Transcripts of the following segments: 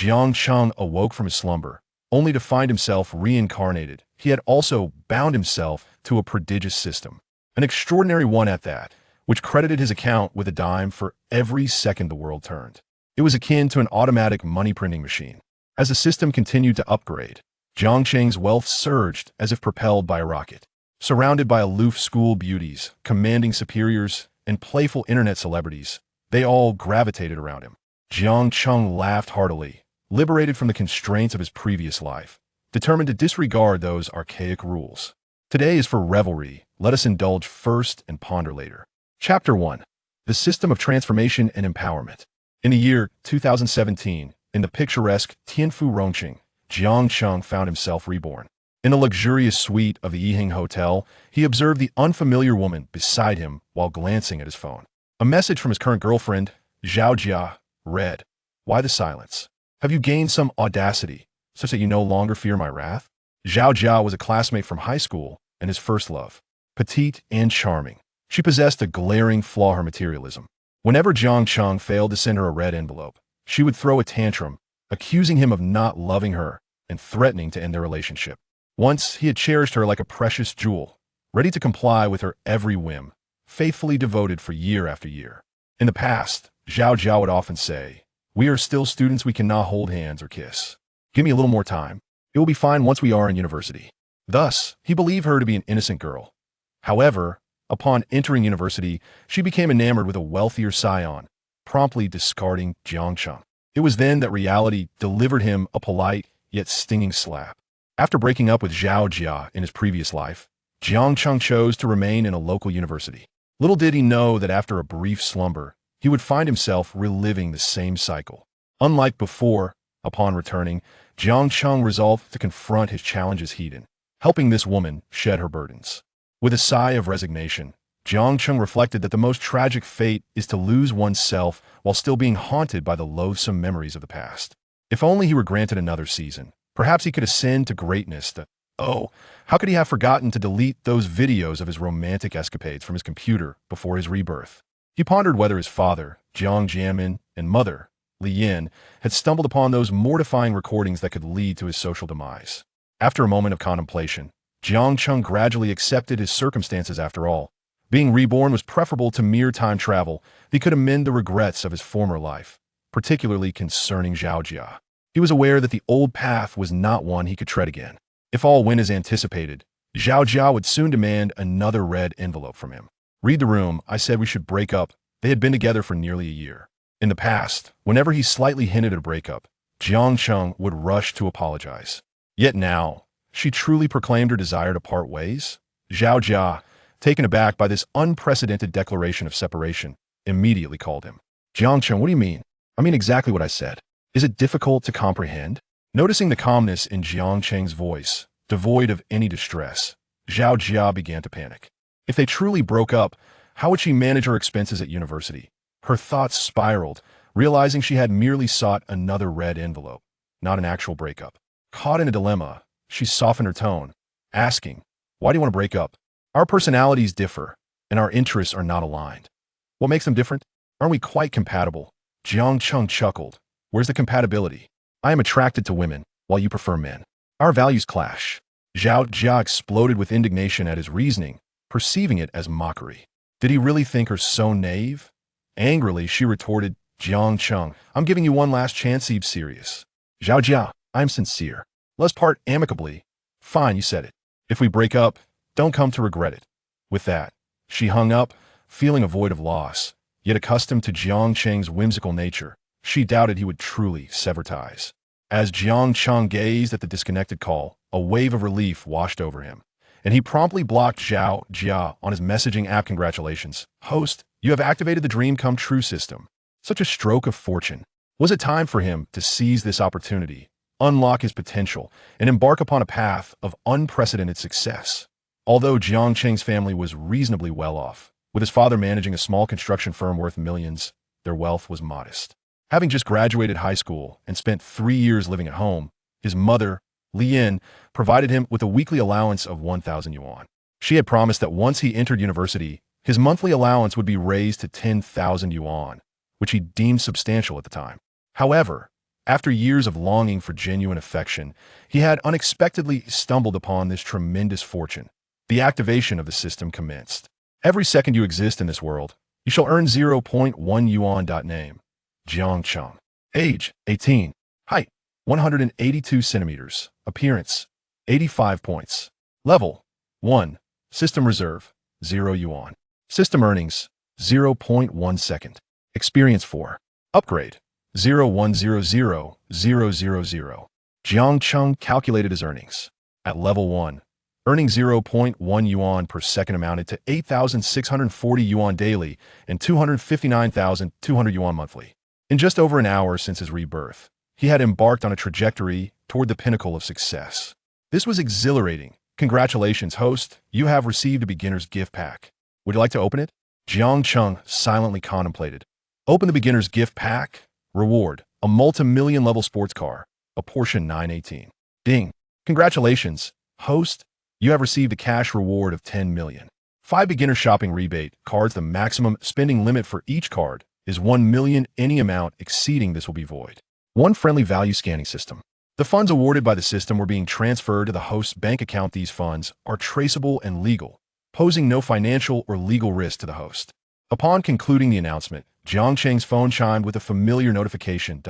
Jiang Cheng awoke from his slumber, only to find himself reincarnated. He had also bound himself to a prodigious system, an extraordinary one at that, which credited his account with a dime for every second the world turned. It was akin to an automatic money-printing machine. As the system continued to upgrade, Jiang Cheng's wealth surged as if propelled by a rocket. Surrounded by aloof school beauties, commanding superiors, and playful internet celebrities, they all gravitated around him. Jiang Cheng laughed heartily, liberated from the constraints of his previous life, determined to disregard those archaic rules. Today is for revelry. Let us indulge first and ponder later. Chapter 1. The System of Transformation and Empowerment. In the year 2017, in the picturesque Tianfu Rongqing, Jiang Cheng found himself reborn. In the luxurious suite of the Yihing Hotel, he observed the unfamiliar woman beside him while glancing at his phone. A message from his current girlfriend, Zhao Jia, read, "Why the silence? Have you gained some audacity, such that you no longer fear my wrath?" Zhao Jia was a classmate from high school and his first love. Petite and charming, she possessed a glaring flaw: her materialism. Whenever Jiang Cheng failed to send her a red envelope, she would throw a tantrum, accusing him of not loving her and threatening to end their relationship. Once, he had cherished her like a precious jewel, ready to comply with her every whim, faithfully devoted for year after year. In the past, Zhao Jia would often say, "We are still students, we cannot hold hands or kiss. Give me a little more time. It will be fine once we are in university." Thus, he believed her to be an innocent girl. However, upon entering university, she became enamored with a wealthier scion, promptly discarding Jiang Cheng. It was then that reality delivered him a polite yet stinging slap. After breaking up with Zhao Jia in his previous life, Jiang Cheng chose to remain in a local university. Little did he know that after a brief slumber, he would find himself reliving the same cycle. Unlike before, upon returning, Jiang Cheng resolved to confront his challenges head-on, helping this woman shed her burdens. With a sigh of resignation, Jiang Cheng reflected that the most tragic fate is to lose oneself while still being haunted by the loathsome memories of the past. If only he were granted another season, perhaps he could ascend to greatness. How could he have forgotten to delete those videos of his romantic escapades from his computer before his rebirth? He pondered whether his father, Jiang Jianmin, and mother, Li Yin, had stumbled upon those mortifying recordings that could lead to his social demise. After a moment of contemplation, Jiang Cheng gradually accepted his circumstances. After all, being reborn was preferable to mere time travel. He could amend the regrets of his former life, particularly concerning Zhao Jia. He was aware that the old path was not one he could tread again. If all went as anticipated, Zhao Jia would soon demand another red envelope from him. "Read the room. I said we should break up." They had been together for nearly a year. In the past, whenever he slightly hinted at a breakup, Jiang Cheng would rush to apologize. Yet now, she truly proclaimed her desire to part ways? Zhao Jia, taken aback by this unprecedented declaration of separation, immediately called him. "Jiang Cheng, what do you mean?" "I mean exactly what I said. Is it difficult to comprehend?" Noticing the calmness in Jiang Cheng's voice, devoid of any distress, Zhao Jia began to panic. If they truly broke up, how would she manage her expenses at university? Her thoughts spiraled, realizing she had merely sought another red envelope, not an actual breakup. Caught in a dilemma, she softened her tone, asking, "Why do you want to break up?" "Our personalities differ, and our interests are not aligned." "What makes them different? Aren't we quite compatible?" Jiang Cheng chuckled. "Where's the compatibility? I am attracted to women, while you prefer men. Our values clash." Zhao Jia exploded with indignation at his reasoning, perceiving it as mockery. Did he really think her so naive? Angrily, she retorted, "Jiang Cheng, I'm giving you one last chance. Be serious." "Zhao Jia, I'm sincere. Let's part amicably." "Fine, you said it. If we break up, don't come to regret it." With that, she hung up, feeling a void of loss. Yet accustomed to Jiang Cheng's whimsical nature, she doubted he would truly sever ties. As Jiang Cheng gazed at the disconnected call, a wave of relief washed over him, and he promptly blocked Zhao Jia on his messaging app. "Congratulations, host, you have activated the Dream Come True system." Such a stroke of fortune. Was it time for him to seize this opportunity, unlock his potential, and embark upon a path of unprecedented success? Although Jiang Cheng's family was reasonably well off, with his father managing a small construction firm worth millions, their wealth was modest. Having just graduated high school and spent 3 years living at home, his mother, Li Yin, provided him with a weekly allowance of 1,000 yuan. She had promised that once he entered university, his monthly allowance would be raised to 10,000 yuan, which he deemed substantial at the time. However, After years of longing for genuine affection, he had unexpectedly stumbled upon this tremendous fortune. The activation of the system commenced. Every second you exist in this world, you shall earn zero point 0.1 yuan. Name: Jiang Cheng. Age: 18. Height: 182 centimeters. Appearance: 85 points. Level: 1. System reserve: 0 yuan. System earnings: 0.1 second. Experience: 4. Upgrade: 0.100,000. Jiang Cheng calculated his earnings. At level 1, earning 0.1 yuan per second amounted to 8,640 yuan daily and 259,200 yuan monthly. In just over an hour since his rebirth, he had embarked on a trajectory toward the pinnacle of success. This was exhilarating. Congratulations, host. You have received a beginner's gift pack. Would you like to open it? Jiang Cheng silently contemplated. Open the beginner's gift pack. Reward: a multi-million level sports car, a Porsche 918. Ding. Congratulations, host. You have received a cash reward of 10 million. 5 beginner shopping rebate cards. The maximum spending limit for each card is 1 million. Any amount exceeding this will be void. 1 friendly value scanning system. The funds awarded by the system were being transferred to the host's bank account. These funds are traceable and legal, posing no financial or legal risk to the host. Upon concluding the announcement, Jiang Cheng's phone chimed with a familiar notification.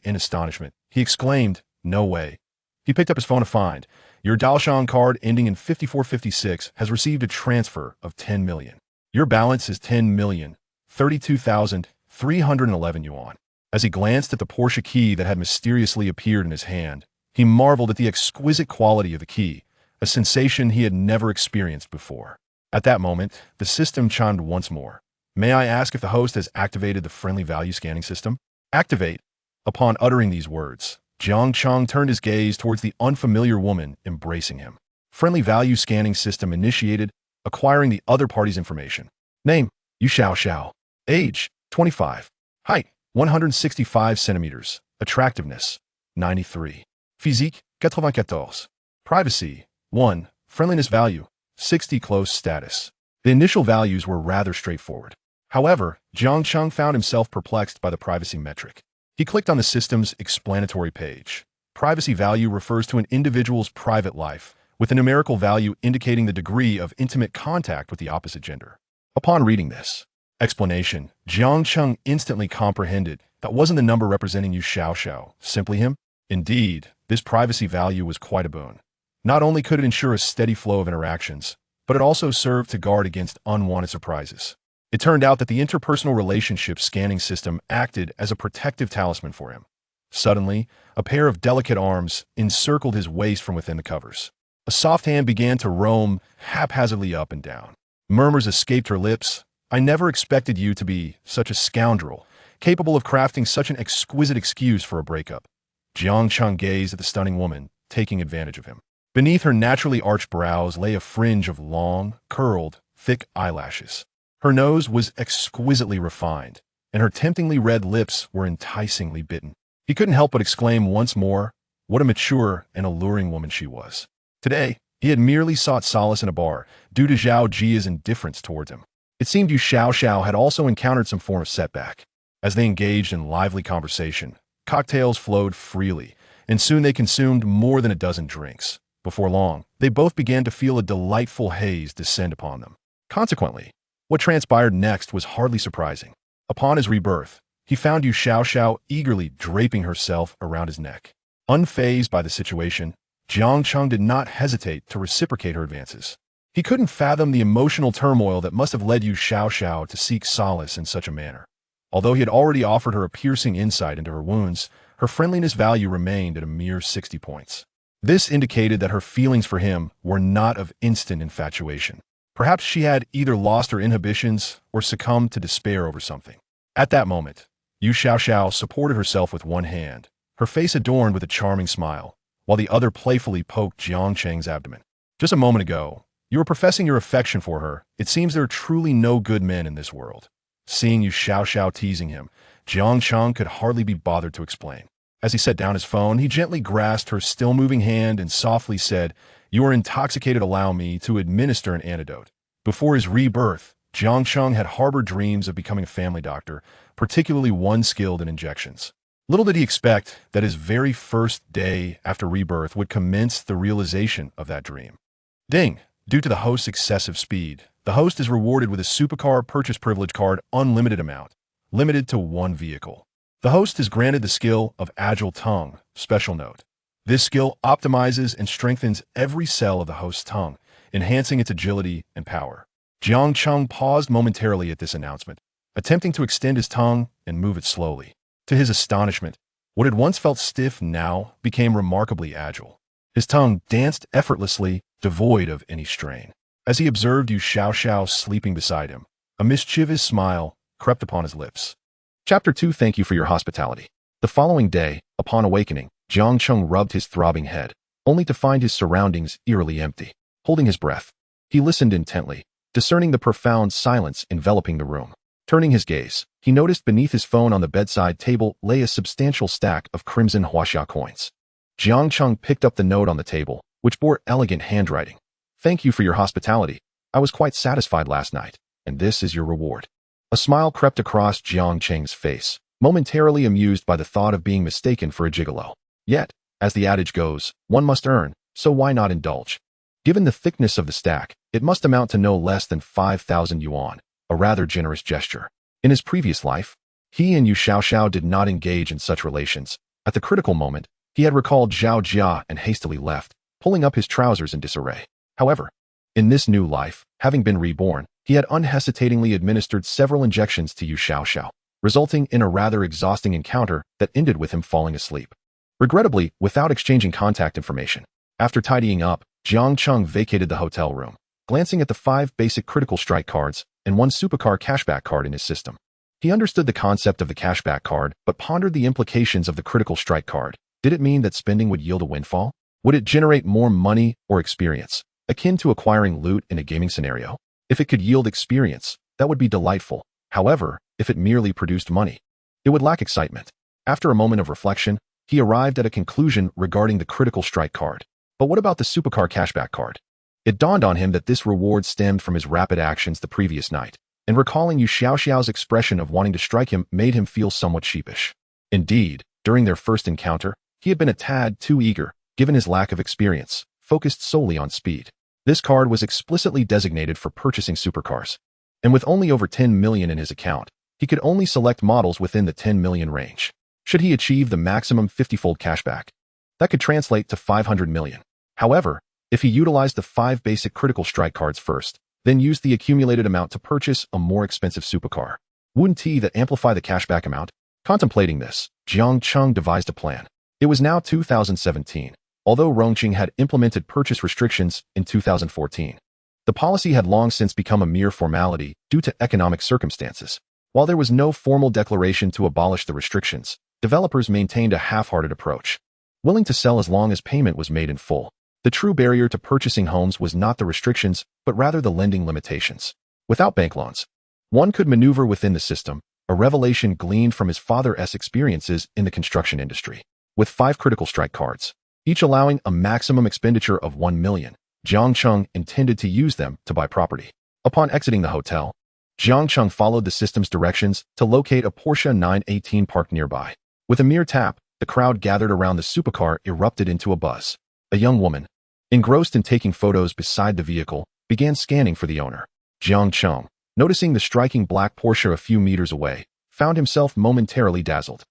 In astonishment, he exclaimed, "No way." He picked up his phone to find, "Your Dalshang card ending in 5456 has received a transfer of 10 million. Your balance is 10,032,311 yuan. As he glanced at the Porsche key that had mysteriously appeared in his hand, he marveled at the exquisite quality of the key, a sensation he had never experienced before. At that moment, the system chimed once more. "May I ask if the host has activated the friendly value scanning system?" Activate. Upon uttering these words, Jiang Cheng turned his gaze towards the unfamiliar woman embracing him. Friendly value scanning system initiated, acquiring the other party's information. Name: Yu Xiao. Age: 25. Height: 165 centimeters. Attractiveness: 93. Physique: 94. Privacy: 1. Friendliness value: 60. Close status. The initial values were rather straightforward. However, Jiang Cheng found himself perplexed by the privacy metric. He clicked on the system's explanatory page. Privacy value refers to an individual's private life, with a numerical value indicating the degree of intimate contact with the opposite gender. Upon reading this explanation, Jiang Cheng instantly comprehended that wasn't the number representing Yu Xiao, simply him. Indeed, this privacy value was quite a boon. Not only could it ensure a steady flow of interactions, but it also served to guard against unwanted surprises. It turned out that the interpersonal relationship scanning system acted as a protective talisman for him. Suddenly, a pair of delicate arms encircled his waist from within the covers. A soft hand began to roam haphazardly up and down. Murmurs escaped her lips. "I never expected you to be such a scoundrel, capable of crafting such an exquisite excuse for a breakup." Jiang Cheng gazed at the stunning woman, taking advantage of him. Beneath her naturally arched brows lay a fringe of long, curled, thick eyelashes. Her nose was exquisitely refined, and her temptingly red lips were enticingly bitten. He couldn't help but exclaim once more, what a mature and alluring woman she was. Today, he had merely sought solace in a bar, due to Zhao Jia's indifference towards him. It seemed Yu Xiao had also encountered some form of setback. As they engaged in lively conversation, cocktails flowed freely, and soon they consumed more than a dozen drinks. Before long, they both began to feel a delightful haze descend upon them. Consequently, what transpired next was hardly surprising. Upon his rebirth, he found Yu Xiao eagerly draping herself around his neck. Unfazed by the situation, Jiang Cheng did not hesitate to reciprocate her advances. He couldn't fathom the emotional turmoil that must have led Yu Xiao to seek solace in such a manner. Although he had already offered her a piercing insight into her wounds, her friendliness value remained at a mere 60 points. This indicated that her feelings for him were not of instant infatuation. Perhaps she had either lost her inhibitions or succumbed to despair over something. At that moment, Yu Xiao supported herself with one hand, her face adorned with a charming smile, while the other playfully poked Jiang Cheng's abdomen. "Just a moment ago, you were professing your affection for her. It seems there are truly no good men in this world." Seeing Yu Xiao teasing him, Jiang Cheng could hardly be bothered to explain. As he set down his phone, he gently grasped her still-moving hand and softly said, "You are intoxicated. Allow me to administer an antidote." Before his rebirth, Jiang Cheng had harbored dreams of becoming a family doctor, particularly one skilled in injections. Little did he expect that his very first day after rebirth would commence the realization of that dream. Ding! Due to the host's excessive speed, the host is rewarded with a supercar purchase privilege card unlimited amount, limited to one vehicle. The host is granted the skill of Agile Tongue. Special note: this skill optimizes and strengthens every cell of the host's tongue, enhancing its agility and power. Jiang Cheng paused momentarily at this announcement, attempting to extend his tongue and move it slowly. To his astonishment, what had once felt stiff now became remarkably agile. His tongue danced effortlessly, devoid of any strain. As he observed Yu Xiaoxiao sleeping beside him, a mischievous smile crept upon his lips. Chapter 2. Thank you for your hospitality. The following day, upon awakening, Jiang Cheng rubbed his throbbing head, only to find his surroundings eerily empty. Holding his breath, he listened intently, discerning the profound silence enveloping the room. Turning his gaze, he noticed beneath his phone on the bedside table lay a substantial stack of crimson huaxia coins. Jiang Cheng picked up the note on the table, which bore elegant handwriting. Thank you for your hospitality. I was quite satisfied last night, and this is your reward. A smile crept across Jiang Cheng's face, momentarily amused by the thought of being mistaken for a gigolo. Yet, as the adage goes, one must earn, so why not indulge? Given the thickness of the stack, it must amount to no less than 5,000 yuan, a rather generous gesture. In his previous life, he and Yu Xiaoxiao did not engage in such relations. At the critical moment, he had recalled Zhao Jia and hastily left, pulling up his trousers in disarray. However, in this new life, having been reborn, he had unhesitatingly administered several injections to Yu Xiaoxiao, resulting in a rather exhausting encounter that ended with him falling asleep. Regrettably, without exchanging contact information. After tidying up, Jiang Cheng vacated the hotel room, glancing at the 5 basic critical strike cards and 1 supercar cashback card in his system. He understood the concept of the cashback card, but pondered the implications of the critical strike card. Did it mean that spending would yield a windfall? Would it generate more money or experience, akin to acquiring loot in a gaming scenario? If it could yield experience, that would be delightful. However, if it merely produced money, it would lack excitement. After a moment of reflection, he arrived at a conclusion regarding the critical strike card. But what about the supercar cashback card? It dawned on him that this reward stemmed from his rapid actions the previous night, and recalling Yu Xiaoxiao's expression of wanting to strike him made him feel somewhat sheepish. Indeed, during their first encounter, he had been a tad too eager, given his lack of experience, focused solely on speed. This card was explicitly designated for purchasing supercars, and with only over 10 million in his account, he could only select models within the 10 million range. Should he achieve the maximum 50-fold cashback, that could translate to 500 million. However, if he utilized the 5 basic critical strike cards first, then used the accumulated amount to purchase a more expensive supercar, wouldn't that amplify the cashback amount? Contemplating this, Jiang Cheng devised a plan. It was now 2017, although Rongqing had implemented purchase restrictions in 2014. The policy had long since become a mere formality due to economic circumstances. While there was no formal declaration to abolish the restrictions, developers maintained a half-hearted approach, willing to sell as long as payment was made in full. The true barrier to purchasing homes was not the restrictions, but rather the lending limitations. Without bank loans, one could maneuver within the system, a revelation gleaned from his father's experiences in the construction industry. With 5 critical strike cards, each allowing a maximum expenditure of 1 million, Jiang Cheng intended to use them to buy property. Upon exiting the hotel, Jiang Cheng followed the system's directions to locate a Porsche 918 parked nearby. With a mere tap, the crowd gathered around the supercar erupted into a buzz. A young woman, engrossed in taking photos beside the vehicle, began scanning for the owner. Jiang Cheng, noticing the striking black Porsche a few meters away, found himself momentarily dazzled.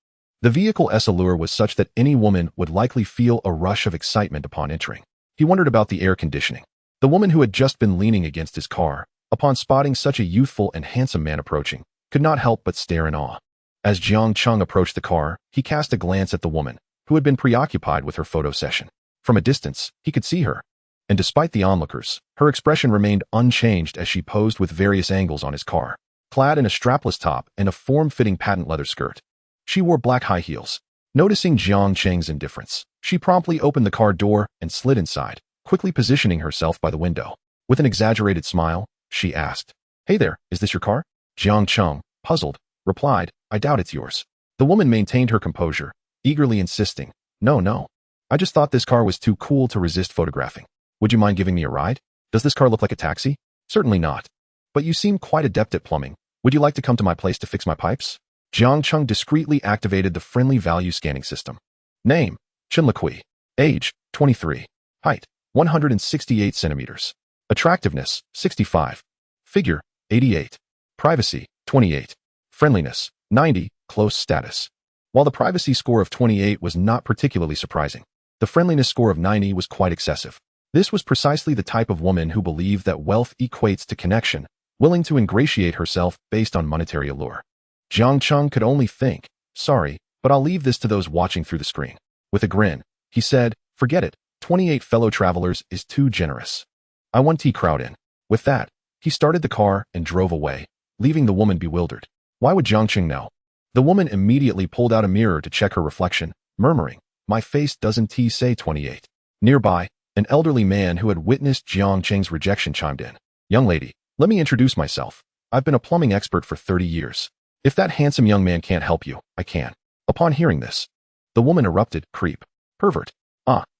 The vehicle's allure was such that any woman would likely feel a rush of excitement upon entering. He wondered about the air conditioning. The woman who had just been leaning against his car, upon spotting such a youthful and handsome man approaching, could not help but stare in awe. As Jiang Cheng approached the car, he cast a glance at the woman, who had been preoccupied with her photo session. From a distance, he could see her, and despite the onlookers, her expression remained unchanged as she posed with various angles on his car. Clad in a strapless top and a form-fitting patent leather skirt, she wore black high heels. Noticing Jiang Cheng's indifference, she promptly opened the car door and slid inside, quickly positioning herself by the window. With an exaggerated smile, she asked, "Hey there, is this your car?" Jiang Cheng, puzzled, replied, "I doubt it's yours." The woman maintained her composure, eagerly insisting, No. I just thought this car was too cool to resist photographing. Would you mind giving me a ride? Does this car look like a taxi?" "Certainly not. But you seem quite adept at plumbing. Would you like to come to my place to fix my pipes?" Jiang Cheng discreetly activated the friendly value scanning system. Name: Chinliqui. Age: 23. Height: 168 centimeters. Attractiveness: 65. Figure: 88. Privacy: 28. Friendliness: 90. Close status. While the privacy score of 28 was not particularly surprising, the friendliness score of 90 was quite excessive. This was precisely the type of woman who believed that wealth equates to connection, willing to ingratiate herself based on monetary allure. Jiang Cheng could only think, sorry, but I'll leave this to those watching through the screen. With a grin, he said, forget it, 28 fellow travelers is too generous. I want tea crowd in. With that, he started the car and drove away, leaving the woman bewildered. Why would Jiang Cheng know? The woman immediately pulled out a mirror to check her reflection, murmuring, my face doesn't say 28. Nearby, an elderly man who had witnessed Jiang Cheng's rejection chimed in. Young lady, let me introduce myself. I've been a plumbing expert for 30 years. If that handsome young man can't help you, I can. Upon hearing this, the woman erupted, creep. Pervert.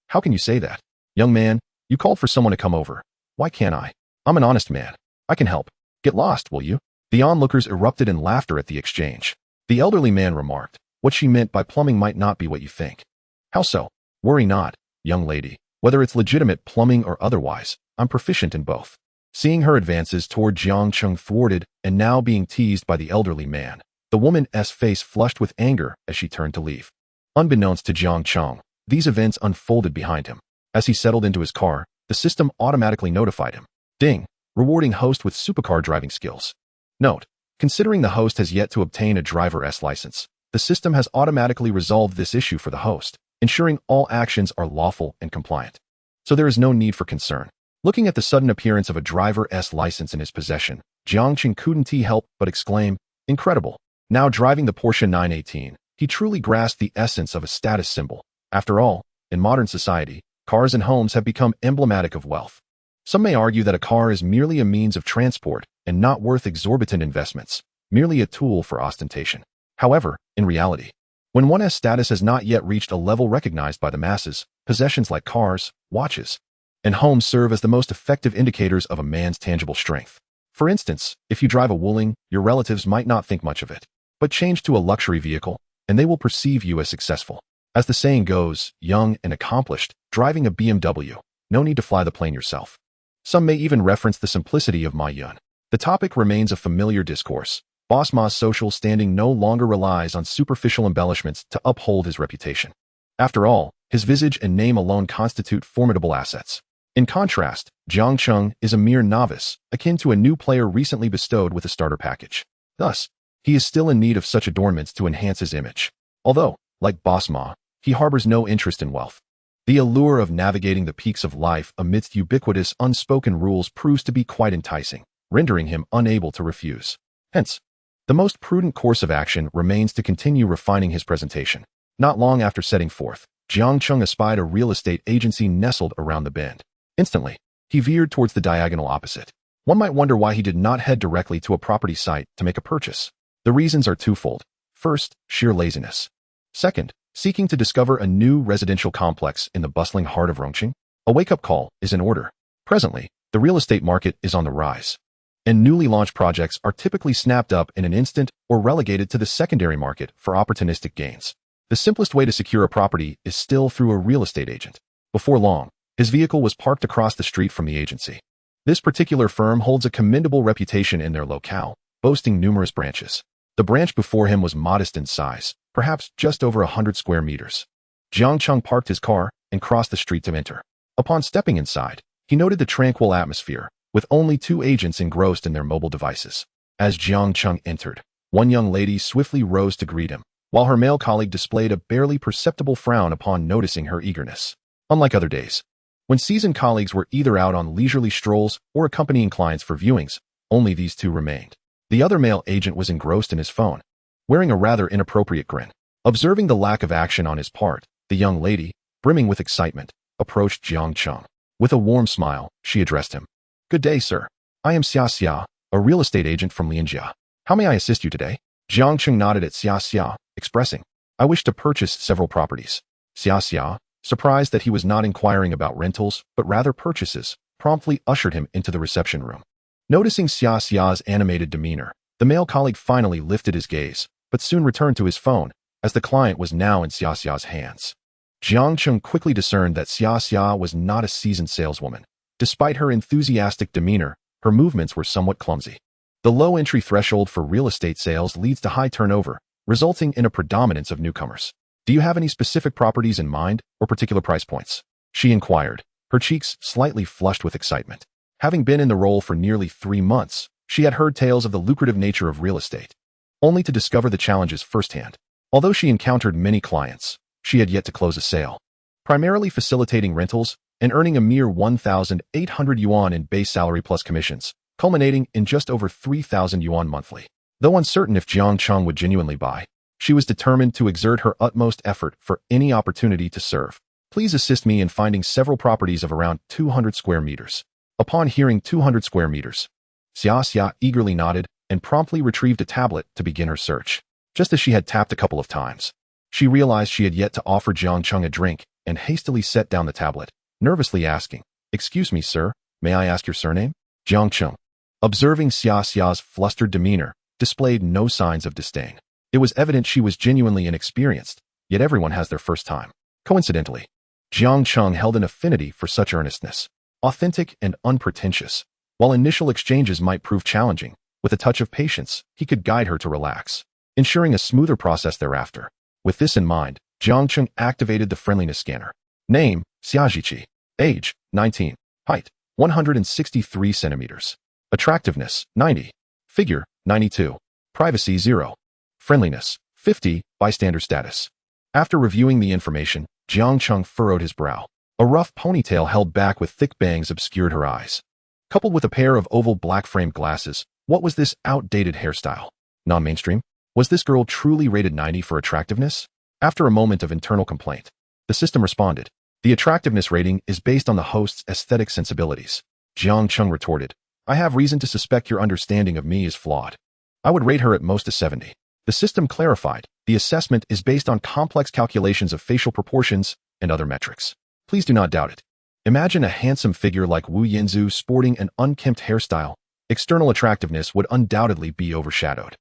How can you say that? Young man, you called for someone to come over. Why can't I? I'm an honest man. I can help. Get lost, will you? The onlookers erupted in laughter at the exchange. The elderly man remarked, what she meant by plumbing might not be what you think. How so? Worry not, young lady. Whether it's legitimate plumbing or otherwise, I'm proficient in both. Seeing her advances toward Jiang Cheng thwarted and now being teased by the elderly man, the woman's face flushed with anger as she turned to leave. Unbeknownst to Jiang Cheng, these events unfolded behind him. As he settled into his car, the system automatically notified him. Ding! Rewarding host with supercar driving skills. Note: considering the host has yet to obtain a driver's license, the system has automatically resolved this issue for the host, ensuring all actions are lawful and compliant. So there is no need for concern. Looking at the sudden appearance of a driver's license in his possession, Jiang Cheng couldn't help but exclaim, incredible. Now driving the Porsche 918, he truly grasped the essence of a status symbol. After all, in modern society, cars and homes have become emblematic of wealth. Some may argue that a car is merely a means of transport and not worth exorbitant investments, merely a tool for ostentation. However, in reality, when one's status has not yet reached a level recognized by the masses, possessions like cars, watches, and homes serve as the most effective indicators of a man's tangible strength. For instance, if you drive a Wuling, your relatives might not think much of it, but change to a luxury vehicle, and they will perceive you as successful. As the saying goes, young and accomplished, driving a BMW, no need to fly the plane yourself. Some may even reference the simplicity of Ma Yun. The topic remains a familiar discourse. Boss Ma's social standing no longer relies on superficial embellishments to uphold his reputation. After all, his visage and name alone constitute formidable assets. In contrast, Jiang Cheng is a mere novice, akin to a new player recently bestowed with a starter package. Thus, he is still in need of such adornments to enhance his image. Although, like Boss Ma, he harbors no interest in wealth. The allure of navigating the peaks of life amidst ubiquitous unspoken rules proves to be quite enticing, rendering him unable to refuse. Hence, the most prudent course of action remains to continue refining his presentation. Not long after setting forth, Jiang Cheng espied a real estate agency nestled around the bend. Instantly, he veered towards the diagonal opposite. One might wonder why he did not head directly to a property site to make a purchase. The reasons are twofold. First, sheer laziness. Second, seeking to discover a new residential complex in the bustling heart of Rongqing. A wake-up call is in order. Presently, the real estate market is on the rise, and newly launched projects are typically snapped up in an instant or relegated to the secondary market for opportunistic gains. The simplest way to secure a property is still through a real estate agent. Before long, his vehicle was parked across the street from the agency. This particular firm holds a commendable reputation in their locale, boasting numerous branches. The branch before him was modest in size, perhaps just over 100 square meters. Jiang Cheng parked his car and crossed the street to enter. Upon stepping inside, he noted the tranquil atmosphere, with only two agents engrossed in their mobile devices. As Jiang Cheng entered, one young lady swiftly rose to greet him, while her male colleague displayed a barely perceptible frown upon noticing her eagerness. Unlike other days, when seasoned colleagues were either out on leisurely strolls or accompanying clients for viewings, only these two remained. The other male agent was engrossed in his phone, wearing a rather inappropriate grin. Observing the lack of action on his part, the young lady, brimming with excitement, approached Jiang Cheng. With a warm smile, she addressed him. Good day, sir. I am Xia, a real estate agent from Lianjia. How may I assist you today? Jiang Cheng nodded at Xia, expressing, I wish to purchase several properties. Xia, surprised that he was not inquiring about rentals, but rather purchases, promptly ushered him into the reception room. Noticing Xia's animated demeanor, the male colleague finally lifted his gaze, but soon returned to his phone, as the client was now in Xiaxia's hands. Jiang Cheng quickly discerned that Xiaxia was not a seasoned saleswoman. Despite her enthusiastic demeanor, her movements were somewhat clumsy. The low entry threshold for real estate sales leads to high turnover, resulting in a predominance of newcomers. Do you have any specific properties in mind or particular price points? She inquired, her cheeks slightly flushed with excitement. Having been in the role for nearly 3 months, she had heard tales of the lucrative nature of real estate, only to discover the challenges firsthand. Although she encountered many clients, she had yet to close a sale, primarily facilitating rentals and earning a mere 1,800 yuan in base salary plus commissions, culminating in just over 3,000 yuan monthly. Though uncertain if Jiang Cheng would genuinely buy, she was determined to exert her utmost effort for any opportunity to serve. Please assist me in finding several properties of around 200 square meters. Upon hearing 200 square meters, Xiaxia eagerly nodded and promptly retrieved a tablet to begin her search. Just as she had tapped a couple of times, she realized she had yet to offer Jiang Cheng a drink and hastily set down the tablet, nervously asking, "Excuse me, sir, may I ask your surname?" Jiang Cheng, observing Xiaxia's flustered demeanor, displayed no signs of disdain. It was evident she was genuinely inexperienced, yet everyone has their first time. Coincidentally, Jiang Cheng held an affinity for such earnestness, authentic and unpretentious. While initial exchanges might prove challenging, with a touch of patience, he could guide her to relax, ensuring a smoother process thereafter. With this in mind, Jiang Cheng activated the friendliness scanner. Name, Xiajiqi. Age, 19. Height, 163 centimeters. Attractiveness, 90. Figure, 92. Privacy, 0. Friendliness, 50. Bystander status. After reviewing the information, Jiang Cheng furrowed his brow. A rough ponytail held back with thick bangs obscured her eyes. Coupled with a pair of oval black-framed glasses, what was this outdated hairstyle? Non-mainstream? Was this girl truly rated 90 for attractiveness? After a moment of internal complaint, the system responded. The attractiveness rating is based on the host's aesthetic sensibilities. Jiang Cheng retorted, I have reason to suspect your understanding of me is flawed. I would rate her at most a 70. The system clarified, the assessment is based on complex calculations of facial proportions and other metrics. Please do not doubt it. Imagine a handsome figure like Wu Yinzu sporting an unkempt hairstyle. External attractiveness would undoubtedly be overshadowed.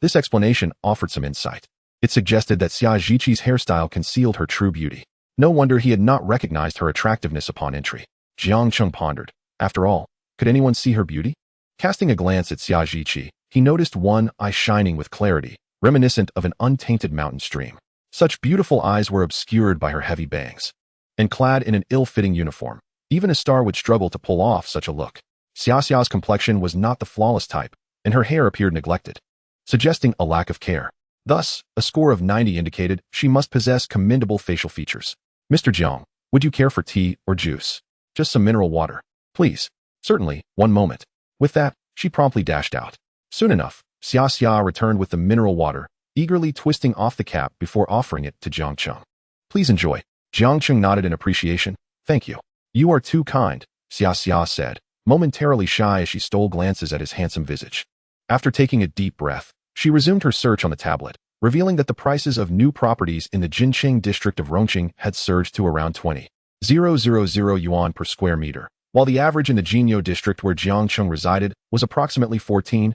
This explanation offered some insight. It suggested that Xia Zhiqi's hairstyle concealed her true beauty. No wonder he had not recognized her attractiveness upon entry. Jiang Cheng pondered. After all, could anyone see her beauty? Casting a glance at Xia Zhiqi, he noticed one eye shining with clarity, reminiscent of an untainted mountain stream. Such beautiful eyes were obscured by her heavy bangs. And clad in an ill-fitting uniform, even a star would struggle to pull off such a look. Xiaxia's complexion was not the flawless type, and her hair appeared neglected, suggesting a lack of care. Thus, a score of 90 indicated she must possess commendable facial features. Mr. Jiang, would you care for tea or juice? Just some mineral water, please. Certainly, one moment. With that, she promptly dashed out. Soon enough, Xiaxia returned with the mineral water, eagerly twisting off the cap before offering it to Jiang Cheng. Please enjoy. Jiang Cheng nodded in appreciation. Thank you. You are too kind, Xiaxia said, momentarily shy as she stole glances at his handsome visage. After taking a deep breath, she resumed her search on the tablet, revealing that the prices of new properties in the Jincheng district of Rongqing had surged to around 20,000 yuan per square meter, while the average in the Jinyo district where Jiang Cheng resided was approximately 14,000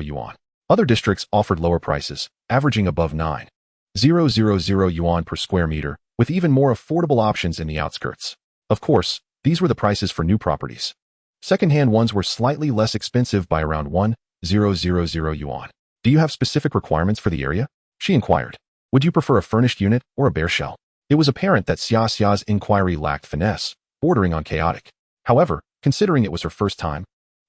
yuan. Other districts offered lower prices, averaging above 9,000 yuan per square meter, with even more affordable options in the outskirts. Of course, these were the prices for new properties. Second-hand ones were slightly less expensive by around 1,000 yuan. Do you have specific requirements for the area? She inquired. Would you prefer a furnished unit or a bare shell? It was apparent that Xiaxia's inquiry lacked finesse, bordering on chaotic. However, considering it was her first time,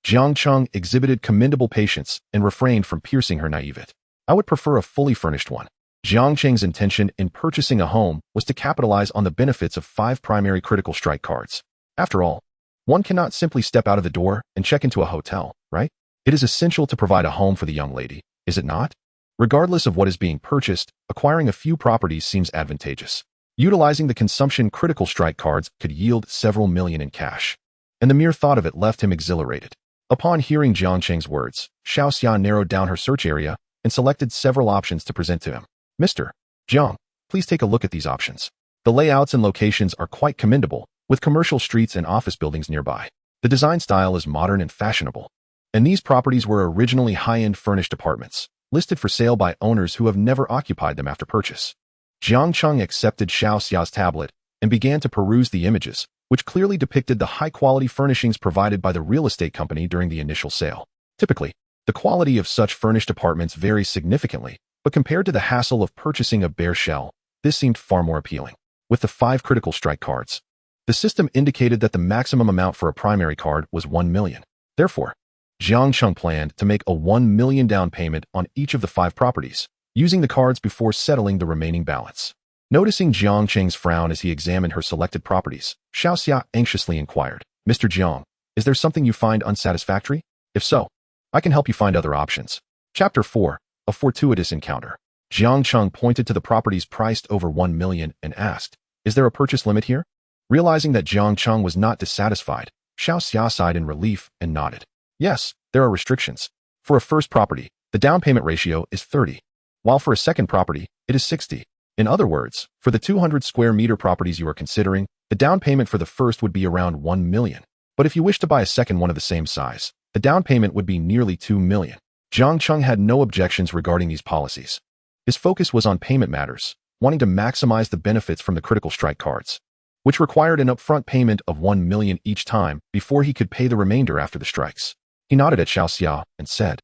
Jiang Cheng exhibited commendable patience and refrained from piercing her naivete. I would prefer a fully furnished one. Jiang Cheng's intention in purchasing a home was to capitalize on the benefits of 5 primary critical strike cards. After all, one cannot simply step out of the door and check into a hotel, right? It is essential to provide a home for the young lady, is it not? Regardless of what is being purchased, acquiring a few properties seems advantageous. Utilizing the consumption critical strike cards could yield several million in cash, and the mere thought of it left him exhilarated. Upon hearing Jiang Cheng's words, Xiaxia narrowed down her search area and selected several options to present to him. Mr. Jiang, please take a look at these options. The layouts and locations are quite commendable, with commercial streets and office buildings nearby. The design style is modern and fashionable, and these properties were originally high-end furnished apartments, listed for sale by owners who have never occupied them after purchase. Jiang Cheng accepted Xiao Xia's tablet and began to peruse the images, which clearly depicted the high-quality furnishings provided by the real estate company during the initial sale. Typically, the quality of such furnished apartments varies significantly, but compared to the hassle of purchasing a bare shell, this seemed far more appealing. With the 5 critical strike cards, the system indicated that the maximum amount for a primary card was 1 million. Therefore, Jiang Cheng planned to make a 1 million down payment on each of the 5 properties, using the cards before settling the remaining balance. Noticing Jiang Cheng's frown as he examined her selected properties, Xiao Xia anxiously inquired, "Mr. Jiang, is there something you find unsatisfactory? If so, I can help you find other options." Chapter 4. A Fortuitous Encounter. Jiang Cheng pointed to the properties priced over 1 million and asked, "Is there a purchase limit here?" Realizing that Jiang Cheng was not dissatisfied, Xiao Xia sighed in relief and nodded. "Yes, there are restrictions. For a first property, the down payment ratio is 30, while for a second property, it is 60. In other words, for the 200 square meter properties you are considering, the down payment for the first would be around 1 million. But if you wish to buy a second one of the same size, the down payment would be nearly 2 million. Jiang Cheng had no objections regarding these policies. His focus was on payment matters, wanting to maximize the benefits from the critical strike cards, which required an upfront payment of 1 million each time before he could pay the remainder after the strikes. He nodded at Xiao Xia and said,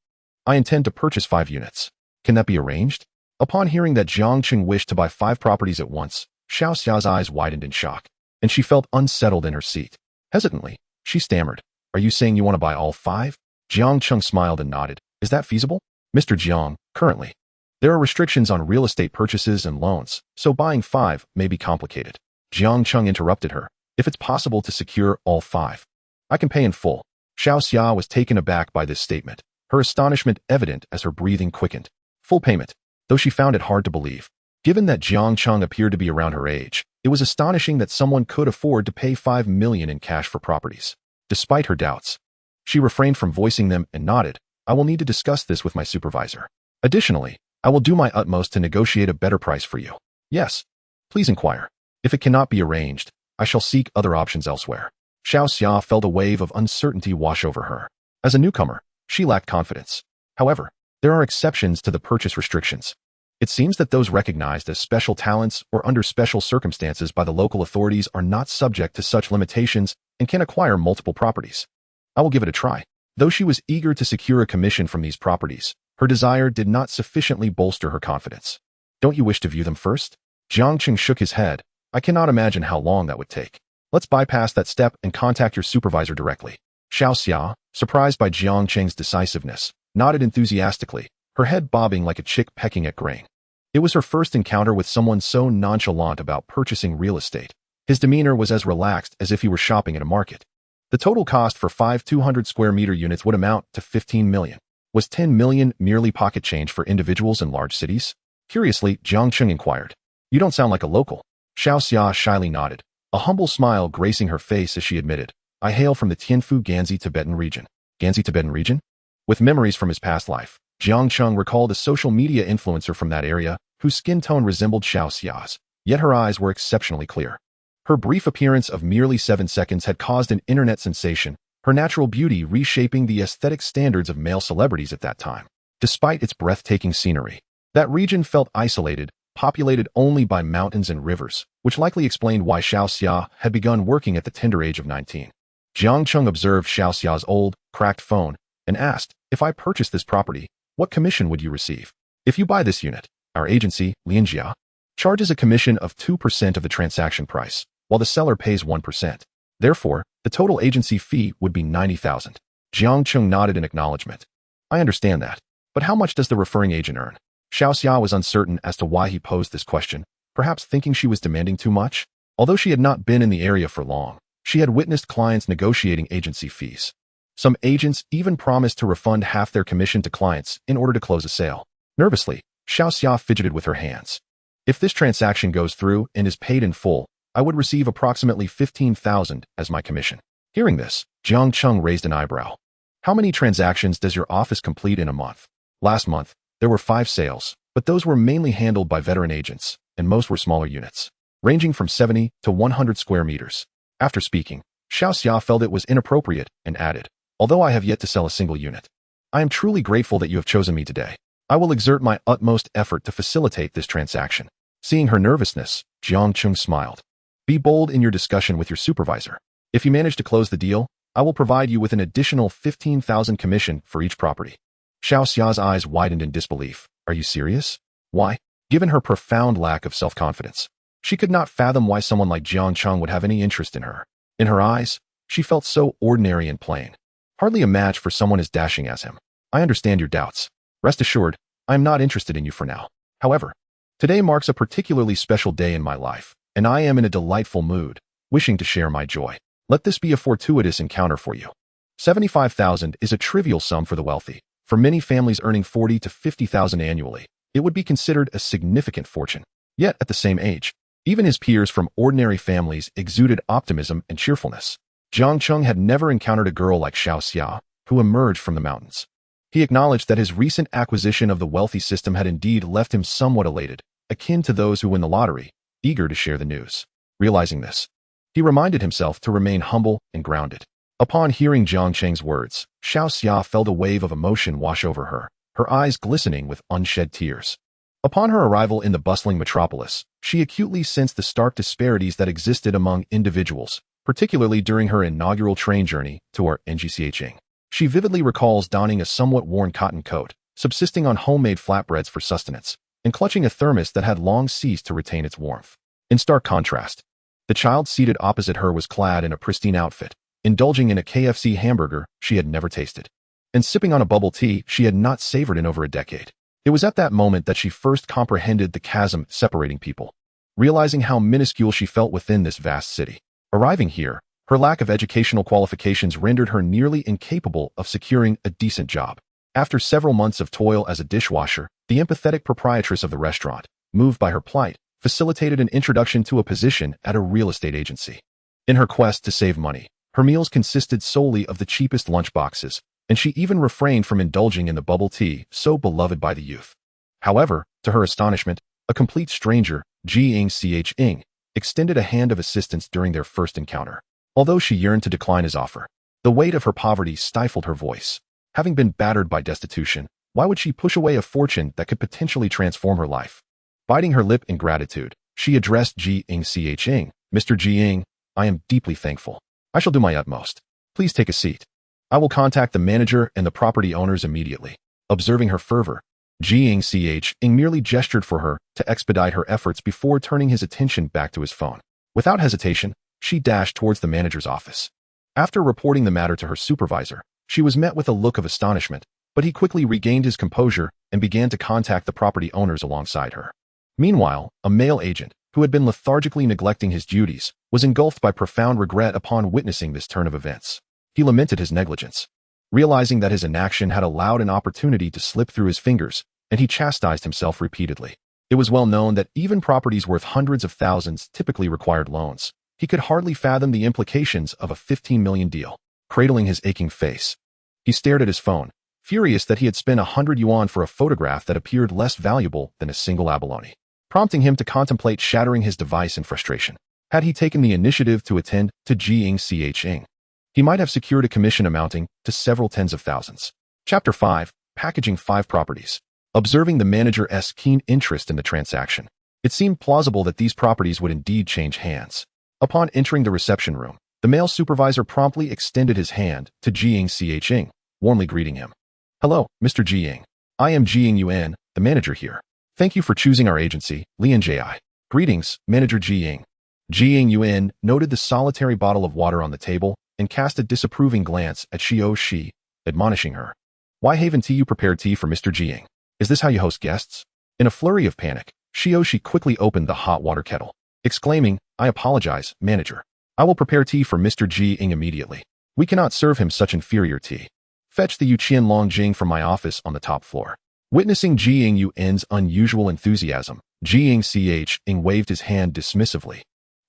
"I intend to purchase 5 units. Can that be arranged?" Upon hearing that Jiang Cheng wished to buy 5 properties at once, Xiao Xia's eyes widened in shock, and she felt unsettled in her seat. Hesitantly, she stammered, "Are you saying you want to buy all 5? Jiang Cheng smiled and nodded. "Is that feasible?" "Mr. Jiang, currently, there are restrictions on real estate purchases and loans, so buying 5 may be complicated." Jiang Cheng interrupted her. "If it's possible to secure all 5, I can pay in full." Xiao Xia was taken aback by this statement, her astonishment evident as her breathing quickened. Full payment, though she found it hard to believe. Given that Jiang Cheng appeared to be around her age, it was astonishing that someone could afford to pay 5 million in cash for properties. Despite her doubts, she refrained from voicing them and nodded, "I will need to discuss this with my supervisor. Additionally, I will do my utmost to negotiate a better price for you." "Yes, please inquire. If it cannot be arranged, I shall seek other options elsewhere." Xiao Xia felt a wave of uncertainty wash over her. As a newcomer, she lacked confidence. However, there are exceptions to the purchase restrictions. It seems that those recognized as special talents or under special circumstances by the local authorities are not subject to such limitations and can acquire multiple properties. "I will give it a try." Though she was eager to secure a commission from these properties, her desire did not sufficiently bolster her confidence. "Don't you wish to view them first?" Jiang Cheng shook his head. "I cannot imagine how long that would take. Let's bypass that step and contact your supervisor directly." Xiao Xia, surprised by Jiang Cheng's decisiveness, nodded enthusiastically, her head bobbing like a chick pecking at grain. It was her first encounter with someone so nonchalant about purchasing real estate. His demeanor was as relaxed as if he were shopping at a market. The total cost for 5 200 square meter units would amount to 15 million. Was 10 million merely pocket change for individuals in large cities? Curiously, Jiang Cheng inquired. "You don't sound like a local." Xiao Xia shyly nodded, a humble smile gracing her face as she admitted, "I hail from the Tianfu Ganzi Tibetan region." Ganzi Tibetan region? With memories from his past life, Jiang Cheng recalled a social media influencer from that area whose skin tone resembled Xiao Xia's, yet her eyes were exceptionally clear. Her brief appearance of merely 7 seconds had caused an internet sensation, her natural beauty reshaping the aesthetic standards of male celebrities at that time. Despite its breathtaking scenery, that region felt isolated, populated only by mountains and rivers, which likely explained why Xiao Xia had begun working at the tender age of 19. Jiang Cheng observed Xiao Xia's old, cracked phone and asked, "If I purchase this property, what commission would you receive?" "If you buy this unit, our agency, Lianjia, charges a commission of 2% of the transaction price, while the seller pays 1%. Therefore, the total agency fee would be 90,000. Jiang Cheng nodded in acknowledgement. "I understand that. But how much does the referring agent earn?" Xiao Xia was uncertain as to why he posed this question, perhaps thinking she was demanding too much. Although she had not been in the area for long, she had witnessed clients negotiating agency fees. Some agents even promised to refund half their commission to clients in order to close a sale. Nervously, Xiao Xia fidgeted with her hands. "If this transaction goes through and is paid in full, I would receive approximately 15,000 as my commission." Hearing this, Jiang Cheng raised an eyebrow. "How many transactions does your office complete in a month?" "Last month, there were 5 sales, but those were mainly handled by veteran agents, and most were smaller units, ranging from 70 to 100 square meters." After speaking, Xiao Xia felt it was inappropriate and added, "Although I have yet to sell a single unit, I am truly grateful that you have chosen me today." I will exert my utmost effort to facilitate this transaction. Seeing her nervousness, Jiang Cheng smiled. Be bold in your discussion with your supervisor. If you manage to close the deal, I will provide you with an additional 15,000 commission for each property. Xiao Xia's eyes widened in disbelief. Are you serious? Why? Given her profound lack of self-confidence, she could not fathom why someone like Jiang Cheng would have any interest in her. In her eyes, she felt so ordinary and plain. Hardly a match for someone as dashing as him. I understand your doubts. Rest assured, I am not interested in you for now. However, today marks a particularly special day in my life, and I am in a delightful mood, wishing to share my joy. Let this be a fortuitous encounter for you. 75,000 is a trivial sum for the wealthy. For many families earning 40 to 50,000 annually, it would be considered a significant fortune. Yet, at the same age, even his peers from ordinary families exuded optimism and cheerfulness. Jiang Cheng had never encountered a girl like Xiao Xia, who emerged from the mountains. He acknowledged that his recent acquisition of the wealthy system had indeed left him somewhat elated, akin to those who win the lottery, eager to share the news. Realizing this, he reminded himself to remain humble and grounded. Upon hearing Jiang Cheng's words, Xiao Xia felt a wave of emotion wash over her, her eyes glistening with unshed tears. Upon her arrival in the bustling metropolis, she acutely sensed the stark disparities that existed among individuals, particularly during her inaugural train journey to our Ngcheng. She vividly recalls donning a somewhat worn cotton coat, subsisting on homemade flatbreads for sustenance, and clutching a thermos that had long ceased to retain its warmth. In stark contrast, the child seated opposite her was clad in a pristine outfit, indulging in a KFC hamburger she had never tasted, and sipping on a bubble tea she had not savored in over a decade. It was at that moment that she first comprehended the chasm separating people, realizing how minuscule she felt within this vast city. Arriving here, her lack of educational qualifications rendered her nearly incapable of securing a decent job. After several months of toil as a dishwasher, the empathetic proprietress of the restaurant, moved by her plight, facilitated an introduction to a position at a real estate agency. In her quest to save money, her meals consisted solely of the cheapest lunchboxes, and she even refrained from indulging in the bubble tea so beloved by the youth. However, to her astonishment, a complete stranger, Jiang Cheng, extended a hand of assistance during their first encounter. Although she yearned to decline his offer, the weight of her poverty stifled her voice. Having been battered by destitution, why would she push away a fortune that could potentially transform her life? Biting her lip in gratitude, she addressed Jiang Cheng. Mr. Jiang, I am deeply thankful. I shall do my utmost. Please take a seat. I will contact the manager and the property owners immediately. Observing her fervor, Jiang Cheng merely gestured for her to expedite her efforts before turning his attention back to his phone. Without hesitation, she dashed towards the manager's office. After reporting the matter to her supervisor, she was met with a look of astonishment, but he quickly regained his composure and began to contact the property owners alongside her. Meanwhile, a male agent, who had been lethargically neglecting his duties, was engulfed by profound regret upon witnessing this turn of events. He lamented his negligence, realizing that his inaction had allowed an opportunity to slip through his fingers, and he chastised himself repeatedly. It was well known that even properties worth hundreds of thousands typically required loans. He could hardly fathom the implications of a 15 million deal. Cradling his aching face, he stared at his phone, furious that he had spent 100 yuan for a photograph that appeared less valuable than a single abalone, prompting him to contemplate shattering his device in frustration. Had he taken the initiative to attend to Jiang Cheng, he might have secured a commission amounting to several tens of thousands. Chapter 5. Packaging 5 properties. Observing the manager's keen interest in the transaction, it seemed plausible that these properties would indeed change hands. Upon entering the reception room, the male supervisor promptly extended his hand to Jiang Cheng, warmly greeting him. Hello, Mr. Jiang. I am Jiang Yuan, the manager here. Thank you for choosing our agency, Lianji. Greetings, Manager Jiang. Jiang Yuan noted the solitary bottle of water on the table and cast a disapproving glance at Xiao Shi, admonishing her. Why haven't you prepared tea for Mr. Jiang? Is this how you host guests? In a flurry of panic, Xiao Shi quickly opened the hot water kettle, exclaiming, I apologize, manager. I will prepare tea for Mr. Jiang immediately. We cannot serve him such inferior tea. Fetch the Yuqian Longjing from my office on the top floor. Witnessing Jiang Yuan's unusual enthusiasm, Jiang Cheng waved his hand dismissively.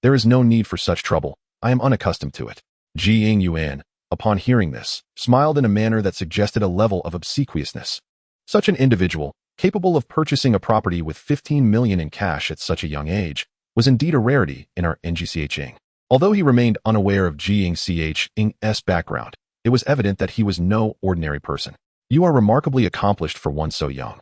There is no need for such trouble. I am unaccustomed to it. Jiang Yuan, upon hearing this, smiled in a manner that suggested a level of obsequiousness. Such an individual, capable of purchasing a property with 15 million in cash at such a young age, was indeed a rarity in our Ngcheng. Although he remained unaware of Jiang Cheng's background, it was evident that he was no ordinary person. You are remarkably accomplished for one so young.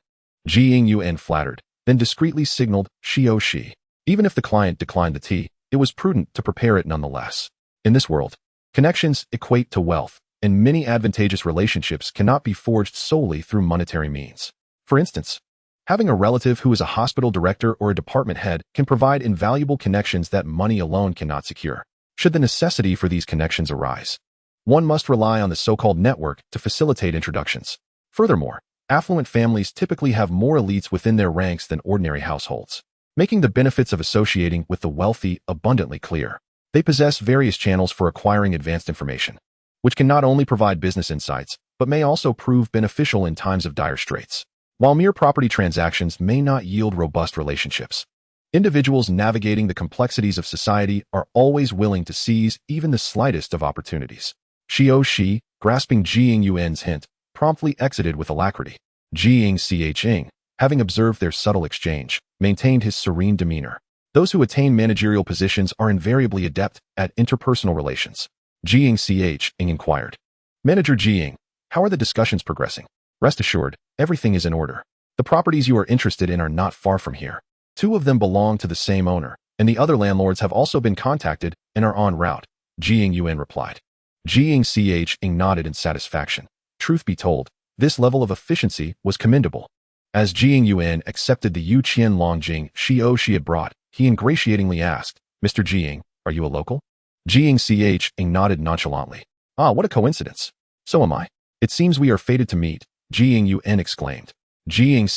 Jiang Yuan flattered, then discreetly signaled she. Even if the client declined the tea, it was prudent to prepare it nonetheless. In this world, connections equate to wealth, and many advantageous relationships cannot be forged solely through monetary means. For instance, having a relative who is a hospital director or a department head can provide invaluable connections that money alone cannot secure. Should the necessity for these connections arise, one must rely on the so-called network to facilitate introductions. Furthermore, affluent families typically have more elites within their ranks than ordinary households, making the benefits of associating with the wealthy abundantly clear. They possess various channels for acquiring advanced information, which can not only provide business insights, but may also prove beneficial in times of dire straits. While mere property transactions may not yield robust relationships, individuals navigating the complexities of society are always willing to seize even the slightest of opportunities. She, grasping Jiang Yuan's hint, promptly exited with alacrity. Jiang Cheng, having observed their subtle exchange, maintained his serene demeanor. Those who attain managerial positions are invariably adept at interpersonal relations. Jiang inquired. Manager Jiang, how are the discussions progressing? Rest assured, everything is in order. The properties you are interested in are not far from here. 2 of them belong to the same owner, and the other landlords have also been contacted and are en route, Jiang Yuan replied. Jiang nodded in satisfaction. Truth be told, this level of efficiency was commendable. As Jiang Yuan accepted the Yu Qian Longjing she had brought, he ingratiatingly asked, Mr. Jiang, are you a local? Jiang nodded nonchalantly. Ah, what a coincidence. So am I. It seems we are fated to meet, Jiang Yuan exclaimed. Jiang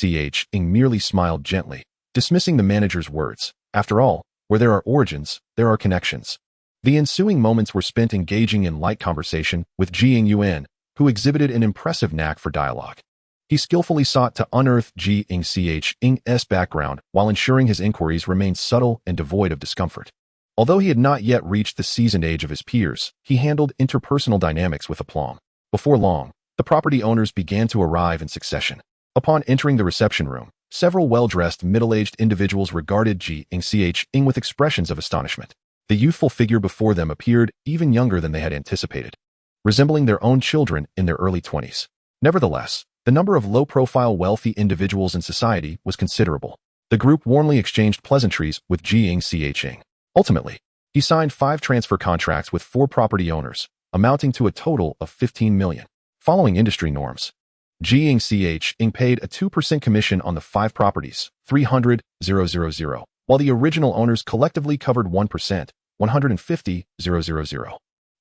merely smiled gently, dismissing the manager's words. After all, where there are origins, there are connections. The ensuing moments were spent engaging in light conversation with Jiang Yuan, who exhibited an impressive knack for dialogue. He skillfully sought to unearth Jiang's background while ensuring his inquiries remained subtle and devoid of discomfort. Although he had not yet reached the seasoned age of his peers, he handled interpersonal dynamics with aplomb. Before long, the property owners began to arrive in succession. Upon entering the reception room, several well-dressed middle-aged individuals regarded Jiang with expressions of astonishment. The youthful figure before them appeared even younger than they had anticipated, resembling their own children in their early 20s. Nevertheless, the number of low-profile wealthy individuals in society was considerable. The group warmly exchanged pleasantries with Jiang. Ultimately, he signed 5 transfer contracts with 4 property owners, amounting to a total of 15 million. Following industry norms, Jiang paid a 2% commission on the 5 properties, 300,000, while the original owners collectively covered 1%, 150,000.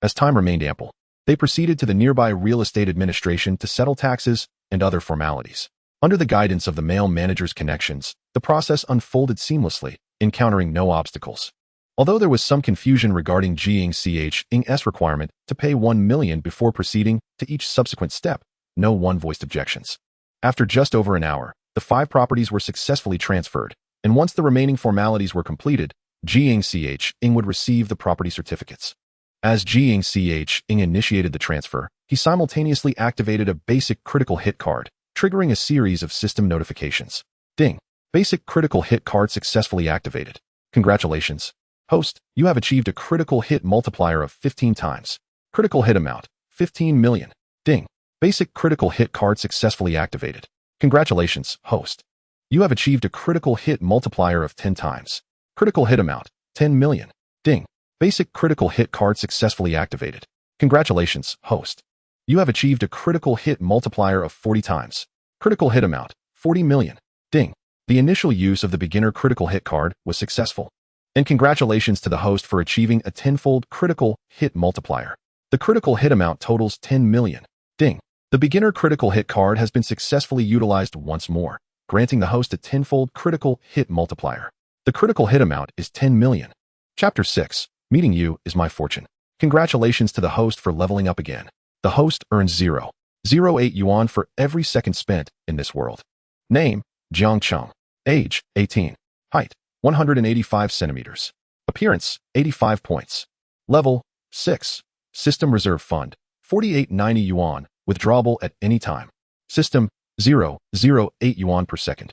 As time remained ample, they proceeded to the nearby real estate administration to settle taxes and other formalities. Under the guidance of the male manager's connections, the process unfolded seamlessly, encountering no obstacles. Although there was some confusion regarding Jiang's requirement to pay 1 million before proceeding to each subsequent step, no one voiced objections. After just over an hour, the 5 properties were successfully transferred, and once the remaining formalities were completed, Jiang would receive the property certificates. As Jiang initiated the transfer, he simultaneously activated a basic critical hit card, triggering a series of system notifications. Ding! Basic critical hit card successfully activated. Congratulations. Host, you have achieved a critical hit multiplier of 15 times. Critical hit amount, 15 million. Ding! Basic critical hit card successfully activated. Congratulations, host. You have achieved a critical hit multiplier of 10 times. Critical hit amount, 10 million. Ding! Basic critical hit card successfully activated. Congratulations, host. You have achieved a critical hit multiplier of 40 times. Critical hit amount, 40 million. Ding! The initial use of the beginner critical hit card was successful. And congratulations to the host for achieving a 10-fold critical hit multiplier. The critical hit amount totals 10 million. Ding! The beginner critical hit card has been successfully utilized once more, granting the host a 10-fold critical hit multiplier. The critical hit amount is 10 million. Chapter 6. Meeting you is my fortune. Congratulations to the host for leveling up again. The host earns 0.08 yuan for every second spent in this world. Name, Jiang Cheng. Age, 18. Height, 185 centimeters. Appearance, 85 points. Level, 6. System Reserve Fund, 4890 yuan, withdrawable at any time. System, 0.08 yuan per second.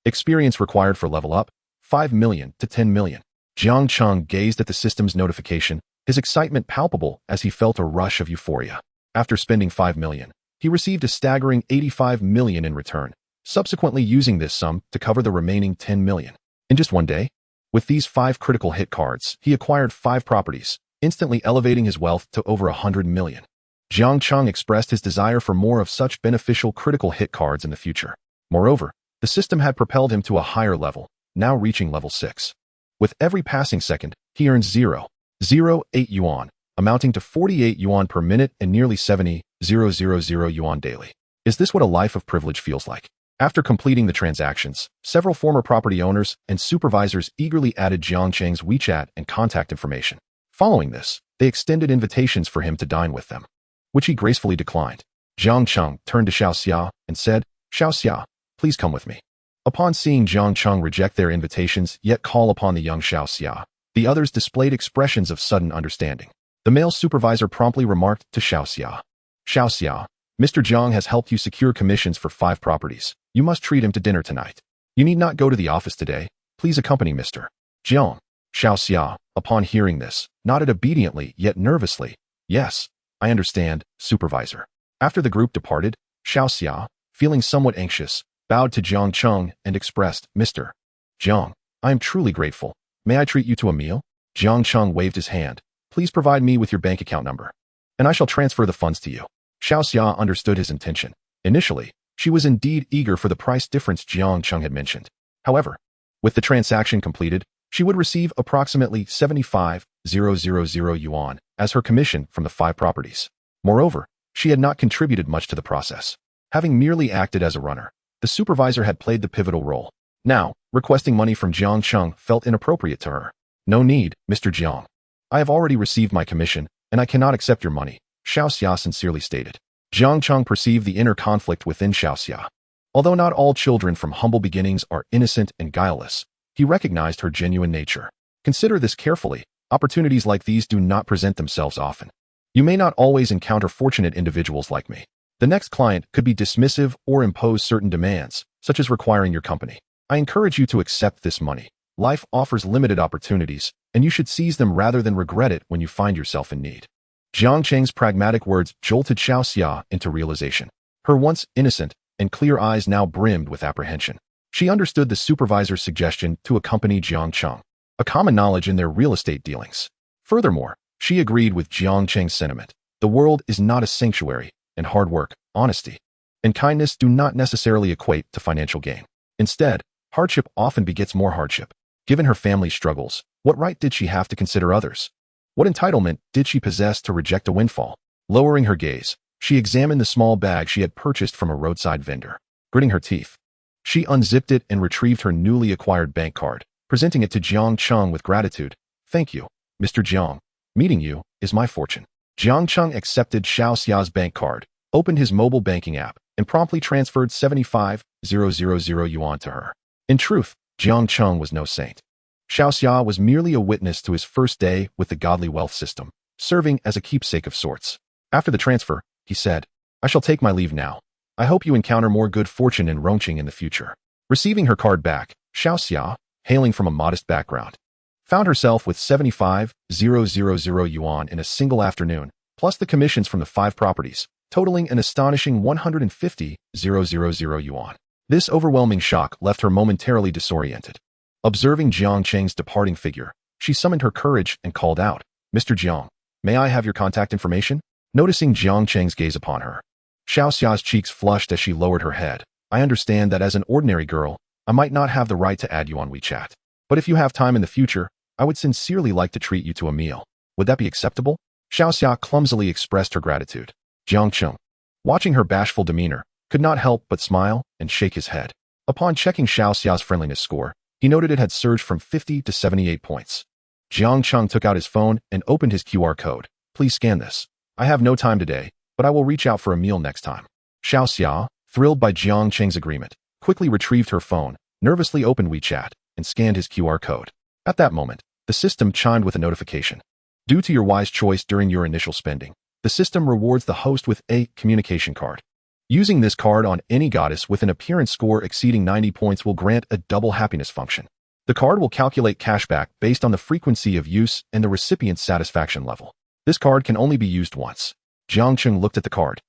Experience required for level up, 5 million to 10 million. Jiang Cheng gazed at the system's notification, his excitement palpable as he felt a rush of euphoria. After spending 5 million, he received a staggering 85 million in return, subsequently using this sum to cover the remaining 10 million. In just one day, with these 5 critical hit cards, he acquired 5 properties, instantly elevating his wealth to over 100 million. Jiang Cheng expressed his desire for more of such beneficial critical hit cards in the future. Moreover, the system had propelled him to a higher level, now reaching level 6. With every passing second, he earns 0.08 yuan, amounting to 48 yuan per minute and nearly 70,000 yuan daily. Is this what a life of privilege feels like? After completing the transactions, several former property owners and supervisors eagerly added Jiang Cheng's WeChat and contact information. Following this, they extended invitations for him to dine with them, which he gracefully declined. Jiang Cheng turned to Xiao Xia and said, "Xiao Xia, please come with me." Upon seeing Jiang Cheng reject their invitations yet call upon the young Xiao Xia, the others displayed expressions of sudden understanding. The male supervisor promptly remarked to Xiao Xia, "Xiao Xia, Mr. Jiang has helped you secure commissions for 5 properties. You must treat him to dinner tonight. You need not go to the office today. Please accompany Mr. Jiang." Xiao Xia, upon hearing this, nodded obediently yet nervously. "Yes, I understand, supervisor." After the group departed, Xiao Xia, feeling somewhat anxious, bowed to Jiang Cheng and expressed, "Mr. Jiang, I am truly grateful. May I treat you to a meal?" Jiang Cheng waved his hand. "Please provide me with your bank account number, and I shall transfer the funds to you." Xiao Xia understood his intention. Initially, she was indeed eager for the price difference Jiang Cheng had mentioned. However, with the transaction completed, she would receive approximately 75,000 yuan as her commission from the 5 properties. Moreover, she had not contributed much to the process. Having merely acted as a runner, the supervisor had played the pivotal role. Now, requesting money from Jiang Cheng felt inappropriate to her. "No need, Mr. Jiang. I have already received my commission, and I cannot accept your money," Xiao Xia sincerely stated. Jiang Cheng perceived the inner conflict within Xiao Xia. Although not all children from humble beginnings are innocent and guileless, he recognized her genuine nature. Consider this carefully. Opportunities like these do not present themselves often. You may not always encounter fortunate individuals like me. The next client could be dismissive or impose certain demands, such as requiring your company. I encourage you to accept this money. Life offers limited opportunities, and you should seize them rather than regret it when you find yourself in need. Jiang Cheng's pragmatic words jolted Xiao Xia into realization. Her once innocent and clear eyes now brimmed with apprehension. She understood the supervisor's suggestion to accompany Jiang Cheng, a common knowledge in their real estate dealings. Furthermore, she agreed with Jiang Cheng's sentiment. The world is not a sanctuary, and hard work, honesty, and kindness do not necessarily equate to financial gain. Instead, hardship often begets more hardship. Given her family's struggles, what right did she have to consider others? What entitlement did she possess to reject a windfall? Lowering her gaze, she examined the small bag she had purchased from a roadside vendor. Gritting her teeth, she unzipped it and retrieved her newly acquired bank card, presenting it to Jiang Cheng with gratitude. "Thank you, Mr. Jiang. Meeting you is my fortune." Jiang Cheng accepted Xiao Xia's bank card, opened his mobile banking app, and promptly transferred 75,000 yuan to her. In truth, Jiang Cheng was no saint. Xiao Xia was merely a witness to his first day with the godly wealth system, serving as a keepsake of sorts. After the transfer, he said, "I shall take my leave now. I hope you encounter more good fortune in Rongqing in the future." Receiving her card back, Xiao Xia, hailing from a modest background, found herself with 75,000 yuan in a single afternoon, plus the commissions from the 5 properties, totaling an astonishing 150,000 yuan. This overwhelming shock left her momentarily disoriented. Observing Jiang Cheng's departing figure, she summoned her courage and called out, "Mr. Jiang, may I have your contact information?" Noticing Jiang Cheng's gaze upon her, Xiao Xia's cheeks flushed as she lowered her head. "I understand that as an ordinary girl, I might not have the right to add you on WeChat. But if you have time in the future, I would sincerely like to treat you to a meal. Would that be acceptable?" Xiao Xia clumsily expressed her gratitude. Jiang Cheng, watching her bashful demeanor, could not help but smile and shake his head. Upon checking Xiao Xia's friendliness score, he noted it had surged from 50 to 78 points. Jiang Cheng took out his phone and opened his QR code. "Please scan this. I have no time today, but I will reach out for a meal next time." Xiao Xia, thrilled by Jiang Cheng's agreement, quickly retrieved her phone, nervously opened WeChat, and scanned his QR code. At that moment, the system chimed with a notification. Due to your wise choice during your initial spending, the system rewards the host with a communication card. Using this card on any goddess with an appearance score exceeding 90 points will grant a double happiness function. The card will calculate cashback based on the frequency of use and the recipient's satisfaction level. This card can only be used once. Jiang Cheng looked at the card,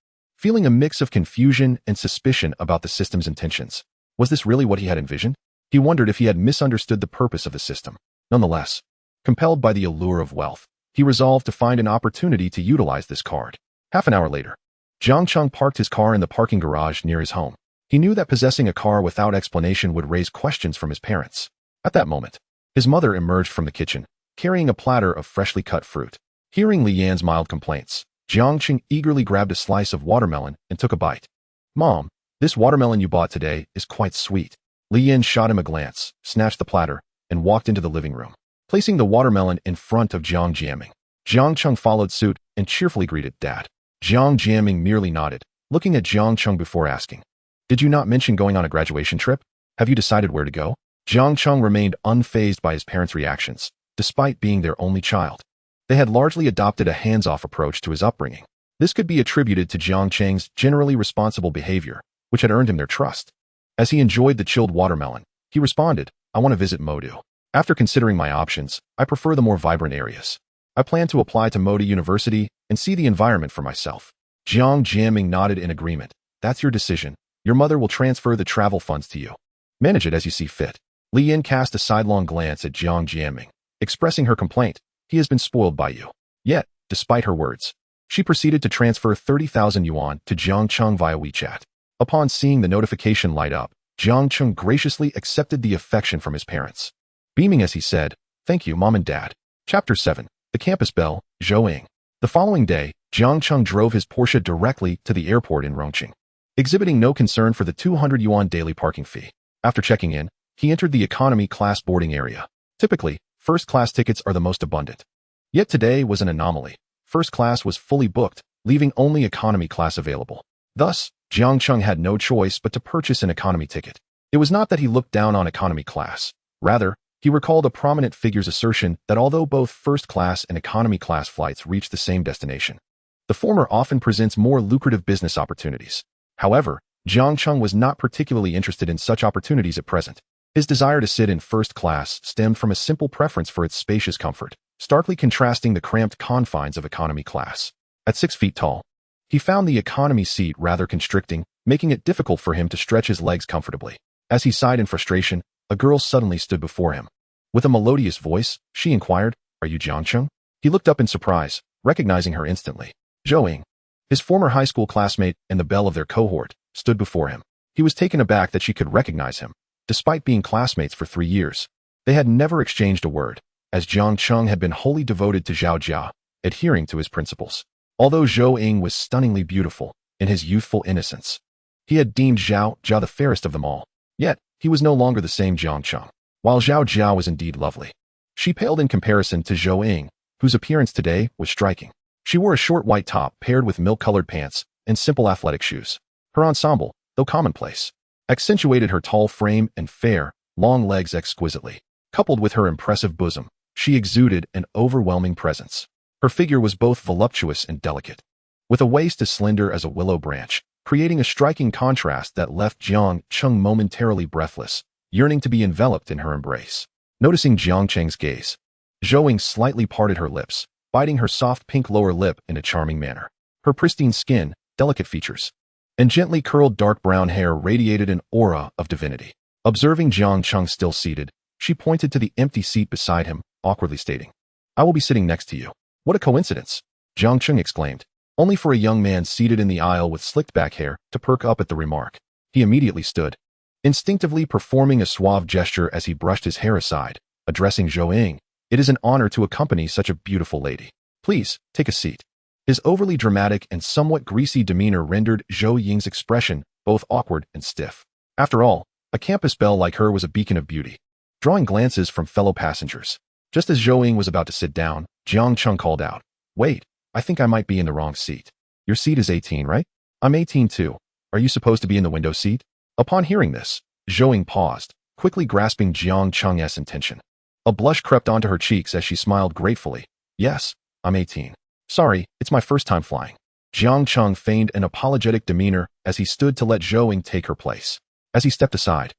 feeling a mix of confusion and suspicion about the system's intentions. Was this really what he had envisioned? He wondered if he had misunderstood the purpose of the system. Nonetheless, compelled by the allure of wealth, he resolved to find an opportunity to utilize this card. Half an hour later, Jiang Cheng parked his car in the parking garage near his home. He knew that possessing a car without explanation would raise questions from his parents. At that moment, his mother emerged from the kitchen, carrying a platter of freshly cut fruit. Hearing Li Yan's mild complaints, Jiang Cheng eagerly grabbed a slice of watermelon and took a bite. "Mom, this watermelon you bought today is quite sweet." Li Yan shot him a glance, snatched the platter, and walked into the living room, placing the watermelon in front of Jiang Jiaming. Jiang Cheng followed suit and cheerfully greeted Dad. Jiang Jiaming merely nodded, looking at Jiang Cheng before asking, "Did you not mention going on a graduation trip? Have you decided where to go?" Jiang Cheng remained unfazed by his parents' reactions, despite being their only child. They had largely adopted a hands-off approach to his upbringing. This could be attributed to Jiang Cheng's generally responsible behavior, which had earned him their trust. As he enjoyed the chilled watermelon, he responded, "I want to visit Modu. After considering my options, I prefer the more vibrant areas. I plan to apply to Modu University and see the environment for myself." Jiang Jiaming nodded in agreement. "That's your decision. Your mother will transfer the travel funds to you. Manage it as you see fit." Li Yan cast a sidelong glance at Jiang Jiaming, expressing her complaint. "He has been spoiled by you." Yet, despite her words, she proceeded to transfer 30,000 yuan to Jiang Cheng via WeChat. Upon seeing the notification light up, Jiang Cheng graciously accepted the affection from his parents, beaming as he said, "Thank you, Mom and Dad." Chapter 7. The Campus Belle, Zhouying. The following day, Jiang Cheng drove his Porsche directly to the airport in Rongqing, exhibiting no concern for the 200 yuan daily parking fee. After checking in, he entered the economy class boarding area. Typically, first-class tickets are the most abundant. Yet today was an anomaly. First class was fully booked, leaving only economy class available. Thus, Jiang Cheng had no choice but to purchase an economy ticket. It was not that he looked down on economy class. Rather, he recalled a prominent figure's assertion that although both first-class and economy class flights reach the same destination, the former often presents more lucrative business opportunities. However, Jiang Cheng was not particularly interested in such opportunities at present. His desire to sit in first class stemmed from a simple preference for its spacious comfort, starkly contrasting the cramped confines of economy class. At 6 feet tall, he found the economy seat rather constricting, making it difficult for him to stretch his legs comfortably. As he sighed in frustration, a girl suddenly stood before him. With a melodious voice, she inquired, "Are you Jiang Cheng?" He looked up in surprise, recognizing her instantly. Zhouying, his former high school classmate and the belle of their cohort, stood before him. He was taken aback that she could recognize him. Despite being classmates for 3 years, they had never exchanged a word, as Jiang Cheng had been wholly devoted to Zhao Jia, adhering to his principles. Although Zhouying was stunningly beautiful in his youthful innocence, he had deemed Zhao Jia the fairest of them all. Yet, he was no longer the same Jiang Cheng. While Zhao Jia was indeed lovely, she paled in comparison to Zhouying, whose appearance today was striking. She wore a short white top paired with milk-colored pants and simple athletic shoes. Her ensemble, though commonplace, accentuated her tall frame and fair, long legs exquisitely. Coupled with her impressive bosom, she exuded an overwhelming presence. Her figure was both voluptuous and delicate, with a waist as slender as a willow branch, creating a striking contrast that left Jiang Cheng momentarily breathless, yearning to be enveloped in her embrace. Noticing Jiang Cheng's gaze, Zhouying slightly parted her lips, biting her soft pink lower lip in a charming manner. Her pristine skin, delicate features, and gently curled dark brown hair radiated an aura of divinity. Observing Jiang Cheng still seated, she pointed to the empty seat beside him, awkwardly stating, "I will be sitting next to you." "What a coincidence!" Jiang Cheng exclaimed, only for a young man seated in the aisle with slicked back hair to perk up at the remark. He immediately stood, instinctively performing a suave gesture as he brushed his hair aside, addressing Zhouying. "It is an honor to accompany such a beautiful lady. Please, take a seat." His overly dramatic and somewhat greasy demeanor rendered Zhouying's expression both awkward and stiff. After all, a campus belle like her was a beacon of beauty, drawing glances from fellow passengers. Just as Zhouying was about to sit down, Jiang Cheng called out, "Wait, I think I might be in the wrong seat. Your seat is 18, right? I'm 18 too. Are you supposed to be in the window seat?" Upon hearing this, Zhouying paused, quickly grasping Jiang Cheng's intention. A blush crept onto her cheeks as she smiled gratefully. "Yes, I'm 18. Sorry, it's my first time flying." Jiang Cheng feigned an apologetic demeanor as he stood to let Zhouying take her place. As he stepped aside,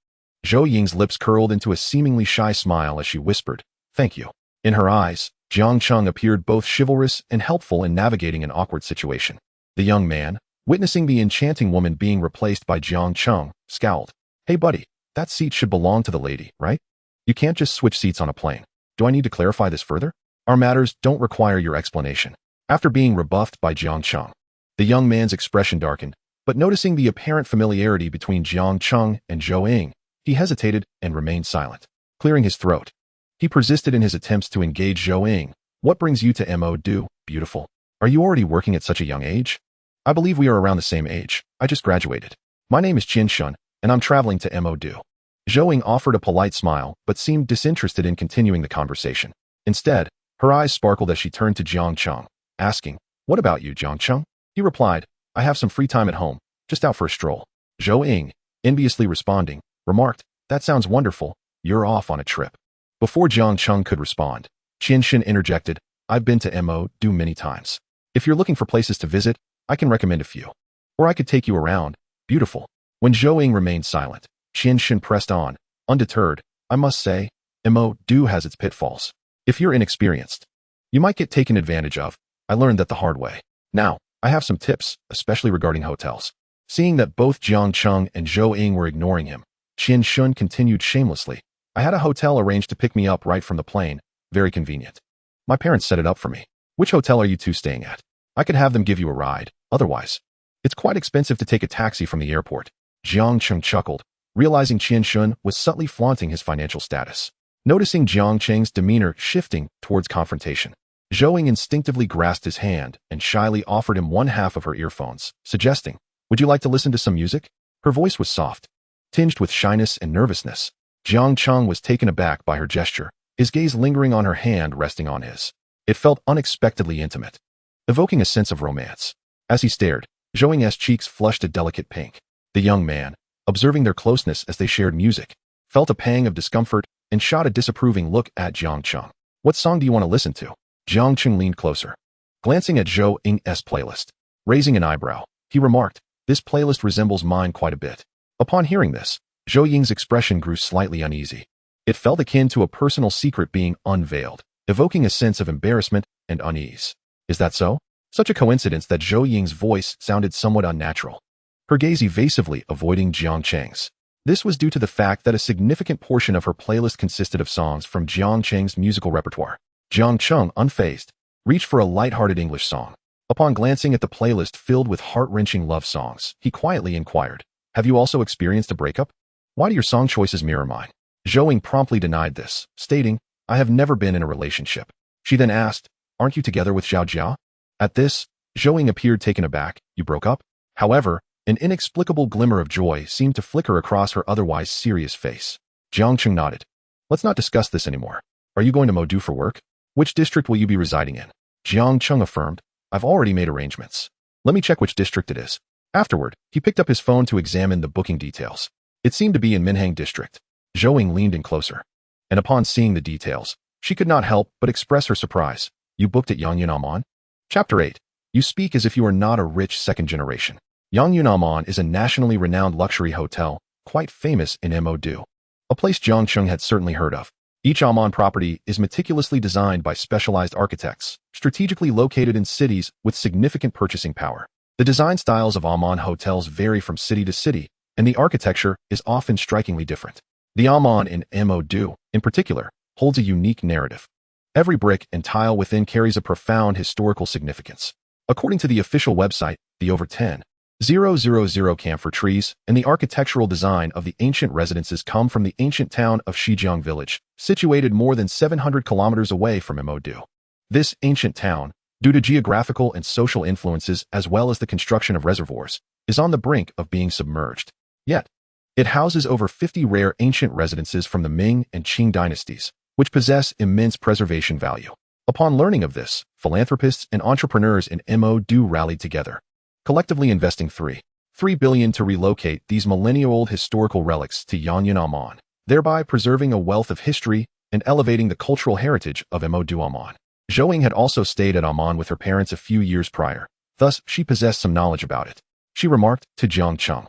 Zhouying's lips curled into a seemingly shy smile as she whispered, "Thank you." In her eyes, Jiang Cheng appeared both chivalrous and helpful in navigating an awkward situation. The young man, Witnessing the enchanting woman being replaced by Jiang Cheng, scowled. Hey buddy, that seat should belong to the lady, right? You can't just switch seats on a plane. Do I need to clarify this further? Our matters don't require your explanation. After being rebuffed by Jiang Cheng, the young man's expression darkened, but noticing the apparent familiarity between Jiang Cheng and Zhou Ying, he hesitated and remained silent. Clearing his throat, he persisted in his attempts to engage Zhou Ying. What brings you to Mo Do, beautiful? Are you already working at such a young age? I believe we are around the same age. I just graduated. My name is Qin Shun, and I'm traveling to Mo Do. Zhou Ying offered a polite smile, but seemed disinterested in continuing the conversation. Instead, her eyes sparkled as she turned to Jiang Cheng, asking, What about you, Jiang Cheng? He replied, I have some free time at home, just out for a stroll. Zhou Ying, enviously responding, remarked, That sounds wonderful. You're off on a trip. Before Jiang Cheng could respond, Qin Shun interjected, I've been to Mo Do many times. If you're looking for places to visit, I can recommend a few. Or I could take you around, beautiful. When Zhou Ying remained silent, Qin Shun pressed on, undeterred, I must say, Mo Do has its pitfalls. If you're inexperienced, you might get taken advantage of. I learned that the hard way. Now, I have some tips, especially regarding hotels. Seeing that both Jiang Cheng and Zhou Ying were ignoring him, Qin Shun continued shamelessly. I had a hotel arranged to pick me up right from the plane. Very convenient. My parents set it up for me. Which hotel are you two staying at? I could have them give you a ride. Otherwise, it's quite expensive to take a taxi from the airport. Jiang Cheng chuckled, realizing Qin Shun was subtly flaunting his financial status. Noticing Jiang Cheng's demeanor shifting towards confrontation, Zhou Ying instinctively grasped his hand and shyly offered him one half of her earphones, suggesting, Would you like to listen to some music? Her voice was soft, tinged with shyness and nervousness. Jiang Cheng was taken aback by her gesture, his gaze lingering on her hand resting on his. It felt unexpectedly intimate, evoking a sense of romance. As he stared, Zhou Ying's cheeks flushed a delicate pink. The young man, observing their closeness as they shared music, felt a pang of discomfort and shot a disapproving look at Jiang Cheng. What song do you want to listen to? Jiang Cheng leaned closer, glancing at Zhou Ying's playlist. Raising an eyebrow, he remarked, This playlist resembles mine quite a bit. Upon hearing this, Zhou Ying's expression grew slightly uneasy. It felt akin to a personal secret being unveiled, evoking a sense of embarrassment and unease. Is that so? Such a coincidence that Zhou Ying's voice sounded somewhat unnatural, her gaze evasively avoiding Jiang Cheng's. This was due to the fact that a significant portion of her playlist consisted of songs from Jiang Cheng's musical repertoire. Jiang Cheng, unfazed, reached for a light-hearted English song. Upon glancing at the playlist filled with heart-wrenching love songs, he quietly inquired, Have you also experienced a breakup? Why do your song choices mirror mine? Zhou Ying promptly denied this, stating, I have never been in a relationship. She then asked, Aren't you together with Xiao Jia? At this, Zhou Ying appeared taken aback. You broke up? However, an inexplicable glimmer of joy seemed to flicker across her otherwise serious face. Jiang Cheng nodded. Let's not discuss this anymore. Are you going to Mo Do for work? Which district will you be residing in? Jiang Cheng affirmed, I've already made arrangements. Let me check which district it is. Afterward, he picked up his phone to examine the booking details. It seemed to be in Minhang District. Zhou Ying leaned in closer, and upon seeing the details, she could not help but express her surprise. You booked at Yangyun Amon? Chapter 8. You speak as if you are not a rich second generation. Yangyun Amon is a nationally renowned luxury hotel, quite famous in Mo Do, a place Jiang Cheng had certainly heard of. Each Amon property is meticulously designed by specialized architects, strategically located in cities with significant purchasing power. The design styles of Amon hotels vary from city to city, and the architecture is often strikingly different. The Amon in Mo Do, in particular, holds a unique narrative. Every brick and tile within carries a profound historical significance. According to the official website, the over 10,000 camphor trees and the architectural design of the ancient residences come from the ancient town of Shijiang Village, situated more than 700 kilometers away from Mo Do. This ancient town, due to geographical and social influences as well as the construction of reservoirs, is on the brink of being submerged. Yet, it houses over 50 rare ancient residences from the Ming and Qing dynasties, which possess immense preservation value. Upon learning of this, philanthropists and entrepreneurs in Mo Do rallied together, collectively investing $3 billion to relocate these millennia-old historical relics to Yangyun Amon, thereby preserving a wealth of history and elevating the cultural heritage of Mo Do Amon. Zhou Ying had also stayed at Amon with her parents a few years prior, thus she possessed some knowledge about it. She remarked to Jiang Cheng,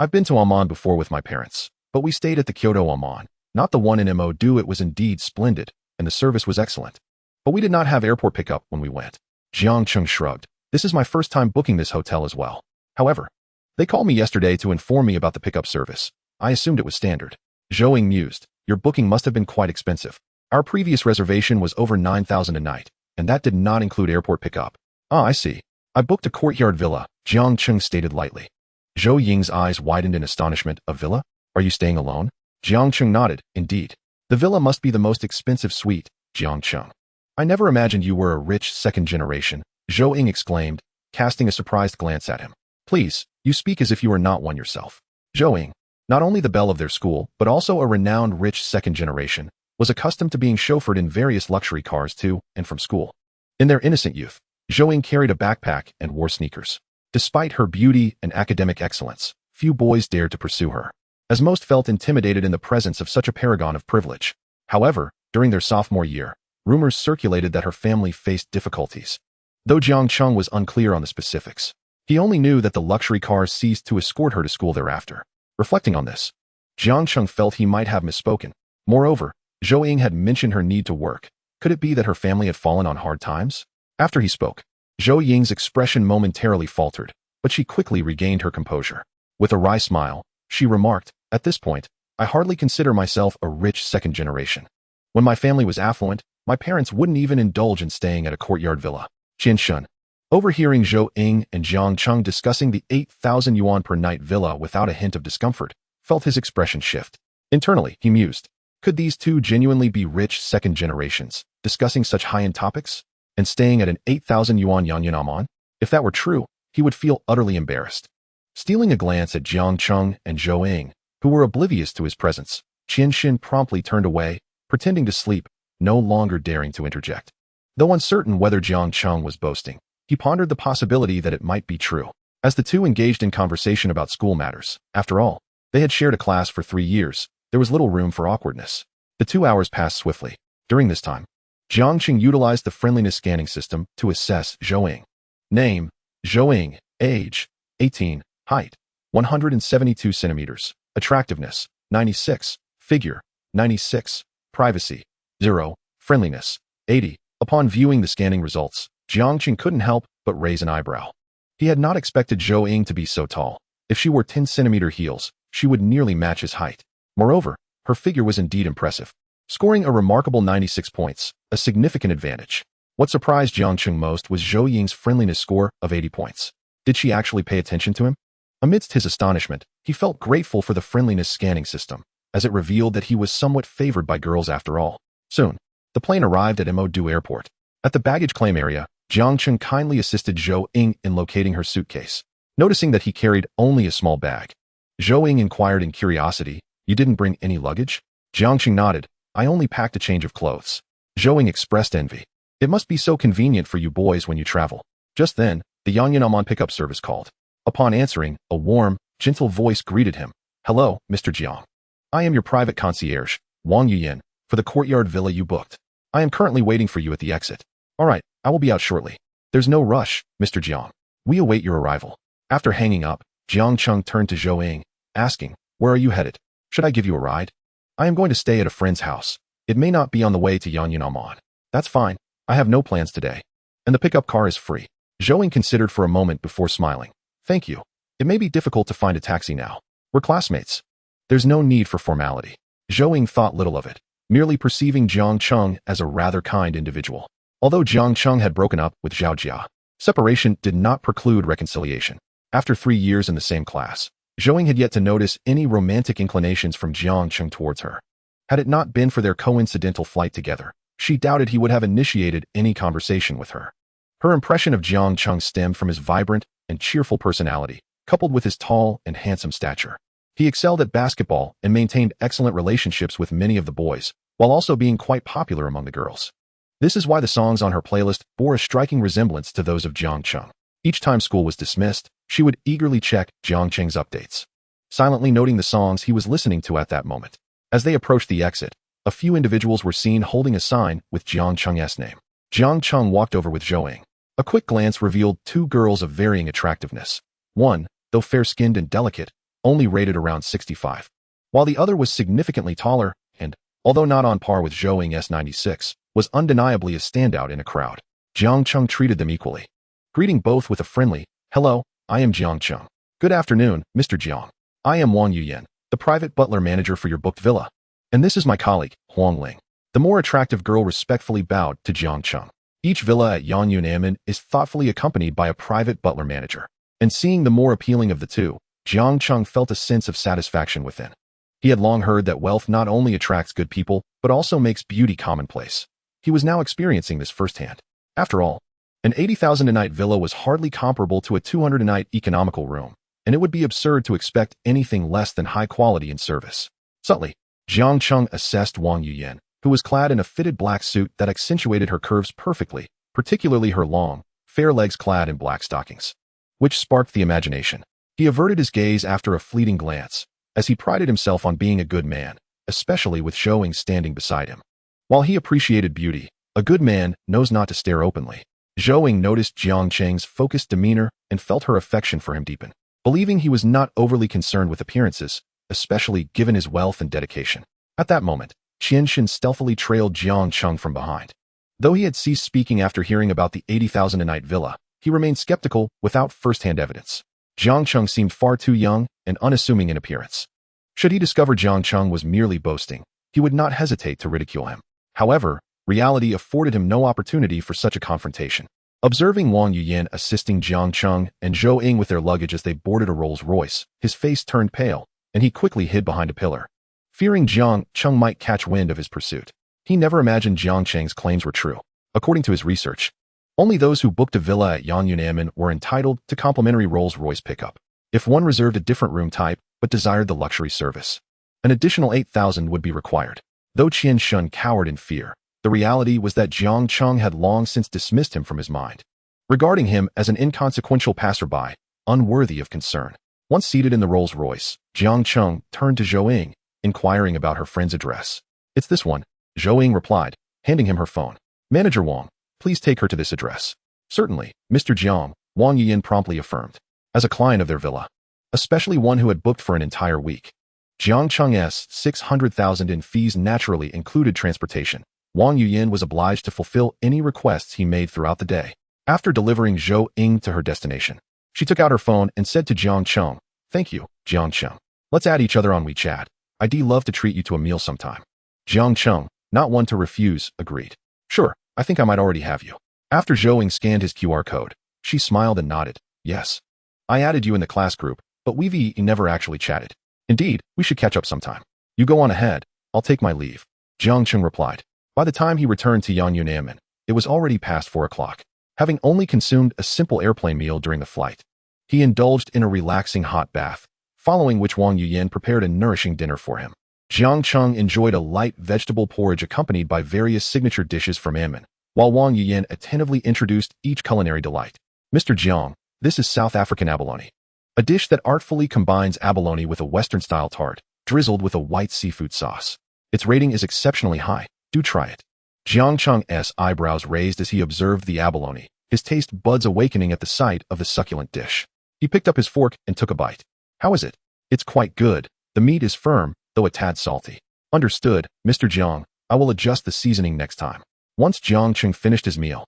I've been to Amon before with my parents, but we stayed at the Kyoto Amon, not the one in Mo Do. It was indeed splendid, and the service was excellent. But we did not have airport pickup when we went. Jiang Cheng shrugged. This is my first time booking this hotel as well. However, they called me yesterday to inform me about the pickup service. I assumed it was standard. Zhou Ying mused. Your booking must have been quite expensive. Our previous reservation was over 9,000 a night, and that did not include airport pickup. Ah, I see. I booked a courtyard villa, Jiang Cheng stated lightly. Zhou Ying's eyes widened in astonishment. A villa? Are you staying alone? Jiang Cheng nodded. Indeed. The villa must be the most expensive suite, Jiang Cheng. I never imagined you were a rich second generation, Zhou Ying exclaimed, casting a surprised glance at him. Please, you speak as if you are not one yourself. Zhou Ying, not only the belle of their school, but also a renowned rich second generation, was accustomed to being chauffeured in various luxury cars to and from school. In their innocent youth, Zhou Ying carried a backpack and wore sneakers. Despite her beauty and academic excellence, few boys dared to pursue her, as most felt intimidated in the presence of such a paragon of privilege. However, during their sophomore year, rumors circulated that her family faced difficulties. Though Jiang Cheng was unclear on the specifics, he only knew that the luxury cars ceased to escort her to school thereafter. Reflecting on this, Jiang Cheng felt he might have misspoken. Moreover, Zhou Ying had mentioned her need to work. Could it be that her family had fallen on hard times? After he spoke, Zhou Ying's expression momentarily faltered, but she quickly regained her composure. With a wry smile, she remarked, at this point, I hardly consider myself a rich second generation. When my family was affluent, my parents wouldn't even indulge in staying at a courtyard villa. Qianshun. Overhearing Zhou Ying and Jiang Cheng discussing the 8,000 yuan per night villa without a hint of discomfort, felt his expression shift. Internally, he mused. Could these two genuinely be rich second generations, discussing such high-end topics, and staying at an 8,000 yuan Yanyan? If that were true, he would feel utterly embarrassed. Stealing a glance at Jiang Cheng and Zhou Ying, who were oblivious to his presence, Qianshun promptly turned away, pretending to sleep, no longer daring to interject. Though uncertain whether Jiang Cheng was boasting, he pondered the possibility that it might be true. As the two engaged in conversation about school matters, after all, they had shared a class for 3 years, there was little room for awkwardness. The 2 hours passed swiftly. During this time, Jiang Cheng utilized the friendliness scanning system to assess Zhou Ying. Name, Zhou Ying. Age, 18. Height, 172 centimeters. Attractiveness, 96. Figure, 96. Privacy, 0. Friendliness, 80. Upon viewing the scanning results, Jiang Cheng couldn't help but raise an eyebrow. He had not expected Zhou Ying to be so tall. If she wore 10-centimeter heels, she would nearly match his height. Moreover, her figure was indeed impressive, scoring a remarkable 96 points, a significant advantage. What surprised Jiang Cheng most was Zhou Ying's friendliness score of 80 points. Did she actually pay attention to him? Amidst his astonishment, he felt grateful for the friendliness scanning system, as it revealed that he was somewhat favored by girls after all. Soon, the plane arrived at Mo Airport. At the baggage claim area, Jiang Cheng kindly assisted Zhou Ying in locating her suitcase, noticing that he carried only a small bag. Zhou Ying inquired in curiosity, You didn't bring any luggage? Jiang Cheng nodded, I only packed a change of clothes. Zhou Ying expressed envy. It must be so convenient for you boys when you travel. Just then, the Yanyan pickup service called. Upon answering, a warm, gentle voice greeted him. Hello, Mr. Jiang. I am your private concierge, Wang Yuyin, for the courtyard villa you booked. I am currently waiting for you at the exit. All right, I will be out shortly. There's no rush, Mr. Jiang. We await your arrival. After hanging up, Jiang Cheng turned to Zhou Ying, asking, Where are you headed? Should I give you a ride? I am going to stay at a friend's house. It may not be on the way to Yanyan. That's fine. I have no plans today. And the pickup car is free. Zhou Ying considered for a moment before smiling. Thank you. It may be difficult to find a taxi now. We're classmates. There's no need for formality. Zhou Ying thought little of it, merely perceiving Jiang Cheng as a rather kind individual. Although Jiang Cheng had broken up with Zhao Jia, separation did not preclude reconciliation. After 3 years in the same class, Zhou Ying had yet to notice any romantic inclinations from Jiang Cheng towards her. Had it not been for their coincidental flight together, she doubted he would have initiated any conversation with her. Her impression of Jiang Cheng stemmed from his vibrant and cheerful personality, coupled with his tall and handsome stature. He excelled at basketball and maintained excellent relationships with many of the boys, while also being quite popular among the girls. This is why the songs on her playlist bore a striking resemblance to those of Jiang Cheng. Each time school was dismissed, she would eagerly check Jiang Cheng's updates, silently noting the songs he was listening to at that moment. As they approached the exit, a few individuals were seen holding a sign with Jiang Cheng's name. Jiang Cheng walked over with Zhou Ying. A quick glance revealed 2 girls of varying attractiveness. One, though fair-skinned and delicate, only rated around 65, while the other was significantly taller and, although not on par with Zhou Ying's 96, was undeniably a standout in a crowd. Jiang Cheng treated them equally, greeting both with a friendly, hello, I am Jiang Cheng. Good afternoon, Mr. Jiang. I am Wang Yuyan, the private butler manager for your booked villa. And this is my colleague, Huang Ling. The more attractive girl respectfully bowed to Jiang Cheng. Each villa at Yanyunamen is thoughtfully accompanied by a private butler manager. And seeing the more appealing of the two, Jiang Cheng felt a sense of satisfaction within. He had long heard that wealth not only attracts good people, but also makes beauty commonplace. He was now experiencing this firsthand. After all, an 80,000 a night villa was hardly comparable to a 200 a night economical room, and it would be absurd to expect anything less than high quality in service. Subtly, Jiang Cheng assessed Wang Yuyan, who was clad in a fitted black suit that accentuated her curves perfectly, particularly her long, fair legs clad in black stockings, which sparked the imagination. He averted his gaze after a fleeting glance, as he prided himself on being a good man, especially with Zhou Ying standing beside him. While he appreciated beauty, a good man knows not to stare openly. Zhou Ying noticed Jiang Cheng's focused demeanor and felt her affection for him deepen, believing he was not overly concerned with appearances, especially given his wealth and dedication. At that moment, Qianshan stealthily trailed Jiang Cheng from behind. Though he had ceased speaking after hearing about the 80,000 a night villa, he remained skeptical without first-hand evidence. Jiang Cheng seemed far too young and unassuming in appearance. Should he discover Jiang Cheng was merely boasting, he would not hesitate to ridicule him. However, reality afforded him no opportunity for such a confrontation. Observing Wang Yuyan assisting Jiang Cheng and Zhou Ying with their luggage as they boarded a Rolls-Royce, his face turned pale, and he quickly hid behind a pillar. Fearing Jiang Cheng might catch wind of his pursuit, he never imagined Jiang Cheng's claims were true. According to his research, only those who booked a villa at Yanyunamen were entitled to complimentary Rolls-Royce pickup. If one reserved a different room type but desired the luxury service, an additional 8,000 would be required. Though Qianshan cowered in fear, the reality was that Jiang Cheng had long since dismissed him from his mind, regarding him as an inconsequential passerby, unworthy of concern. Once seated in the Rolls-Royce, Jiang Cheng turned to Zhou Ying, inquiring about her friend's address. It's this one, Zhou Ying replied, handing him her phone. Manager Wang, please take her to this address. Certainly, Mr. Jiang, Wang Yuyan promptly affirmed. As a client of their villa, especially one who had booked for an entire week, Jiang Cheng's 600,000 in fees naturally included transportation. Wang Yuyan was obliged to fulfill any requests he made throughout the day. After delivering Zhou Ying to her destination, she took out her phone and said to Jiang Cheng, "Thank you, Jiang Cheng. Let's add each other on WeChat. I'd love to treat you to a meal sometime." Jiang Cheng, not one to refuse, agreed. "Sure, I think I might already have you." After Zhou Ying scanned his QR code, she smiled and nodded. "Yes. I added you in the class group, but we've never actually chatted. Indeed, we should catch up sometime. You go on ahead, I'll take my leave." Jiang Cheng replied. By the time he returned to Yanyunamen, it was already past 4 o'clock. Having only consumed a simple airplane meal during the flight, he indulged in a relaxing hot bath, following which Wang Yuyan prepared a nourishing dinner for him. Jiang Cheng enjoyed a light vegetable porridge accompanied by various signature dishes from Ammon, while Wang Yuyan attentively introduced each culinary delight. "Mr. Jiang, this is South African abalone, a dish that artfully combines abalone with a Western-style tart, drizzled with a white seafood sauce. Its rating is exceptionally high. Do try it." Jiang Cheng's eyebrows raised as he observed the abalone, his taste buds awakening at the sight of the succulent dish. He picked up his fork and took a bite. "How is it?" "It's quite good. The meat is firm, though a tad salty." "Understood, Mr. Jiang. I will adjust the seasoning next time." Once Jiang Cheng finished his meal,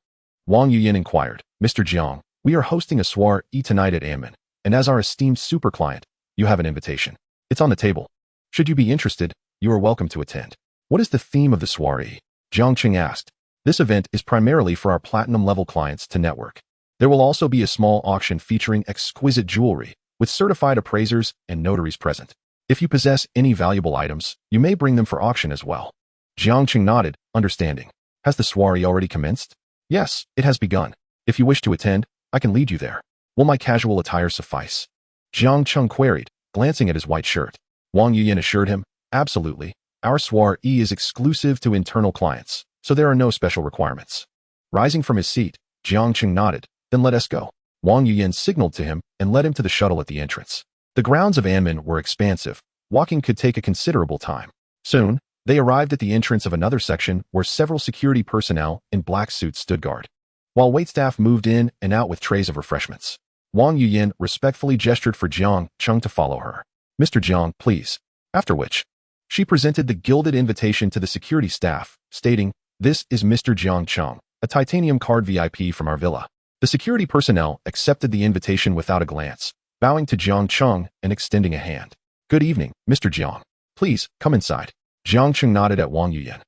Wang Yuyan inquired, "Mr. Jiang, we are hosting a soiree tonight at Ammon, and as our esteemed super client, you have an invitation. It's on the table. Should you be interested, you are welcome to attend." "What is the theme of the soiree?" Jiang Cheng asked. "This event is primarily for our platinum-level clients to network. There will also be a small auction featuring exquisite jewelry, with certified appraisers and notaries present. If you possess any valuable items, you may bring them for auction as well." Jiang Cheng nodded, understanding. "Has the soiree already commenced?" "Yes, it has begun. If you wish to attend, I can lead you there. Will my casual attire suffice?" Jiang Cheng queried, glancing at his white shirt. Wang Yuyan assured him, "Absolutely. Our soiree is exclusive to internal clients, so there are no special requirements." Rising from his seat, Jiang Cheng nodded, "Then let us go." Wang Yuyan signaled to him and led him to the shuttle at the entrance. The grounds of Anmen were expansive. Walking could take a considerable time. Soon, they arrived at the entrance of another section where several security personnel in black suits stood guard, while waitstaff moved in and out with trays of refreshments. Wang Yuyan respectfully gestured for Jiang Cheng to follow her. "Mr. Jiang, please." After which, she presented the gilded invitation to the security staff, stating, "This is Mr. Jiang Cheng, a titanium card VIP from our villa. The security personnel accepted the invitation without a glance, bowing to Jiang Cheng and extending a hand. "Good evening, Mr. Jiang. Please, come inside." Jiang Cheng nodded at Wang Yuyan.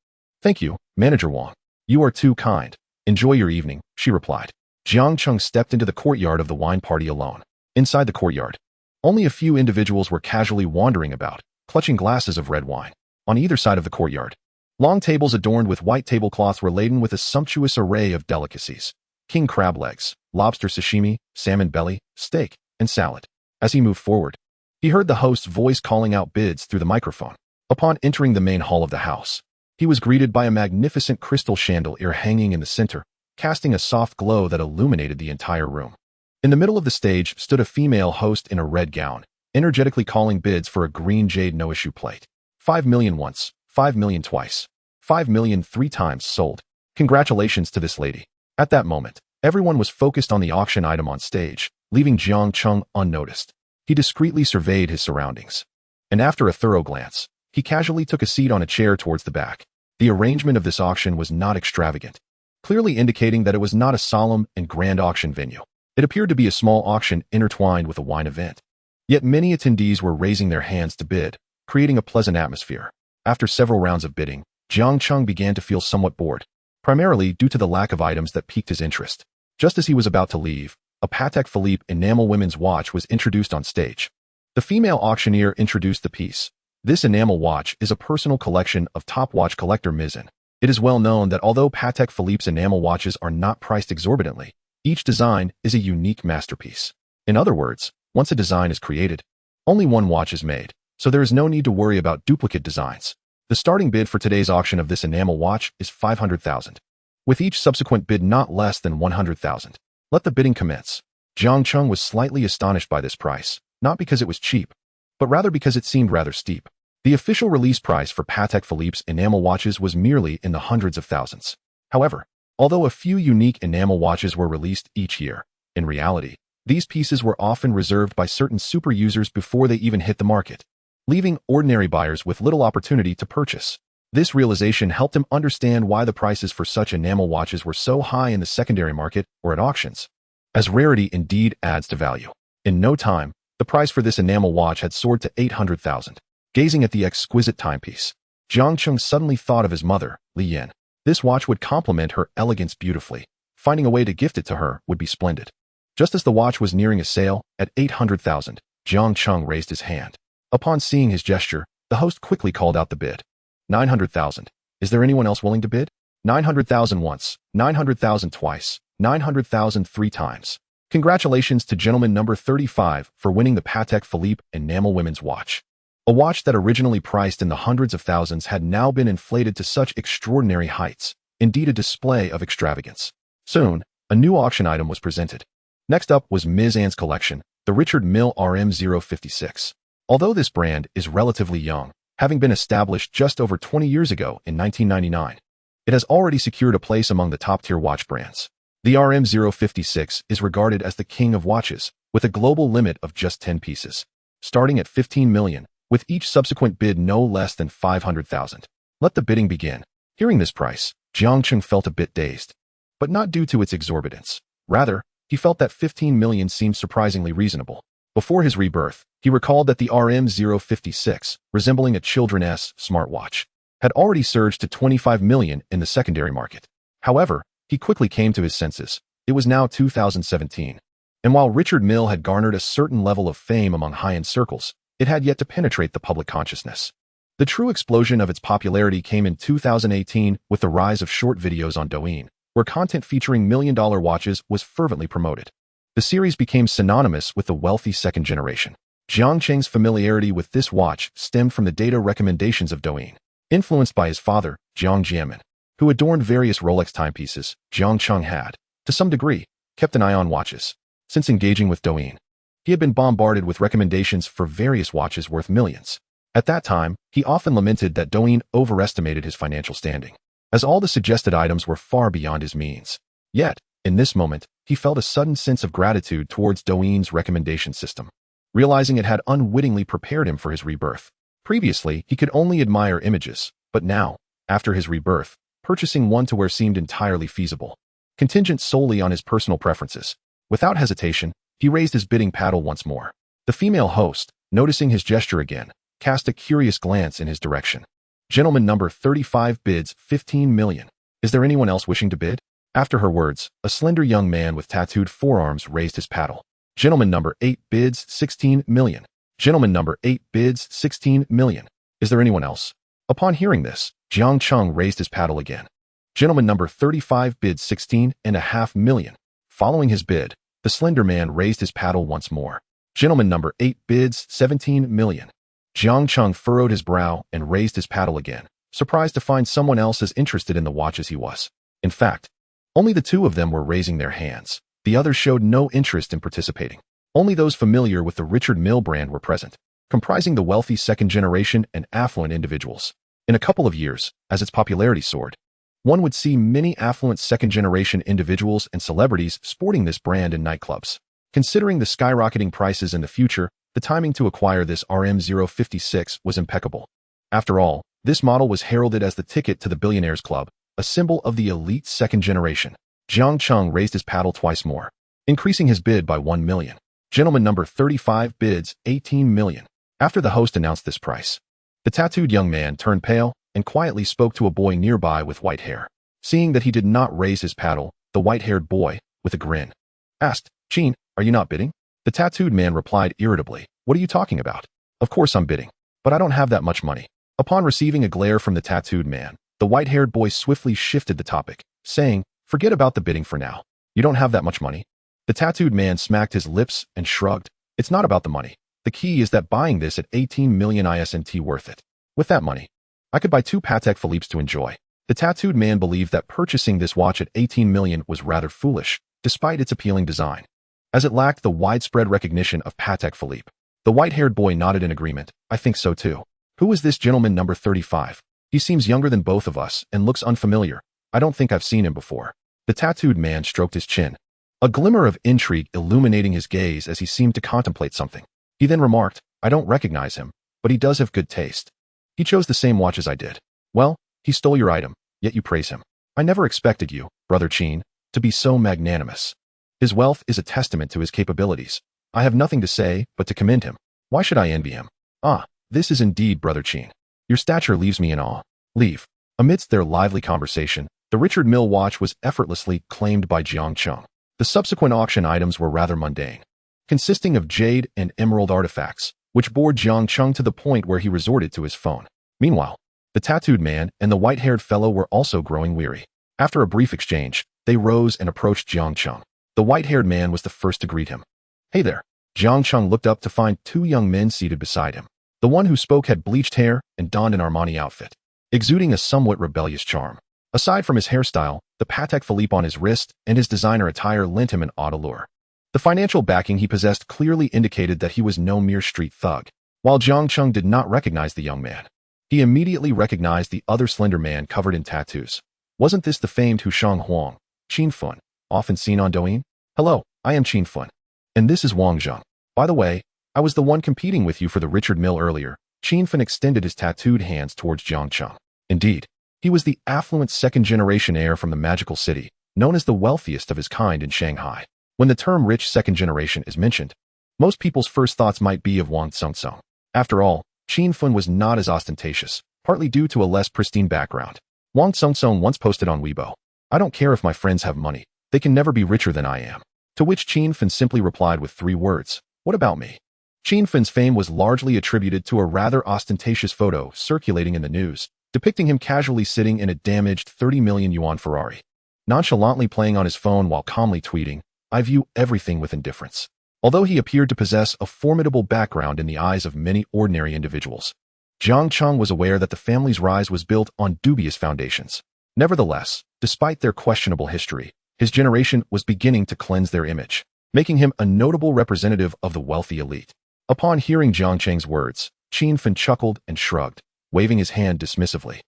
"Thank you, Manager Wang. You are too kind. Enjoy your evening," she replied. Jiang Cheng stepped into the courtyard of the wine party alone. Inside the courtyard, only a few individuals were casually wandering about, clutching glasses of red wine. On either side of the courtyard, long tables adorned with white tablecloths were laden with a sumptuous array of delicacies: king crab legs, lobster sashimi, salmon belly, steak, and salad. As he moved forward, he heard the host's voice calling out bids through the microphone. Upon entering the main hall of the house, he was greeted by a magnificent crystal chandelier hanging in the center, casting a soft glow that illuminated the entire room. In the middle of the stage stood a female host in a red gown, energetically calling bids for a green jade no-issue plate. 5 million once, 5 million twice, 5 million 3 times sold. Congratulations to this lady. At that moment, everyone was focused on the auction item on stage, leaving Jiang Cheng unnoticed. He discreetly surveyed his surroundings, and after a thorough glance, he casually took a seat on a chair towards the back. The arrangement of this auction was not extravagant, clearly indicating that it was not a solemn and grand auction venue. It appeared to be a small auction intertwined with a wine event. Yet many attendees were raising their hands to bid, creating a pleasant atmosphere. After several rounds of bidding, Jiang Cheng began to feel somewhat bored, primarily due to the lack of items that piqued his interest. Just as he was about to leave, a Patek Philippe enamel women's watch was introduced on stage. The female auctioneer introduced the piece. This enamel watch is a personal collection of top watch collector Mizzen. It is well known that although Patek Philippe's enamel watches are not priced exorbitantly, each design is a unique masterpiece. In other words, once a design is created, only one watch is made, so there is no need to worry about duplicate designs. The starting bid for today's auction of this enamel watch is 500,000, with each subsequent bid not less than 100,000. Let the bidding commence. Jiang Cheng was slightly astonished by this price, not because it was cheap, but rather because it seemed rather steep. The official release price for Patek Philippe's enamel watches was merely in the hundreds of thousands. However, although a few unique enamel watches were released each year, in reality, these pieces were often reserved by certain super users before they even hit the market, leaving ordinary buyers with little opportunity to purchase. This realization helped him understand why the prices for such enamel watches were so high in the secondary market or at auctions, as rarity indeed adds to value. In no time, the price for this enamel watch had soared to 800,000. Gazing at the exquisite timepiece, Jiang Cheng suddenly thought of his mother, Li Yin. This watch would complement her elegance beautifully. Finding a way to gift it to her would be splendid. Just as the watch was nearing a sale, at 800,000, Jiang Cheng raised his hand. Upon seeing his gesture, the host quickly called out the bid. 900,000. Is there anyone else willing to bid? 900,000 once, 900,000 twice, 900,000 3 times. Congratulations to gentleman number 35 for winning the Patek Philippe enamel women's watch. A watch that originally priced in the hundreds of thousands had now been inflated to such extraordinary heights, indeed a display of extravagance. Soon, a new auction item was presented. Next up was Ms. Anne's collection, the Richard Mille RM056. Although this brand is relatively young, having been established just over 20 years ago in 1999, it has already secured a place among the top-tier watch brands. The RM056 is regarded as the king of watches, with a global limit of just 10 pieces, starting at 15 million, with each subsequent bid no less than 500,000. Let the bidding begin. Hearing this price, Jiang Cheng felt a bit dazed, but not due to its exorbitance. Rather, he felt that 15 million seemed surprisingly reasonable. Before his rebirth, he recalled that the RM056, resembling a children's smartwatch, had already surged to 25 million in the secondary market. However, he quickly came to his senses. It was now 2017, and while Richard Mille had garnered a certain level of fame among high-end circles, it had yet to penetrate the public consciousness. The true explosion of its popularity came in 2018 with the rise of short videos on Douyin, where content featuring million-dollar watches was fervently promoted. The series became synonymous with the wealthy second generation. Jiang Cheng's familiarity with this watch stemmed from the data recommendations of Douyin. Influenced by his father, Jiang Jiamin, who adorned various Rolex timepieces, Jiang Cheng had, to some degree, kept an eye on watches. Since engaging with Douyin, he had been bombarded with recommendations for various watches worth millions. At that time, he often lamented that Douyin overestimated his financial standing, as all the suggested items were far beyond his means. Yet, in this moment, he felt a sudden sense of gratitude towards Douyin's recommendation system, realizing it had unwittingly prepared him for his rebirth. Previously, he could only admire images, but now, after his rebirth, purchasing one to wear seemed entirely feasible. contingent solely on his personal preferences. Without hesitation, he raised his bidding paddle once more. The female host, noticing his gesture again, cast a curious glance in his direction. Gentleman number 35 bids 15 million. Is there anyone else wishing to bid? After her words, a slender young man with tattooed forearms raised his paddle. Gentleman number 8 bids 16 million. Gentleman number 8 bids 16 million. Is there anyone else? Upon hearing this, Jiang Cheng raised his paddle again. Gentleman number 35 bids 16.5 million. Following his bid, the slender man raised his paddle once more. Gentleman number 8 bids 17 million. Jiang Cheng furrowed his brow and raised his paddle again, surprised to find someone else as interested in the watch as he was. In fact, only the two of them were raising their hands. The others showed no interest in participating. Only those familiar with the Richard Mille brand were present, comprising the wealthy second-generation and affluent individuals. In a couple of years, as its popularity soared, one would see many affluent second-generation individuals and celebrities sporting this brand in nightclubs. Considering the skyrocketing prices in the future, the timing to acquire this RM056 was impeccable. After all, this model was heralded as the ticket to the Billionaires Club, a symbol of the elite second generation. Jiang Cheng raised his paddle twice more, increasing his bid by 1 million. Gentleman number 35 bids 18 million. After the host announced this price, the tattooed young man turned pale and quietly spoke to a boy nearby with white hair. Seeing that he did not raise his paddle, the white-haired boy, with a grin, asked, "Chin, are you not bidding?" The tattooed man replied irritably, "What are you talking about? Of course I'm bidding, but I don't have that much money." Upon receiving a glare from the tattooed man, the white-haired boy swiftly shifted the topic, saying, "Forget about the bidding for now. You don't have that much money." The tattooed man smacked his lips and shrugged. "It's not about the money. The key is that buying this at 18 million isn't worth it. With that money, I could buy 2 Patek Philippe's to enjoy." The tattooed man believed that purchasing this watch at 18 million was rather foolish, despite its appealing design, as it lacked the widespread recognition of Patek Philippe. The white-haired boy nodded in agreement. "I think so too. Who is this gentleman number 35? He seems younger than both of us and looks unfamiliar. I don't think I've seen him before." The tattooed man stroked his chin, a glimmer of intrigue illuminating his gaze as he seemed to contemplate something. He then remarked, "I don't recognize him, but he does have good taste. He chose the same watch as I did. Well, he stole your item, yet you praise him. I never expected you, Brother Chin, to be so magnanimous. His wealth is a testament to his capabilities. I have nothing to say but to commend him. Why should I envy him? Ah, this is indeed Brother Chin. Your stature leaves me in awe. Leave." Amidst their lively conversation, the Richard Mille watch was effortlessly claimed by Jiang Cheng. The subsequent auction items were rather mundane, consisting of jade and emerald artifacts, which bored Jiang Cheng to the point where he resorted to his phone. Meanwhile, the tattooed man and the white-haired fellow were also growing weary. After a brief exchange, they rose and approached Jiang Cheng. The white-haired man was the first to greet him. "Hey there." Jiang Cheng looked up to find 2 young men seated beside him. The one who spoke had bleached hair and donned an Armani outfit, exuding a somewhat rebellious charm. Aside from his hairstyle, the Patek Philippe on his wrist and his designer attire lent him an odd allure. The financial backing he possessed clearly indicated that he was no mere street thug. While Jiang Cheng did not recognize the young man, he immediately recognized the other slender man covered in tattoos. Wasn't this the famed Hushang Huang, Qin Fun, often seen on Douyin? "Hello, I am Qin Fun. And this is Wang Zheng. By the way, I was the one competing with you for the Richard Mille earlier." Qin Fun extended his tattooed hands towards Jiang Cheng. Indeed, he was the affluent second-generation heir from the magical city, known as the wealthiest of his kind in Shanghai. When the term rich second generation is mentioned, most people's first thoughts might be of Wang Tsung. After all, Qin Fun was not as ostentatious, partly due to a less pristine background. Wang Tsung once posted on Weibo, "I don't care if my friends have money, they can never be richer than I am." To which Qin Fun simply replied with 3 words, "What about me?" Qin Fun's fame was largely attributed to a rather ostentatious photo circulating in the news, depicting him casually sitting in a damaged 30 million yuan Ferrari, nonchalantly playing on his phone while calmly tweeting, "I view everything with indifference." Although he appeared to possess a formidable background in the eyes of many ordinary individuals, Jiang Cheng was aware that the family's rise was built on dubious foundations. Nevertheless, despite their questionable history, his generation was beginning to cleanse their image, making him a notable representative of the wealthy elite. Upon hearing Jiang Cheng's words, Qin Fun chuckled and shrugged, waving his hand dismissively.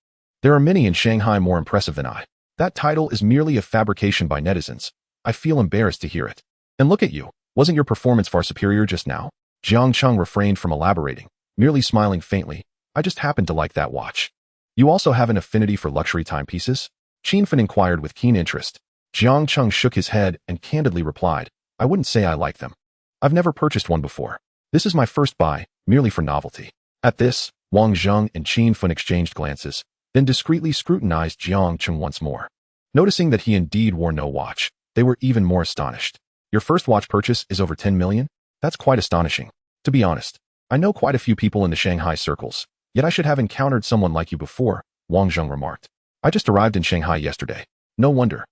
"There are many in Shanghai more impressive than I. That title is merely a fabrication by netizens. I feel embarrassed to hear it. And look at you. Wasn't your performance far superior just now?" Jiang Cheng refrained from elaborating, merely smiling faintly. "I just happen to like that watch." "You also have an affinity for luxury timepieces?" Qin Fun inquired with keen interest. Jiang Cheng shook his head and candidly replied, I wouldn't say I like them. I've never purchased one before. This is my first buy, merely for novelty. At this, Wang Zheng and Qin Fun exchanged glances, then discreetly scrutinized Jiang Cheng once more. Noticing that he indeed wore no watch, they were even more astonished. Your first watch purchase is over 10 million? That's quite astonishing. To be honest, I know quite a few people in the Shanghai circles, yet I should have encountered someone like you before, Wang Zheng remarked. I just arrived in Shanghai yesterday. No wonder.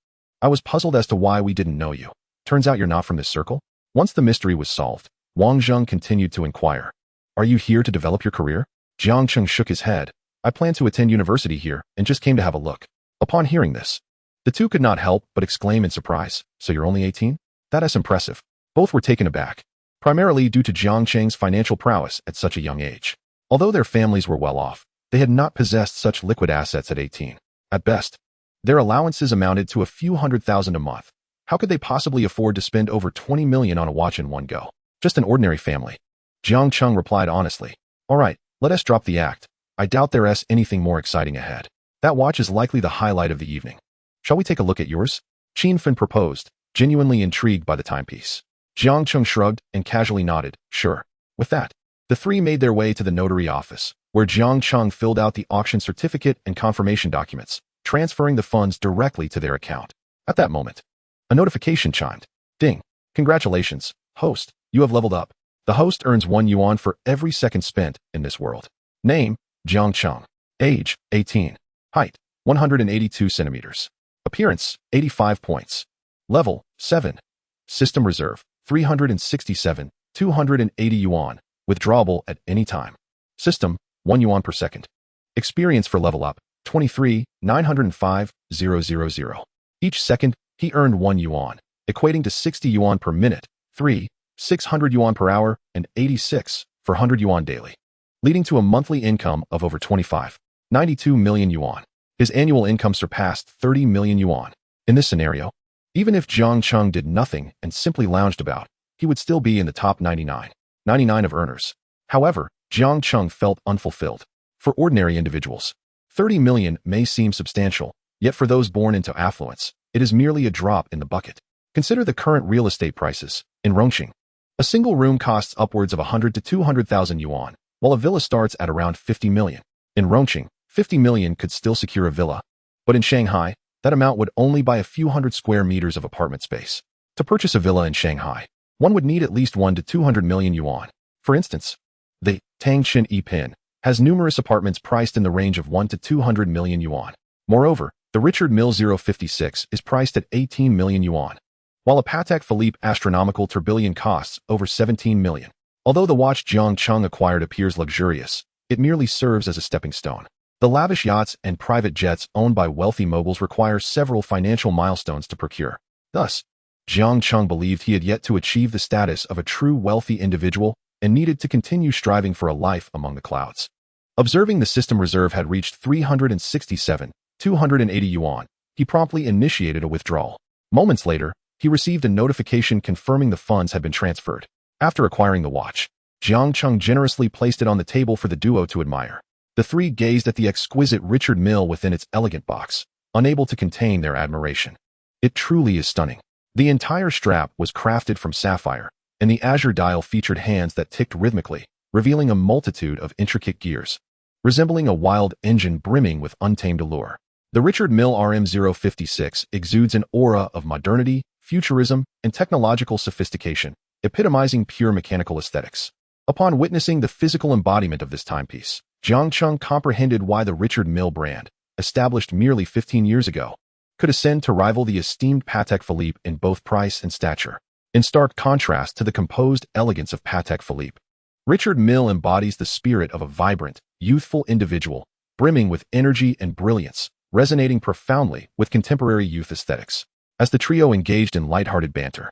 I was puzzled as to why we didn't know you. Turns out you're not from this circle? Once the mystery was solved, Wang Zheng continued to inquire. Are you here to develop your career? Jiang Cheng shook his head. I plan to attend university here and just came to have a look. Upon hearing this, the two could not help but exclaim in surprise. So you're only 18? That is impressive. Both were taken aback, primarily due to Jiang Cheng's financial prowess at such a young age. Although their families were well off, they had not possessed such liquid assets at 18. At best, their allowances amounted to a few $100,000 a month. How could they possibly afford to spend over 20 million on a watch in one go? Just an ordinary family. Jiang Cheng replied honestly. All right, let us drop the act. I doubt there's anything more exciting ahead. That watch is likely the highlight of the evening. Shall we take a look at yours? Qin Fun proposed, genuinely intrigued by the timepiece. Jiang Cheng shrugged and casually nodded, sure. With that, the three made their way to the notary office, where Jiang Cheng filled out the auction certificate and confirmation documents, transferring the funds directly to their account. At that moment, a notification chimed. Ding. Congratulations, host. You have leveled up. The host earns 1 yuan for every second spent in this world. Name, Jiang Cheng. Age, 18. Height, 182 centimeters. Appearance, 85 points. Level, 7. System reserve, 367, 280 yuan, withdrawable at any time. System, 1 yuan per second. Experience for level up, 23, 905, 000. Each second, he earned 1 yuan, equating to 60 yuan per minute, 3, 600 yuan per hour, and 86 for 100 yuan daily, leading to a monthly income of over 25, 92 million yuan. His annual income surpassed 30 million yuan. In this scenario, even if Jiang Cheng did nothing and simply lounged about, he would still be in the top 99 of earners. However, Jiang Cheng felt unfulfilled. For ordinary individuals, 30 million may seem substantial, yet for those born into affluence, it is merely a drop in the bucket. Consider the current real estate prices. In Rongqing, a single room costs upwards of 100 to 200,000 yuan, while a villa starts at around 50 million. In Rongqing, 50 million could still secure a villa, but in Shanghai, that amount would only buy a few hundred square meters of apartment space. To purchase a villa in Shanghai, one would need at least 1 to 200 million yuan. For instance, the Tangqin Yipin has numerous apartments priced in the range of 1 to 200 million yuan. Moreover, the Richard Mille 056 is priced at 18 million yuan, while a Patek Philippe astronomical tourbillon costs over 17 million. Although the watch Jiang Cheng acquired appears luxurious, it merely serves as a stepping stone. The lavish yachts and private jets owned by wealthy moguls require several financial milestones to procure. Thus, Jiang Cheng believed he had yet to achieve the status of a true wealthy individual and needed to continue striving for a life among the clouds. Observing the system reserve had reached 367, 280 yuan, he promptly initiated a withdrawal. Moments later, he received a notification confirming the funds had been transferred. After acquiring the watch, Jiang Cheng generously placed it on the table for the duo to admire. The three gazed at the exquisite Richard Mille within its elegant box, unable to contain their admiration. It truly is stunning. The entire strap was crafted from sapphire, and the azure dial featured hands that ticked rhythmically, revealing a multitude of intricate gears, resembling a wild engine brimming with untamed allure. The Richard Mille RM056 exudes an aura of modernity, futurism, and technological sophistication, epitomizing pure mechanical aesthetics. Upon witnessing the physical embodiment of this timepiece, Jiang Cheng comprehended why the Richard Mille brand, established merely 15 years ago, could ascend to rival the esteemed Patek Philippe in both price and stature. In stark contrast to the composed elegance of Patek Philippe, Richard Mille embodies the spirit of a vibrant, youthful individual, brimming with energy and brilliance, resonating profoundly with contemporary youth aesthetics. As the trio engaged in lighthearted banter,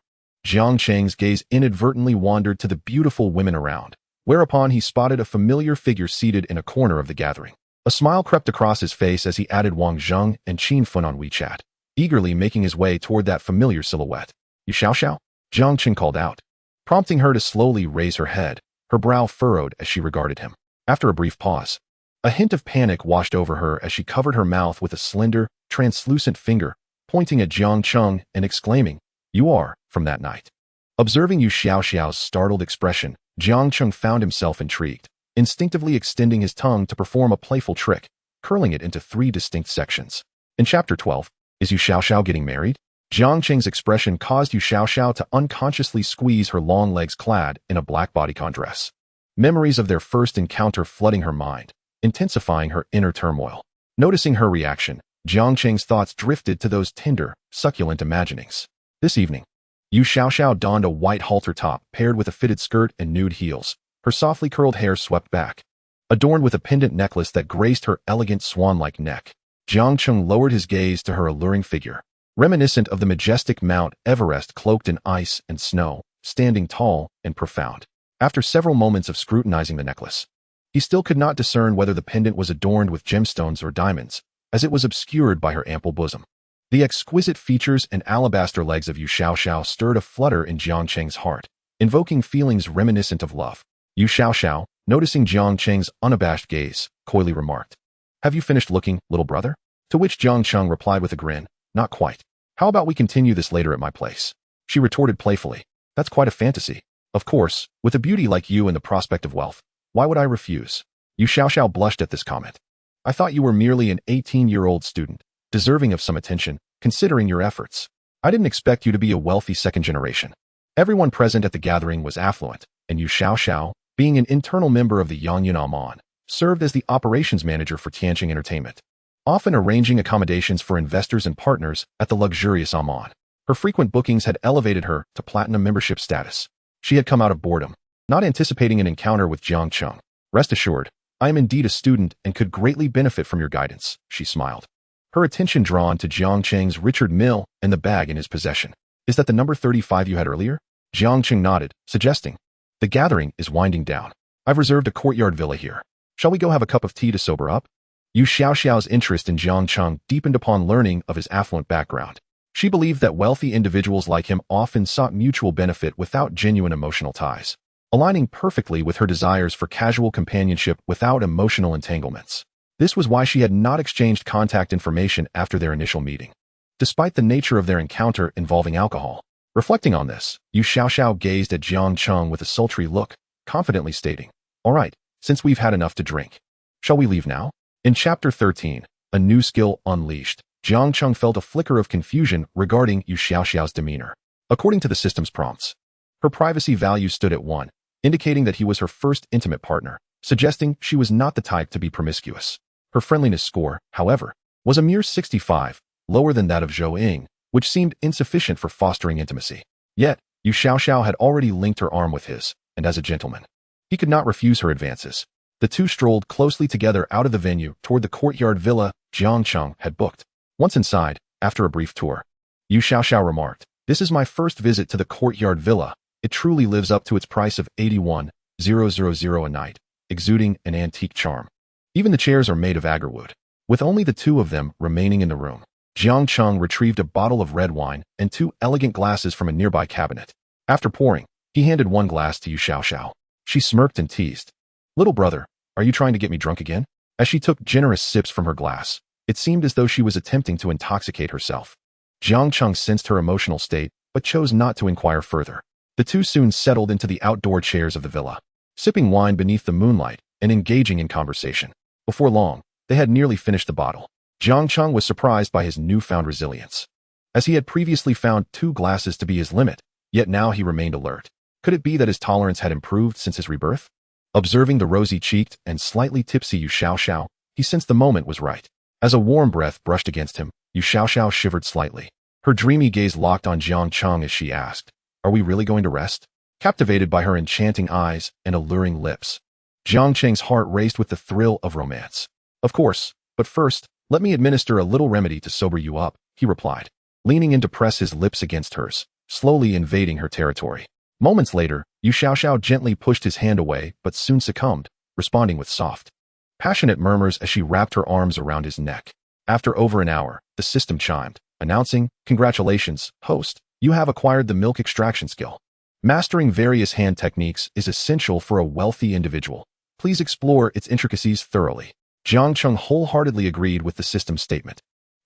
Jiang Cheng's gaze inadvertently wandered to the beautiful women around, whereupon he spotted a familiar figure seated in a corner of the gathering. A smile crept across his face as he added Wang Zheng and Qin Fun on WeChat, eagerly making his way toward that familiar silhouette. You xiao? Jiang Cheng called out, prompting her to slowly raise her head, her brow furrowed as she regarded him. After a brief pause, a hint of panic washed over her as she covered her mouth with a slender, translucent finger, pointing at Jiang Cheng and exclaiming, "You are," from that night. Observing Yu Xiaoxiao's startled expression, Jiang Cheng found himself intrigued, instinctively extending his tongue to perform a playful trick, curling it into 3 distinct sections. In Chapter 12, Is Yu Xiaoxiao getting married? Jiang Cheng's expression caused Yu Xiaoxiao to unconsciously squeeze her long legs clad in a black bodycon dress. Memories of their first encounter flooding her mind, intensifying her inner turmoil. Noticing her reaction, Jiang Cheng's thoughts drifted to those tender, succulent imaginings. This evening, Yu Xiaoxiao donned a white halter top paired with a fitted skirt and nude heels, her softly curled hair swept back. Adorned with a pendant necklace that graced her elegant swan-like neck, Jiang Cheng lowered his gaze to her alluring figure, reminiscent of the majestic Mount Everest cloaked in ice and snow, standing tall and profound. After several moments of scrutinizing the necklace, he still could not discern whether the pendant was adorned with gemstones or diamonds, as it was obscured by her ample bosom. The exquisite features and alabaster legs of Yu Xiaoxiao stirred a flutter in Jiang Cheng's heart, invoking feelings reminiscent of love. Yu Xiaoxiao, noticing Jiang Cheng's unabashed gaze, coyly remarked, "Have you finished looking, little brother?" To which Jiang Cheng replied with a grin, "Not quite. How about we continue this later at my place?" She retorted playfully, "That's quite a fantasy. Of course, with a beauty like you and the prospect of wealth, why would I refuse?" Yu Xiaoxiao blushed at this comment. "I thought you were merely an 18-year-old student, deserving of some attention, considering your efforts. I didn't expect you to be a wealthy second generation." Everyone present at the gathering was affluent, and Yu Xiaoxiao, being an internal member of the Yangyun Amon, served as the operations manager for Tianqing Entertainment, often arranging accommodations for investors and partners at the luxurious Amon. Her frequent bookings had elevated her to platinum membership status. She had come out of boredom, not anticipating an encounter with Jiang Cheng. "Rest assured, I am indeed a student and could greatly benefit from your guidance," she smiled, her attention drawn to Jiang Cheng's Richard Mille and the bag in his possession. "Is that the number 35 you had earlier?" Jiang Cheng nodded, suggesting, "The gathering is winding down. I've reserved a courtyard villa here. Shall we go have a cup of tea to sober up?" Yu Xiaoxiao's interest in Jiang Cheng deepened upon learning of his affluent background. She believed that wealthy individuals like him often sought mutual benefit without genuine emotional ties, aligning perfectly with her desires for casual companionship without emotional entanglements. This was why she had not exchanged contact information after their initial meeting, despite the nature of their encounter involving alcohol. Reflecting on this, Yu Xiaoxiao gazed at Jiang Cheng with a sultry look, confidently stating, "All right, since we've had enough to drink, shall we leave now?" In Chapter 13, A New Skill Unleashed, Jiang Cheng felt a flicker of confusion regarding Yu Xiaoxiao's demeanor. According to the system's prompts, her privacy value stood at 1, indicating that he was her first intimate partner, suggesting she was not the type to be promiscuous. Her friendliness score, however, was a mere 65, lower than that of Zhou Ying, which seemed insufficient for fostering intimacy. Yet, Yu Xiaoxiao had already linked her arm with his, and as a gentleman, he could not refuse her advances. The two strolled closely together out of the venue toward the courtyard villa Jiang Cheng had booked. Once inside, after a brief tour, Yu Xiaoxiao remarked, "This is my first visit to the courtyard villa. It truly lives up to its price of 81,000 a night, exuding an antique charm. Even the chairs are made of agarwood." With only the two of them remaining in the room, Jiang Cheng retrieved a bottle of red wine and 2 elegant glasses from a nearby cabinet. After pouring, he handed 1 glass to Yu Xiaoxiao. She smirked and teased, "Little brother, are you trying to get me drunk again?" As she took generous sips from her glass, it seemed as though she was attempting to intoxicate herself. Jiang Cheng sensed her emotional state, but chose not to inquire further. The two soon settled into the outdoor chairs of the villa, sipping wine beneath the moonlight and engaging in conversation. Before long, they had nearly finished the bottle. Jiang Cheng was surprised by his newfound resilience, as he had previously found 2 glasses to be his limit, yet now he remained alert. Could it be that his tolerance had improved since his rebirth? Observing the rosy-cheeked and slightly tipsy Yu Xiaoxiao, he sensed the moment was right. As a warm breath brushed against him, Yu Xiaoxiao shivered slightly. Her dreamy gaze locked on Jiang Cheng as she asked, "Are we really going to rest?" Captivated by her enchanting eyes and alluring lips, Jiang Cheng's heart raced with the thrill of romance. "Of course, but first, let me administer a little remedy to sober you up," he replied, leaning in to press his lips against hers, slowly invading her territory. Moments later, Yu Xiaoxiao gently pushed his hand away but soon succumbed, responding with soft, passionate murmurs as she wrapped her arms around his neck. After over an hour, the system chimed, announcing, "Congratulations, host, you have acquired the milk extraction skill. Mastering various hand techniques is essential for a wealthy individual. Please explore its intricacies thoroughly." Jiang Cheng wholeheartedly agreed with the system's statement.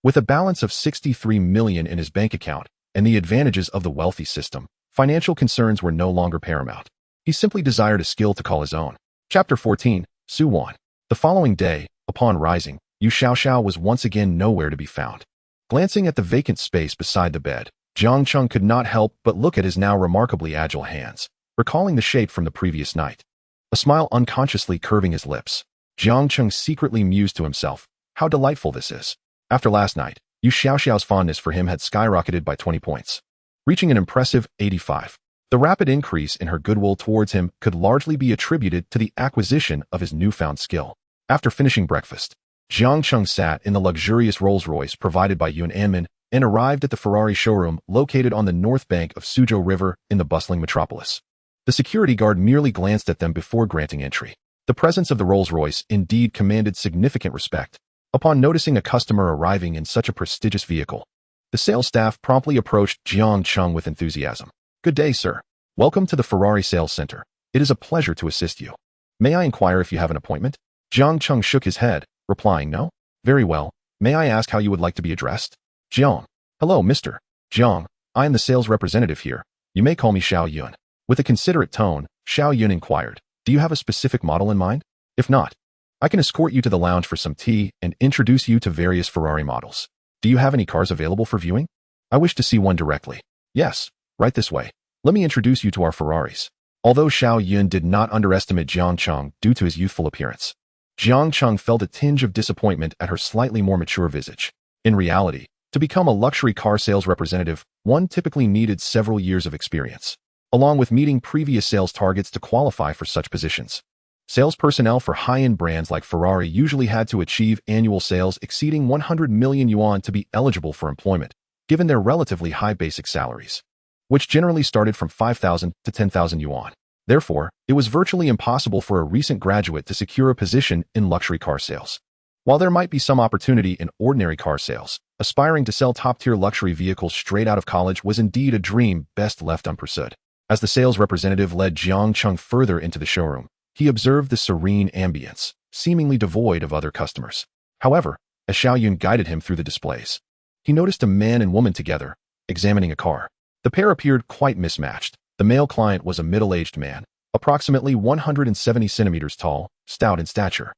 With a balance of 63 million in his bank account and the advantages of the wealthy system, financial concerns were no longer paramount. He simply desired a skill to call his own. Chapter 14. Su Wan. The following day, upon rising, Yu Xiaoxiao was once again nowhere to be found. Glancing at the vacant space beside the bed, Jiang Cheng could not help but look at his now remarkably agile hands, recalling the shape from the previous night. A smile unconsciously curving his lips, Jiang Cheng secretly mused to himself, how delightful this is. After last night, Yu Xiaoxiao's fondness for him had skyrocketed by 20 points, reaching an impressive 85. The rapid increase in her goodwill towards him could largely be attributed to the acquisition of his newfound skill. After finishing breakfast, Jiang Cheng sat in the luxurious Rolls-Royce provided by Yun Anmin and arrived at the Ferrari showroom located on the north bank of Suzhou River in the bustling metropolis. The security guard merely glanced at them before granting entry. The presence of the Rolls-Royce indeed commanded significant respect. Upon noticing a customer arriving in such a prestigious vehicle, the sales staff promptly approached Jiang Cheng with enthusiasm. Good day, sir. Welcome to the Ferrari Sales Center. It is a pleasure to assist you. May I inquire if you have an appointment? Jiang Cheng shook his head, replying no. Very well. May I ask how you would like to be addressed? Jiang. Hello, Mr. Jiang. I am the sales representative here. You may call me Xiao Yun. With a considerate tone, Xiao Yun inquired, do you have a specific model in mind? If not, I can escort you to the lounge for some tea and introduce you to various Ferrari models. Do you have any cars available for viewing? I wish to see one directly. Yes, right this way. Let me introduce you to our Ferraris. Although Xiao Yun did not underestimate Jiang Cheng due to his youthful appearance, Jiang Cheng felt a tinge of disappointment at her slightly more mature visage. In reality, to become a luxury car sales representative, one typically needed several years of experience, along with meeting previous sales targets to qualify for such positions. Sales personnel for high-end brands like Ferrari usually had to achieve annual sales exceeding 100 million yuan to be eligible for employment, given their relatively high basic salaries, which generally started from 5,000 to 10,000 yuan. Therefore, it was virtually impossible for a recent graduate to secure a position in luxury car sales. While there might be some opportunity in ordinary car sales, aspiring to sell top-tier luxury vehicles straight out of college was indeed a dream best left unpursued. As the sales representative led Jiang Cheng further into the showroom, he observed the serene ambience, seemingly devoid of other customers. However, as Xiao Yun guided him through the displays, he noticed a man and woman together, examining a car. The pair appeared quite mismatched. The male client was a middle-aged man, approximately 170 centimeters tall, stout in stature,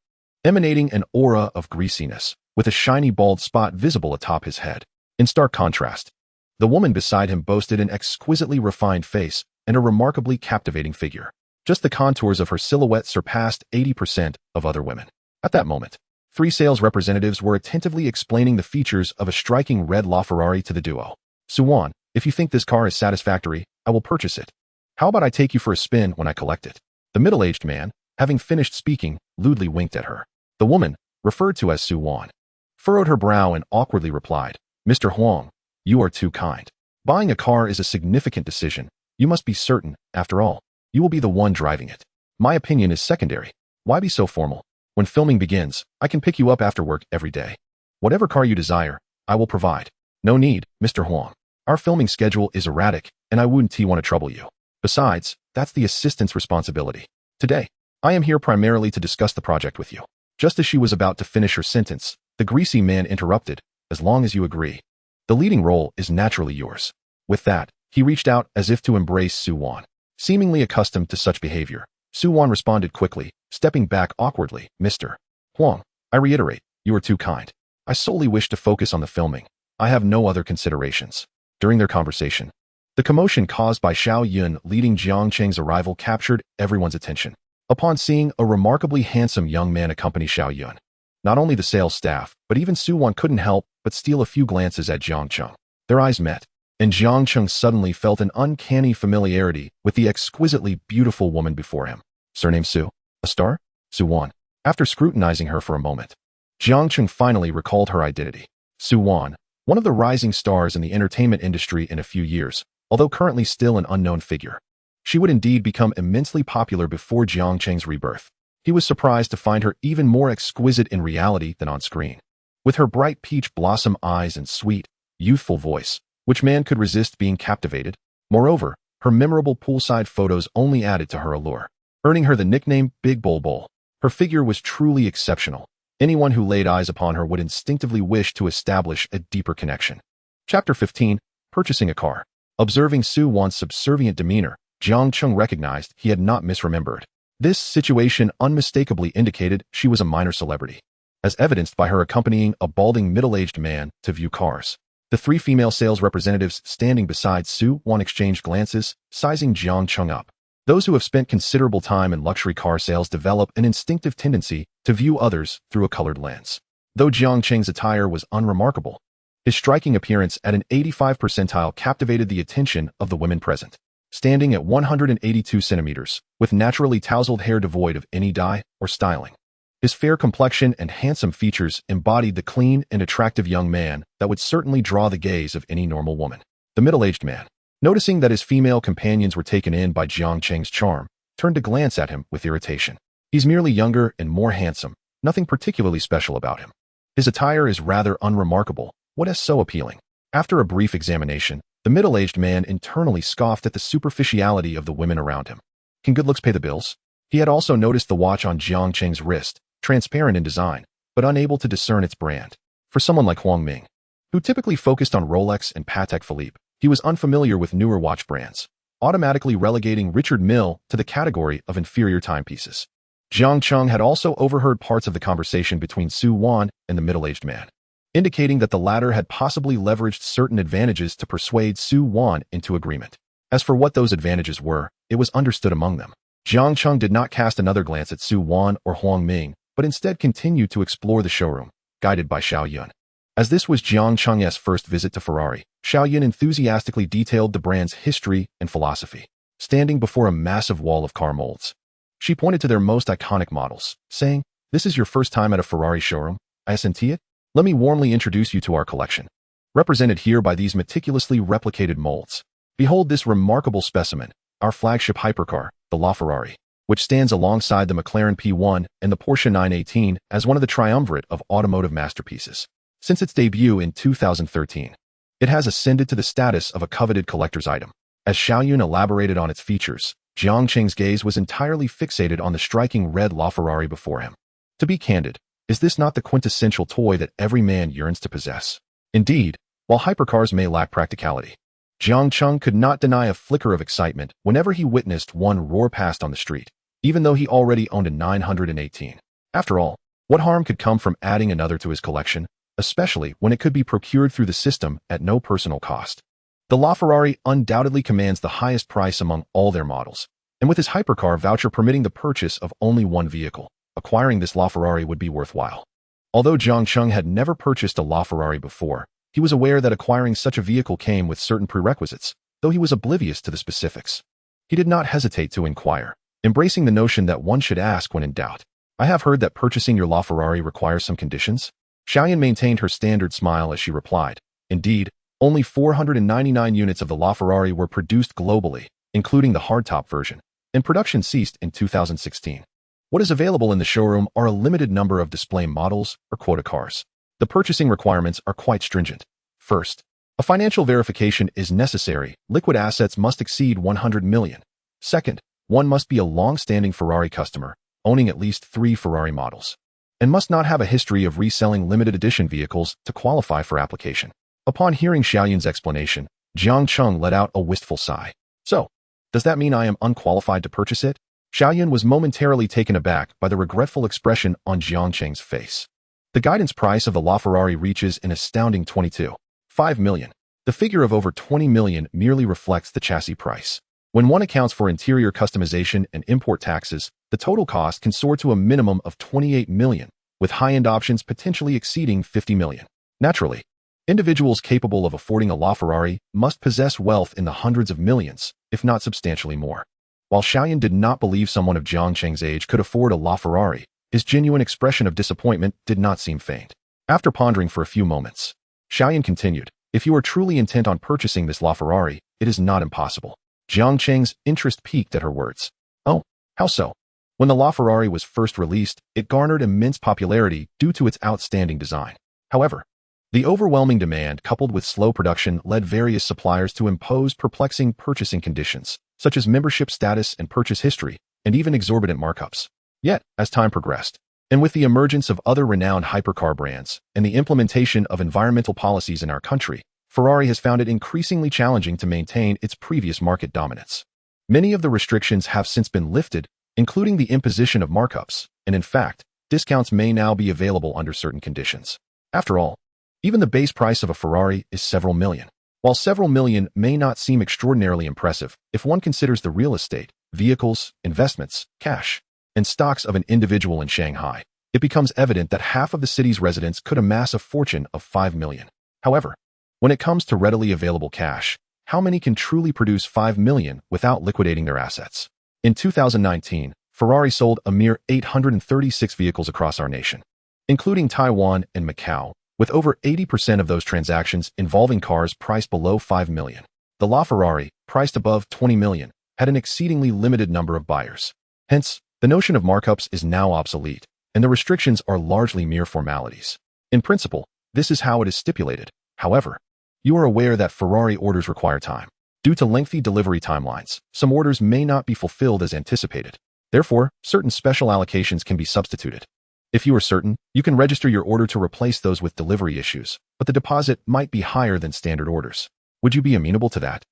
emanating an aura of greasiness, with a shiny bald spot visible atop his head. In stark contrast, the woman beside him boasted an exquisitely refined face and a remarkably captivating figure. Just the contours of her silhouette surpassed 80% of other women. At that moment, three sales representatives were attentively explaining the features of a striking red LaFerrari to the duo. Su Wan, if you think this car is satisfactory, I will purchase it. How about I take you for a spin when I collect it? The middle-aged man, having finished speaking, lewdly winked at her. The woman, referred to as Su Wan, furrowed her brow and awkwardly replied, Mr. Huang, you are too kind. Buying a car is a significant decision. You must be certain, after all, you will be the one driving it. My opinion is secondary. Why be so formal? When filming begins, I can pick you up after work every day. Whatever car you desire, I will provide. No need, Mr. Huang. Our filming schedule is erratic, and I wouldn't want to trouble you. Besides, that's the assistant's responsibility. Today, I am here primarily to discuss the project with you. Just as she was about to finish her sentence, the greasy man interrupted, as long as you agree. The leading role is naturally yours. With that, he reached out as if to embrace Su Wan. Seemingly accustomed to such behavior, Su Wan responded quickly, stepping back awkwardly, Mr. Huang, I reiterate, you are too kind. I solely wish to focus on the filming. I have no other considerations. During their conversation, the commotion caused by Xiao Yun leading Jiang Cheng's arrival captured everyone's attention. Upon seeing a remarkably handsome young man accompany Xiao Yun, not only the sales staff, but even Su Wan couldn't help but steal a few glances at Jiang Cheng. Their eyes met, and Jiang Cheng suddenly felt an uncanny familiarity with the exquisitely beautiful woman before him. Surname Su, a star? Su Wan. After scrutinizing her for a moment, Jiang Cheng finally recalled her identity. Su Wan, one of the rising stars in the entertainment industry in a few years, although currently still an unknown figure. She would indeed become immensely popular before Jiang Cheng's rebirth. He was surprised to find her even more exquisite in reality than on screen. With her bright peach blossom eyes and sweet, youthful voice, which man could resist being captivated? Moreover, her memorable poolside photos only added to her allure, earning her the nickname Big Bol Bol. Her figure was truly exceptional, Anyone who laid eyes upon her would instinctively wish to establish a deeper connection. Chapter 15. Purchasing a car. Observing Su Wan's subservient demeanor, Jiang Cheng recognized he had not misremembered. This situation unmistakably indicated she was a minor celebrity, as evidenced by her accompanying a balding middle-aged man to view cars. The three female sales representatives standing beside Su Wan exchanged glances, sizing Jiang Cheng up. Those who have spent considerable time in luxury car sales develop an instinctive tendency to view others through a colored lens. Though Jiang Cheng's attire was unremarkable, his striking appearance at an 85th percentile captivated the attention of the women present. Standing at 182 centimeters, with naturally tousled hair devoid of any dye or styling, his fair complexion and handsome features embodied the clean and attractive young man that would certainly draw the gaze of any normal woman. The middle-aged man, noticing that his female companions were taken in by Jiang Cheng's charm, turned to glance at him with irritation. He's merely younger and more handsome, nothing particularly special about him. His attire is rather unremarkable. What is so appealing? After a brief examination, the middle-aged man internally scoffed at the superficiality of the women around him. Can good looks pay the bills? He had also noticed the watch on Jiang Cheng's wrist, transparent in design, but unable to discern its brand. For someone like Huang Ming, who typically focused on Rolex and Patek Philippe, he was unfamiliar with newer watch brands, automatically relegating Richard Mille to the category of inferior timepieces. Jiang Cheng had also overheard parts of the conversation between Su Wan and the middle-aged man, indicating that the latter had possibly leveraged certain advantages to persuade Su Wan into agreement. As for what those advantages were, it was understood among them. Jiang Cheng did not cast another glance at Su Wan or Huang Ming, but instead continued to explore the showroom, guided by Xiao Yun. As this was Jiang Cheng's first visit to Ferrari, Xiao Yun enthusiastically detailed the brand's history and philosophy. Standing before a massive wall of car molds, she pointed to their most iconic models, saying, "This is your first time at a Ferrari showroom, I assenti it? Let me warmly introduce you to our collection." Represented here by these meticulously replicated molds. Behold this remarkable specimen, our flagship hypercar, the LaFerrari, which stands alongside the McLaren P1 and the Porsche 918 as one of the triumvirate of automotive masterpieces. Since its debut in 2013, it has ascended to the status of a coveted collector's item. As Xiaoyun elaborated on its features, Jiang Cheng's gaze was entirely fixated on the striking red LaFerrari before him. To be candid, is this not the quintessential toy that every man yearns to possess? Indeed, while hypercars may lack practicality, Jiang Cheng could not deny a flicker of excitement whenever he witnessed one roar past on the street, even though he already owned a 918. After all, what harm could come from adding another to his collection, especially when it could be procured through the system at no personal cost? The LaFerrari undoubtedly commands the highest price among all their models, and with his hypercar voucher permitting the purchase of only one vehicle, acquiring this LaFerrari would be worthwhile. Although Jiang Cheng had never purchased a LaFerrari before, he was aware that acquiring such a vehicle came with certain prerequisites, though he was oblivious to the specifics. He did not hesitate to inquire, embracing the notion that one should ask when in doubt. "I have heard that purchasing your LaFerrari requires some conditions?" Xiaoyan maintained her standard smile as she replied, "Indeed, only 499 units of the LaFerrari were produced globally, including the hardtop version, and production ceased in 2016. What is available in the showroom are a limited number of display models or quota cars. The purchasing requirements are quite stringent. First, a financial verification is necessary. Liquid assets must exceed 100 million. Second, one must be a long-standing Ferrari customer, owning at least 3 Ferrari models, and must not have a history of reselling limited edition vehicles to qualify for application." Upon hearing Xiaoyun's explanation, Jiang Cheng let out a wistful sigh. "So, does that mean I am unqualified to purchase it?" Xiaoyun was momentarily taken aback by the regretful expression on Jiang Cheng's face. The guidance price of the LaFerrari reaches an astounding 22.5 million. The figure of over 20 million merely reflects the chassis price. When one accounts for interior customization and import taxes, the total cost can soar to a minimum of 28 million, with high-end options potentially exceeding 50 million. Naturally, individuals capable of affording a LaFerrari must possess wealth in the hundreds of millions, if not substantially more. While Xiaoyan did not believe someone of Jiang Cheng's age could afford a LaFerrari, his genuine expression of disappointment did not seem feigned. After pondering for a few moments, Xiaoyan continued, "If you are truly intent on purchasing this LaFerrari, it is not impossible." Jiang Cheng's interest piqued at her words. "Oh, how so?" When the LaFerrari was first released, it garnered immense popularity due to its outstanding design. However, the overwhelming demand coupled with slow production led various suppliers to impose perplexing purchasing conditions, such as membership status and purchase history, and even exorbitant markups. Yet, as time progressed, And with the emergence of other renowned hypercar brands and the implementation of environmental policies in our country, Ferrari has found it increasingly challenging to maintain its previous market dominance. Many of the restrictions have since been lifted, including the imposition of markups, and in fact, discounts may now be available under certain conditions. After all, even the base price of a Ferrari is several million. While several million may not seem extraordinarily impressive if one considers the real estate, vehicles, investments, cash, and stocks of an individual in Shanghai, it becomes evident that half of the city's residents could amass a fortune of 5 million. However, when it comes to readily available cash, how many can truly produce 5 million without liquidating their assets? In 2019, Ferrari sold a mere 836 vehicles across our nation, including Taiwan and Macau, with over 80% of those transactions involving cars priced below 5 million. The LaFerrari, priced above 20 million, had an exceedingly limited number of buyers. Hence, the notion of markups is now obsolete, and the restrictions are largely mere formalities. In principle, this is how it is stipulated. However, you are aware that Ferrari orders require time. Due to lengthy delivery timelines, some orders may not be fulfilled as anticipated. Therefore, certain special allocations can be substituted. If you are certain, you can register your order to replace those with delivery issues, but the deposit might be higher than standard orders. Would you be amenable to that?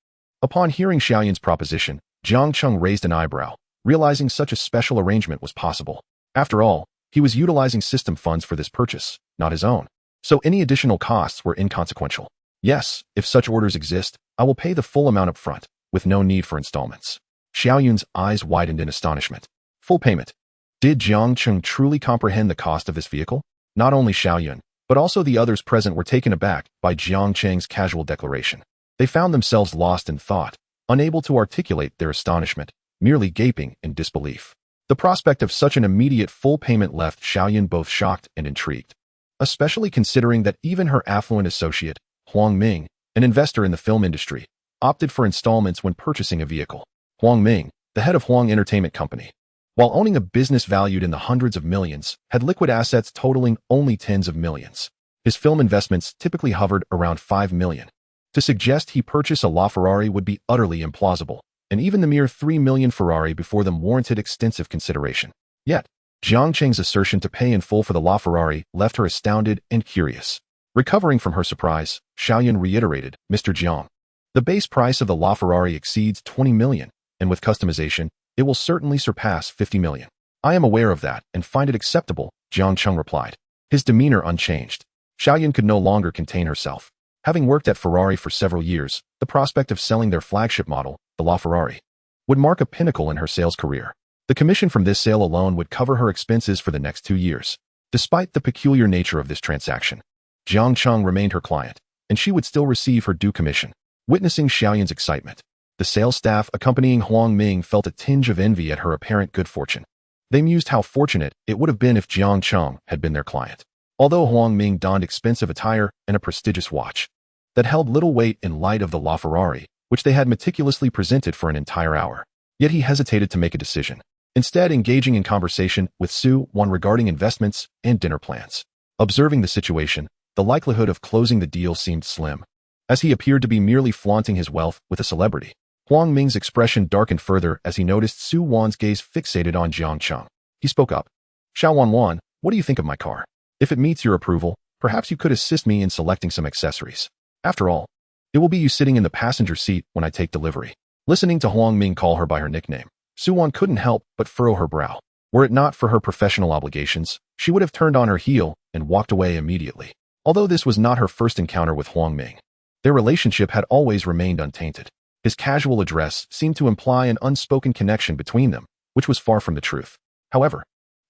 Upon hearing Xiaoyun's proposition, Jiang Cheng raised an eyebrow, realizing such a special arrangement was possible. After all, he was utilizing system funds for this purchase, not his own. So any additional costs were inconsequential. Yes, if such orders exist, I will pay the full amount up front, with no need for installments. Xiaoyun's eyes widened in astonishment. Full payment. Did Jiang Cheng truly comprehend the cost of this vehicle? Not only Xiaoyun, but also the others present were taken aback by Jiang Cheng's casual declaration. They found themselves lost in thought, unable to articulate their astonishment, merely gaping in disbelief. The prospect of such an immediate full payment left Xiaoyun both shocked and intrigued, especially considering that even her affluent associate, Huang Ming, an investor in the film industry, opted for installments when purchasing a vehicle. Huang Ming, the head of Huang Entertainment Company, while owning a business valued in the hundreds of millions, had liquid assets totaling only tens of millions. His film investments typically hovered around 5 million. To suggest he purchased a LaFerrari would be utterly implausible, and even the mere 3 million Ferrari before them warranted extensive consideration. Yet, Jiang Cheng's assertion to pay in full for the LaFerrari left her astounded and curious. Recovering from her surprise, Xiaoyun reiterated, "Mr. Jiang, the base price of the LaFerrari exceeds 20 million, and with customization, it will certainly surpass 50 million. I am aware of that and find it acceptable," Jiang Cheng replied, his demeanor unchanged. Xiaoyun could no longer contain herself. Having worked at Ferrari for several years, the prospect of selling their flagship model, the LaFerrari, would mark a pinnacle in her sales career. The commission from this sale alone would cover her expenses for the next 2 years. Despite the peculiar nature of this transaction, Jiang Cheng remained her client, and she would still receive her due commission. Witnessing Xiaoyun's excitement, the sales staff accompanying Huang Ming felt a tinge of envy at her apparent good fortune. They mused how fortunate it would have been if Jiang Cheng had been their client. Although Huang Ming donned expensive attire and a prestigious watch that held little weight in light of the LaFerrari, which they had meticulously presented for an entire hour. Yet he hesitated to make a decision, instead engaging in conversation with Su Wan regarding investments and dinner plans. Observing the situation, the likelihood of closing the deal seemed slim, as he appeared to be merely flaunting his wealth with a celebrity. Huang Ming's expression darkened further as he noticed Su Wan's gaze fixated on Jiang Cheng. He spoke up. "Xiao Wan, what do you think of my car? If it meets your approval, perhaps you could assist me in selecting some accessories. After all, it will be you sitting in the passenger seat when I take delivery." Listening to Huang Ming call her by her nickname, Su Wan couldn't help but furrow her brow. Were it not for her professional obligations, she would have turned on her heel and walked away immediately. Although this was not her first encounter with Huang Ming, their relationship had always remained untainted. His casual address seemed to imply an unspoken connection between them, which was far from the truth. However,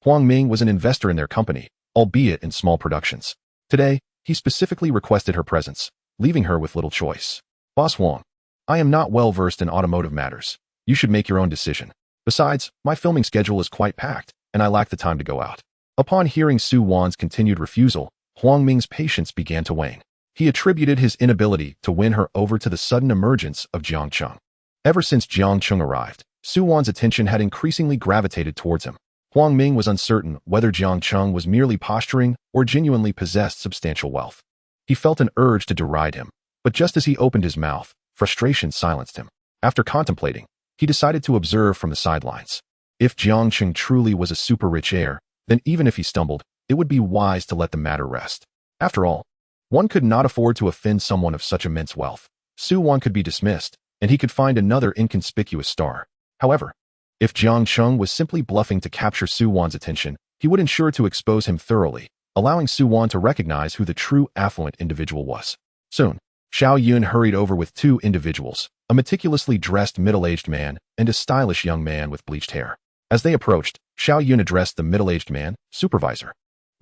Huang Ming was an investor in their company, albeit in small productions. Today, he specifically requested her presence, leaving her with little choice. "Boss Huang, I am not well versed in automotive matters. You should make your own decision. Besides, my filming schedule is quite packed, and I lack the time to go out." Upon hearing Su Wan's continued refusal, Huang Ming's patience began to wane. He attributed his inability to win her over to the sudden emergence of Jiang Cheng. Ever since Jiang Cheng arrived, Su Wan's attention had increasingly gravitated towards him. Huang Ming was uncertain whether Jiang Cheng was merely posturing or genuinely possessed substantial wealth. He felt an urge to deride him, but just as he opened his mouth, frustration silenced him. After contemplating, he decided to observe from the sidelines. If Jiang Cheng truly was a super-rich heir, then even if he stumbled, it would be wise to let the matter rest. After all, one could not afford to offend someone of such immense wealth. Suwan could be dismissed, and he could find another inconspicuous star. However, if Jiang Cheng was simply bluffing to capture Suwan's attention, he would ensure to expose him thoroughly, allowing Suwan to recognize who the true affluent individual was. Soon, Xiao Yun hurried over with two individuals, a meticulously dressed middle-aged man and a stylish young man with bleached hair. As they approached, Xiao Yun addressed the middle-aged man, supervisor.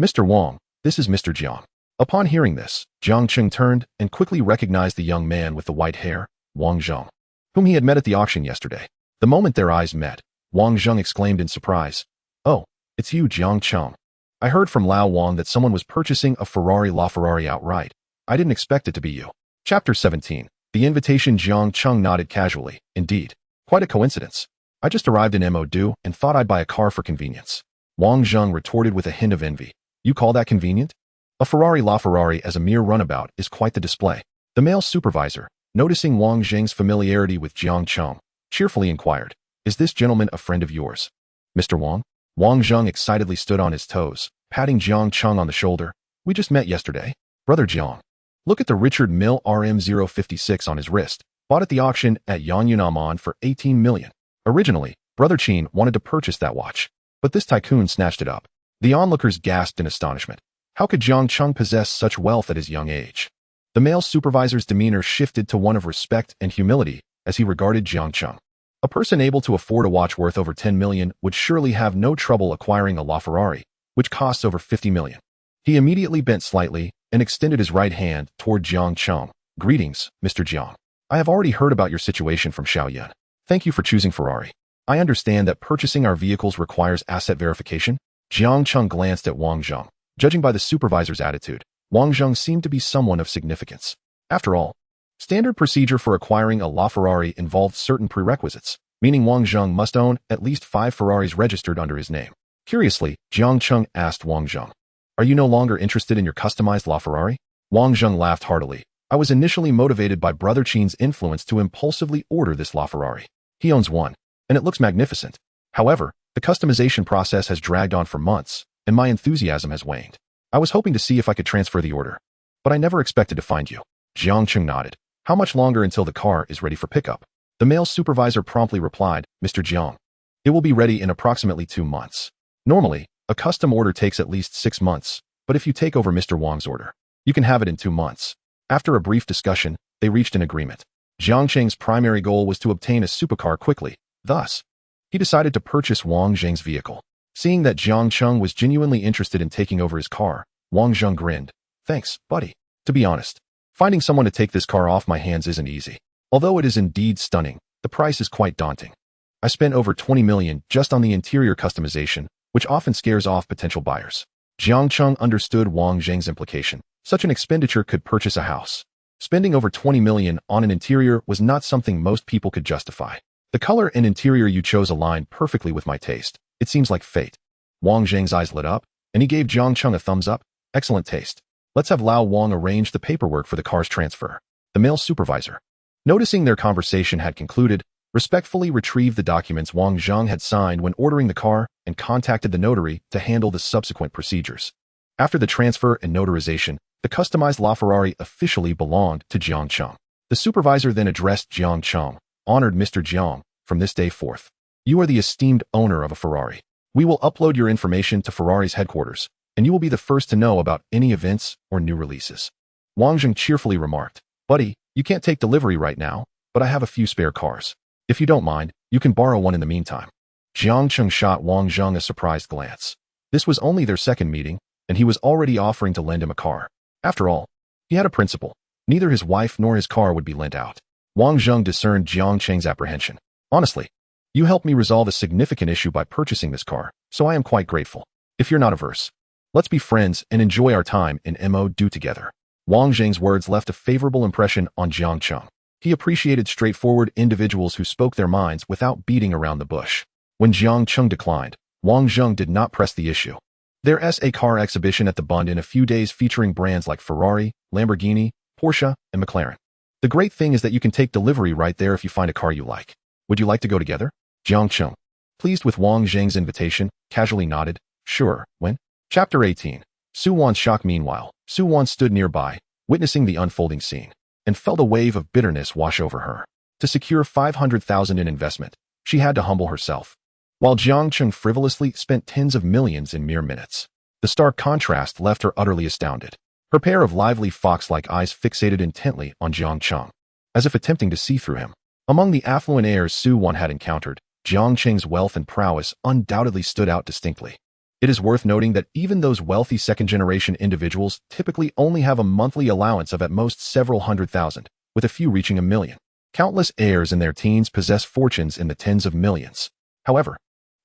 "Mr. Wang, this is Mr. Jiang." Upon hearing this, Jiang Cheng turned and quickly recognized the young man with the white hair, Wang Zheng, whom he had met at the auction yesterday. The moment their eyes met, Wang Zheng exclaimed in surprise, "Oh, it's you, Jiang Cheng. I heard from Lao Wang that someone was purchasing a LaFerrari outright. I didn't expect it to be you." Chapter 17. The invitation. Jiang Cheng nodded casually. "Indeed. Quite a coincidence. I just arrived in Mo and thought I'd buy a car for convenience." Wang Zheng retorted with a hint of envy. "You call that convenient? A LaFerrari as a mere runabout is quite the display." The male supervisor, noticing Wang Zheng's familiarity with Jiang Cheng, cheerfully inquired, "Is this gentleman a friend of yours, Mr. Wang?" Wang Zheng excitedly stood on his toes, patting Jiang Cheng on the shoulder. "We just met yesterday. Brother Jiang. Look at the Richard Mille RM056 on his wrist, bought at the auction at Yanyunaman for 18 million. Originally, Brother Qin wanted to purchase that watch, but this tycoon snatched it up." The onlookers gasped in astonishment. How could Jiang Cheng possess such wealth at his young age? The male supervisor's demeanor shifted to one of respect and humility as he regarded Jiang Cheng. A person able to afford a watch worth over 10 million would surely have no trouble acquiring a LaFerrari, which costs over 50 million. He immediately bent slightly and extended his right hand toward Jiang Cheng. "Greetings, Mr. Jiang. I have already heard about your situation from Xiao Yun. Thank you for choosing Ferrari. I understand that purchasing our vehicles requires asset verification." Jiang Cheng glanced at Wang Zheng. Judging by the supervisor's attitude, Wang Zheng seemed to be someone of significance. After all, standard procedure for acquiring a LaFerrari involved certain prerequisites, meaning Wang Zheng must own at least 5 Ferraris registered under his name. Curiously, Jiang Cheng asked Wang Zheng, "Are you no longer interested in your customized LaFerrari?" Wang Zheng laughed heartily. "I was initially motivated by Brother Qin's influence to impulsively order this LaFerrari. He owns one, and it looks magnificent. However, the customization process has dragged on for months, and my enthusiasm has waned. I was hoping to see if I could transfer the order, but I never expected to find you." Jiang Cheng nodded. "How much longer until the car is ready for pickup?" The male supervisor promptly replied, "Mr. Jiang, it will be ready in approximately 2 months. Normally, a custom order takes at least 6 months, but if you take over Mr. Wang's order, you can have it in 2 months. After a brief discussion, they reached an agreement. Jiang Cheng's primary goal was to obtain a supercar quickly. Thus, he decided to purchase Wang Zheng's vehicle. Seeing that Jiang Cheng was genuinely interested in taking over his car, Wang Zheng grinned. "Thanks, buddy. To be honest, finding someone to take this car off my hands isn't easy. Although it is indeed stunning, the price is quite daunting. I spent over 20 million just on the interior customization, which often scares off potential buyers." Jiang Cheng understood Wang Zheng's implication. Such an expenditure could purchase a house. Spending over 20 million on an interior was not something most people could justify. "The color and interior you chose align perfectly with my taste. It seems like fate." Wang Zheng's eyes lit up, and he gave Jiang Cheng a thumbs up. "Excellent taste. Let's have Lao Wang arrange the paperwork for the car's transfer." The male supervisor, noticing their conversation had concluded, respectfully retrieved the documents Wang Zheng had signed when ordering the car and contacted the notary to handle the subsequent procedures. After the transfer and notarization, the customized LaFerrari officially belonged to Jiang Cheng. The supervisor then addressed Jiang Cheng. "Honored Mr. Jiang, from this day forth, you are the esteemed owner of a Ferrari. We will upload your information to Ferrari's headquarters, and you will be the first to know about any events or new releases." Wang Zheng cheerfully remarked, "Buddy, you can't take delivery right now, but I have a few spare cars. If you don't mind, you can borrow one in the meantime." Jiang Cheng shot Wang Zheng a surprised glance. This was only their second meeting, and he was already offering to lend him a car. After all, he had a principle. Neither his wife nor his car would be lent out. Wang Zheng discerned Jiang Cheng's apprehension. "Honestly, you helped me resolve a significant issue by purchasing this car, so I am quite grateful. If you're not averse, let's be friends and enjoy our time in Mo together." Wang Zheng's words left a favorable impression on Jiang Cheng. He appreciated straightforward individuals who spoke their minds without beating around the bush. When Jiang Cheng declined, Wang Zheng did not press the issue. There's a car exhibition at the Bund in a few days featuring brands like Ferrari, Lamborghini, Porsche, and McLaren. The great thing is that you can take delivery right there if you find a car you like. Would you like to go together? Jiang Cheng, pleased with Wang Zheng's invitation, casually nodded. Sure, when? Chapter 18. Su-won's shock. Meanwhile, Su-won stood nearby, witnessing the unfolding scene, and felt a wave of bitterness wash over her. To secure 500,000 in investment, she had to humble herself, while Jiang Cheng frivolously spent tens of millions in mere minutes. The stark contrast left her utterly astounded, her pair of lively fox-like eyes fixated intently on Jiang Cheng, as if attempting to see through him. Among the affluent heirs Su-won had encountered, Jiang Cheng's wealth and prowess undoubtedly stood out distinctly. It is worth noting that even those wealthy second-generation individuals typically only have a monthly allowance of at most several hundred thousand, with a few reaching $1 million. Countless heirs in their teens possess fortunes in the tens of millions. However,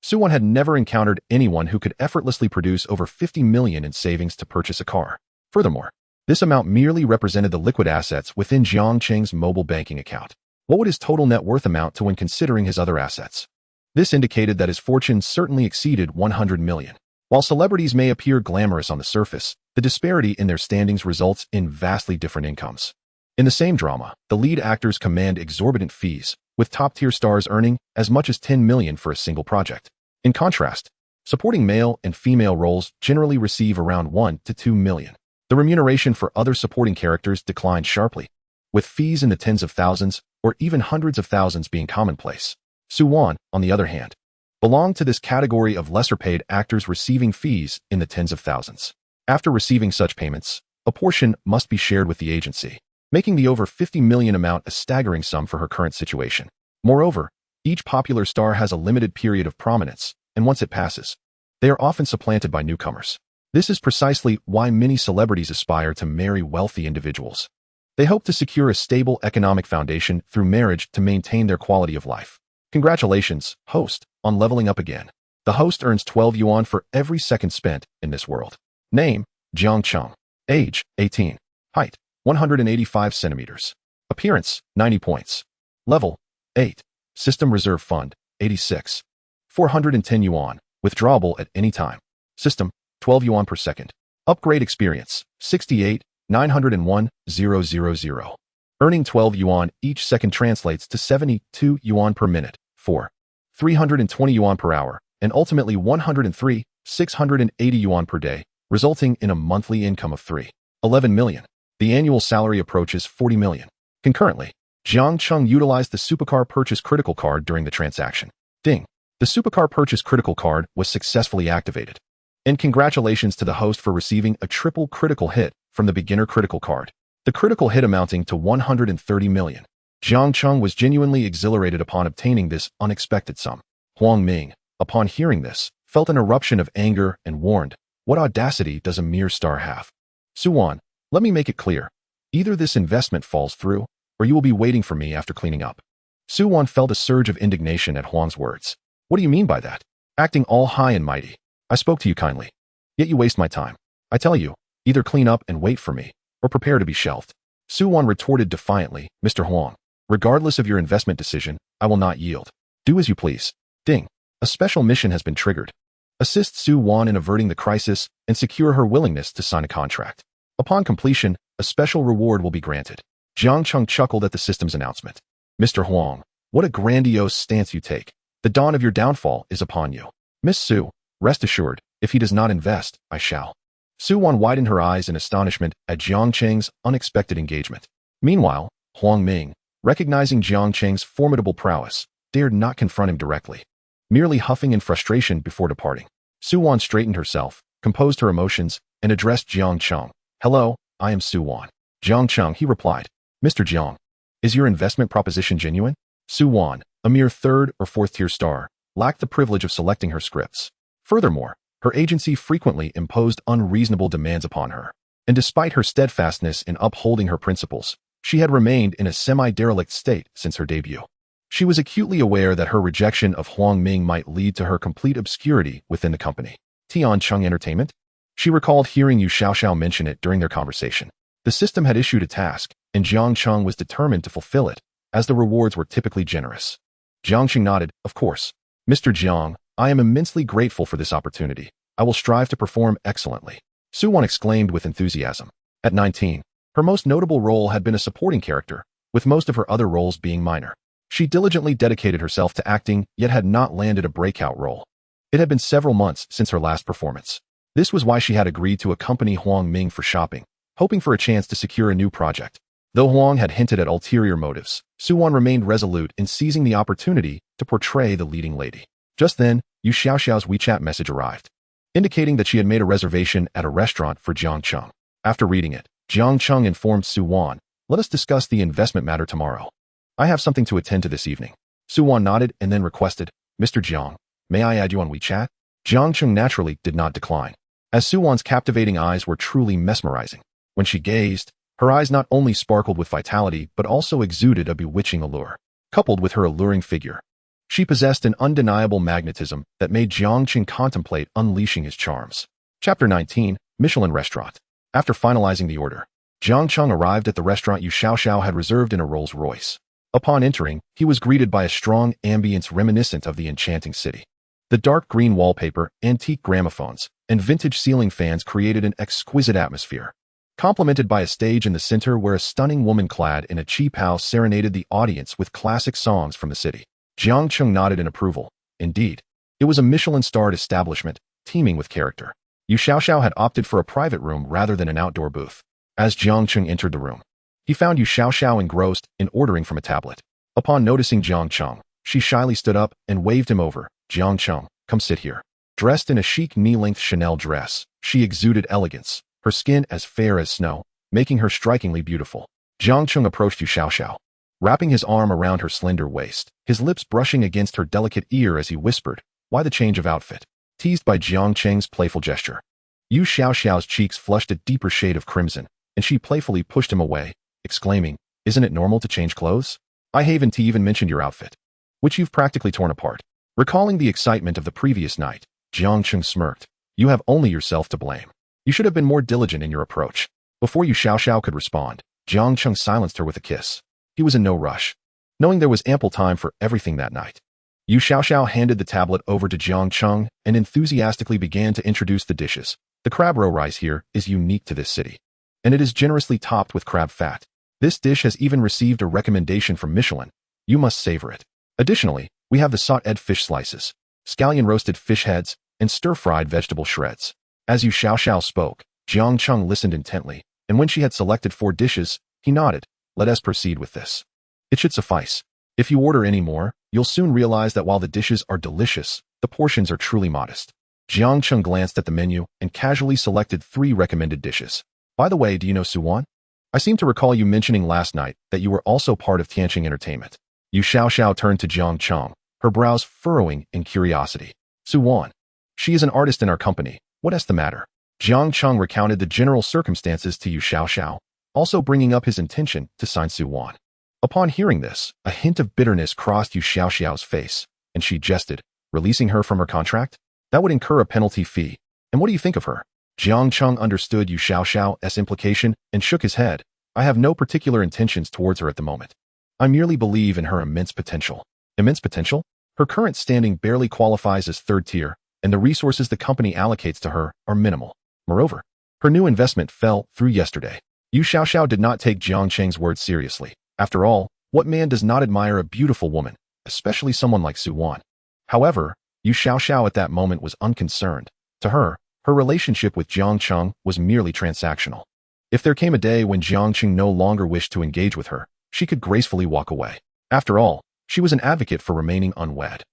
Su-won had never encountered anyone who could effortlessly produce over 50 million in savings to purchase a car. Furthermore, this amount merely represented the liquid assets within Jiang Cheng's mobile banking account. What would his total net worth amount to when considering his other assets? This indicated that his fortune certainly exceeded 100 million. While celebrities may appear glamorous on the surface, the disparity in their standings results in vastly different incomes. In the same drama, the lead actors command exorbitant fees, with top-tier stars earning as much as 10 million for a single project. In contrast, supporting male and female roles generally receive around 1 to 2 million. The remuneration for other supporting characters declined sharply, with fees in the tens of thousands or even hundreds of thousands being commonplace. Su-won, on the other hand, belonged to this category of lesser-paid actors receiving fees in the tens of thousands. After receiving such payments, a portion must be shared with the agency, making the over 50 million amount a staggering sum for her current situation. Moreover, each popular star has a limited period of prominence, and once it passes, they are often supplanted by newcomers. This is precisely why many celebrities aspire to marry wealthy individuals. They hope to secure a stable economic foundation through marriage to maintain their quality of life. Congratulations, host, on leveling up again. The host earns 12 yuan for every second spent in this world. Name, Jiang Cheng. Age, 18. Height, 185 centimeters. Appearance, 90 points. Level, 8. System Reserve Fund, 86. 410 yuan, withdrawable at any time. System, 12 yuan per second. Upgrade experience, 68, 901, 000. Earning 12 yuan each second translates to 72 yuan per minute, 320 yuan per hour, and ultimately 103, 680 yuan per day, resulting in a monthly income of 11 million. The annual salary approaches 40 million. Concurrently, Jiang Cheng utilized the Supercar Purchase Critical Card during the transaction. Ding! The Supercar Purchase Critical Card was successfully activated. And congratulations to the host for receiving a triple critical hit from the Beginner Critical Card. The critical hit amounting to 130 million. Jiang Cheng was genuinely exhilarated upon obtaining this unexpected sum. Huang Ming, upon hearing this, felt an eruption of anger and warned, "What audacity does a mere star have? Su-won, let me make it clear. Either this investment falls through, or you will be waiting for me after cleaning up." Su-won felt a surge of indignation at Huang's words. "What do you mean by that? Acting all high and mighty. I spoke to you kindly. Yet you waste my time. I tell you, either clean up and wait for me, or prepare to be shelved." Su-won retorted defiantly, "Mr. Huang, regardless of your investment decision, I will not yield. Do as you please." Ding! A special mission has been triggered. Assist Su-won in averting the crisis and secure her willingness to sign a contract. Upon completion, a special reward will be granted. Jiang Cheng chuckled at the system's announcement. "Mr. Huang, what a grandiose stance you take. The dawn of your downfall is upon you. Miss Su, rest assured, if he does not invest, I shall." Su-won widened her eyes in astonishment at Jiang Cheng's unexpected engagement. Meanwhile, Huang Ming, recognizing Jiang Cheng's formidable prowess, dared not confront him directly, merely huffing in frustration before departing. Su-won straightened herself, composed her emotions, and addressed Jiang Cheng. "Hello, I am Su-won." "Jiang Cheng," he replied. "Mr. Jiang, is your investment proposition genuine?" Su-won, a mere third or fourth-tier star, lacked the privilege of selecting her scripts. Furthermore, her agency frequently imposed unreasonable demands upon her, and despite her steadfastness in upholding her principles, she had remained in a semi-derelict state since her debut. She was acutely aware that her rejection of Huang Ming might lead to her complete obscurity within the company. Tian Chung Entertainment? She recalled hearing Yu Xiaoxiao mention it during their conversation. The system had issued a task, and Jiang Cheng was determined to fulfill it, as the rewards were typically generous. Jiang Cheng nodded, "Of course. Mr. Jiang, I am immensely grateful for this opportunity. I will strive to perform excellently." Su-won exclaimed with enthusiasm. At 19, her most notable role had been a supporting character, with most of her other roles being minor. She diligently dedicated herself to acting, yet had not landed a breakout role. It had been several months since her last performance. This was why she had agreed to accompany Huang Ming for shopping, hoping for a chance to secure a new project. Though Huang had hinted at ulterior motives, Suwan remained resolute in seizing the opportunity to portray the leading lady. Just then, Yu Xiaoxiao's WeChat message arrived, indicating that she had made a reservation at a restaurant for Jiang Cheng. After reading it, Jiang Cheng informed Suwan, "Let us discuss the investment matter tomorrow. I have something to attend to this evening." Suwan nodded and then requested, "Mr. Jiang, may I add you on WeChat?" Jiang Cheng naturally did not decline, as Suwan's captivating eyes were truly mesmerizing. When she gazed, her eyes not only sparkled with vitality but also exuded a bewitching allure. Coupled with her alluring figure, she possessed an undeniable magnetism that made Jiang Cheng contemplate unleashing his charms. Chapter 19, Michelin Restaurant. After finalizing the order, Jiang Cheng arrived at the restaurant Yu Xiaoxiao had reserved in a Rolls-Royce. Upon entering, he was greeted by a strong ambience reminiscent of the enchanting city. The dark green wallpaper, antique gramophones, and vintage ceiling fans created an exquisite atmosphere, complemented by a stage in the center where a stunning woman clad in a cheap house serenaded the audience with classic songs from the city. Jiang Cheng nodded in approval. Indeed, it was a Michelin-starred establishment, teeming with character. Yu Xiaoxiao had opted for a private room rather than an outdoor booth. As Jiang Cheng entered the room, he found Yu Xiaoxiao engrossed in ordering from a tablet. Upon noticing Jiang Cheng, she shyly stood up and waved him over. "Jiang Cheng, come sit here." Dressed in a chic knee-length Chanel dress, she exuded elegance, her skin as fair as snow, making her strikingly beautiful. Jiang Cheng approached Yu Xiaoxiao, wrapping his arm around her slender waist, his lips brushing against her delicate ear as he whispered, "Why the change of outfit?" Teased by Jiang Cheng's playful gesture, Yu Xiaoxiao's cheeks flushed a deeper shade of crimson, and she playfully pushed him away, exclaiming, "Isn't it normal to change clothes? I haven't even mentioned your outfit, which you've practically torn apart." Recalling the excitement of the previous night, Jiang Cheng smirked. "You have only yourself to blame. You should have been more diligent in your approach." Before Yu Xiaoxiao could respond, Jiang Cheng silenced her with a kiss. He was in no rush, knowing there was ample time for everything that night. Yu Xiaoxiao handed the tablet over to Jiang Cheng and enthusiastically began to introduce the dishes. "The crab roe rice here is unique to this city, and it is generously topped with crab fat. This dish has even received a recommendation from Michelin. You must savor it. Additionally, we have the sautéed fish slices, scallion roasted fish heads, and stir-fried vegetable shreds." As Yu Xiaoxiao spoke, Jiang Cheng listened intently, and when she had selected 4 dishes, he nodded. "Let us proceed with this. It should suffice. If you order any more, you'll soon realize that while the dishes are delicious, the portions are truly modest." Jiang Cheng glanced at the menu and casually selected 3 recommended dishes. "By the way, do you know Suwan? I seem to recall you mentioning last night that you were also part of Tianqing Entertainment." Yu Xiaoxiao turned to Jiang Cheng, her brows furrowing in curiosity. "Suwan? She is an artist in our company. What's the matter?" Jiang Cheng recounted the general circumstances to Yu Xiaoxiao, also bringing up his intention to sign Suwan. Upon hearing this, a hint of bitterness crossed Yu Xiaoxiao's face, and she jested, "Releasing her from her contract? That would incur a penalty fee. And what do you think of her?" Jiang Cheng understood Yu Xiaoxiao's implication and shook his head. "I have no particular intentions towards her at the moment. I merely believe in her immense potential." Immense potential? Her current standing barely qualifies as 3rd tier, and the resources the company allocates to her are minimal. Moreover, her new investment fell through yesterday. Yu Xiaoxiao did not take Jiang Cheng's words seriously. After all, what man does not admire a beautiful woman, especially someone like Suwan? However, Yu Xiaoxiao at that moment was unconcerned. To her, her relationship with Jiang Cheng was merely transactional. If there came a day when Jiang Cheng no longer wished to engage with her, she could gracefully walk away. After all, she was an advocate for remaining unwed.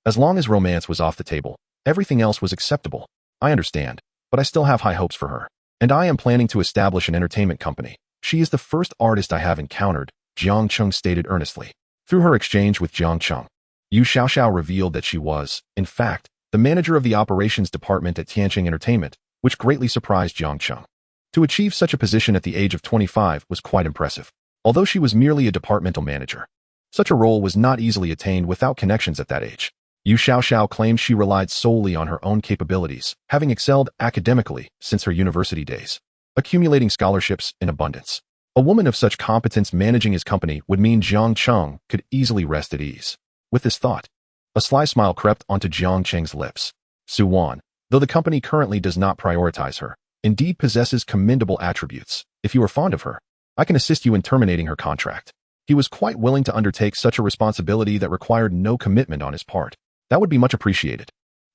As long as romance was off the table, everything else was acceptable. "I understand, but I still have high hopes for her. And I am planning to establish an entertainment company. She is the first artist I have encountered," Jiang Cheng stated earnestly. Through her exchange with Jiang Cheng, Yu Xiaoxiao revealed that she was, in fact, the manager of the operations department at Tianqing Entertainment, which greatly surprised Jiang Cheng. To achieve such a position at the age of 25 was quite impressive. Although she was merely a departmental manager, such a role was not easily attained without connections at that age. Yu Xiaoxiao claimed she relied solely on her own capabilities, having excelled academically since her university days, accumulating scholarships in abundance. A woman of such competence managing his company would mean Jiang Cheng could easily rest at ease. With this thought, a sly smile crept onto Jiang Cheng's lips. Suwan, though the company currently does not prioritize her, indeed possesses commendable attributes. If you are fond of her, I can assist you in terminating her contract. He was quite willing to undertake such a responsibility that required no commitment on his part. That would be much appreciated.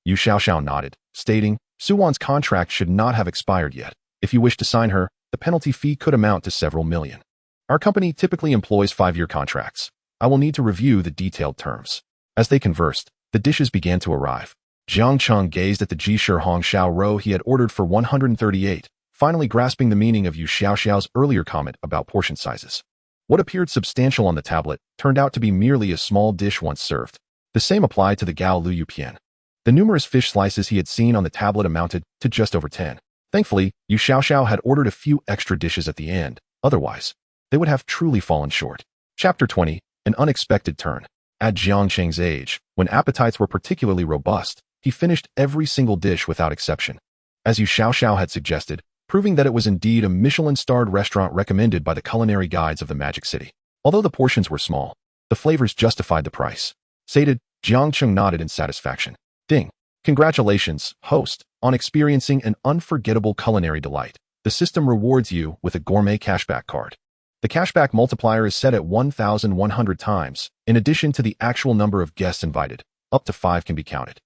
Yu Xiaoxiao nodded, stating, Suwan's contract should not have expired yet. If you wish to sign her, the penalty fee could amount to several million. Our company typically employs 5-year contracts. I will need to review the detailed terms. As they conversed, the dishes began to arrive. Jiang Cheng gazed at the Jishir Hong Xiao row he had ordered for 138, finally grasping the meaning of Yu Xiaoxiao's earlier comment about portion sizes. What appeared substantial on the tablet turned out to be merely a small dish once served. The same applied to the Gao Lu Yupian. The numerous fish slices he had seen on the tablet amounted to just over 10. Thankfully, Yu Xiaoxiao had ordered a few extra dishes at the end, otherwise, they would have truly fallen short. Chapter 20, An Unexpected Turn. At Jiang Cheng's age, when appetites were particularly robust, he finished every single dish without exception. As Yu Xiaoxiao had suggested, proving that it was indeed a Michelin-starred restaurant recommended by the culinary guides of the Magic City. Although the portions were small, the flavors justified the price. Sated, Jiang Cheng nodded in satisfaction. Ding. Congratulations, host, on experiencing an unforgettable culinary delight. The system rewards you with a gourmet cashback card. The cashback multiplier is set at 1,100 times, in addition to the actual number of guests invited. Up to 5 can be counted.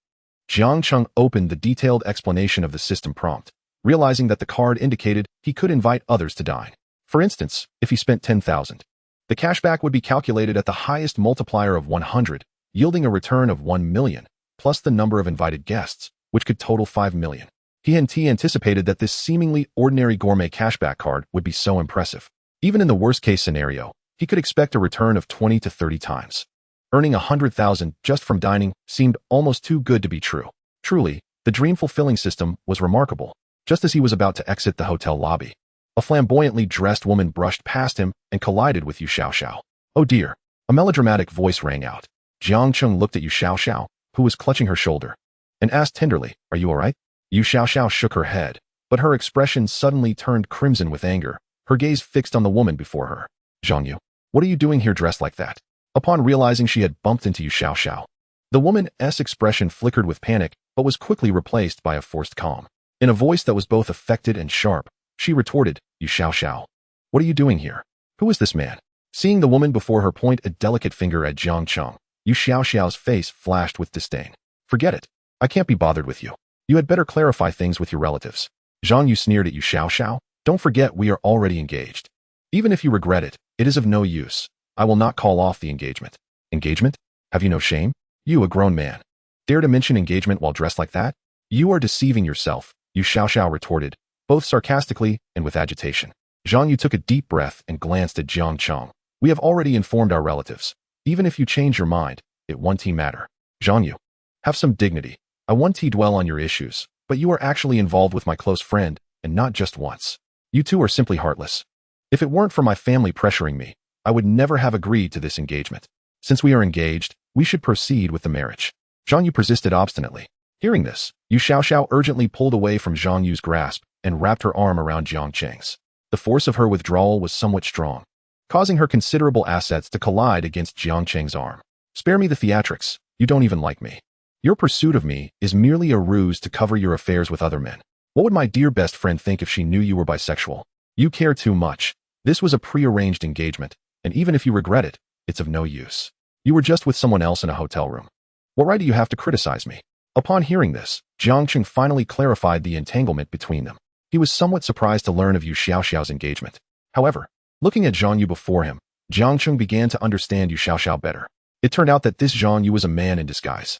Jiang Cheng opened the detailed explanation of the system prompt, realizing that the card indicated he could invite others to dine. For instance, if he spent 10,000, the cashback would be calculated at the highest multiplier of 100, yielding a return of 1 million, plus the number of invited guests, which could total 5 million. He anticipated that this seemingly ordinary gourmet cashback card would be so impressive. Even in the worst-case scenario, he could expect a return of 20 to 30 times. Earning 100,000 just from dining seemed almost too good to be true. Truly, the dream-fulfilling system was remarkable. Just as he was about to exit the hotel lobby, a flamboyantly dressed woman brushed past him and collided with Yu Xiaoxiao. Oh dear, a melodramatic voice rang out. Jiang Cheng looked at Yu Xiaoxiao, who was clutching her shoulder, and asked tenderly, Are you all right? Yu Xiaoxiao shook her head, but her expression suddenly turned crimson with anger, her gaze fixed on the woman before her. Zhang Yu, what are you doing here dressed like that? Upon realizing she had bumped into Yu Xiaoxiao, the woman's expression flickered with panic, but was quickly replaced by a forced calm. In a voice that was both affected and sharp, she retorted, Yu Xiaoxiao, what are you doing here? Who is this man? Seeing the woman before her point a delicate finger at Jiang Cheng, Yu Xiaoxiao's face flashed with disdain. Forget it. I can't be bothered with you. You had better clarify things with your relatives. Zhang Yu sneered at Yu Xiaoxiao. Don't forget we are already engaged. Even if you regret it, it is of no use. I will not call off the engagement. Engagement? Have you no shame? You, a grown man, dare to mention engagement while dressed like that? You are deceiving yourself, Yu Xiaoxiao retorted, both sarcastically and with agitation. Zhang Yu took a deep breath and glanced at Jiang Cheng. We have already informed our relatives. Even if you change your mind, it won't matter. Zhang Yu, have some dignity. I won't dwell on your issues, but you are actually involved with my close friend, and not just once. You two are simply heartless. If it weren't for my family pressuring me, I would never have agreed to this engagement. Since we are engaged, we should proceed with the marriage. Zhang Yu persisted obstinately. Hearing this, Yu Xiaoxiao urgently pulled away from Zhang Yu's grasp and wrapped her arm around Jiang Cheng's. The force of her withdrawal was somewhat strong, causing her considerable assets to collide against Jiang Cheng's arm. Spare me the theatrics. You don't even like me. Your pursuit of me is merely a ruse to cover your affairs with other men. What would my dear best friend think if she knew you were bisexual? You care too much. This was a prearranged engagement, and even if you regret it, it's of no use. You were just with someone else in a hotel room. What right do you have to criticize me? Upon hearing this, Jiang Cheng finally clarified the entanglement between them. He was somewhat surprised to learn of Yu Xiaoxiao's engagement. However, looking at Zhang Yu before him, Jiang Cheng began to understand Yu Xiaoxiao better. It turned out that this Zhang Yu was a man in disguise.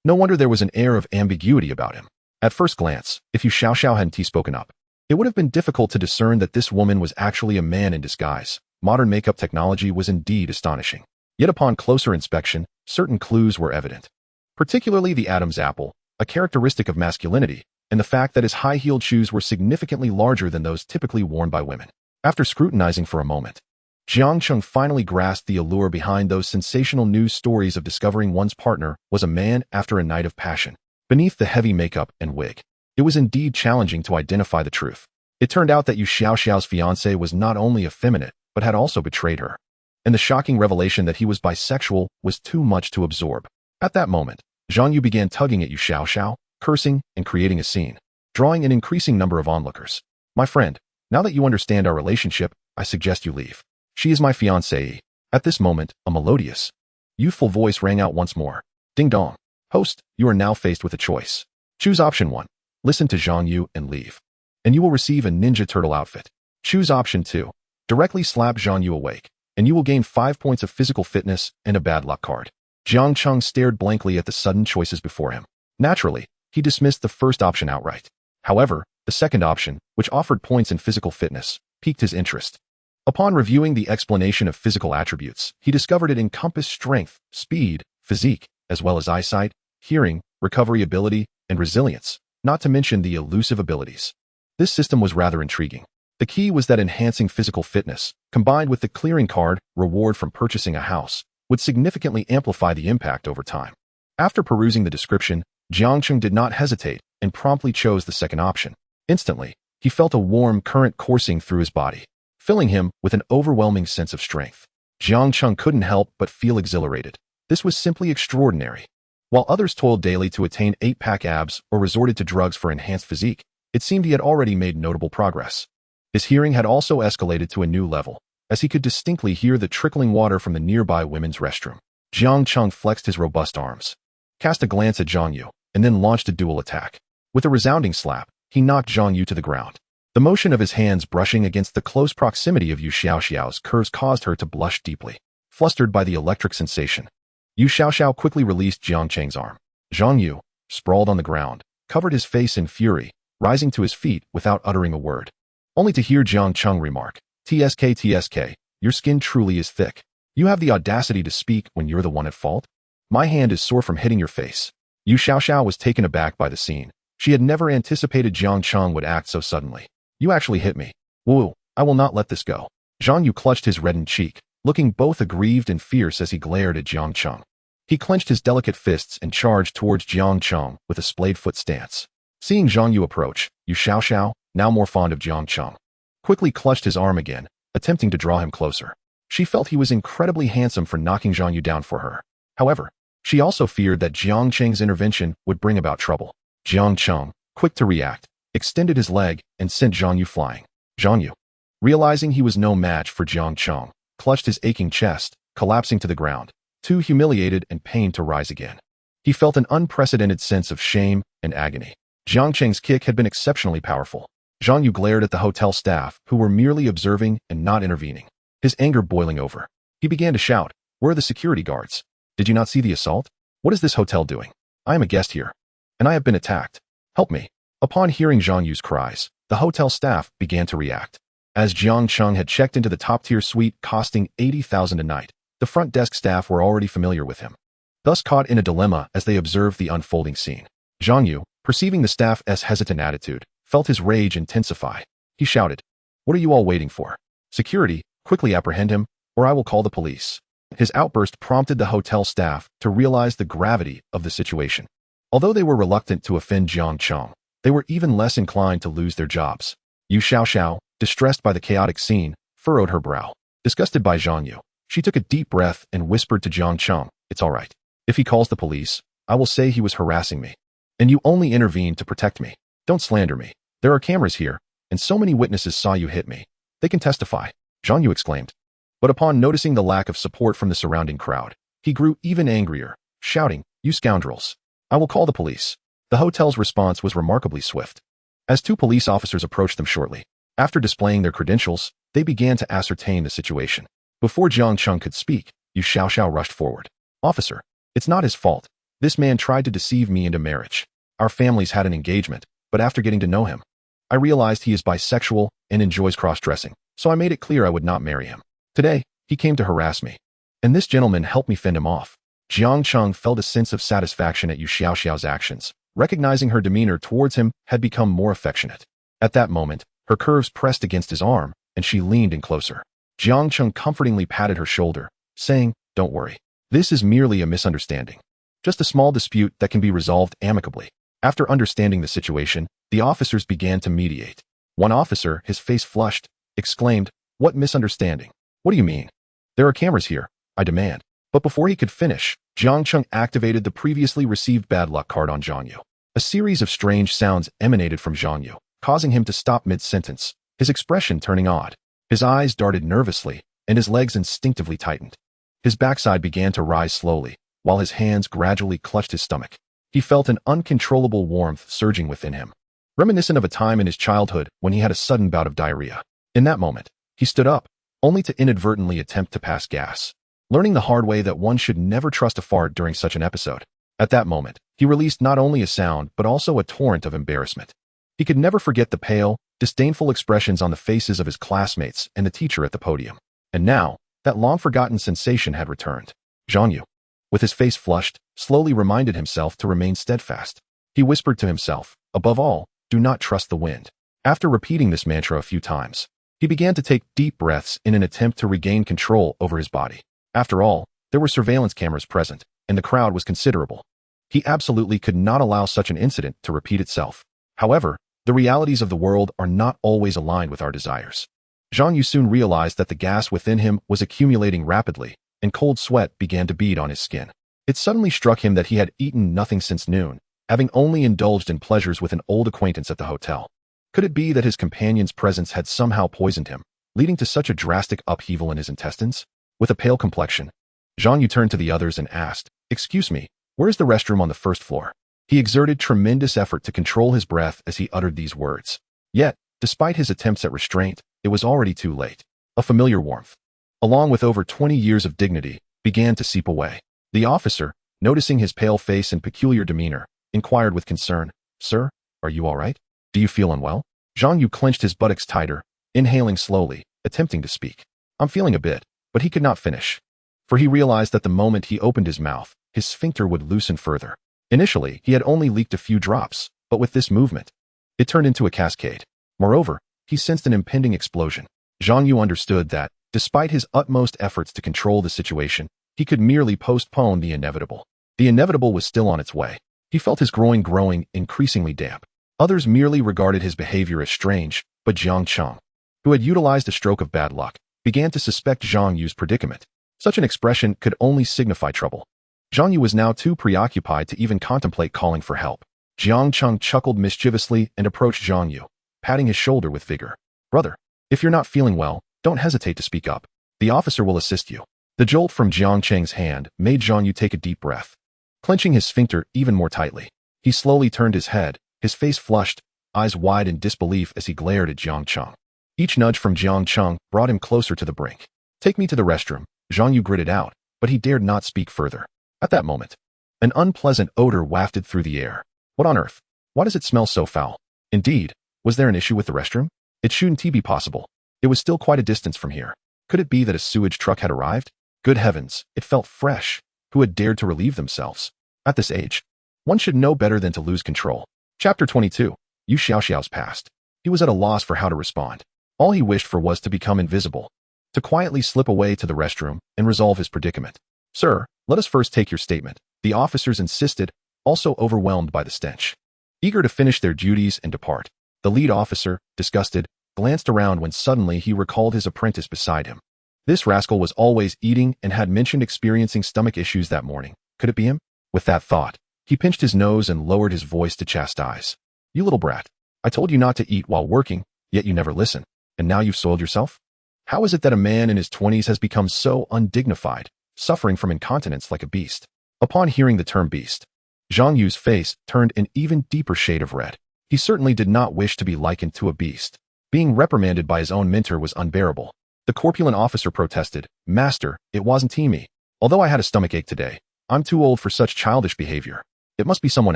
No wonder there was an air of ambiguity about him. At first glance, if Yu Xiaoxiao hadn't spoken up, it would have been difficult to discern that this woman was actually a man in disguise. Modern makeup technology was indeed astonishing. Yet upon closer inspection, certain clues were evident. Particularly the Adam's apple, a characteristic of masculinity, and the fact that his high-heeled shoes were significantly larger than those typically worn by women. After scrutinizing for a moment, Jiang Cheng finally grasped the allure behind those sensational news stories of discovering one's partner was a man after a night of passion. Beneath the heavy makeup and wig, it was indeed challenging to identify the truth. It turned out that Yu Xiaoxiao's fiancé was not only effeminate, but had also betrayed her. And the shocking revelation that he was bisexual was too much to absorb. At that moment, Zhang Yu began tugging at Yu Xiaoxiao, cursing and creating a scene, drawing an increasing number of onlookers. My friend, now that you understand our relationship, I suggest you leave. She is my fiancée. At this moment, a melodious, youthful voice rang out once more. Ding dong. Host, you are now faced with a choice. Choose option 1. Listen to Zhang Yu and leave, and you will receive a Ninja Turtle outfit. Choose option 2. Directly slap Zhang Yu awake, and you will gain 5 points of physical fitness and a bad luck card. Jiang Cheng stared blankly at the sudden choices before him. Naturally, he dismissed the first option outright. However, the second option, which offered points in physical fitness, piqued his interest. Upon reviewing the explanation of physical attributes, he discovered it encompassed strength, speed, physique, as well as eyesight, hearing, recovery ability, and resilience, not to mention the elusive abilities. This system was rather intriguing. The key was that enhancing physical fitness, combined with the clearing card, reward from purchasing a house, would significantly amplify the impact over time. After perusing the description, Jiang Cheng did not hesitate and promptly chose the second option. Instantly, he felt a warm current coursing through his body, filling him with an overwhelming sense of strength. Jiang Cheng couldn't help but feel exhilarated. This was simply extraordinary. While others toiled daily to attain 8-pack abs or resorted to drugs for enhanced physique, it seemed he had already made notable progress. His hearing had also escalated to a new level, as he could distinctly hear the trickling water from the nearby women's restroom. Jiang Cheng flexed his robust arms, cast a glance at Zhang Yu, and then launched a dual attack. With a resounding slap, he knocked Zhang Yu to the ground. The motion of his hands brushing against the close proximity of Yu Xiaoxiao's curves caused her to blush deeply, flustered by the electric sensation. Yu Xiaoxiao quickly released Jiang Cheng's arm. Zhang Yu, sprawled on the ground, covered his face in fury, rising to his feet without uttering a word, only to hear Jiang Cheng remark, "TSK, your skin truly is thick. You have the audacity to speak when you're the one at fault? My hand is sore from hitting your face." Yu Xiaoxiao was taken aback by the scene. She had never anticipated Jiang Cheng would act so suddenly. "You actually hit me. Woo, I will not let this go." Zhang Yu clutched his reddened cheek, looking both aggrieved and fierce as he glared at Jiang Cheng. He clenched his delicate fists and charged towards Jiang Cheng with a splayed-foot stance. Seeing Zhang Yu approach, Yu Xiaoxiao, now more fond of Jiang Cheng, quickly clutched his arm again, attempting to draw him closer. She felt he was incredibly handsome for knocking Zhang Yu down for her. However, she also feared that Jiang Cheng's intervention would bring about trouble. Jiang Cheng, quick to react, extended his leg and sent Zhang Yu flying. Zhang Yu, realizing he was no match for Jiang Cheng, clutched his aching chest, collapsing to the ground, too humiliated and pained to rise again. He felt an unprecedented sense of shame and agony. Jiang Cheng's kick had been exceptionally powerful. Zhang Yu glared at the hotel staff, who were merely observing and not intervening, his anger boiling over. He began to shout, "Where are the security guards? Did you not see the assault? What is this hotel doing? I am a guest here, and I have been attacked. Help me." Upon hearing Zhang Yu's cries, the hotel staff began to react. As Jiang Cheng had checked into the top-tier suite costing 80,000 a night, the front desk staff were already familiar with him, thus caught in a dilemma as they observed the unfolding scene. Zhang Yu, perceiving the staff's hesitant attitude, felt his rage intensify. He shouted, "What are you all waiting for? Security, quickly apprehend him, or I will call the police." His outburst prompted the hotel staff to realize the gravity of the situation. Although they were reluctant to offend Jiang Cheng, they were even less inclined to lose their jobs. Yu Xiaoxiao, distressed by the chaotic scene, furrowed her brow. Disgusted by Zhang Yu, she took a deep breath and whispered to Jiang Cheng, "It's all right. If he calls the police, I will say he was harassing me, and you only intervened to protect me. Don't slander me. There are cameras here, and so many witnesses saw you hit me. They can testify," Zhang Yu exclaimed. But upon noticing the lack of support from the surrounding crowd, he grew even angrier, shouting, "You scoundrels! I will call the police." The hotel's response was remarkably swift. As 2 police officers approached them shortly, after displaying their credentials, they began to ascertain the situation. Before Jiang Cheng could speak, Yu Xiaoxiao rushed forward. "Officer, it's not his fault. This man tried to deceive me into marriage. Our families had an engagement, but after getting to know him, I realized he is bisexual and enjoys cross-dressing, so I made it clear I would not marry him. Today, he came to harass me, and this gentleman helped me fend him off." Jiang Cheng felt a sense of satisfaction at Yu Xiaoxiao's actions, recognizing her demeanor towards him had become more affectionate. At that moment, her curves pressed against his arm, and she leaned in closer. Jiang Cheng comfortingly patted her shoulder, saying, "Don't worry. This is merely a misunderstanding. Just a small dispute that can be resolved amicably." After understanding the situation, the officers began to mediate. One officer, his face flushed, exclaimed, "What misunderstanding? What do you mean? There are cameras here, I demand." But before he could finish, Jiang Cheng activated the previously received bad luck card on Zhang Yu. A series of strange sounds emanated from Zhang Yu, causing him to stop mid-sentence, his expression turning odd. His eyes darted nervously, and his legs instinctively tightened. His backside began to rise slowly, while his hands gradually clutched his stomach. He felt an uncontrollable warmth surging within him, reminiscent of a time in his childhood when he had a sudden bout of diarrhea. In that moment, he stood up, only to inadvertently attempt to pass gas, learning the hard way that one should never trust a fart during such an episode. At that moment, he released not only a sound but also a torrent of embarrassment. He could never forget the pale, disdainful expressions on the faces of his classmates and the teacher at the podium. And now, that long-forgotten sensation had returned. Jiang Yu, with his face flushed, slowly reminded himself to remain steadfast. He whispered to himself, above all, do not trust the wind. After repeating this mantra a few times, he began to take deep breaths in an attempt to regain control over his body. After all, there were surveillance cameras present, and the crowd was considerable. He absolutely could not allow such an incident to repeat itself. However, the realities of the world are not always aligned with our desires. Jiang Yu soon realized that the gas within him was accumulating rapidly, and cold sweat began to bead on his skin. It suddenly struck him that he had eaten nothing since noon, having only indulged in pleasures with an old acquaintance at the hotel. Could it be that his companion's presence had somehow poisoned him, leading to such a drastic upheaval in his intestines? With a pale complexion, Jiang Yu turned to the others and asked, "Excuse me, where is the restroom on the first floor?" He exerted tremendous effort to control his breath as he uttered these words. Yet, despite his attempts at restraint, it was already too late. A familiar warmth, along with over 20 years of dignity, began to seep away. The officer, noticing his pale face and peculiar demeanor, inquired with concern, "Sir, are you all right? Do you feel unwell?" Jiang Yu clenched his buttocks tighter, inhaling slowly, attempting to speak. "I'm feeling a bit," but he could not finish, for he realized that the moment he opened his mouth, his sphincter would loosen further. Initially, he had only leaked a few drops, but with this movement, it turned into a cascade. Moreover, he sensed an impending explosion. Jiang Yu understood that, despite his utmost efforts to control the situation, he could merely postpone the inevitable. The inevitable was still on its way. He felt his groin growing increasingly damp. Others merely regarded his behavior as strange, but Jiang Cheng, who had utilized a stroke of bad luck, began to suspect Jiang Yu's predicament. Such an expression could only signify trouble. Jiang Yu was now too preoccupied to even contemplate calling for help. Jiang Cheng chuckled mischievously and approached Jiang Yu, patting his shoulder with vigor. "Brother, if you're not feeling well, don't hesitate to speak up. The officer will assist you." The jolt from Jiang Cheng's hand made Jiang Yu take a deep breath. Clenching his sphincter even more tightly, he slowly turned his head, his face flushed, eyes wide in disbelief as he glared at Jiang Cheng. Each nudge from Jiang Cheng brought him closer to the brink. "Take me to the restroom," Jiang Yu gritted out, but he dared not speak further. At that moment, an unpleasant odor wafted through the air. What on earth? Why does it smell so foul? Indeed, was there an issue with the restroom? It shouldn't be possible. It was still quite a distance from here. Could it be that a sewage truck had arrived? Good heavens, it felt fresh. Who had dared to relieve themselves? At this age, one should know better than to lose control. Chapter 22. Yu Xiaoxiao's past. He was at a loss for how to respond. All he wished for was to become invisible, to quietly slip away to the restroom and resolve his predicament. "Sir, let us first take your statement," the officers insisted, also overwhelmed by the stench. Eager to finish their duties and depart, the lead officer, disgusted, glanced around when suddenly he recalled his apprentice beside him. This rascal was always eating and had mentioned experiencing stomach issues that morning. Could it be him? With that thought, he pinched his nose and lowered his voice to chastise. "You little brat, I told you not to eat while working, yet you never listen, and now you've soiled yourself? How is it that a man in his 20s has become so undignified, suffering from incontinence like a beast?" Upon hearing the term beast, Jiang Yu's face turned an even deeper shade of red. He certainly did not wish to be likened to a beast. Being reprimanded by his own mentor was unbearable. The corpulent officer protested, "Master, it wasn't me. Although I had a stomachache today, I'm too old for such childish behavior. It must be someone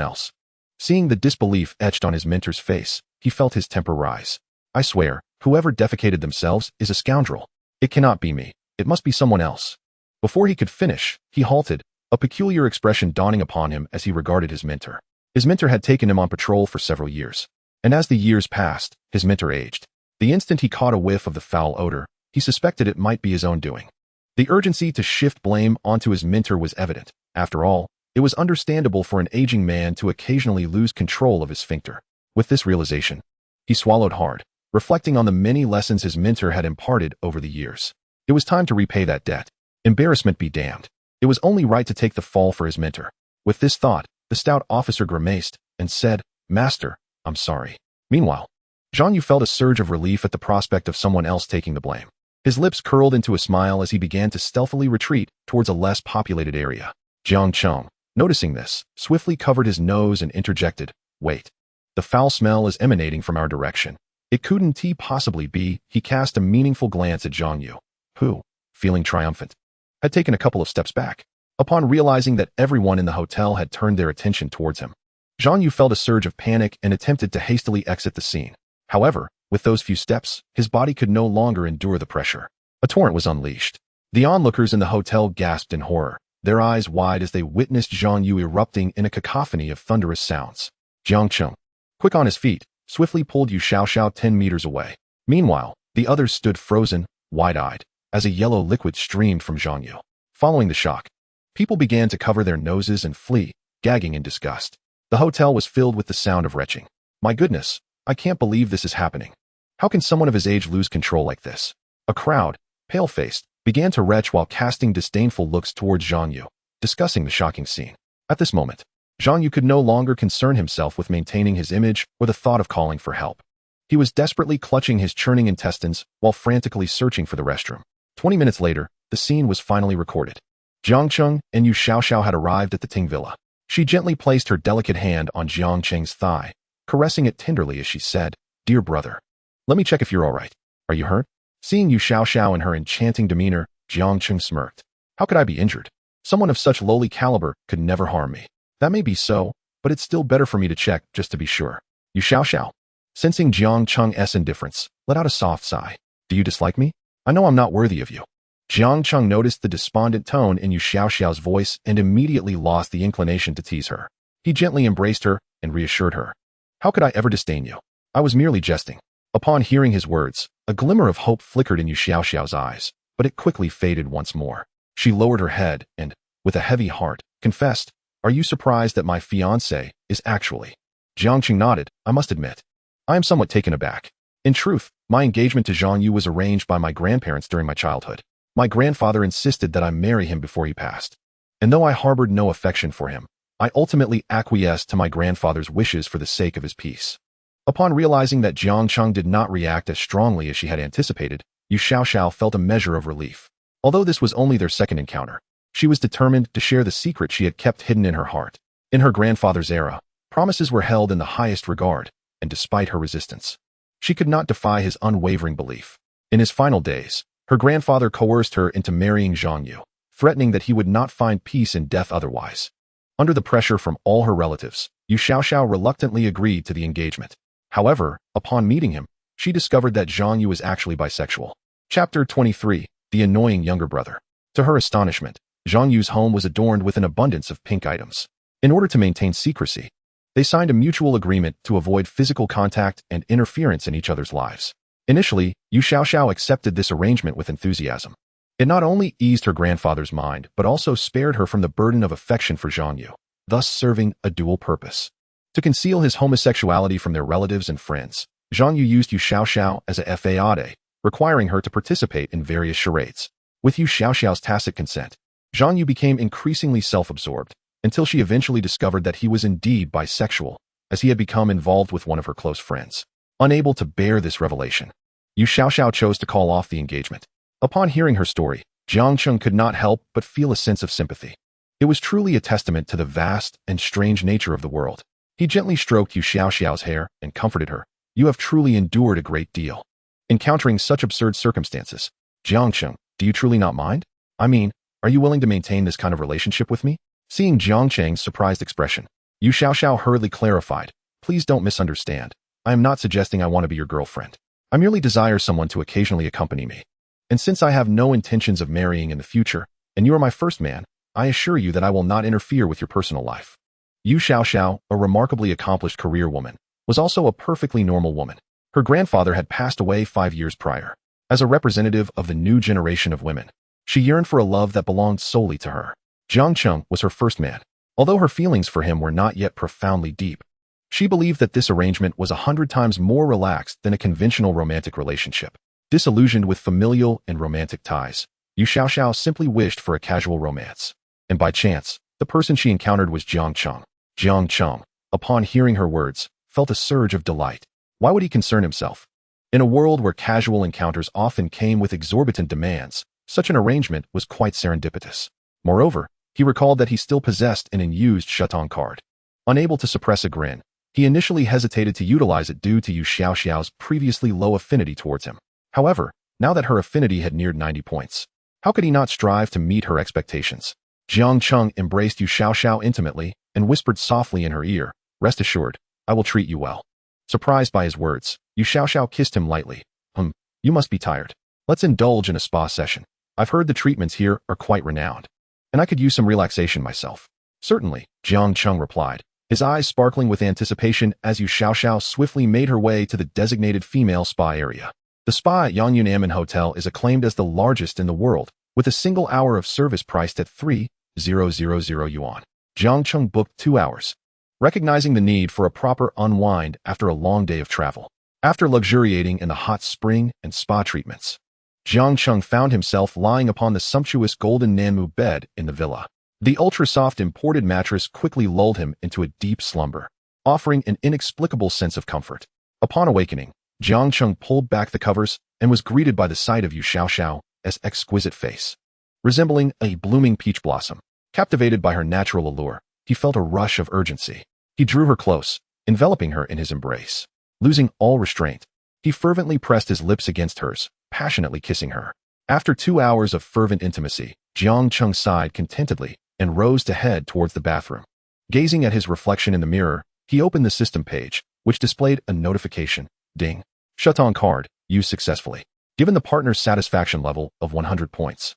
else." Seeing the disbelief etched on his mentor's face, he felt his temper rise. "I swear, whoever defecated themselves is a scoundrel. It cannot be me. It must be someone else." Before he could finish, he halted, a peculiar expression dawning upon him as he regarded his mentor. His mentor had taken him on patrol for several years, and as the years passed, his mentor aged. The instant he caught a whiff of the foul odor, he suspected it might be his own doing. The urgency to shift blame onto his mentor was evident. After all, it was understandable for an aging man to occasionally lose control of his sphincter. With this realization, he swallowed hard, reflecting on the many lessons his mentor had imparted over the years. It was time to repay that debt. Embarrassment be damned. It was only right to take the fall for his mentor. With this thought, the stout officer grimaced and said, "Master, I'm sorry." Meanwhile, Jiang Yu felt a surge of relief at the prospect of someone else taking the blame. His lips curled into a smile as he began to stealthily retreat towards a less populated area. Jiang Cheng, noticing this, swiftly covered his nose and interjected, "Wait. The foul smell is emanating from our direction. It couldn't possibly be." He cast a meaningful glance at Zhang Yu, who, feeling triumphant, had taken a couple of steps back. Upon realizing that everyone in the hotel had turned their attention towards him, Zhang Yu felt a surge of panic and attempted to hastily exit the scene. However, with those few steps, his body could no longer endure the pressure. A torrent was unleashed. The onlookers in the hotel gasped in horror, their eyes wide as they witnessed Zhang Yu erupting in a cacophony of thunderous sounds. Jiang Cheng, quick on his feet, swiftly pulled Yu Xiaoxiao 10 meters away. Meanwhile, the others stood frozen, wide-eyed, as a yellow liquid streamed from Zhang Yu. Following the shock, people began to cover their noses and flee, gagging in disgust. The hotel was filled with the sound of retching. "My goodness, I can't believe this is happening. How can someone of his age lose control like this?" A crowd, pale-faced, began to retch while casting disdainful looks towards Zhang Yu, discussing the shocking scene. At this moment, Zhang Yu could no longer concern himself with maintaining his image or the thought of calling for help. He was desperately clutching his churning intestines while frantically searching for the restroom. 20 minutes later, the scene was finally recorded. Jiang Cheng and Yu Xiaoxiao had arrived at the Ting Villa. She gently placed her delicate hand on Jiang Cheng's thigh, caressing it tenderly as she said, "Dear brother, let me check if you're all right. Are you hurt?" Seeing Yu Xiaoxiao and her enchanting demeanor, Jiang Cheng smirked. "How could I be injured? Someone of such lowly caliber could never harm me." "That may be so, but it's still better for me to check just to be sure." Yu Xiaoxiao, sensing Jiang Cheng's indifference, let out a soft sigh. "Do you dislike me? I know I'm not worthy of you." Jiang Cheng noticed the despondent tone in Yu Xiaoxiao's voice and immediately lost the inclination to tease her. He gently embraced her and reassured her. "How could I ever disdain you? I was merely jesting." Upon hearing his words, a glimmer of hope flickered in Yu Xiaoxiao's eyes, but it quickly faded once more. She lowered her head and, with a heavy heart, confessed, "Are you surprised that my fiancé is actually—" Jiang Cheng nodded. "I must admit, I am somewhat taken aback. In truth, my engagement to Zhang Yu was arranged by my grandparents during my childhood. My grandfather insisted that I marry him before he passed. And though I harbored no affection for him, I ultimately acquiesced to my grandfather's wishes for the sake of his peace." Upon realizing that Jiang Cheng did not react as strongly as she had anticipated, Yu Xiaoxiao felt a measure of relief. Although this was only their second encounter, she was determined to share the secret she had kept hidden in her heart. In her grandfather's era, promises were held in the highest regard, and despite her resistance, she could not defy his unwavering belief. In his final days, her grandfather coerced her into marrying Zhang Yu, threatening that he would not find peace in death otherwise. Under the pressure from all her relatives, Yu Xiaoxiao reluctantly agreed to the engagement. However, upon meeting him, she discovered that Zhang Yu was actually bisexual. Chapter 23, The Annoying Younger Brother. To her astonishment, Zhang Yu's home was adorned with an abundance of pink items. In order to maintain secrecy, they signed a mutual agreement to avoid physical contact and interference in each other's lives. Initially, Yu Xiaoxiao accepted this arrangement with enthusiasm. It not only eased her grandfather's mind, but also spared her from the burden of affection for Zhang Yu, thus serving a dual purpose. To conceal his homosexuality from their relatives and friends, Zhang Yu used Yu Xiaoxiao as a fade, requiring her to participate in various charades. With Yu Xiaoxiao's tacit consent, Zhang Yu became increasingly self-absorbed, until she eventually discovered that he was indeed bisexual, as he had become involved with one of her close friends. Unable to bear this revelation, Yu Xiaoxiao chose to call off the engagement. Upon hearing her story, Jiang Cheng could not help but feel a sense of sympathy. It was truly a testament to the vast and strange nature of the world. He gently stroked Yu Xiaoxiao's hair and comforted her. "You have truly endured a great deal. Encountering such absurd circumstances. Jiang Cheng, do you truly not mind? I mean, are you willing to maintain this kind of relationship with me?" Seeing Jiang Cheng's surprised expression, Yu Xiaoxiao hurriedly clarified, "Please don't misunderstand. I am not suggesting I want to be your girlfriend. I merely desire someone to occasionally accompany me. And since I have no intentions of marrying in the future, and you are my first man, I assure you that I will not interfere with your personal life." Yu Xiaoxiao, a remarkably accomplished career woman, was also a perfectly normal woman. Her grandfather had passed away 5 years prior. As a representative of the new generation of women, she yearned for a love that belonged solely to her. Jiang Cheng was her first man. Although her feelings for him were not yet profoundly deep, she believed that this arrangement was 100 times more relaxed than a conventional romantic relationship. Disillusioned with familial and romantic ties, Yu Xiaoxiao simply wished for a casual romance. And by chance, the person she encountered was Jiang Cheng. Jiang Cheng, upon hearing her words, felt a surge of delight. Why would he concern himself? In a world where casual encounters often came with exorbitant demands, such an arrangement was quite serendipitous. Moreover, He recalled that he still possessed an unused Shuton card. Unable to suppress a grin, he initially hesitated to utilize it due to Yu Xiaoxiao's previously low affinity towards him. However, now that her affinity had neared 90 points, how could he not strive to meet her expectations? Jiang Cheng embraced Yu Xiaoxiao intimately and whispered softly in her ear, "Rest assured, I will treat you well." Surprised by his words, Yu Xiaoxiao kissed him lightly. You must be tired. Let's indulge in a spa session. I've heard the treatments here are quite renowned, and I could use some relaxation myself." "Certainly," Jiang Cheng replied, his eyes sparkling with anticipation as Yu Xiaoxiao swiftly made her way to the designated female spa area. The spa at Yangyun Amin Hotel is acclaimed as the largest in the world, with a single hour of service priced at 3,000 yuan. Jiang Cheng booked 2 hours, recognizing the need for a proper unwind after a long day of travel. After luxuriating in the hot spring and spa treatments, Jiang Cheng found himself lying upon the sumptuous golden Nanmu bed in the villa. The ultra-soft imported mattress quickly lulled him into a deep slumber, offering an inexplicable sense of comfort. Upon awakening, Jiang Cheng pulled back the covers and was greeted by the sight of Yu Xiaoxiao's exquisite face, resembling a blooming peach blossom. Captivated by her natural allure, he felt a rush of urgency. He drew her close, enveloping her in his embrace. Losing all restraint, he fervently pressed his lips against hers, passionately kissing her. After 2 hours of fervent intimacy, Jiang Cheng sighed contentedly and rose to head towards the bathroom. Gazing at his reflection in the mirror, he opened the system page, which displayed a notification. Ding. Shuton card, used successfully. Given the partner's satisfaction level of 100 points.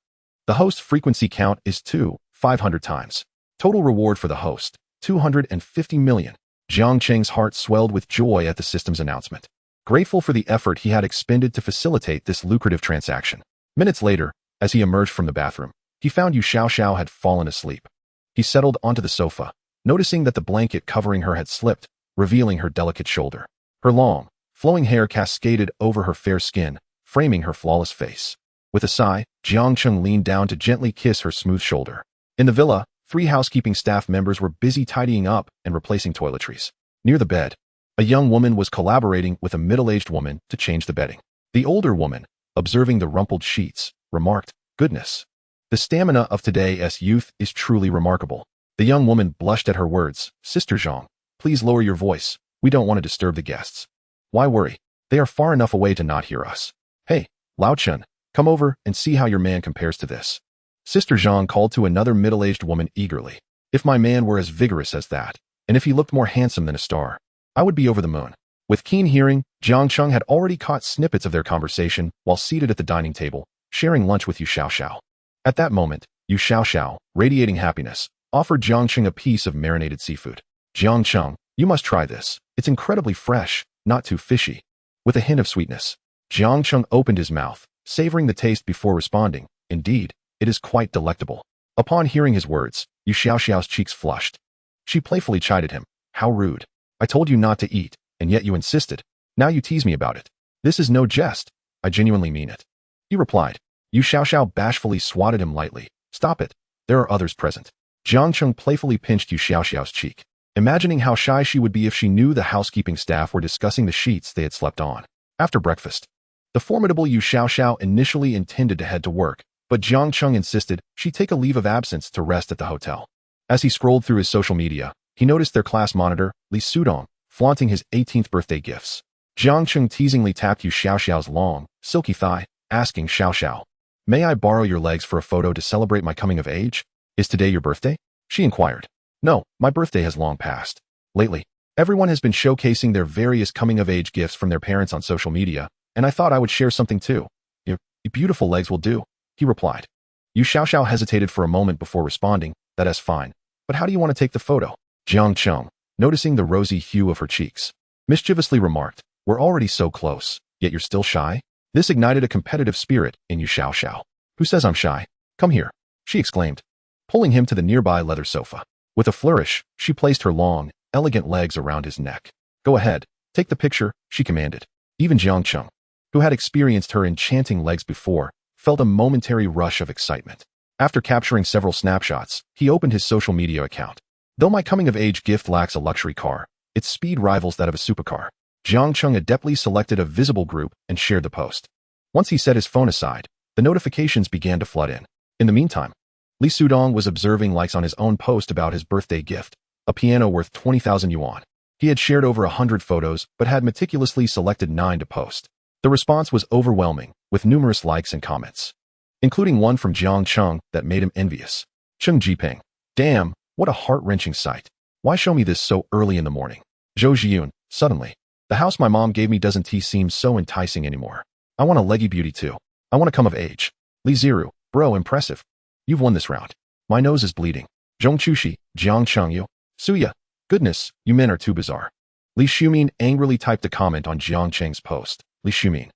The host frequency count is 500 times. Total reward for the host, 250 million. Jiang Cheng's heart swelled with joy at the system's announcement, grateful for the effort he had expended to facilitate this lucrative transaction. Minutes later, as he emerged from the bathroom, he found Yu Xiaoxiao had fallen asleep. He settled onto the sofa, noticing that the blanket covering her had slipped, revealing her delicate shoulder. Her long, flowing hair cascaded over her fair skin, framing her flawless face. With a sigh, Jiang Cheng leaned down to gently kiss her smooth shoulder. In the villa, 3 housekeeping staff members were busy tidying up and replacing toiletries. Near the bed, a young woman was collaborating with a middle-aged woman to change the bedding. The older woman, observing the rumpled sheets, remarked, "Goodness, the stamina of today's youth is truly remarkable." The young woman blushed at her words. "Sister Zhang, please lower your voice. We don't want to disturb the guests." "Why worry? They are far enough away to not hear us." "Hey, Lao Chen, come over and see how your man compares to this." Sister Zhang called to another middle-aged woman eagerly. "If my man were as vigorous as that, and if he looked more handsome than a star, I would be over the moon." With keen hearing, Jiang Cheng had already caught snippets of their conversation while seated at the dining table, sharing lunch with Yu Xiaoxiao. At that moment, Yu Xiaoxiao, radiating happiness, offered Jiang Cheng a piece of marinated seafood. "Jiang Cheng, you must try this. It's incredibly fresh, not too fishy, with a hint of sweetness." Jiang Cheng opened his mouth, savoring the taste before responding, "Indeed, it is quite delectable." Upon hearing his words, Yu Xiaoxiao's cheeks flushed. She playfully chided him. "How rude. I told you not to eat, and yet you insisted. Now you tease me about it. This is no jest. I genuinely mean it." He replied. Yu Xiaoxiao bashfully swatted him lightly. "Stop it. There are others present." Jiang Cheng playfully pinched Yu Xiaoxiao's cheek, imagining how shy she would be if she knew the housekeeping staff were discussing the sheets they had slept on. After breakfast, the formidable Yu Xiaoxiao initially intended to head to work, but Jiang Cheng insisted she take a leave of absence to rest at the hotel. As he scrolled through his social media, he noticed their class monitor, Li Sudong, flaunting his 18th birthday gifts. Jiang Cheng teasingly tapped Yu Xiaoxiao's long, silky thigh, asking Xiaoxiao, "May I borrow your legs for a photo to celebrate my coming of age? Is today your birthday?" She inquired. "No, my birthday has long passed. Lately, everyone has been showcasing their various coming-of-age gifts from their parents on social media, and I thought I would share something too. Your beautiful legs will do," he replied. Yu Xiaoxiao hesitated for a moment before responding, "That is fine. But how do you want to take the photo?" Jiang Cheng, noticing the rosy hue of her cheeks, mischievously remarked, "We're already so close, yet you're still shy?" This ignited a competitive spirit in Yu Xiaoxiao. "Who says I'm shy? Come here," she exclaimed, pulling him to the nearby leather sofa. With a flourish, she placed her long, elegant legs around his neck. "Go ahead, take the picture," she commanded. Even Jiang Cheng, who had experienced her enchanting legs before, felt a momentary rush of excitement. After capturing several snapshots, he opened his social media account. Though my coming-of-age gift lacks a luxury car, its speed rivals that of a supercar. Jiang Cheng adeptly selected a visible group and shared the post. Once he set his phone aside, the notifications began to flood in. In the meantime, Li Sudong was observing likes on his own post about his birthday gift, a piano worth 20,000 yuan. He had shared over 100 photos, but had meticulously selected 9 to post. The response was overwhelming, with numerous likes and comments, including one from Jiang Cheng that made him envious. Cheng Jiping. Damn, what a heart-wrenching sight. Why show me this so early in the morning? Zhou Jiyun. Suddenly, the house my mom gave me doesn't seem so enticing anymore. I want a leggy beauty too. I want to come of age. Li Ziru. Bro, impressive. You've won this round. My nose is bleeding. Zhong Chushi. Jiang Chengyu. Suya. Goodness, you men are too bizarre. Li Shumin angrily typed a comment on Jiang Cheng's post. Li Shumin.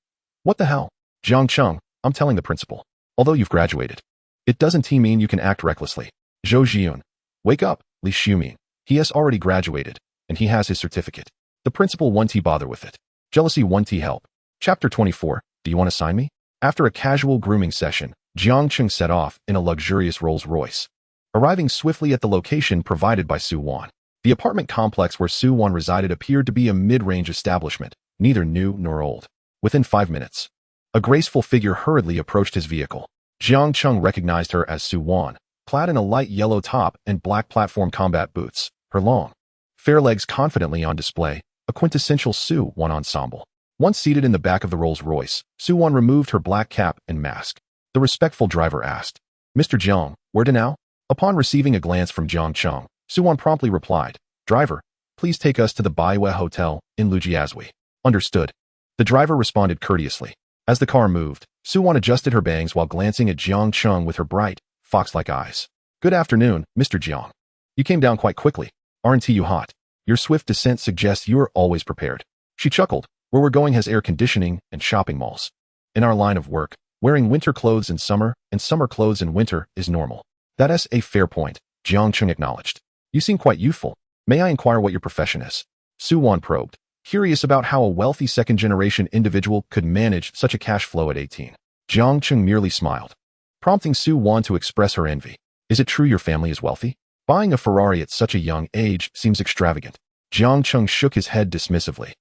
What the hell? Jiang Cheng, I'm telling the principal. Although you've graduated, it doesn't mean you can act recklessly. Zhou Jiyun. Wake up, Li Shumin. He has already graduated, and he has his certificate. The principal won't bother with it. Jealousy won't help. Chapter 24. Do you want to sign me? After a casual grooming session, Jiang Cheng set off in a luxurious Rolls-Royce, arriving swiftly at the location provided by Su Wan. The apartment complex where Su Wan resided appeared to be a mid-range establishment, neither new nor old. Within 5 minutes, a graceful figure hurriedly approached his vehicle. Jiang Cheng recognized her as Su Wan, clad in a light yellow top and black platform combat boots, her long, fair legs confidently on display, a quintessential Su Wan ensemble. Once seated in the back of the Rolls-Royce, Su Wan removed her black cap and mask. The respectful driver asked, Mr. Jiang, where to now? Upon receiving a glance from Jiang Cheng, Su Wan promptly replied, Driver, please take us to the Baiwei Hotel in Lujiazui. Understood. The driver responded courteously. As the car moved, Su Wan adjusted her bangs while glancing at Jiang Cheng with her bright, fox-like eyes. Good afternoon, Mr. Jiang. You came down quite quickly. Aren't you hot? Your swift descent suggests you are always prepared. She chuckled. Where we're going has air conditioning and shopping malls. In our line of work, wearing winter clothes in summer and summer clothes in winter is normal. That's a fair point, Jiang Cheng acknowledged. You seem quite youthful. May I inquire what your profession is? Su Wan probed, curious about how a wealthy second-generation individual could manage such a cash flow at 18. Jiang Cheng merely smiled, prompting Su Wan to express her envy. Is it true your family is wealthy? Buying a Ferrari at such a young age seems extravagant. Jiang Cheng shook his head dismissively.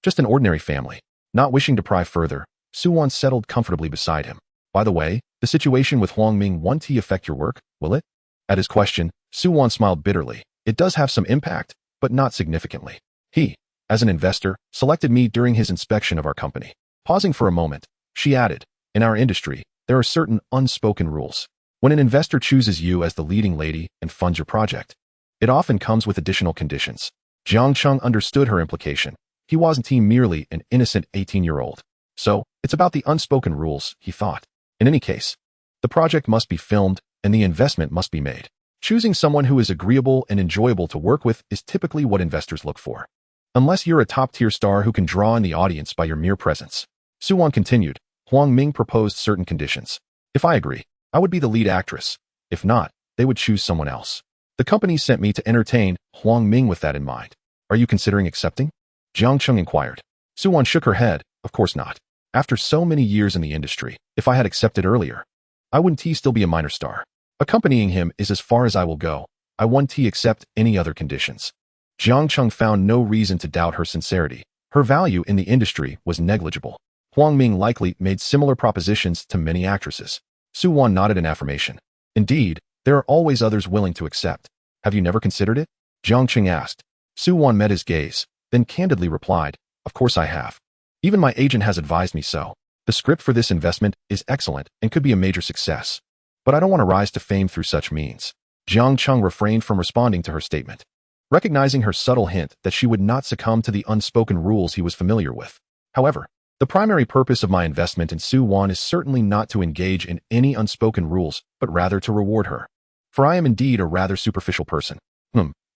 Just an ordinary family. Not wishing to pry further, Su Wan settled comfortably beside him. By the way, the situation with Huang Ming won't affect your work, will it? At his question, Su Wan smiled bitterly. It does have some impact, but not significantly. He, as an investor, selected me during his inspection of our company. Pausing for a moment, she added, in our industry, there are certain unspoken rules. When an investor chooses you as the leading lady and funds your project, it often comes with additional conditions. Jiang Cheng understood her implication. He wasn't merely an innocent 18-year-old. So, it's about the unspoken rules, he thought. In any case, the project must be filmed and the investment must be made. Choosing someone who is agreeable and enjoyable to work with is typically what investors look for. Unless you're a top-tier star who can draw in the audience by your mere presence. Su Wan continued, Huang Ming proposed certain conditions. If I agree, I would be the lead actress. If not, they would choose someone else. The company sent me to entertain Huang Ming with that in mind. Are you considering accepting? Jiang Cheng inquired. Su Wan shook her head. Of course not. After so many years in the industry, if I had accepted earlier, I wouldn't still be a minor star. Accompanying him is as far as I will go. I won't accept any other conditions. Jiang Cheng found no reason to doubt her sincerity. Her value in the industry was negligible. Huang Ming likely made similar propositions to many actresses. Su Wan nodded in affirmation. Indeed, there are always others willing to accept. Have you never considered it? Jiang Cheng asked. Su Wan met his gaze, then candidly replied, Of course I have. Even my agent has advised me so. The script for this investment is excellent and could be a major success. But I don't want to rise to fame through such means. Jiang Cheng refrained from responding to her statement, recognizing her subtle hint that she would not succumb to the unspoken rules he was familiar with. However, the primary purpose of my investment in Su Wan is certainly not to engage in any unspoken rules, but rather to reward her. For I am indeed a rather superficial person.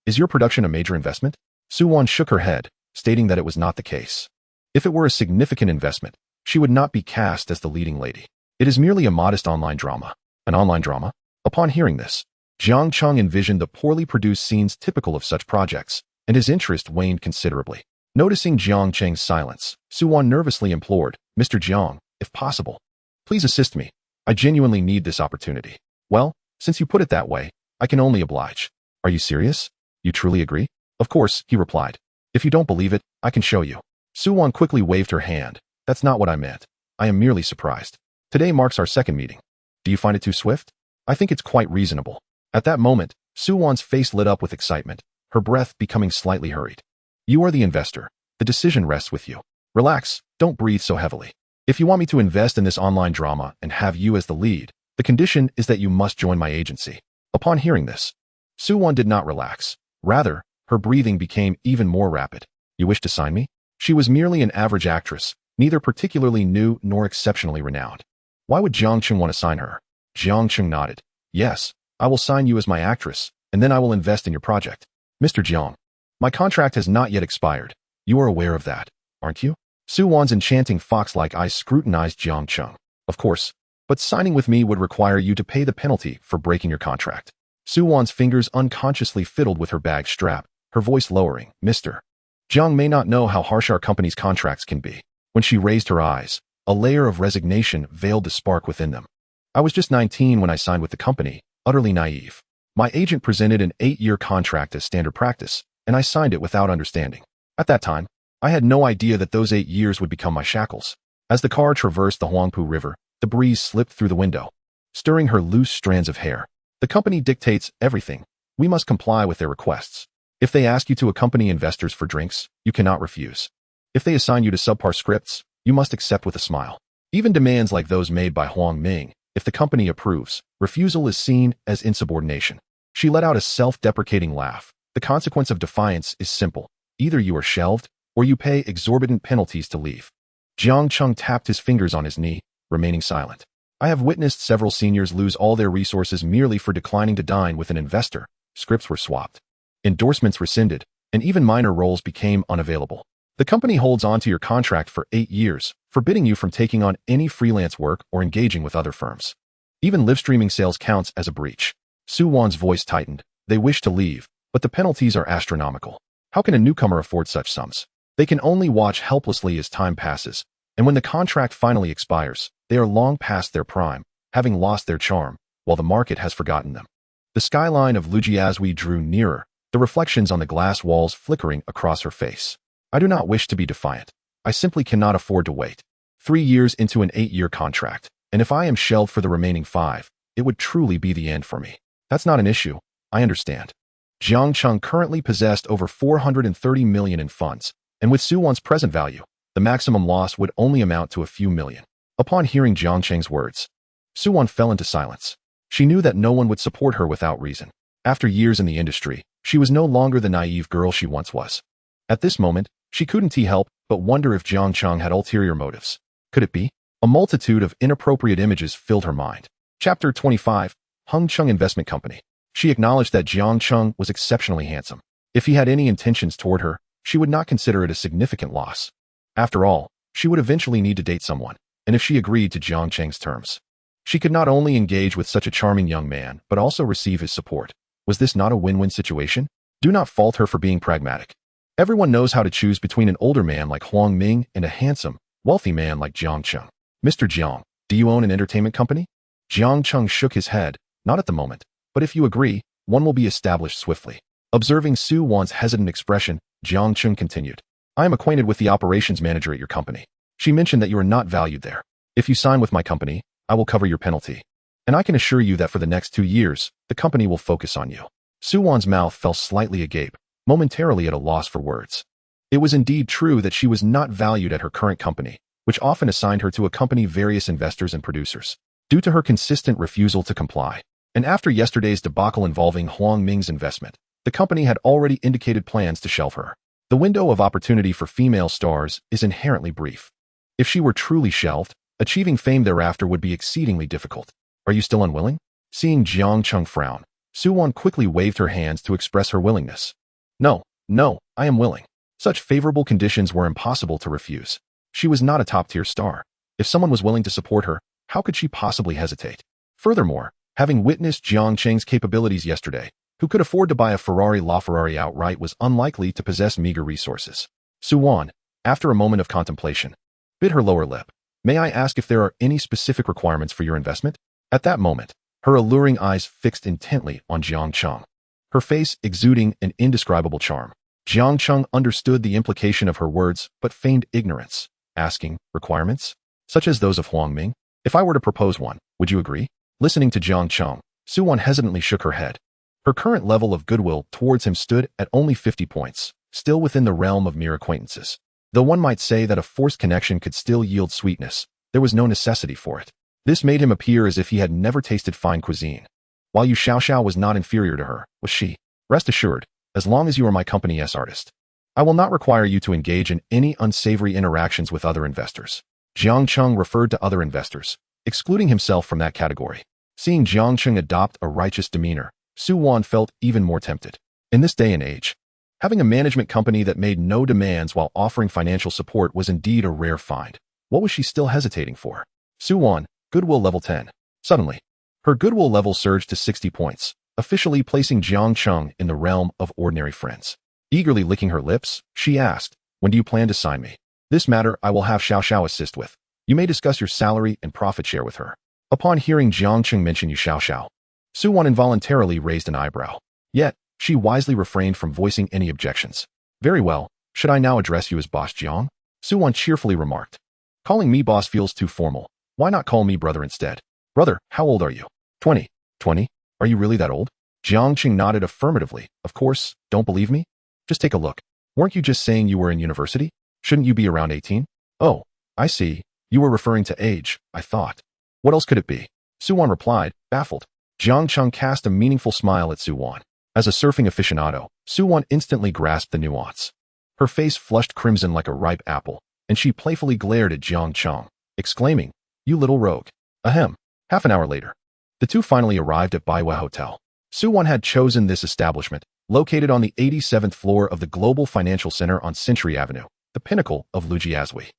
Is your production a major investment? Su Wan shook her head, stating that it was not the case. If it were a significant investment, she would not be cast as the leading lady. It is merely a modest online drama. An online drama? Upon hearing this, Jiang Cheng envisioned the poorly produced scenes typical of such projects, and his interest waned considerably. Noticing Jiang Cheng's silence, Su Wan nervously implored, Mr. Jiang, if possible, please assist me. I genuinely need this opportunity. Well, since you put it that way, I can only oblige. Are you serious? You truly agree? Of course, he replied. If you don't believe it, I can show you. Su Wan quickly waved her hand. That's not what I meant. I am merely surprised. Today marks our second meeting. Do you find it too swift? I think it's quite reasonable. At that moment, Su Wan's face lit up with excitement, her breath becoming slightly hurried. You are the investor. The decision rests with you. Relax, don't breathe so heavily. If you want me to invest in this online drama and have you as the lead, the condition is that you must join my agency. Upon hearing this, Su Wan did not relax. Rather, her breathing became even more rapid. You wish to sign me? She was merely an average actress, neither particularly new nor exceptionally renowned. Why would Jiang Cheng want to sign her? Jiang Cheng nodded. Yes, I will sign you as my actress, and then I will invest in your project. Mr. Jiang, my contract has not yet expired. You are aware of that, aren't you? Su Wan's enchanting fox-like eyes scrutinized Jiang Cheng. Of course, but signing with me would require you to pay the penalty for breaking your contract. Su Wan's fingers unconsciously fiddled with her bag strap, her voice lowering. Mr. Jiang may not know how harsh our company's contracts can be. When she raised her eyes, a layer of resignation veiled the spark within them. I was just 19 when I signed with the company, utterly naive. My agent presented an 8-year contract as standard practice, and I signed it without understanding. At that time, I had no idea that those 8 years would become my shackles. As the car traversed the Huangpu River, the breeze slipped through the window, stirring her loose strands of hair. The company dictates everything. We must comply with their requests. If they ask you to accompany investors for drinks, you cannot refuse. If they assign you to subpar scripts, you must accept with a smile. Even demands like those made by Huang Ming, if the company approves, refusal is seen as insubordination. She let out a self-deprecating laugh. The consequence of defiance is simple. Either you are shelved, or you pay exorbitant penalties to leave. Jiang Cheng tapped his fingers on his knee, remaining silent. I have witnessed several seniors lose all their resources merely for declining to dine with an investor. Scripts were swapped, endorsements rescinded, and even minor roles became unavailable. The company holds on to your contract for 8 years, forbidding you from taking on any freelance work or engaging with other firms. Even live streaming sales counts as a breach. Su Wan's voice tightened. They wish to leave, but the penalties are astronomical. How can a newcomer afford such sums? They can only watch helplessly as time passes, and when the contract finally expires, they are long past their prime, having lost their charm, while the market has forgotten them. The skyline of Lujiazui drew nearer, the reflections on the glass walls flickering across her face. I do not wish to be defiant. I simply cannot afford to wait. 3 years into an 8-year contract, and if I am shelved for the remaining 5, it would truly be the end for me. That's not an issue. I understand. Jiang Cheng currently possessed over 430 million in funds, and with Su Wan's present value, the maximum loss would only amount to a few million. Upon hearing Jiang Cheng's words, Su Wan fell into silence. She knew that no one would support her without reason. After years in the industry, she was no longer the naive girl she once was. At this moment, she couldn't help but wonder if Jiang Cheng had ulterior motives. Could it be? A multitude of inappropriate images filled her mind. Chapter 25, Hung Chung Investment Company. She acknowledged that Jiang Cheng was exceptionally handsome. If he had any intentions toward her, she would not consider it a significant loss. After all, she would eventually need to date someone, and if she agreed to Jiang Cheng's terms, she could not only engage with such a charming young man, but also receive his support. Was this not a win-win situation? Do not fault her for being pragmatic. Everyone knows how to choose between an older man like Huang Ming and a handsome, wealthy man like Jiang Cheng. Mr. Jiang, do you own an entertainment company? Jiang Cheng shook his head. Not at the moment, but if you agree, one will be established swiftly. Observing Su Wan's hesitant expression, Jiang Cheng continued. I am acquainted with the operations manager at your company. She mentioned that you are not valued there. If you sign with my company, I will cover your penalty. And I can assure you that for the next 2 years, the company will focus on you. Su Wan's mouth fell slightly agape, momentarily at a loss for words. It was indeed true that she was not valued at her current company, which often assigned her to accompany various investors and producers, due to her consistent refusal to comply. And after yesterday's debacle involving Huang Ming's investment, the company had already indicated plans to shelve her. The window of opportunity for female stars is inherently brief. If she were truly shelved, achieving fame thereafter would be exceedingly difficult. Are you still unwilling? Seeing Jiang Cheng frown, Su Wan quickly waved her hands to express her willingness. No, I am willing. Such favorable conditions were impossible to refuse. She was not a top-tier star. If someone was willing to support her, how could she possibly hesitate? Furthermore, having witnessed Jiang Cheng's capabilities yesterday, who could afford to buy a Ferrari LaFerrari outright was unlikely to possess meager resources. Su Wan, after a moment of contemplation, bit her lower lip. May I ask if there are any specific requirements for your investment? At that moment, her alluring eyes fixed intently on Jiang Cheng, her face exuding an indescribable charm. Jiang Cheng understood the implication of her words, but feigned ignorance, asking, requirements? Such as those of Huang Ming? If I were to propose one, would you agree? Listening to Jiang Cheng, Suwon hesitantly shook her head. Her current level of goodwill towards him stood at only 50 points, still within the realm of mere acquaintances. Though one might say that a forced connection could still yield sweetness, there was no necessity for it. This made him appear as if he had never tasted fine cuisine. While Yu Xiaoxiao was not inferior to her, was she? Rest assured, as long as you are my company's artist, I will not require you to engage in any unsavory interactions with other investors. Jiang Cheng referred to other investors, excluding himself from that category. Seeing Jiang Cheng adopt a righteous demeanor, Suwon felt even more tempted. In this day and age, having a management company that made no demands while offering financial support was indeed a rare find. What was she still hesitating for? Suwon, goodwill level 10. Suddenly, her goodwill level surged to 60 points, officially placing Jiang Cheng in the realm of ordinary friends. Eagerly licking her lips, she asked, "When do you plan to sign me? This matter I will have Xiaoxiao assist with. You may discuss your salary and profit share with her." Upon hearing Jiang Cheng mention Yu Xiaoxiao, Suwon involuntarily raised an eyebrow. Yet, she wisely refrained from voicing any objections. "Very well, should I now address you as Boss Jiang?" Suwon cheerfully remarked. "Calling me boss feels too formal. Why not call me brother instead?" "Brother, how old are you?" 20. 20? Are you really that old?" Jiang Cheng nodded affirmatively. "Of course, don't believe me? Just take a look. Weren't you just saying you were in university? Shouldn't you be around 18? "Oh, I see. You were referring to age, I thought. What else could it be?" Suwon replied, baffled. Jiang Cheng cast a meaningful smile at Suwon. As a surfing aficionado, Suwon instantly grasped the nuance. Her face flushed crimson like a ripe apple, and she playfully glared at Jiang Cheng, exclaiming, "You little rogue." Ahem. Half an hour later, the two finally arrived at Baiwa Hotel. Suwon had chosen this establishment, located on the 87th floor of the Global Financial Center on Century Avenue, the pinnacle of Lujiazui.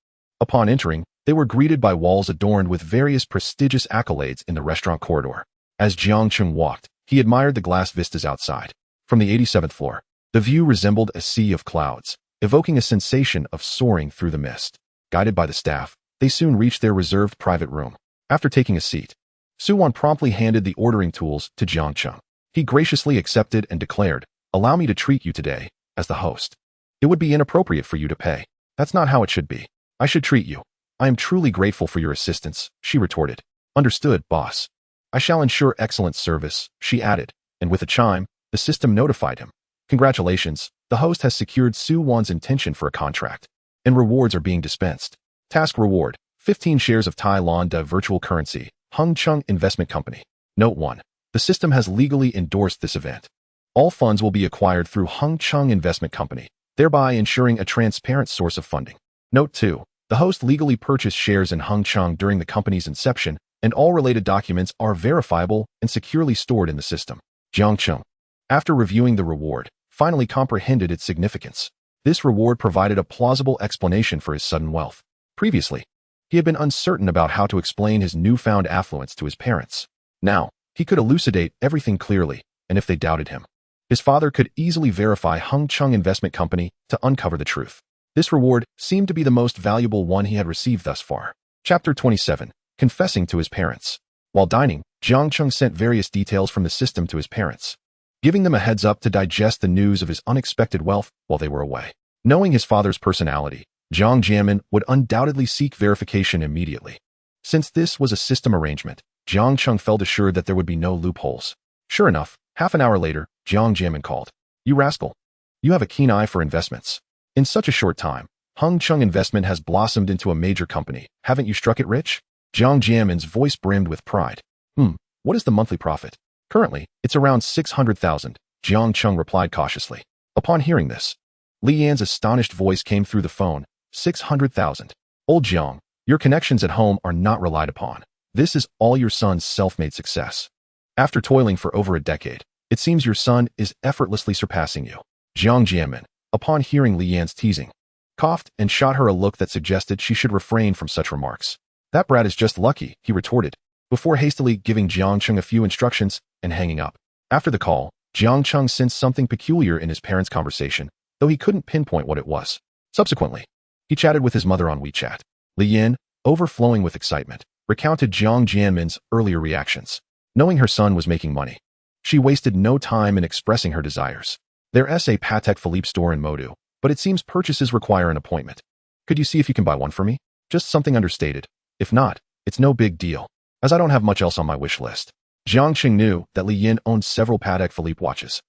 Upon entering, they were greeted by walls adorned with various prestigious accolades in the restaurant corridor. As Jiang Cheng walked, he admired the glass vistas outside. From the 87th floor, the view resembled a sea of clouds, evoking a sensation of soaring through the mist. Guided by the staff, they soon reached their reserved private room. After taking a seat, Suwon promptly handed the ordering tools to Jiang Cheng. He graciously accepted and declared, "Allow me to treat you today, as the host. It would be inappropriate for you to pay. That's not how it should be. I should treat you. I am truly grateful for your assistance," she retorted. "Understood, boss. I shall ensure excellent service," she added, and with a chime, the system notified him. "Congratulations, the host has secured Suwon's intention for a contract, and rewards are being dispensed. Task reward, 15 shares of Tai Londa virtual currency, Hung Chung Investment Company. Note 1. The system has legally endorsed this event. All funds will be acquired through Hung Chung Investment Company, thereby ensuring a transparent source of funding. Note 2. The host legally purchased shares in Hung Chung during the company's inception, and all related documents are verifiable and securely stored in the system." Jiang Cheng, after reviewing the reward, finally comprehended its significance. This reward provided a plausible explanation for his sudden wealth. Previously, he had been uncertain about how to explain his newfound affluence to his parents. Now, he could elucidate everything clearly, and if they doubted him, his father could easily verify Hung Chung Investment Company to uncover the truth. This reward seemed to be the most valuable one he had received thus far. Chapter 27. Confessing to his parents. While dining, Jiang Cheng sent various details from the system to his parents, giving them a heads up to digest the news of his unexpected wealth while they were away. Knowing his father's personality, Jiang Jianmin would undoubtedly seek verification immediately. Since this was a system arrangement, Jiang Cheng felt assured that there would be no loopholes. Sure enough, half an hour later, Jiang Jianmin called. "You rascal. You have a keen eye for investments. In such a short time, Hung Chung Investment has blossomed into a major company. Haven't you struck it rich?" Jiang Jianmin's voice brimmed with pride. What is the monthly profit?" "Currently, it's around 600,000, Jiang Cheng replied cautiously. Upon hearing this, Li Yan's astonished voice came through the phone. 600,000. Old Jiang, your connections at home are not relied upon. This is all your son's self-made success. After toiling for over a decade, it seems your son is effortlessly surpassing you." Jiang Jianmin, upon hearing Li Yan's teasing, coughed and shot her a look that suggested she should refrain from such remarks. "That brat is just lucky," he retorted, before hastily giving Jiang Cheng a few instructions and hanging up. After the call, Jiang Cheng sensed something peculiar in his parents' conversation, though he couldn't pinpoint what it was. Subsequently, he chatted with his mother on WeChat. Li Yan, overflowing with excitement, recounted Jiang Jianmin's earlier reactions. Knowing her son was making money, she wasted no time in expressing her desires. There's a Patek Philippe store in Modu, but it seems purchases require an appointment. Could you see if you can buy one for me? Just something understated. If not, it's no big deal, as I don't have much else on my wish list. Jiang Cheng knew that Li Yin owned several Patek Philippe watches.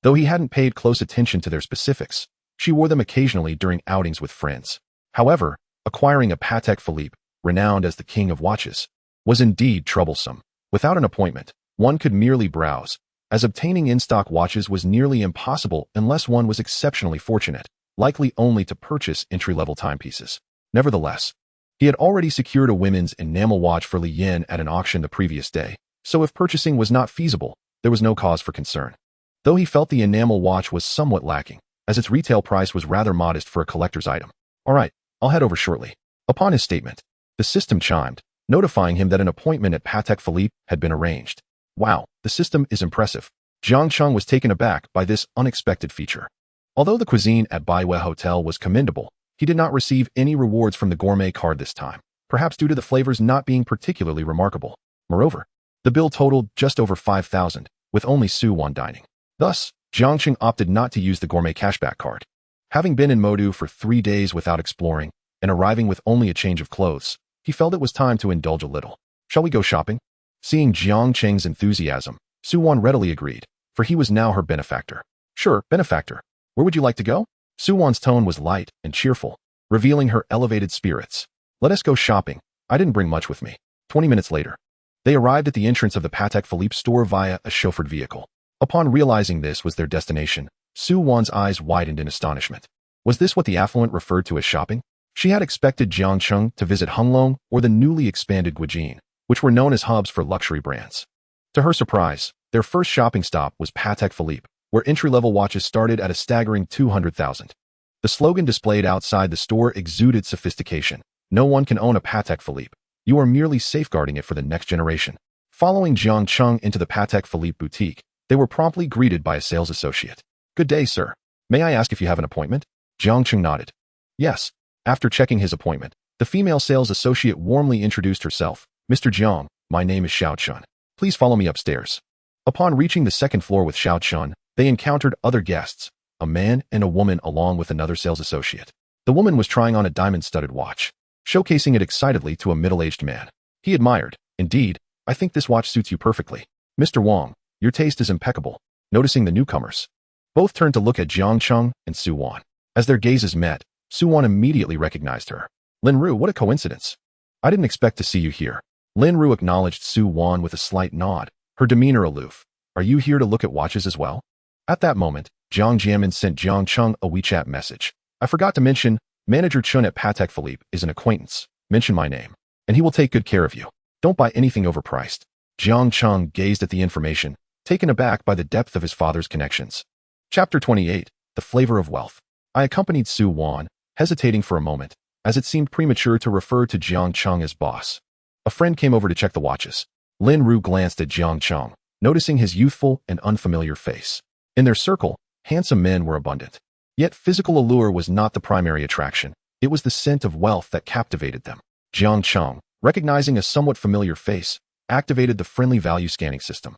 Though he hadn't paid close attention to their specifics, she wore them occasionally during outings with friends. However, acquiring a Patek Philippe, renowned as the king of watches, was indeed troublesome. Without an appointment, one could merely browse, as obtaining in-stock watches was nearly impossible unless one was exceptionally fortunate, likely only to purchase entry-level timepieces. Nevertheless, he had already secured a women's enamel watch for Li Yin at an auction the previous day, so if purchasing was not feasible, there was no cause for concern. Though he felt the enamel watch was somewhat lacking, as its retail price was rather modest for a collector's item. All right, I'll head over shortly. Upon his statement, the system chimed, notifying him that an appointment at Patek Philippe had been arranged. Wow, the system is impressive. Jiang Cheng was taken aback by this unexpected feature. Although the cuisine at Baiwei Hotel was commendable, he did not receive any rewards from the gourmet card this time, perhaps due to the flavors not being particularly remarkable. Moreover, the bill totaled just over 5,000, with only Suwon dining. Thus, Jiang Cheng opted not to use the gourmet cashback card. Having been in Modu for 3 days without exploring, and arriving with only a change of clothes, he felt it was time to indulge a little. Shall we go shopping? Seeing Jiang Cheng's enthusiasm, Suwon readily agreed, for he was now her benefactor. Sure, benefactor. Where would you like to go? Suwon's tone was light and cheerful, revealing her elevated spirits. Let us go shopping. I didn't bring much with me. 20 minutes later, they arrived at the entrance of the Patek Philippe store via a chauffeured vehicle. Upon realizing this was their destination, Suwon's eyes widened in astonishment. Was this what the affluent referred to as shopping? She had expected Jiang Cheng to visit Hunglong or the newly expanded Guijin, which were known as hubs for luxury brands. To her surprise, their first shopping stop was Patek Philippe, where entry-level watches started at a staggering 200,000. The slogan displayed outside the store exuded sophistication. No one can own a Patek Philippe. You are merely safeguarding it for the next generation. Following Jiang Cheng into the Patek Philippe boutique, they were promptly greeted by a sales associate. Good day, sir. May I ask if you have an appointment? Jiang Cheng nodded. Yes. After checking his appointment, the female sales associate warmly introduced herself. Mr. Jiang, my name is Xiao Chun. Please follow me upstairs. Upon reaching the second floor with Xiao Chun, they encountered other guests, a man and a woman along with another sales associate. The woman was trying on a diamond-studded watch, showcasing it excitedly to a middle-aged man. He admired, Indeed, I think this watch suits you perfectly. Mr. Wang, your taste is impeccable. Noticing the newcomers, both turned to look at Jiang Cheng and Suwon. As their gazes met, Suwon immediately recognized her. Lin Ru, what a coincidence. I didn't expect to see you here. Lin Ru acknowledged Suwon with a slight nod, her demeanor aloof. Are you here to look at watches as well? At that moment, Jiang Jianmin sent Jiang Cheng a WeChat message. I forgot to mention, Manager Chun at Patek Philippe is an acquaintance. Mention my name, and he will take good care of you. Don't buy anything overpriced. Jiang Cheng gazed at the information, taken aback by the depth of his father's connections. Chapter 28, The Flavor of Wealth. I accompanied Suwon, hesitating for a moment, as it seemed premature to refer to Jiang Cheng as boss. A friend came over to check the watches. Lin Ru glanced at Jiang Cheng, noticing his youthful and unfamiliar face. In their circle, handsome men were abundant. Yet physical allure was not the primary attraction. It was the scent of wealth that captivated them. Jiang Cheng, recognizing a somewhat familiar face, activated the friendly value scanning system.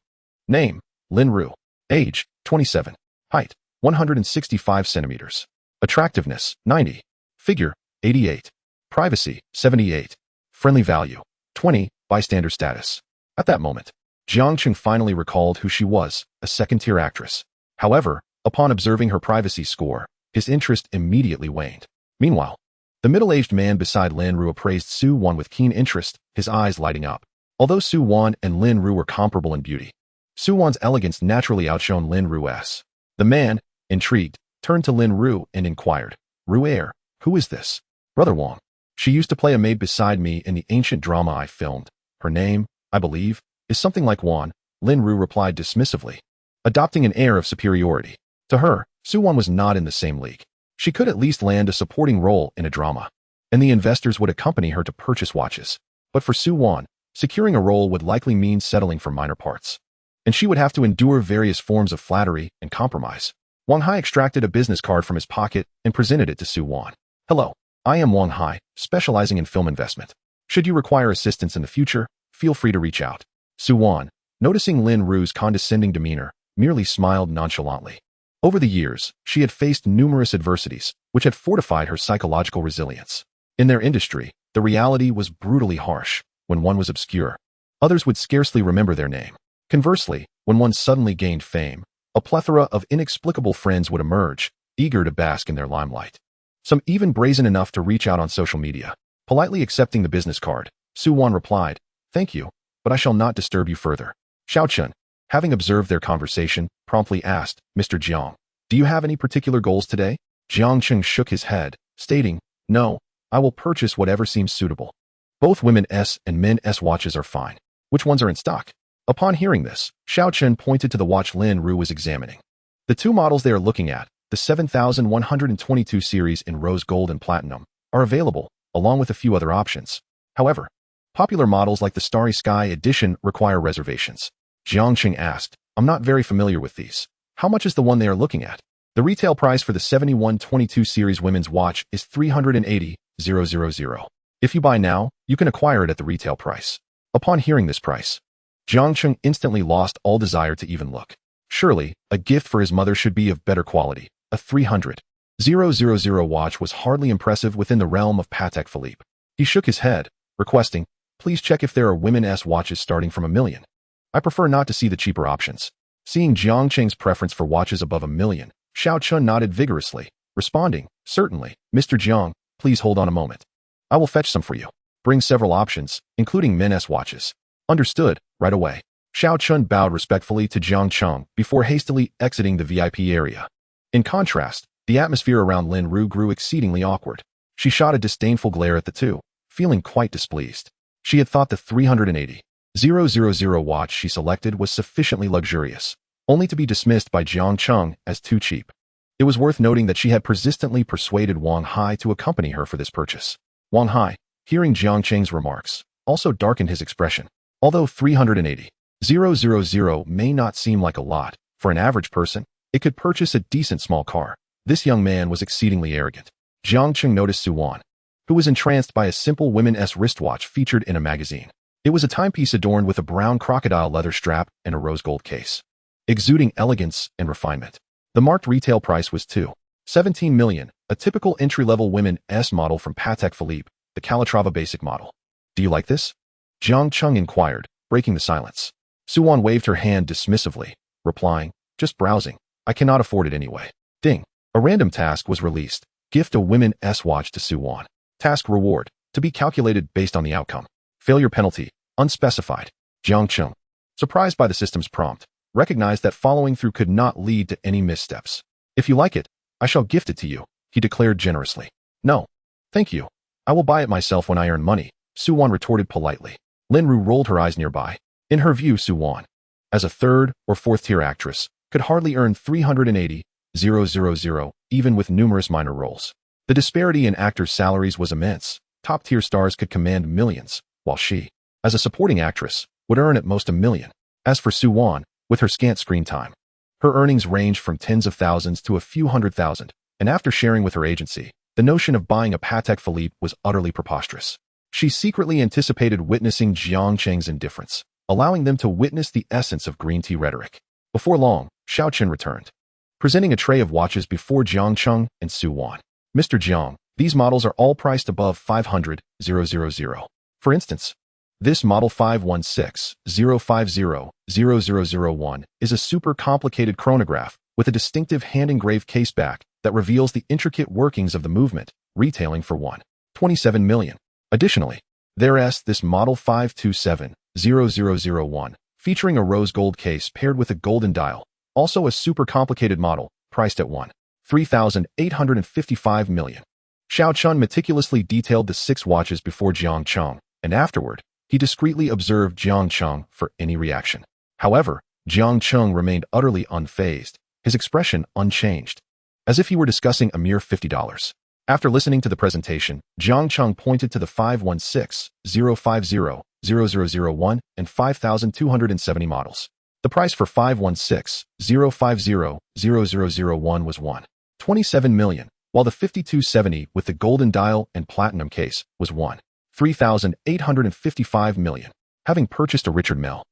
Name, Lin Ru. Age, 27. Height, 165 centimeters. Attractiveness, 90. Figure, 88. Privacy, 78. Friendly value, 20. Bystander status. At that moment, Jiang Cheng finally recalled who she was, a second-tier actress. However, upon observing her privacy score, his interest immediately waned. Meanwhile, the middle-aged man beside Lin Ru appraised Suwon with keen interest, his eyes lighting up. Although Suwon and Lin Ru were comparable in beauty, Suwon's elegance naturally outshone Lin Ru's. The man, intrigued, turned to Lin Ru and inquired, Ru'er, who is this? Brother Wang. She used to play a maid beside me in the ancient drama I filmed. Her name, I believe, is something like Wan, Lin Ru replied dismissively, adopting an air of superiority. To her, Suwon was not in the same league. She could at least land a supporting role in a drama, and the investors would accompany her to purchase watches. But for Suwon, securing a role would likely mean settling for minor parts, and she would have to endure various forms of flattery and compromise. Wang Hai extracted a business card from his pocket and presented it to Suwon. Hello, I am Wang Hai, specializing in film investment. Should you require assistance in the future, feel free to reach out. Suwon, noticing Lin Ru's condescending demeanor, merely smiled nonchalantly. Over the years, she had faced numerous adversities, which had fortified her psychological resilience. In their industry, the reality was brutally harsh. When one was obscure, others would scarcely remember their name. Conversely, when one suddenly gained fame, a plethora of inexplicable friends would emerge, eager to bask in their limelight. Some even brazen enough to reach out on social media. Politely accepting the business card, Su-won replied, "Thank you, but I shall not disturb you further." Xiao Chun, having observed their conversation, promptly asked, "Mr. Jiang, do you have any particular goals today?" Jiang Cheng shook his head, stating, "No, I will purchase whatever seems suitable. Both women's and men's watches are fine. Which ones are in stock?" Upon hearing this, Xiao Chen pointed to the watch Lin Ru was examining. The two models they are looking at, the 7122 series in rose gold and platinum, are available, along with a few other options. However, popular models like the Starry Sky Edition require reservations. Jiang Cheng asked, "I'm not very familiar with these. How much is the one they are looking at?" The retail price for the 7122 series women's watch is 380,000. If you buy now, you can acquire it at the retail price. Upon hearing this price, Jiang Cheng instantly lost all desire to even look. Surely, a gift for his mother should be of better quality. A 300,000 watch was hardly impressive within the realm of Patek Philippe. He shook his head, requesting, "Please check if there are women's watches starting from $1 million. I prefer not to see the cheaper options." Seeing Jiang Cheng's preference for watches above $1 million, Xiao Chun nodded vigorously, responding, "Certainly, Mr. Jiang, please hold on a moment. I will fetch some for you. Bring several options, including men's watches." "Understood, right away." Xiao Chun bowed respectfully to Jiang Cheng before hastily exiting the VIP area. In contrast, the atmosphere around Lin Ru grew exceedingly awkward. She shot a disdainful glare at the two, feeling quite displeased. She had thought the 380,000 watch she selected was sufficiently luxurious, only to be dismissed by Jiang Cheng as too cheap. It was worth noting that she had persistently persuaded Wang Hai to accompany her for this purchase. Wang Hai, hearing Jiang Cheng's remarks, also darkened his expression. Although 380,000 may not seem like a lot, for an average person, it could purchase a decent small car. This young man was exceedingly arrogant. Jiang Cheng noticed Su-won, who was entranced by a simple women's wristwatch featured in a magazine. It was a timepiece adorned with a brown crocodile leather strap and a rose gold case, exuding elegance and refinement. The marked retail price was $17 million, a typical entry-level women's model from Patek Philippe, the Calatrava basic model. "Do you like this?" Jiang Cheng inquired, breaking the silence. Su-won waved her hand dismissively, replying, "Just browsing. I cannot afford it anyway." Ding. A random task was released. Gift a women's watch to Su-won. Task reward, to be calculated based on the outcome. Failure penalty, unspecified. Jiang Cheng, surprised by the system's prompt, recognized that following through could not lead to any missteps. "If you like it, I shall gift it to you," he declared generously. "No, thank you. I will buy it myself when I earn money," Su-won retorted politely. Lin Ru rolled her eyes nearby. In her view, Su-won, as a third or fourth-tier actress, could hardly earn 380,000 even with numerous minor roles. The disparity in actors' salaries was immense. Top-tier stars could command millions, while she, as a supporting actress, would earn at most $1 million. As for Su-won, with her scant screen time, her earnings ranged from tens of thousands to a few hundred thousand, and after sharing with her agency, the notion of buying a Patek Philippe was utterly preposterous. She secretly anticipated witnessing Jiang Cheng's indifference, allowing them to witness the essence of green tea rhetoric. Before long, Xiao Chen returned, presenting a tray of watches before Jiang Cheng and Su-won. "Mr. Jiang, these models are all priced above 500,000. For instance, this model 516-050-0001 is a super complicated chronograph with a distinctive hand-engraved case back that reveals the intricate workings of the movement, retailing for $1.27 million. Additionally, there's this model 527-0001, featuring a rose gold case paired with a golden dial, also a super complicated model, priced at $3.855 million. Xiao Chun meticulously detailed the 6 watches before Jiang Cheng, and afterward, he discreetly observed Jiang Cheng for any reaction. However, Jiang Cheng remained utterly unfazed, his expression unchanged, as if he were discussing a mere $50. After listening to the presentation, Jiang Cheng pointed to the 516-050-0001 and 5270 models. The price for 516-050-0001 was $1.27 million, while the 5270 with the golden dial and platinum case was $3.855 million. Having purchased a Richard Mille,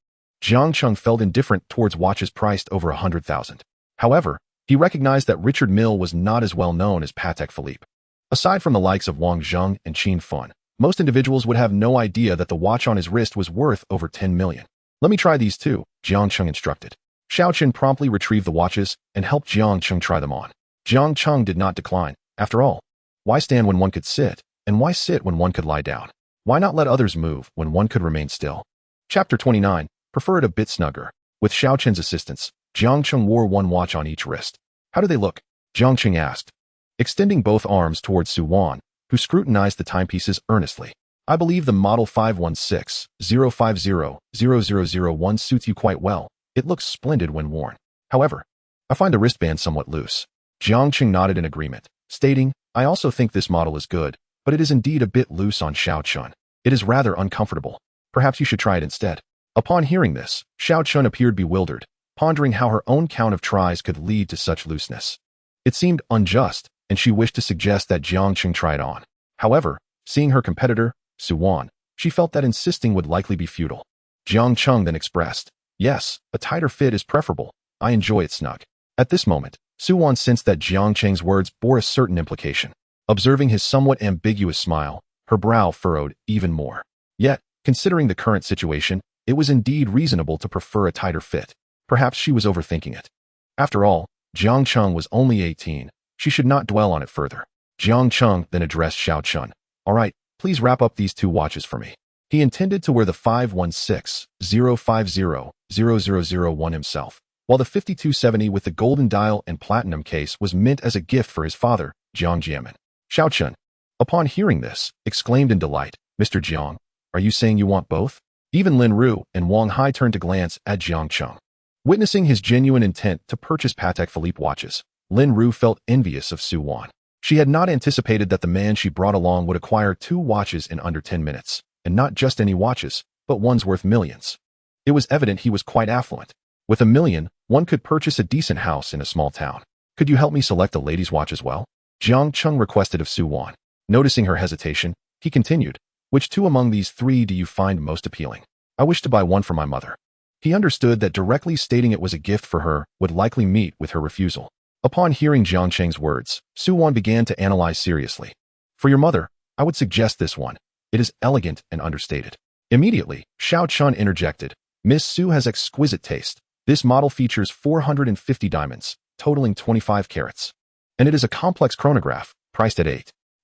Jiang Cheng felt indifferent towards watches priced over 100,000. However, he recognized that Richard Mille was not as well known as Patek Philippe. Aside from the likes of Wang Zheng and Qin Fun, most individuals would have no idea that the watch on his wrist was worth over $10 million. Let me try these too, Jiang Cheng instructed. Xiao Chen promptly retrieved the watches and helped Jiang Cheng try them on. Jiang Cheng did not decline. After all, why stand when one could sit, and why sit when one could lie down? Why not let others move when one could remain still? Chapter 29. Prefer it a bit snugger. With Xiao Chen's assistance, Jiang Cheng wore one watch on each wrist. How do they look? Jiang Cheng asked, extending both arms towards Su Wan, who scrutinized the timepieces earnestly. I believe the model 516-050-0001 suits you quite well. It looks splendid when worn. However, I find the wristband somewhat loose. Jiang Cheng nodded in agreement, stating, I also think this model is good, but it is indeed a bit loose on Xiao Chen. It is rather uncomfortable. Perhaps you should try it instead. Upon hearing this, Xiao Chen appeared bewildered, pondering how her own count of tries could lead to such looseness. It seemed unjust, and she wished to suggest that Jiang Cheng try it on. However, seeing her competitor, Su Wan, she felt that insisting would likely be futile. Jiang Cheng then expressed, yes, a tighter fit is preferable. I enjoy it snug. At this moment, Su Wan sensed that Jiang Cheng's words bore a certain implication. Observing his somewhat ambiguous smile, her brow furrowed even more. Yet, considering the current situation, it was indeed reasonable to prefer a tighter fit. Perhaps she was overthinking it. After all, Jiang Cheng was only 18. She should not dwell on it further. Jiang Cheng then addressed Xiao Chen. All right, please wrap up these two watches for me. He intended to wear the 516-050-0001 himself, while the 5270 with the golden dial and platinum case was meant as a gift for his father, Jiang Jiamin. Xiao Chen, upon hearing this, exclaimed in delight, Mr. Jiang, are you saying you want both? Even Lin Ru and Wang Hai turned to glance at Jiang Cheng. Witnessing his genuine intent to purchase Patek Philippe watches, Lin Ru felt envious of Su Wan. She had not anticipated that the man she brought along would acquire two watches in under 10 minutes, and not just any watches, but ones worth millions. It was evident he was quite affluent. With $1 million, one could purchase a decent house in a small town. Could you help me select a lady's watch as well? Jiang Cheng requested of Su Wan. Noticing her hesitation, he continued, which two among these three do you find most appealing? I wish to buy one for my mother. He understood that directly stating it was a gift for her would likely meet with her refusal. Upon hearing Jiang Cheng's words, Su Wan began to analyze seriously. For your mother, I would suggest this one. It is elegant and understated. Immediately, Xiao Chen interjected. Miss Su has exquisite taste. This model features 450 diamonds, totaling 25 carats. And it is a complex chronograph, priced at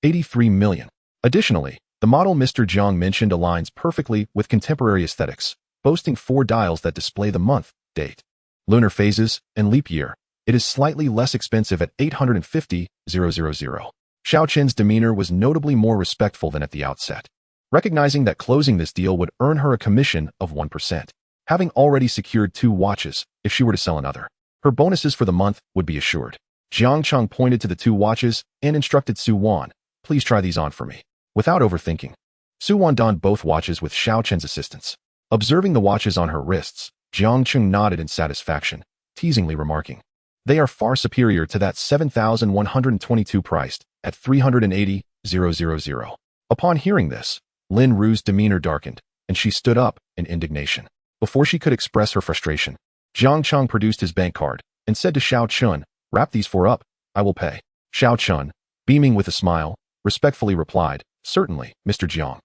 83 million. Additionally, the model Mr. Jiang mentioned aligns perfectly with contemporary aesthetics, boasting 4 dials that display the month, date, lunar phases, and leap year. It is slightly less expensive at 850,000. Xiao Chen's demeanor was notably more respectful than at the outset, recognizing that closing this deal would earn her a commission of 1%. Having already secured 2 watches, if she were to sell another, her bonuses for the month would be assured. Jiang Cheng pointed to the 2 watches and instructed Su Wan, please try these on for me. Without overthinking, Su Wan donned both watches with Xiao Chen's assistance. Observing the watches on her wrists, Jiang Cheng nodded in satisfaction, teasingly remarking, they are far superior to that 7,122 priced at 380,000. Upon hearing this, Lin Ru's demeanor darkened, and she stood up in indignation. Before she could express her frustration, Jiang Cheng produced his bank card and said to Xiao Chen, wrap these 4 up, I will pay. Xiao Chen, beaming with a smile, respectfully replied, certainly, Mr. Jiang.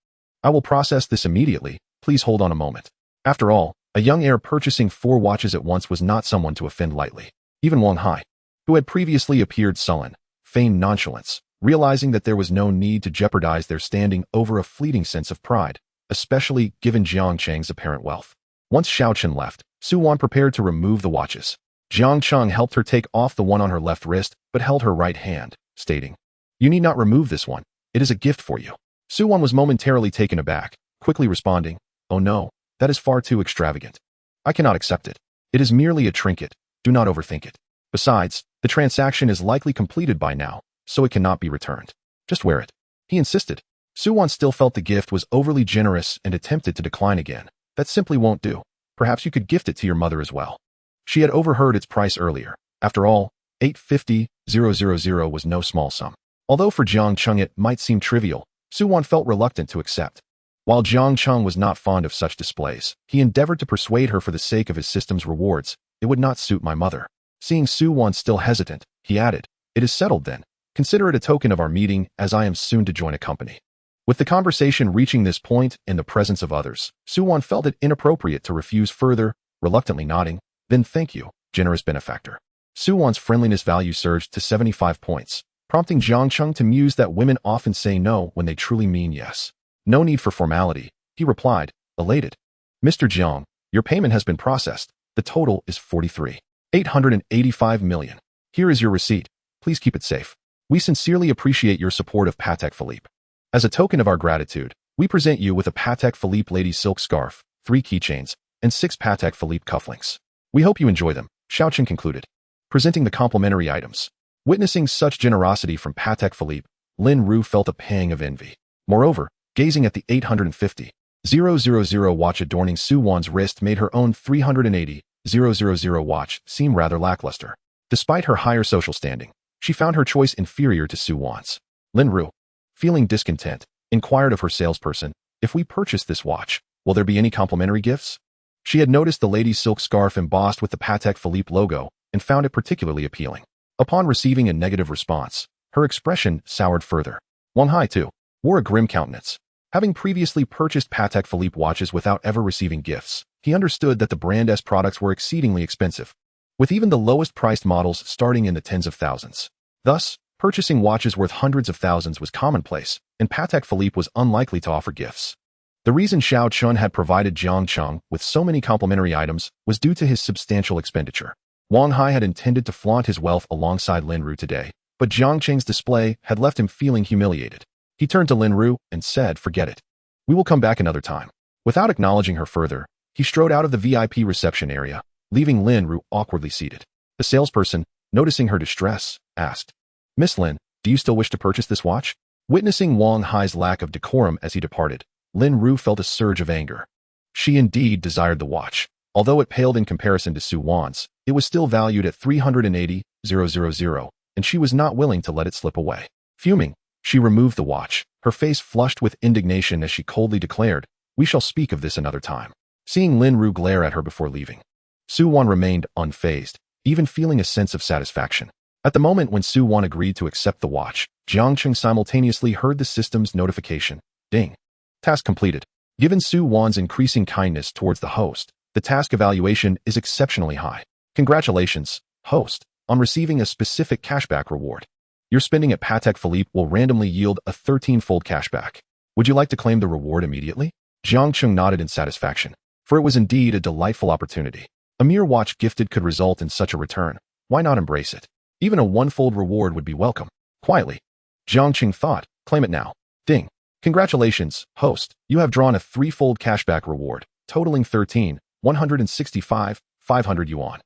I will process this immediately, please hold on a moment. After all, a young heir purchasing 4 watches at once was not someone to offend lightly. Even Wang Hai, who had previously appeared sullen, feigned nonchalance, realizing that there was no need to jeopardize their standing over a fleeting sense of pride, especially given Jiang Cheng's apparent wealth. Once Xiao Chen left, Su Wan prepared to remove the watches. Jiang Cheng helped her take off the one on her left wrist, but held her right hand, stating, you need not remove this one. It is a gift for you. Su Wan was momentarily taken aback, quickly responding, oh no, that is far too extravagant. I cannot accept it. It is merely a trinket. Do not overthink it. Besides, the transaction is likely completed by now, so it cannot be returned. Just wear it. He insisted. Su Wan still felt the gift was overly generous and attempted to decline again. That simply won't do. Perhaps you could gift it to your mother as well. She had overheard its price earlier. After all, 850,000 was no small sum. Although for Jiang Cheng it might seem trivial, Su Wan felt reluctant to accept. While Jiang Cheng was not fond of such displays, he endeavored to persuade her for the sake of his system's rewards. It would not suit my mother. Seeing Su Wan still hesitant, he added, it is settled then. Consider it a token of our meeting as I am soon to join a company. With the conversation reaching this point in the presence of others, Suwon felt it inappropriate to refuse further, reluctantly nodding. Then thank you, generous benefactor. Suwon's friendliness value surged to 75 points, prompting Jiang Cheng to muse that women often say no when they truly mean yes. No need for formality, he replied, elated. Mr. Jiang, your payment has been processed. The total is 43,885 million. Here is your receipt. Please keep it safe. We sincerely appreciate your support of Patek Philippe. As a token of our gratitude, we present you with a Patek Philippe ladies silk scarf, 3 keychains, and 6 Patek Philippe cufflinks. We hope you enjoy them, Xiaoqing concluded, presenting the complimentary items. Witnessing such generosity from Patek Philippe, Lin Ru felt a pang of envy. Moreover, gazing at the 850,000 watch adorning Suwon's wrist made her own 380,000 watch seem rather lackluster. Despite her higher social standing, she found her choice inferior to Suwon's. Lin Ru, feeling discontent, inquired of her salesperson, if we purchase this watch, will there be any complimentary gifts? She had noticed the lady's silk scarf embossed with the Patek Philippe logo and found it particularly appealing. Upon receiving a negative response, her expression soured further. Wang Hai, too, wore a grim countenance. Having previously purchased Patek Philippe watches without ever receiving gifts, he understood that the brand's products were exceedingly expensive, with even the lowest-priced models starting in the tens of thousands. Thus, purchasing watches worth hundreds of thousands was commonplace, and Patek Philippe was unlikely to offer gifts. The reason Xiao Chun had provided Jiang Cheng with so many complimentary items was due to his substantial expenditure. Wang Hai had intended to flaunt his wealth alongside Lin Ru today, but Jiang Cheng's display had left him feeling humiliated. He turned to Lin Ru and said, forget it. We will come back another time. Without acknowledging her further, he strode out of the VIP reception area, leaving Lin Ru awkwardly seated. The salesperson, noticing her distress, asked, Miss Lin, do you still wish to purchase this watch? Witnessing Wang Hai's lack of decorum as he departed, Lin Ru felt a surge of anger. She indeed desired the watch. Although it paled in comparison to Suwon's, it was still valued at 380,000, and she was not willing to let it slip away. Fuming, she removed the watch, her face flushed with indignation as she coldly declared, we shall speak of this another time. Seeing Lin Ru glare at her before leaving, Suwon remained unfazed, even feeling a sense of satisfaction. At the moment when Suwon agreed to accept the watch, Jiang Cheng simultaneously heard the system's notification. Ding. Task completed. Given Suwon's increasing kindness towards the host, the task evaluation is exceptionally high. Congratulations, host, on receiving a specific cashback reward. Your spending at Patek Philippe will randomly yield a 13-fold cashback. Would you like to claim the reward immediately? Jiang Cheng nodded in satisfaction, for it was indeed a delightful opportunity. A mere watch gifted could result in such a return. Why not embrace it? Even a one-fold reward would be welcome. Quietly, Jiang Cheng thought, claim it now. Ding. Congratulations, host, you have drawn a 3-fold cashback reward, totaling 13,165,500 yuan.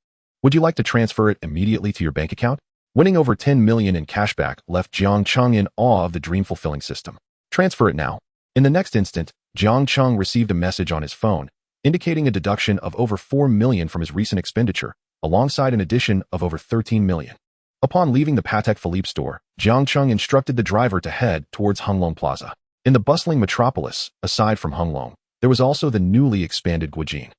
Would you like to transfer it immediately to your bank account? Winning over 10 million in cashback left Jiang Cheng in awe of the dream-fulfilling system. Transfer it now. In the next instant, Jiang Cheng received a message on his phone, indicating a deduction of over 4 million from his recent expenditure, alongside an addition of over 13 million. Upon leaving the Patek Philippe store, Jiang Cheng instructed the driver to head towards Honglong Plaza. In the bustling metropolis, aside from Honglong, there was also the newly expanded Guijin.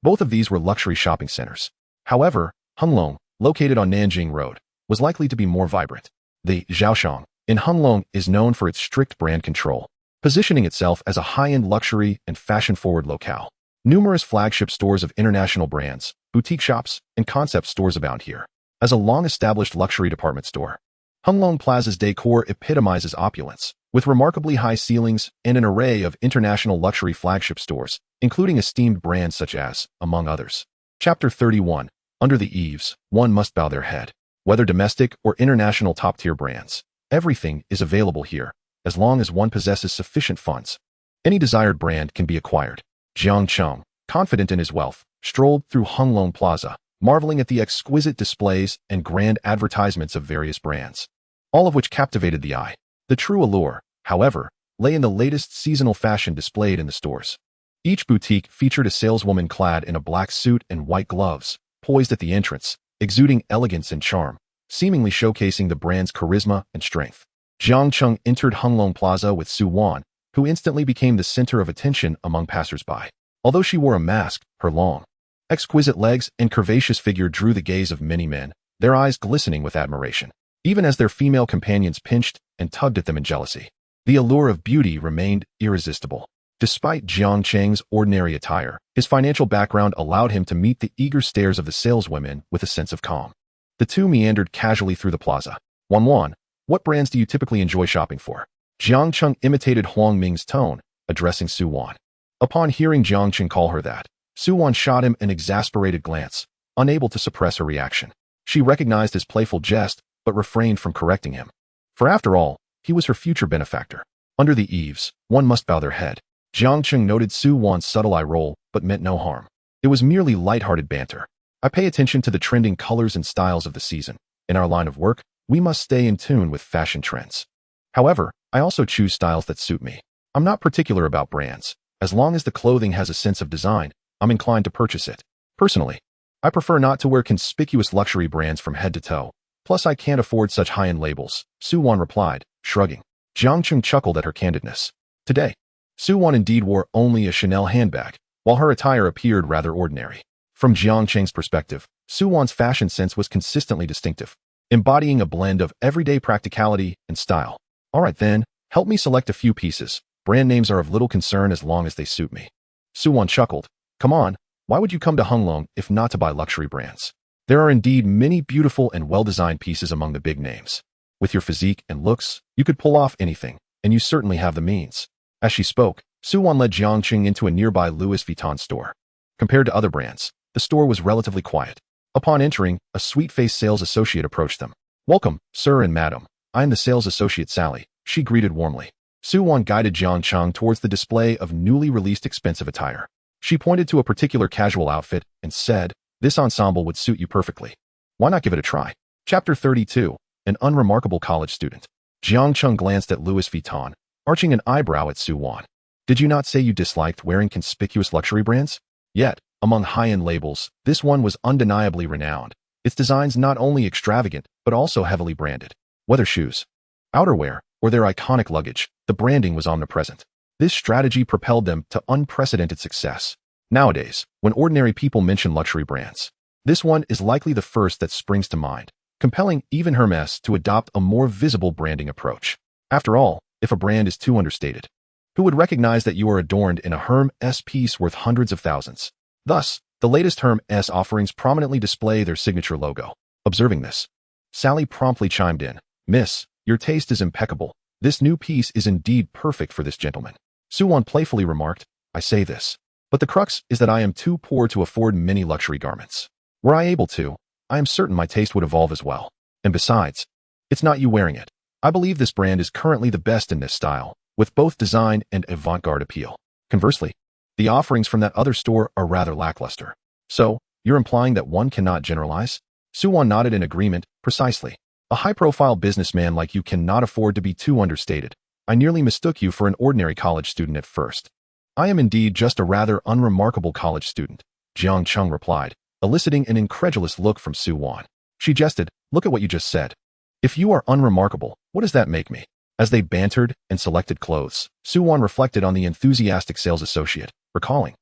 Both of these were luxury shopping centers. However, Honglong, located on Nanjing Road, was likely to be more vibrant. The Zhaoshang in Honglong is known for its strict brand control, positioning itself as a high-end luxury and fashion-forward locale. Numerous flagship stores of international brands, boutique shops, and concept stores abound here. As a long-established luxury department store, Honglong Plaza's decor epitomizes opulence, with remarkably high ceilings and an array of international luxury flagship stores, including esteemed brands such as, among others. Chapter 31. Under the eaves, one must bow their head. Whether domestic or international top-tier brands, everything is available here, as long as one possesses sufficient funds. Any desired brand can be acquired. Jiang Cheng, confident in his wealth, strolled through Honglong Plaza, marveling at the exquisite displays and grand advertisements of various brands, all of which captivated the eye. The true allure, however, lay in the latest seasonal fashion displayed in the stores. Each boutique featured a saleswoman clad in a black suit and white gloves, poised at the entrance, exuding elegance and charm, seemingly showcasing the brand's charisma and strength. Jiang Cheng entered Honglong Plaza with Suwon, who instantly became the center of attention among passers-by. Although she wore a mask, her long, exquisite legs and curvaceous figure drew the gaze of many men, their eyes glistening with admiration, even as their female companions pinched and tugged at them in jealousy. The allure of beauty remained irresistible. Despite Jiang Cheng's ordinary attire, his financial background allowed him to meet the eager stares of the saleswomen with a sense of calm. The two meandered casually through the plaza. 1-1. What brands do you typically enjoy shopping for? Jiang Cheng imitated Huang Ming's tone, addressing Su Wan. Upon hearing Jiang Cheng call her that, Su Wan shot him an exasperated glance, unable to suppress her reaction. She recognized his playful jest, but refrained from correcting him. For after all, he was her future benefactor. Under the eaves, one must bow their head. Jiang Cheng noted Su Wan's subtle eye roll, but meant no harm. It was merely light-hearted banter. I pay attention to the trending colors and styles of the season. In our line of work, we must stay in tune with fashion trends. However, I also choose styles that suit me. I'm not particular about brands. As long as the clothing has a sense of design, I'm inclined to purchase it. Personally, I prefer not to wear conspicuous luxury brands from head to toe. Plus, I can't afford such high-end labels, Su Wan replied, shrugging. Jiang Cheng chuckled at her candidness. Today, Su Wan indeed wore only a Chanel handbag, while her attire appeared rather ordinary. From Jiang Cheng's perspective, Su Wan's fashion sense was consistently distinctive, embodying a blend of everyday practicality and style. All right then, help me select a few pieces. Brand names are of little concern as long as they suit me. Su Wan chuckled. Come on, why would you come to Hunglong if not to buy luxury brands? There are indeed many beautiful and well-designed pieces among the big names. With your physique and looks, you could pull off anything, and you certainly have the means. As she spoke, Su Wan led Jiang Cheng into a nearby Louis Vuitton store. Compared to other brands, the store was relatively quiet. Upon entering, a sweet-faced sales associate approached them. Welcome, sir and madam. I am the sales associate Sally, she greeted warmly. Su Wan guided Jiang Cheng towards the display of newly released expensive attire. She pointed to a particular casual outfit and said, this ensemble would suit you perfectly. Why not give it a try? Chapter 32. An unremarkable college student. Jiang Cheng glanced at Louis Vuitton, arching an eyebrow at Su Wan. Did you not say you disliked wearing conspicuous luxury brands? Yet, among high-end labels, this one was undeniably renowned. Its designs not only extravagant, but also heavily branded. Whether shoes, outerwear, or their iconic luggage, the branding was omnipresent. This strategy propelled them to unprecedented success. Nowadays, when ordinary people mention luxury brands, this one is likely the first that springs to mind, compelling even Hermès to adopt a more visible branding approach. After all, if a brand is too understated, who would recognize that you are adorned in a Hermès piece worth hundreds of thousands? Thus, the latest Hermès offerings prominently display their signature logo. Observing this, Sally promptly chimed in. Miss, your taste is impeccable. This new piece is indeed perfect for this gentleman. Su Wan playfully remarked, I say this, but the crux is that I am too poor to afford many luxury garments. Were I able to, I am certain my taste would evolve as well. And besides, it's not you wearing it. I believe this brand is currently the best in this style, with both design and avant-garde appeal. Conversely, the offerings from that other store are rather lackluster. So, you're implying that one cannot generalize? Su Wan nodded in agreement. Precisely. A high-profile businessman like you cannot afford to be too understated. I nearly mistook you for an ordinary college student at first. I am indeed just a rather unremarkable college student, Jiang Cheng replied, eliciting an incredulous look from Su Wan. She jested, look at what you just said. If you are unremarkable, what does that make me? As they bantered and selected clothes, Su Wan reflected on the enthusiastic sales associate, recalling,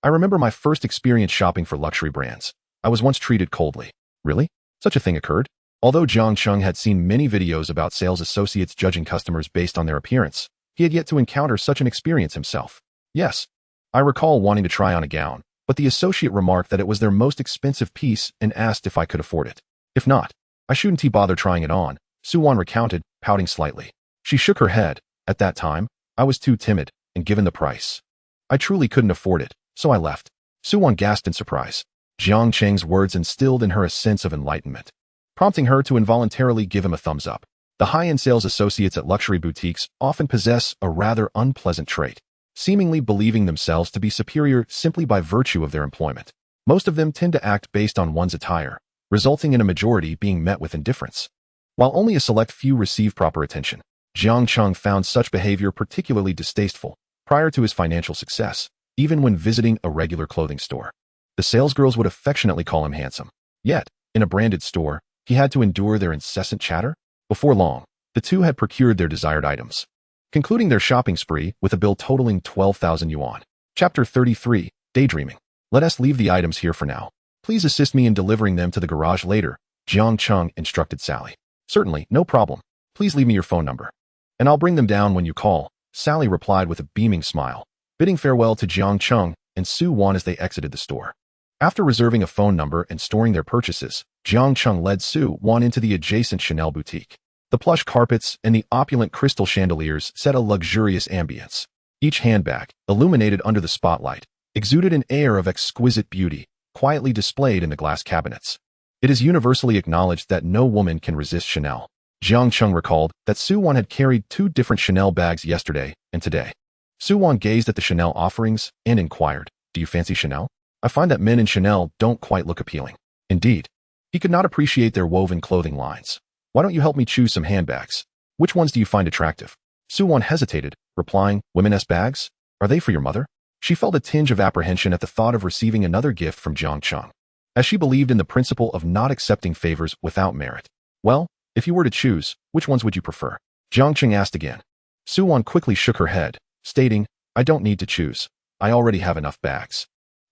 I remember my first experience shopping for luxury brands. I was once treated coldly. Really? Such a thing occurred? Although Jiang Cheng had seen many videos about sales associates judging customers based on their appearance, he had yet to encounter such an experience himself. Yes, I recall wanting to try on a gown, but the associate remarked that it was their most expensive piece and asked if I could afford it. If not, I shouldn't bother trying it on, Su Wan recounted, pouting slightly. She shook her head. At that time, I was too timid, and given the price, I truly couldn't afford it, so I left. Su Wan gasped in surprise. Jiang Cheng's words instilled in her a sense of enlightenment, prompting her to involuntarily give him a thumbs up. The high-end sales associates at luxury boutiques often possess a rather unpleasant trait, seemingly believing themselves to be superior simply by virtue of their employment. Most of them tend to act based on one's attire, resulting in a majority being met with indifference, while only a select few receive proper attention. Jiang Cheng found such behavior particularly distasteful prior to his financial success, even when visiting a regular clothing store. The salesgirls would affectionately call him handsome. Yet, in a branded store, he had to endure their incessant chatter. Before long, the two had procured their desired items, concluding their shopping spree with a bill totaling 12,000 yuan. Chapter 33. Daydreaming. Let us leave the items here for now. Please assist me in delivering them to the garage later, Jiang Cheng instructed Sally. Certainly, no problem. Please leave me your phone number. And I'll bring them down when you call, Sally replied with a beaming smile, bidding farewell to Jiang Cheng and Su Wan as they exited the store. After reserving a phone number and storing their purchases, Jiang Cheng led Su Wan into the adjacent Chanel boutique. The plush carpets and the opulent crystal chandeliers set a luxurious ambience. Each handbag, illuminated under the spotlight, exuded an air of exquisite beauty, quietly displayed in the glass cabinets. It is universally acknowledged that no woman can resist Chanel. Jiang Cheng recalled that Su Wan had carried 2 different Chanel bags yesterday and today. Su Wan gazed at the Chanel offerings and inquired, "Do you fancy Chanel? I find that men in Chanel don't quite look appealing." Indeed, he could not appreciate their woven clothing lines. "Why don't you help me choose some handbags? Which ones do you find attractive?" Su Wan hesitated, replying, "Women's bags? Are they for your mother?" She felt a tinge of apprehension at the thought of receiving another gift from Jiang Cheng, as she believed in the principle of not accepting favors without merit. "Well, if you were to choose, which ones would you prefer?" Jiang Cheng asked again. Su Wan quickly shook her head, stating, "I don't need to choose. I already have enough bags.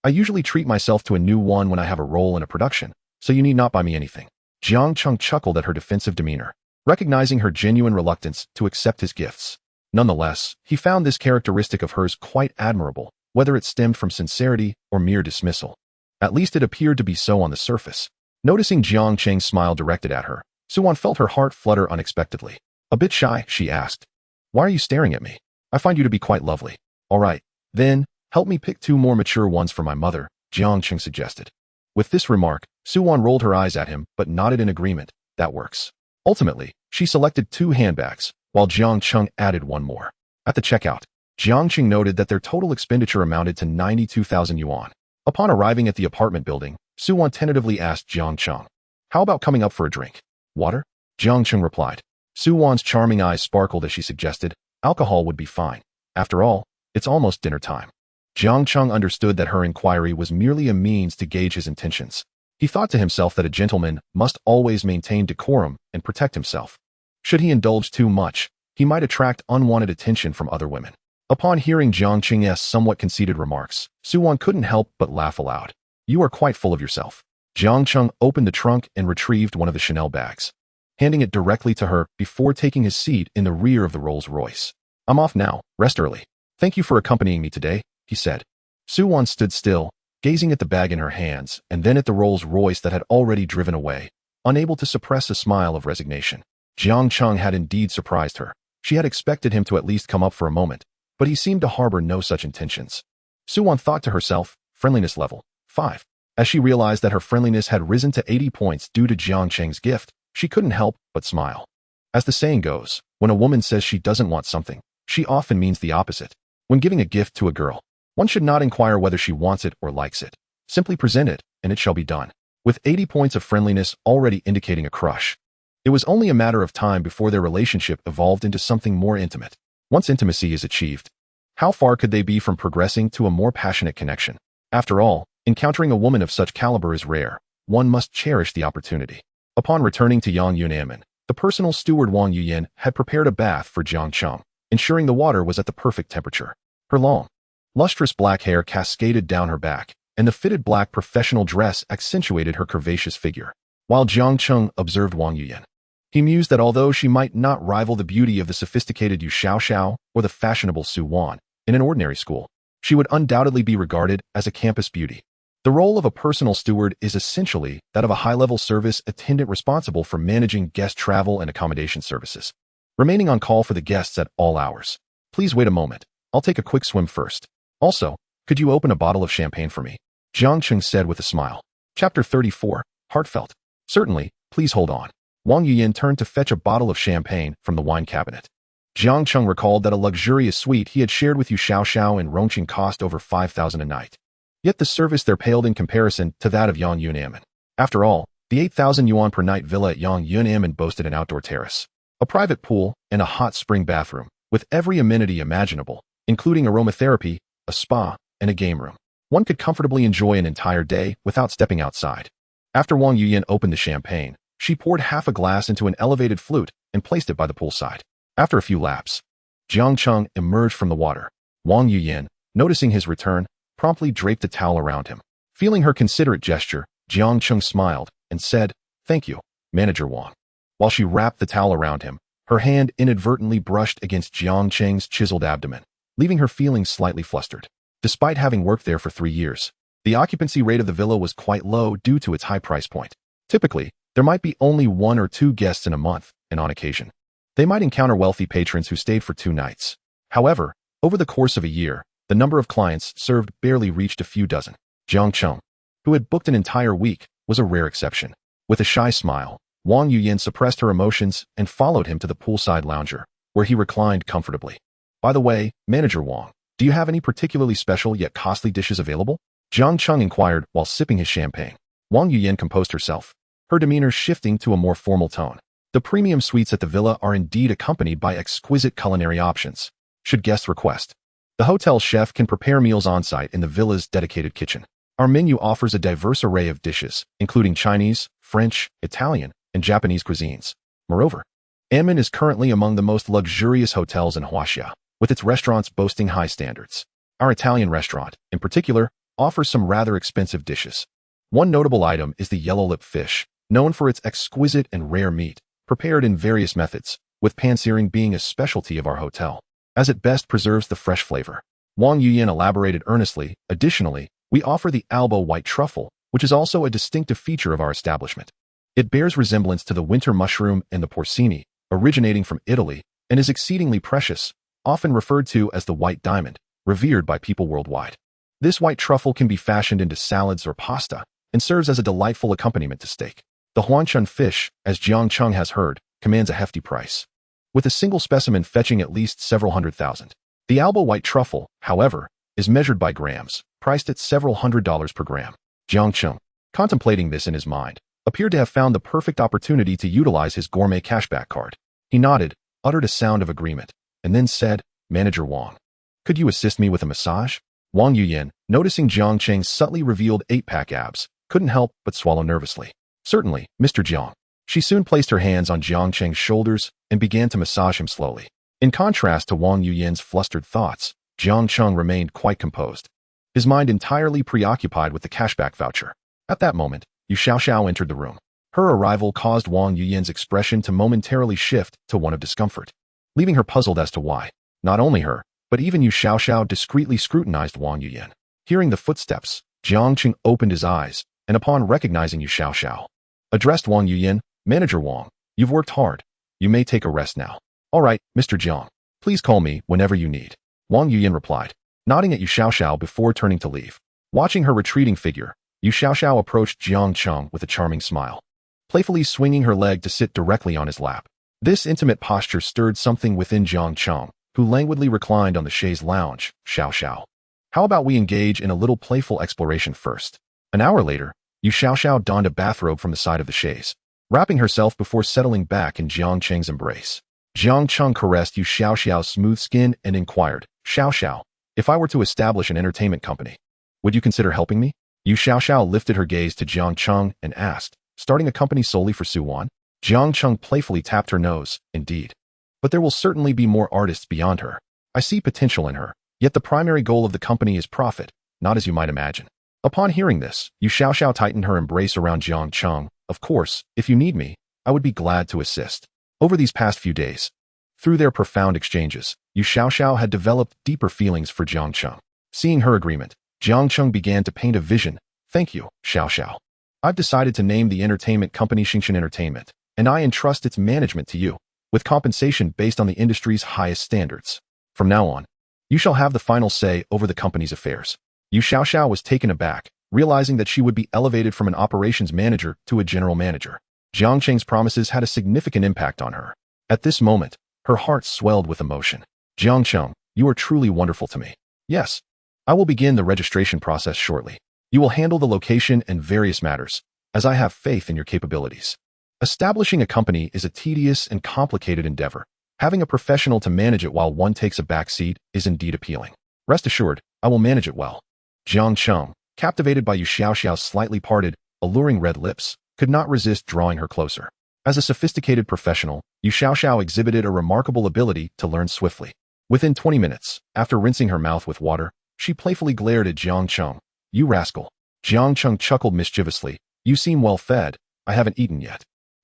I usually treat myself to a new one when I have a role in a production, so you need not buy me anything." Jiang Cheng chuckled at her defensive demeanor, recognizing her genuine reluctance to accept his gifts. Nonetheless, he found this characteristic of hers quite admirable, whether it stemmed from sincerity or mere dismissal. At least it appeared to be so on the surface. Noticing Jiang Cheng's smile directed at her, Su Wan felt her heart flutter unexpectedly. A bit shy, she asked, "Why are you staring at me? I find you to be quite lovely." "All right, then, help me pick 2 more mature ones for my mother," Jiang Cheng suggested. With this remark, Su Wan rolled her eyes at him but nodded in agreement. "That works." Ultimately, she selected 2 handbags, while Jiang Cheng added 1 more. At the checkout, Jiang Cheng noted that their total expenditure amounted to 92,000 yuan. Upon arriving at the apartment building, Su Wan tentatively asked Jiang Cheng, "How about coming up for a drink?" "Water?" Jiang Cheng replied. Su Wan's charming eyes sparkled as she suggested, "Alcohol would be fine. After all, it's almost dinner time." Jiang Cheng understood that her inquiry was merely a means to gauge his intentions. He thought to himself that a gentleman must always maintain decorum and protect himself. Should he indulge too much, he might attract unwanted attention from other women. Upon hearing Jiang Cheng's somewhat conceited remarks, Su Wan couldn't help but laugh aloud. "You are quite full of yourself." Jiang Cheng opened the trunk and retrieved one of the Chanel bags, handing it directly to her before taking his seat in the rear of the Rolls-Royce. "I'm off now. Rest early. Thank you for accompanying me today," he said. Su Wan stood still, gazing at the bag in her hands and then at the Rolls-Royce that had already driven away, unable to suppress a smile of resignation. Jiang Cheng had indeed surprised her. She had expected him to at least come up for a moment, but he seemed to harbor no such intentions. Su Wan thought to herself, friendliness level 5. As she realized that her friendliness had risen to 80 points due to Jiang Cheng's gift, she couldn't help but smile. As the saying goes, when a woman says she doesn't want something, she often means the opposite. When giving a gift to a girl, one should not inquire whether she wants it or likes it. Simply present it, and it shall be done. With 80 points of friendliness already indicating a crush, it was only a matter of time before their relationship evolved into something more intimate. Once intimacy is achieved, how far could they be from progressing to a more passionate connection? After all, encountering a woman of such caliber is rare. One must cherish the opportunity. Upon returning to Yang Yunamen, the personal steward Wang Yuyan had prepared a bath for Jiang Cheng, ensuring the water was at the perfect temperature. Her long, lustrous black hair cascaded down her back, and the fitted black professional dress accentuated her curvaceous figure. While Jiang Cheng observed Wang Yuyan, he mused that although she might not rival the beauty of the sophisticated Yu Xiaoxiao or the fashionable Su Wan in an ordinary school, she would undoubtedly be regarded as a campus beauty. The role of a personal steward is essentially that of a high-level service attendant responsible for managing guest travel and accommodation services, remaining on call for the guests at all hours. "Please wait a moment. I'll take a quick swim first. Also, could you open a bottle of champagne for me?" Jiang Cheng said with a smile. Chapter 34, Heartfelt. "Certainly, please hold on." Wang Yuyan turned to fetch a bottle of champagne from the wine cabinet. Jiang Cheng recalled that a luxurious suite he had shared with Yu Xiaoxiao in Rongqing cost over 5,000 a night. Yet the service there paled in comparison to that of Yang Yunamen. After all, the 8,000 yuan per night villa at Yang Yunamen boasted an outdoor terrace, a private pool, and a hot spring bathroom, with every amenity imaginable, including aromatherapy, a spa, and a game room. One could comfortably enjoy an entire day without stepping outside. After Wang Yuyan opened the champagne, she poured half a glass into an elevated flute and placed it by the poolside. After a few laps, Jiang Cheng emerged from the water. Wang Yuyan, noticing his return, promptly draped a towel around him. Feeling her considerate gesture, Jiang Cheng smiled and said, "Thank you, Manager Wang." While she wrapped the towel around him, Her hand inadvertently brushed against Jiang Cheng's chiseled abdomen, leaving her feeling slightly flustered. Despite having worked there for 3 years, the occupancy rate of the villa was quite low due to its high price point. Typically, there might be only 1 or 2 guests in a month, and on occasion, they might encounter wealthy patrons who stayed for 2 nights. However, over the course of a year, the number of clients served barely reached a few dozen. Jiang Cheng, who had booked an entire week, was a rare exception. With a shy smile, Wang Yuyan suppressed her emotions and followed him to the poolside lounger, where he reclined comfortably. By the way, Manager Wang, do you have any particularly special yet costly dishes available? Jiang Cheng inquired while sipping his champagne. Wang Yuyan composed herself, her demeanor shifting to a more formal tone. The premium suites at the villa are indeed accompanied by exquisite culinary options, should guests request. The hotel chef can prepare meals on-site in the villa's dedicated kitchen. Our menu offers a diverse array of dishes, including Chinese, French, Italian, and Japanese cuisines. Moreover, Anmin is currently among the most luxurious hotels in Huaxia, with its restaurants boasting high standards. Our Italian restaurant, in particular, offers some rather expensive dishes. One notable item is the yellow-lip fish, known for its exquisite and rare meat, prepared in various methods, with pan-searing being a specialty of our hotel, as it best preserves the fresh flavor. Wang Yuyan elaborated earnestly. Additionally, we offer the Alba white truffle, which is also a distinctive feature of our establishment. It bears resemblance to the winter mushroom and the porcini, originating from Italy, and is exceedingly precious, often referred to as the white diamond, revered by people worldwide. This white truffle can be fashioned into salads or pasta, and serves as a delightful accompaniment to steak. The Huanshan fish, as Jiang Cheng has heard, commands a hefty price, with a single specimen fetching at least several $100,000. The Alba white truffle, however, is measured by grams, priced at several $100s per gram. Jiang Cheng, contemplating this in his mind, appeared to have found the perfect opportunity to utilize his gourmet cashback card. He nodded, uttered a sound of agreement, and then said, Manager Wang, could you assist me with a massage? Wang Yuyan, noticing Jiang Cheng's subtly revealed 8-pack abs, couldn't help but swallow nervously. Certainly, Mr. Jiang. She soon placed her hands on Jiang Cheng's shoulders and began to massage him slowly. In contrast to Wang Yuyan's flustered thoughts, Jiang Cheng remained quite composed, his mind entirely preoccupied with the cashback voucher. At that moment, Yu Xiaoxiao entered the room. Her arrival caused Wang Yuyan's expression to momentarily shift to one of discomfort, leaving her puzzled as to why. Not only her, but even Yu Xiaoxiao discreetly scrutinized Wang Yuyan. Hearing the footsteps, Jiang Cheng opened his eyes, and upon recognizing Yu Xiaoxiao, addressed Wang Yuyan, Manager Wang, you've worked hard. You may take a rest now. All right, Mr. Jiang. Please call me whenever you need. Wang Yuyan replied, nodding at Yu Xiaoxiao before turning to leave. Watching her retreating figure, Yu Xiaoxiao approached Jiang Cheng with a charming smile, playfully swinging her leg to sit directly on his lap. This intimate posture stirred something within Jiang Cheng, who languidly reclined on the chaise lounge. Xiaoxiao, how about we engage in a little playful exploration first? An hour later, Yu Xiaoxiao donned a bathrobe from the side of the chaise, wrapping herself before settling back in Jiang Cheng's embrace. Jiang Cheng caressed Yu Xiaoxiao's smooth skin and inquired, Xiaoxiao, if I were to establish an entertainment company, would you consider helping me? Yu Xiaoxiao lifted her gaze to Jiang Cheng and asked, starting a company solely for Suwan? Jiang Cheng playfully tapped her nose, indeed. But there will certainly be more artists beyond her. I see potential in her, yet the primary goal of the company is profit, not as you might imagine. Upon hearing this, Yu Xiaoxiao tightened her embrace around Jiang Cheng. Of course, if you need me, I would be glad to assist. Over these past few days, through their profound exchanges, Yu Xiaoxiao had developed deeper feelings for Jiang Cheng. Seeing her agreement, Jiang Cheng began to paint a vision. Thank you, Xiaoxiao. I've decided to name the entertainment company Xingshan Entertainment, and I entrust its management to you, with compensation based on the industry's highest standards. From now on, you shall have the final say over the company's affairs. Yu Xiaoxiao was taken aback, realizing that she would be elevated from an operations manager to a general manager. Jiang Cheng's promises had a significant impact on her. At this moment, her heart swelled with emotion. Jiang Cheng, you are truly wonderful to me. Yes, I will begin the registration process shortly. You will handle the location and various matters, as I have faith in your capabilities. Establishing a company is a tedious and complicated endeavor. Having a professional to manage it while one takes a back seat is indeed appealing. Rest assured, I will manage it well. Jiang Cheng, captivated by Yu Xiaoxiao's slightly parted, alluring red lips, could not resist drawing her closer. As a sophisticated professional, Yu Xiaoxiao exhibited a remarkable ability to learn swiftly. Within 20 minutes, after rinsing her mouth with water, she playfully glared at Jiang Cheng. You rascal. Jiang Cheng chuckled mischievously. You seem well fed. I haven't eaten yet.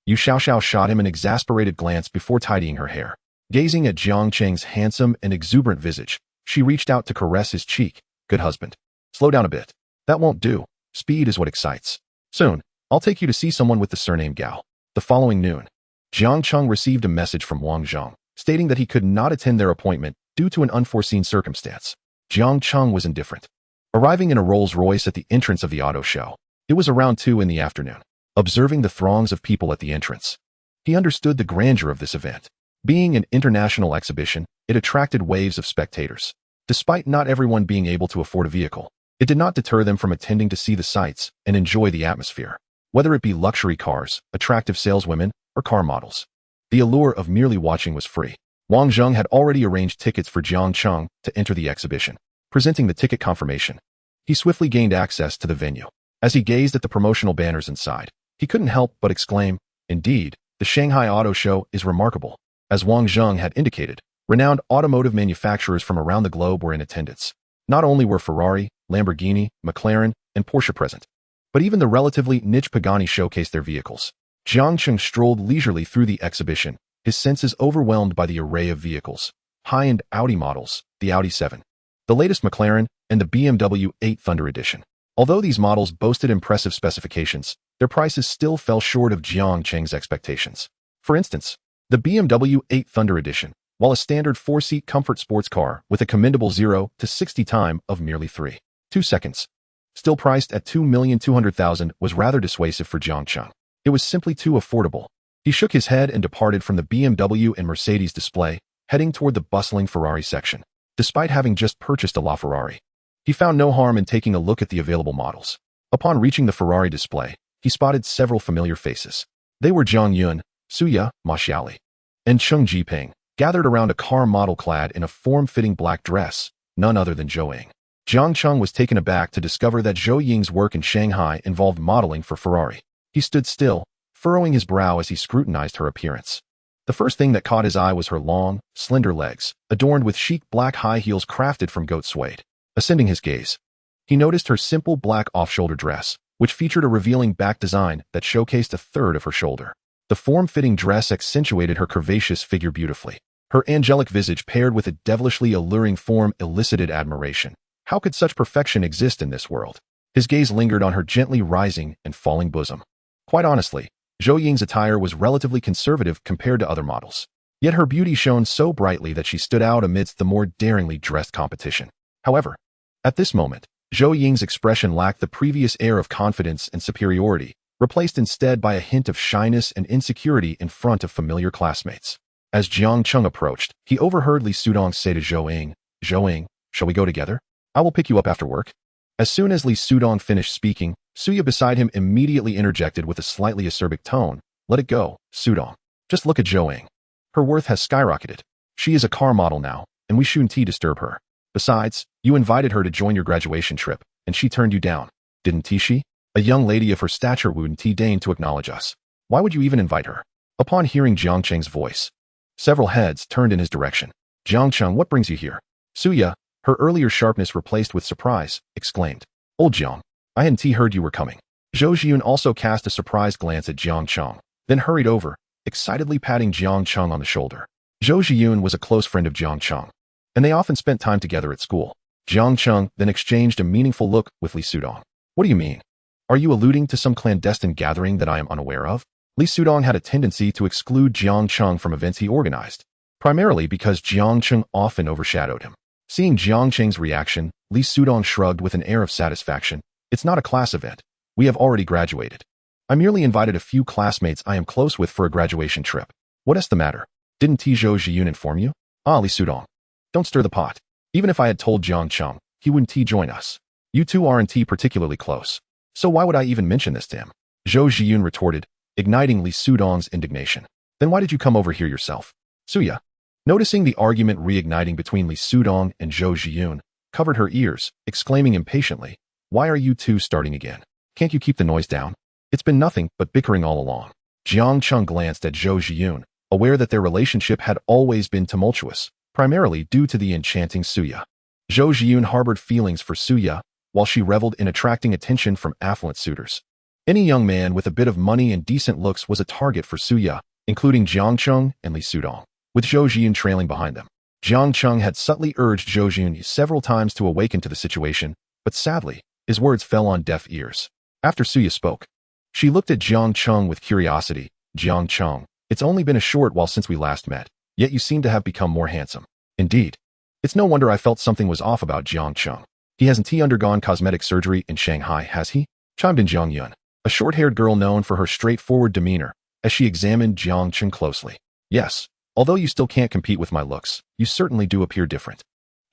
Yu Xiaoxiao shot him an exasperated glance before tidying her hair. Gazing at Jiang Cheng's handsome and exuberant visage, she reached out to caress his cheek. Good husband. Slow down a bit. That won't do. Speed is what excites. Soon, I'll take you to see someone with the surname Gao. The following noon, Jiang Cheng received a message from Wang Zhang, stating that he could not attend their appointment due to an unforeseen circumstance. Jiang Cheng was indifferent. Arriving in a Rolls-Royce at the entrance of the auto show, it was around 2 in the afternoon. Observing the throngs of people at the entrance, he understood the grandeur of this event. Being an international exhibition, it attracted waves of spectators. Despite not everyone being able to afford a vehicle, it did not deter them from attending to see the sights and enjoy the atmosphere. Whether it be luxury cars, attractive saleswomen, or car models, the allure of merely watching was free. Wang Zhang had already arranged tickets for Jiang Cheng to enter the exhibition. Presenting the ticket confirmation, he swiftly gained access to the venue. As he gazed at the promotional banners inside, he couldn't help but exclaim, "Indeed, the Shanghai Auto Show is remarkable." As Wang Zhang had indicated, renowned automotive manufacturers from around the globe were in attendance. Not only were Ferrari, Lamborghini, McLaren, and Porsche present, but even the relatively niche Pagani showcased their vehicles. Jiang Cheng strolled leisurely through the exhibition, his senses overwhelmed by the array of vehicles. High-end Audi models, the Audi 7, the latest McLaren, and the BMW 8 Thunder Edition. Although these models boasted impressive specifications, their prices still fell short of Jiang Cheng's expectations. For instance, the BMW 8 Thunder Edition, while a standard 4-seat comfort sports car with a commendable 0 to 60 time of merely 3.2 seconds, still priced at $2,200,000, was rather dissuasive for Jiang Cheng. It was simply too affordable. He shook his head and departed from the BMW and Mercedes display, heading toward the bustling Ferrari section. Despite having just purchased a LaFerrari, he found no harm in taking a look at the available models. Upon reaching the Ferrari display, he spotted several familiar faces. They were Zhang Yun, Suya, Ma Xiaoli, and Cheng Jiping, gathered around a car model clad in a form-fitting black dress, none other than Zhou Ying. Jiang Cheng was taken aback to discover that Zhou Ying's work in Shanghai involved modeling for Ferrari. He stood still, furrowing his brow as he scrutinized her appearance. The first thing that caught his eye was her long, slender legs, adorned with chic black high heels crafted from goat suede. Ascending his gaze, he noticed her simple black off-shoulder dress, which featured a revealing back design that showcased a third of her shoulder. The form-fitting dress accentuated her curvaceous figure beautifully. Her angelic visage paired with a devilishly alluring form elicited admiration. How could such perfection exist in this world? His gaze lingered on her gently rising and falling bosom. Quite honestly, Zhou Ying's attire was relatively conservative compared to other models. Yet her beauty shone so brightly that she stood out amidst the more daringly dressed competition. However, at this moment, Zhou Ying's expression lacked the previous air of confidence and superiority, replaced instead by a hint of shyness and insecurity in front of familiar classmates. As Jiang Cheng approached, he overheard Li Sudong say to Zhou Ying, "Zhou Ying, shall we go together? I will pick you up after work." As soon as Li Sudong finished speaking, Suya beside him immediately interjected with a slightly acerbic tone, "Let it go, Sudong. Just look at Zhou Ying. Her worth has skyrocketed. She is a car model now, and we shouldn't disturb her. Besides, you invited her to join your graduation trip, and she turned you down, didn't she? A young lady of her stature wouldn't deign to acknowledge us. Why would you even invite her?" Upon hearing Jiang Cheng's voice, several heads turned in his direction. "Jiang Cheng, what brings you here?" Suya, her earlier sharpness replaced with surprise, exclaimed, "Old Jiang, I hadn't heard you were coming." Zhou Zhiyun also cast a surprised glance at Jiang Cheng, then hurried over, excitedly patting Jiang Cheng on the shoulder. Zhou Zhiyun was a close friend of Jiang Cheng, and they often spent time together at school. Jiang Cheng then exchanged a meaningful look with Li Sudong. "What do you mean? Are you alluding to some clandestine gathering that I am unaware of?" Li Sudong had a tendency to exclude Jiang Cheng from events he organized, primarily because Jiang Cheng often overshadowed him. Seeing Jiang Cheng's reaction, Li Sudong shrugged with an air of satisfaction. "It's not a class event. We have already graduated. I merely invited a few classmates I am close with for a graduation trip. What's the matter? Didn't Zhou Zhiyun inform you?" "Ah, Li Sudong. Don't stir the pot. Even if I had told Jiang Cheng, he wouldn't join us. You two aren't particularly close. So why would I even mention this to him?" Zhou Zhiyun retorted, igniting Li Sudong's indignation. "Then why did you come over here yourself?" Suya, noticing the argument reigniting between Li Sudong and Zhou Zhiyun, covered her ears, exclaiming impatiently, "Why are you two starting again? Can't you keep the noise down? It's been nothing but bickering all along." Jiang Cheng glanced at Zhou Zhiyun, aware that their relationship had always been tumultuous, primarily due to the enchanting Suya. Zhou Zhiyun harbored feelings for Suya, while she reveled in attracting attention from affluent suitors. Any young man with a bit of money and decent looks was a target for Suya, including Jiang Cheng and Li Sudong, with Zhou Jiyun trailing behind them. Jiang Cheng had subtly urged Zhou Jiyun several times to awaken to the situation, but sadly, his words fell on deaf ears. After Suya spoke, she looked at Jiang Cheng with curiosity. Jiang Cheng, it's only been a short while since we last met, yet you seem to have become more handsome. Indeed. It's no wonder I felt something was off about Jiang Cheng. He hasn't undergone cosmetic surgery in Shanghai, has he? Chimed in Jiang Yun, a short-haired girl known for her straightforward demeanor, as she examined Jiang Cheng closely. Yes, although you still can't compete with my looks, you certainly do appear different.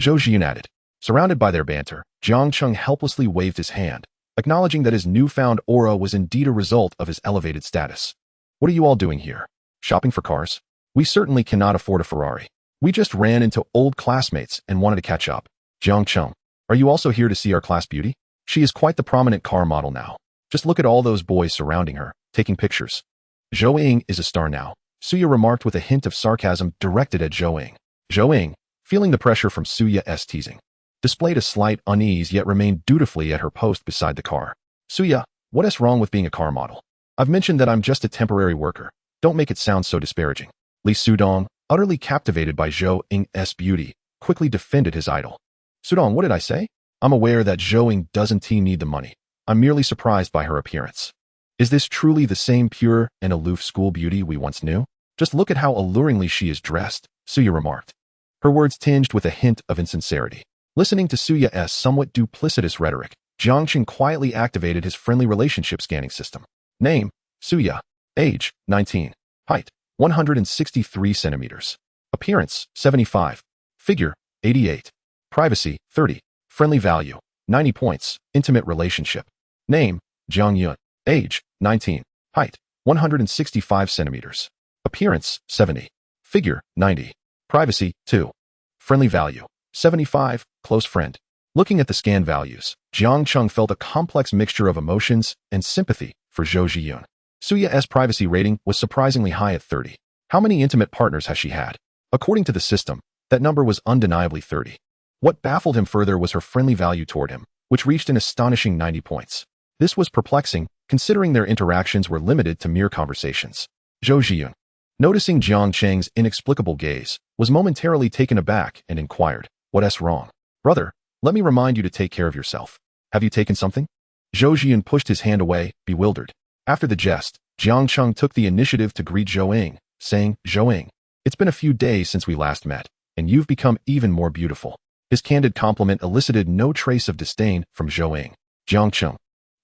Zhou Jiyun added. Surrounded by their banter, Jiang Cheng helplessly waved his hand, acknowledging that his newfound aura was indeed a result of his elevated status. What are you all doing here? Shopping for cars? We certainly cannot afford a Ferrari. We just ran into old classmates and wanted to catch up. Jiang Cheng, are you also here to see our class beauty? She is quite the prominent car model now. Just look at all those boys surrounding her, taking pictures. Zhou Ying is a star now, Suya remarked with a hint of sarcasm directed at Zhou Ying. Zhou Ying, feeling the pressure from Suya's teasing, displayed a slight unease yet remained dutifully at her post beside the car. Suya, what is wrong with being a car model? I've mentioned that I'm just a temporary worker. Don't make it sound so disparaging. Li Sudong, utterly captivated by Zhou Ying's beauty, quickly defended his idol. Sudong, what did I say? I'm aware that Zhou Ying doesn't need the money. I'm merely surprised by her appearance. Is this truly the same pure and aloof school beauty we once knew? Just look at how alluringly she is dressed, Suya remarked, her words tinged with a hint of insincerity. Listening to Suya's somewhat duplicitous rhetoric, Jiang Cheng quietly activated his friendly relationship scanning system. Name, Suya. Age, 19. Height, 163 centimeters. Appearance, 75. Figure, 88. Privacy, 30. Friendly value, 90 points. Intimate relationship. Name, Jiang Yun. Age, 19. Height, 165 centimeters. Appearance, 70. Figure, 90. Privacy, 2. Friendly value, 75. Close friend. Looking at the scan values, Jiang Cheng felt a complex mixture of emotions and sympathy for Zhou Jiyun. Suya's privacy rating was surprisingly high at 30. How many intimate partners has she had? According to the system, that number was undeniably 30. What baffled him further was her friendly value toward him, which reached an astonishing 90 points. This was perplexing, considering their interactions were limited to mere conversations. Zhou Jiyun, noticing Jiang Cheng's inexplicable gaze, was momentarily taken aback and inquired, "What's wrong? Brother, let me remind you to take care of yourself. Have you taken something?" Zhou Jiyun pushed his hand away, bewildered. After the jest, Jiang Cheng took the initiative to greet Zhou Ying, saying, "Zhou Ying, it's been a few days since we last met, and you've become even more beautiful." His candid compliment elicited no trace of disdain from Zhou Ying. "Jiang Cheng,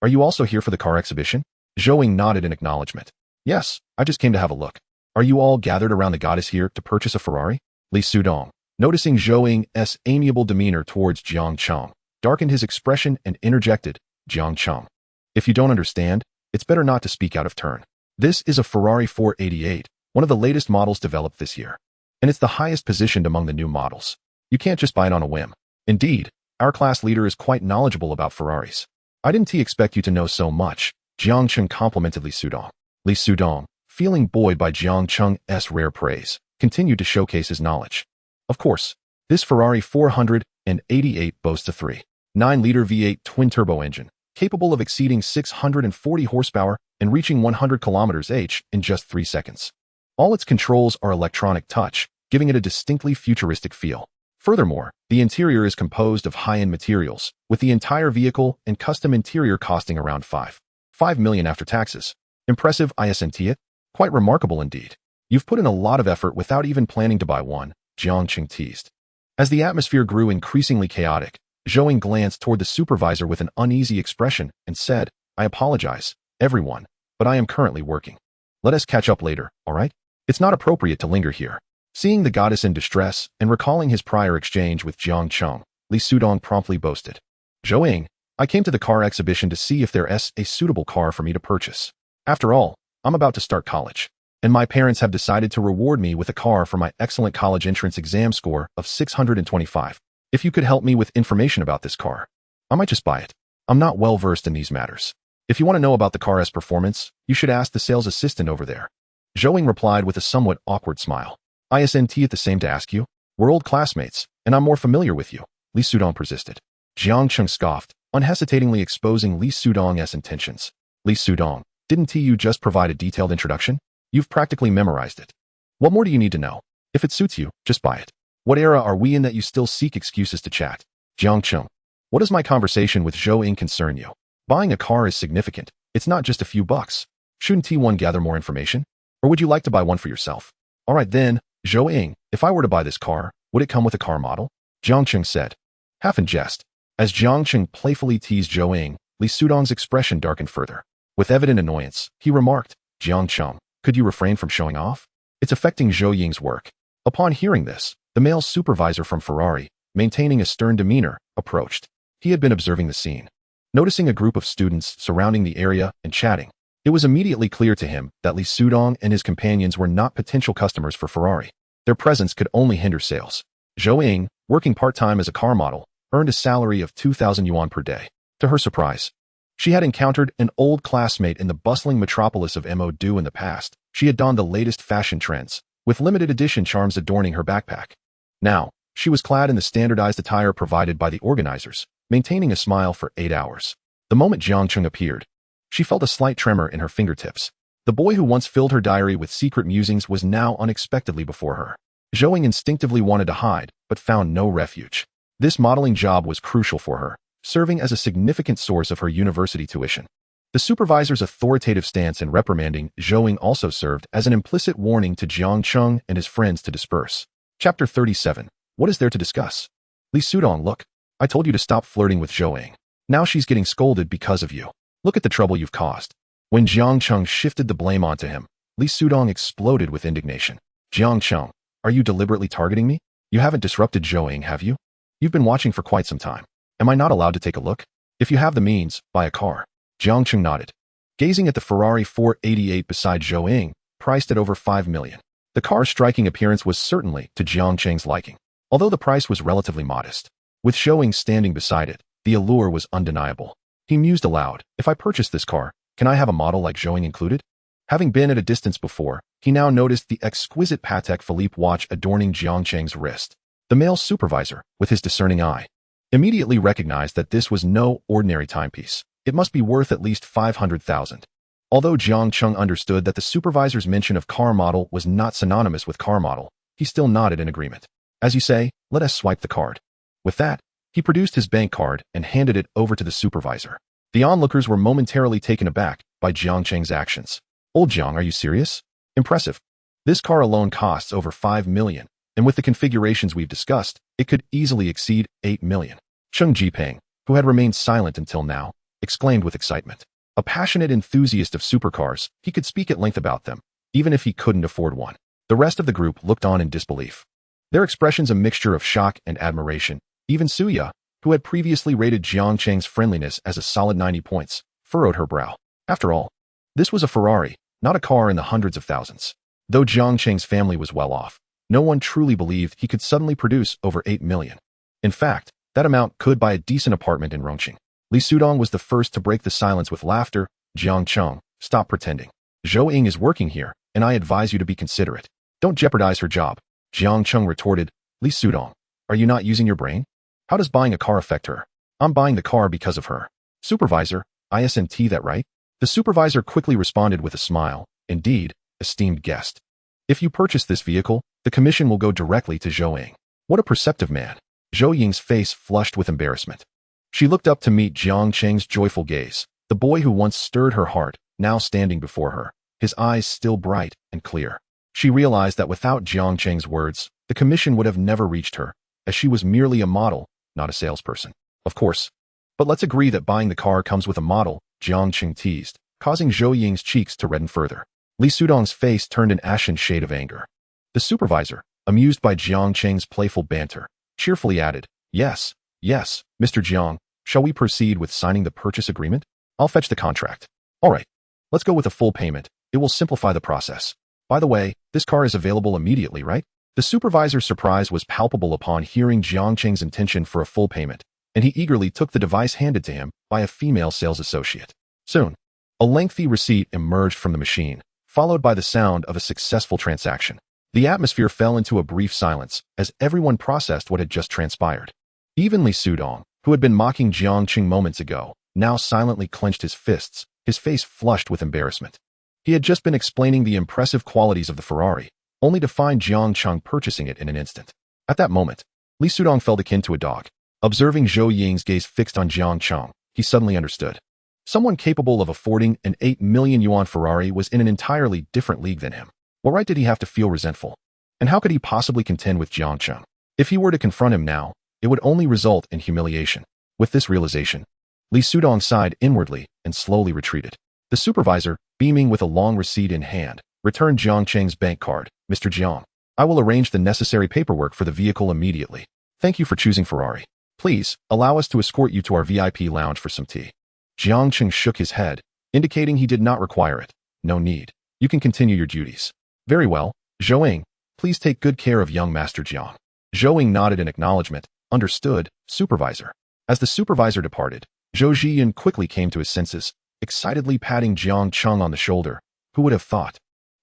are you also here for the car exhibition?" Zhou Ying nodded in acknowledgement. "Yes, I just came to have a look. Are you all gathered around the goddess here to purchase a Ferrari?" Li Sudong, noticing Zhou Ying's amiable demeanor towards Jiang Cheng, darkened his expression and interjected, "Jiang Cheng, if you don't understand, it's better not to speak out of turn. This is a Ferrari 488, one of the latest models developed this year. And it's the highest positioned among the new models. You can't just buy it on a whim. Indeed, our class leader is quite knowledgeable about Ferraris. I didn't expect you to know so much," Jiang Cheng complimented Li Sudong. Li Sudong, feeling buoyed by Jiang Cheng's rare praise, continued to showcase his knowledge. Of course, this Ferrari 488 boasts a 3.9-liter V8 twin-turbo engine, capable of exceeding 640 horsepower and reaching 100 km/h in just 3 seconds. All its controls are electronic touch, giving it a distinctly futuristic feel. Furthermore, the interior is composed of high-end materials, with the entire vehicle and custom interior costing around $5 million after taxes. Impressive, isn't it? Quite remarkable indeed. You've put in a lot of effort without even planning to buy one, Jiang Cheng teased. As the atmosphere grew increasingly chaotic, Zhou Ying glanced toward the supervisor with an uneasy expression and said, "I apologize, everyone, but I am currently working. Let us catch up later, all right? It's not appropriate to linger here." Seeing the goddess in distress and recalling his prior exchange with Jiang Cheng, Li Sudong promptly boasted, "Zhou Ying, I came to the car exhibition to see if there's a suitable car for me to purchase. After all, I'm about to start college, and my parents have decided to reward me with a car for my excellent college entrance exam score of 625. If you could help me with information about this car, I might just buy it. I'm not well versed in these matters. If you want to know about the car's performance, you should ask the sales assistant over there." Zhou Ying replied with a somewhat awkward smile. "Isn't it the same to ask you? We're old classmates, and I'm more familiar with you," Li Sudong persisted. Jiang Cheng scoffed, unhesitatingly exposing Li Sudong's intentions. Li Sudong, didn't you just provide a detailed introduction? You've practically memorized it. What more do you need to know? If it suits you, just buy it. What era are we in that you still seek excuses to chat? Jiang Cheng, what does my conversation with Zhou Ying concern you? Buying a car is significant. It's not just a few bucks. Shouldn't T1 gather more information? Or would you like to buy one for yourself? All right then, Zhou Ying, if I were to buy this car, would it come with a car model? Jiang Cheng said, half in jest. As Jiang Cheng playfully teased Zhou Ying, Li Sudong's expression darkened further. With evident annoyance, he remarked, Jiang Cheng, could you refrain from showing off? It's affecting Zhou Ying's work. Upon hearing this, the male supervisor from Ferrari, maintaining a stern demeanor, approached. He had been observing the scene. Noticing a group of students surrounding the area and chatting, it was immediately clear to him that Li Sudong and his companions were not potential customers for Ferrari. Their presence could only hinder sales. Zhou Ying, working part-time as a car model, earned a salary of 2,000 yuan per day. To her surprise, she had encountered an old classmate in the bustling metropolis of Modu in the past. She had donned the latest fashion trends, with limited edition charms adorning her backpack. Now, she was clad in the standardized attire provided by the organizers, maintaining a smile for 8 hours. The moment Jiang Cheng appeared, she felt a slight tremor in her fingertips. The boy who once filled her diary with secret musings was now unexpectedly before her. Zhou Ying instinctively wanted to hide, but found no refuge. This modeling job was crucial for her, serving as a significant source of her university tuition. The supervisor's authoritative stance in reprimanding Zhou Ying also served as an implicit warning to Jiang Cheng and his friends to disperse. Chapter 37. What is there to discuss? Li Sudong, look. I told you to stop flirting with Zhou Ying. Now she's getting scolded because of you. Look at the trouble you've caused. When Jiang Cheng shifted the blame onto him, Li Sudong exploded with indignation. Jiang Cheng, are you deliberately targeting me? You haven't disrupted Zhou Ying, have you? You've been watching for quite some time. Am I not allowed to take a look? If you have the means, buy a car. Jiang Cheng nodded, gazing at the Ferrari 488 beside Zhou Ying, priced at over 5 million. The car's striking appearance was certainly to Jiang Cheng's liking, although the price was relatively modest. With Zhou Ying standing beside it, the allure was undeniable. He mused aloud, if I purchase this car, can I have a model like Zhou Ying included? Having been at a distance before, he now noticed the exquisite Patek Philippe watch adorning Jiang Cheng's wrist. The male supervisor, with his discerning eye, immediately recognized that this was no ordinary timepiece. It must be worth at least 500,000. Although Jiang Cheng understood that the supervisor's mention of car model was not synonymous with car model, he still nodded in agreement. As you say, let us swipe the card. With that, he produced his bank card and handed it over to the supervisor. The onlookers were momentarily taken aback by Jiang Cheng's actions. Old Jiang, are you serious? Impressive. This car alone costs over 5 million, and with the configurations we've discussed, it could easily exceed 8 million. Cheng Jipeng, who had remained silent until now, exclaimed with excitement. A passionate enthusiast of supercars, he could speak at length about them, even if he couldn't afford one. The rest of the group looked on in disbelief. Their expressions a mixture of shock and admiration. Even Suya, who had previously rated Jiang Cheng's friendliness as a solid 90 points, furrowed her brow. After all, this was a Ferrari, not a car in the hundreds of thousands. Though Jiang Cheng's family was well off, no one truly believed he could suddenly produce over 8 million. In fact, that amount could buy a decent apartment in Rongqing. Li Sudong was the first to break the silence with laughter. Jiang Cheng, stop pretending. Zhou Ying is working here, and I advise you to be considerate. Don't jeopardize her job. Jiang Cheng retorted. Li Sudong, are you not using your brain? How does buying a car affect her? I'm buying the car because of her. Supervisor, isn't that right? The supervisor quickly responded with a smile. Indeed, esteemed guest. If you purchase this vehicle, the commission will go directly to Zhou Ying. What a perceptive man. Zhou Ying's face flushed with embarrassment. She looked up to meet Jiang Cheng's joyful gaze. The boy who once stirred her heart, now standing before her, his eyes still bright and clear. She realized that without Jiang Cheng's words, the commission would have never reached her, as she was merely a model, not a salesperson. Of course. But let's agree that buying the car comes with a model, Jiang Cheng teased, causing Zhou Ying's cheeks to redden further. Li Sudong's face turned an ashen shade of anger. The supervisor, amused by Jiang Cheng's playful banter, cheerfully added, Yes, Mr. Jiang, shall we proceed with signing the purchase agreement? I'll fetch the contract. All right, let's go with a full payment. It will simplify the process. By the way, this car is available immediately, right? The supervisor's surprise was palpable upon hearing Jiang Cheng's intention for a full payment, and he eagerly took the device handed to him by a female sales associate. Soon, a lengthy receipt emerged from the machine, followed by the sound of a successful transaction. The atmosphere fell into a brief silence as everyone processed what had just transpired. Even Li Sudong, who had been mocking Jiang Cheng moments ago, now silently clenched his fists, his face flushed with embarrassment. He had just been explaining the impressive qualities of the Ferrari, only to find Jiang Cheng purchasing it in an instant. At that moment, Li Sudong felt akin to a dog. Observing Zhou Ying's gaze fixed on Jiang Cheng, he suddenly understood. Someone capable of affording an 8 million yuan Ferrari was in an entirely different league than him. What right did he have to feel resentful? And how could he possibly contend with Jiang Cheng? If he were to confront him now, it would only result in humiliation. With this realization, Li Sudong sighed inwardly and slowly retreated. The supervisor, beaming with a long receipt in hand, returned Jiang Cheng's bank card. Mr. Jiang, I will arrange the necessary paperwork for the vehicle immediately. Thank you for choosing Ferrari. Please, allow us to escort you to our VIP lounge for some tea. Jiang Cheng shook his head, indicating he did not require it. No need. You can continue your duties. Very well, Zhou, please take good care of young Master Jiang. Zhou nodded in acknowledgement. Understood, supervisor. As the supervisor departed, Zhou Zhiyan quickly came to his senses, excitedly patting Jiang Cheng on the shoulder. Who would have thought?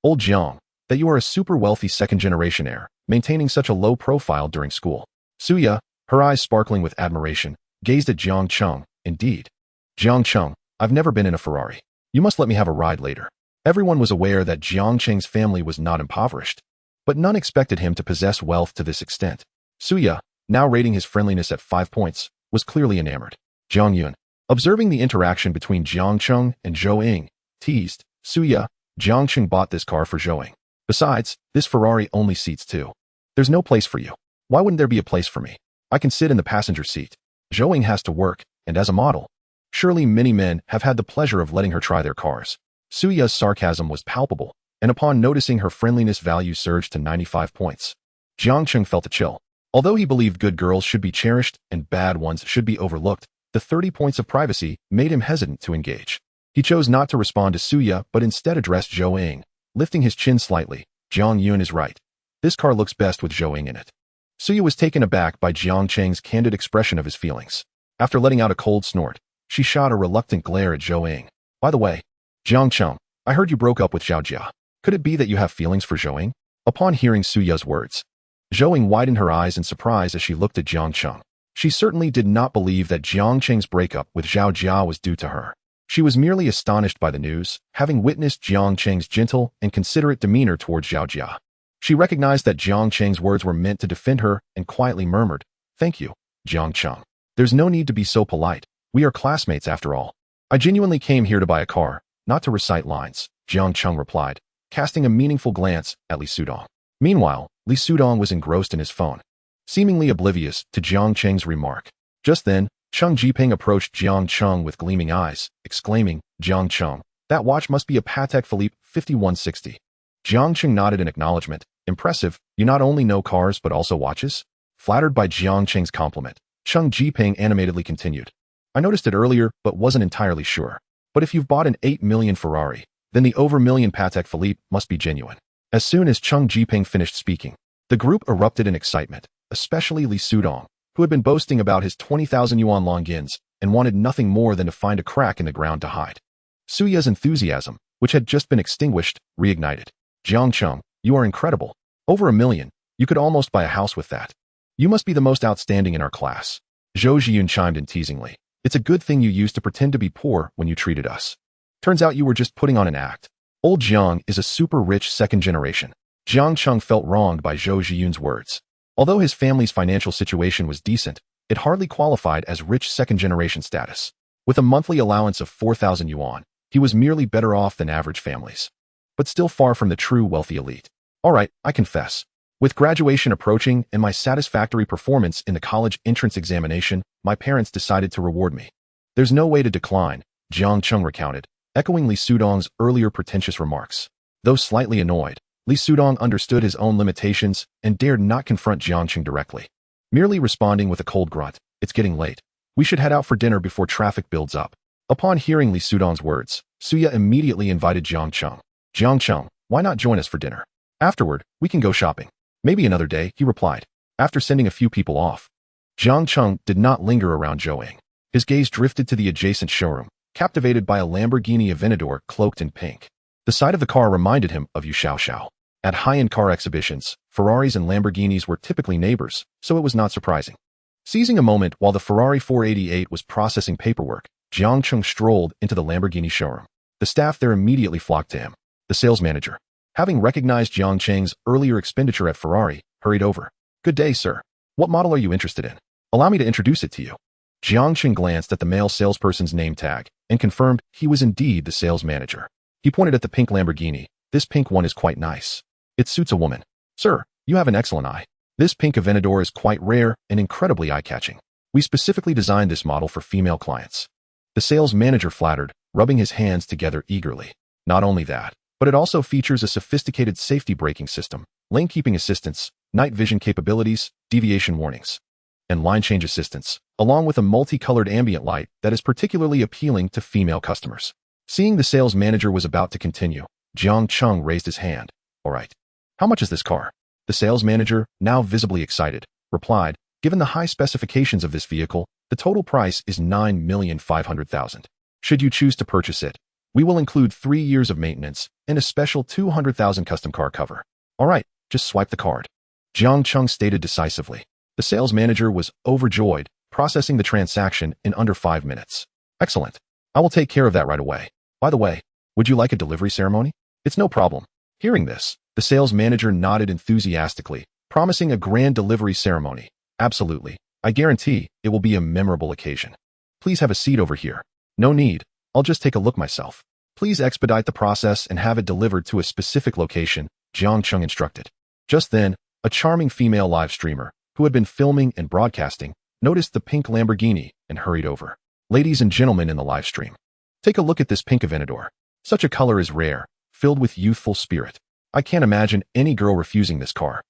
Old Jiang, that you are a super wealthy second-generation heir, maintaining such a low profile during school. Suya, her eyes sparkling with admiration, gazed at Jiang Cheng. Indeed. Jiang Cheng, I've never been in a Ferrari. You must let me have a ride later. Everyone was aware that Jiang Cheng's family was not impoverished, but none expected him to possess wealth to this extent. Suya, now rating his friendliness at 5 points, was clearly enamored. Jiang Yun, observing the interaction between Jiang Cheng and Zhou Ying, teased, Suya, Jiang Cheng bought this car for Zhou Ying. Besides, this Ferrari only seats 2. There's no place for you. Why wouldn't there be a place for me? I can sit in the passenger seat. Zhou Ying has to work, and as a model, surely many men have had the pleasure of letting her try their cars. Suya's sarcasm was palpable, and upon noticing her friendliness value surged to 95 points. Jiang Cheng felt a chill. Although he believed good girls should be cherished and bad ones should be overlooked, the 30 points of privacy made him hesitant to engage. He chose not to respond to Suya but instead addressed Zhou Ying, lifting his chin slightly. Jiang Yun is right. This car looks best with Zhou Ying in it. Suya was taken aback by Jiang Cheng's candid expression of his feelings. After letting out a cold snort, she shot a reluctant glare at Zhou Ying. By the way, Jiang Cheng, I heard you broke up with Zhao Jia. Could it be that you have feelings for Zhou Ying? Upon hearing Suya's words, Zhou Ying widened her eyes in surprise as she looked at Jiang Cheng. She certainly did not believe that Jiang Cheng's breakup with Zhao Jia was due to her. She was merely astonished by the news, having witnessed Jiang Cheng's gentle and considerate demeanor towards Zhao Jia. She recognized that Jiang Cheng's words were meant to defend her and quietly murmured, Thank you, Jiang Cheng. There's no need to be so polite. We are classmates after all. I genuinely came here to buy a car, not to recite lines, Jiang Cheng replied, casting a meaningful glance at Li Sudong. Meanwhile, Li Sudong was engrossed in his phone, seemingly oblivious to Jiang Cheng's remark. Just then, Cheng Jiping approached Jiang Cheng with gleaming eyes, exclaiming, Jiang Cheng, that watch must be a Patek Philippe 5160. Jiang Cheng nodded in acknowledgement. Impressive, you not only know cars but also watches? Flattered by Jiang Cheng's compliment, Cheng Jiping animatedly continued. I noticed it earlier but wasn't entirely sure. But if you've bought an 8 million Ferrari, then the over million Patek Philippe must be genuine. As soon as Cheng Jiping finished speaking, the group erupted in excitement, especially Li Sudong, who had been boasting about his 20,000 yuan Longines and wanted nothing more than to find a crack in the ground to hide. Suya's enthusiasm, which had just been extinguished, reignited. Jiang Cheng, you are incredible. Over 1 million. You could almost buy a house with that. You must be the most outstanding in our class. Zhou Zhiyun chimed in teasingly. It's a good thing you used to pretend to be poor when you treated us. Turns out you were just putting on an act. Old Jiang is a super rich second generation. Jiang Cheng felt wronged by Zhou Zhiyun's words. Although his family's financial situation was decent, it hardly qualified as rich second-generation status. With a monthly allowance of 4,000 yuan, he was merely better off than average families, but still far from the true wealthy elite. All right, I confess. With graduation approaching and my satisfactory performance in the college entrance examination, my parents decided to reward me. There's no way to decline, Jiang Cheng recounted, echoing Li Sudong's earlier pretentious remarks. Though slightly annoyed, Li Sudong understood his own limitations and dared not confront Jiang Cheng directly. Merely responding with a cold grunt, it's getting late. We should head out for dinner before traffic builds up. Upon hearing Li Sudong's words, Suya immediately invited Jiang Cheng. Jiang Cheng, why not join us for dinner? Afterward, we can go shopping. Maybe another day, he replied, after sending a few people off. Jiang Cheng did not linger around Zhou Ying. His gaze drifted to the adjacent showroom, captivated by a Lamborghini Aventador cloaked in pink. The sight of the car reminded him of Yu Xiaoxiao. At high-end car exhibitions, Ferraris and Lamborghinis were typically neighbors, so it was not surprising. Seizing a moment while the Ferrari 488 was processing paperwork, Jiang Cheng strolled into the Lamborghini showroom. The staff there immediately flocked to him. The sales manager, having recognized Jiang Cheng's earlier expenditure at Ferrari, hurried over. "Good day, sir. What model are you interested in? Allow me to introduce it to you." Jiang Cheng glanced at the male salesperson's name tag and confirmed he was indeed the sales manager. He pointed at the pink Lamborghini. "This pink one is quite nice. It suits a woman. Sir, you have an excellent eye. This pink Aventador is quite rare and incredibly eye-catching. We specifically designed this model for female clients." The sales manager flattered, rubbing his hands together eagerly. Not only that, but it also features a sophisticated safety braking system, lane keeping assistance, night vision capabilities, deviation warnings, and line change assistance, along with a multicolored ambient light that is particularly appealing to female customers. Seeing the sales manager was about to continue, Jiang Cheng raised his hand. "All right. How much is this car?" The sales manager, now visibly excited, replied, "Given the high specifications of this vehicle, the total price is $9,500,000. Should you choose to purchase it, we will include 3 years of maintenance and a special $200,000 custom car cover." "All right, just swipe the card," Jiang Cheng stated decisively. The sales manager was overjoyed, processing the transaction in under 5 minutes. "Excellent. I will take care of that right away. By the way, would you like a delivery ceremony?" "It's no problem." Hearing this, the sales manager nodded enthusiastically, promising a grand delivery ceremony. "Absolutely. I guarantee it will be a memorable occasion. Please have a seat over here." "No need. I'll just take a look myself." "Please expedite the process and have it delivered to a specific location," Jiang Cheng instructed. Just then, a charming female live streamer, who had been filming and broadcasting, noticed the pink Lamborghini and hurried over. "Ladies and gentlemen in the live stream, take a look at this pink Aventador. Such a color is rare, filled with youthful spirit. I can't imagine any girl refusing this car.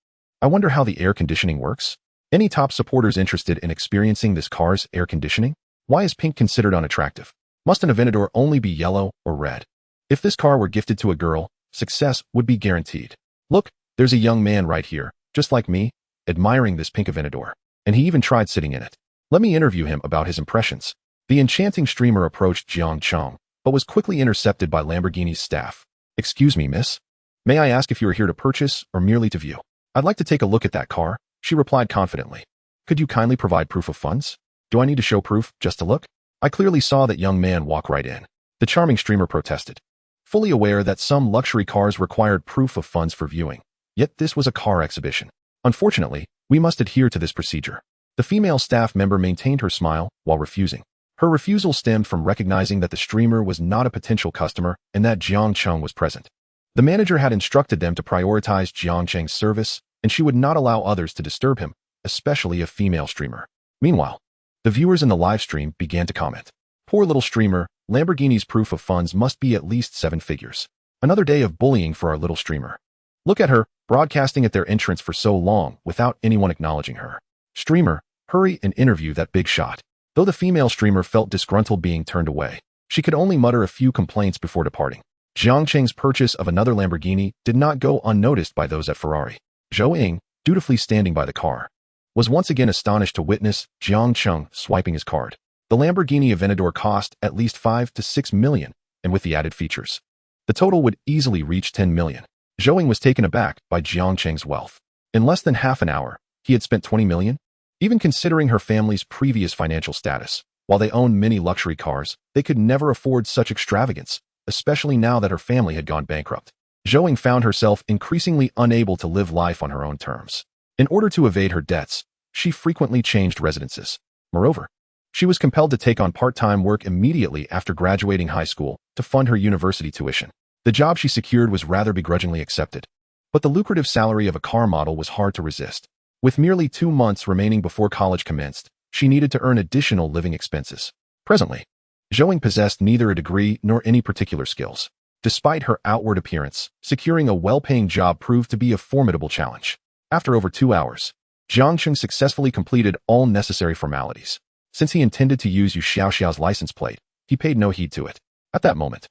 I wonder how the air conditioning works. Any top supporters interested in experiencing this car's air conditioning? Why is pink considered unattractive? Must an Aventador only be yellow or red? If this car were gifted to a girl, success would be guaranteed. Look, there's a young man right here, just like me, admiring this pink Aventador, and he even tried sitting in it. Let me interview him about his impressions." The enchanting streamer approached Jiang Cheng, but was quickly intercepted by Lamborghini's staff. "Excuse me, miss. May I ask if you are here to purchase or merely to view?" "I'd like to take a look at that car," she replied confidently. "Could you kindly provide proof of funds?" "Do I need to show proof just to look?" I clearly saw that young man walk right in. The charming streamer protested, fully aware that some luxury cars required proof of funds for viewing. Yet this was a car exhibition. "Unfortunately, we must adhere to this procedure." The female staff member maintained her smile while refusing. Her refusal stemmed from recognizing that the streamer was not a potential customer and that Jiang Cheng was present. The manager had instructed them to prioritize Jiang Cheng's service, and she would not allow others to disturb him, especially a female streamer. Meanwhile, the viewers in the live stream began to comment. "Poor little streamer, Lamborghini's proof of funds must be at least 7 figures. Another day of bullying for our little streamer. Look at her, broadcasting at their entrance for so long without anyone acknowledging her. Streamer, hurry and interview that big shot." Though the female streamer felt disgruntled being turned away, she could only mutter a few complaints before departing. Jiang Cheng's purchase of another Lamborghini did not go unnoticed by those at Ferrari. Zhou Ying, dutifully standing by the car, was once again astonished to witness Jiang Cheng swiping his card. The Lamborghini Aventador cost at least 5 to 6 million, and with the added features, the total would easily reach 10 million. Zhou Ying was taken aback by Jiang Cheng's wealth. In less than half an hour, he had spent 20 million? Even considering her family's previous financial status, while they owned many luxury cars, they could never afford such extravagance, especially now that her family had gone bankrupt. Zhou Ying found herself increasingly unable to live life on her own terms. In order to evade her debts, she frequently changed residences. Moreover, she was compelled to take on part-time work immediately after graduating high school to fund her university tuition. The job she secured was rather begrudgingly accepted, but the lucrative salary of a car model was hard to resist. With merely 2 months remaining before college commenced, she needed to earn additional living expenses. Presently, Zhou Ying possessed neither a degree nor any particular skills. Despite her outward appearance, securing a well-paying job proved to be a formidable challenge. After over 2 hours, Jiang Cheng successfully completed all necessary formalities. Since he intended to use Yu Xiaoxiao's license plate, he paid no heed to it. At that moment,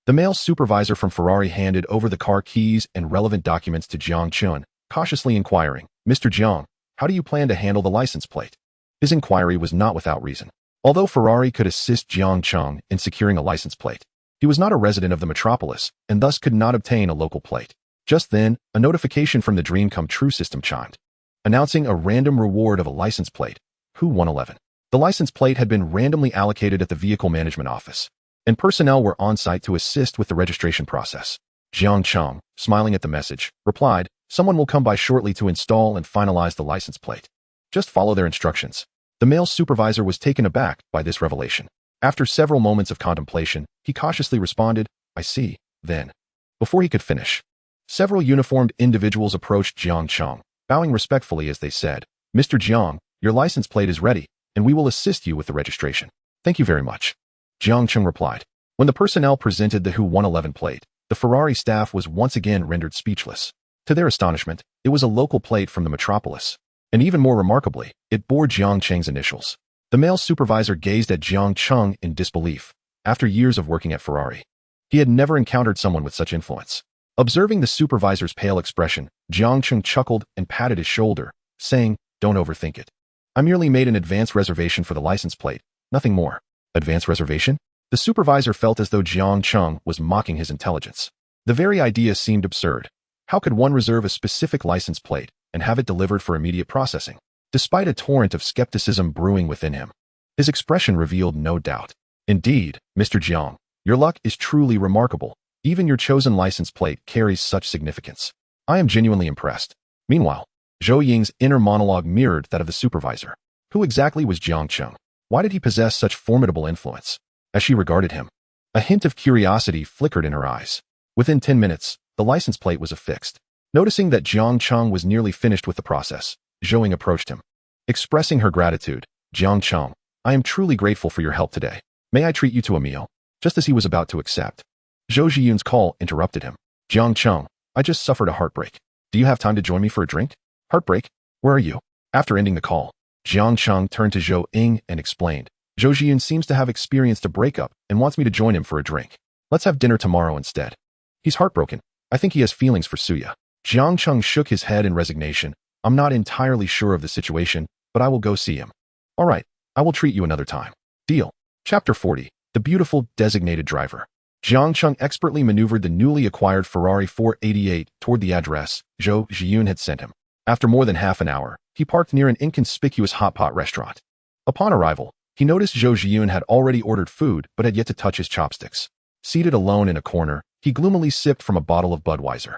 the male supervisor from Ferrari handed over the car keys and relevant documents to Jiang Cheng, cautiously inquiring, "Mr. Jiang, how do you plan to handle the license plate?" His inquiry was not without reason. Although Ferrari could assist Jiang Cheng in securing a license plate, he was not a resident of the metropolis and thus could not obtain a local plate. Just then, a notification from the Dream Come True system chimed, announcing a random reward of a license plate, Hu 111. The license plate had been randomly allocated at the vehicle management office, and personnel were on site to assist with the registration process. Jiang Cheng, smiling at the message, replied, "Someone will come by shortly to install and finalize the license plate. Just follow their instructions." The male supervisor was taken aback by this revelation. After several moments of contemplation, he cautiously responded, "I see, then." Before he could finish, several uniformed individuals approached Jiang Cheng, bowing respectfully as they said, "Mr. Jiang, your license plate is ready, and we will assist you with the registration." "Thank you very much," Jiang Cheng replied. When the personnel presented the Hu-111 plate, the Ferrari staff was once again rendered speechless. To their astonishment, it was a local plate from the metropolis. And even more remarkably, it bore Jiang Cheng's initials. The male supervisor gazed at Jiang Cheng in disbelief. After years of working at Ferrari, he had never encountered someone with such influence. Observing the supervisor's pale expression, Jiang Cheng chuckled and patted his shoulder, saying, "Don't overthink it. I merely made an advance reservation for the license plate, nothing more." Advance reservation? The supervisor felt as though Jiang Cheng was mocking his intelligence. The very idea seemed absurd. How could one reserve a specific license plate and have it delivered for immediate processing? Despite a torrent of skepticism brewing within him, his expression revealed no doubt. "Indeed, Mr. Jiang, your luck is truly remarkable. Even your chosen license plate carries such significance. I am genuinely impressed." Meanwhile, Zhou Ying's inner monologue mirrored that of the supervisor. Who exactly was Jiang Cheng? Why did he possess such formidable influence? As she regarded him, a hint of curiosity flickered in her eyes. Within 10 minutes, the license plate was affixed. Noticing that Jiang Cheng was nearly finished with the process, Zhou Ying approached him. Expressing her gratitude, "Jiang Cheng, I am truly grateful for your help today. May I treat you to a meal?" Just as he was about to accept, Zhou Zhiyun's call interrupted him. "Jiang Cheng, I just suffered a heartbreak. Do you have time to join me for a drink?" "Heartbreak? Where are you?" After ending the call, Jiang Cheng turned to Zhou Ying and explained, "Zhou Zhiyun seems to have experienced a breakup and wants me to join him for a drink. Let's have dinner tomorrow instead. He's heartbroken. I think he has feelings for Suya." Jiang Cheng shook his head in resignation. "I'm not entirely sure of the situation, but I will go see him." "All right, I will treat you another time." Deal. Chapter 40. The Beautiful Designated Driver. Jiang Cheng expertly maneuvered the newly acquired Ferrari 488 toward the address Zhou Zhiyun had sent him. After more than half an hour, he parked near an inconspicuous hot pot restaurant. Upon arrival, he noticed Zhou Zhiyun had already ordered food but had yet to touch his chopsticks. Seated alone in a corner, he gloomily sipped from a bottle of Budweiser.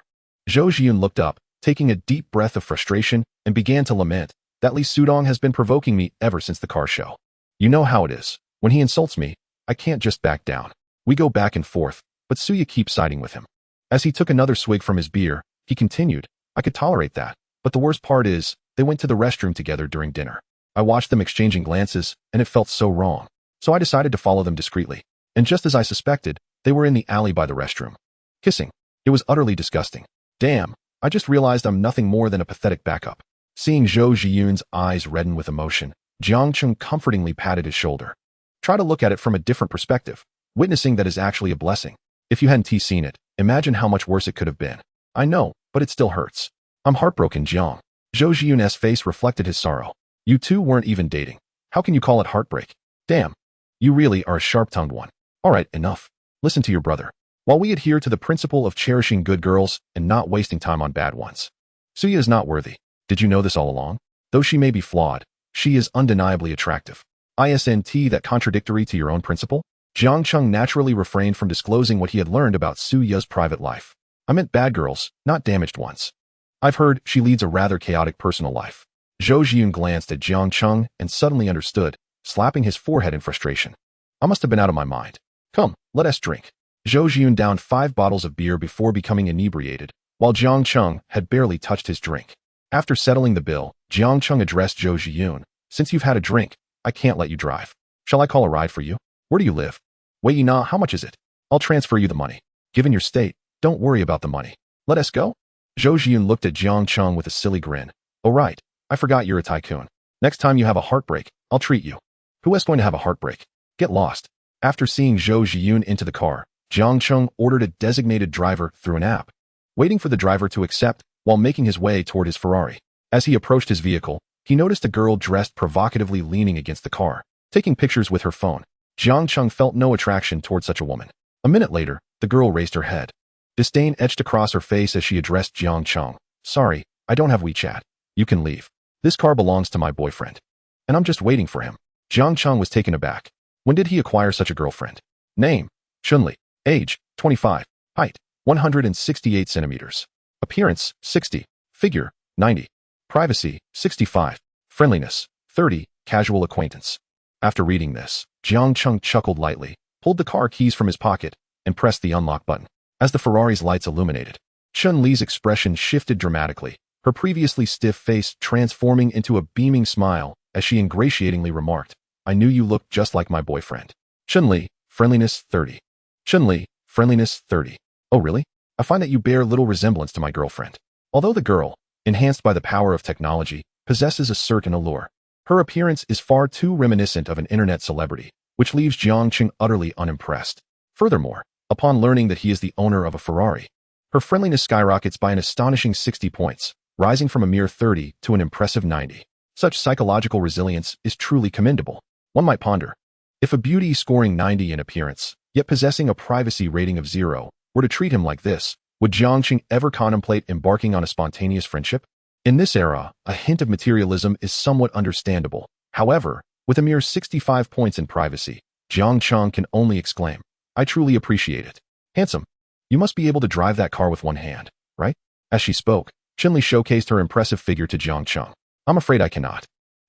Zhou Zhiyun looked up, taking a deep breath of frustration, and began to lament, "That Li Sudong has been provoking me ever since the car show. You know how it is. When he insults me, I can't just back down. We go back and forth, but Suya keeps siding with him." As he took another swig from his beer, he continued, "I could tolerate that, but the worst part is, they went to the restroom together during dinner. I watched them exchanging glances, and it felt so wrong. So I decided to follow them discreetly. And just as I suspected, they were in the alley by the restroom, kissing. It was utterly disgusting. Damn, I just realized I'm nothing more than a pathetic backup." Seeing Zhou Zhiyun's eyes redden with emotion, Jiang Cheng comfortingly patted his shoulder. "Try to look at it from a different perspective. Witnessing that is actually a blessing. If you hadn't seen it, imagine how much worse it could have been." "I know, but it still hurts. I'm heartbroken, Jiang." Zhou Zhiyun's face reflected his sorrow. "You two weren't even dating. How can you call it heartbreak? Damn. You really are a sharp-tongued one. All right, enough. Listen to your brother. While we adhere to the principle of cherishing good girls and not wasting time on bad ones, Suya is not worthy. Did you know this all along? Though she may be flawed, she is undeniably attractive. Isn't that contradictory to your own principle?" Jiang Cheng naturally refrained from disclosing what he had learned about Suya's private life. "I meant bad girls, not damaged ones. I've heard she leads a rather chaotic personal life." Zhou Zhiyun glanced at Jiang Cheng and suddenly understood, slapping his forehead in frustration. "I must have been out of my mind. Come, let us drink." Zhou Zhiyun downed 5 bottles of beer before becoming inebriated, while Jiang Cheng had barely touched his drink. After settling the bill, Jiang Cheng addressed Zhou Zhiyun. "Since you've had a drink, I can't let you drive. Shall I call a ride for you? Where do you live?" "Wei Yina, how much is it? I'll transfer you the money. Given your state, don't worry about the money. Let us go?" Zhou Zhiyun looked at Jiang Cheng with a silly grin. "Oh right, I forgot you're a tycoon. Next time you have a heartbreak, I'll treat you." "Who is going to have a heartbreak? Get lost." After seeing Zhou Zhiyun into the car, Jiang Cheng ordered a designated driver through an app, waiting for the driver to accept while making his way toward his Ferrari. As he approached his vehicle, he noticed a girl dressed provocatively leaning against the car, taking pictures with her phone. Jiang Cheng felt no attraction toward such a woman. A minute later, the girl raised her head. Disdain etched across her face as she addressed Jiang Cheng. "Sorry, I don't have WeChat. You can leave. This car belongs to my boyfriend. And I'm just waiting for him." Jiang Cheng was taken aback. When did he acquire such a girlfriend? Name: Chunli. Age: 25. Height: 168 centimeters. Appearance: 60. Figure: 90. Privacy: 65. Friendliness: 30. Casual acquaintance. After reading this, Jiang Cheng chuckled lightly, pulled the car keys from his pocket, and pressed the unlock button. As the Ferrari's lights illuminated, Chun-Li's expression shifted dramatically, her previously stiff face transforming into a beaming smile as she ingratiatingly remarked, "I knew you looked just like my boyfriend." Chun-Li, friendliness 30. Chun-Li, friendliness 30. Oh really? I find that you bear little resemblance to my girlfriend. Although the girl, enhanced by the power of technology, possesses a certain allure, her appearance is far too reminiscent of an internet celebrity, which leaves Jiang Cheng utterly unimpressed. Furthermore, upon learning that he is the owner of a Ferrari, her friendliness skyrockets by an astonishing 60 points, rising from a mere 30 to an impressive 90. Such psychological resilience is truly commendable. One might ponder, if a beauty scoring 90 in appearance, yet possessing a privacy rating of 0, were to treat him like this, would Jiang Cheng ever contemplate embarking on a spontaneous friendship? In this era, a hint of materialism is somewhat understandable. However, with a mere 65 points in privacy, Jiang Cheng can only exclaim, "I truly appreciate it. Handsome. You must be able to drive that car with one hand, right?" As she spoke, Chun-Li showcased her impressive figure to Jiang Cheng. "I'm afraid I cannot."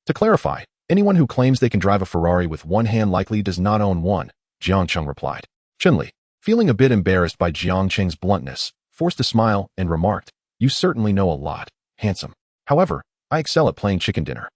To clarify, anyone who claims they can drive a Ferrari with one hand likely does not own one, Jiang Cheng replied. Chun-Li, feeling a bit embarrassed by Jiang Cheng's bluntness, forced a smile and remarked, "You certainly know a lot, handsome. However, I excel at playing chicken dinner.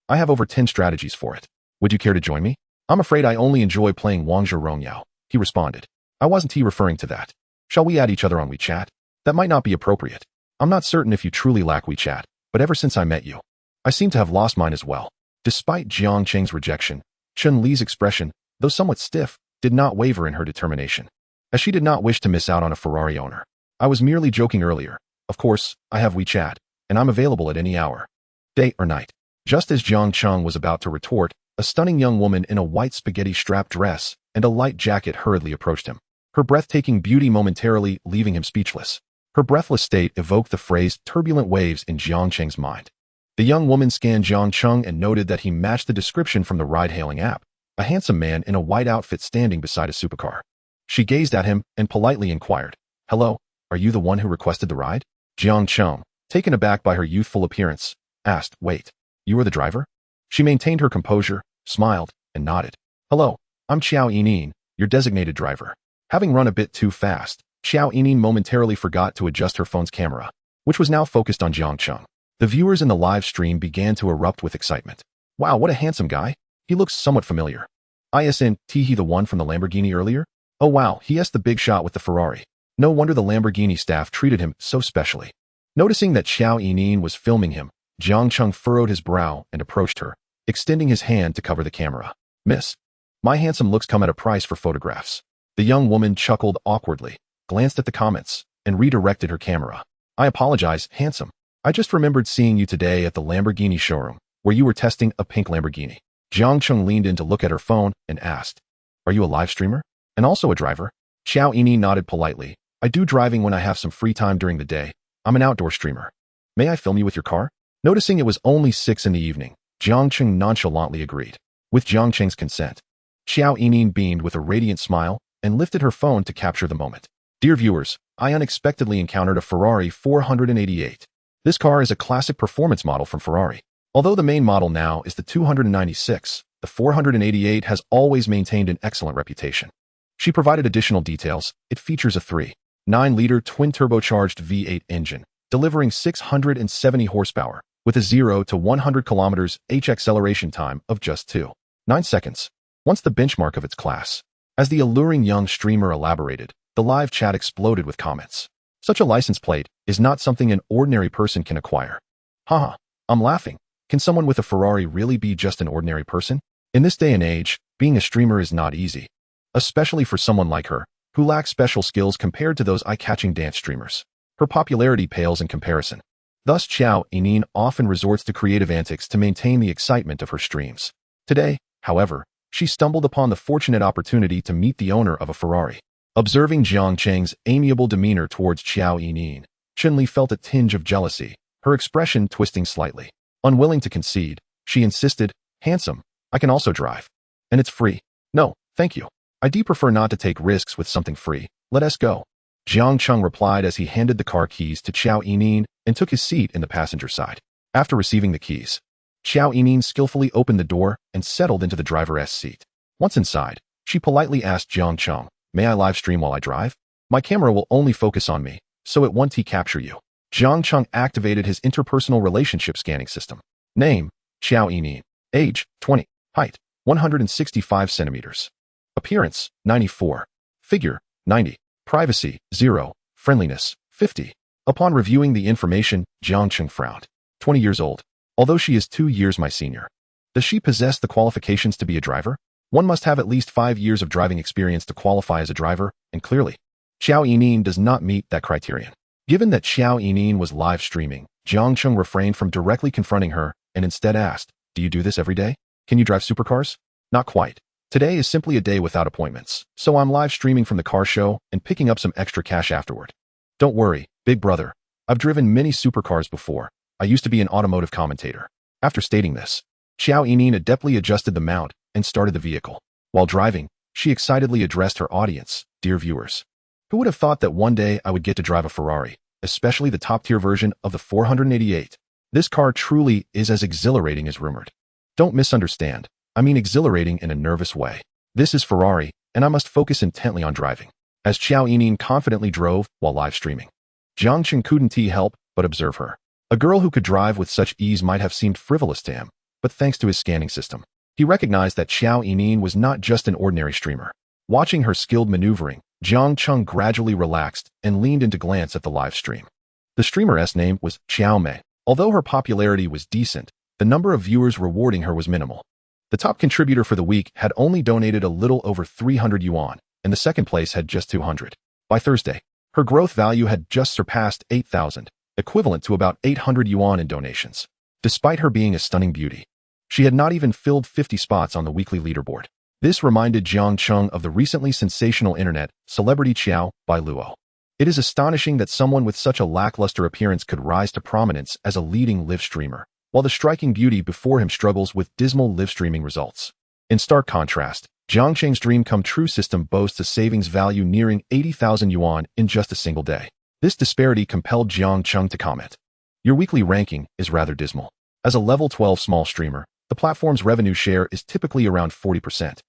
I have over 10 strategies for it. Would you care to join me?" "I'm afraid I only enjoy playing Wangzhe Rongyao," he responded. "I wasn't referring to that. Shall we add each other on WeChat?" "That might not be appropriate. I'm not certain if you truly lack WeChat, but ever since I met you, I seem to have lost mine as well." Despite Jiang Cheng's rejection, Chun-Li's expression, though somewhat stiff, did not waver in her determination. As she did not wish to miss out on a Ferrari owner. "I was merely joking earlier. Of course, I have WeChat, and I'm available at any hour, day or night." Just as Jiang Cheng was about to retort, a stunning young woman in a white spaghetti-strap dress and a light jacket hurriedly approached him, her breathtaking beauty momentarily leaving him speechless. Her breathless state evoked the phrase turbulent waves in Jiang Cheng's mind. The young woman scanned Jiang Cheng and noted that he matched the description from the ride-hailing app, a handsome man in a white outfit standing beside a supercar. She gazed at him and politely inquired, "Hello, are you the one who requested the ride?" Jiang Cheng, taken aback by her youthful appearance, asked, "Wait, you are the driver?" She maintained her composure, smiled, and nodded. "Hello, I'm Xiao Yining, your designated driver." Having run a bit too fast, Xiao Yining momentarily forgot to adjust her phone's camera, which was now focused on Jiang Cheng. The viewers in the live stream began to erupt with excitement. "Wow, what a handsome guy. He looks somewhat familiar. Isn't he the one from the Lamborghini earlier? Oh wow, he's the big shot with the Ferrari. No wonder the Lamborghini staff treated him so specially." Noticing that Xiao Yining was filming him, Jiang Cheng furrowed his brow and approached her, extending his hand to cover the camera. "Miss, my handsome looks come at a price for photographs." The young woman chuckled awkwardly, glanced at the comments, and redirected her camera. "I apologize, handsome. I just remembered seeing you today at the Lamborghini showroom, where you were testing a pink Lamborghini." Jiang Cheng leaned in to look at her phone and asked, "Are you a live streamer? And also a driver?" Xiao Yining nodded politely. "I do driving when I have some free time during the day. I'm an outdoor streamer. May I film you with your car?" Noticing it was only 6 in the evening, Jiang Cheng nonchalantly agreed. With Jiang Cheng's consent, Xiao Yining beamed with a radiant smile and lifted her phone to capture the moment. "Dear viewers, I unexpectedly encountered a Ferrari 488. This car is a classic performance model from Ferrari. Although the main model now is the 296, the 488 has always maintained an excellent reputation." She provided additional details. It features a 3.9-liter twin-turbocharged V8 engine, delivering 670 horsepower, with a 0 to 100 km/h acceleration time of just 2.9 seconds, once the benchmark of its class. As the alluring young streamer elaborated, the live chat exploded with comments. "Such a license plate is not something an ordinary person can acquire. Haha, I'm laughing. Can someone with a Ferrari really be just an ordinary person? In this day and age, being a streamer is not easy, especially for someone like her, who lacks special skills compared to those eye-catching dance streamers. Her popularity pales in comparison. Thus, Xiao Yining often resorts to creative antics to maintain the excitement of her streams. Today, however, she stumbled upon the fortunate opportunity to meet the owner of a Ferrari. Observing Jiang Cheng's amiable demeanor towards Xiao Yining, Chun-Li felt a tinge of jealousy, her expression twisting slightly. Unwilling to concede, she insisted, "Handsome, I can also drive. And it's free. No, thank you. I do prefer not to take risks with something free. Let us go. Jiang Cheng replied as he handed the car keys to Xiao Yining and took his seat in the passenger side. After receiving the keys, Xiao Yining skillfully opened the door and settled into the driver's seat. Once inside, she politely asked Jiang Cheng, "May I live stream while I drive? My camera will only focus on me, so it won't capture you." Jiang Cheng activated his interpersonal relationship scanning system. Name, Xiao Yining. Age, 20. Height, 165 centimeters. Appearance, 94. Figure, 90. Privacy, 0. Friendliness, 50. Upon reviewing the information, Jiang Cheng frowned. 20 years old. Although she is 2 years my senior. Does she possess the qualifications to be a driver? One must have at least 5 years of driving experience to qualify as a driver, and clearly, Xiao Yining does not meet that criterion. Given that Xiao Yining was live streaming, Jiang Cheng refrained from directly confronting her and instead asked, "Do you do this every day? Can you drive supercars?" "Not quite. Today is simply a day without appointments, so I'm live streaming from the car show and picking up some extra cash afterward." "Don't worry, big brother. I've driven many supercars before. I used to be an automotive commentator." After stating this, Xiao Yining adeptly adjusted the mount and started the vehicle. While driving, she excitedly addressed her audience, "Dear viewers, who would have thought that one day I would get to drive a Ferrari, especially the top-tier version of the 488? This car truly is as exhilarating as rumored. Don't misunderstand. I mean exhilarating in a nervous way. This is Ferrari, and I must focus intently on driving." As Xiao Yining confidently drove while live streaming, Jiang Cheng couldn't help but observe her. A girl who could drive with such ease might have seemed frivolous to him, but thanks to his scanning system, he recognized that Xiao Yining was not just an ordinary streamer. Watching her skilled maneuvering, Jiang Cheng gradually relaxed and leaned in to glance at the live stream. The streamer's name was Xiao Mei. Although her popularity was decent, the number of viewers rewarding her was minimal. The top contributor for the week had only donated a little over 300 yuan, and the second place had just 200. By Thursday, her growth value had just surpassed 8,000, equivalent to about 800 yuan in donations. Despite her being a stunning beauty, she had not even filled 50 spots on the weekly leaderboard. This reminded Jiang Cheng of the recently sensational internet celebrity Qiao by Luo. It is astonishing that someone with such a lackluster appearance could rise to prominence as a leading live streamer, while the striking beauty before him struggles with dismal live streaming results. In stark contrast, Jiang Cheng's dream come true system boasts a savings value nearing 80,000 yuan in just a single day. This disparity compelled Jiang Cheng to comment, "Your weekly ranking is rather dismal. As a level 12 small streamer, the platform's revenue share is typically around 40%,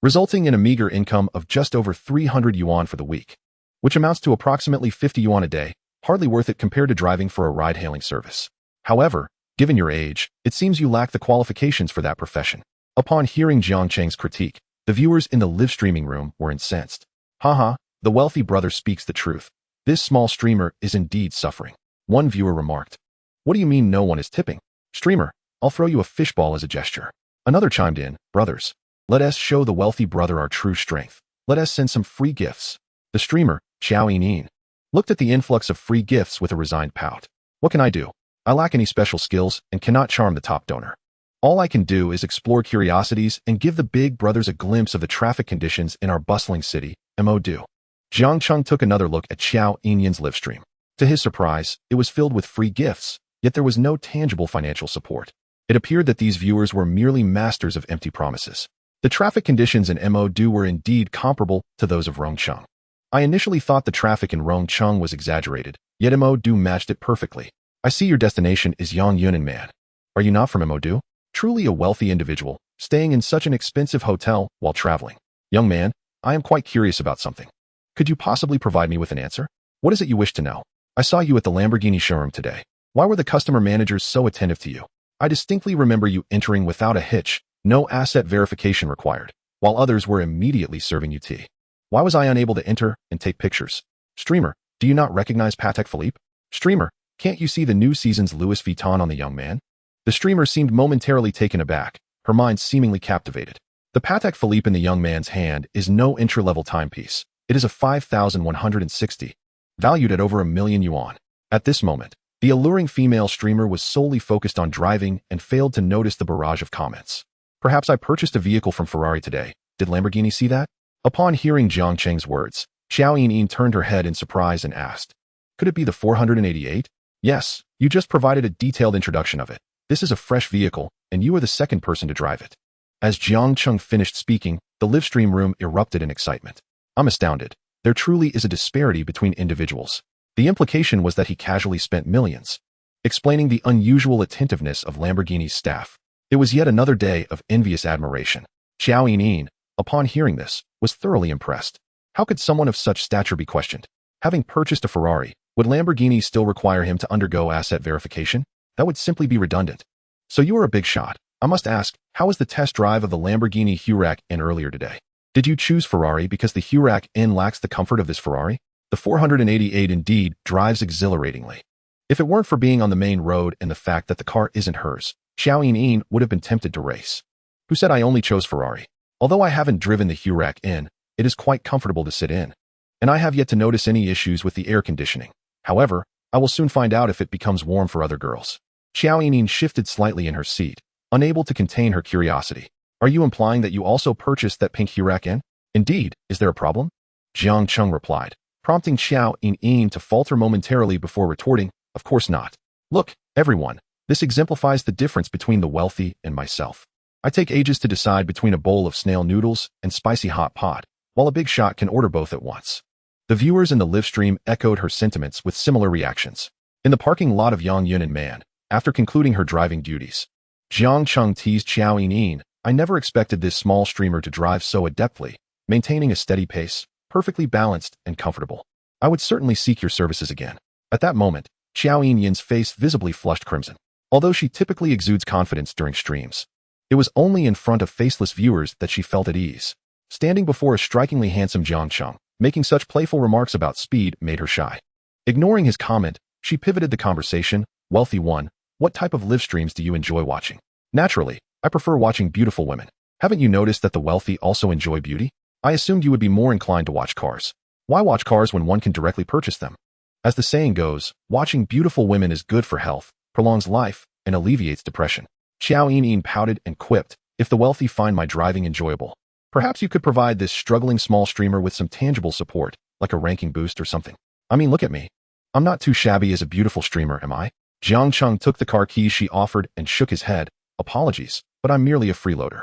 resulting in a meager income of just over 300 yuan for the week, which amounts to approximately 50 yuan a day, hardly worth it compared to driving for a ride-hailing service. However, given your age, it seems you lack the qualifications for that profession." Upon hearing Jiang Cheng's critique, the viewers in the live streaming room were incensed. "Haha, the wealthy brother speaks the truth. This small streamer is indeed suffering." One viewer remarked, "What do you mean no one is tipping? Streamer, I'll throw you a fishball as a gesture." Another chimed in, "Brothers, let us show the wealthy brother our true strength. Let us send some free gifts." The streamer, Xiao Yining, looked at the influx of free gifts with a resigned pout. "What can I do? I lack any special skills and cannot charm the top donor. All I can do is explore curiosities and give the big brothers a glimpse of the traffic conditions in our bustling city, Mo. Jiang Cheng took another look at Xiao Yining's live stream. To his surprise, it was filled with free gifts, yet there was no tangible financial support. It appeared that these viewers were merely masters of empty promises. The traffic conditions in Mo were indeed comparable to those of Rongcheng. I initially thought the traffic in Rongcheng was exaggerated, yet Mo matched it perfectly. I see your destination is Yangyunan, man. Are you not from Mo? Truly a wealthy individual, staying in such an expensive hotel while traveling. Young man, I am quite curious about something. Could you possibly provide me with an answer? What is it you wish to know? I saw you at the Lamborghini showroom today. Why were the customer managers so attentive to you? I distinctly remember you entering without a hitch, no asset verification required, while others were immediately serving you tea. Why was I unable to enter and take pictures? Streamer, do you not recognize Patek Philippe? Streamer, can't you see the new season's Louis Vuitton on the young man?" The streamer seemed momentarily taken aback, her mind seemingly captivated. The Patek Philippe in the young man's hand is no entry-level timepiece. It is a 5,160, valued at over 1,000,000 yuan. At this moment, the alluring female streamer was solely focused on driving and failed to notice the barrage of comments. "Perhaps I purchased a vehicle from Ferrari today. Did Lamborghini see that?" Upon hearing Jiang Cheng's words, Xiao Yining turned her head in surprise and asked, "Could it be the 488? Yes, you just provided a detailed introduction of it. This is a fresh vehicle, and you are the second person to drive it." As Jiang Cheng finished speaking, the livestream room erupted in excitement. I'm astounded. There truly is a disparity between individuals. The implication was that he casually spent millions, explaining the unusual attentiveness of Lamborghini's staff. It was yet another day of envious admiration. Xiao Yinyin, upon hearing this, was thoroughly impressed. How could someone of such stature be questioned? Having purchased a Ferrari, would Lamborghini still require him to undergo asset verification? That would simply be redundant. So you are a big shot. I must ask, how was the test drive of the Lamborghini Huracan earlier today? Did you choose Ferrari because the Huracan lacks the comfort of this Ferrari? The 488 indeed drives exhilaratingly. If it weren't for being on the main road and the fact that the car isn't hers, Xiao Yinyin would have been tempted to race. Who said I only chose Ferrari? Although I haven't driven the Huracan, it is quite comfortable to sit in. And I have yet to notice any issues with the air conditioning. However, I will soon find out if it becomes warm for other girls. Xiao Yinyin shifted slightly in her seat, unable to contain her curiosity. Are you implying that you also purchased that pink Huracan? Indeed, is there a problem? Jiang Cheng replied, prompting Xiao Yinyin to falter momentarily before retorting, of course not. Look, everyone, this exemplifies the difference between the wealthy and myself. I take ages to decide between a bowl of snail noodles and spicy hot pot, while a big shot can order both at once. The viewers in the live stream echoed her sentiments with similar reactions. In the parking lot of Yang Yun and Man, after concluding her driving duties, Jiang Cheng teased Xiao Yinyin, I never expected this small streamer to drive so adeptly, maintaining a steady pace, perfectly balanced and comfortable. I would certainly seek your services again. At that moment, Xiao Yinyin's face visibly flushed crimson. Although she typically exudes confidence during streams, it was only in front of faceless viewers that she felt at ease. Standing before a strikingly handsome Jiang Cheng, making such playful remarks about speed made her shy. Ignoring his comment, she pivoted the conversation, Wealthy one, what type of live streams do you enjoy watching? Naturally, I prefer watching beautiful women. Haven't you noticed that the wealthy also enjoy beauty? I assumed you would be more inclined to watch cars. Why watch cars when one can directly purchase them? As the saying goes, watching beautiful women is good for health, prolongs life, and alleviates depression. Xiao Yinyin pouted and quipped, if the wealthy find my driving enjoyable, perhaps you could provide this struggling small streamer with some tangible support, like a ranking boost or something. I mean, look at me. I'm not too shabby as a beautiful streamer, am I? Jiang Cheng took the car keys she offered and shook his head. Apologies, but I'm merely a freeloader.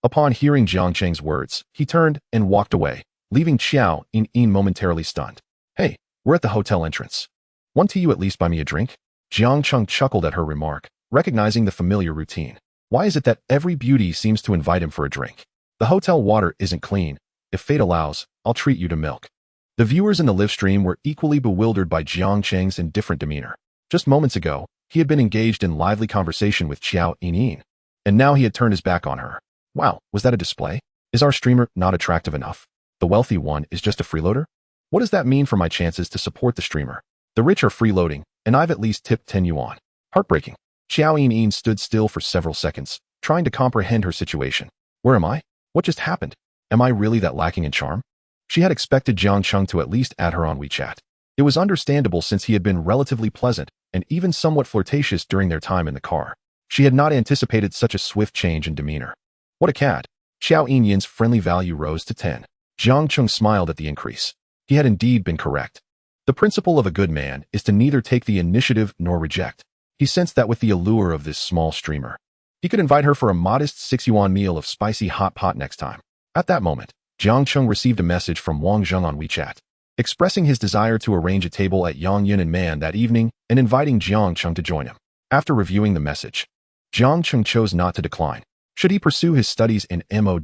Upon hearing Jiang Cheng's words, he turned and walked away, leaving Xiao Yinyin momentarily stunned. Hey, we're at the hotel entrance. Want you at least buy me a drink? Jiang Cheng chuckled at her remark, recognizing the familiar routine. Why is it that every beauty seems to invite him for a drink? The hotel water isn't clean. If fate allows, I'll treat you to milk. The viewers in the live stream were equally bewildered by Jiang Cheng's indifferent demeanor. Just moments ago, he had been engaged in lively conversation with Xiao Yinyin, and now he had turned his back on her. Wow, was that a display? Is our streamer not attractive enough? The wealthy one is just a freeloader? What does that mean for my chances to support the streamer? The rich are freeloading, and I've at least tipped 10 yuan. Heartbreaking. Xiao Yinyin stood still for several seconds, trying to comprehend her situation. Where am I? What just happened? Am I really that lacking in charm? She had expected Jiang Cheng to at least add her on WeChat. It was understandable since he had been relatively pleasant and even somewhat flirtatious during their time in the car. She had not anticipated such a swift change in demeanor. What a cat. Xiao Yinyin's friendly value rose to 10. Jiang Cheng smiled at the increase. He had indeed been correct. The principle of a good man is to neither take the initiative nor reject. He sensed that with the allure of this small streamer, he could invite her for a modest 6 yuan meal of spicy hot pot next time. At that moment, Jiang Cheng received a message from Wang Zheng on WeChat, expressing his desire to arrange a table at Yang Yun and Man that evening and inviting Jiang Cheng to join him. After reviewing the message, Jiang Cheng chose not to decline. Should he pursue his studies in MO,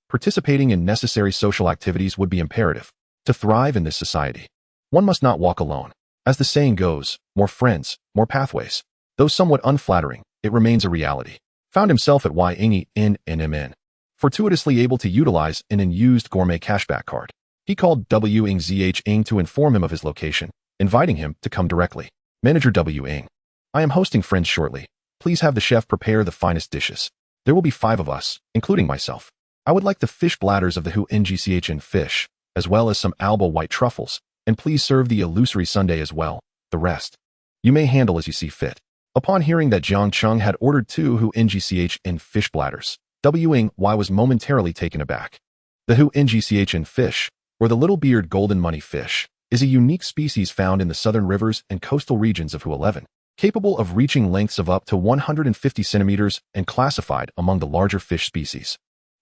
participating in necessary social activities would be imperative. To thrive in this society, one must not walk alone. As the saying goes, more friends, more pathways. Though somewhat unflattering, it remains a reality. Found himself at YNN, fortuitously able to utilize an unused gourmet cashback card. He called WNGZH to inform him of his location, inviting him to come directly. Manager WN, I am hosting friends shortly. Please have the chef prepare the finest dishes. There will be 5 of us, including myself. I would like the fish bladders of the NGCHN fish, as well as some Alba white truffles, and please serve the illusory sundae as well. The rest you may handle as you see fit. Upon hearing that Jiang Cheng had ordered 2 NGCHN fish bladders, WN was momentarily taken aback. The NGCHN fish, or the little-beard golden money fish, is a unique species found in the southern rivers and coastal regions of Hu-11, capable of reaching lengths of up to 150 centimeters and classified among the larger fish species.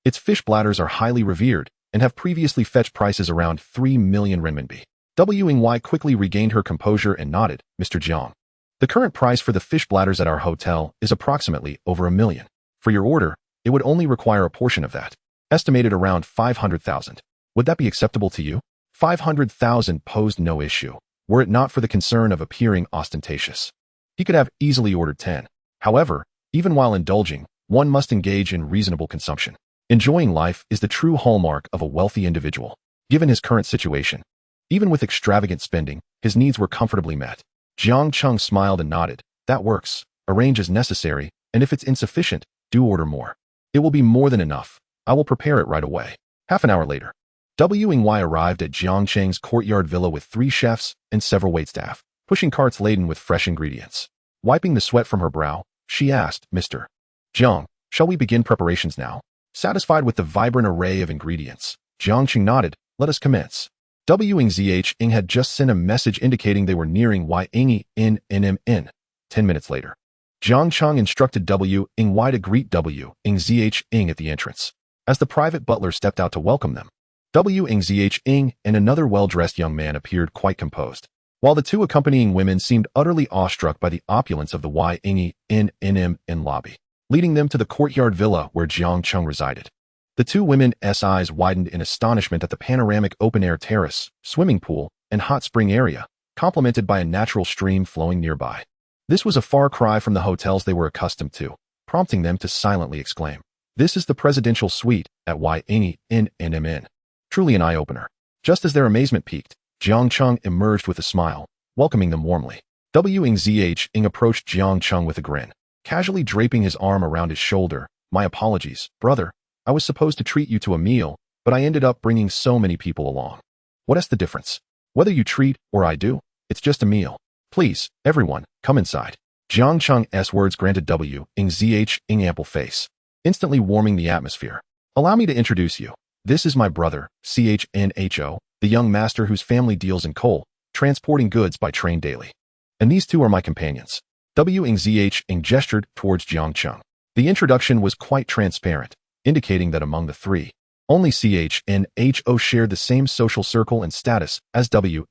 Its fish bladders are highly revered and have previously fetched prices around 3 million renminbi. Wu quickly regained her composure and nodded. Mr. Jiang, the current price for the fish bladders at our hotel is approximately over 1 million. For your order, it would only require a portion of that, estimated around 500,000. Would that be acceptable to you? 500,000 posed no issue, were it not for the concern of appearing ostentatious. He could have easily ordered 10. However, even while indulging, one must engage in reasonable consumption. Enjoying life is the true hallmark of a wealthy individual. Given his current situation, even with extravagant spending, his needs were comfortably met. Jiang Cheng smiled and nodded. That works. Arrange as necessary, and if it's insufficient, do order more. It will be more than enough. I will prepare it right away. Half an hour later, Wu arrived at Jiang Cheng's courtyard villa with 3 chefs and several waitstaff, pushing carts laden with fresh ingredients. Wiping the sweat from her brow, she asked, Mr. Jiang, shall we begin preparations now? Satisfied with the vibrant array of ingredients, Jiang Cheng nodded. Let us commence. Wu had just sent a message indicating they were nearing in 10 minutes later. Jiang Cheng instructed Wu to greet Wu at the entrance. As the private butler stepped out to welcome them, Wu and another well-dressed young man appeared quite composed, while the 2 accompanying women seemed utterly awestruck by the opulence of the in lobby, leading them to the courtyard villa where Jiang Cheng resided. The 2 women's eyes widened in astonishment at the panoramic open-air terrace, swimming pool, and hot spring area, complemented by a natural stream flowing nearby. This was a far cry from the hotels they were accustomed to, prompting them to silently exclaim, "This is the presidential suite at in." Truly an eye-opener. Just as their amazement peaked, Jiang Cheng emerged with a smile, welcoming them warmly. Wu approached Jiang Cheng with a grin, casually draping his arm around his shoulder. My apologies, brother. I was supposed to treat you to a meal, but I ended up bringing so many people along. What's the difference? Whether you treat or I do, it's just a meal. Please, everyone, come inside. Jiang Cheng's words granted Wu ample face, instantly warming the atmosphere. Allow me to introduce you. This is my brother, Cho, the young master whose family deals in coal, transporting goods by train daily. And these 2 are my companions. Wu gestured towards Jiang Cheng. The introduction was quite transparent, indicating that among the 3, only Cho shared the same social circle and status as Wu.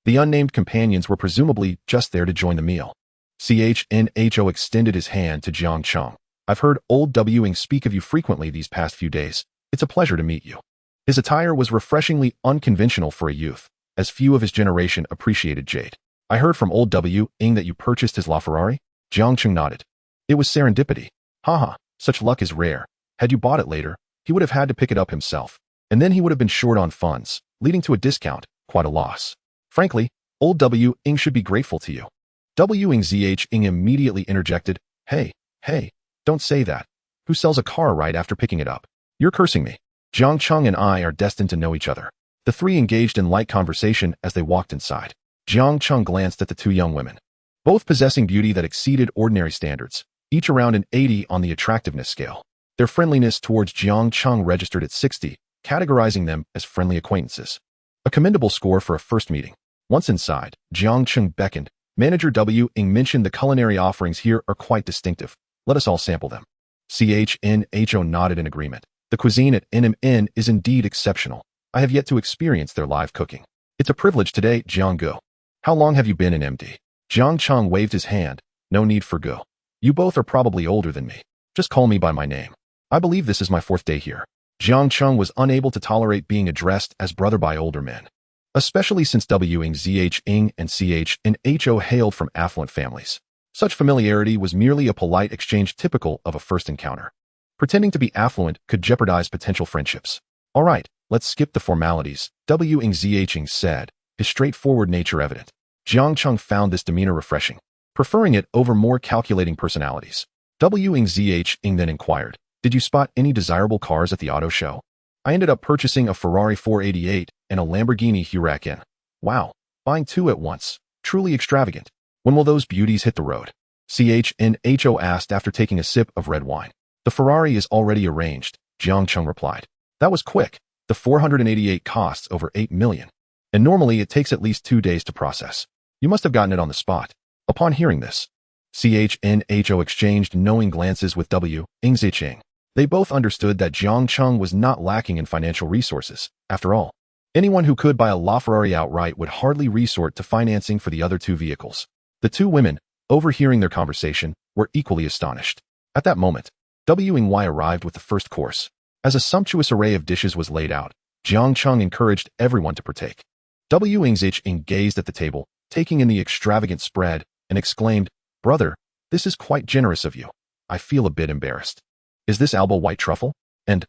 The unnamed companions were presumably just there to join the meal. Cho extended his hand to Jiang Cheng. I've heard old Wu speak of you frequently these past few days. It's a pleasure to meet you. His attire was refreshingly unconventional for a youth, as few of his generation appreciated jade. I heard from old Wu that you purchased his LaFerrari? Jiang Cheng nodded. It was serendipity. Haha, such luck is rare. Had you bought it later, he would have had to pick it up himself, and then he would have been short on funds, leading to a discount, quite a loss. Frankly, old Wu should be grateful to you. Wu immediately interjected, Hey, don't say that. Who sells a car right after picking it up? You're cursing me. Jiang Cheng and I are destined to know each other. The 3 engaged in light conversation as they walked inside. Jiang Cheng glanced at the 2 young women, both possessing beauty that exceeded ordinary standards, each around an 80 on the attractiveness scale. Their friendliness towards Jiang Cheng registered at 60, categorizing them as friendly acquaintances. A commendable score for a first meeting. Once inside, Jiang Cheng beckoned. Manager Wu mentioned the culinary offerings here are quite distinctive. Let us all sample them. Cho nodded in agreement. The cuisine at NMN is indeed exceptional. I have yet to experience their live cooking. It's a privilege today, Jiang Gu. How long have you been in MD? Jiang Cheng waved his hand. No need for Gu. You both are probably older than me. Just call me by my name. I believe this is my 4th day here. Jiang Cheng was unable to tolerate being addressed as brother by older men, especially since Wu and Ho hailed from affluent families. Such familiarity was merely a polite exchange typical of a first encounter. Pretending to be affluent could jeopardize potential friendships. All right, let's skip the formalities, Wu said, his straightforward nature evident. Jiang Cheng found this demeanor refreshing, preferring it over more calculating personalities. Wu then inquired, did you spot any desirable cars at the auto show? I ended up purchasing a Ferrari 488 and a Lamborghini Huracan. Wow, buying 2 at once. Truly extravagant. When will those beauties hit the road? Ho asked after taking a sip of red wine. The Ferrari is already arranged, Jiang Cheng replied. That was quick. The 488 costs over 8 million. And normally it takes at least 2 days to process. You must have gotten it on the spot. Upon hearing this, Ho exchanged knowing glances with Wu. They both understood that Jiang Cheng was not lacking in financial resources. After all, anyone who could buy a LaFerrari outright would hardly resort to financing for the other two vehicles. The two women, overhearing their conversation, were equally astonished. At that moment, Wing arrived with the first course. As a sumptuous array of dishes was laid out, Jiang Cheng encouraged everyone to partake. Wing gazed at the table, taking in the extravagant spread, and exclaimed, "Brother, this is quite generous of you. I feel a bit embarrassed. Is this Alba white truffle? And,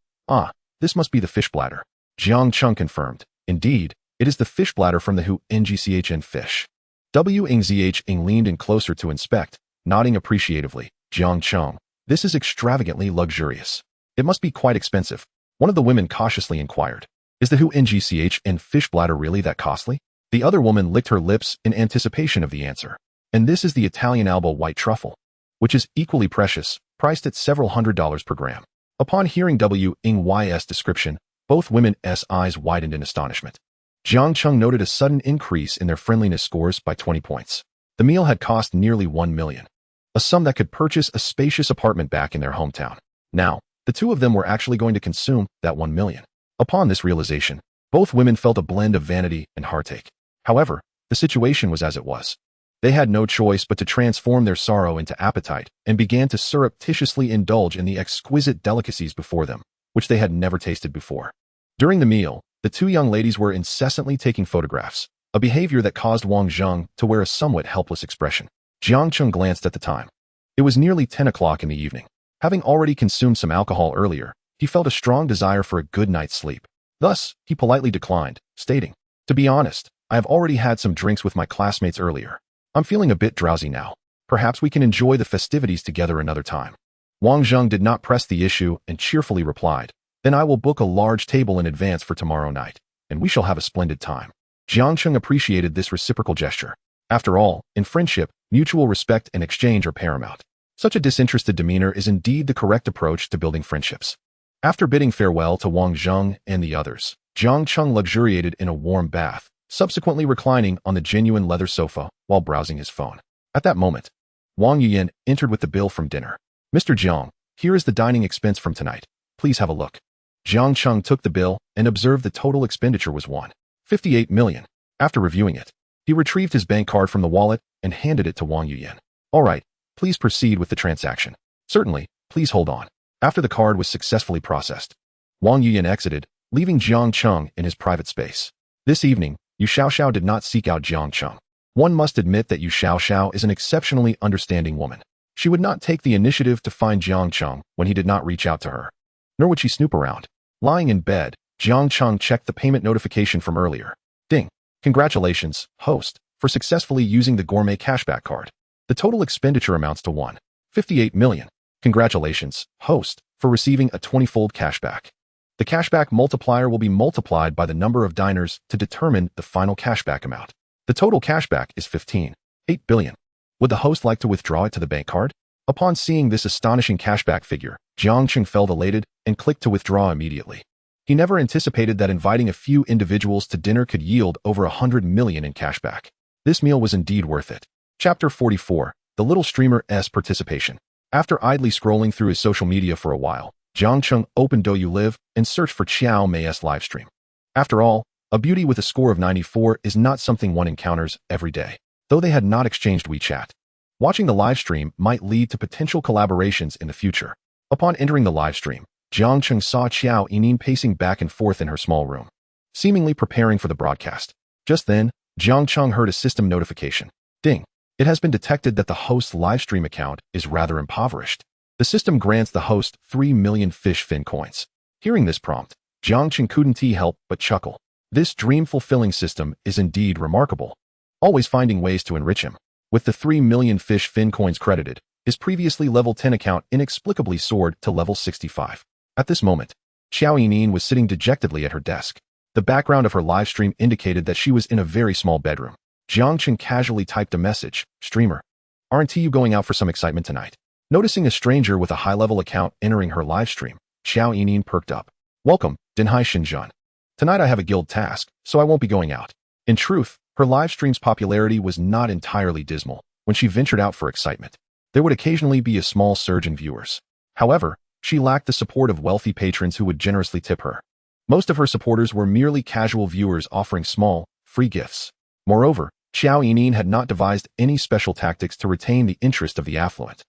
this must be the fish bladder." Jiang Cheng confirmed. Indeed, it is the fish bladder from the ngchn fish. Wing leaned in closer to inspect, nodding appreciatively. Jiang Cheng, this is extravagantly luxurious. It must be quite expensive. One of the women cautiously inquired. Is the ngchn fish bladder really that costly? The other woman licked her lips in anticipation of the answer. And this is the Italian Alba white truffle, which is equally precious, priced at several $100s per gram. Upon hearing Wing's description, both women's eyes widened in astonishment. Jiang Cheng noted a sudden increase in their friendliness scores by 20 points. The meal had cost nearly 1 million, a sum that could purchase a spacious apartment back in their hometown. Now, the two of them were actually going to consume that 1 million. Upon this realization, both women felt a blend of vanity and heartache. However, the situation was as it was. They had no choice but to transform their sorrow into appetite and began to surreptitiously indulge in the exquisite delicacies before them, which they had never tasted before. During the meal, the two young ladies were incessantly taking photographs, a behavior that caused Wang Zheng to wear a somewhat helpless expression. Jiang Cheng glanced at the time. It was nearly 10 o'clock in the evening. Having already consumed some alcohol earlier, he felt a strong desire for a good night's sleep. Thus, he politely declined, stating, "To be honest, I have already had some drinks with my classmates earlier. I'm feeling a bit drowsy now. Perhaps we can enjoy the festivities together another time." Wang Zheng did not press the issue and cheerfully replied, "Then I will book a large table in advance for tomorrow night, and we shall have a splendid time." Jiang Cheng appreciated this reciprocal gesture. After all, in friendship, mutual respect and exchange are paramount. Such a disinterested demeanor is indeed the correct approach to building friendships. After bidding farewell to Wang Zheng and the others, Jiang Cheng luxuriated in a warm bath, subsequently reclining on the genuine leather sofa while browsing his phone. At that moment, Wang Yuyan entered with the bill from dinner. "Mr. Jiang, here is the dining expense from tonight. Please have a look." Jiang Cheng took the bill and observed the total expenditure was 1.58 million. After reviewing it, he retrieved his bank card from the wallet and handed it to Wang Yuyan. "All right, please proceed with the transaction." "Certainly, please hold on." After the card was successfully processed, Wang Yuyan exited, leaving Jiang Cheng in his private space. This evening, Yu Xiaoxiao did not seek out Jiang Cheng. One must admit that Yu Xiaoxiao is an exceptionally understanding woman. She would not take the initiative to find Jiang Cheng when he did not reach out to her. Nor would she snoop around. Lying in bed, Jiang Cheng checked the payment notification from earlier. Ding. "Congratulations, host, for successfully using the gourmet cashback card. The total expenditure amounts to 1.58 million. Congratulations, host, for receiving a 20-fold cashback. The cashback multiplier will be multiplied by the number of diners to determine the final cashback amount. The total cashback is 15.8 billion. Would the host like to withdraw it to the bank card?" Upon seeing this astonishing cashback figure, Jiang Cheng felt elated and clicked to withdraw immediately. He never anticipated that inviting a few individuals to dinner could yield over 100 million in cashback. This meal was indeed worth it. Chapter 44, The Little Streamer's Participation. After idly scrolling through his social media for a while, Jiang Cheng opened Douyu Live and searched for Xiao Mei's livestream. After all, a beauty with a score of 94 is not something one encounters every day. Though they had not exchanged WeChat, watching the livestream might lead to potential collaborations in the future. Upon entering the livestream, Jiang Cheng saw Xiao Yining pacing back and forth in her small room, seemingly preparing for the broadcast. Just then, Jiang Cheng heard a system notification. Ding. It has been detected that the host's livestream account is rather impoverished. The system grants the host 3 million fish fin coins. Hearing this prompt, Jiang Cheng couldn't help but chuckle. This dream-fulfilling system is indeed remarkable, always finding ways to enrich him. With the 3 million fish fin coins credited, his previously level 10 account inexplicably soared to level 65. At this moment, Xiao Yining was sitting dejectedly at her desk. The background of her livestream indicated that she was in a very small bedroom. Jiang Cheng casually typed a message, "Streamer, aren't you going out for some excitement tonight?" Noticing a stranger with a high-level account entering her livestream, Xiao Yining perked up. "Welcome, Dinhai Xinjian. Tonight I have a guild task, so I won't be going out." In truth, her livestream's popularity was not entirely dismal when she ventured out for excitement. There would occasionally be a small surge in viewers. However, She lacked the support of wealthy patrons who would generously tip her. Most of her supporters were merely casual viewers offering small, free gifts. Moreover, Xiao Yining had not devised any special tactics to retain the interest of the affluent.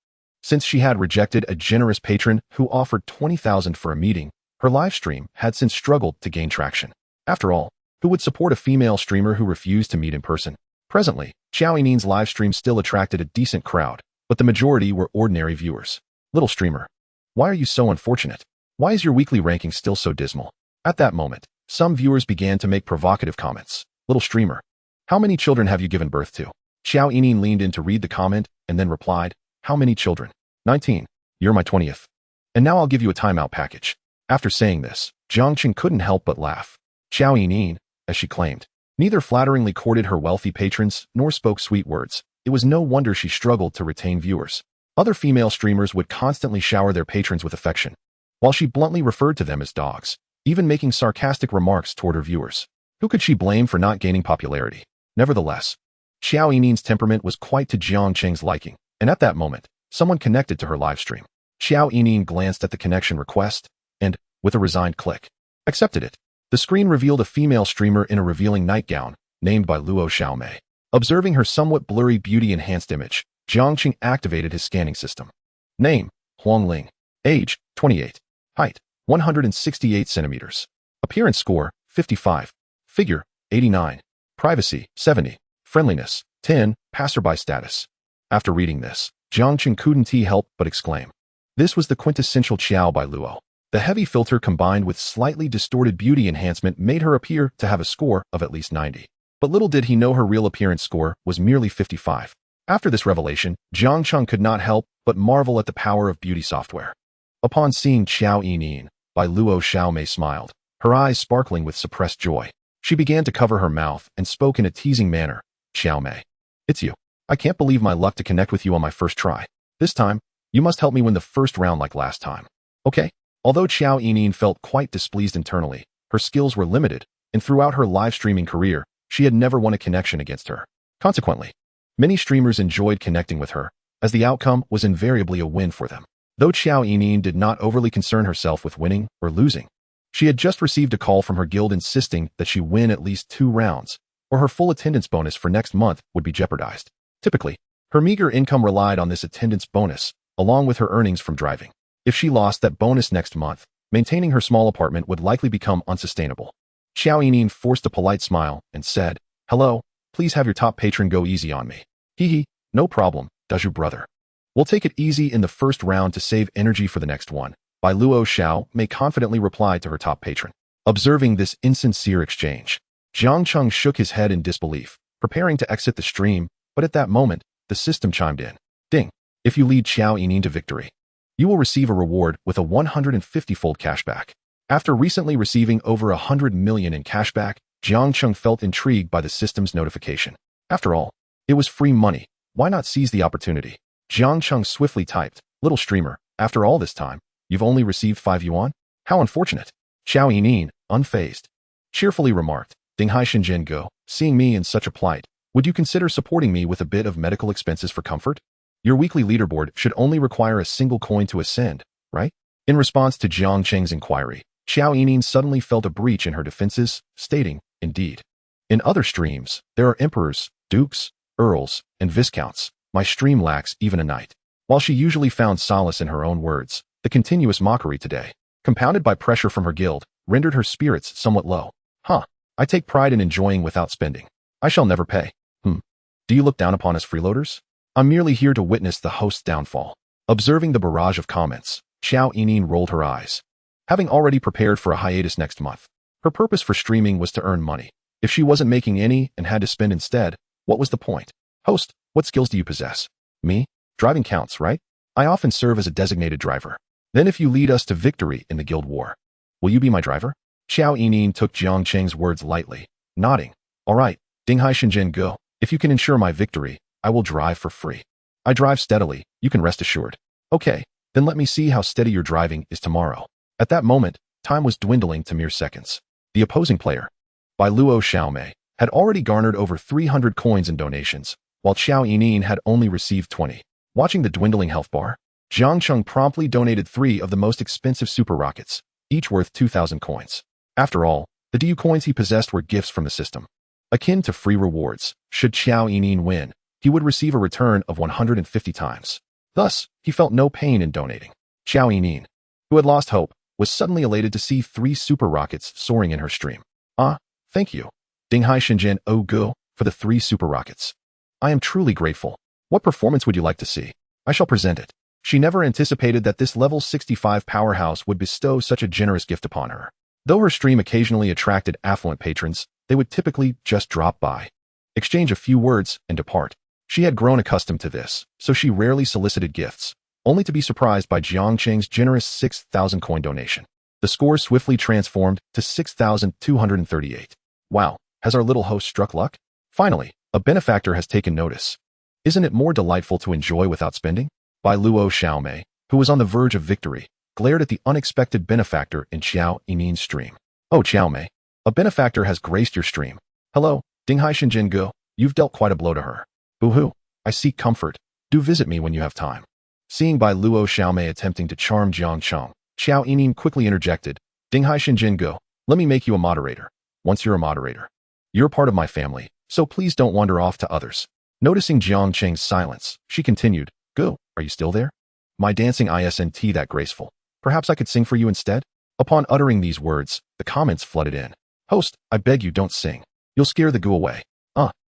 Since she had rejected a generous patron who offered 20,000 for a meeting, her live stream had since struggled to gain traction. After all, who would support a female streamer who refused to meet in person? Presently, Xiao Yining's live stream still attracted a decent crowd, but the majority were ordinary viewers. Little streamer, why are you so unfortunate? Why is your weekly ranking still so dismal? At that moment, some viewers began to make provocative comments. Little streamer, how many children have you given birth to? Xiao Yining leaned in to read the comment and then replied, how many children? 19. You're my 20th. And now I'll give you a timeout package. After saying this, Jiang Cheng couldn't help but laugh. Xiao Yining, as she claimed, neither flatteringly courted her wealthy patrons nor spoke sweet words. It was no wonder she struggled to retain viewers. Other female streamers would constantly shower their patrons with affection, while she bluntly referred to them as dogs, even making sarcastic remarks toward her viewers. Who could she blame for not gaining popularity? Nevertheless, Xiao Yining's temperament was quite to Jiang Cheng's liking, and at that moment, someone connected to her live stream. Xiao Yining glanced at the connection request and, with a resigned click, accepted it. The screen revealed a female streamer in a revealing nightgown, named by Luo Xiaomei. Observing her somewhat blurry beauty-enhanced image, Jiang Cheng activated his scanning system. Name, Huang Ling. Age, 28. Height, 168 centimeters. Appearance score, 55. Figure, 89. Privacy, 70. Friendliness, 10. Passerby status. After reading this, Jiang Cheng couldn't help but exclaim. This was the quintessential Qiao by Luo. The heavy filter combined with slightly distorted beauty enhancement made her appear to have a score of at least 90. But little did he know her real appearance score was merely 55. After this revelation, Jiang Cheng could not help but marvel at the power of beauty software. Upon seeing Xiao Yining, by Luo Xiaomei smiled, her eyes sparkling with suppressed joy. She began to cover her mouth and spoke in a teasing manner. Xiaomei, it's you. I can't believe my luck to connect with you on my first try. This time, you must help me win the first round like last time. Okay? Although Xiao Yining felt quite displeased internally, her skills were limited, and throughout her live streaming career, she had never won a connection against her. Consequently, many streamers enjoyed connecting with her, as the outcome was invariably a win for them. Though Xiao Yining did not overly concern herself with winning or losing, she had just received a call from her guild insisting that she win at least 2 rounds, or her full attendance bonus for next month would be jeopardized. Typically, her meager income relied on this attendance bonus, along with her earnings from driving. If she lost that bonus next month, maintaining her small apartment would likely become unsustainable. Xiao Yining forced a polite smile and said, hello, please have your top patron go easy on me. Hee, no problem, does your brother. We'll take it easy in the first round to save energy for the next one. By Luo Xiaomei confidently replied to her top patron. Observing this insincere exchange, Jiang Cheng shook his head in disbelief, preparing to exit the stream, but at that moment, the system chimed in. Ding! If you lead Xiao Yining to victory, you will receive a reward with a 150-fold cashback. After recently receiving over 100 million in cashback, Jiang Cheng felt intrigued by the system's notification. After all, it was free money. Why not seize the opportunity? Jiang Cheng swiftly typed, little streamer, after all this time, you've only received 5 yuan? How unfortunate. Xiao Yining, unfazed, cheerfully remarked, Dinghai Shenzhen Go, seeing me in such a plight, would you consider supporting me with a bit of medical expenses for comfort? Your weekly leaderboard should only require a single coin to ascend, right? In response to Jiang Cheng's inquiry, Xiao Yining suddenly felt a breach in her defenses, stating, indeed. In other streams, there are emperors, dukes, earls, and viscounts. My stream lacks even a knight. While she usually found solace in her own words, the continuous mockery today, compounded by pressure from her guild, rendered her spirits somewhat low. I take pride in enjoying without spending. I shall never pay. Do you look down upon us freeloaders? I'm merely here to witness the host's downfall. Observing the barrage of comments, Xiao Yining rolled her eyes. Having already prepared for a hiatus next month, her purpose for streaming was to earn money. If she wasn't making any and had to spend instead, what was the point? Host, what skills do you possess? Me? Driving counts, right? I often serve as a designated driver. Then if you lead us to victory in the guild war, will you be my driver? Xiao Yining took Jiang Cheng's words lightly, nodding. All right, Dinghai Shenzhen Go. If you can ensure my victory, I will drive for free. I drive steadily, you can rest assured. Okay, then let me see how steady your driving is tomorrow. At that moment, time was dwindling to mere seconds. The opposing player, by Luo Xiaomei, had already garnered over 300 coins in donations, while Xiao Yining had only received 20. Watching the dwindling health bar, Jiang Cheng promptly donated 3 of the most expensive super rockets, each worth 2,000 coins. After all, the DU coins he possessed were gifts from the system. Akin to free rewards, should Xiao Yining win, he would receive a return of 150 times. Thus, he felt no pain in donating. Xiao Yining, who had lost hope, was suddenly elated to see 3 super rockets soaring in her stream. Ah, thank you, Dinghai Shenzhen Ogu, for the 3 super rockets. I am truly grateful. What performance would you like to see? I shall present it. She never anticipated that this level 65 powerhouse would bestow such a generous gift upon her. Though her stream occasionally attracted affluent patrons, they would typically just drop by, exchange a few words, and depart. She had grown accustomed to this, so she rarely solicited gifts, only to be surprised by Jiang Cheng's generous 6,000 coin donation. The score swiftly transformed to 6,238. Wow, has our little host struck luck? Finally, a benefactor has taken notice. Isn't it more delightful to enjoy without spending? By Luo Xiaomei, who was on the verge of victory, glared at the unexpected benefactor in Xiao Yining's stream. Oh, Xiaomei, a benefactor has graced your stream. Hello, Dinghai Shenzhen Gu, you've dealt quite a blow to her. Boo-hoo, I seek comfort. Do visit me when you have time. Seeing Bai Luo Xiaomei attempting to charm Jiang Cheng, Xiao Yining quickly interjected, Dinghai Shenzhen Gu, let me make you a moderator. Once you're a moderator, you're part of my family, so please don't wander off to others. Noticing Jiang Cheng's silence, she continued, Gu, are you still there? My dancing isn't that graceful. Perhaps I could sing for you instead? Upon uttering these words, the comments flooded in. Host, I beg you don't sing. You'll scare the Gu away.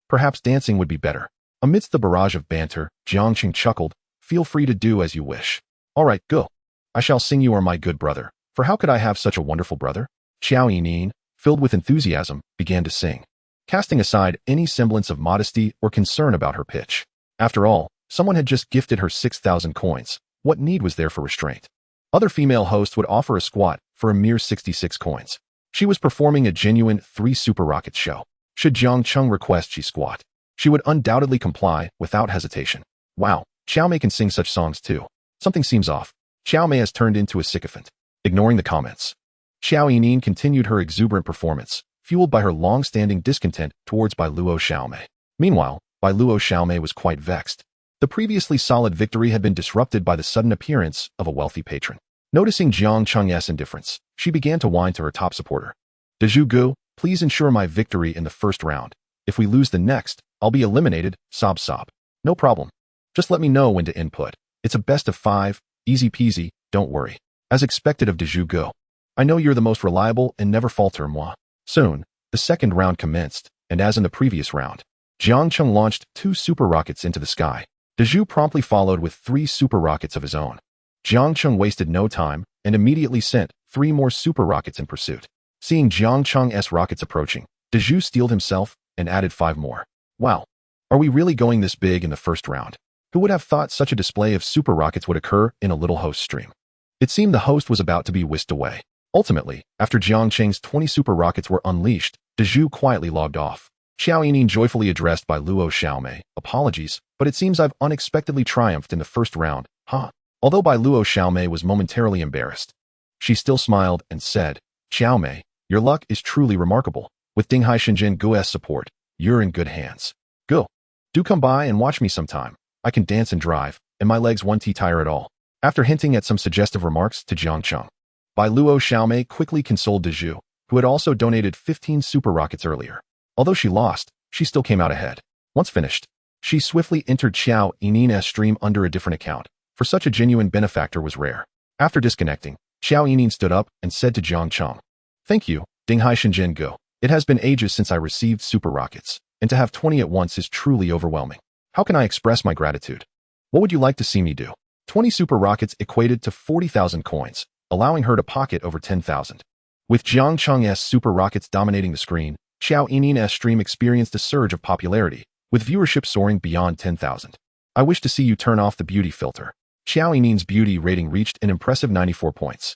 Perhaps dancing would be better. Amidst the barrage of banter, Jiang Cheng chuckled, feel free to do as you wish. All right, Gu. I shall sing you are my good brother, for how could I have such a wonderful brother? Xiao Yining, filled with enthusiasm, began to sing, casting aside any semblance of modesty or concern about her pitch. After all, someone had just gifted her 6,000 coins. What need was there for restraint? Other female hosts would offer a squat for a mere 66 coins. She was performing a genuine 3 super rockets show. Should Jiang Cheng request she squat, she would undoubtedly comply without hesitation. Wow, Xiaomei can sing such songs too. Something seems off. Xiaomei has turned into a sycophant. Ignoring the comments, Xiao Yining continued her exuberant performance, fueled by her long-standing discontent towards Bai Luo Xiaomei. Meanwhile, Bai Luo Xiaomei was quite vexed. The previously solid victory had been disrupted by the sudden appearance of a wealthy patron. Noticing Jiang Cheng's indifference, she began to whine to her top supporter. Dezhu Gu, please ensure my victory in the first round. If we lose the next, I'll be eliminated, sob sob. No problem. Just let me know when to input. It's a best of 5, easy peasy, don't worry. As expected of Dezhu Gu. I know you're the most reliable and never falter moi. Soon, the second round commenced, and as in the previous round, Jiang Cheng launched 2 super rockets into the sky. Dezhu promptly followed with 3 super rockets of his own. Jiang Cheng wasted no time and immediately sent 3 more super rockets in pursuit. Seeing Jiang Cheng's rockets approaching, Dezhu steeled himself and added 5 more. Wow, are we really going this big in the first round? Who would have thought such a display of super rockets would occur in a little host stream? It seemed the host was about to be whisked away. Ultimately, after Jiang Cheng's 20 super rockets were unleashed, Dezhu quietly logged off. Xiao Yining joyfully addressed by Luo Xiaomei, apologies, but it seems I've unexpectedly triumphed in the first round, huh? Although Bai Luo Xiaomei was momentarily embarrassed, she still smiled and said, Xiaomei, your luck is truly remarkable. With Dinghai Shenzhen Gu's support, you're in good hands. Go. Do come by and watch me sometime. I can dance and drive, and my legs won't tire at all. After hinting at some suggestive remarks to Jiang Cheng, Bai Luo Xiaomei quickly consoled Dezhu, who had also donated 15 super rockets earlier. Although she lost, she still came out ahead. Once finished, she swiftly entered Xiao Yining's stream under a different account, for such a genuine benefactor was rare. After disconnecting, Xiao Yining stood up and said to Jiang Cheng, Thank you, Dinghai Shenzhen Gu. It has been ages since I received super rockets, and to have 20 at once is truly overwhelming. How can I express my gratitude? What would you like to see me do? 20 super rockets equated to 40,000 coins, allowing her to pocket over 10,000. With Jiang Cheng's super rockets dominating the screen, Xiao Yining's stream experienced a surge of popularity, with viewership soaring beyond 10,000. I wish to see you turn off the beauty filter. Xiao Yining's beauty rating reached an impressive 94 points.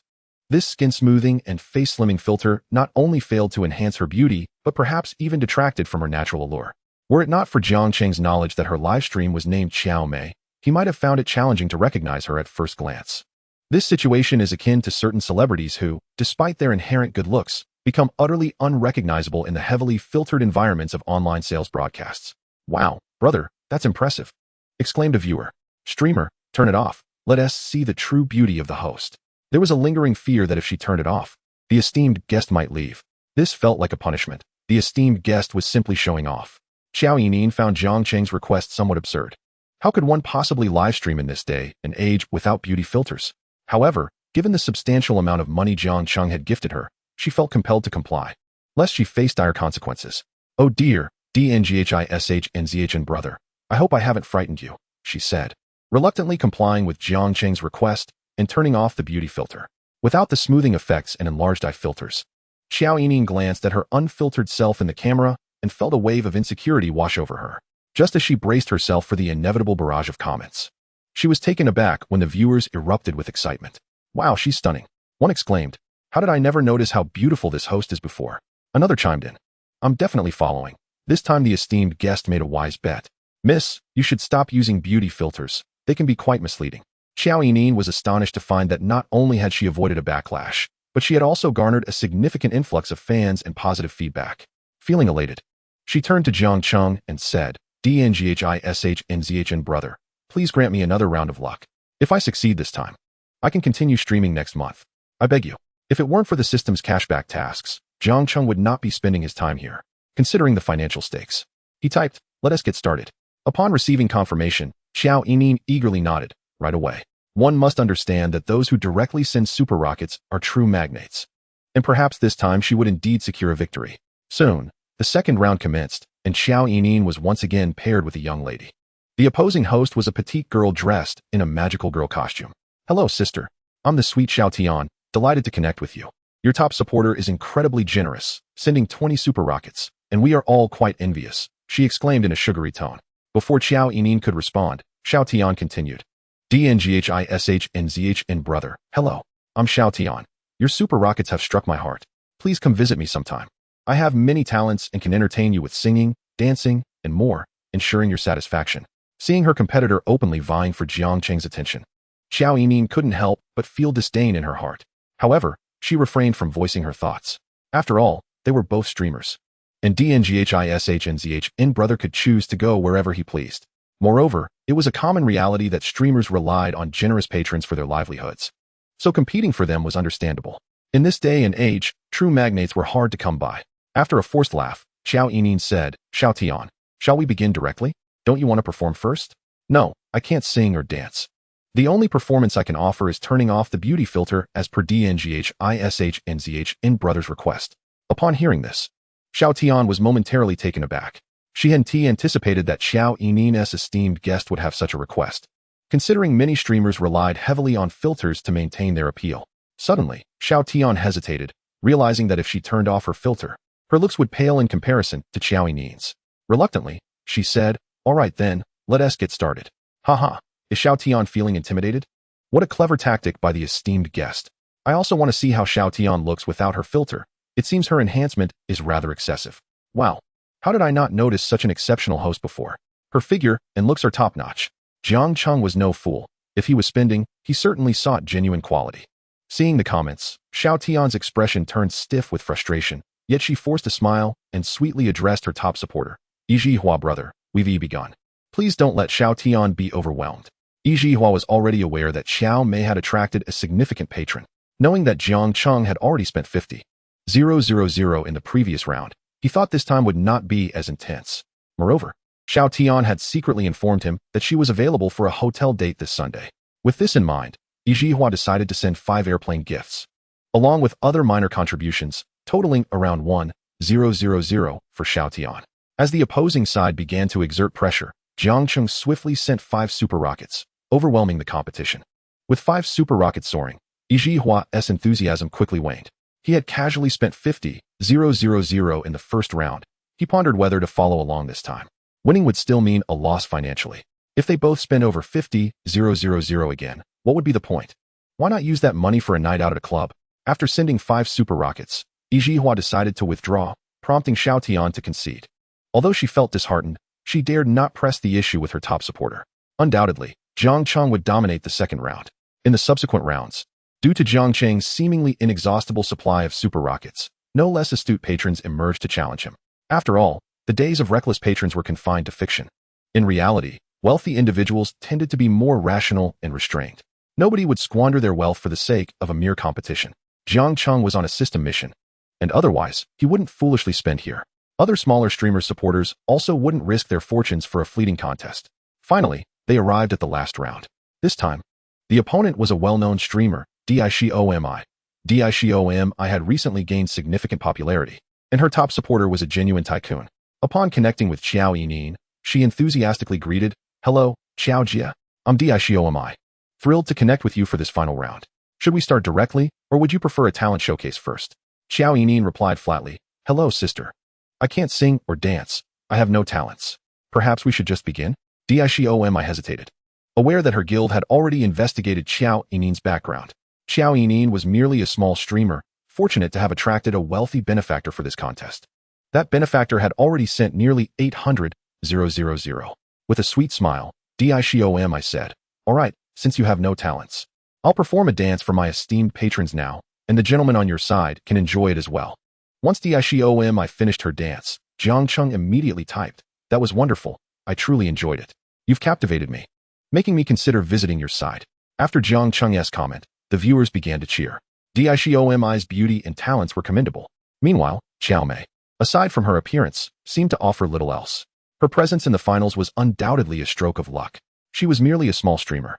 This skin smoothing and face slimming filter not only failed to enhance her beauty, but perhaps even detracted from her natural allure. Were it not for Jiang Cheng's knowledge that her live stream was named Xiaomei, he might have found it challenging to recognize her at first glance. This situation is akin to certain celebrities who, despite their inherent good looks, become utterly unrecognizable in the heavily filtered environments of online sales broadcasts. Wow, brother, that's impressive, exclaimed a viewer. Streamer, turn it off. let us see the true beauty of the host. There was a lingering fear that if she turned it off, the esteemed guest might leave. This felt like a punishment. The esteemed guest was simply showing off. Xiao Yining found Jiang Cheng's request somewhat absurd. How could one possibly livestream in this day and age without beauty filters? However, given the substantial amount of money Jiang Cheng had gifted her, she felt compelled to comply, lest she face dire consequences. "Oh dear, DNGHISHNZHN brother, I hope I haven't frightened you," she said, reluctantly complying with Jiang Cheng's request and turning off the beauty filter. Without the smoothing effects and enlarged eye filters, Xiao Yining glanced at her unfiltered self in the camera and felt a wave of insecurity wash over her, just as she braced herself for the inevitable barrage of comments. She was taken aback when the viewers erupted with excitement. "Wow, she's stunning," one exclaimed. "How did I never notice how beautiful this host is before?" Another chimed in. "I'm definitely following." This time the esteemed guest made a wise bet. "Miss, you should stop using beauty filters. They can be quite misleading." Xiao Yining was astonished to find that not only had she avoided a backlash, but she had also garnered a significant influx of fans and positive feedback. Feeling elated, she turned to Jiang Cheng and said, "DNGHISHNZHN brother, please grant me another round of luck. If I succeed this time, I can continue streaming next month. I beg you." If it weren't for the system's cashback tasks, Jiang Cheng would not be spending his time here, considering the financial stakes. He typed, "Let us get started." Upon receiving confirmation, Xiao Yining eagerly nodded, right away. One must understand that those who directly send super rockets are true magnates. And perhaps this time she would indeed secure a victory. Soon, the second round commenced, and Xiao Yining was once again paired with a young lady. The opposing host was a petite girl dressed in a magical girl costume. "Hello, sister. I'm the sweet Xiao Tian, delighted to connect with you. Your top supporter is incredibly generous, sending 20 super rockets, and we are all quite envious," she exclaimed in a sugary tone. Before Xiao Yining could respond, Xiao Tian continued, "DNGHISHNZHN brother, hello. I'm Xiao Tian. Your super rockets have struck my heart. Please come visit me sometime. I have many talents and can entertain you with singing, dancing, and more, ensuring your satisfaction." Seeing her competitor openly vying for Jiang Cheng's attention, Xiao Yining couldn't help but feel disdain in her heart. However, she refrained from voicing her thoughts. After all, they were both streamers, and DNGHISHNZHN brother could choose to go wherever he pleased. Moreover, it was a common reality that streamers relied on generous patrons for their livelihoods, so competing for them was understandable. In this day and age, true magnates were hard to come by. After a forced laugh, Xiao Yining said, "Xiao Tian, shall we begin directly? Don't you want to perform first?" "No, I can't sing or dance. The only performance I can offer is turning off the beauty filter as per DNGHISHNZHN brother's request." Upon hearing this, Xiao Tian was momentarily taken aback. She hadn't anticipated that Xiao Yining's esteemed guest would have such a request, considering many streamers relied heavily on filters to maintain their appeal. Suddenly, Xiao Tian hesitated, realizing that if she turned off her filter, her looks would pale in comparison to Xiao Yining's. Reluctantly, she said, "All right then, let us get started." Haha, is Xiao Tian feeling intimidated? What a clever tactic by the esteemed guest. I also want to see how Xiao Tian looks without her filter. It seems her enhancement is rather excessive. Wow, how did I not notice such an exceptional host before? Her figure and looks are top-notch. Jiang Cheng was no fool. If he was spending, he certainly sought genuine quality. Seeing the comments, Xiao Tian's expression turned stiff with frustration, yet she forced a smile and sweetly addressed her top supporter. "Yizhihua brother, we've begun. Please don't let Xiao Tian be overwhelmed." Yizhihua was already aware that Xiao Mei had attracted a significant patron. Knowing that Jiang Cheng had already spent 50,000 in the previous round, he thought this time would not be as intense. Moreover, Xiao Tian had secretly informed him that she was available for a hotel date this Sunday. With this in mind, Yizhihua decided to send 5 airplane gifts, along with other minor contributions, totaling around 1,000 for Xiao Tian. As the opposing side began to exert pressure, Jiang Cheng swiftly sent 5 super rockets, overwhelming the competition. With 5 super rockets soaring, Yizhihua's enthusiasm quickly waned. He had casually spent 50,000 in the first round. He pondered whether to follow along this time. Winning would still mean a loss financially. If they both spend over 50,000 again, what would be the point? Why not use that money for a night out at a club? After sending 5 super rockets, Yizhihua decided to withdraw, prompting Xiao Tian to concede. Although she felt disheartened, she dared not press the issue with her top supporter. Undoubtedly, Jiang Cheng would dominate the second round. In the subsequent rounds, due to Jiang Cheng's seemingly inexhaustible supply of super rockets, no less astute patrons emerged to challenge him. After all, the days of reckless patrons were confined to fiction. In reality, wealthy individuals tended to be more rational and restrained. Nobody would squander their wealth for the sake of a mere competition. Jiang Cheng was on a system mission, and otherwise, he wouldn't foolishly spend here. Other smaller streamer supporters also wouldn't risk their fortunes for a fleeting contest. Finally, they arrived at the last round. This time, the opponent was a well-known streamer, Tycoon. Tycoon had recently gained significant popularity, and her top supporter was a genuine tycoon. Upon connecting with Xiao Yining, she enthusiastically greeted, "Hello, Xiao Jia. I'm Tycoon. Thrilled to connect with you for this final round. Should we start directly, or would you prefer a talent showcase first?" Xiao Yining replied flatly, "Hello, sister. I can't sing or dance. I have no talents. Perhaps we should just begin?" Tycoon hesitated, aware that her guild had already investigated Xiao Yining's background. Xiao Yining was merely a small streamer, fortunate to have attracted a wealthy benefactor for this contest. That benefactor had already sent nearly 800,000. With a sweet smile, Tycoon said, "All right, since you have no talents, I'll perform a dance for my esteemed patrons now, and the gentleman on your side can enjoy it as well." Once Tycoon finished her dance, Jiang Cheng immediately typed, "That was wonderful. I truly enjoyed it. You've captivated me, making me consider visiting your side." After Jiang Cheng's comment, the viewers began to cheer. Tycoon's beauty and talents were commendable. Meanwhile, Xiao Mei, aside from her appearance, seemed to offer little else. Her presence in the finals was undoubtedly a stroke of luck. She was merely a small streamer,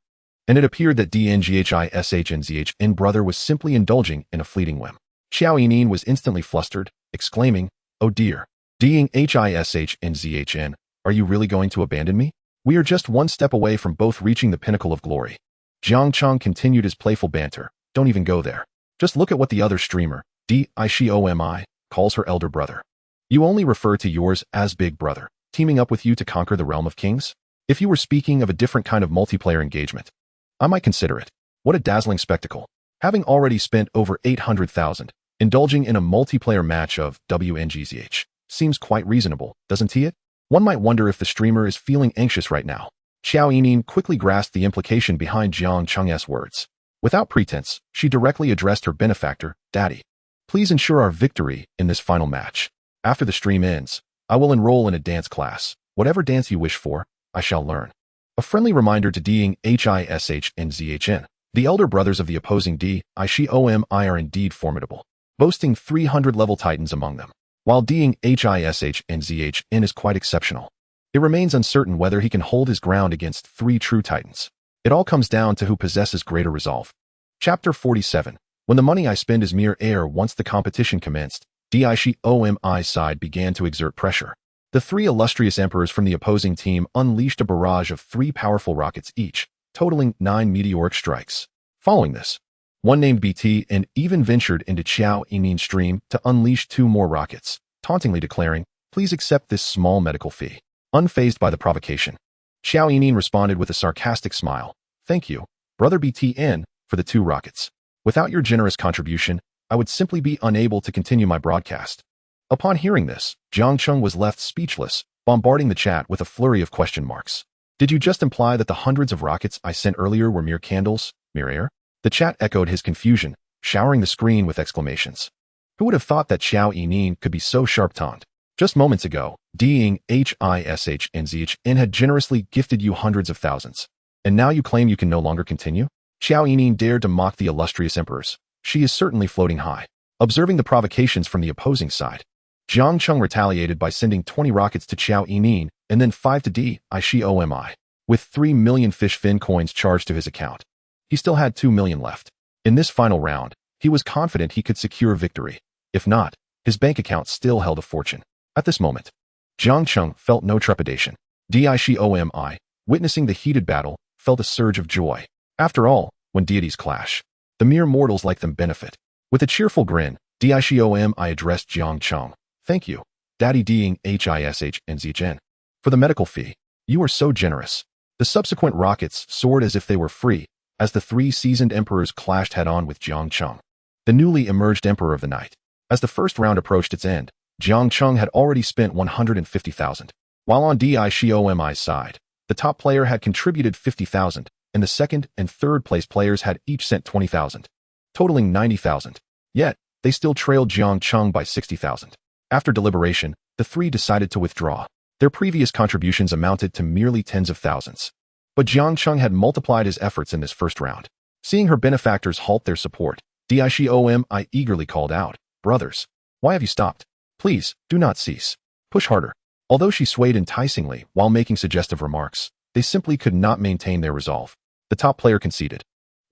and it appeared that DNGHISHNZHN brother was simply indulging in a fleeting whim. Xiao Yining was instantly flustered, exclaiming, "Oh dear, DNGHISHNZHN, are you really going to abandon me? We are just one step away from both reaching the pinnacle of glory." Jiang Cheng continued his playful banter, "Don't even go there. Just look at what the other streamer, Tycoon, calls her elder brother. You only refer to yours as big brother, teaming up with you to conquer the realm of kings? If you were speaking of a different kind of multiplayer engagement, I might consider it. What a dazzling spectacle. Having already spent over 800,000, indulging in a multiplayer match of WNGZH seems quite reasonable, doesn't it? One might wonder if the streamer is feeling anxious right now." Xiao Yining quickly grasped the implication behind Jiang Cheng's words. Without pretense, she directly addressed her benefactor, "Daddy, please ensure our victory in this final match. After the stream ends, I will enroll in a dance class. Whatever dance you wish for, I shall learn." A friendly reminder to DNGHISHNZHN. The elder brothers of the opposing Tycoon are indeed formidable, boasting 300-level titans among them, while DNGHISHNZHN is quite exceptional. It remains uncertain whether he can hold his ground against 3 true titans. It all comes down to who possesses greater resolve. Chapter 47. When the money I spend is mere air. Once the competition commenced, Tycoon's side began to exert pressure. The 3 illustrious emperors from the opposing team unleashed a barrage of 3 powerful rockets each, totaling 9 meteoric strikes. Following this, one named BT and even ventured into Xiao Yining's stream to unleash 2 more rockets, tauntingly declaring, "Please accept this small medical fee." Unfazed by the provocation, Xiao Yining responded with a sarcastic smile, "Thank you, brother BTN, for the 2 rockets. Without your generous contribution, I would simply be unable to continue my broadcast." Upon hearing this, Jiang Cheng was left speechless, bombarding the chat with a flurry of question marks. "Did you just imply that the hundreds of rockets I sent earlier were mere candles, mere air?" The chat echoed his confusion, showering the screen with exclamations. Who would have thought that Xiao Yining could be so sharp-tongued? Just moments ago, DNGHISHNZHN had generously gifted you hundreds of thousands, and now you claim you can no longer continue? Xiao Yining dared to mock the illustrious emperors. She is certainly floating high. Observing the provocations from the opposing side, Jiang Cheng retaliated by sending 20 rockets to Xiao Yining and then 5 to Tycoon, with 3 million fish fin coins charged to his account. He still had 2 million left. In this final round, he was confident he could secure victory. If not, his bank account still held a fortune. At this moment, Jiang Cheng felt no trepidation. Tycoon, witnessing the heated battle, felt a surge of joy. After all, when deities clash, the mere mortals like them benefit. With a cheerful grin, Tycoon addressed Jiang Cheng. "Thank you, Daddy DNGHISHNZHN, for the medical fee. You are so generous." The subsequent rockets soared as if they were free, as the 3 seasoned emperors clashed head-on with Jiang Cheng, the newly emerged emperor of the night. As the first round approached its end, Jiang Cheng had already spent 150,000. While on Tycoon's side, the top player had contributed 50,000, and the second and third place players had each sent 20,000, totaling 90,000. Yet, they still trailed Jiang Cheng by 60,000. After deliberation, the 3 decided to withdraw. Their previous contributions amounted to merely tens of thousands. But Jiang Cheng had multiplied his efforts in this first round. Seeing her benefactors halt their support, Dishom eagerly called out, "Brothers, why have you stopped? Please, do not cease. Push harder." Although she swayed enticingly while making suggestive remarks, they simply could not maintain their resolve. The top player conceded.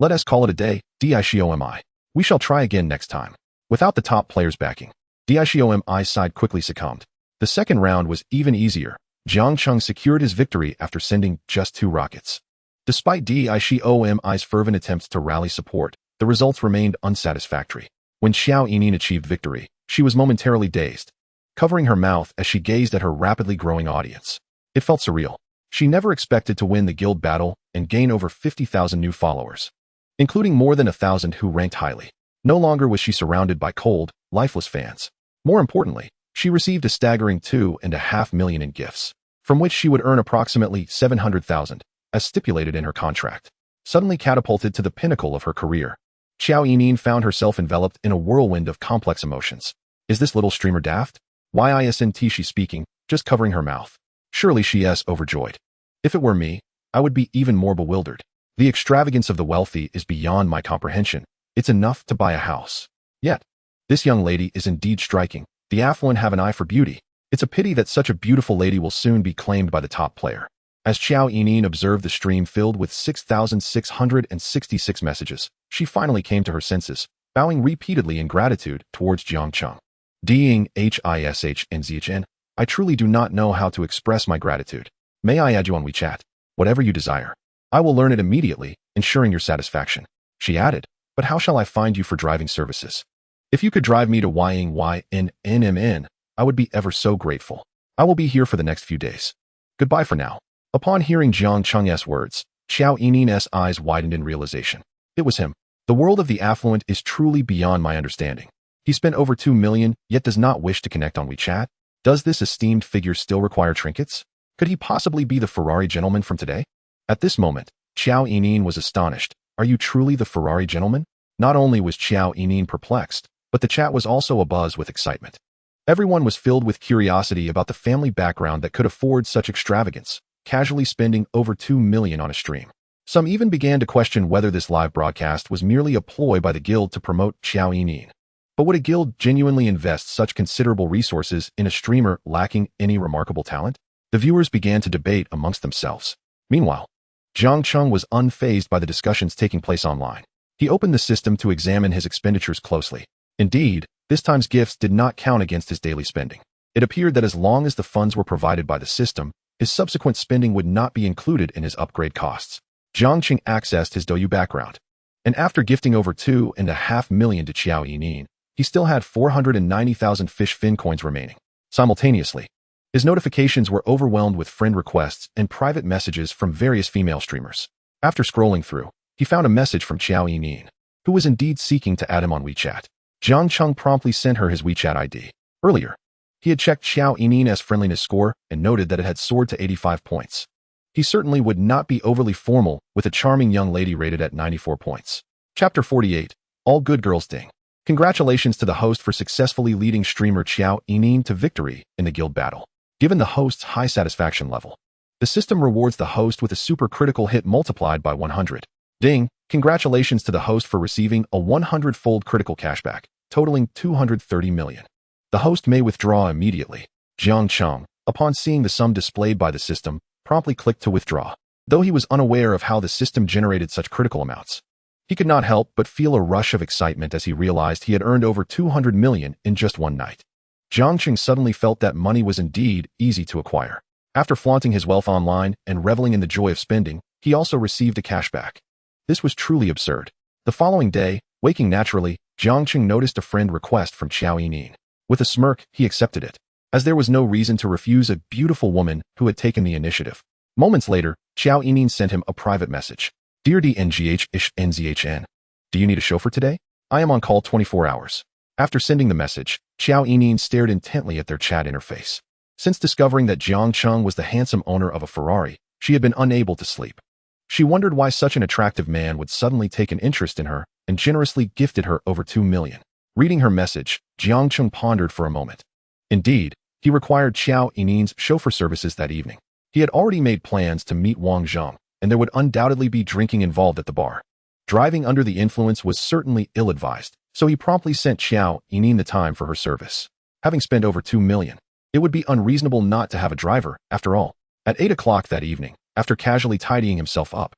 "Let us call it a day, Dishom. We shall try again next time." Without the top player's backing, Dishom's side quickly succumbed. The second round was even easier. Jiang Cheng secured his victory after sending just 2 rockets. Despite Dishom's fervent attempts to rally support, the results remained unsatisfactory. When Xiao Yining achieved victory, she was momentarily dazed, covering her mouth as she gazed at her rapidly growing audience. It felt surreal. She never expected to win the guild battle and gain over 50,000 new followers, including more than 1,000 who ranked highly. No longer was she surrounded by cold, lifeless fans. More importantly, she received a staggering 2.5 million in gifts, from which she would earn approximately 700,000, as stipulated in her contract. Suddenly catapulted to the pinnacle of her career, Xiao Yining found herself enveloped in a whirlwind of complex emotions. Is this little streamer daft? Why isn't she speaking, just covering her mouth? Surely she is overjoyed. If it were me, I would be even more bewildered. The extravagance of the wealthy is beyond my comprehension. It's enough to buy a house. Yet, this young lady is indeed striking. The affluent have an eye for beauty. It's a pity that such a beautiful lady will soon be claimed by the top player. As Xiao Yining observed the stream filled with 6,666 messages, she finally came to her senses, bowing repeatedly in gratitude towards Jiang Cheng. Ding Hishnzhn, I truly do not know how to express my gratitude. May I add you on WeChat? Whatever you desire. I will learn it immediately, ensuring your satisfaction. She added, but how shall I find you for driving services? If you could drive me to YingYNNMN, I would be ever so grateful. I will be here for the next few days. Goodbye for now. Upon hearing Jiang Cheng's words, Xiao Yining's eyes widened in realization. It was him. The world of the affluent is truly beyond my understanding. He spent over 2 million, yet does not wish to connect on WeChat. Does this esteemed figure still require trinkets? Could he possibly be the Ferrari gentleman from today? At this moment, Xiao Yining was astonished. Are you truly the Ferrari gentleman? Not only was Xiao Yining perplexed, but the chat was also abuzz with excitement. Everyone was filled with curiosity about the family background that could afford such extravagance, casually spending over 2 million on a stream. Some even began to question whether this live broadcast was merely a ploy by the guild to promote Xiao Yining. But would a guild genuinely invest such considerable resources in a streamer lacking any remarkable talent? The viewers began to debate amongst themselves. Meanwhile, Jiang Cheng was unfazed by the discussions taking place online. He opened the system to examine his expenditures closely. Indeed, this time's gifts did not count against his daily spending. It appeared that as long as the funds were provided by the system, his subsequent spending would not be included in his upgrade costs. Jiang Cheng accessed his Douyu background, and after gifting over 2.5 million to Xiao Yining, he still had 490,000 fish fin coins remaining. Simultaneously, his notifications were overwhelmed with friend requests and private messages from various female streamers. After scrolling through, he found a message from Xiao Yining, who was indeed seeking to add him on WeChat. Jiang Cheng promptly sent her his WeChat ID. Earlier, he had checked Xiao Yining's friendliness score and noted that it had soared to 85 points. He certainly would not be overly formal with a charming young lady rated at 94 points. Chapter 48. All Good Girls Ding. Congratulations to the host for successfully leading streamer Xiao Yining to victory in the guild battle. Given the host's high satisfaction level, the system rewards the host with a super critical hit multiplied by 100. Ding! Congratulations to the host for receiving a 100-fold critical cashback, totaling 230 million. The host may withdraw immediately. Jiang Cheng, upon seeing the sum displayed by the system, promptly clicked to withdraw. Though he was unaware of how the system generated such critical amounts, he could not help but feel a rush of excitement as he realized he had earned over 200 million in just one night. Jiang Cheng suddenly felt that money was indeed easy to acquire. After flaunting his wealth online and reveling in the joy of spending, he also received a cashback. This was truly absurd. The following day, waking naturally, Jiang Cheng noticed a friend request from Xiao Yining. With a smirk, he accepted it, as there was no reason to refuse a beautiful woman who had taken the initiative. Moments later, Xiao Yining sent him a private message. Dear DNGHNZHN, do you need a chauffeur today? I am on call 24 hours. After sending the message, Xiao Yining stared intently at their chat interface. Since discovering that Jiang Cheng was the handsome owner of a Ferrari, she had been unable to sleep. She wondered why such an attractive man would suddenly take an interest in her and generously gifted her over 2 million. Reading her message, Jiang Cheng pondered for a moment. Indeed, he required Xiao Yining's chauffeur services that evening. He had already made plans to meet Wang Zheng, and there would undoubtedly be drinking involved at the bar. Driving under the influence was certainly ill-advised, so he promptly sent Xiao Yining the time for her service. Having spent over 2 million, it would be unreasonable not to have a driver, after all. At 8 o'clock that evening, after casually tidying himself up,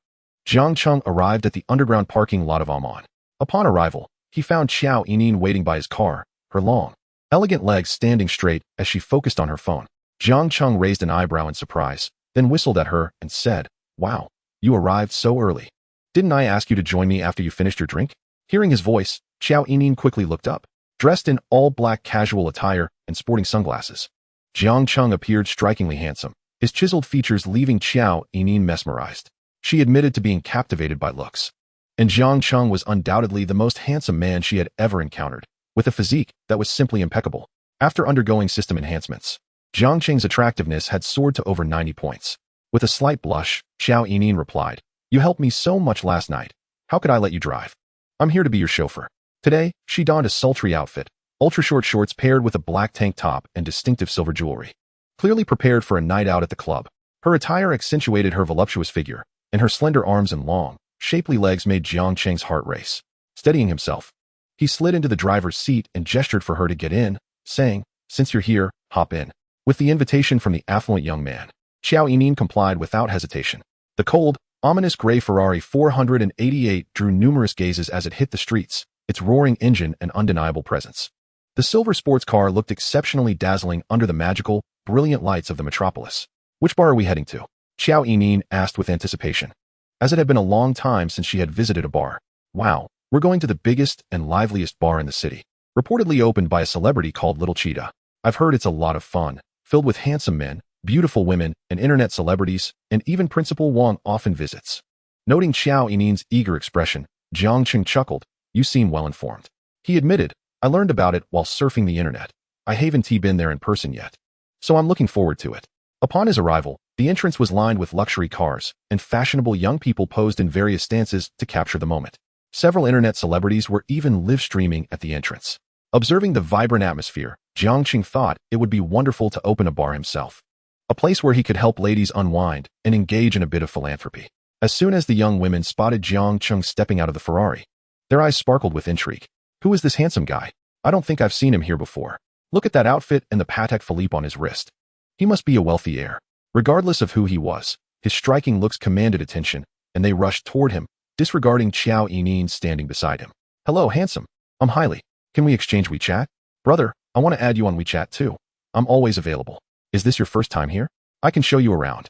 Jiang Cheng arrived at the underground parking lot of Amon. Upon arrival, he found Xiao Yining waiting by his car, her long, elegant legs standing straight as she focused on her phone. Jiang Cheng raised an eyebrow in surprise, then whistled at her and said, "Wow, you arrived so early. Didn't I ask you to join me after you finished your drink?" Hearing his voice, Xiao Yining quickly looked up. Dressed in all-black casual attire and sporting sunglasses, Jiang Cheng appeared strikingly handsome, his chiseled features leaving Xiao Yining mesmerized. She admitted to being captivated by looks. And Jiang Cheng was undoubtedly the most handsome man she had ever encountered, with a physique that was simply impeccable. After undergoing system enhancements, Jiang Cheng's attractiveness had soared to over 90 points. With a slight blush, Xiao Yining replied, "You helped me so much last night. How could I let you drive? I'm here to be your chauffeur." Today, she donned a sultry outfit, ultra-short shorts paired with a black tank top and distinctive silver jewelry. Clearly prepared for a night out at the club, her attire accentuated her voluptuous figure, and her slender arms and long, shapely legs made Jiang Cheng's heart race. Steadying himself, he slid into the driver's seat and gestured for her to get in, saying, "Since you're here, hop in." With the invitation from the affluent young man, Xiao Yining complied without hesitation. The cold, ominous gray Ferrari 488 drew numerous gazes as it hit the streets, its roaring engine an undeniable presence. The silver sports car looked exceptionally dazzling under the magical, brilliant lights of the metropolis. "Which bar are we heading to?" Xiao Yining asked with anticipation, as it had been a long time since she had visited a bar. "Wow, we're going to the biggest and liveliest bar in the city, reportedly opened by a celebrity called Little Cheetah. I've heard it's a lot of fun, filled with handsome men, beautiful women, and internet celebrities, and even Principal Wang often visits." Noting Xiao Yining's eager expression, Jiang Cheng chuckled. "You seem well informed." He admitted, "I learned about it while surfing the internet. I haven't been there in person yet, so I'm looking forward to it." Upon his arrival, the entrance was lined with luxury cars, and fashionable young people posed in various stances to capture the moment. Several internet celebrities were even live-streaming at the entrance. Observing the vibrant atmosphere, Jiang Cheng thought it would be wonderful to open a bar himself. A place where he could help ladies unwind and engage in a bit of philanthropy. As soon as the young women spotted Jiang Cheng stepping out of the Ferrari, their eyes sparkled with intrigue. "Who is this handsome guy? I don't think I've seen him here before. Look at that outfit and the Patek Philippe on his wrist. He must be a wealthy heir." Regardless of who he was, his striking looks commanded attention, and they rushed toward him, disregarding Xiao Yining standing beside him. "Hello, handsome. I'm Hailey. Can we exchange WeChat? Brother, I want to add you on WeChat too. I'm always available. Is this your first time here? I can show you around."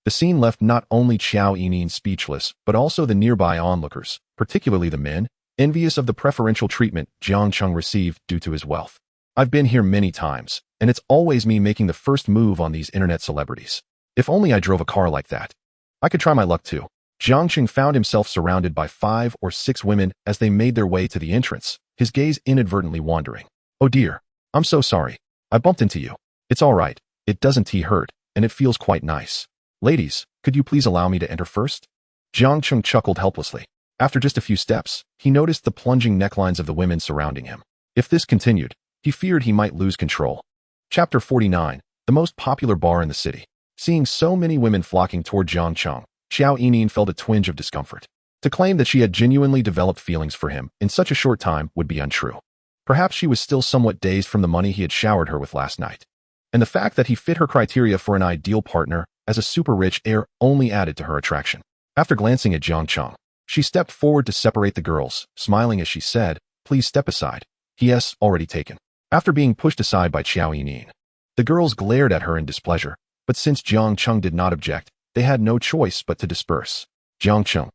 The scene left not only Xiao Yining speechless, but also the nearby onlookers, particularly the men, envious of the preferential treatment Jiang Cheng received due to his wealth. "I've been here many times, and it's always me making the first move on these internet celebrities. If only I drove a car like that. I could try my luck too." Jiang Cheng found himself surrounded by 5 or 6 women as they made their way to the entrance, his gaze inadvertently wandering. "Oh dear, I'm so sorry. I bumped into you. It's all right. It doesn't hurt, and it feels quite nice. Ladies, could you please allow me to enter first?" Jiang Cheng chuckled helplessly. After just a few steps, he noticed the plunging necklines of the women surrounding him. If this continued, he feared he might lose control. Chapter 49, the most popular bar in the city. Seeing so many women flocking toward Jiang Cheng, Xiao Yining felt a twinge of discomfort. To claim that she had genuinely developed feelings for him in such a short time would be untrue. Perhaps she was still somewhat dazed from the money he had showered her with last night. And the fact that he fit her criteria for an ideal partner as a super-rich heir only added to her attraction. After glancing at Jiang Cheng, she stepped forward to separate the girls, smiling as she said, "Please step aside. He has already taken." After being pushed aside by Xiao Yining, the girls glared at her in displeasure, but since Jiang Cheng did not object, they had no choice but to disperse. Jiang Cheng,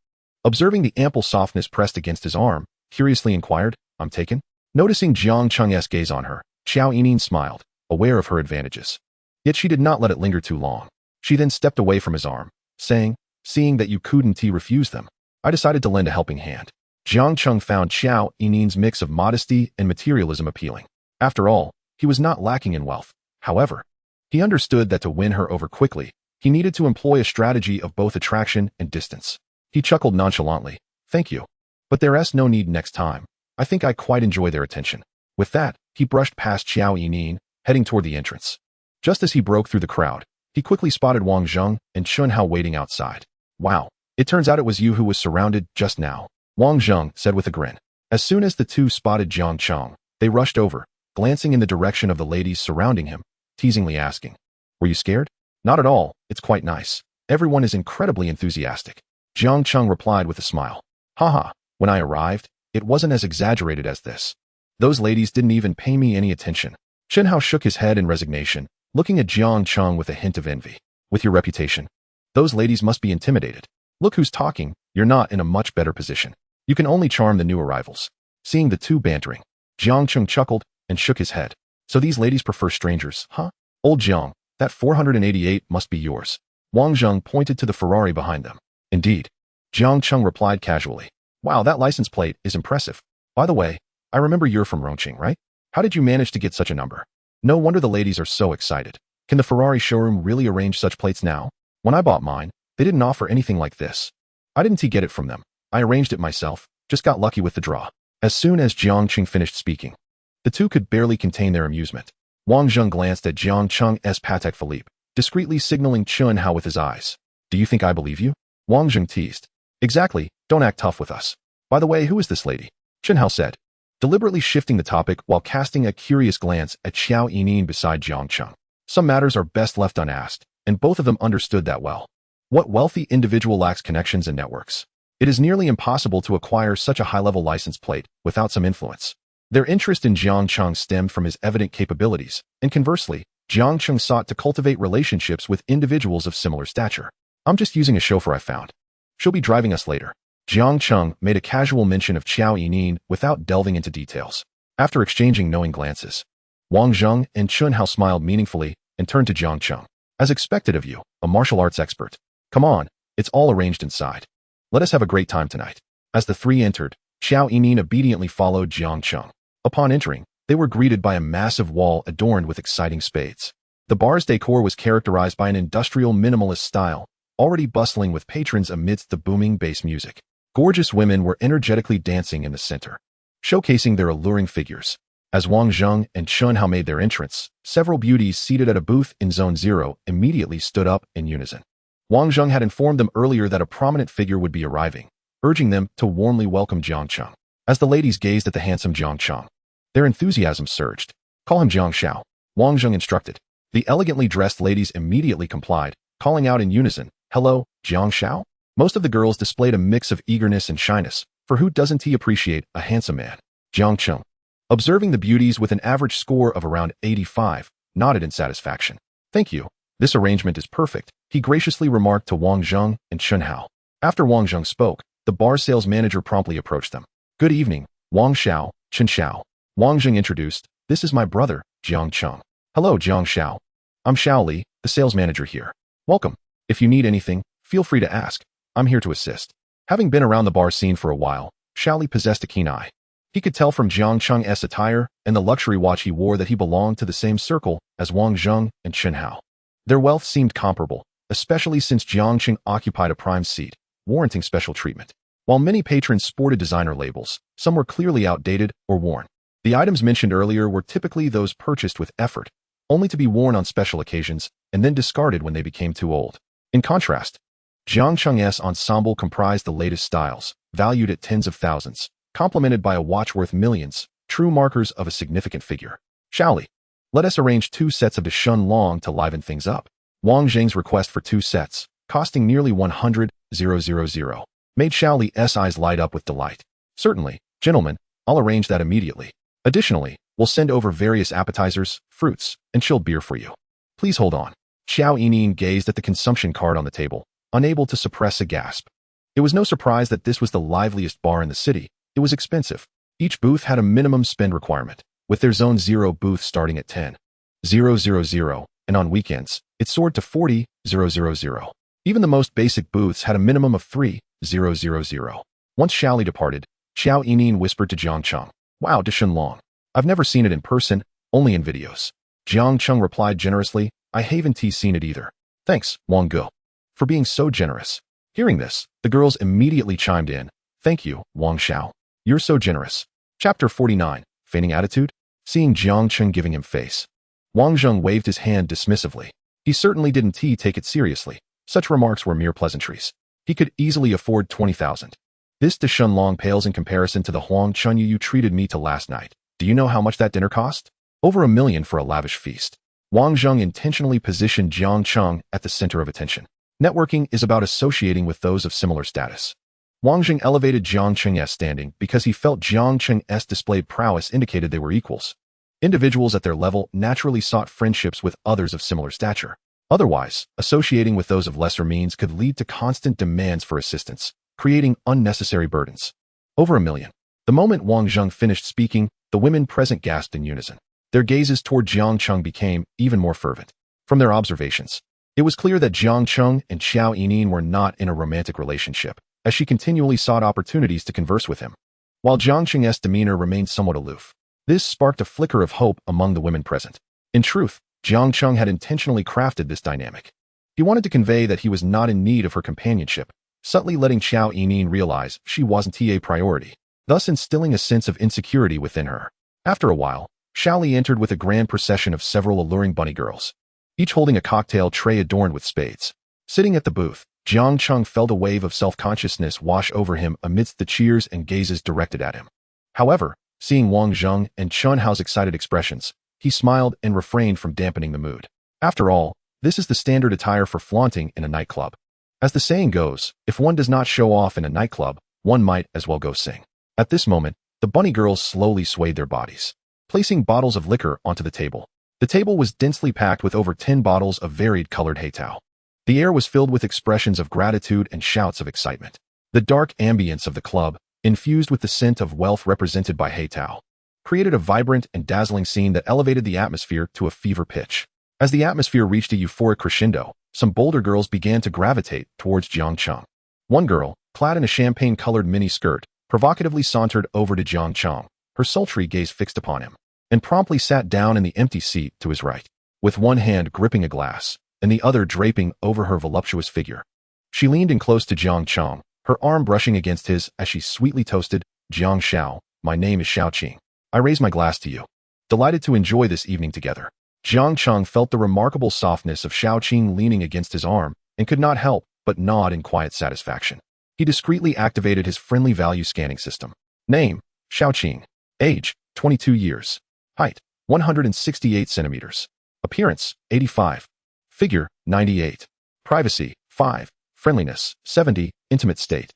observing the ample softness pressed against his arm, curiously inquired, "I'm taken?" Noticing Jiang Cheng's gaze on her, Xiao Yining smiled, aware of her advantages. Yet she did not let it linger too long. She then stepped away from his arm, saying, "Seeing that you couldn't refuse them, I decided to lend a helping hand." Jiang Cheng found Xiao Yining's mix of modesty and materialism appealing. After all, he was not lacking in wealth. However, he understood that to win her over quickly, he needed to employ a strategy of both attraction and distance. He chuckled nonchalantly, "Thank you. But there's no need next time. I think I quite enjoy their attention." With that, he brushed past Xiao Yining, heading toward the entrance. Just as he broke through the crowd, he quickly spotted Wang Zheng and Chun Hao waiting outside. "Wow, it turns out it was you who was surrounded just now." Wang Zheng said with a grin. As soon as the two spotted Jiang Cheng, they rushed over, glancing in the direction of the ladies surrounding him, teasingly asking, "Were you scared?" "Not at all, it's quite nice. Everyone is incredibly enthusiastic." Jiang Cheng replied with a smile. "Haha, when I arrived, it wasn't as exaggerated as this. Those ladies didn't even pay me any attention." Chen Hao shook his head in resignation, looking at Jiang Cheng with a hint of envy. "With your reputation, those ladies must be intimidated. Look who's talking, you're not in a much better position. You can only charm the new arrivals." Seeing the two bantering, Jiang Cheng chuckled and shook his head. "So these ladies prefer strangers, huh? Old Jiang, that 488 must be yours." Wang Zheng pointed to the Ferrari behind them. "Indeed." Jiang Cheng replied casually. "Wow, that license plate is impressive. By the way, I remember you're from Rongqing, right? How did you manage to get such a number? No wonder the ladies are so excited. Can the Ferrari showroom really arrange such plates now? When I bought mine, they didn't offer anything like this. I didn't get it from them. I arranged it myself, just got lucky with the draw." As soon as Jiang Cheng finished speaking, the two could barely contain their amusement. Wang Zheng glanced at Jiang Cheng's Patek Philippe, discreetly signaling Chen Hao with his eyes. "Do you think I believe you?" Wang Zheng teased. "Exactly, don't act tough with us. By the way, who is this lady?" Chen Hao said, deliberately shifting the topic while casting a curious glance at Xiao Yining beside Jiang Cheng. Some matters are best left unasked, and both of them understood that well. What wealthy individual lacks connections and networks? It is nearly impossible to acquire such a high-level license plate without some influence. Their interest in Jiang Cheng stemmed from his evident capabilities, and conversely, Jiang Cheng sought to cultivate relationships with individuals of similar stature. "I'm just using a chauffeur I found. She'll be driving us later." Jiang Cheng made a casual mention of Xiao Yining without delving into details. After exchanging knowing glances, Wang Zheng and Chen Hao smiled meaningfully and turned to Jiang Cheng. "As expected of you, a martial arts expert. Come on, it's all arranged inside. Let us have a great time tonight." As the three entered, Xiao Yining obediently followed Jiang Cheng. Upon entering, they were greeted by a massive wall adorned with exciting spades. The bar's decor was characterized by an industrial minimalist style, already bustling with patrons amidst the booming bass music. Gorgeous women were energetically dancing in the center, showcasing their alluring figures. As Wang Zheng and Chen Hao made their entrance, several beauties seated at a booth in Zone 0 immediately stood up in unison. Wang Zheng had informed them earlier that a prominent figure would be arriving, urging them to warmly welcome Jiang Cheng. As the ladies gazed at the handsome Jiang Cheng, their enthusiasm surged. "Call him Jiang Xiao," Wang Zheng instructed. The elegantly dressed ladies immediately complied, calling out in unison, "Hello, Jiang Xiao?" Most of the girls displayed a mix of eagerness and shyness, for who doesn't appreciate a handsome man? Jiang Cheng, observing the beauties with an average score of around 85, nodded in satisfaction. "Thank you. This arrangement is perfect," he graciously remarked to Wang Zheng and Chen Hao. After Wang Zheng spoke, the bar sales manager promptly approached them. "Good evening, Wang Xiao, Chen Xiao." Wang Zheng introduced, "This is my brother, Jiang Cheng." "Hello, Jiang Xiao. I'm Xiao Li, the sales manager here. Welcome. If you need anything, feel free to ask. I'm here to assist." Having been around the bar scene for a while, Xiao Li possessed a keen eye. He could tell from Jiang Cheng's attire and the luxury watch he wore that he belonged to the same circle as Wang Zheng and Chen Hao. Their wealth seemed comparable, especially since Jiang Cheng occupied a prime seat, warranting special treatment. While many patrons sported designer labels, some were clearly outdated or worn. The items mentioned earlier were typically those purchased with effort, only to be worn on special occasions and then discarded when they became too old. In contrast, Jiang Cheng's ensemble comprised the latest styles, valued at tens of thousands, complemented by a watch worth millions, true markers of a significant figure. "Xiao Li, let us arrange 2 sets of the Shun Long to liven things up." Wang Zheng's request for 2 sets, costing nearly 100,000, made Xiao Li's eyes light up with delight. "Certainly, gentlemen, I'll arrange that immediately. Additionally, we'll send over various appetizers, fruits, and chilled beer for you. Please hold on." Xiao Yining gazed at the consumption card on the table, unable to suppress a gasp. It was no surprise that this was the liveliest bar in the city. It was expensive. Each booth had a minimum spend requirement, with their Zone 0 booth starting at 10,000, and on weekends, it soared to 40,000. Even the most basic booths had a minimum of 3,000. Once Xiao Li departed, Xiao Yining whispered to Jiang Cheng, "Wow, Shun Long. I've never seen it in person, only in videos." Jiang Cheng replied generously, "I haven't seen it either." "Thanks, Wang Ge, for being so generous." Hearing this, the girls immediately chimed in, "Thank you, Wang Xiao. You're so generous." Chapter 49, Feigning Attitude? Seeing Jiang Cheng giving him face, Wang Zheng waved his hand dismissively. He certainly didn't take it seriously. Such remarks were mere pleasantries. He could easily afford 20,000. This Deshun Long pales in comparison to the Huang Chun you treated me to last night. Do you know how much that dinner cost? Over $1 million for a lavish feast. Wang Zheng intentionally positioned Jiang Cheng at the center of attention. Networking is about associating with those of similar status. Wang Zheng elevated Jiang Cheng's standing because he felt Jiang Cheng's displayed prowess indicated they were equals. Individuals at their level naturally sought friendships with others of similar stature. Otherwise, associating with those of lesser means could lead to constant demands for assistance, creating unnecessary burdens. Over $1 million. The moment Wang Zheng finished speaking, the women present gasped in unison. Their gazes toward Jiang Cheng became even more fervent. From their observations, it was clear that Jiang Cheng and Xiao Yining were not in a romantic relationship, as she continually sought opportunities to converse with him. While Jiang Cheng's demeanor remained somewhat aloof, this sparked a flicker of hope among the women present. In truth, Jiang Cheng had intentionally crafted this dynamic. He wanted to convey that he was not in need of her companionship, subtly letting Xiao Yining realize she wasn't a priority, thus instilling a sense of insecurity within her. After a while, Xiao Li entered with a grand procession of several alluring bunny girls, each holding a cocktail tray adorned with spades. Sitting at the booth, Jiang Cheng felt a wave of self-consciousness wash over him amidst the cheers and gazes directed at him. However, seeing Wang Zheng and Chun Hao's excited expressions, he smiled and refrained from dampening the mood. After all, this is the standard attire for flaunting in a nightclub. As the saying goes, if one does not show off in a nightclub, one might as well go sing. At this moment, the bunny girls slowly swayed their bodies, placing bottles of liquor onto the table. The table was densely packed with over 10 bottles of varied colored heitao. The air was filled with expressions of gratitude and shouts of excitement. The dark ambience of the club, infused with the scent of wealth represented by heitao, created a vibrant and dazzling scene that elevated the atmosphere to a fever pitch. As the atmosphere reached a euphoric crescendo, some bolder girls began to gravitate towards Jiang Cheng. One girl, clad in a champagne-colored mini-skirt, provocatively sauntered over to Jiang Cheng, her sultry gaze fixed upon him, and promptly sat down in the empty seat to his right, with one hand gripping a glass and the other draping over her voluptuous figure. She leaned in close to Jiang Cheng, her arm brushing against his as she sweetly toasted, "Jiang Xiao, my name is Xiao Qing. I raise my glass to you. Delighted to enjoy this evening together." Jiang Cheng felt the remarkable softness of Xiao Qing leaning against his arm and could not help but nod in quiet satisfaction. He discreetly activated his friendly value scanning system. Name, Xiao Qing. Age, 22 years. Height, 168 centimeters. Appearance, 85. Figure, 98. Privacy, 5. Friendliness, 70. Intimate state.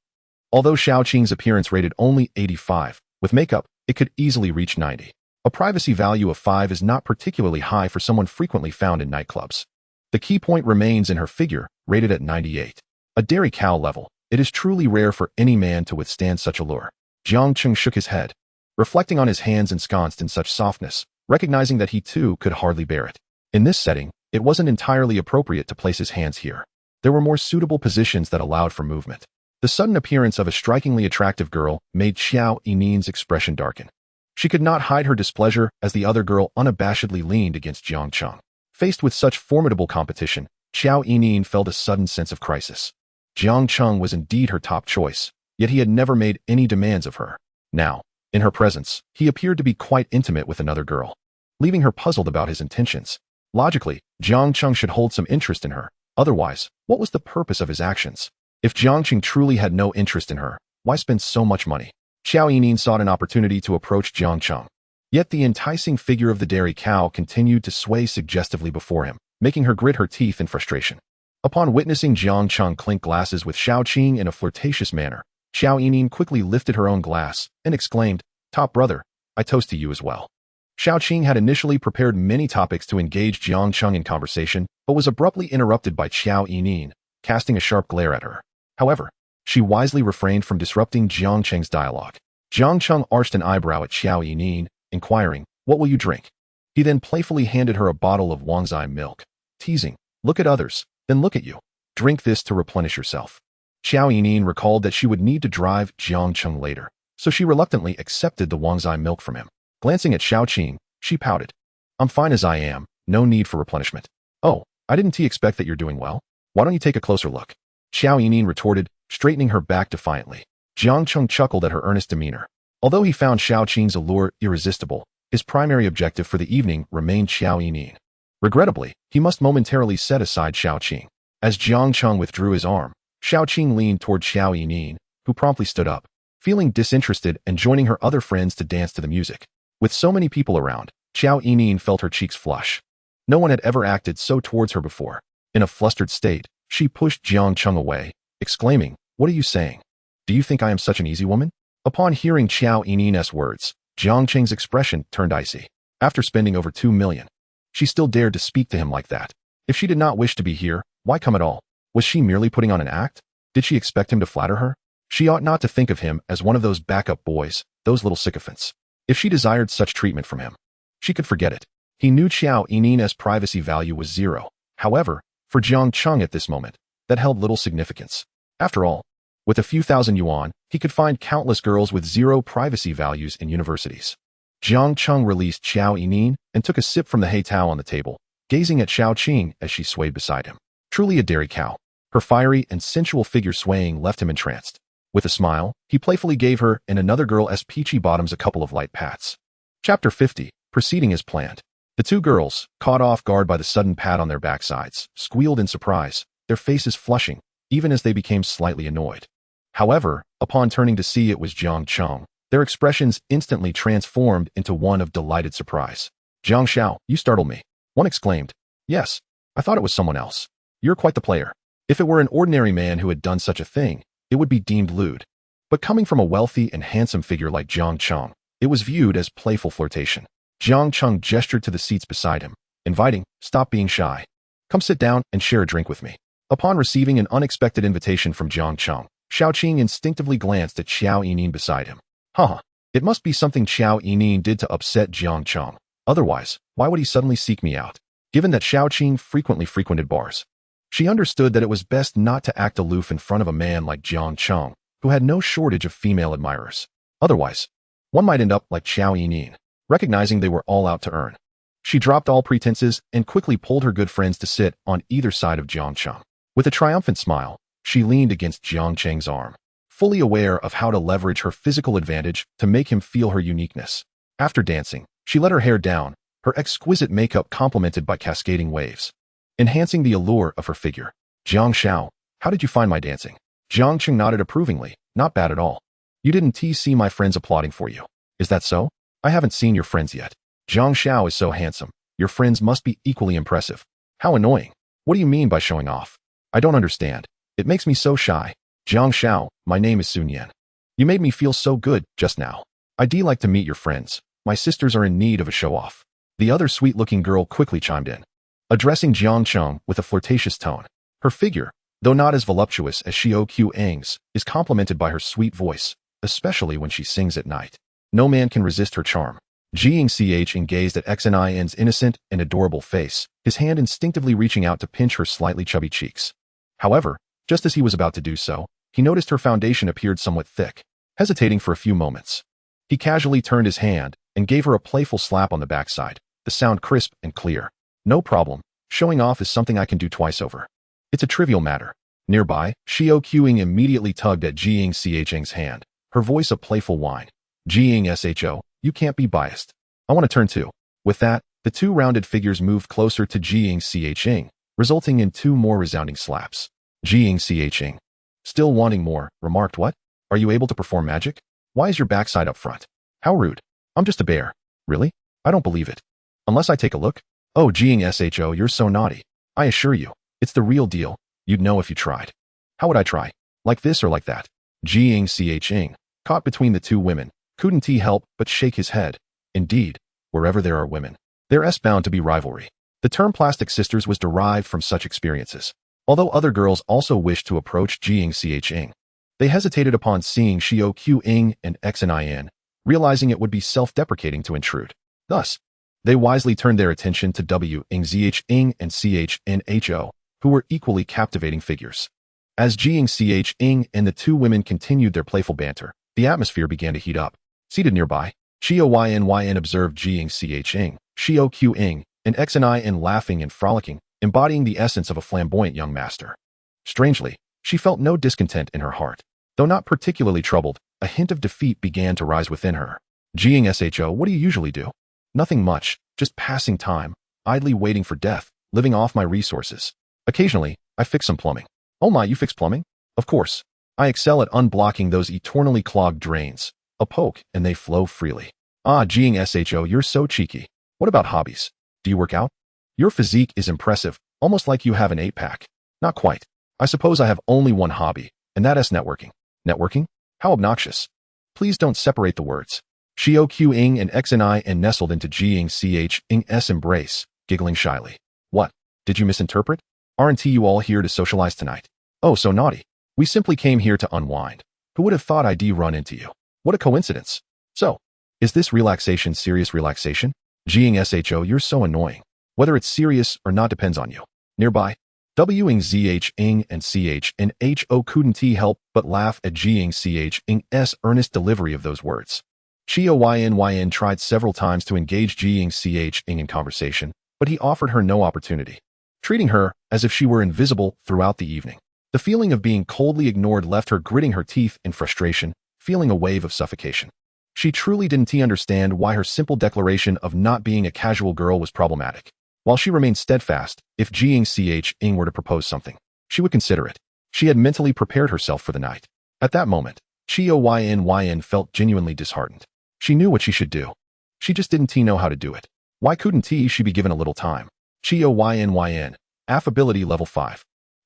Although Xiao Qing's appearance rated only 85, with makeup, it could easily reach 90. A privacy value of 5 is not particularly high for someone frequently found in nightclubs. The key point remains in her figure, rated at 98. A dairy cow level, it is truly rare for any man to withstand such allure. Jiang Cheng shook his head, reflecting on his hands ensconced in such softness, recognizing that he too could hardly bear it. In this setting, it wasn't entirely appropriate to place his hands here. There were more suitable positions that allowed for movement. The sudden appearance of a strikingly attractive girl made Xiao Yining's expression darken. She could not hide her displeasure as the other girl unabashedly leaned against Jiang Cheng. Faced with such formidable competition, Xiao Yining felt a sudden sense of crisis. Jiang Cheng was indeed her top choice, yet he had never made any demands of her. Now, in her presence, he appeared to be quite intimate with another girl, leaving her puzzled about his intentions. Logically, Jiang Cheng should hold some interest in her. Otherwise, what was the purpose of his actions? If Jiang Cheng truly had no interest in her, why spend so much money? Xiao Yining sought an opportunity to approach Jiang Cheng. Yet the enticing figure of the dairy cow continued to sway suggestively before him, making her grit her teeth in frustration. Upon witnessing Jiang Cheng clink glasses with Xiao Qing in a flirtatious manner, Xiao Yining quickly lifted her own glass and exclaimed, "Top brother, I toast to you as well." Xiao Qing had initially prepared many topics to engage Jiang Cheng in conversation, but was abruptly interrupted by Xiao Yining, casting a sharp glare at her. However, she wisely refrained from disrupting Jiang Cheng's dialogue. Jiang Cheng arched an eyebrow at Xiao Yining, inquiring, "What will you drink?" He then playfully handed her a bottle of Wangzai milk, teasing, "Look at others, then look at you. Drink this to replenish yourself." Xiao Yining recalled that she would need to drive Jiang Cheng later, so she reluctantly accepted the Wangzai milk from him. Glancing at Xiao Qing, she pouted, "I'm fine as I am, no need for replenishment." "Oh, I didn't expect that you're doing well. Why don't you take a closer look?" Xiao Yining retorted, straightening her back defiantly. Jiang Cheng chuckled at her earnest demeanor. Although he found Xiao Qing's allure irresistible, his primary objective for the evening remained Xiao Yining. Regrettably, he must momentarily set aside Xiao Qing. As Jiang Cheng withdrew his arm, Xiao Qing leaned toward Xiao Yining, who promptly stood up. feeling disinterested and joining her other friends to dance to the music. With so many people around, Xiao Yining felt her cheeks flush. No one had ever acted so towards her before. In a flustered state, she pushed Jiang Cheng away, exclaiming, "What are you saying? Do you think I am such an easy woman?" Upon hearing Xiao Yining's words, Jiang Cheng's expression turned icy. After spending over 2 million, she still dared to speak to him like that. If she did not wish to be here, why come at all? Was she merely putting on an act? Did she expect him to flatter her? She ought not to think of him as one of those backup boys, those little sycophants. If she desired such treatment from him, she could forget it. He knew Xiao Yining's privacy value was 0. However, for Jiang Cheng at this moment, that held little significance. After all, with a few thousand yuan, he could find countless girls with 0 privacy values in universities. Jiang Cheng released Xiao Yining and took a sip from the heitao on the table, gazing at Xiao Qing as she swayed beside him. Truly a dairy cow. Her fiery and sensual figure swaying left him entranced. With a smile, he playfully gave her and another girl's peachy bottoms a couple of light pats. Chapter 50, proceeding as planned. The two girls, caught off guard by the sudden pat on their backsides, squealed in surprise, their faces flushing, even as they became slightly annoyed. However, upon turning to see it was Jiang Cheng, their expressions instantly transformed into one of delighted surprise. "Jiang Xiao, you startle me," one exclaimed. "Yes, I thought it was someone else. You're quite the player." If it were an ordinary man who had done such a thing, it would be deemed lewd. But coming from a wealthy and handsome figure like Jiang Cheng, it was viewed as playful flirtation. Jiang Cheng gestured to the seats beside him, inviting, "Stop being shy. Come sit down and share a drink with me." Upon receiving an unexpected invitation from Jiang Cheng, Xiao Qing instinctively glanced at Xiao Yining beside him. It must be something Xiao Yining did to upset Jiang Cheng. Otherwise, why would he suddenly seek me out? Given that Xiao Qing frequently frequented bars, she understood that it was best not to act aloof in front of a man like Jiang Cheng, who had no shortage of female admirers. Otherwise, one might end up like Xiao Yining, recognizing they were all out to earn. She dropped all pretenses and quickly pulled her good friends to sit on either side of Jiang Cheng. With a triumphant smile, she leaned against Jiang Cheng's arm, fully aware of how to leverage her physical advantage to make him feel her uniqueness. After dancing, she let her hair down, her exquisite makeup complemented by cascading waves, enhancing the allure of her figure. "Jiang Xiao, how did you find my dancing?" Jiang Cheng nodded approvingly. "Not bad at all. You didn't see my friends applauding for you. Is that so? I haven't seen your friends yet." "Jiang Xiao is so handsome. Your friends must be equally impressive." "How annoying. What do you mean by showing off? I don't understand. It makes me so shy." "Jiang Xiao, my name is Sun Yan. You made me feel so good just now. I'd like to meet your friends. My sisters are in need of a show-off." The other sweet-looking girl quickly chimed in, addressing Jiang Cheng with a flirtatious tone. Her figure, though not as voluptuous as Xiao Qing's, is complemented by her sweet voice, especially when she sings at night. No man can resist her charm. Jiang Cheng gazed at Xin's innocent and adorable face, his hand instinctively reaching out to pinch her slightly chubby cheeks. However, just as he was about to do so, he noticed her foundation appeared somewhat thick. Hesitating for a few moments, he casually turned his hand and gave her a playful slap on the backside, the sound crisp and clear. "No problem. Showing off is something I can do twice over. It's a trivial matter." Nearby, Xiao Qing immediately tugged at Jiang Cheng's hand, her voice a playful whine. "Jiang Sho, you can't be biased. I want to turn too." With that, the two rounded figures moved closer to Jiang Cheng, resulting in 2 more resounding slaps. Jiang Cheng, still wanting more, remarked, "What? Are you able to perform magic? Why is your backside up front? How rude. I'm just a bear." "Really? I don't believe it. Unless I take a look." "Oh, Jiang Sho, you're so naughty. I assure you, it's the real deal. You'd know if you tried." "How would I try? Like this or like that?" Jiang Cheng, caught between the two women, couldn't he help but shake his head. Indeed, wherever there are women, there is bound to be rivalry. The term plastic sisters was derived from such experiences. Although other girls also wished to approach Jiang Cheng, they hesitated upon seeing Xiao Qing and Xin, realizing it would be self-deprecating to intrude. Thus, they wisely turned their attention to Zheng and Chnho, who were equally captivating figures. As Jiang Cheng and the two women continued their playful banter, the atmosphere began to heat up. Seated nearby, Xiao Yin observed Jiang Cheng, Xiao Qing, and Xin laughing and frolicking, embodying the essence of a flamboyant young master. Strangely, she felt no discontent in her heart. Though not particularly troubled, a hint of defeat began to rise within her. "Jiang Sho, what do you usually do?" "Nothing much, just passing time, idly waiting for death, living off my resources. Occasionally, I fix some plumbing." "Oh my, you fix plumbing?" "Of course. I excel at unblocking those eternally clogged drains. A poke, and they flow freely. Ah, Jiang Sho, you're so cheeky. What about hobbies? Do you work out? Your physique is impressive, almost like you have an 8-pack. Not quite. I suppose I have only one hobby, and that is networking. Networking? How obnoxious. Please don't separate the words. Xiao Q-ing and XNI and nestled into Jiang Ch-ing-s embrace, giggling shyly. What? Did you misinterpret? Aren't you all here to socialize tonight? Oh, so naughty. We simply came here to unwind. Who would have thought I'd run into you? What a coincidence. So, is this relaxation serious relaxation? Jiang Sho, you're so annoying. Whether it's serious or not depends on you. Nearby, W-ing ZH-ing and CH-and-H-O couldn't help but laugh at Jiang CH-ing's earnest delivery of those words. Yin tried several times to engage Jiang Ch-ing in conversation, but he offered her no opportunity, treating her as if she were invisible throughout the evening. The feeling of being coldly ignored left her gritting her teeth in frustration, feeling a wave of suffocation. She truly didn't understand why her simple declaration of not being a casual girl was problematic. While she remained steadfast, if Jiang Ch-ing were to propose something, she would consider it. She had mentally prepared herself for the night. At that moment, Yin felt genuinely disheartened. She knew what she should do. She just didn't know how to do it. Why couldn't she be given a little time? Yin, affability level 5.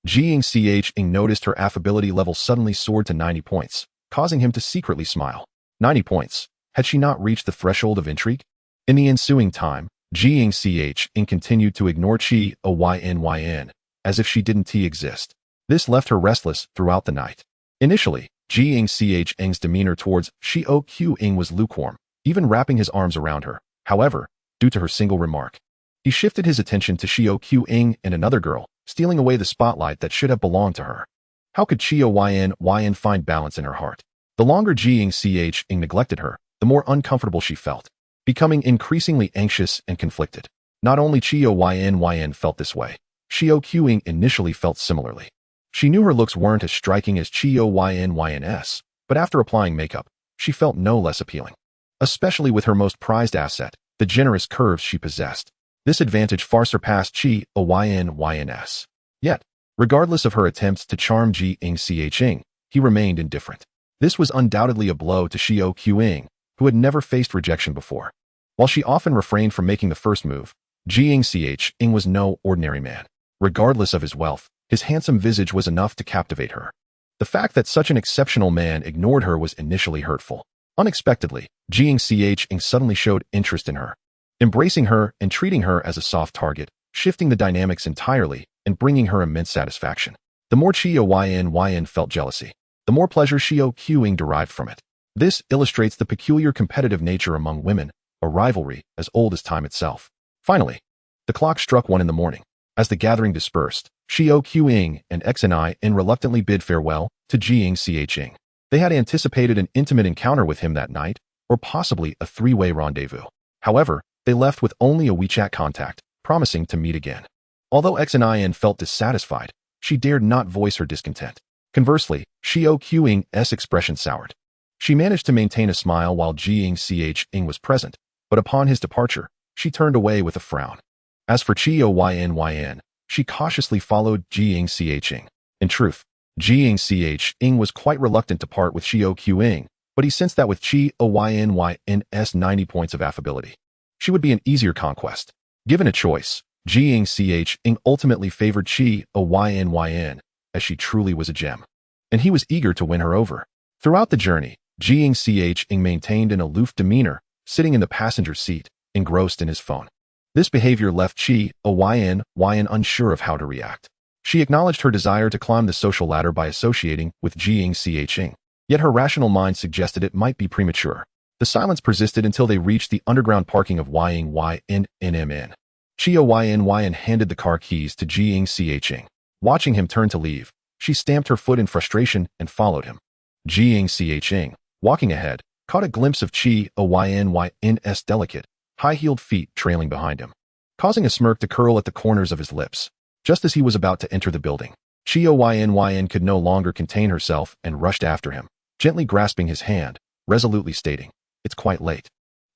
Jiang Ch-ing noticed her affability level suddenly soared to 90 points, causing him to secretly smile. 90 points. Had she not reached the threshold of intrigue? In the ensuing time, Jiang Ch-ing continued to ignore Yin, as if she didn't exist. This left her restless throughout the night. Initially, Jiang Ch-ing's demeanor towards Xiao Q-ing was lukewarm, even wrapping his arms around her. However, due to her single remark, he shifted his attention to Xiao Q-ing and another girl, stealing away the spotlight that should have belonged to her. How could Yin find balance in her heart? The longer Jiang Ch-ing neglected her, the more uncomfortable she felt, becoming increasingly anxious and conflicted. Not only Yin felt this way, Xiao Q-ing initially felt similarly. She knew her looks weren't as striking as Yin's, but after applying makeup, she felt no less appealing. Especially with her most prized asset, the generous curves she possessed. This advantage far surpassed Yin's. Yet, regardless of her attempts to charm Jiang Ch-ing, he remained indifferent. This was undoubtedly a blow to Xiao Q-ing, who had never faced rejection before. While she often refrained from making the first move, Jiang Ch-ing was no ordinary man. Regardless of his wealth, his handsome visage was enough to captivate her. The fact that such an exceptional man ignored her was initially hurtful. Unexpectedly, Jiang Ch-ing suddenly showed interest in her, embracing her and treating her as a soft target, shifting the dynamics entirely and bringing her immense satisfaction. The more Yin felt jealousy, the more pleasure Xiao Q-ing derived from it. This illustrates the peculiar competitive nature among women, a rivalry as old as time itself. Finally, the clock struck 1 in the morning. As the gathering dispersed, Xiao Q-ing and XNI reluctantly bid farewell to Jiang Ch-ing. They had anticipated an intimate encounter with him that night, or possibly a 3-way rendezvous. However, they left with only a WeChat contact, promising to meet again. Although XNI felt dissatisfied, she dared not voice her discontent. Conversely, Xiao Q-ing's expression soured. She managed to maintain a smile while Jiang Ch-ing was present, but upon his departure, she turned away with a frown. As for Yin, she cautiously followed Jiang Ch-ing. In truth, Jiang Ch-ing was quite reluctant to part with Xiao Q-ing, but he sensed that with Yin's 90 points of affability, she would be an easier conquest. Given a choice, Jiang Ch-ing ultimately favored Yin, as she truly was a gem, and he was eager to win her over. Throughout the journey, Jiang Ch-ing maintained an aloof demeanor, sitting in the passenger seat, engrossed in his phone. This behavior left Yin unsure of how to react. She acknowledged her desire to climb the social ladder by associating with Jiang Ch-ing, yet her rational mind suggested it might be premature. The silence persisted until they reached the underground parking of Yin. Yin handed the car keys to Jiang Ch-ing. Watching him turn to leave, she stamped her foot in frustration and followed him. Jiang Ch-ing, walking ahead, caught a glimpse of Yin's delicate, high-heeled feet trailing behind him, causing a smirk to curl at the corners of his lips. Just as he was about to enter the building, Yin could no longer contain herself and rushed after him, gently grasping his hand, resolutely stating, "It's quite late.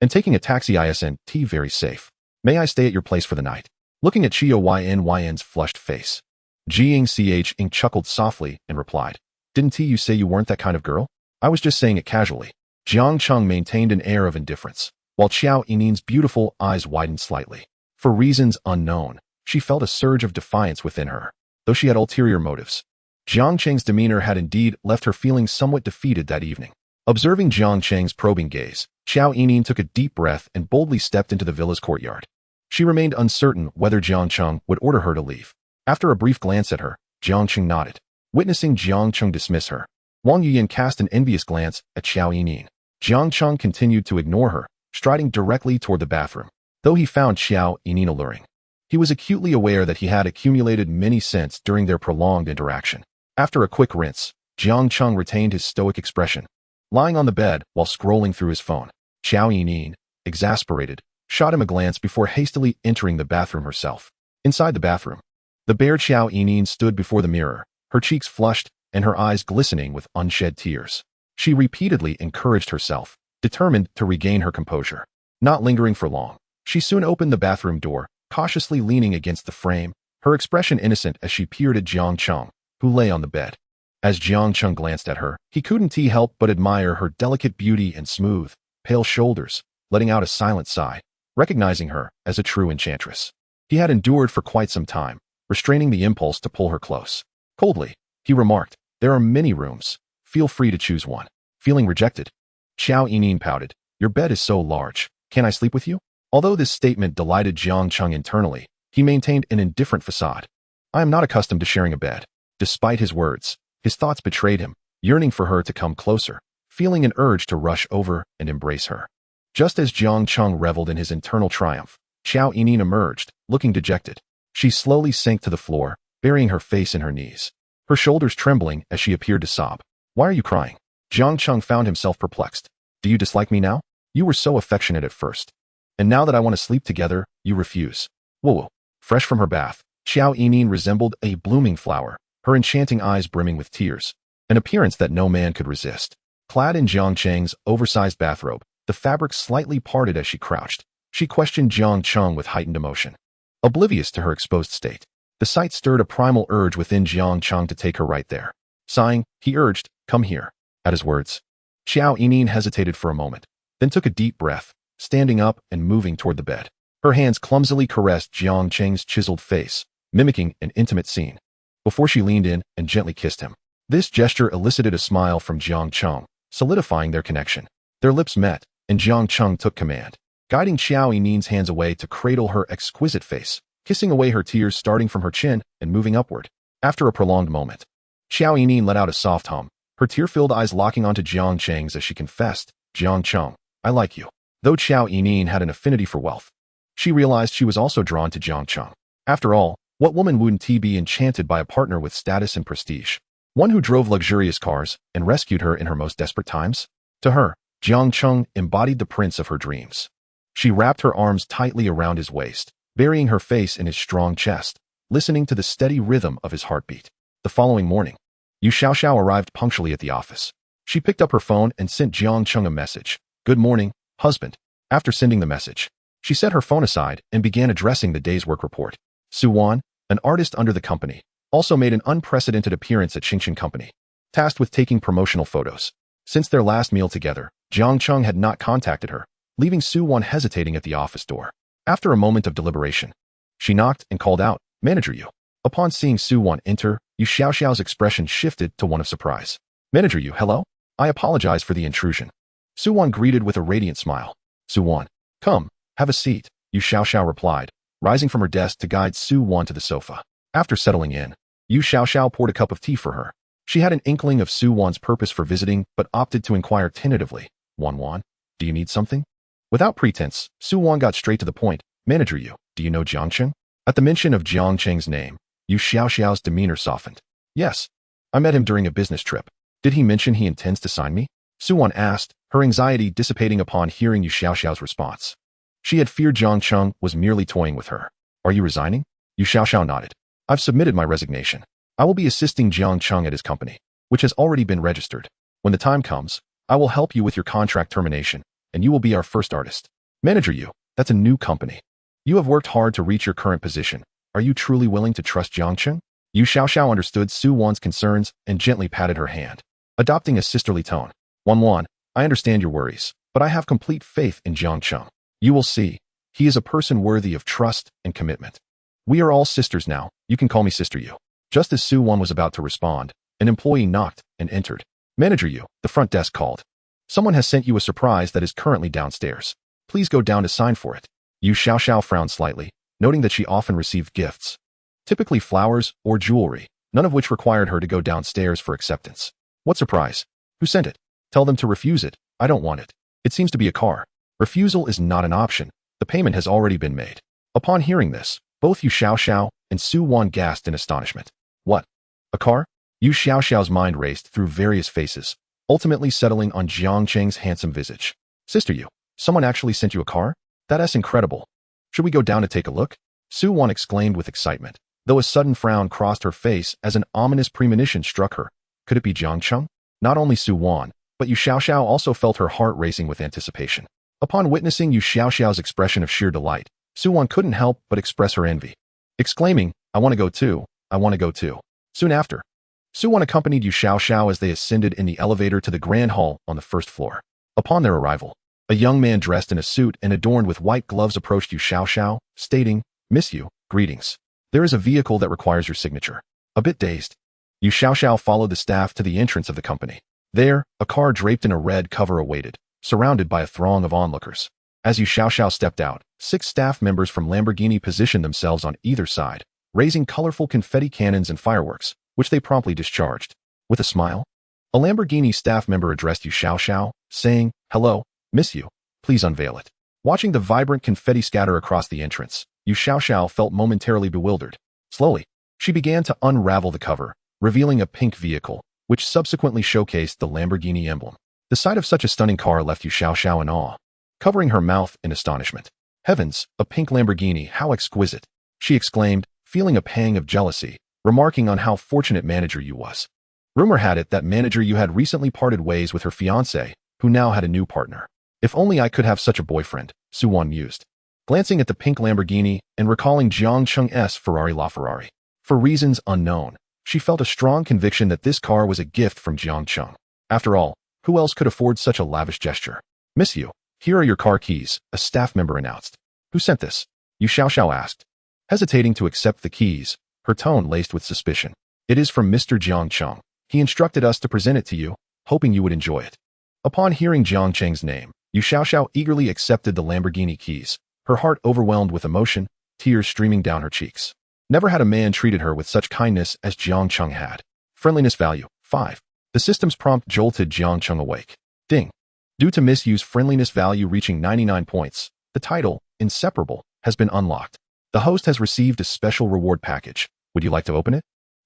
And taking a taxi isn't very safe. May I stay at your place for the night?" Looking at Yin's flushed face, Jiang Ch-ing chuckled softly and replied, Didn't you say you weren't that kind of girl? I was just saying it casually. Jiang Cheng maintained an air of indifference, while Xiao Yinin's beautiful eyes widened slightly. For reasons unknown, she felt a surge of defiance within her, though she had ulterior motives. Jiang Cheng's demeanor had indeed left her feeling somewhat defeated that evening. Observing Jiang Cheng's probing gaze, Xiao Yinin took a deep breath and boldly stepped into the villa's courtyard. She remained uncertain whether Jiang Cheng would order her to leave. After a brief glance at her, Jiang Cheng nodded. Witnessing Jiang Cheng dismiss her, Wang Yuyan cast an envious glance at Xiao Yinin. Jiang Cheng continued to ignore her, striding directly toward the bathroom. Though he found Xiao Yinin alluring, he was acutely aware that he had accumulated many cents during their prolonged interaction. After a quick rinse, Jiang Cheng retained his stoic expression. Lying on the bed while scrolling through his phone, Xiao Yinin, exasperated, shot him a glance before hastily entering the bathroom herself. Inside the bathroom, the bared Xiao Yinin stood before the mirror, her cheeks flushed and her eyes glistening with unshed tears. She repeatedly encouraged herself, determined to regain her composure. Not lingering for long, she soon opened the bathroom door, cautiously leaning against the frame, her expression innocent as she peered at Jiang Cheng, who lay on the bed. As Jiang Cheng glanced at her, he couldn't help but admire her delicate beauty and smooth, pale shoulders, letting out a silent sigh, recognizing her as a true enchantress. He had endured for quite some time, restraining the impulse to pull her close. Coldly, he remarked, "There are many rooms. Feel free to choose one." Feeling rejected, Xiao Yinin pouted, "Your bed is so large. Can I sleep with you?" Although this statement delighted Jiang Cheng internally, he maintained an indifferent facade. "I am not accustomed to sharing a bed." Despite his words, his thoughts betrayed him, yearning for her to come closer, feeling an urge to rush over and embrace her. Just as Jiang Cheng reveled in his internal triumph, Xiao Yinin emerged, looking dejected. She slowly sank to the floor, burying her face in her knees, her shoulders trembling as she appeared to sob. "Why are you crying?" Jiang Cheng found himself perplexed. "Do you dislike me now? You were so affectionate at first. And now that I want to sleep together, you refuse." Whoa. Fresh from her bath, Xiao Yinin resembled a blooming flower, her enchanting eyes brimming with tears, an appearance that no man could resist. Clad in Jiang Cheng's oversized bathrobe, the fabric slightly parted as she crouched. She questioned Jiang Cheng with heightened emotion. Oblivious to her exposed state, the sight stirred a primal urge within Jiang Cheng to take her right there. Sighing, he urged, "Come here." At his words, Xiao Yinin hesitated for a moment, then took a deep breath, standing up and moving toward the bed. Her hands clumsily caressed Jiang Cheng's chiseled face, mimicking an intimate scene, before she leaned in and gently kissed him. This gesture elicited a smile from Jiang Cheng, solidifying their connection. Their lips met, and Jiang Cheng took command, guiding Xiao Yinin's hands away to cradle her exquisite face, kissing away her tears starting from her chin and moving upward. After a prolonged moment, Xiao Yinin let out a soft hum, her tear-filled eyes locking onto Jiang Cheng's as she confessed, "Jiang Cheng, I like you." Though Xiao Yinin had an affinity for wealth, she realized she was also drawn to Jiang Cheng. After all, what woman wouldn't be enchanted by a partner with status and prestige? One who drove luxurious cars and rescued her in her most desperate times? To her, Jiang Cheng embodied the prince of her dreams. She wrapped her arms tightly around his waist, burying her face in his strong chest, listening to the steady rhythm of his heartbeat. The following morning, Yu Xiaoxiao arrived punctually at the office. She picked up her phone and sent Jiang Cheng a message. "Good morning, husband." After sending the message, she set her phone aside and began addressing the day's work report. Su Wan, an artist under the company, also made an unprecedented appearance at Xingchen Company, tasked with taking promotional photos. Since their last meal together, Jiang Cheng had not contacted her, leaving Su Wan hesitating at the office door. After a moment of deliberation, she knocked and called out, "Manager Yu." Upon seeing Su Wan enter, Yu Xiaoxiao's expression shifted to one of surprise. "Manager Yu, hello? I apologize for the intrusion." Su Wan greeted with a radiant smile. "Su Wan, come, have a seat," Yu Xiaoxiao replied, rising from her desk to guide Su Wan to the sofa. After settling in, Yu Xiaoxiao poured a cup of tea for her. She had an inkling of Su Wan's purpose for visiting, but opted to inquire tentatively, Wan, do you need something?" Without pretense, Su Wan got straight to the point. "Manager Yu, do you know Jiang Cheng?" At the mention of Jiang Cheng's name, Yu Xiaoxiao's demeanor softened. "Yes, I met him during a business trip. Did he mention he intends to sign me?" Su Wan asked, her anxiety dissipating upon hearing Yu Xiaoxiao's response. She had feared Jiang Cheng was merely toying with her. "Are you resigning?" Yu Xiaoxiao nodded. "I've submitted my resignation. I will be assisting Jiang Cheng at his company, which has already been registered. When the time comes, I will help you with your contract termination, and you will be our first artist." "Manager Yu, that's a new company. You have worked hard to reach your current position. Are you truly willing to trust Jiang Cheng?" Yu Xiaoxiao understood Su Wan's concerns and gently patted her hand, adopting a sisterly tone. Wan, I understand your worries, but I have complete faith in Jiang Cheng. You will see. He is a person worthy of trust and commitment. We are all sisters now. You can call me Sister Yu. Just as Su Wan was about to respond, an employee knocked and entered. Manager Yu, the front desk called. Someone has sent you a surprise that is currently downstairs. Please go down to sign for it. Yu Xiaoxiao frowned slightly, noting that she often received gifts, typically flowers or jewelry, none of which required her to go downstairs for acceptance. What surprise? Who sent it? Tell them to refuse it. I don't want it. It seems to be a car. Refusal is not an option. The payment has already been made. Upon hearing this, both Yu Xiaoxiao and Su Wan gasped in astonishment. What? A car? Yu Xiaoxiao's mind raced through various faces, ultimately settling on Jiang Cheng's handsome visage. Sister Yu, someone actually sent you a car? That's incredible. Should we go down to take a look? Su Wan exclaimed with excitement, though a sudden frown crossed her face as an ominous premonition struck her. Could it be Jiang Cheng? Not only Su Wan, but Yu Xiaoxiao also felt her heart racing with anticipation. Upon witnessing Yu Xiaoxiao's expression of sheer delight, Su Wan couldn't help but express her envy, exclaiming, I want to go too. I want to go too. Soon after, Su Wan accompanied Yu Xiaoxiao as they ascended in the elevator to the grand hall on the first floor. Upon their arrival, a young man dressed in a suit and adorned with white gloves approached Yu Xiaoxiao, stating, Miss Yu, greetings. There is a vehicle that requires your signature. A bit dazed, Yu Xiaoxiao followed the staff to the entrance of the company. There, a car draped in a red cover awaited, surrounded by a throng of onlookers. As Yu Xiaoxiao stepped out, 6 staff members from Lamborghini positioned themselves on either side, raising colorful confetti cannons and fireworks, which they promptly discharged. With a smile, a Lamborghini staff member addressed Yu Xiaoxiao, saying, Hello, Miss Yu, please unveil it. Watching the vibrant confetti scatter across the entrance, Yu Xiaoxiao felt momentarily bewildered. Slowly, she began to unravel the cover, revealing a pink vehicle, which subsequently showcased the Lamborghini emblem. The sight of such a stunning car left Yu Xiaoxiao in awe, covering her mouth in astonishment. Heavens, a pink Lamborghini, how exquisite! She exclaimed, feeling a pang of jealousy, remarking on how fortunate Manager Yu was. Rumor had it that Manager Yu had recently parted ways with her fiancé, who now had a new partner. If only I could have such a boyfriend, Su Wan mused, glancing at the pink Lamborghini and recalling Jiang Cheng's Ferrari LaFerrari. For reasons unknown, she felt a strong conviction that this car was a gift from Jiang Cheng. After all, who else could afford such a lavish gesture? Miss Yu, here are your car keys, a staff member announced. Who sent this? Yu Xiaoxiao asked, hesitating to accept the keys, her tone laced with suspicion. It is from Mr. Jiang Cheng. He instructed us to present it to you, hoping you would enjoy it. Upon hearing Jiang Cheng's name, Yu Xiaoxiao eagerly accepted the Lamborghini keys, her heart overwhelmed with emotion, tears streaming down her cheeks. Never had a man treated her with such kindness as Jiang Cheng had. Friendliness value, 5. The system's prompt jolted Jiang Cheng awake. Ding. Due to Miss Yu's friendliness value reaching 99 points, the title, Inseparable, has been unlocked. The host has received a special reward package. Would you like to open it?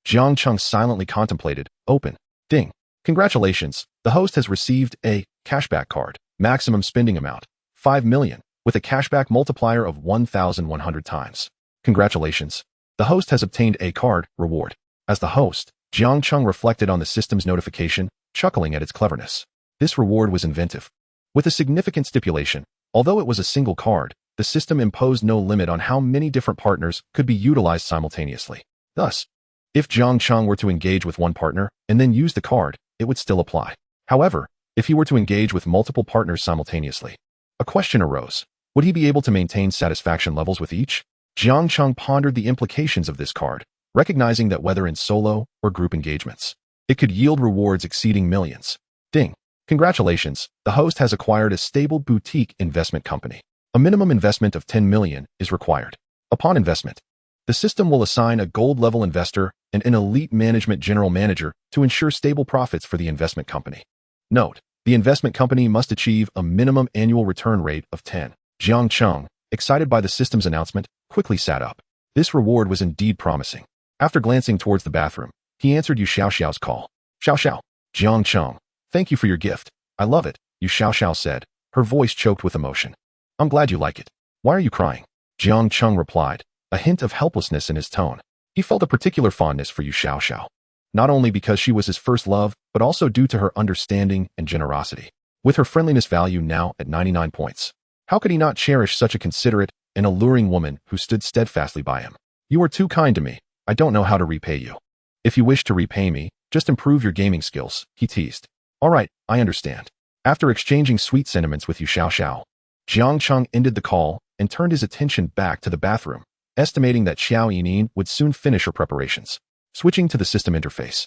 Jiang Cheng silently contemplated. Open. Ding. Congratulations. The host has received a cashback card. Maximum spending amount, 5 million, with a cashback multiplier of 1,100 times. Congratulations. The host has obtained a card reward. As the host, Jiang Cheng reflected on the system's notification, chuckling at its cleverness. This reward was inventive. With a significant stipulation, although it was a single card, the system imposed no limit on how many different partners could be utilized simultaneously. Thus, if Jiang Cheng were to engage with one partner and then use the card, it would still apply. However, if he were to engage with multiple partners simultaneously, a question arose. Would he be able to maintain satisfaction levels with each? Jiang Cheng pondered the implications of this card, recognizing that whether in solo or group engagements, it could yield rewards exceeding millions. Ding. Congratulations, the host has acquired a stable boutique investment company. A minimum investment of 10 million is required. Upon investment, the system will assign a gold-level investor and an elite management general manager to ensure stable profits for the investment company. Note, the investment company must achieve a minimum annual return rate of 10. Jiang Cheng, excited by the system's announcement, quickly sat up. This reward was indeed promising. After glancing towards the bathroom, he answered Yu Xiaoxiao's call. Xiaoxiao. Jiang Cheng. Thank you for your gift. I love it, Yu Xiaoxiao said, her voice choked with emotion. I'm glad you like it. Why are you crying? Jiang Cheng replied, a hint of helplessness in his tone. He felt a particular fondness for Yu Xiaoxiao, not only because she was his first love, but also due to her understanding and generosity. With her friendliness value now at 99 points, how could he not cherish such a considerate and alluring woman who stood steadfastly by him? You are too kind to me. I don't know how to repay you. If you wish to repay me, just improve your gaming skills, he teased. All right, I understand. After exchanging sweet sentiments with Yu Xiao, Jiang Cheng ended the call and turned his attention back to the bathroom, estimating that Xiao Yining would soon finish her preparations. Switching to the system interface,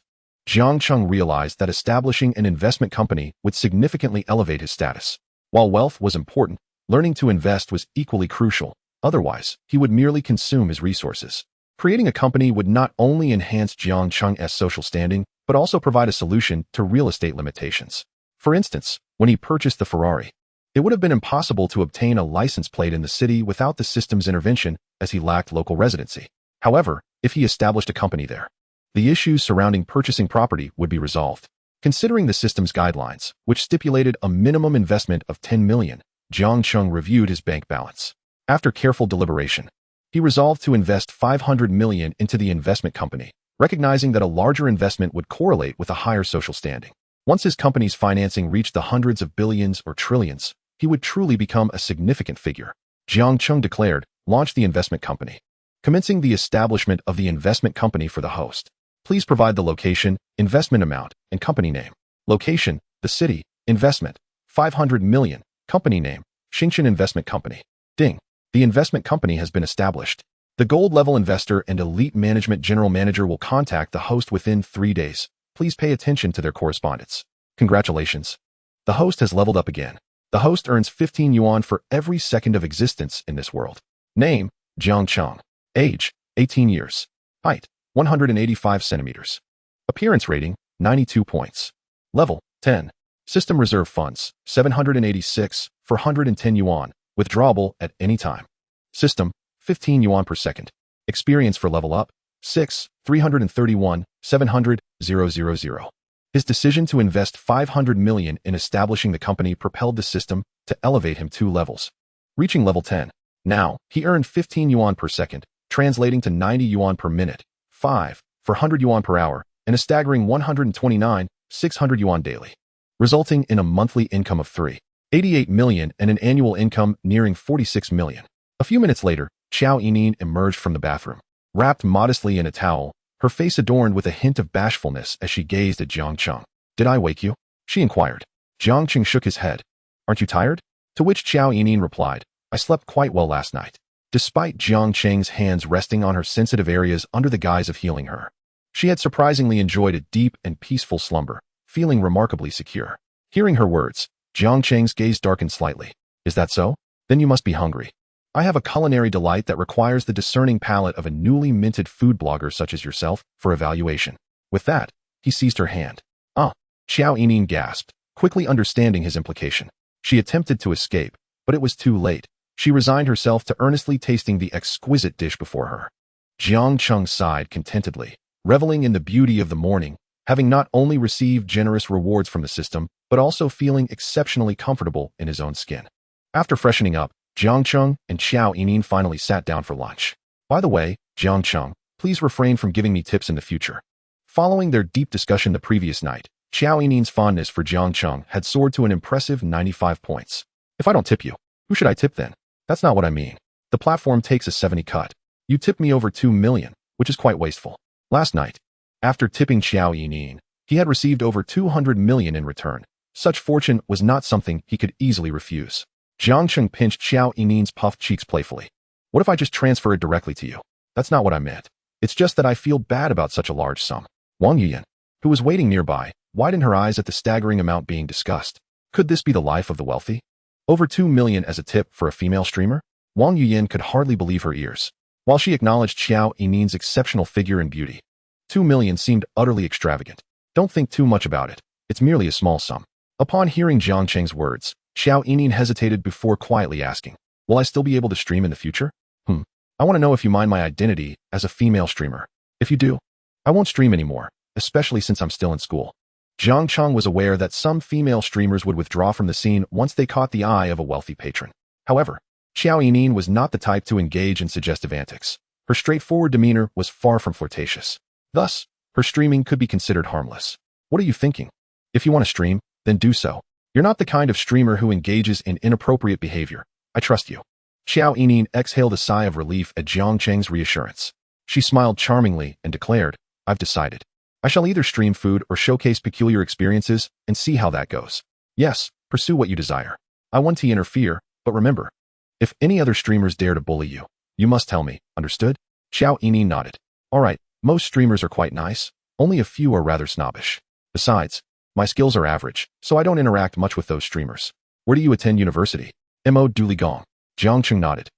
Jiang Cheng realized that establishing an investment company would significantly elevate his status. While wealth was important, learning to invest was equally crucial. Otherwise, he would merely consume his resources. Creating a company would not only enhance Jiang Cheng's social standing, but also provide a solution to real estate limitations. For instance, when he purchased the Ferrari, it would have been impossible to obtain a license plate in the city without the system's intervention, as he lacked local residency. However, if he established a company there, the issues surrounding purchasing property would be resolved. Considering the system's guidelines, which stipulated a minimum investment of 10 million, Jiang Cheng reviewed his bank balance. After careful deliberation, he resolved to invest 500 million into the investment company, recognizing that a larger investment would correlate with a higher social standing. Once his company's financing reached the hundreds of billions or trillions, he would truly become a significant figure. Jiang Cheng declared, launch the investment company. Commencing the establishment of the investment company for the host. Please provide the location, investment amount, and company name. Location, the city, investment, 500 million, company name, Xingchen Investment Company. Ding. The investment company has been established. The gold-level investor and elite management general manager will contact the host within 3 days. Please pay attention to their correspondence. Congratulations. The host has leveled up again. The host earns 15 yuan for every second of existence in this world. Name, Jiang Cheng. Age, 18 years. Height, 185 centimeters. Appearance rating, 92 points. Level, 10. System reserve funds, 786 for 110 yuan. Withdrawable at any time. System, 15 yuan per second. Experience for level up, 6, 331, 700, 000. His decision to invest 500 million in establishing the company propelled the system to elevate him 2 levels. Reaching level 10. Now, he earned 15 yuan per second, translating to 90 yuan per minute, 5, for 100 yuan per hour, and a staggering 129, 600 yuan daily, resulting in a monthly income of 388 million and an annual income nearing 46 million. A few minutes later, Xiao Yining emerged from the bathroom, wrapped modestly in a towel, her face adorned with a hint of bashfulness as she gazed at Jiang Cheng. Did I wake you? She inquired. Jiang Cheng shook his head. Aren't you tired? To which Xiao Yining replied, I slept quite well last night. Despite Jiang Cheng's hands resting on her sensitive areas under the guise of healing her, she had surprisingly enjoyed a deep and peaceful slumber, feeling remarkably secure. Hearing her words, Jiang Cheng's gaze darkened slightly. Is that so? Then you must be hungry. I have a culinary delight that requires the discerning palate of a newly minted food blogger such as yourself for evaluation. With that, he seized her hand. Xiao Yining gasped, quickly understanding his implication. She attempted to escape, but it was too late. She resigned herself to earnestly tasting the exquisite dish before her. Jiang Cheng sighed contentedly, reveling in the beauty of the morning, having not only received generous rewards from the system, but also feeling exceptionally comfortable in his own skin. After freshening up, Jiang Cheng and Xiao Yining finally sat down for lunch. By the way, Jiang Cheng, please refrain from giving me tips in the future. Following their deep discussion the previous night, Xiao Yining's fondness for Jiang Cheng had soared to an impressive 95 points. If I don't tip you, who should I tip then? That's not what I mean. The platform takes a 70 cut. You tipped me over 2 million, which is quite wasteful. Last night, after tipping Xiao Yining, he had received over 200 million in return. Such fortune was not something he could easily refuse. Jiang Cheng pinched Xiao Yining's puffed cheeks playfully. What if I just transfer it directly to you? That's not what I meant. It's just that I feel bad about such a large sum. Wang Yuyan, who was waiting nearby, widened her eyes at the staggering amount being discussed. Could this be the life of the wealthy? Over 2 million as a tip for a female streamer? Wang Yuyan could hardly believe her ears. While she acknowledged Xiao Yining's exceptional figure and beauty, 2 million seemed utterly extravagant. Don't think too much about it. It's merely a small sum. Upon hearing Jiang Cheng's words, Xiao Yining hesitated before quietly asking, will I still be able to stream in the future? I want to know if you mind my identity as a female streamer. If you do, I won't stream anymore, especially since I'm still in school. Jiang Cheng was aware that some female streamers would withdraw from the scene once they caught the eye of a wealthy patron. However, Xiao Yining was not the type to engage in suggestive antics. Her straightforward demeanor was far from flirtatious. Thus, her streaming could be considered harmless. What are you thinking? If you want to stream, then do so. You're not the kind of streamer who engages in inappropriate behavior. I trust you. Xiao Yining exhaled a sigh of relief at Jiang Cheng's reassurance. She smiled charmingly and declared, I've decided. I shall either stream food or showcase peculiar experiences and see how that goes. Yes, pursue what you desire. I want to interfere, but remember, if any other streamers dare to bully you, you must tell me, understood? Xiao Yini nodded. All right, most streamers are quite nice, only a few are rather snobbish. Besides, my skills are average, so I don't interact much with those streamers. Where do you attend university? Mo duly gong. Jiang Cheng nodded,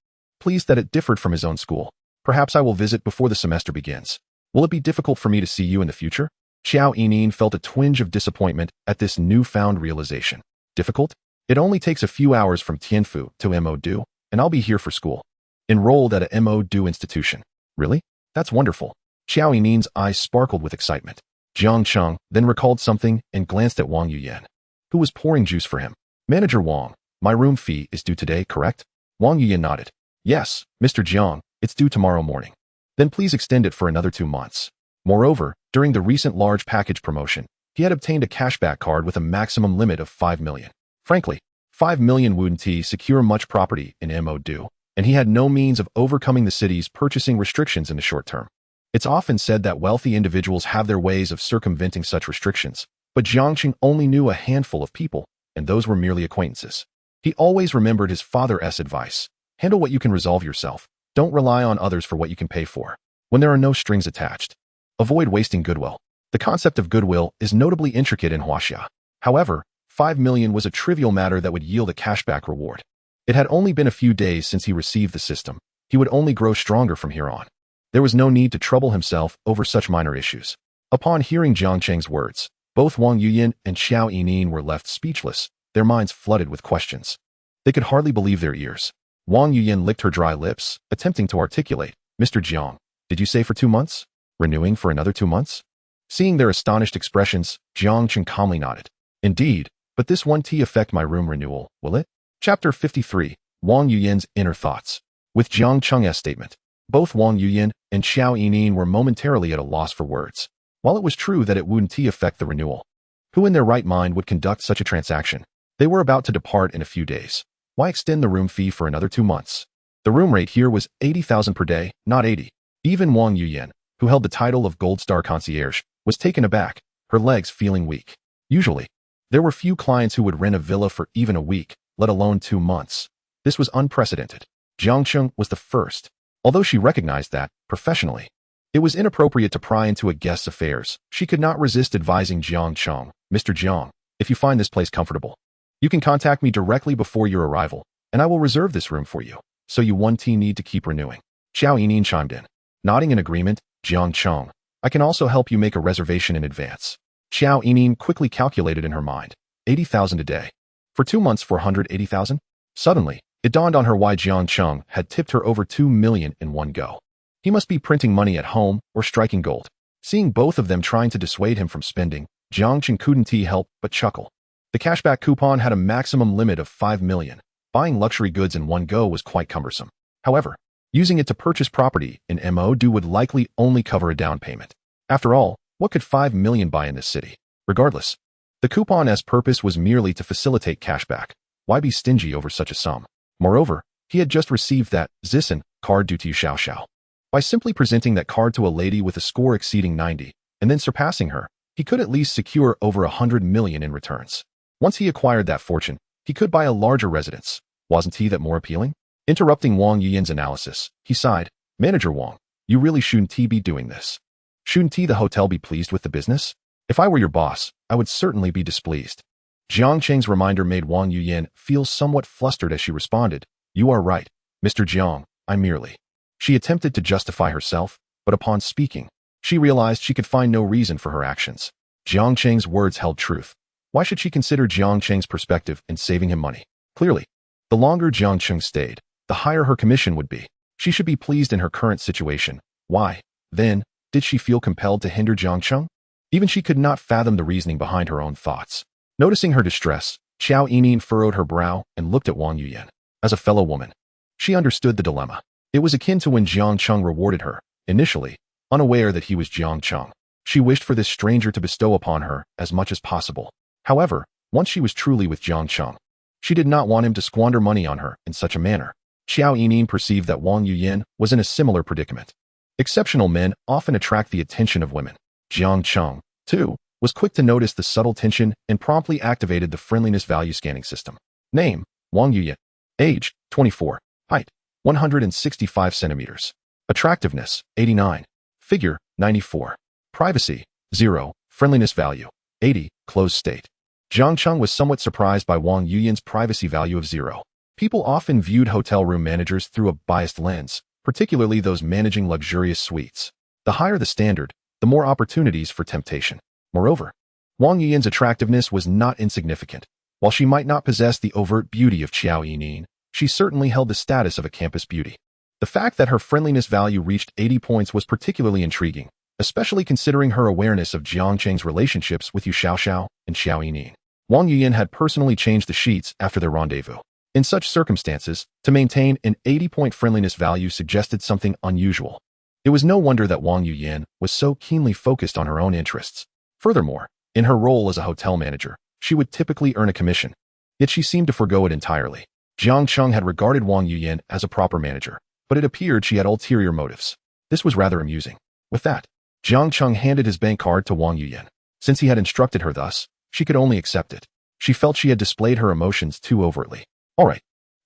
pleased that it differed from his own school. Perhaps I will visit before the semester begins. Will it be difficult for me to see you in the future? Xiao Yinin felt a twinge of disappointment at this newfound realization. Difficult? It only takes a few hours from Tianfu to Mo Du, and I'll be here for school. Enrolled at a Mo Du institution. Really? That's wonderful. Xiao Yinin's eyes sparkled with excitement. Jiang Cheng then recalled something and glanced at Wang Yuyan, who was pouring juice for him. Manager Wang, my room fee is due today, correct? Wang Yuyan nodded. Yes, Mr. Jiang, it's due tomorrow morning. Then please extend it for another 2 months. Moreover, during the recent large package promotion, he had obtained a cashback card with a maximum limit of 5 million. Frankly, 5 million wouldn't secure much property in Mo Du, and he had no means of overcoming the city's purchasing restrictions in the short term. It's often said that wealthy individuals have their ways of circumventing such restrictions, but Jiang Cheng only knew a handful of people, and those were merely acquaintances. He always remembered his father's advice. Handle what you can resolve yourself. Don't rely on others for what you can pay for, when there are no strings attached. Avoid wasting goodwill. The concept of goodwill is notably intricate in Huaxia. However, 5 million was a trivial matter that would yield a cashback reward. It had only been a few days since he received the system. He would only grow stronger from here on. There was no need to trouble himself over such minor issues. Upon hearing Jiang Cheng's words, both Wang Yuyan and Xiao Yinin were left speechless, their minds flooded with questions. They could hardly believe their ears. Wang Yuyan licked her dry lips, attempting to articulate, Mr. Jiang, did you say for 2 months? Renewing for another 2 months? Seeing their astonished expressions, Jiang Cheng calmly nodded. Indeed, but this won't affect my room renewal, will it? Chapter 53, Wang Yuyan's Inner Thoughts. With Jiang Cheng's statement, both Wang Yuyan and Xiao Yinin were momentarily at a loss for words. While it was true that it wouldn't affect the renewal, who in their right mind would conduct such a transaction? They were about to depart in a few days. Why extend the room fee for another 2 months? The room rate here was 80,000 per day, not 80. Even Wang Yuyan, who held the title of Gold Star Concierge, was taken aback, her legs feeling weak. Usually, there were few clients who would rent a villa for even a week, let alone 2 months. This was unprecedented. Jiang Cheng was the first. Although she recognized that, professionally, it was inappropriate to pry into a guest's affairs, she could not resist advising Jiang Cheng, Mr. Jiang, if you find this place comfortable, you can contact me directly before your arrival, and I will reserve this room for you, so you won't need to keep renewing. Xiao Yinin chimed in. Nodding in agreement, Jiang Cheng, I can also help you make a reservation in advance. Xiao Yinin quickly calculated in her mind, 80,000 a day. For 2 months, 480,000? Suddenly, it dawned on her why Jiang Cheng had tipped her over 2 million in one go. He must be printing money at home or striking gold. Seeing both of them trying to dissuade him from spending, Jiang Cheng couldn't help but chuckle. The cashback coupon had a maximum limit of 5 million. Buying luxury goods in one go was quite cumbersome. However, using it to purchase property in Mo Du would likely only cover a down payment. After all, what could 5 million buy in this city? Regardless, the coupon's purpose was merely to facilitate cashback. Why be stingy over such a sum? Moreover, he had just received that Zisen card due to Xiao Xiao. By simply presenting that card to a lady with a score exceeding 90, and then surpassing her, he could at least secure over 100 million in returns. Once he acquired that fortune, he could buy a larger residence. Wasn't that more appealing? Interrupting Wang Yuyan's analysis, he sighed, Manager Wang, you really shouldn't be doing this. Shouldn't the hotel be pleased with the business? If I were your boss, I would certainly be displeased. Jiang Cheng's reminder made Wang Yuyan feel somewhat flustered as she responded, You are right, Mr. Jiang, I merely. She attempted to justify herself, but upon speaking, she realized she could find no reason for her actions. Jiang Cheng's words held truth. Why should she consider Jiang Cheng's perspective in saving him money? Clearly, the longer Jiang Cheng stayed, the higher her commission would be. She should be pleased in her current situation. Why, then, did she feel compelled to hinder Jiang Cheng? Even she could not fathom the reasoning behind her own thoughts. Noticing her distress, Xiao Yinin furrowed her brow and looked at Wang Yuyan. As a fellow woman, she understood the dilemma. It was akin to when Jiang Cheng rewarded her, initially, unaware that he was Jiang Cheng. She wished for this stranger to bestow upon her as much as possible. However, once she was truly with Jiang Cheng, she did not want him to squander money on her in such a manner. Xiao Yinin perceived that Wang Yuyan was in a similar predicament. Exceptional men often attract the attention of women. Jiang Cheng, too, was quick to notice the subtle tension and promptly activated the friendliness value scanning system. Name, Wang Yuyan. Age, 24. Height, 165 centimeters. Attractiveness, 89. Figure, 94. Privacy, 0. Friendliness value, 80. Closed state. Jiang Cheng was somewhat surprised by Wang Yuyan's privacy value of 0. People often viewed hotel room managers through a biased lens, particularly those managing luxurious suites. The higher the standard, the more opportunities for temptation. Moreover, Wang Yuyan's attractiveness was not insignificant. While she might not possess the overt beauty of Qiao Yining, she certainly held the status of a campus beauty. The fact that her friendliness value reached 80 points was particularly intriguing, especially considering her awareness of Jiang Cheng's relationships with Yu Xiaoxiao and Xiao Yining. Wang Yuyan had personally changed the sheets after their rendezvous. In such circumstances, to maintain an 80-point friendliness value suggested something unusual. It was no wonder that Wang Yuyan was so keenly focused on her own interests. Furthermore, in her role as a hotel manager, she would typically earn a commission. Yet she seemed to forgo it entirely. Jiang Cheng had regarded Wang Yuyan as a proper manager, but it appeared she had ulterior motives. This was rather amusing. With that, Jiang Cheng handed his bank card to Wang Yuyan. Since he had instructed her thus, she could only accept it. She felt she had displayed her emotions too overtly. All right,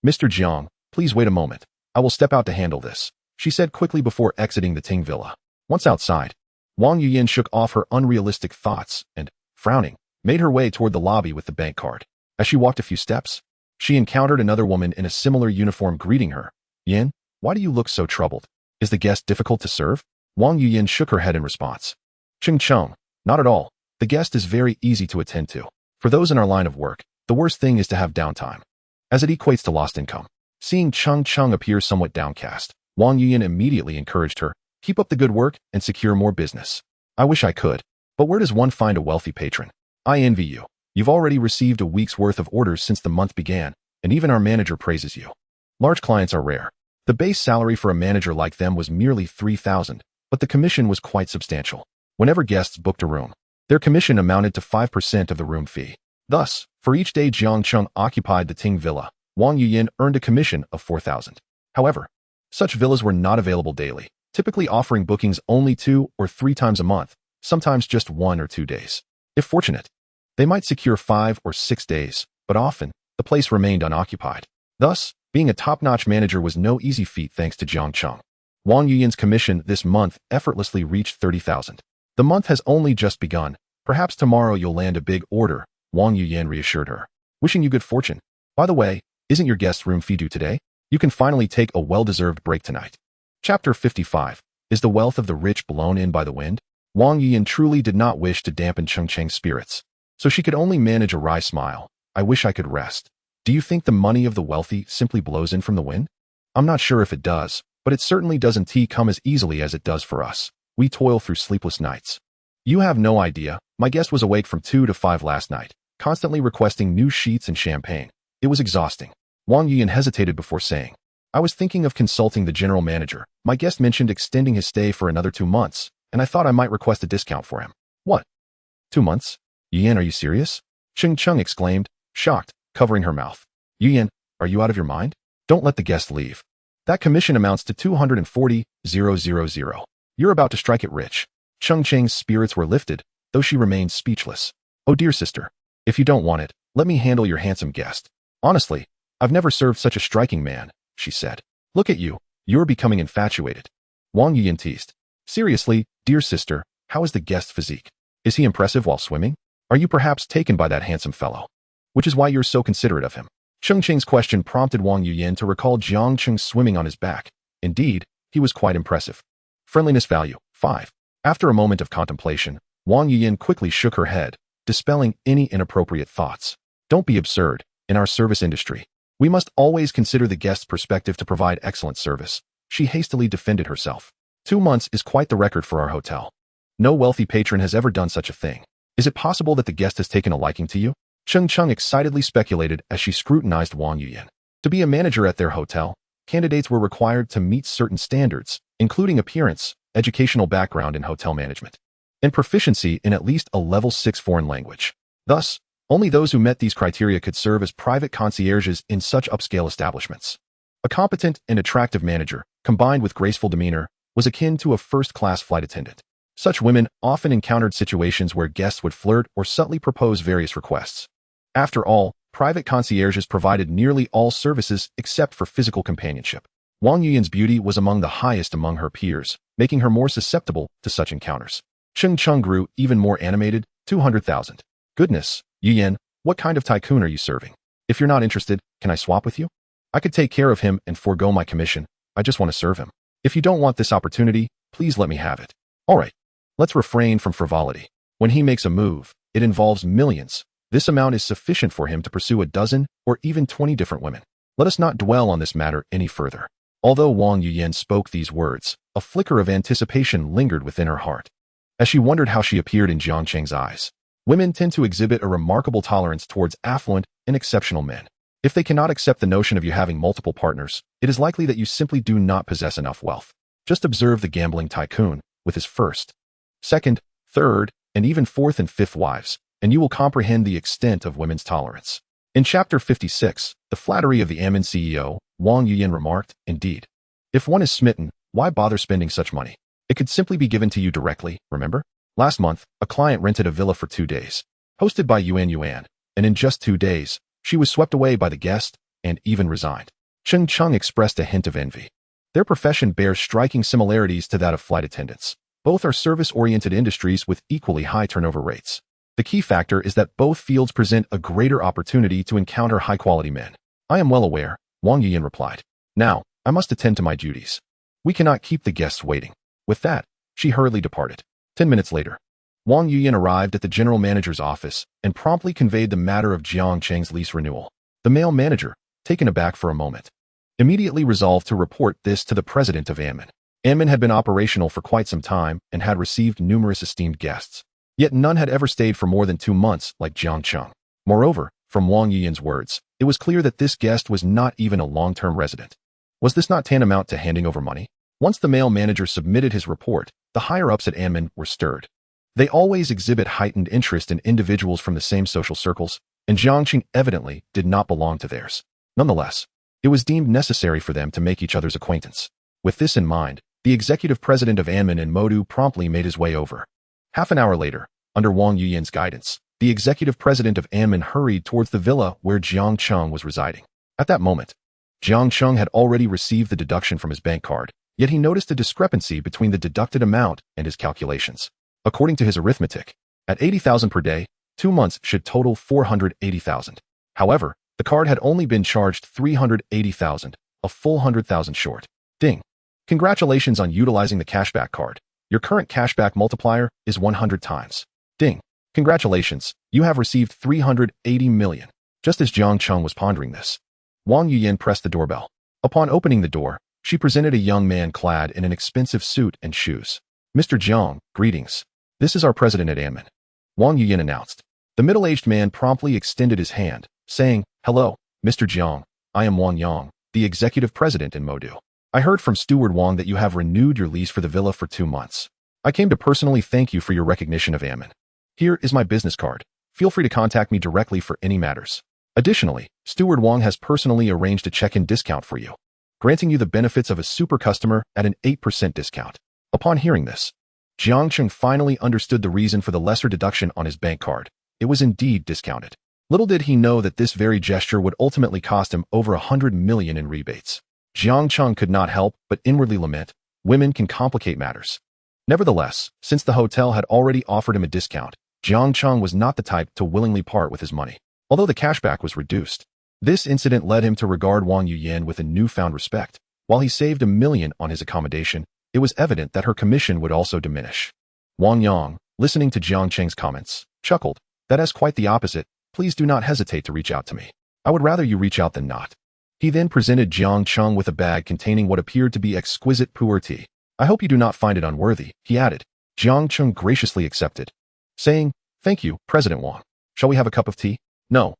Mr. Jiang, please wait a moment. I will step out to handle this, she said quickly before exiting the Ting Villa. Once outside, Wang Yuyan shook off her unrealistic thoughts and, frowning, made her way toward the lobby with the bank card. As she walked a few steps, she encountered another woman in a similar uniform greeting her. Yin, why do you look so troubled? Is the guest difficult to serve? Wang Yuyan shook her head in response. Cheng Cheng, not at all. The guest is very easy to attend to. For those in our line of work, the worst thing is to have downtime, as it equates to lost income. Seeing Cheng Cheng appear somewhat downcast, Wang Yuyan immediately encouraged her, keep up the good work and secure more business. I wish I could, but where does one find a wealthy patron? I envy you. You've already received a week's worth of orders since the month began, and even our manager praises you. Large clients are rare. The base salary for a manager like them was merely 3,000, but the commission was quite substantial. Whenever guests booked a room, their commission amounted to 5% of the room fee. Thus, for each day Jiang Cheng occupied the Ting Villa, Wang Yuyan earned a commission of 4,000. However, such villas were not available daily, typically offering bookings only 2 or 3 times a month, sometimes just 1 or 2 days. If fortunate, they might secure 5 or 6 days, but often, the place remained unoccupied. Thus, being a top-notch manager was no easy feat thanks to Jiang Cheng. Wang Yuyan's commission this month effortlessly reached 30,000. The month has only just begun. Perhaps tomorrow you'll land a big order, Wang Yuyan reassured her. Wishing you good fortune. By the way, isn't your guest room fee due today? You can finally take a well-deserved break tonight. Chapter 55. Is the wealth of the rich blown in by the wind? Wang Yuyan truly did not wish to dampen Cheng Cheng's spirits, so she could only manage a wry smile. I wish I could rest. Do you think the money of the wealthy simply blows in from the wind? I'm not sure if it does, but it certainly doesn't come as easily as it does for us. We toil through sleepless nights. You have no idea. My guest was awake from 2 to 5 last night, constantly requesting new sheets and champagne. It was exhausting. Wang Yuyan hesitated before saying, I was thinking of consulting the general manager. My guest mentioned extending his stay for another 2 months, and I thought I might request a discount for him. What? 2 months? Yuyan, are you serious? Cheng Cheng exclaimed, shocked, covering her mouth. Yuyan, are you out of your mind? Don't let the guest leave. That commission amounts to 240,000. You're about to strike it rich. Cheng Cheng's spirits were lifted, though she remained speechless. Oh dear sister, if you don't want it, let me handle your handsome guest. Honestly, I've never served such a striking man, she said. Look at you, you're becoming infatuated. Wang Yuyan teased. Seriously, dear sister, how is the guest's physique? Is he impressive while swimming? Are you perhaps taken by that handsome fellow? Which is why you're so considerate of him. Cheng Cheng's question prompted Wang Yuyan to recall Jiang Cheng swimming on his back. Indeed, he was quite impressive. Friendliness value, 5. After a moment of contemplation, Wang Yuyan quickly shook her head, dispelling any inappropriate thoughts. Don't be absurd. In our service industry, we must always consider the guest's perspective to provide excellent service. She hastily defended herself. 2 months is quite the record for our hotel. No wealthy patron has ever done such a thing. Is it possible that the guest has taken a liking to you? Cheng Cheng excitedly speculated as she scrutinized Wang Yuyan. To be a manager at their hotel, candidates were required to meet certain standards, including appearance, educational background in hotel management, and proficiency in at least a level 6 foreign language. Thus, only those who met these criteria could serve as private concierges in such upscale establishments. A competent and attractive manager, combined with graceful demeanor, was akin to a first-class flight attendant. Such women often encountered situations where guests would flirt or subtly propose various requests. After all, private concierges provided nearly all services except for physical companionship. Wang Yuyan's beauty was among the highest among her peers, making her more susceptible to such encounters. Jiang Cheng grew even more animated. 200,000. Goodness, Yuyan, what kind of tycoon are you serving? If you're not interested, can I swap with you? I could take care of him and forego my commission. I just want to serve him. If you don't want this opportunity, please let me have it. All right. Let's refrain from frivolity. When he makes a move, it involves millions. This amount is sufficient for him to pursue a dozen or even 20 different women. Let us not dwell on this matter any further. Although Wang Yuyan spoke these words, a flicker of anticipation lingered within her heart. As she wondered how she appeared in Jiang Cheng's eyes, women tend to exhibit a remarkable tolerance towards affluent and exceptional men. If they cannot accept the notion of you having multiple partners, it is likely that you simply do not possess enough wealth. Just observe the gambling tycoon with his first, second, third, and even fourth and fifth wives, and you will comprehend the extent of women's tolerance. In Chapter 56, the flattery of the Amin CEO, Wang Yuyan remarked, "Indeed. If one is smitten, why bother spending such money? It could simply be given to you directly, remember? Last month, a client rented a villa for 2 days, hosted by Yuan, and in just 2 days, she was swept away by the guest and even resigned." Jiang Cheng expressed a hint of envy. Their profession bears striking similarities to that of flight attendants. Both are service-oriented industries with equally high turnover rates. The key factor is that both fields present a greater opportunity to encounter high-quality men. "I am well aware," Wang Yuyan replied. "Now, I must attend to my duties. We cannot keep the guests waiting." With that, she hurriedly departed. 10 minutes later, Wang Yuyan arrived at the general manager's office and promptly conveyed the matter of Jiang Cheng's lease renewal. The male manager, taken aback for a moment, immediately resolved to report this to the president of Amin. Amin had been operational for quite some time and had received numerous esteemed guests. Yet none had ever stayed for more than 2 months like Jiang Cheng. Moreover, from Wang Yuyan's words, it was clear that this guest was not even a long-term resident. Was this not tantamount to handing over money? Once the male manager submitted his report, the higher-ups at Amin were stirred. They always exhibit heightened interest in individuals from the same social circles, and Jiang Cheng evidently did not belong to theirs. Nonetheless, it was deemed necessary for them to make each other's acquaintance. With this in mind, the executive president of Amin and Modu promptly made his way over. Half an hour later, under Wang Yuyan's guidance, the executive president of Amin hurried towards the villa where Jiang Cheng was residing. At that moment, Jiang Cheng had already received the deduction from his bank card, yet he noticed a discrepancy between the deducted amount and his calculations. According to his arithmetic, at 80,000 per day, 2 months should total 480,000. However, the card had only been charged 380,000, a full 100,000 short. Ding. Congratulations on utilizing the cashback card. Your current cashback multiplier is 100 times. Ding. Congratulations, you have received 380 million. Just as Jiang Cheng was pondering this, Wang Yuyan pressed the doorbell. Upon opening the door, she presented a young man clad in an expensive suit and shoes. "Mr. Jiang, greetings. This is our president at Amin," Wang Yuyan announced. The middle-aged man promptly extended his hand, saying, "Hello, Mr. Jiang. I am Wang Yang, the executive president in Modu. I heard from Steward Wang that you have renewed your lease for the villa for 2 months. I came to personally thank you for your recognition of Amin. Here is my business card. Feel free to contact me directly for any matters. Additionally, Steward Wang has personally arranged a check-in discount for you, granting you the benefits of a super customer at an 8% discount." Upon hearing this, Jiang Cheng finally understood the reason for the lesser deduction on his bank card. It was indeed discounted. Little did he know that this very gesture would ultimately cost him over 100 million in rebates. Jiang Cheng could not help but inwardly lament, women can complicate matters. Nevertheless, since the hotel had already offered him a discount, Jiang Cheng was not the type to willingly part with his money. Although the cashback was reduced, this incident led him to regard Wang Yuyan with a newfound respect. While he saved $1 million on his accommodation, it was evident that her commission would also diminish. Wang Yang, listening to Jiang Cheng's comments, chuckled. "That is quite the opposite. Please do not hesitate to reach out to me. I would rather you reach out than not." He then presented Jiang Cheng with a bag containing what appeared to be exquisite pu'er tea. "I hope you do not find it unworthy," he added. Jiang Cheng graciously accepted, saying, "Thank you, President Wang. Shall we have a cup of tea?" No,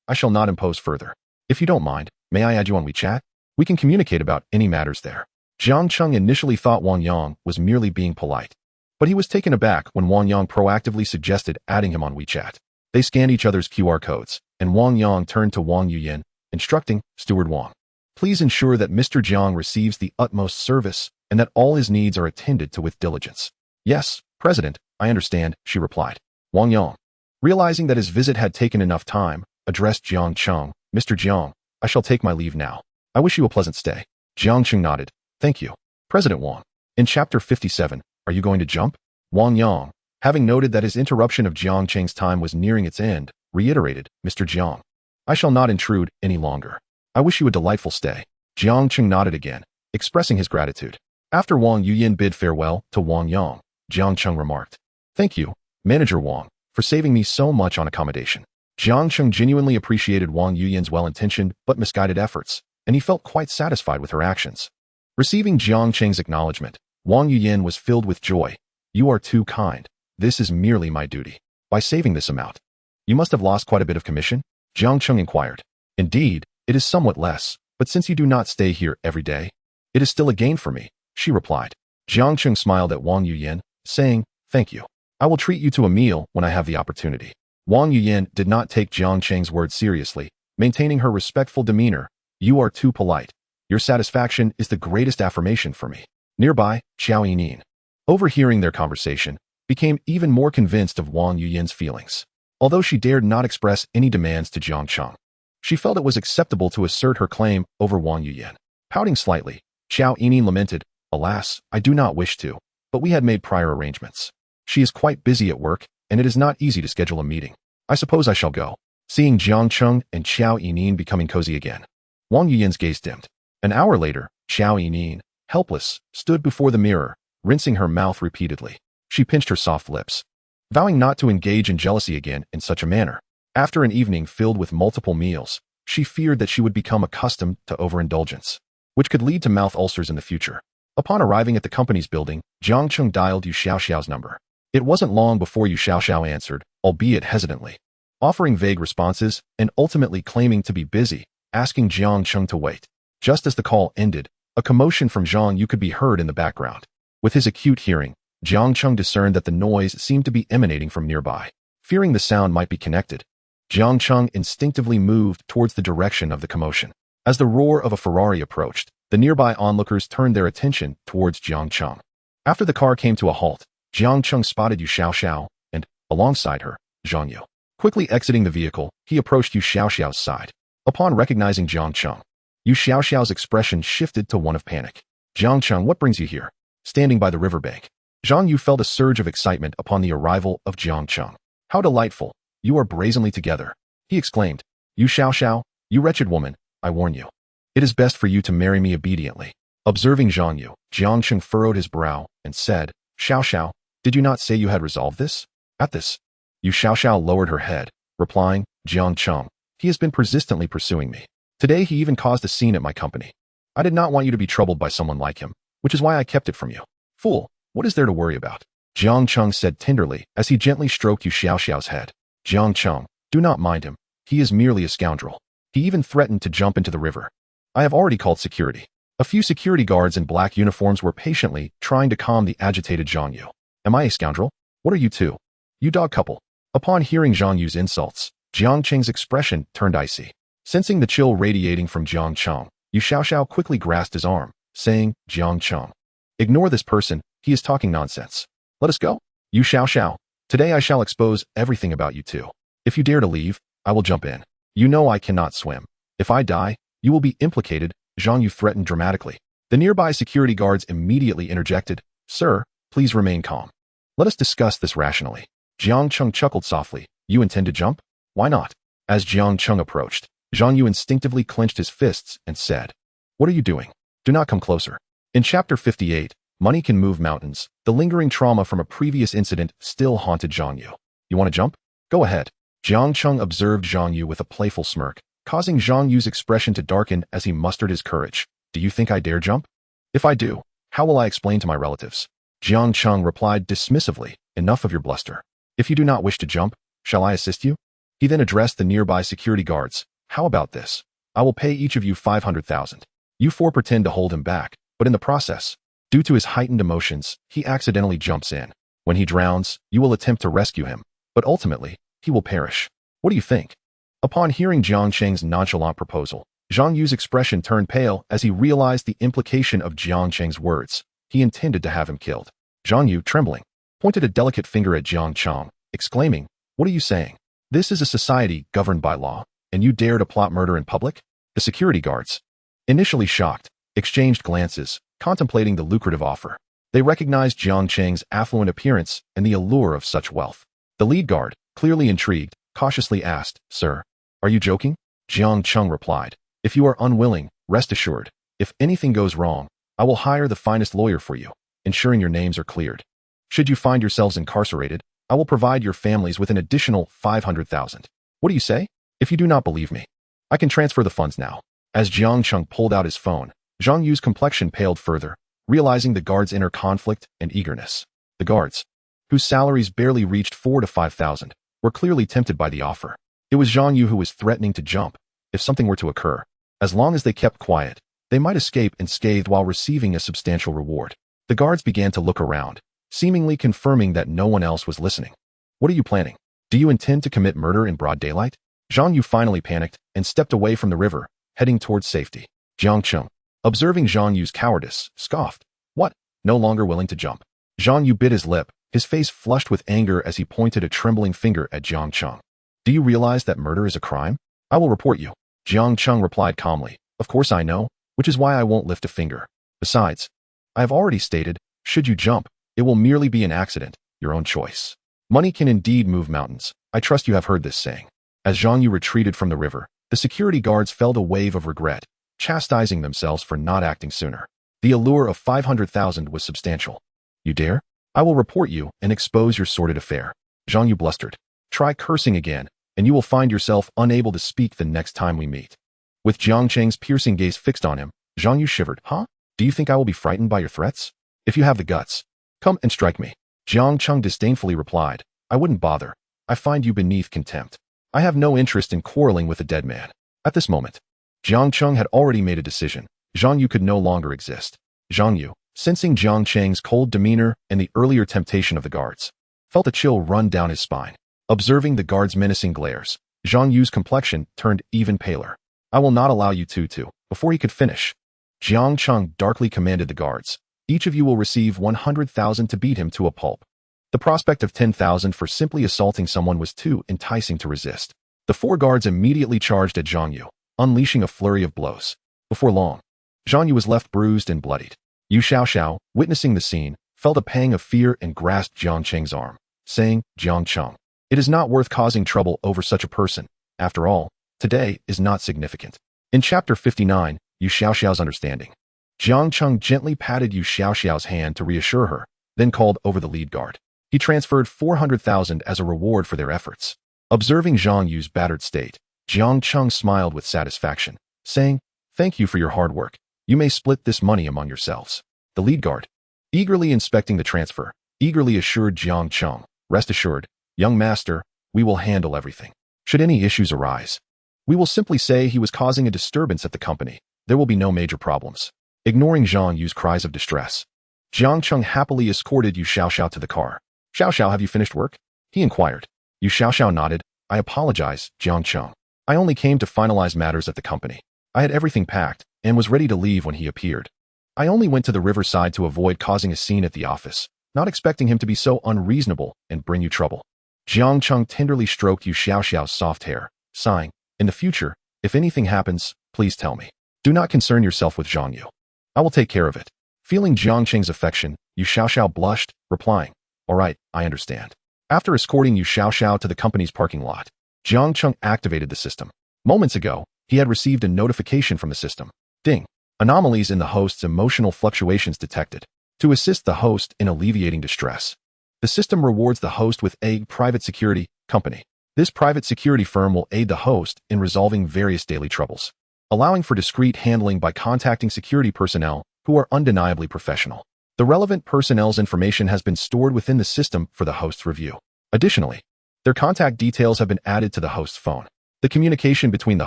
I shall not impose further. If you don't mind, may I add you on WeChat? We can communicate about any matters there." Jiang Cheng initially thought Wang Yang was merely being polite, but he was taken aback when Wang Yang proactively suggested adding him on WeChat. They scanned each other's QR codes, and Wang Yang turned to Wang Yuyan, instructing, "Steward Wang, please ensure that Mr. Jiang receives the utmost service and that all his needs are attended to with diligence. Yes, President, I understand, she replied. Wang Yang, realizing that his visit had taken enough time, addressed Jiang Cheng. Mr. Jiang, I shall take my leave now. I wish you a pleasant stay. Jiang Cheng nodded. Thank you. President Wang. In chapter 57, are you going to jump? Wang Yang, having noted that his interruption of Jiang Cheng's time was nearing its end, reiterated, Mr. Jiang, I shall not intrude any longer. I wish you a delightful stay. Jiang Cheng nodded again, expressing his gratitude. After Wang Yuyin bid farewell to Wang Yang, Jiang Cheng remarked, Thank you, Manager Wang, for saving me so much on accommodation. Jiang Cheng genuinely appreciated Wang Yuyin's well-intentioned but misguided efforts, and he felt quite satisfied with her actions. Receiving Jiang Cheng's acknowledgement, Wang Yuyin was filled with joy. You are too kind. This is merely my duty. By saving this amount, you must have lost quite a bit of commission? Jiang Cheng inquired. Indeed, it is somewhat less, but since you do not stay here every day, it is still a gain for me, she replied. Jiang Cheng smiled at Wang Yuyin, saying, Thank you. I will treat you to a meal when I have the opportunity. Wang Yuyin did not take Jiang Cheng's words seriously, maintaining her respectful demeanor. You are too polite. Your satisfaction is the greatest affirmation for me. Nearby, Xiao Yinin, overhearing their conversation, became even more convinced of Wang Yuyin's feelings. Although she dared not express any demands to Jiang Cheng, she felt it was acceptable to assert her claim over Wang Yuyin. Pouting slightly, Xiao Yinin lamented, Alas, I do not wish to, but we had made prior arrangements. She is quite busy at work, and it is not easy to schedule a meeting. I suppose I shall go. Seeing Jiang Cheng and Xiao Yinin becoming cozy again, Wang Yuyin's gaze dimmed. An hour later, Xiao Yinin, helpless, stood before the mirror, rinsing her mouth repeatedly. She pinched her soft lips, vowing not to engage in jealousy again in such a manner. After an evening filled with multiple meals, she feared that she would become accustomed to overindulgence, which could lead to mouth ulcers in the future. Upon arriving at the company's building, Jiang Cheng dialed Yu Xiaoxiao's number. It wasn't long before Yu Xiaoxiao answered, albeit hesitantly, offering vague responses and ultimately claiming to be busy, asking Jiang Cheng to wait. Just as the call ended, a commotion from Zhang Yu could be heard in the background. With his acute hearing, Jiang Cheng discerned that the noise seemed to be emanating from nearby. Fearing the sound might be connected, Jiang Cheng instinctively moved towards the direction of the commotion. As the roar of a Ferrari approached, the nearby onlookers turned their attention towards Jiang Cheng. After the car came to a halt, Jiang Cheng spotted Yu Xiaoxiao and, alongside her, Zhang Yu. Quickly exiting the vehicle, he approached Yu Xiaoxiao's side. Upon recognizing Jiang Cheng, Yu Xiaoxiao's expression shifted to one of panic. Jiang Cheng, what brings you here? Standing by the riverbank, Zhang Yu felt a surge of excitement upon the arrival of Jiang Cheng. How delightful! You are brazenly together, he exclaimed. Yu Xiaoxiao, you wretched woman, I warn you. It is best for you to marry me obediently. Observing Zhang Yu, Jiang Cheng furrowed his brow and said, Xiaoxiao, did you not say you had resolved this? At this, Yu Xiaoxiao lowered her head, replying, Jiang Cheng, he has been persistently pursuing me. Today he even caused a scene at my company. I did not want you to be troubled by someone like him, which is why I kept it from you. Fool, what is there to worry about? Jiang Cheng said tenderly as he gently stroked Yu Xiaoxiao's head. Jiang Cheng, do not mind him. He is merely a scoundrel. He even threatened to jump into the river. I have already called security. A few security guards in black uniforms were patiently trying to calm the agitated Zhang Yu. Am I a scoundrel? What are you two? You dog couple. Upon hearing Zhang Yu's insults, Jiang Cheng's expression turned icy. Sensing the chill radiating from Jiang Cheng, Yu Xiaoxiao quickly grasped his arm, saying, Jiang Cheng, ignore this person, he is talking nonsense. Let us go. Yu Xiaoxiao, today I shall expose everything about you two. If you dare to leave, I will jump in. You know I cannot swim. If I die, you will be implicated, Zhang Yu threatened dramatically. The nearby security guards immediately interjected, Sir, please remain calm. Let us discuss this rationally. Jiang Cheng chuckled softly. You intend to jump? Why not? As Jiang Cheng approached, Zhang Yu instinctively clenched his fists and said, What are you doing? Do not come closer. In chapter 58, Money Can Move Mountains, the lingering trauma from a previous incident still haunted Zhang Yu. You want to jump? Go ahead. Jiang Cheng observed Zhang Yu with a playful smirk, causing Zhang Yu's expression to darken as he mustered his courage. Do you think I dare jump? If I do, how will I explain to my relatives? Jiang Cheng replied dismissively, Enough of your bluster. If you do not wish to jump, shall I assist you? He then addressed the nearby security guards. How about this? I will pay each of you 500,000. You four pretend to hold him back, but in the process, due to his heightened emotions, he accidentally jumps in. When he drowns, you will attempt to rescue him, but ultimately, he will perish. What do you think? Upon hearing Jiang Cheng's nonchalant proposal, Zhang Yu's expression turned pale as he realized the implication of Jiang Cheng's words. he intended to have him killed. Jiang Yu, trembling, pointed a delicate finger at Jiang Cheng, exclaiming, "What are you saying? This is a society governed by law, and you dare to plot murder in public?" The security guards, initially shocked, exchanged glances, contemplating the lucrative offer. They recognized Jiang Cheng's affluent appearance and the allure of such wealth. The lead guard, clearly intrigued, cautiously asked, "Sir, are you joking?" Jiang Cheng replied, "If you are unwilling, rest assured, if anything goes wrong, I will hire the finest lawyer for you, ensuring your names are cleared. Should you find yourselves incarcerated, I will provide your families with an additional 500,000. What do you say? If you do not believe me, I can transfer the funds now." As Jiang Cheng pulled out his phone, Jiang Yu's complexion paled further, realizing the guards' inner conflict and eagerness. The guards, whose salaries barely reached 4 to 5,000, were clearly tempted by the offer. It was Jiang Yu who was threatening to jump if something were to occur. As long as they kept quiet, they might escape unscathed while receiving a substantial reward. The guards began to look around, seemingly confirming that no one else was listening. "What are you planning? Do you intend to commit murder in broad daylight?" Jiang Yu finally panicked and stepped away from the river, heading towards safety. Jiang Cheng, observing Jiang Yu's cowardice, scoffed. "What? No longer willing to jump?" Jiang Yu bit his lip, his face flushed with anger as he pointed a trembling finger at Jiang Cheng. "Do you realize that murder is a crime? I will report you." Jiang Cheng replied calmly, "Of course I know, which is why I won't lift a finger. Besides, I have already stated, should you jump, it will merely be an accident, your own choice. Money can indeed move mountains. I trust you have heard this saying." As Jiang Yu retreated from the river, the security guards felt a wave of regret, chastising themselves for not acting sooner. The allure of 500,000 was substantial. "You dare? I will report you and expose your sordid affair." Jiang Yu blustered. "Try cursing again, and you will find yourself unable to speak the next time we meet." With Jiang Cheng's piercing gaze fixed on him, Jiang Yu shivered. "Huh? Do you think I will be frightened by your threats? If you have the guts, come and strike me." Jiang Cheng disdainfully replied, "I wouldn't bother. I find you beneath contempt. I have no interest in quarreling with a dead man." At this moment, Jiang Cheng had already made a decision. Jiang Yu could no longer exist. Jiang Yu, sensing Jiang Cheng's cold demeanor and the earlier temptation of the guards, felt a chill run down his spine. Observing the guards' menacing glares, Jiang Yu's complexion turned even paler. "I will not allow you to." Before he could finish, Jiang Cheng darkly commanded the guards, "Each of you will receive 100,000 to beat him to a pulp." The prospect of 10,000 for simply assaulting someone was too enticing to resist. The 4 guards immediately charged at Jiang Yu, unleashing a flurry of blows. Before long, Jiang Yu was left bruised and bloodied. Yu Xiaoxiao, witnessing the scene, felt a pang of fear and grasped Jiang Cheng's arm, saying, "Jiang Cheng, it is not worth causing trouble over such a person. After all, today is not significant." In Chapter 59, Yu Xiaoxiao's understanding. Jiang Cheng gently patted Yu Xiaoxiao's hand to reassure her, then called over the lead guard. He transferred 400,000 as a reward for their efforts. Observing Jiang Yu's battered state, Jiang Cheng smiled with satisfaction, saying, "Thank you for your hard work. You may split this money among yourselves." The lead guard, eagerly inspecting the transfer, eagerly assured Jiang Cheng, "Rest assured, young master, we will handle everything. Should any issues arise, we will simply say he was causing a disturbance at the company. There will be no major problems." Ignoring Jiang Yu's cries of distress, Jiang Cheng happily escorted Yu Xiaoxiao to the car. "Xiaoxiao, have you finished work?" he inquired. Yu Xiaoxiao nodded. "I apologize, Jiang Cheng. I only came to finalize matters at the company. I had everything packed and was ready to leave when he appeared. I only went to the riverside to avoid causing a scene at the office, not expecting him to be so unreasonable and bring you trouble." Jiang Cheng tenderly stroked Yu Xiaoxiao's soft hair, sighing, "In the future, if anything happens, please tell me. Do not concern yourself with Jiang Yu. I will take care of it." Feeling Jiang Cheng's affection, Yu Xiaoxiao blushed, replying, "All right, I understand." After escorting Yu Xiaoxiao to the company's parking lot, Jiang Cheng activated the system. Moments ago, he had received a notification from the system. Ding. Anomalies in the host's emotional fluctuations detected. To assist the host in alleviating distress, the system rewards the host with a private security company. This private security firm will aid the host in resolving various daily troubles, allowing for discreet handling by contacting security personnel who are undeniably professional. The relevant personnel's information has been stored within the system for the host's review. Additionally, their contact details have been added to the host's phone. The communication between the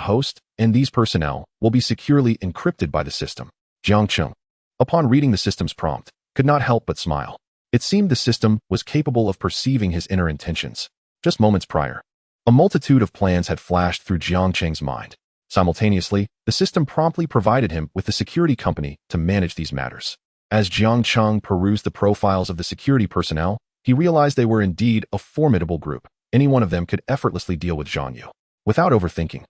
host and these personnel will be securely encrypted by the system. Jiang Cheng, upon reading the system's prompt, could not help but smile. It seemed the system was capable of perceiving his inner intentions. Just moments prior, a multitude of plans had flashed through Jiang Cheng's mind. Simultaneously, the system promptly provided him with the security company to manage these matters. As Jiang Cheng perused the profiles of the security personnel, he realized they were indeed a formidable group. Any one of them could effortlessly deal with Zhang Yu. Without overthinking,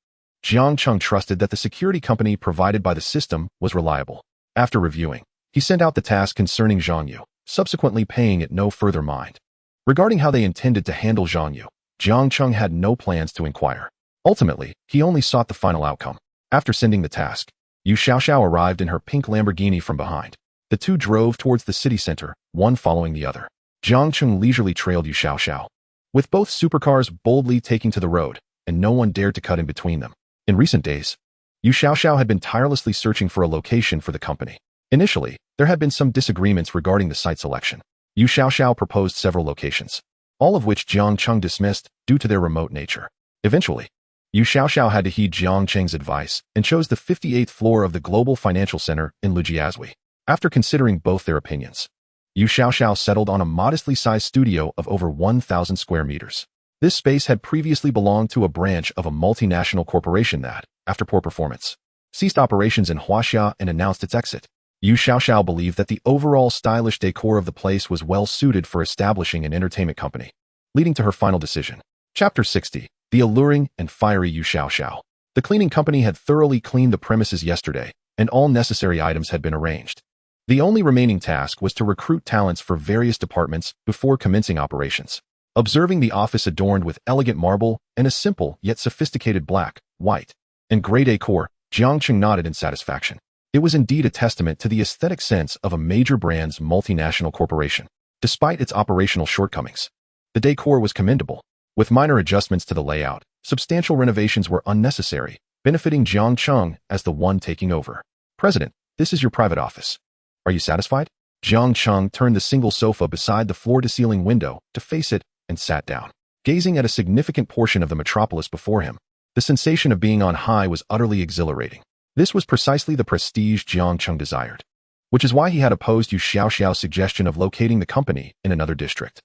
Jiang Cheng trusted that the security company provided by the system was reliable. After reviewing, he sent out the task concerning Zhang Yu, subsequently paying it no further mind. Regarding how they intended to handle Zhang Yu, Jiang Cheng had no plans to inquire. Ultimately, he only sought the final outcome. After sending the task, Yu Xiaoxiao arrived in her pink Lamborghini from behind. The two drove towards the city center, one following the other. Jiang Cheng leisurely trailed Yu Xiaoxiao, with both supercars boldly taking to the road, and no one dared to cut in between them. In recent days, Yu Xiaoxiao had been tirelessly searching for a location for the company. Initially, there had been some disagreements regarding the site selection. Yu Xiaoxiao proposed several locations, all of which Jiang Cheng dismissed due to their remote nature. Eventually, Yu Xiaoxiao had to heed Jiang Cheng's advice and chose the 58th floor of the Global Financial Center in Lujiazui. After considering both their opinions, Yu Xiaoxiao settled on a modestly sized studio of over 1,000 square meters. This space had previously belonged to a branch of a multinational corporation that, after poor performance, ceased operations in Huaxia and announced its exit. Yu Xiaoxiao believed that the overall stylish decor of the place was well suited for establishing an entertainment company, leading to her final decision. Chapter 60. The alluring and fiery Yu Xiaoxiao. The cleaning company had thoroughly cleaned the premises yesterday, and all necessary items had been arranged. The only remaining task was to recruit talents for various departments before commencing operations. Observing the office adorned with elegant marble and a simple yet sophisticated black, white, and gray decor, Jiang Cheng nodded in satisfaction. It was indeed a testament to the aesthetic sense of a major brand's multinational corporation. Despite its operational shortcomings, the decor was commendable. With minor adjustments to the layout, substantial renovations were unnecessary, benefiting Jiang Cheng as the one taking over. President, this is your private office. Are you satisfied? Jiang Cheng turned the single sofa beside the floor-to-ceiling window to face it and sat down. Gazing at a significant portion of the metropolis before him, the sensation of being on high was utterly exhilarating. This was precisely the prestige Jiang Cheng desired, which is why he had opposed Yu Xiaoxiao's suggestion of locating the company in another district.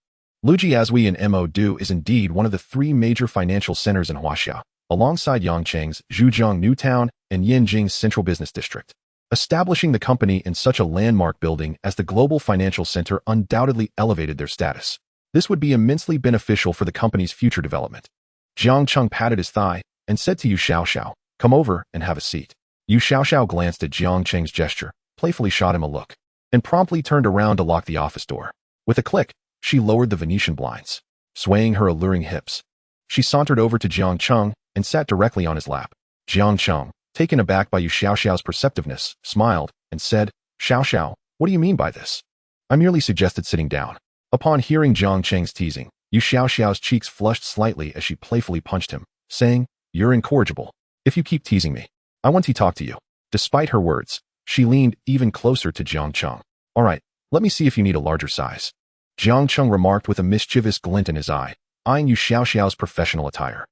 Lujiazui and Mo is indeed one of the three major financial centers in Huaxia, alongside Yangcheng's Zhujiang New Town and Yanjing's Central Business District. Establishing the company in such a landmark building as the Global Financial Center undoubtedly elevated their status. This would be immensely beneficial for the company's future development. Jiang Cheng patted his thigh and said to Yu Xiaoxiao, "Come over and have a seat." Yu Xiaoxiao glanced at Jiang Cheng's gesture, playfully shot him a look, and promptly turned around to lock the office door. With a click, she lowered the Venetian blinds. Swaying her alluring hips, she sauntered over to Jiang Cheng and sat directly on his lap. Jiang Cheng, taken aback by Yu Xiaoxiao's perceptiveness, smiled and said, "Xiaoxiao, what do you mean by this?" "I merely suggested sitting down." Upon hearing Jiang Cheng's teasing, Yu Xiaoxiao's cheeks flushed slightly as she playfully punched him, saying, "You're incorrigible. If you keep teasing me, I want to talk to you." Despite her words, she leaned even closer to Jiang Cheng. "All right, let me see if you need a larger size," Jiang Cheng remarked with a mischievous glint in his eye, eyeing Yu Xiaoxiao's professional attire.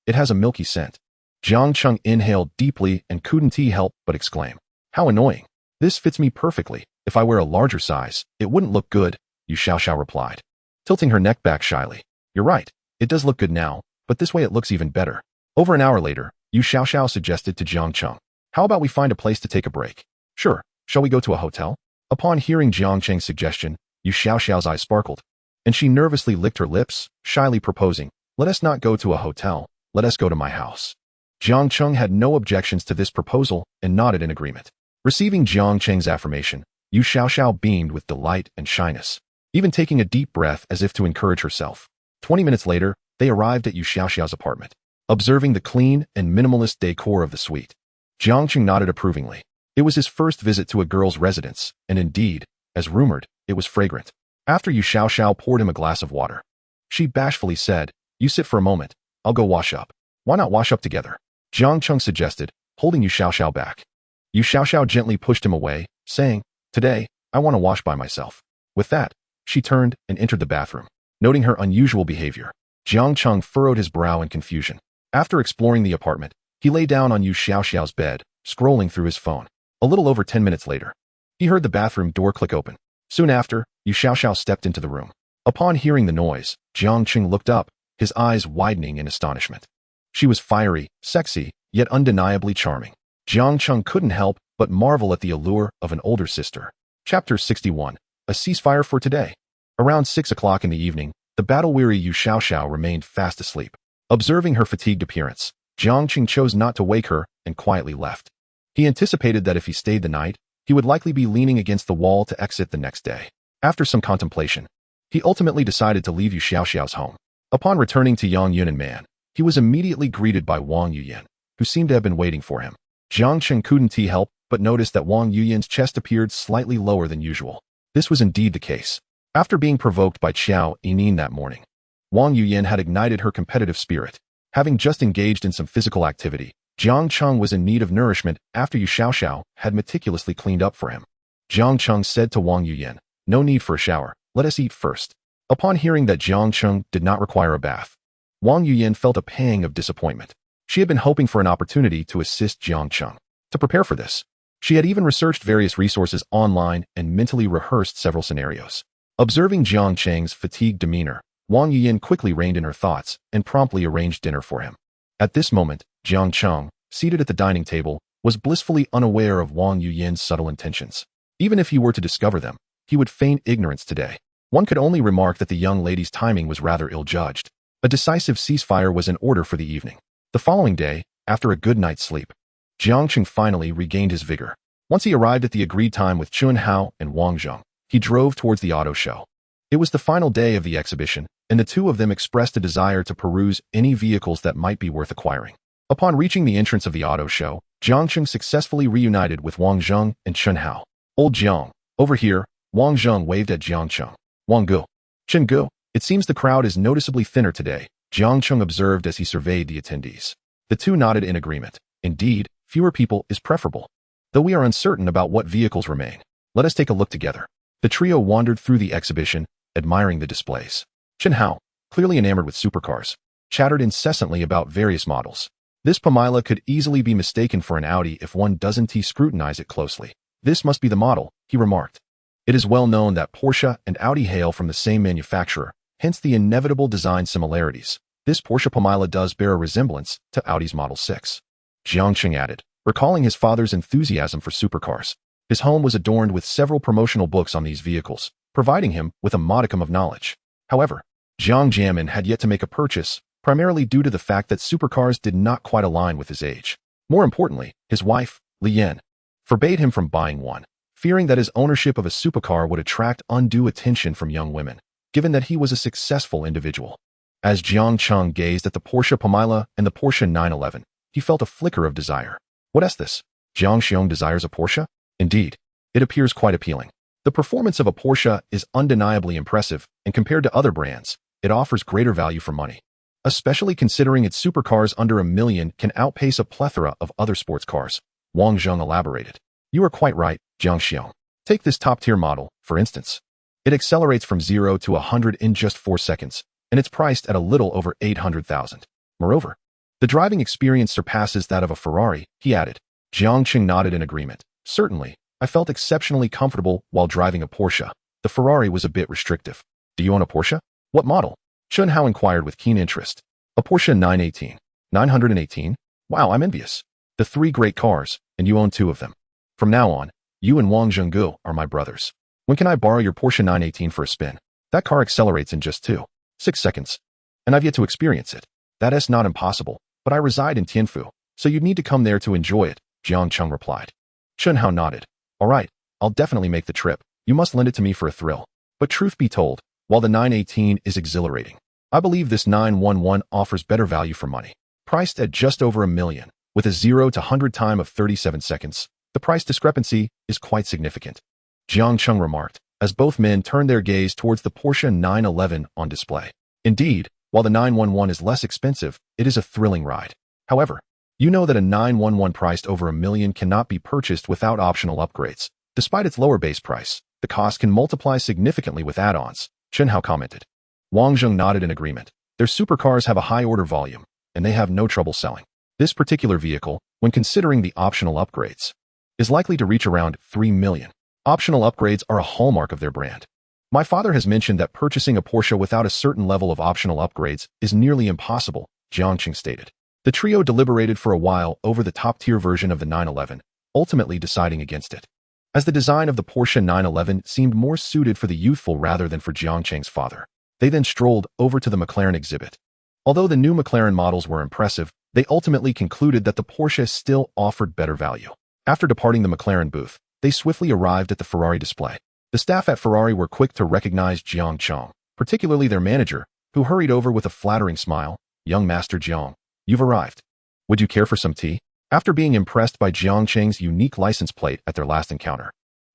It has a milky scent." Jiang Cheng inhaled deeply and couldn't help but exclaim, "How annoying. This fits me perfectly. If I wear a larger size, it wouldn't look good," Yu Xiaoxiao replied, tilting her neck back shyly. "You're right. It does look good now, but this way it looks even better." Over an hour later, Yu Xiaoxiao suggested to Jiang Cheng, "How about we find a place to take a break?" "Sure. Shall we go to a hotel?" Upon hearing Jiang Cheng's suggestion, Yu Xiaoxiao's eyes sparkled, and she nervously licked her lips, shyly proposing, "Let us not go to a hotel. Let us go to my house." Jiang Cheng had no objections to this proposal and nodded in agreement. Receiving Jiang Cheng's affirmation, Yu Xiaoxiao beamed with delight and shyness, even taking a deep breath as if to encourage herself. 20 minutes later, they arrived at Yu Xiaoxiao's apartment. Observing the clean and minimalist decor of the suite, Jiang Cheng nodded approvingly. It was his first visit to a girl's residence, and indeed, as rumored, it was fragrant. After Yu Xiaoxiao poured him a glass of water, she bashfully said, "You sit for a moment. I'll go wash up." "Why not wash up together?" Jiang Cheng suggested, holding Yu Xiaoxiao back. Yu Xiaoxiao gently pushed him away, saying, "Today, I want to wash by myself." With that, she turned and entered the bathroom. Noting her unusual behavior, Jiang Cheng furrowed his brow in confusion. After exploring the apartment, he lay down on Yu Xiaoxiao's bed, scrolling through his phone. A little over 10 minutes later, he heard the bathroom door click open. Soon after, Yu Xiaoxiao stepped into the room. Upon hearing the noise, Jiang Cheng looked up, his eyes widening in astonishment. She was fiery, sexy, yet undeniably charming. Jiang Cheng couldn't help but marvel at the allure of an older sister. Chapter 61. A ceasefire for today. Around 6 o'clock in the evening, the battle-weary Yu Xiaoxiao remained fast asleep. Observing her fatigued appearance, Jiang Cheng chose not to wake her and quietly left. He anticipated that if he stayed the night, he would likely be leaning against the wall to exit the next day. After some contemplation, he ultimately decided to leave Yu Xiaoxiao's home. Upon returning to Yang Yunnan, he was immediately greeted by Wang Yuyan, who seemed to have been waiting for him. Jiang Cheng couldn't help but notice that Wang Yuyan's chest appeared slightly lower than usual. This was indeed the case. After being provoked by Qiao Yinin that morning, Wang Yuyan had ignited her competitive spirit. Having just engaged in some physical activity, Jiang Cheng was in need of nourishment after Yu Xiaoxiao had meticulously cleaned up for him. Jiang Cheng said to Wang Yuyan, "No need for a shower, let us eat first." Upon hearing that Jiang Cheng did not require a bath, Wang Yuyan felt a pang of disappointment. She had been hoping for an opportunity to assist Jiang Cheng. To prepare for this, she had even researched various resources online and mentally rehearsed several scenarios. Observing Jiang Cheng's fatigued demeanor, Wang Yuyan quickly reined in her thoughts and promptly arranged dinner for him. At this moment, Jiang Cheng, seated at the dining table, was blissfully unaware of Wang Yuyan's subtle intentions. Even if he were to discover them, he would feign ignorance today. One could only remark that the young lady's timing was rather ill-judged. A decisive ceasefire was in order for the evening. The following day, after a good night's sleep, Jiang Cheng finally regained his vigor. Once he arrived at the agreed time with Chun Hao and Wang Zheng, he drove towards the auto show. It was the final day of the exhibition, and the two of them expressed a desire to peruse any vehicles that might be worth acquiring. Upon reaching the entrance of the auto show, Jiang Cheng successfully reunited with Wang Zheng and Chun Hao. "Old Jiang, over here," Wang Zheng waved at Jiang Cheng. "Wang Gu. Chen Gu, it seems the crowd is noticeably thinner today," Jiang Cheng observed as he surveyed the attendees. The two nodded in agreement. Indeed, fewer people is preferable. Though we are uncertain about what vehicles remain, let us take a look together. The trio wandered through the exhibition, admiring the displays. Chen Hao, clearly enamored with supercars, chattered incessantly about various models. This Pamela could easily be mistaken for an Audi if one doesn't scrutinize it closely. "This must be the model," he remarked. It is well known that Porsche and Audi hail from the same manufacturer, hence the inevitable design similarities. This Porsche Pamela does bear a resemblance to Audi's Model 6. Jiang Cheng added, recalling his father's enthusiasm for supercars. His home was adorned with several promotional books on these vehicles, providing him with a modicum of knowledge. However, Jiang Jiamin had yet to make a purchase, primarily due to the fact that supercars did not quite align with his age. More importantly, his wife, Li Yan, forbade him from buying one, fearing that his ownership of a supercar would attract undue attention from young women, given that he was a successful individual. As Jiang Cheng gazed at the Porsche Pamela and the Porsche 911, he felt a flicker of desire. What is this? Jiang Xiong desires a Porsche? Indeed, it appears quite appealing. The performance of a Porsche is undeniably impressive, and compared to other brands, it offers greater value for money. Especially considering its supercars under $1 million can outpace a plethora of other sports cars, Wang Zheng elaborated. "You are quite right, Jiang Xiong. Take this top-tier model, for instance. It accelerates from 0 to 100 in just 4 seconds, and it's priced at a little over 800,000. Moreover, the driving experience surpasses that of a Ferrari," he added. Jiang Cheng nodded in agreement. "Certainly, I felt exceptionally comfortable while driving a Porsche. The Ferrari was a bit restrictive." "Do you own a Porsche? What model?" Chun Hao inquired with keen interest. "A Porsche 918. 918? Wow, I'm envious. The 3 great cars, and you own 2 of them. From now on, you and Wang Zhenggu are my brothers. When can I borrow your Porsche 918 for a spin? That car accelerates in just 2.6 seconds. And I've yet to experience it. That is not impossible, but I reside in Tianfu, so you'd need to come there to enjoy it," Jiang Cheng replied. Chun Hao nodded. "All right, I'll definitely make the trip. You must lend it to me for a thrill." But truth be told, while the 918 is exhilarating, I believe this 911 offers better value for money. Priced at just over $1 million, with a 0 to 100 time of 37 seconds, the price discrepancy is quite significant, Jiang Cheng remarked, as both men turned their gaze towards the Porsche 911 on display. Indeed, while the 911 is less expensive, it is a thrilling ride. However, you know that a 911 priced over $1 million cannot be purchased without optional upgrades. Despite its lower base price, the cost can multiply significantly with add-ons, Chen Hao commented. Wang Zheng nodded in agreement. Their supercars have a high order volume, and they have no trouble selling. This particular vehicle, when considering the optional upgrades, is likely to reach around $3 million. Optional upgrades are a hallmark of their brand. My father has mentioned that purchasing a Porsche without a certain level of optional upgrades is nearly impossible, Jiang Cheng stated. The trio deliberated for a while over the top-tier version of the 911, ultimately deciding against it. as the design of the Porsche 911 seemed more suited for the youthful rather than for Jiang Cheng's father. They then strolled over to the McLaren exhibit. Although the new McLaren models were impressive, they ultimately concluded that the Porsche still offered better value. After departing the McLaren booth, they swiftly arrived at the Ferrari display. The staff at Ferrari were quick to recognize Jiang Cheng, particularly their manager, who hurried over with a flattering smile. "Young Master Jiang, you've arrived. Would you care for some tea?" After being impressed by Jiang Cheng's unique license plate at their last encounter,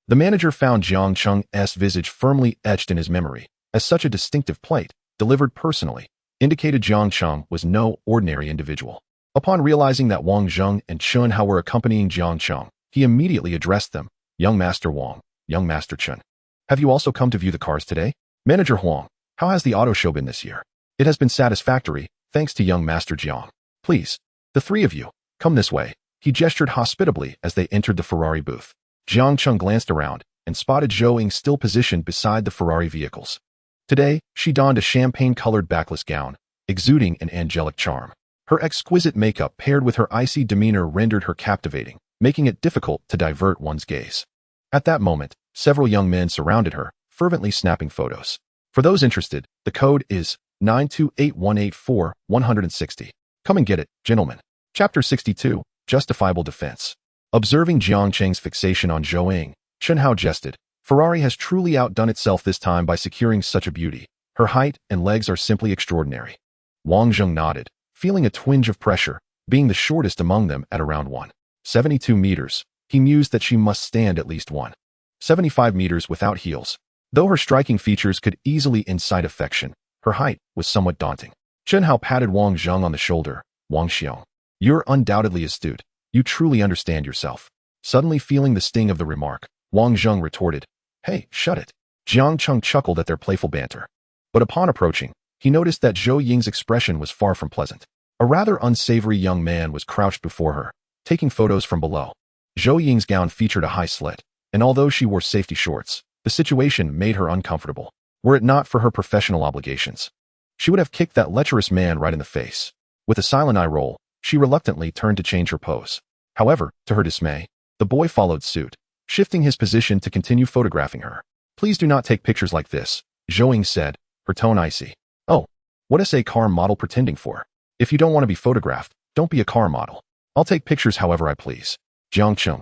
the manager found Jiang Cheng's visage firmly etched in his memory, as such a distinctive plate, delivered personally, indicated Jiang Cheng was no ordinary individual. Upon realizing that Wang Zheng and Chun Hao were accompanying Jiang Cheng, he immediately addressed them. "Young Master Wang, young Master Chun. Have you also come to view the cars today?" "Manager Huang, how has the auto show been this year?" "It has been satisfactory, thanks to young Master Jiang. Please, the three of you, come this way." He gestured hospitably as they entered the Ferrari booth. Jiang Cheng glanced around and spotted Zhou Ying still positioned beside the Ferrari vehicles. Today, she donned a champagne-colored backless gown, exuding an angelic charm. Her exquisite makeup paired with her icy demeanor rendered her captivating, making it difficult to divert one's gaze. At that moment, several young men surrounded her, fervently snapping photos. For those interested, the code is 928184160. Come and get it, gentlemen. Chapter 62, Justifiable Defense. Observing Jiang Cheng's fixation on Zhou Ying, Chun Hao jested. Ferrari has truly outdone itself this time by securing such a beauty. Her height and legs are simply extraordinary. Wang Zheng nodded, feeling a twinge of pressure, being the shortest among them at around 1.72 meters. He mused that she must stand at least 1.75 meters without heels. Though her striking features could easily incite affection, her height was somewhat daunting. Chun Hao patted Wang Zheng on the shoulder. "Wang Xiong, you're undoubtedly astute. You truly understand yourself." Suddenly feeling the sting of the remark, Wang Zheng retorted, "Hey, shut it." Jiang Cheng chuckled at their playful banter. But upon approaching, he noticed that Zhou Ying's expression was far from pleasant. A rather unsavory young man was crouched before her, taking photos from below. Zhou Ying's gown featured a high slit, and although she wore safety shorts, the situation made her uncomfortable. Were it not for her professional obligations, she would have kicked that lecherous man right in the face. With a silent eye roll, she reluctantly turned to change her pose. However, to her dismay, the boy followed suit, shifting his position to continue photographing her. "Please do not take pictures like this," Zhou Ying said, her tone icy. "Oh, what is a car model pretending for? If you don't want to be photographed, don't be a car model. I'll take pictures however I please." Jiang Cheng,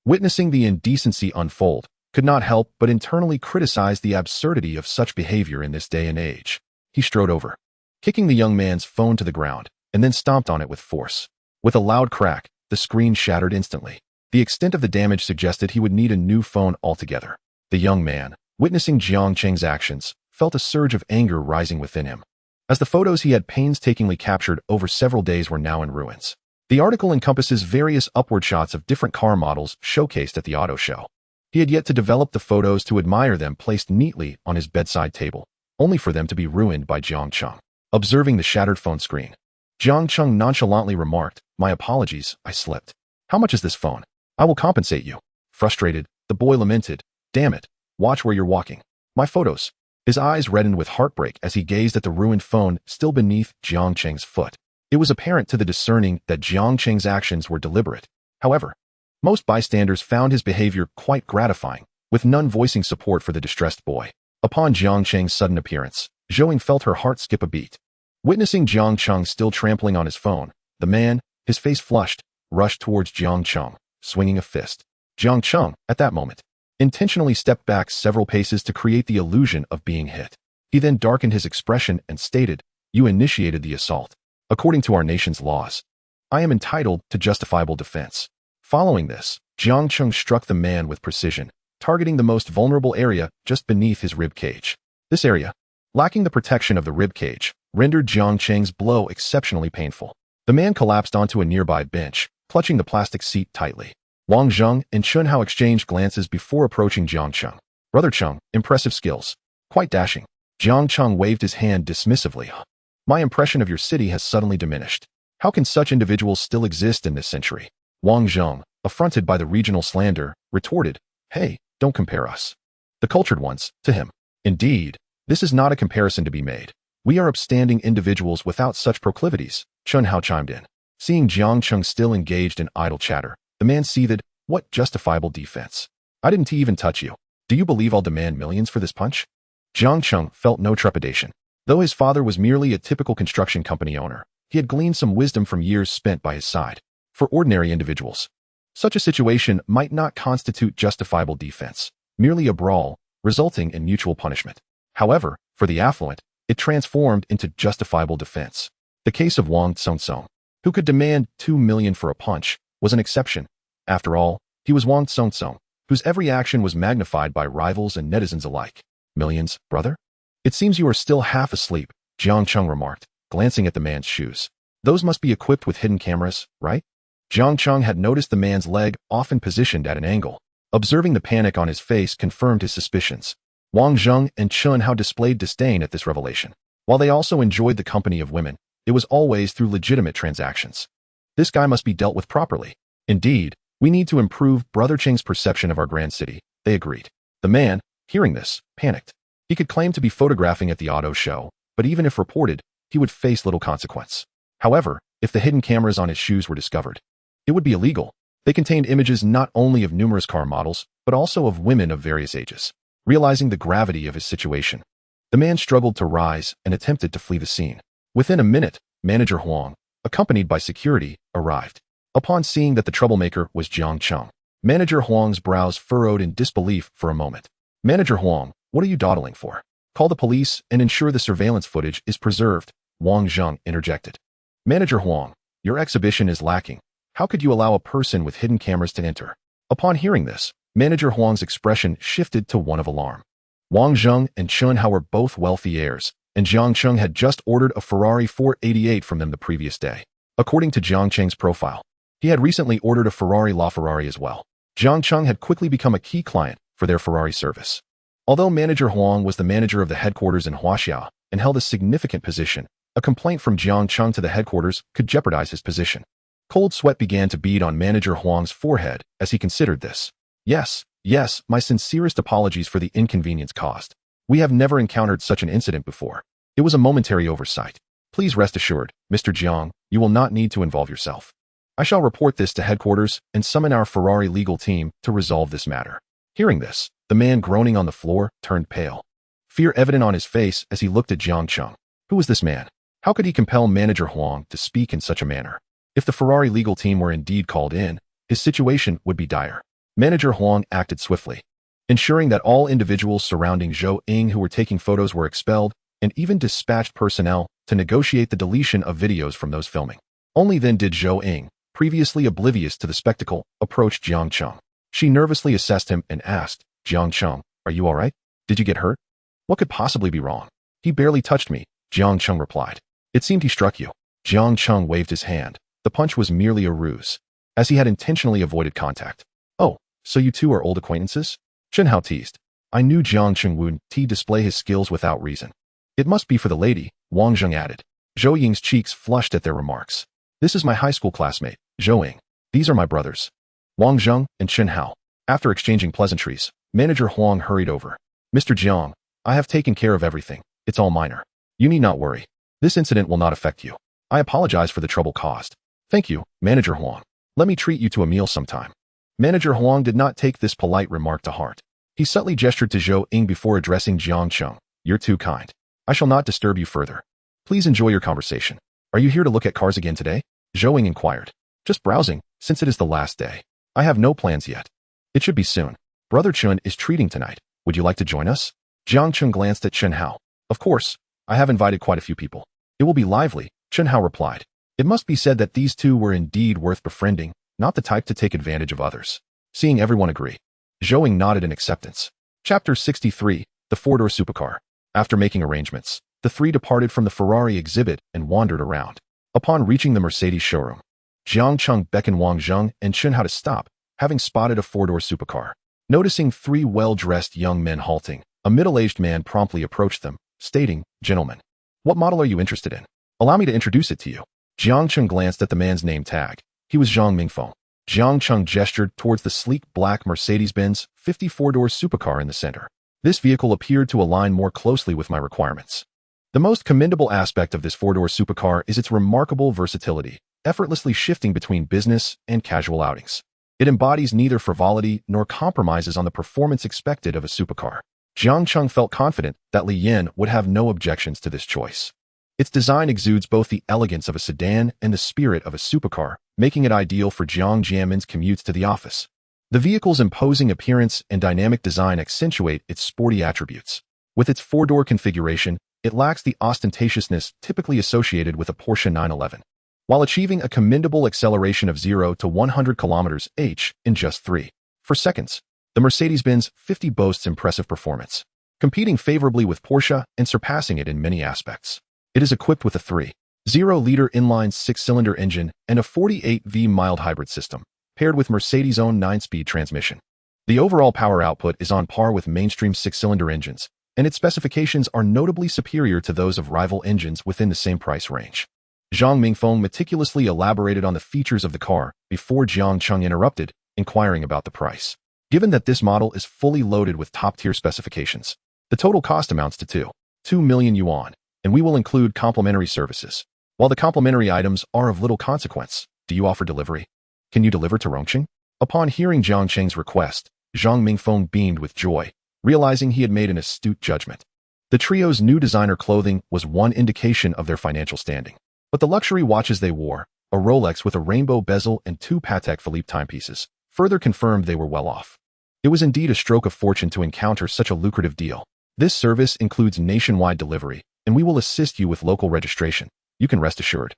witnessing the indecency unfold, could not help but internally criticize the absurdity of such behavior in this day and age. He strode over, kicking the young man's phone to the ground, and then stomped on it with force. With a loud crack, the screen shattered instantly. The extent of the damage suggested he would need a new phone altogether. The young man, witnessing Jiang Cheng's actions, felt a surge of anger rising within him, as the photos he had painstakingly captured over several days were now in ruins. The article encompasses various upward shots of different car models showcased at the auto show. He had yet to develop the photos to admire them placed neatly on his bedside table, only for them to be ruined by Jiang Cheng. Observing the shattered phone screen, Jiang Cheng nonchalantly remarked, "My apologies, I slipped. How much is this phone? I will compensate you." Frustrated, the boy lamented, "Damn it, watch where you're walking. My photos." His eyes reddened with heartbreak as he gazed at the ruined phone still beneath Jiang Cheng's foot. It was apparent to the discerning that Jiang Cheng's actions were deliberate. However, most bystanders found his behavior quite gratifying, with none voicing support for the distressed boy. Upon Jiang Cheng's sudden appearance, Zhou Ying felt her heart skip a beat. Witnessing Jiang Cheng still trampling on his phone, the man, his face flushed, rushed towards Jiang Cheng, swinging a fist. Jiang Cheng, at that moment, intentionally stepped back several paces to create the illusion of being hit. He then darkened his expression and stated, "You initiated the assault. According to our nation's laws, I am entitled to justifiable defense." Following this, Jiang Cheng struck the man with precision, targeting the most vulnerable area just beneath his rib cage. This area, lacking the protection of the rib cage, rendered Jiang Cheng's blow exceptionally painful. The man collapsed onto a nearby bench, clutching the plastic seat tightly. Wang Zheng and Chun Hao exchanged glances before approaching Jiang Cheng. "Brother Cheng, impressive skills. Quite dashing." Jiang Cheng waved his hand dismissively. "My impression of your city has suddenly diminished. How can such individuals still exist in this century?" Wang Zheng, affronted by the regional slander, retorted, "Hey, don't compare us, the cultured ones, to him. Indeed, this is not a comparison to be made. We are upstanding individuals without such proclivities," Chun Hao chimed in. Seeing Jiang Cheng still engaged in idle chatter, the man seethed, "What justifiable defense? I didn't even touch you. Do you believe I'll demand millions for this punch? Jiang Cheng felt no trepidation. Though his father was merely a typical construction company owner, he had gleaned some wisdom from years spent by his side. For ordinary individuals, such a situation might not constitute justifiable defense, merely a brawl, resulting in mutual punishment. However, for the affluent, it transformed into justifiable defense. The case of Wang Tsong, who could demand 2 million for a punch, was an exception. After all, he was Wang Tsong, whose every action was magnified by rivals and netizens alike. Millions, brother? It seems you are still half asleep, Jiang Cheng remarked, glancing at the man's shoes. Those must be equipped with hidden cameras, right? Jiang Cheng had noticed the man's leg often positioned at an angle. Observing the panic on his face confirmed his suspicions. Wang Zheng and Chun Hao displayed disdain at this revelation. While they also enjoyed the company of women, it was always through legitimate transactions. This guy must be dealt with properly. Indeed, we need to improve Brother Cheng's perception of our grand city, they agreed. The man, hearing this, panicked. He could claim to be photographing at the auto show, but even if reported, he would face little consequence. However, if the hidden cameras on his shoes were discovered, it would be illegal. They contained images not only of numerous car models, but also of women of various ages. Realizing the gravity of his situation, the man struggled to rise and attempted to flee the scene. Within a minute, Manager Huang, accompanied by security, arrived. Upon seeing that the troublemaker was Jiang Cheng, Manager Huang's brows furrowed in disbelief for a moment. Manager Huang, what are you dawdling for? Call the police and ensure the surveillance footage is preserved, Wang Zheng interjected. Manager Huang, your exhibition is lacking. How could you allow a person with hidden cameras to enter? Upon hearing this, Manager Huang's expression shifted to one of alarm. Wang Zheng and Chun Hao were both wealthy heirs, and Jiang Cheng had just ordered a Ferrari 488 from them the previous day. According to Jiang Cheng's profile, he had recently ordered a Ferrari LaFerrari as well. Jiang Cheng had quickly become a key client for their Ferrari service. Although Manager Huang was the manager of the headquarters in Huaxia and held a significant position, a complaint from Jiang Cheng to the headquarters could jeopardize his position. Cold sweat began to bead on Manager Huang's forehead as he considered this. Yes, my sincerest apologies for the inconvenience caused. We have never encountered such an incident before. It was a momentary oversight. Please rest assured, Mr. Jiang, you will not need to involve yourself. I shall report this to headquarters and summon our Ferrari legal team to resolve this matter. Hearing this, the man groaning on the floor turned pale. Fear evident on his face as he looked at Jiang Cheng. Who was this man? How could he compel Manager Huang to speak in such a manner? If the Ferrari legal team were indeed called in, his situation would be dire. Manager Huang acted swiftly, ensuring that all individuals surrounding Zhou Ying who were taking photos were expelled, and even dispatched personnel to negotiate the deletion of videos from those filming. Only then did Zhou Ying, previously oblivious to the spectacle, approach Jiang Cheng. She nervously assessed him and asked, Jiang Cheng, are you all right? Did you get hurt? What could possibly be wrong? He barely touched me, Jiang Cheng replied. It seemed he struck you. Jiang Cheng waved his hand. The punch was merely a ruse, as he had intentionally avoided contact. Oh, so you two are old acquaintances? Chen Hao teased. I knew Jiang Cheng would display his skills without reason. It must be for the lady, Wang Zheng added. Zhou Ying's cheeks flushed at their remarks. This is my high school classmate, Zhou Ying. These are my brothers, Wang Zheng and Chen Hao. After exchanging pleasantries, Manager Huang hurried over. Mr. Jiang, I have taken care of everything. It's all minor. You need not worry. This incident will not affect you. I apologize for the trouble caused. Thank you, Manager Huang. Let me treat you to a meal sometime. Manager Huang did not take this polite remark to heart. He subtly gestured to Zhou Ying before addressing Jiang Cheng. You're too kind. I shall not disturb you further. Please enjoy your conversation. Are you here to look at cars again today? Zhou Ying inquired. Just browsing, since it is the last day. I have no plans yet. It should be soon. Brother Chun is treating tonight. Would you like to join us? Jiang Cheng glanced at Chen Hao. Of course. I have invited quite a few people. It will be lively, Chen Hao replied. It must be said that these two were indeed worth befriending, not the type to take advantage of others. Seeing everyone agree, Zhou Ying nodded in acceptance. Chapter 63, The Four-Door Supercar. After making arrangements, the three departed from the Ferrari exhibit and wandered around. Upon reaching the Mercedes showroom, Jiang Cheng beckoned Wang Zheng and Chen Hao to stop, having spotted a four-door supercar. Noticing three well-dressed young men halting, a middle-aged man promptly approached them, stating, Gentlemen, what model are you interested in? Allow me to introduce it to you. Jiang Cheng glanced at the man's name tag. He was Zhang Mingfeng. Jiang Cheng gestured towards the sleek black Mercedes-Benz 54-door supercar in the center. This vehicle appeared to align more closely with my requirements. The most commendable aspect of this four-door supercar is its remarkable versatility, effortlessly shifting between business and casual outings. It embodies neither frivolity nor compromises on the performance expected of a supercar. Jiang Cheng felt confident that Li Yin would have no objections to this choice. Its design exudes both the elegance of a sedan and the spirit of a supercar, making it ideal for Jiang Jianmin's commutes to the office. The vehicle's imposing appearance and dynamic design accentuate its sporty attributes. With its four-door configuration, it lacks the ostentatiousness typically associated with a Porsche 911, while achieving a commendable acceleration of 0 to 100 km/h in just 3.4 seconds. The Mercedes-Benz 50 boasts impressive performance, competing favorably with Porsche and surpassing it in many aspects. It is equipped with a 3.0-liter inline six-cylinder engine and a 48V mild hybrid system, paired with Mercedes' own 9-speed transmission. The overall power output is on par with mainstream six-cylinder engines, and its specifications are notably superior to those of rival engines within the same price range. Zhang Mingfeng meticulously elaborated on the features of the car before Jiang Cheng interrupted, inquiring about the price. Given that this model is fully loaded with top-tier specifications, the total cost amounts to 2 million yuan, and we will include complimentary services. While the complimentary items are of little consequence, do you offer delivery? Can you deliver to Rongqing? Upon hearing Jiang Cheng's request, Zhang Mingfeng beamed with joy, realizing he had made an astute judgment. The trio's new designer clothing was one indication of their financial standing, but the luxury watches they wore, a Rolex with a rainbow bezel and 2 Patek Philippe timepieces, further confirmed they were well off. It was indeed a stroke of fortune to encounter such a lucrative deal. This service includes nationwide delivery, and we will assist you with local registration. You can rest assured.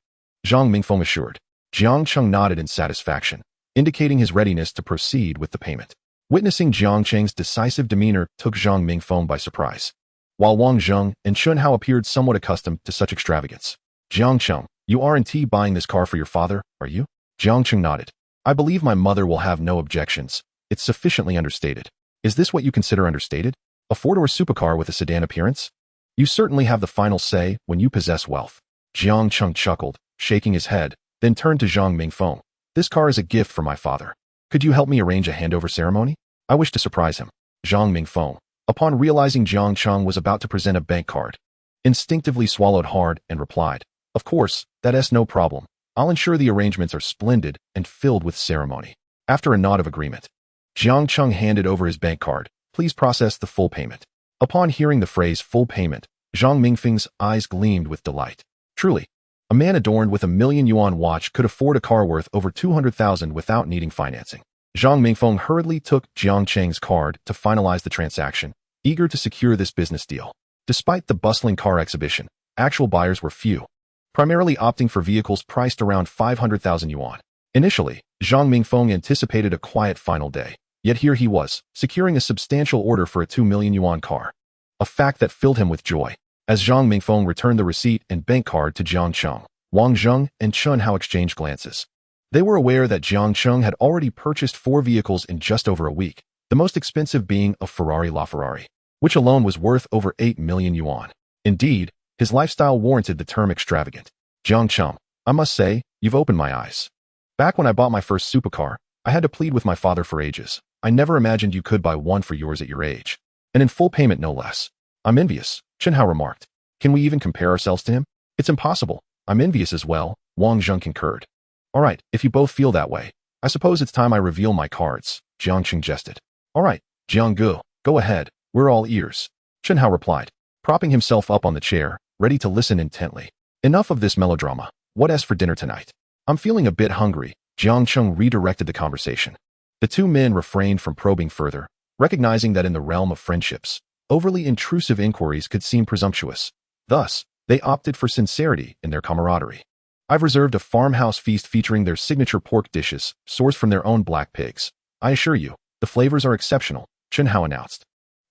Zhang Mingfeng assured. Jiang Cheng nodded in satisfaction, indicating his readiness to proceed with the payment. Witnessing Jiang Cheng's decisive demeanor took Zhang Mingfeng by surprise. While Wang Zheng and Chun Hao appeared somewhat accustomed to such extravagance. Jiang Cheng, you aren't buying this car for your father, are you? Jiang Cheng nodded. I believe my mother will have no objections. It's sufficiently understated. Is this what you consider understated? A four-door supercar with a sedan appearance? You certainly have the final say when you possess wealth. Jiang Cheng chuckled, shaking his head, then turned to Zhang Mingfeng. This car is a gift from my father. Could you help me arrange a handover ceremony? I wish to surprise him. Zhang Mingfeng, upon realizing Jiang Cheng was about to present a bank card, instinctively swallowed hard and replied, Of course, that's no problem. I'll ensure the arrangements are splendid and filled with ceremony. After a nod of agreement, Jiang Cheng handed over his bank card. Please process the full payment. Upon hearing the phrase full payment, Zhang Mingfeng's eyes gleamed with delight. Truly, a man adorned with a 1,000,000 yuan watch could afford a car worth over 200,000 without needing financing. Zhang Mingfeng hurriedly took Jiang Cheng's card to finalize the transaction, eager to secure this business deal. Despite the bustling car exhibition, actual buyers were few, primarily opting for vehicles priced around 500,000 yuan. Initially, Zhang Mingfeng anticipated a quiet final day, yet here he was, securing a substantial order for a 2 million yuan car. A fact that filled him with joy. As Zhang Mingfeng returned the receipt and bank card to Jiang Cheng, Wang Zheng and Chun Hao exchanged glances. They were aware that Jiang Cheng had already purchased 4 vehicles in just over a week, the most expensive being a Ferrari LaFerrari, which alone was worth over 8 million yuan. Indeed, his lifestyle warranted the term extravagant. Jiang Cheng, I must say, you've opened my eyes. Back when I bought my first supercar, I had to plead with my father for ages. I never imagined you could buy one for yours at your age. And in full payment no less. I'm envious, Chun Hao remarked. Can we even compare ourselves to him? It's impossible. I'm envious as well, Wang Zheng concurred. All right, if you both feel that way, I suppose it's time I reveal my cards, Jiang Cheng jested. All right, Jiang Gu, go ahead, we're all ears, Chun Hao replied, propping himself up on the chair, ready to listen intently. Enough of this melodrama. What's for dinner tonight? I'm feeling a bit hungry, Jiang Cheng redirected the conversation. The two men refrained from probing further, recognizing that in the realm of friendships, overly intrusive inquiries could seem presumptuous. Thus, they opted for sincerity in their camaraderie. I've reserved a farmhouse feast featuring their signature pork dishes, sourced from their own black pigs. I assure you, the flavors are exceptional, Chun Hao announced.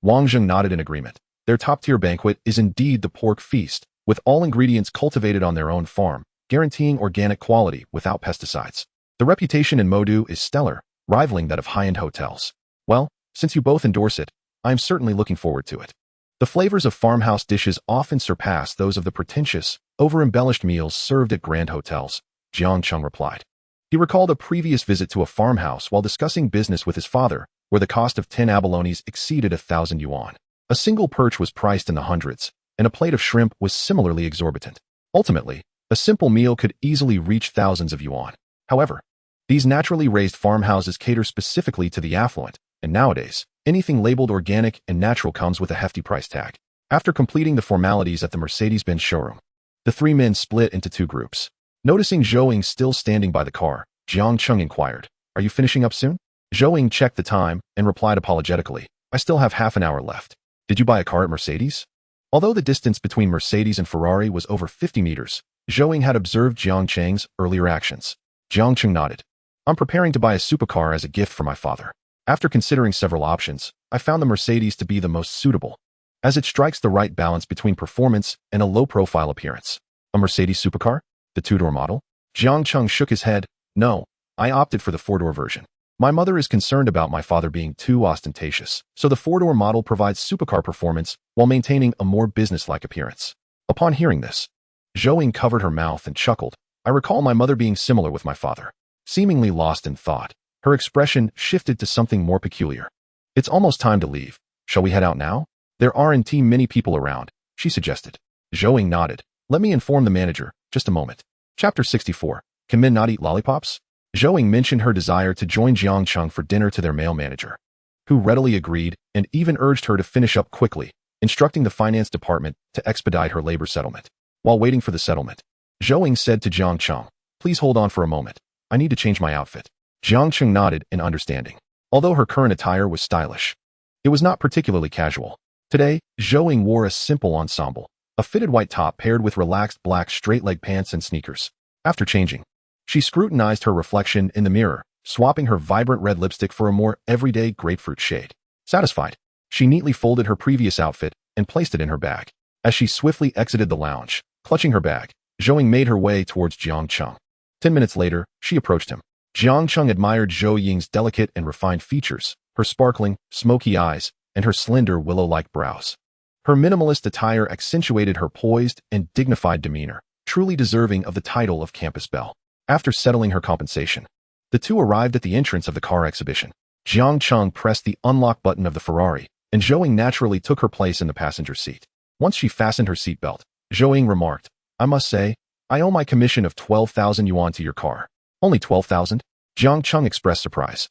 Wang Zheng nodded in agreement. Their top-tier banquet is indeed the pork feast, with all ingredients cultivated on their own farm, guaranteeing organic quality without pesticides. The reputation in Modu is stellar, rivaling that of high-end hotels. Well, since you both endorse it, I am certainly looking forward to it. The flavors of farmhouse dishes often surpass those of the pretentious, over-embellished meals served at grand hotels, Jiang Cheng replied. He recalled a previous visit to a farmhouse while discussing business with his father, where the cost of 10 abalones exceeded 1,000 yuan. A single perch was priced in the hundreds, and a plate of shrimp was similarly exorbitant. Ultimately, a simple meal could easily reach thousands of yuan. However, These naturally raised farmhouses cater specifically to the affluent, and nowadays, anything labeled organic and natural comes with a hefty price tag. After completing the formalities at the Mercedes-Benz showroom, the three men split into two groups. Noticing Zhou still standing by the car, Jiang Cheng inquired, "Are you finishing up soon?" Zhou checked the time and replied apologetically, "I still have half an hour left." "Did you buy a car at Mercedes?" Although the distance between Mercedes and Ferrari was over 50 meters, Zhou had observed Jiang Cheng's earlier actions. Jiang Cheng nodded. "I'm preparing to buy a supercar as a gift for my father. After considering several options, I found the Mercedes to be the most suitable, as it strikes the right balance between performance and a low-profile appearance." "A Mercedes supercar? The two-door model?" Jiang Cheng shook his head. "No, I opted for the four-door version. My mother is concerned about my father being too ostentatious, so the four-door model provides supercar performance while maintaining a more business-like appearance." Upon hearing this, Zhou covered her mouth and chuckled. "I recall my mother being similar with my father." Seemingly lost in thought, her expression shifted to something more peculiar. "It's almost time to leave. Shall we head out now? There aren't many people around," she suggested. Zhou nodded. "Let me inform the manager. Just a moment." Chapter 64. Can men not eat lollipops? Zhou mentioned her desire to join Jiang Cheng for dinner to their male manager, who readily agreed and even urged her to finish up quickly, instructing the finance department to expedite her labor settlement. While waiting for the settlement, Zhou said to Jiang Cheng, "Please hold on for a moment. I need to change my outfit." Jiang Cheng nodded in understanding. Although her current attire was stylish, it was not particularly casual. Today, Zhou wore a simple ensemble, a fitted white top paired with relaxed black straight-leg pants and sneakers. After changing, she scrutinized her reflection in the mirror, swapping her vibrant red lipstick for a more everyday grapefruit shade. Satisfied, she neatly folded her previous outfit and placed it in her bag. As she swiftly exited the lounge, clutching her bag, Zhou made her way towards Jiang Cheng. 10 minutes later, she approached him. Jiang Cheng admired Zhou Ying's delicate and refined features, her sparkling, smoky eyes, and her slender willow-like brows. Her minimalist attire accentuated her poised and dignified demeanor, truly deserving of the title of campus belle. After settling her compensation, the two arrived at the entrance of the car exhibition. Jiang Cheng pressed the unlock button of the Ferrari, and Zhou naturally took her place in the passenger seat. Once she fastened her seatbelt, Zhou remarked, "I must say, I owe my commission of 12,000 yuan to your car." "Only 12,000? Jiang Cheng expressed surprise.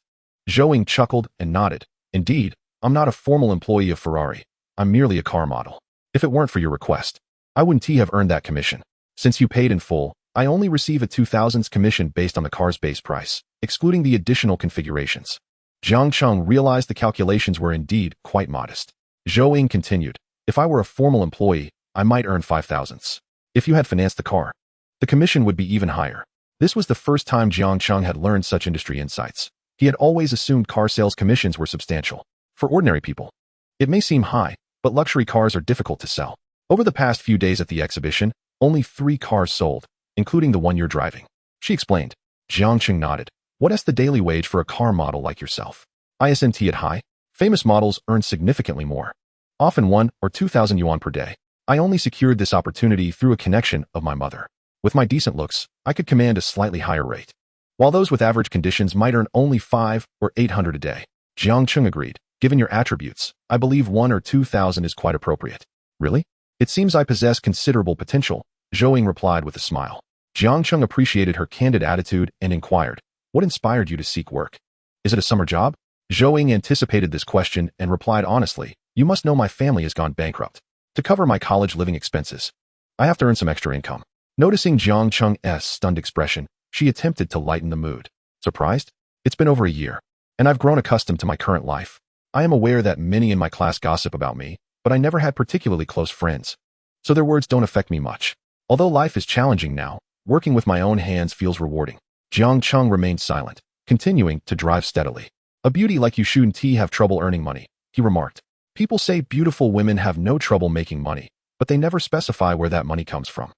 Zhou chuckled and nodded. "Indeed, I'm not a formal employee of Ferrari. I'm merely a car model. If it weren't for your request, I wouldn't have earned that commission. Since you paid in full, I only receive a 2,000s commission based on the car's base price, excluding the additional configurations." Jiang Cheng realized the calculations were indeed quite modest. Zhou continued, "If I were a formal employee, I might earn 5,000s. If you had financed the car, the commission would be even higher." This was the first time Jiang Cheng had learned such industry insights. He had always assumed car sales commissions were substantial. For ordinary people, it may seem high, but luxury cars are difficult to sell. Over the past few days at the exhibition, only 3 cars sold, including the one you're driving, she explained. Jiang Cheng nodded. "What is the daily wage for a car model like yourself?" "Isn't it high? Famous models earn significantly more, often 1 or 2,000 yuan per day. I only secured this opportunity through a connection of my mother. With my decent looks, I could command a slightly higher rate, while those with average conditions might earn only 5 or 800 a day." Jiang Cheng agreed. "Given your attributes, I believe 1 or 2,000 is quite appropriate." "Really? It seems I possess considerable potential," Zhou replied with a smile. Jiang Cheng appreciated her candid attitude and inquired, "What inspired you to seek work? Is it a summer job?" Zhou anticipated this question and replied honestly, "You must know my family has gone bankrupt. To cover my college living expenses, I have to earn some extra income." Noticing Jiang Cheng's stunned expression, she attempted to lighten the mood. "Surprised? It's been over a year, and I've grown accustomed to my current life. I am aware that many in my class gossip about me, but I never had particularly close friends, so their words don't affect me much. Although life is challenging now, working with my own hands feels rewarding." Jiang Cheng remained silent, continuing to drive steadily. "A beauty like you shouldn't have trouble earning money," he remarked. "People say beautiful women have no trouble making money, but they never specify where that money comes from."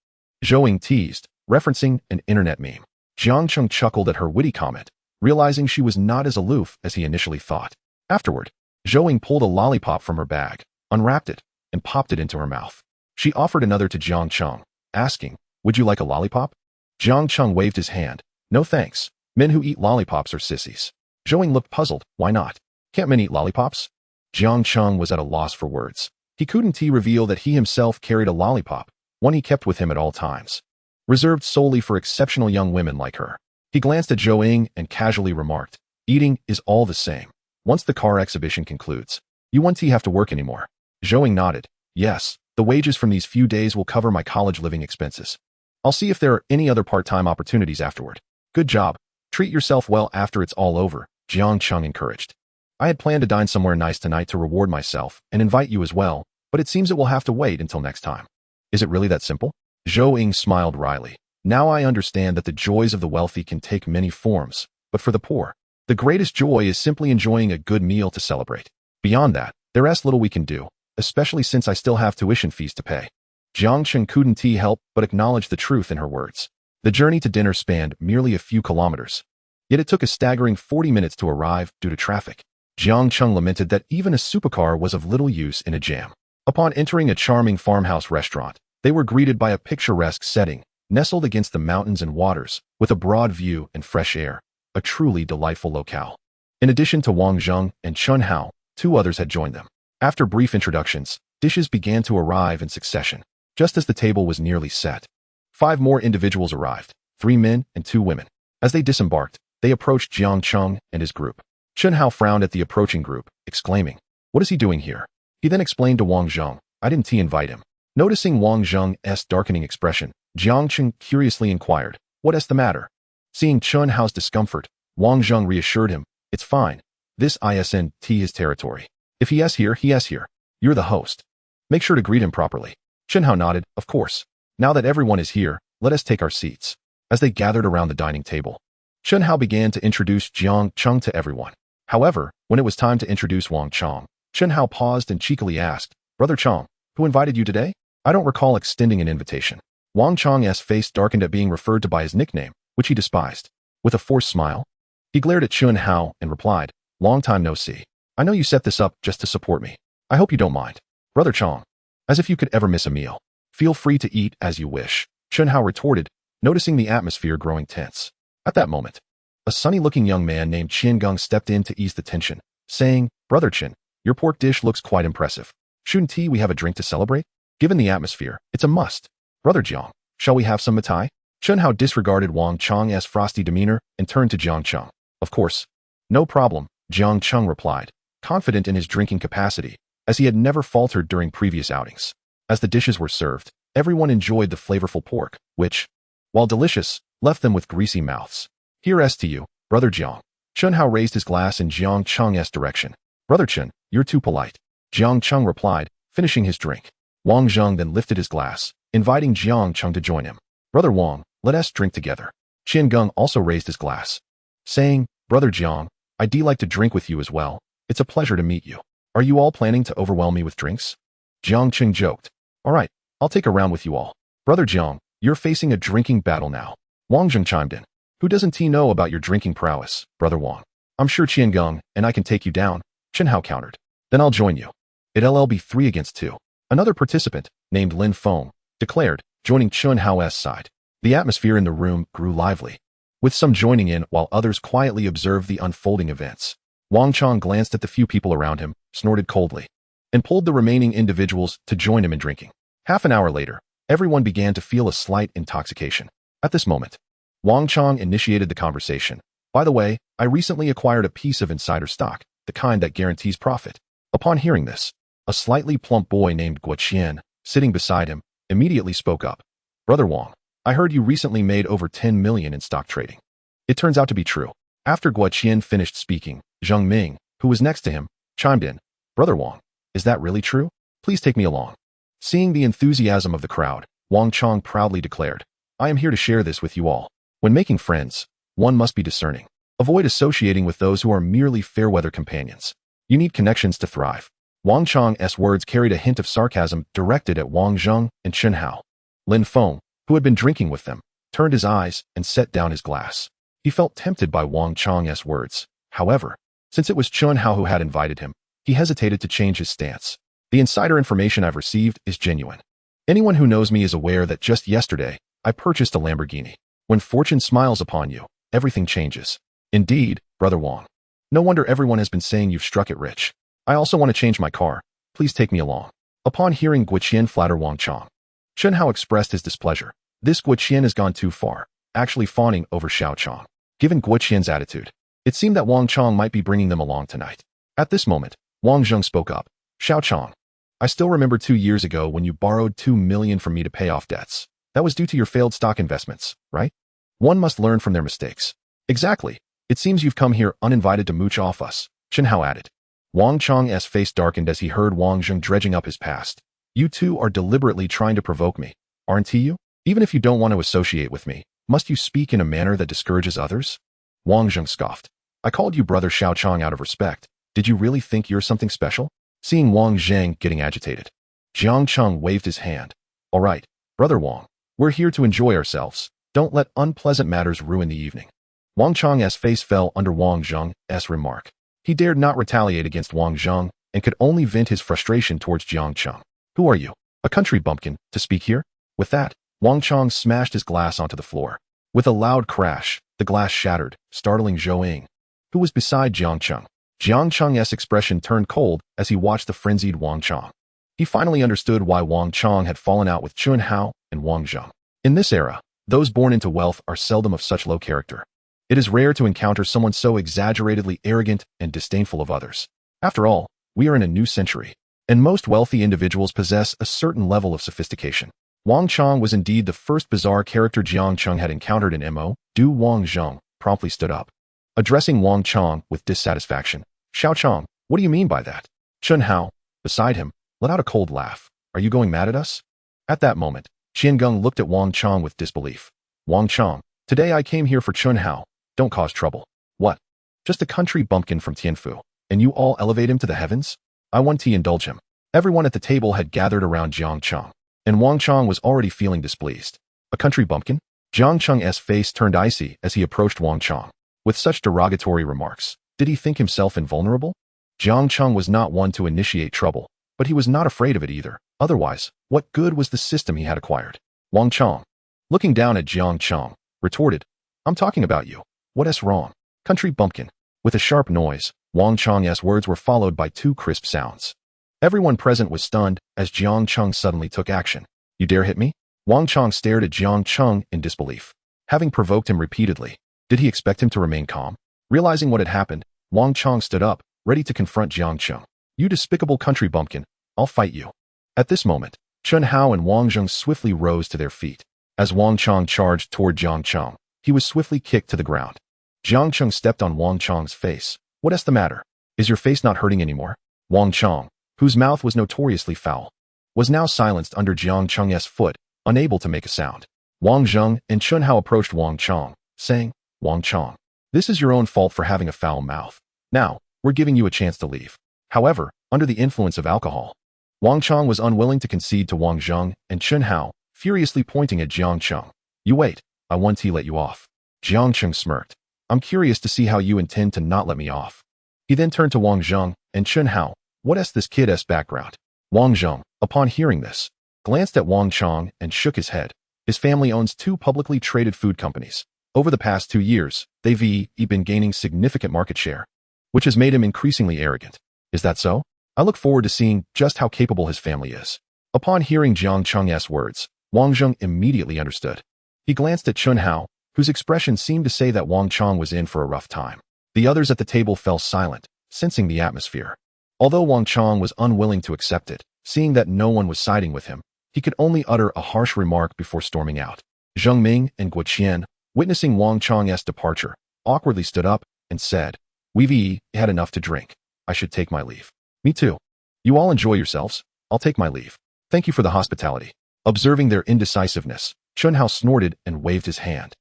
Zhou teased, referencing an internet meme. Jiang Cheng chuckled at her witty comment, realizing she was not as aloof as he initially thought. Afterward, Zhou pulled a lollipop from her bag, unwrapped it, and popped it into her mouth. She offered another to Jiang Cheng, asking, "Would you like a lollipop?" Jiang Cheng waved his hand. "No thanks. Men who eat lollipops are sissies." Zhou looked puzzled. "Why not? Can't men eat lollipops?" Jiang Cheng was at a loss for words. He couldn't reveal that he himself carried a lollipop, one he kept with him at all times, reserved solely for exceptional young women like her. He glanced at Zhou Ying and casually remarked, "Eating is all the same. Once the car exhibition concludes, you won't have to work anymore." Zhou Ying nodded. "Yes, the wages from these few days will cover my college living expenses. I'll see if there are any other part-time opportunities afterward." "Good job. Treat yourself well after it's all over," Jiang Cheng encouraged. "I had planned to dine somewhere nice tonight to reward myself and invite you as well, but it seems it will have to wait until next time." "Is it really that simple?" Zhou Ying smiled wryly. "Now I understand that the joys of the wealthy can take many forms, but for the poor, the greatest joy is simply enjoying a good meal to celebrate. Beyond that, there is little we can do, especially since I still have tuition fees to pay." Jiang Cheng couldn't help but acknowledge the truth in her words. The journey to dinner spanned merely a few kilometers, yet it took a staggering 40 minutes to arrive due to traffic. Jiang Cheng lamented that even a supercar was of little use in a jam. Upon entering a charming farmhouse restaurant, they were greeted by a picturesque setting, nestled against the mountains and waters, with a broad view and fresh air, a truly delightful locale. In addition to Wang Zheng and Chun Hao, 2 others had joined them. After brief introductions, dishes began to arrive in succession. Just as the table was nearly set, 5 more individuals arrived, 3 men and 2 women. As they disembarked, they approached Jiang Cheng and his group. Chun Hao frowned at the approaching group, exclaiming, "What is he doing here?" He then explained to Wang Zheng, "I didn't invite him." Noticing Wang Zheng's darkening expression, Jiang Cheng curiously inquired, "What is the matter?" Seeing Chun Hao's discomfort, Wang Zheng reassured him, "It's fine. This isn't his territory. If he is here, he is here. You're the host. Make sure to greet him properly." Chun Hao nodded, "Of course. Now that everyone is here, let us take our seats." As they gathered around the dining table, Chun Hao began to introduce Jiang Cheng to everyone. However, when it was time to introduce Wang Cheng, Chun Hao paused and cheekily asked, "Brother Cheng, who invited you today?" "I don't recall extending an invitation." Wang Cheng's face darkened at being referred to by his nickname, which he despised. With a forced smile, he glared at Chun Hao and replied, "Long time no see. I know you set this up just to support me. I hope you don't mind." "Brother Cheng, as if you could ever miss a meal. Feel free to eat as you wish," Chun Hao retorted, noticing the atmosphere growing tense. At that moment, a sunny-looking young man named Qian Geng stepped in to ease the tension, saying, "Brother Chen, your pork dish looks quite impressive. Shouldn't we have a drink to celebrate? Given the atmosphere, it's a must. Brother Jiang, shall we have some mitai?" Chun Hao disregarded Wang Cheng's frosty demeanor and turned to Jiang Cheng. "Of course. No problem," Jiang Cheng replied, confident in his drinking capacity, as he had never faltered during previous outings. As the dishes were served, everyone enjoyed the flavorful pork, which, while delicious, left them with greasy mouths. "Here is to you, Brother Jiang." Chun Hao raised his glass in Jiang Cheng's direction. "Brother Chen, you're too polite," Jiang Cheng replied, finishing his drink. Wang Zheng then lifted his glass, inviting Jiang Cheng to join him. "Brother Wang, let us drink together." Qian Geng also raised his glass, saying, "Brother Jiang, I'd like to drink with you as well. It's a pleasure to meet you. Are you all planning to overwhelm me with drinks?" Jiang Cheng joked. "All right, I'll take a round with you all." "Brother Jiang, you're facing a drinking battle now." Wang Zheng chimed in. "Who doesn't he know about your drinking prowess, Brother Wang?" "I'm sure Qian Geng and I can take you down," Chen Hao countered. "Then I'll join you. It'll be 3 against 2. Another participant, named Lin Feng, declared, joining Chun Hao's side. The atmosphere in the room grew lively, with some joining in while others quietly observed the unfolding events. Wang Cheng glanced at the few people around him, snorted coldly, and pulled the remaining individuals to join him in drinking. Half an hour later, everyone began to feel a slight intoxication. At this moment, Wang Cheng initiated the conversation. "By the way, I recently acquired a piece of insider stock, the kind that guarantees profit." Upon hearing this, a slightly plump boy named Guo Qian, sitting beside him, immediately spoke up. "Brother Wang, I heard you recently made over 10 million in stock trading." It turns out to be true. After Guo Qian finished speaking, Zheng Ming, who was next to him, chimed in. "Brother Wang, is that really true? Please take me along." Seeing the enthusiasm of the crowd, Wang Cheng proudly declared, "I am here to share this with you all. When making friends, one must be discerning. Avoid associating with those who are merely fair-weather companions. You need connections to thrive." Wang Cheng's words carried a hint of sarcasm directed at Wang Zheng and Chun Hao. Lin Feng, who had been drinking with them, turned his eyes and set down his glass. He felt tempted by Wang Cheng's words. However, since it was Chun Hao who had invited him, he hesitated to change his stance. "The insider information I've received is genuine. Anyone who knows me is aware that just yesterday, I purchased a Lamborghini. When fortune smiles upon you, everything changes." "Indeed, Brother Wang. No wonder everyone has been saying you've struck it rich. I also want to change my car. Please take me along." Upon hearing Guo Qian flatter Wang Cheng, Chun Hao expressed his displeasure. "This Guo Qian has gone too far, actually fawning over Xiao Chong. Given Guo Qian's attitude, it seemed that Wang Chong might be bringing them along tonight. At this moment, Wang Zheng spoke up. Xiao Chong, I still remember 2 years ago when you borrowed 2 million from me to pay off debts. That was due to your failed stock investments, right? One must learn from their mistakes. Exactly. It seems you've come here uninvited to mooch off us, Chen Hao added. Wang Chong's face darkened as he heard Wang Zheng dredging up his past. You two are deliberately trying to provoke me, aren't you? Even if you don't want to associate with me, must you speak in a manner that discourages others? Wang Zheng scoffed. I called you brother Xiao Chong out of respect. Did you really think you're something special? Seeing Wang Zheng getting agitated, Jiang Cheng waved his hand. All right, brother Wang, we're here to enjoy ourselves. Don't let unpleasant matters ruin the evening. Wang Chong's face fell under Wang Zheng's remark. He dared not retaliate against Wang Zheng and could only vent his frustration towards Jiang Cheng. Who are you? A country bumpkin, to speak here? With that, Wang Chong smashed his glass onto the floor. With a loud crash, the glass shattered, startling Zhou Ying, who was beside Jiang Cheng. Jiang Cheng's expression turned cold as he watched the frenzied Wang Chong. He finally understood why Wang Chong had fallen out with Chen Hao and Wang Zheng. In this era, those born into wealth are seldom of such low character. It is rare to encounter someone so exaggeratedly arrogant and disdainful of others. After all, we are in a new century, and most wealthy individuals possess a certain level of sophistication. Wang Chong was indeed the first bizarre character Jiang Cheng had encountered in Mo. Du Wang Zheng promptly stood up, addressing Wang Chong with dissatisfaction. Xiao Chong, what do you mean by that? Chen Hao, beside him, let out a cold laugh. Are you going mad at us? At that moment, Qian Geng looked at Wang Chong with disbelief. Wang Chong, today I came here for Chen Hao. Don't cause trouble. What? Just a country bumpkin from Tianfu, and you all elevate him to the heavens? I want to indulge him. Everyone at the table had gathered around Jiang Cheng, and Wang Chong was already feeling displeased. A country bumpkin? Jiang Cheng's face turned icy as he approached Wang Chong. With such derogatory remarks, did he think himself invulnerable? Jiang Cheng was not one to initiate trouble, but he was not afraid of it either. Otherwise, what good was the system he had acquired? Wang Chong, looking down at Jiang Cheng, retorted, I'm talking about you. What's wrong? Country bumpkin. With a sharp noise, Wang Cheng's words were followed by 2 crisp sounds. Everyone present was stunned as Jiang Cheng suddenly took action. You dare hit me? Wang Chong stared at Jiang Cheng in disbelief. Having provoked him repeatedly, did he expect him to remain calm? Realizing what had happened, Wang Chong stood up, ready to confront Jiang Cheng. You despicable country bumpkin, I'll fight you. At this moment, Chen Hao and Wang Zheng swiftly rose to their feet. As Wang Chong charged toward Jiang Cheng, he was swiftly kicked to the ground. Jiang Cheng stepped on Wang Chong's face. What's the matter? Is your face not hurting anymore? Wang Chong, whose mouth was notoriously foul, was now silenced under Jiang Cheng's foot, unable to make a sound. Wang Zheng and Chen Hao approached Wang Chong, saying, Wang Chong, this is your own fault for having a foul mouth. Now, we're giving you a chance to leave. However, under the influence of alcohol, Wang Chong was unwilling to concede to Wang Zheng and Chen Hao, furiously pointing at Jiang Cheng. You wait, I want to let you off. Jiang Cheng smirked. I'm curious to see how you intend to not let me off. He then turned to Wang Zheng and Chen Hao. What's this kid's background? Wang Zheng, upon hearing this, glanced at Wang Chong and shook his head. His family owns 2 publicly traded food companies. Over the past 2 years, they've been gaining significant market share, which has made him increasingly arrogant. Is that so? I look forward to seeing just how capable his family is. Upon hearing Jiang Cheng's words, Wang Zheng immediately understood. He glanced at Chen Hao, whose expression seemed to say that Wang Chong was in for a rough time. The others at the table fell silent, sensing the atmosphere. Although Wang Chong was unwilling to accept it, seeing that no one was siding with him, he could only utter a harsh remark before storming out. Zheng Ming and Guo Qian, witnessing Wang Chong's departure, awkwardly stood up and said, We've had enough to drink. I should take my leave. Me too. You all enjoy yourselves. I'll take my leave. Thank you for the hospitality. Observing their indecisiveness, Chen Hao snorted and waved his hand.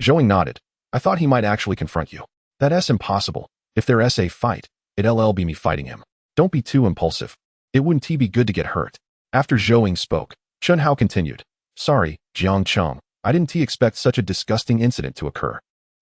Zhou Ying nodded. I thought he might actually confront you. That's impossible. If there's a fight, it'll be me fighting him. Don't be too impulsive. It wouldn't be good to get hurt. After Zhou Ying spoke, Chen Hao continued. Sorry, Jiang Cheng. I didn't expect such a disgusting incident to occur.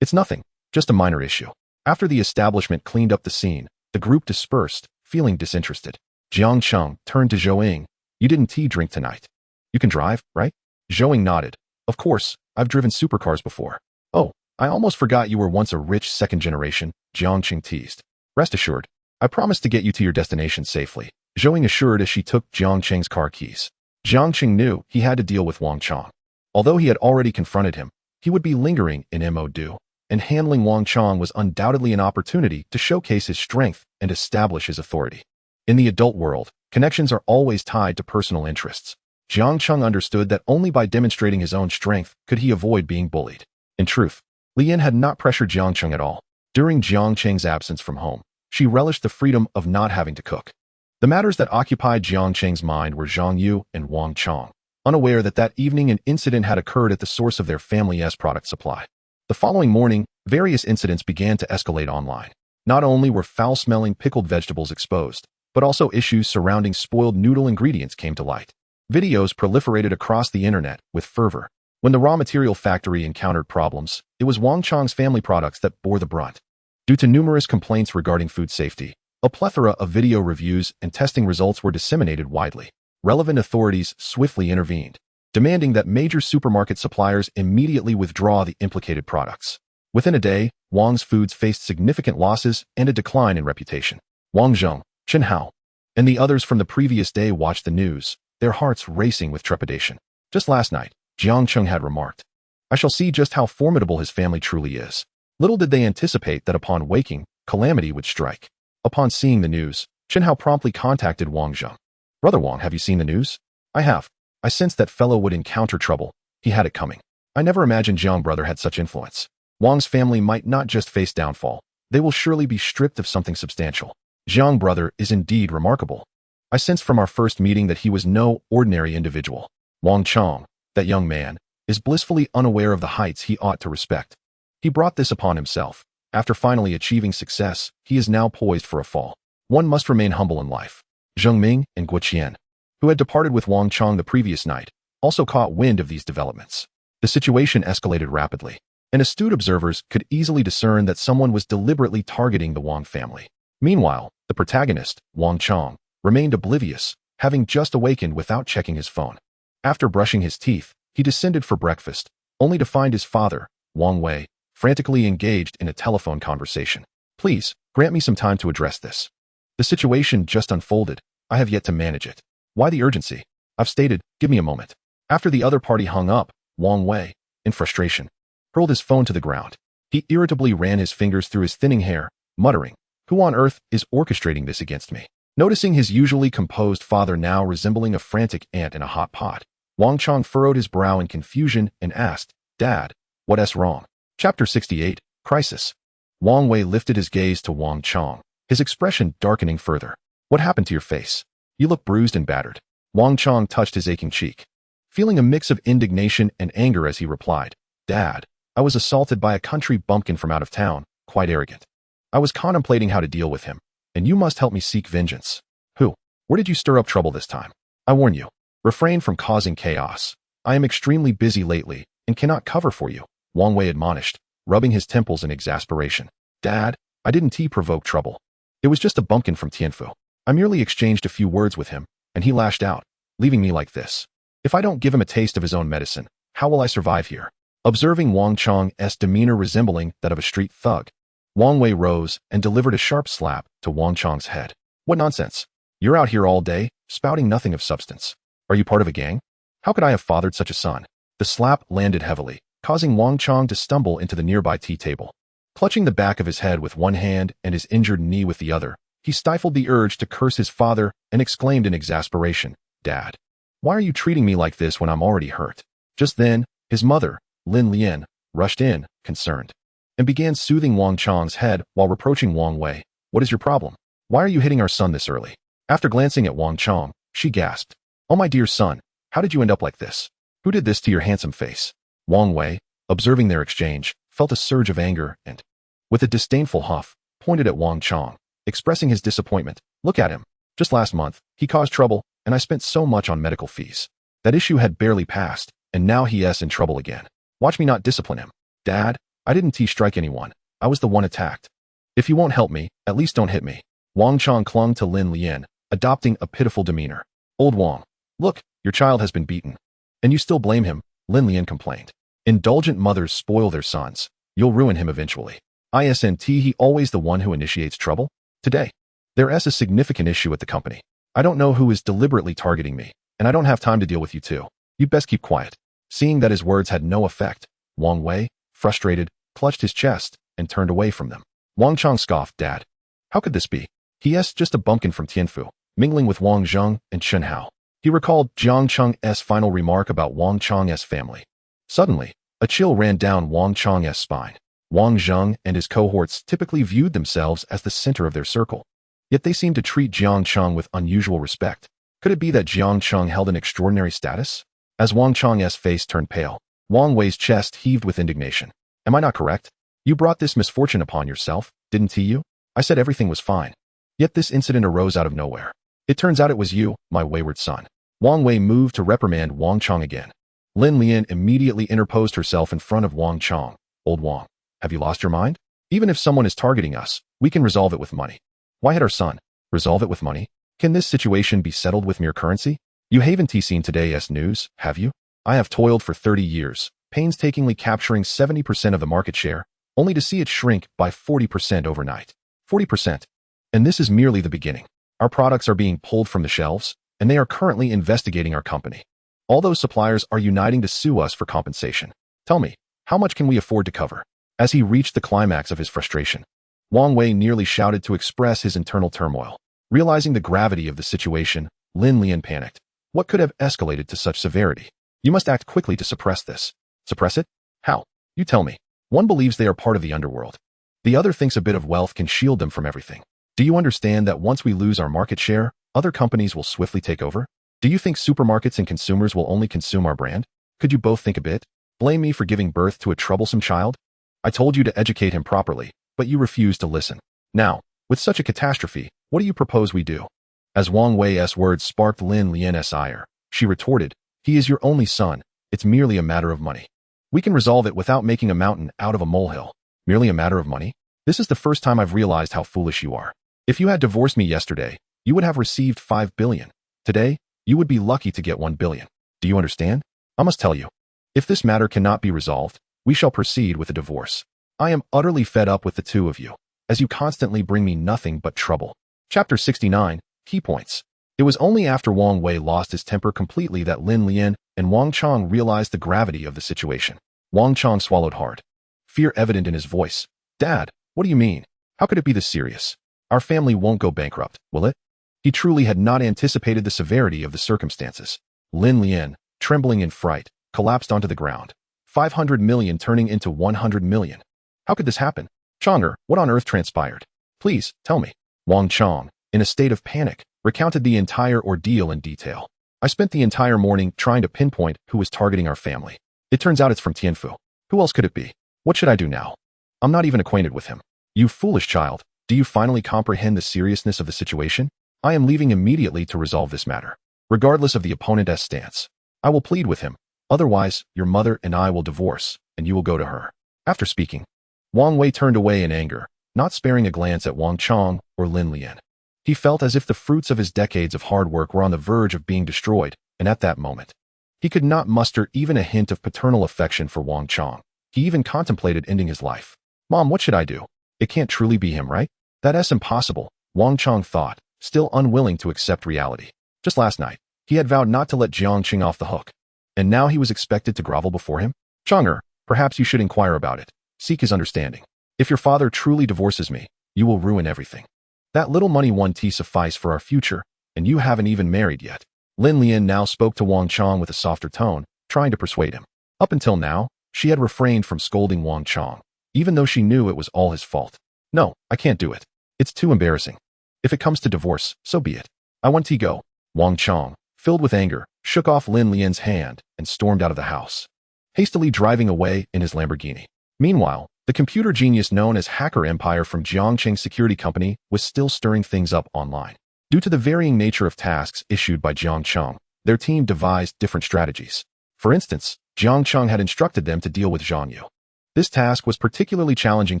It's nothing, just a minor issue. After the establishment cleaned up the scene, the group dispersed, feeling disinterested. Jiang Cheng turned to Zhou Ying. You didn't drink tonight. You can drive, right? Zhou Ying nodded. Of course, I've driven supercars before. Oh, I almost forgot you were once a rich second generation, Jiang Cheng teased. Rest assured, I promise to get you to your destination safely, Zhou Ying assured as she took Jiang Cheng's car keys. Jiang Cheng knew he had to deal with Wang Chong. Although he had already confronted him, he would be lingering in Mo Du and handling Wang Chong was undoubtedly an opportunity to showcase his strength and establish his authority. In the adult world, connections are always tied to personal interests. Jiang Cheng understood that only by demonstrating his own strength could he avoid being bullied. In truth, Lian had not pressured Jiang Cheng at all. During Jiang Cheng's absence from home, she relished the freedom of not having to cook. The matters that occupied Jiang Cheng's mind were Zhang Yu and Wang Chong, unaware that evening an incident had occurred at the source of their family's product supply. The following morning, various incidents began to escalate online. Not only were foul-smelling pickled vegetables exposed, but also issues surrounding spoiled noodle ingredients came to light. Videos proliferated across the internet with fervor. When the raw material factory encountered problems, it was Wang Chong's family products that bore the brunt. Due to numerous complaints regarding food safety, a plethora of video reviews and testing results were disseminated widely. Relevant authorities swiftly intervened, demanding that major supermarket suppliers immediately withdraw the implicated products. Within a day, Wang's foods faced significant losses and a decline in reputation. Wang Zheng, Chen Hao, and the others from the previous day watched the news, their hearts racing with trepidation. Just last night, Jiang Cheng had remarked, "I shall see just how formidable his family truly is." Little did they anticipate that upon waking, calamity would strike. Upon seeing the news, Chen Hao promptly contacted Wang Zheng. "Brother Wang, have you seen the news?" "I have. I sensed that fellow would encounter trouble. He had it coming. I never imagined Jiang brother had such influence. Wang's family might not just face downfall, they will surely be stripped of something substantial. Jiang brother is indeed remarkable. I sensed from our first meeting that he was no ordinary individual. Wang Chong, that young man, is blissfully unaware of the heights he ought to respect. He brought this upon himself. After finally achieving success, he is now poised for a fall. One must remain humble in life." Zheng Ming and Guo Qian, who had departed with Wang Chong the previous night, also caught wind of these developments. The situation escalated rapidly, and astute observers could easily discern that someone was deliberately targeting the Wang family. Meanwhile, the protagonist, Wang Chong, remained oblivious, having just awakened without checking his phone. After brushing his teeth, he descended for breakfast, only to find his father, Wang Wei, frantically engaged in a telephone conversation. "Please, grant me some time to address this. The situation just unfolded. I have yet to manage it." "Why the urgency?" "I've stated, give me a moment." After the other party hung up, Wang Wei, in frustration, hurled his phone to the ground. He irritably ran his fingers through his thinning hair, muttering, "Who on earth is orchestrating this against me?" Noticing his usually composed father now resembling a frantic ant in a hot pot, Wang Chong furrowed his brow in confusion and asked, "Dad, what's wrong?" Chapter 68, Crisis. Wang Wei lifted his gaze to Wang Chong, his expression darkening further. "What happened to your face? You look bruised and battered." Wang Chong touched his aching cheek, feeling a mix of indignation and anger as he replied, "Dad, I was assaulted by a country bumpkin from out of town, quite arrogant. I was contemplating how to deal with him, and you must help me seek vengeance." "Who? Where did you stir up trouble this time?" "I warn you, refrain from causing chaos. I am extremely busy lately and cannot cover for you," Wang Wei admonished, rubbing his temples in exasperation. "Dad, I didn't provoke trouble. It was just a bumpkin from Tianfu. I merely exchanged a few words with him, and he lashed out, leaving me like this. If I don't give him a taste of his own medicine, how will I survive here?" Observing Wang Chong's demeanor resembling that of a street thug, Wang Wei rose and delivered a sharp slap to Wang Chong's head. "What nonsense! You're out here all day, spouting nothing of substance. Are you part of a gang? How could I have fathered such a son?" The slap landed heavily, causing Wang Chong to stumble into the nearby tea table. Clutching the back of his head with one hand and his injured knee with the other, he stifled the urge to curse his father and exclaimed in exasperation, "Dad, why are you treating me like this when I'm already hurt?" Just then, his mother, Lin Lian, rushed in, concerned, and began soothing Wang Chong's head while reproaching Wang Wei. "What is your problem? Why are you hitting our son this early?" After glancing at Wang Chong, she gasped, "Oh my dear son, how did you end up like this? Who did this to your handsome face?" Wang Wei, observing their exchange, felt a surge of anger and, with a disdainful huff, pointed at Wang Chong, expressing his disappointment. "Look at him. Just last month, he caused trouble, and I spent so much on medical fees. That issue had barely passed, and now he's in trouble again. Watch me not discipline him." "Dad, I didn't strike anyone. I was the one attacked. If you won't help me, at least don't hit me." Wang Chong clung to Lin Lian, adopting a pitiful demeanor. "Old Wang, look, your child has been beaten. And you still blame him," Lin Lian complained. "Indulgent mothers spoil their sons. You'll ruin him eventually. Isn't he always the one who initiates trouble? Today, there's a significant issue at the company. I don't know who is deliberately targeting me, and I don't have time to deal with you too. You'd best keep quiet." Seeing that his words had no effect, Wang Wei, frustrated, clutched his chest, and turned away from them. Wang Chong scoffed, "Dad, how could this be? He just a bumpkin from Tianfu, mingling with Wang Zheng and Chen Hao." He recalled Jiang Cheng's final remark about Wang Chong's family. Suddenly, a chill ran down Wang Chong's spine. Wang Zheng and his cohorts typically viewed themselves as the center of their circle. Yet they seemed to treat Jiang Cheng with unusual respect. Could it be that Jiang Cheng held an extraordinary status? As Wang Chong's face turned pale, Wang Wei's chest heaved with indignation. "Am I not correct? You brought this misfortune upon yourself, didn't you? I said everything was fine. Yet this incident arose out of nowhere. It turns out it was you, my wayward son." Wang Wei moved to reprimand Wang Chong again. Lin Lian immediately interposed herself in front of Wang Chong. "Old Wang, have you lost your mind? Even if someone is targeting us, we can resolve it with money." "Why had our son? Resolve it with money? Can this situation be settled with mere currency? You haven't seen today's news, have you? I have toiled for 30 years, painstakingly capturing 70% of the market share, only to see it shrink by 40% overnight. 40%. And this is merely the beginning. Our products are being pulled from the shelves, and they are currently investigating our company. All those suppliers are uniting to sue us for compensation. Tell me, how much can we afford to cover?" As he reached the climax of his frustration, Wang Wei nearly shouted to express his internal turmoil. Realizing the gravity of the situation, Lin Lian panicked. What could have escalated to such severity? "You must act quickly to suppress this." "Suppress it? How? You tell me." "One believes they are part of the underworld. The other thinks a bit of wealth can shield them from everything. Do you understand that once we lose our market share, other companies will swiftly take over? Do you think supermarkets and consumers will only consume our brand? Could you both think a bit? Blame me for giving birth to a troublesome child? I told you to educate him properly, but you refused to listen. Now, with such a catastrophe, what do you propose we do?" As Wang Wei's words sparked Lin Lian's ire, she retorted, "He is your only son. It's merely a matter of money. We can resolve it without making a mountain out of a molehill. Merely a matter of money? This is the first time I've realized how foolish you are. If you had divorced me yesterday, you would have received 5 billion. Today, you would be lucky to get 1 billion. Do you understand? I must tell you, if this matter cannot be resolved, we shall proceed with a divorce. I am utterly fed up with the two of you, as you constantly bring me nothing but trouble." Chapter 69, Key Points. It was only after Wang Wei lost his temper completely that Lin Lian and Wang Chong realized the gravity of the situation. Wang Chong swallowed hard, fear evident in his voice. "Dad, what do you mean? How could it be this serious? Our family won't go bankrupt, will it?" He truly had not anticipated the severity of the circumstances. Lin Lian, trembling in fright, collapsed onto the ground. 500 million turning into 100 million. How could this happen? "Chonger, what on earth transpired? Please, tell me." Wang Chong, in a state of panic, recounted the entire ordeal in detail. "I spent the entire morning trying to pinpoint who was targeting our family. It turns out it's from Tianfu. Who else could it be? What should I do now? I'm not even acquainted with him." "You foolish child, do you finally comprehend the seriousness of the situation? I am leaving immediately to resolve this matter, regardless of the opponent's stance. I will plead with him. Otherwise, your mother and I will divorce, and you will go to her." After speaking, Wang Wei turned away in anger, not sparing a glance at Wang Chong or Lin Lian. He felt as if the fruits of his decades of hard work were on the verge of being destroyed, and at that moment, he could not muster even a hint of paternal affection for Wang Chong. He even contemplated ending his life. "Mom, what should I do? It can't truly be him, right? That's impossible," Wang Chong thought, still unwilling to accept reality. Just last night, he had vowed not to let Jiang Cheng off the hook, and now he was expected to grovel before him? "Chonger, perhaps you should inquire about it. Seek his understanding. If your father truly divorces me, you will ruin everything. That little money won't suffice for our future, and you haven't even married yet." Lin Lian now spoke to Wang Chong with a softer tone, trying to persuade him. Up until now, she had refrained from scolding Wang Chong, even though she knew it was all his fault. "No, I can't do it. It's too embarrassing. If it comes to divorce, so be it. I want to go." Wang Chong, filled with anger, shook off Lin Lian's hand and stormed out of the house, hastily driving away in his Lamborghini. Meanwhile, the computer genius known as Hacker Empire from Jiang Cheng Security Company was still stirring things up online. Due to the varying nature of tasks issued by Jiang Cheng, their team devised different strategies. For instance, Jiang Cheng had instructed them to deal with Zhang Yu. This task was particularly challenging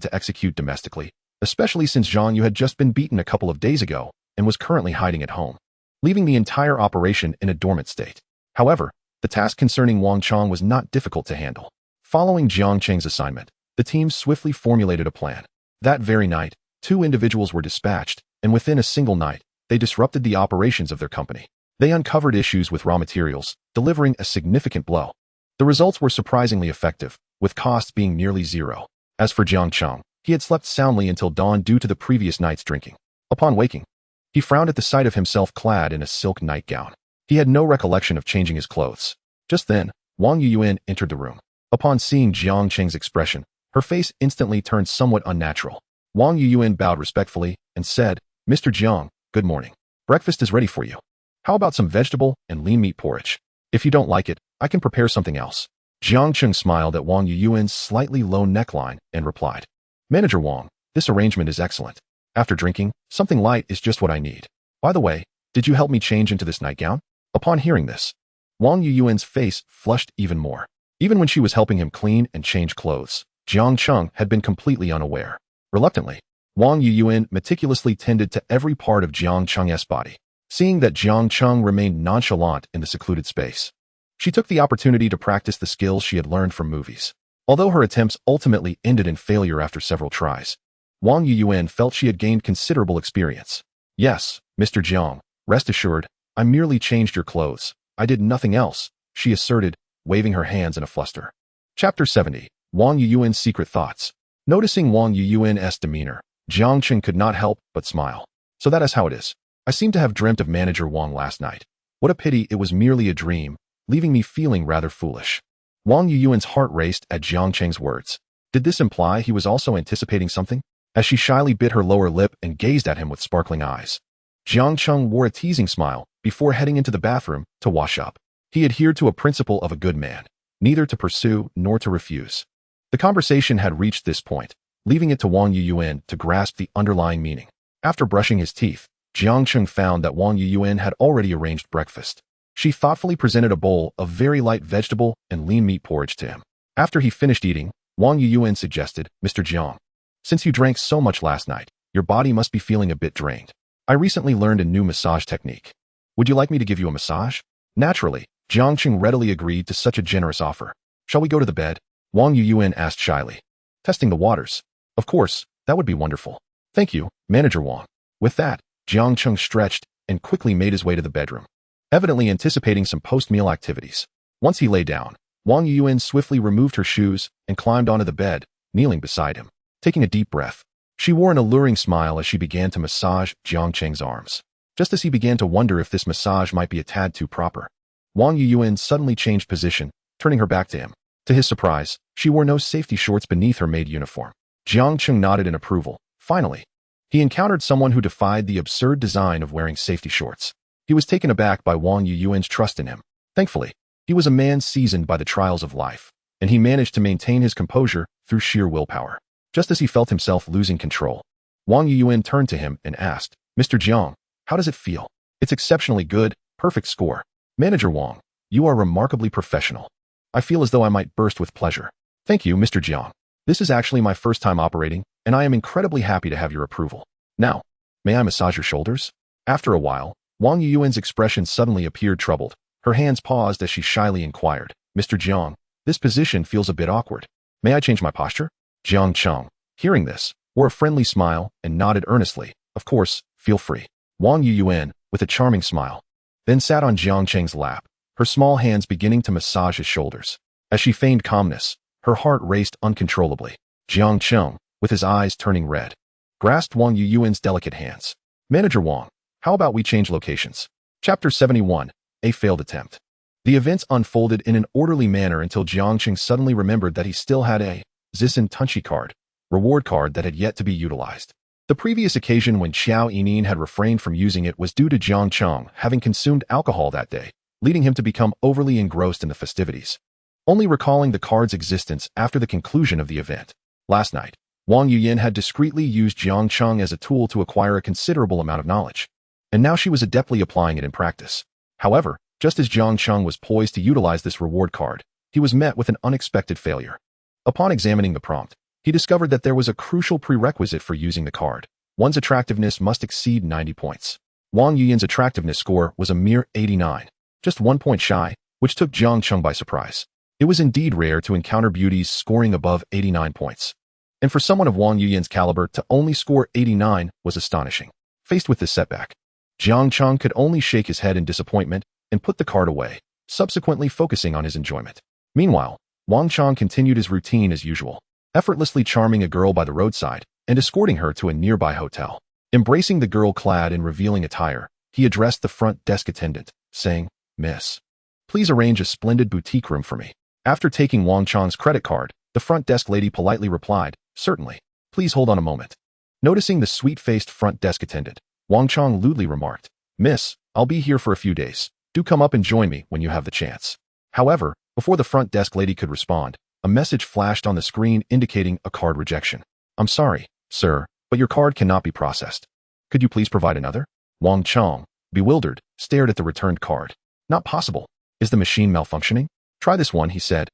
to execute domestically, especially since Zhang Yu had just been beaten a couple of days ago and was currently hiding at home, leaving the entire operation in a dormant state. However, the task concerning Wang Chong was not difficult to handle. Following Jiang Cheng's assignment, the team swiftly formulated a plan. That very night, 2 individuals were dispatched, and within a single night, they disrupted the operations of their company. They uncovered issues with raw materials, delivering a significant blow. The results were surprisingly effective, with costs being nearly zero. As for Jiang Cheng, he had slept soundly until dawn due to the previous night's drinking. Upon waking, he frowned at the sight of himself clad in a silk nightgown. He had no recollection of changing his clothes. Just then, Wang Yuyuan entered the room. Upon seeing Jiang Cheng's expression, her face instantly turned somewhat unnatural. Wang Yuyuan bowed respectfully and said, "Mr. Jiang, good morning. Breakfast is ready for you. How about some vegetable and lean meat porridge? If you don't like it, I can prepare something else." Jiang Cheng smiled at Wang Yuyuan's slightly low neckline and replied, "Manager Wang, this arrangement is excellent. After drinking, something light is just what I need. By the way, did you help me change into this nightgown?" Upon hearing this, Wang Yuyuan's face flushed even more. Even when she was helping him clean and change clothes, Jiang Cheng had been completely unaware. Reluctantly, Wang Yuyuan meticulously tended to every part of Jiang Cheng's body. Seeing that Jiang Cheng remained nonchalant in the secluded space, she took the opportunity to practice the skills she had learned from movies. Although her attempts ultimately ended in failure after several tries, Wang Yuyuan felt she had gained considerable experience. "Yes, Mr. Jiang, rest assured, I merely changed your clothes. I did nothing else," she asserted, waving her hands in a fluster. Chapter 70. Wang Yuyuan's Secret Thoughts. Noticing Wang Yuyuan's demeanor, Jiang Cheng could not help but smile. "So that is how it is. I seem to have dreamt of Manager Wang last night. What a pity it was merely a dream, leaving me feeling rather foolish." Wang Yuyuan's heart raced at Jiang Cheng's words. Did this imply he was also anticipating something? As she shyly bit her lower lip and gazed at him with sparkling eyes, Jiang Cheng wore a teasing smile before heading into the bathroom to wash up. He adhered to a principle of a good man, neither to pursue nor to refuse. The conversation had reached this point, leaving it to Wang Yuyuan to grasp the underlying meaning. After brushing his teeth, Jiang Cheng found that Wang Yuyuan had already arranged breakfast. She thoughtfully presented a bowl of very light vegetable and lean meat porridge to him. After he finished eating, Wang Yuyuan suggested, "Mr. Jiang, since you drank so much last night, your body must be feeling a bit drained. I recently learned a new massage technique. Would you like me to give you a massage?" Naturally, Jiang Cheng readily agreed to such a generous offer. "Shall we go to the bed?" Wang Yuyuan asked shyly. "Testing the waters. Of course, that would be wonderful. Thank you, Manager Wang." With that, Jiang Cheng stretched and quickly made his way to the bedroom, evidently anticipating some post-meal activities. Once he lay down, Wang Yuyuan swiftly removed her shoes and climbed onto the bed, kneeling beside him. Taking a deep breath, she wore an alluring smile as she began to massage Jiang Cheng's arms. Just as he began to wonder if this massage might be a tad too proper, Wang Yuyuan suddenly changed position, turning her back to him. To his surprise, she wore no safety shorts beneath her maid uniform. Jiang Cheng nodded in approval. Finally, he encountered someone who defied the absurd design of wearing safety shorts. He was taken aback by Wang Yuyuan's trust in him. Thankfully, he was a man seasoned by the trials of life, and he managed to maintain his composure through sheer willpower. Just as he felt himself losing control, Wang Yuyuan turned to him and asked, "Mr. Jiang, how does it feel?" "It's exceptionally good, perfect score. Manager Wang, you are remarkably professional. I feel as though I might burst with pleasure." "Thank you, Mr. Jiang. This is actually my first time operating, and I am incredibly happy to have your approval. Now, may I massage your shoulders?" After a while, Wang Yuyuan's expression suddenly appeared troubled. Her hands paused as she shyly inquired, "Mr. Jiang, this position feels a bit awkward. May I change my posture?" Jiang Cheng, hearing this, wore a friendly smile and nodded earnestly. "Of course, feel free." Wang Yuyuan, with a charming smile, then sat on Jiang Cheng's lap, her small hands beginning to massage his shoulders. As she feigned calmness, her heart raced uncontrollably. Jiang Cheng, with his eyes turning red, grasped Wang Yuyuan's delicate hands. "Manager Wang, how about we change locations?" Chapter 71. A Failed Attempt. The events unfolded in an orderly manner until Jiang Cheng suddenly remembered that he still had a Zisen Tunchi card, reward card that had yet to be utilized. The previous occasion when Xiao Yinin had refrained from using it was due to Jiang Cheng having consumed alcohol that day, leading him to become overly engrossed in the festivities, only recalling the card's existence after the conclusion of the event. Last night, Wang Yuyuan had discreetly used Jiang Cheng as a tool to acquire a considerable amount of knowledge, and now she was adeptly applying it in practice. However, just as Jiang Cheng was poised to utilize this reward card, he was met with an unexpected failure. Upon examining the prompt, he discovered that there was a crucial prerequisite for using the card. One's attractiveness must exceed 90 points. Wang Yuyuan's attractiveness score was a mere 89, just 1 point shy, which took Jiang Cheng by surprise. It was indeed rare to encounter beauties scoring above 89 points, and for someone of Wang Yuyuan's caliber to only score 89 was astonishing. Faced with this setback, Jiang Cheng could only shake his head in disappointment and put the card away, subsequently focusing on his enjoyment. Meanwhile, Wang Cheng continued his routine as usual. effortlessly charming a girl by the roadside and escorting her to a nearby hotel. Embracing the girl clad in revealing attire, he addressed the front desk attendant, saying, "Miss, please arrange a splendid boutique room for me." After taking Wang Chang's credit card, the front desk lady politely replied, "Certainly. Please hold on a moment." Noticing the sweet-faced front desk attendant, Wang Chang lewdly remarked, "Miss, I'll be here for a few days. Do come up and join me when you have the chance." However, before the front desk lady could respond, a message flashed on the screen indicating a card rejection. "I'm sorry, sir, but your card cannot be processed. Could you please provide another?" Wang Chang, bewildered, stared at the returned card. "Not possible. Is the machine malfunctioning? Try this one," he said,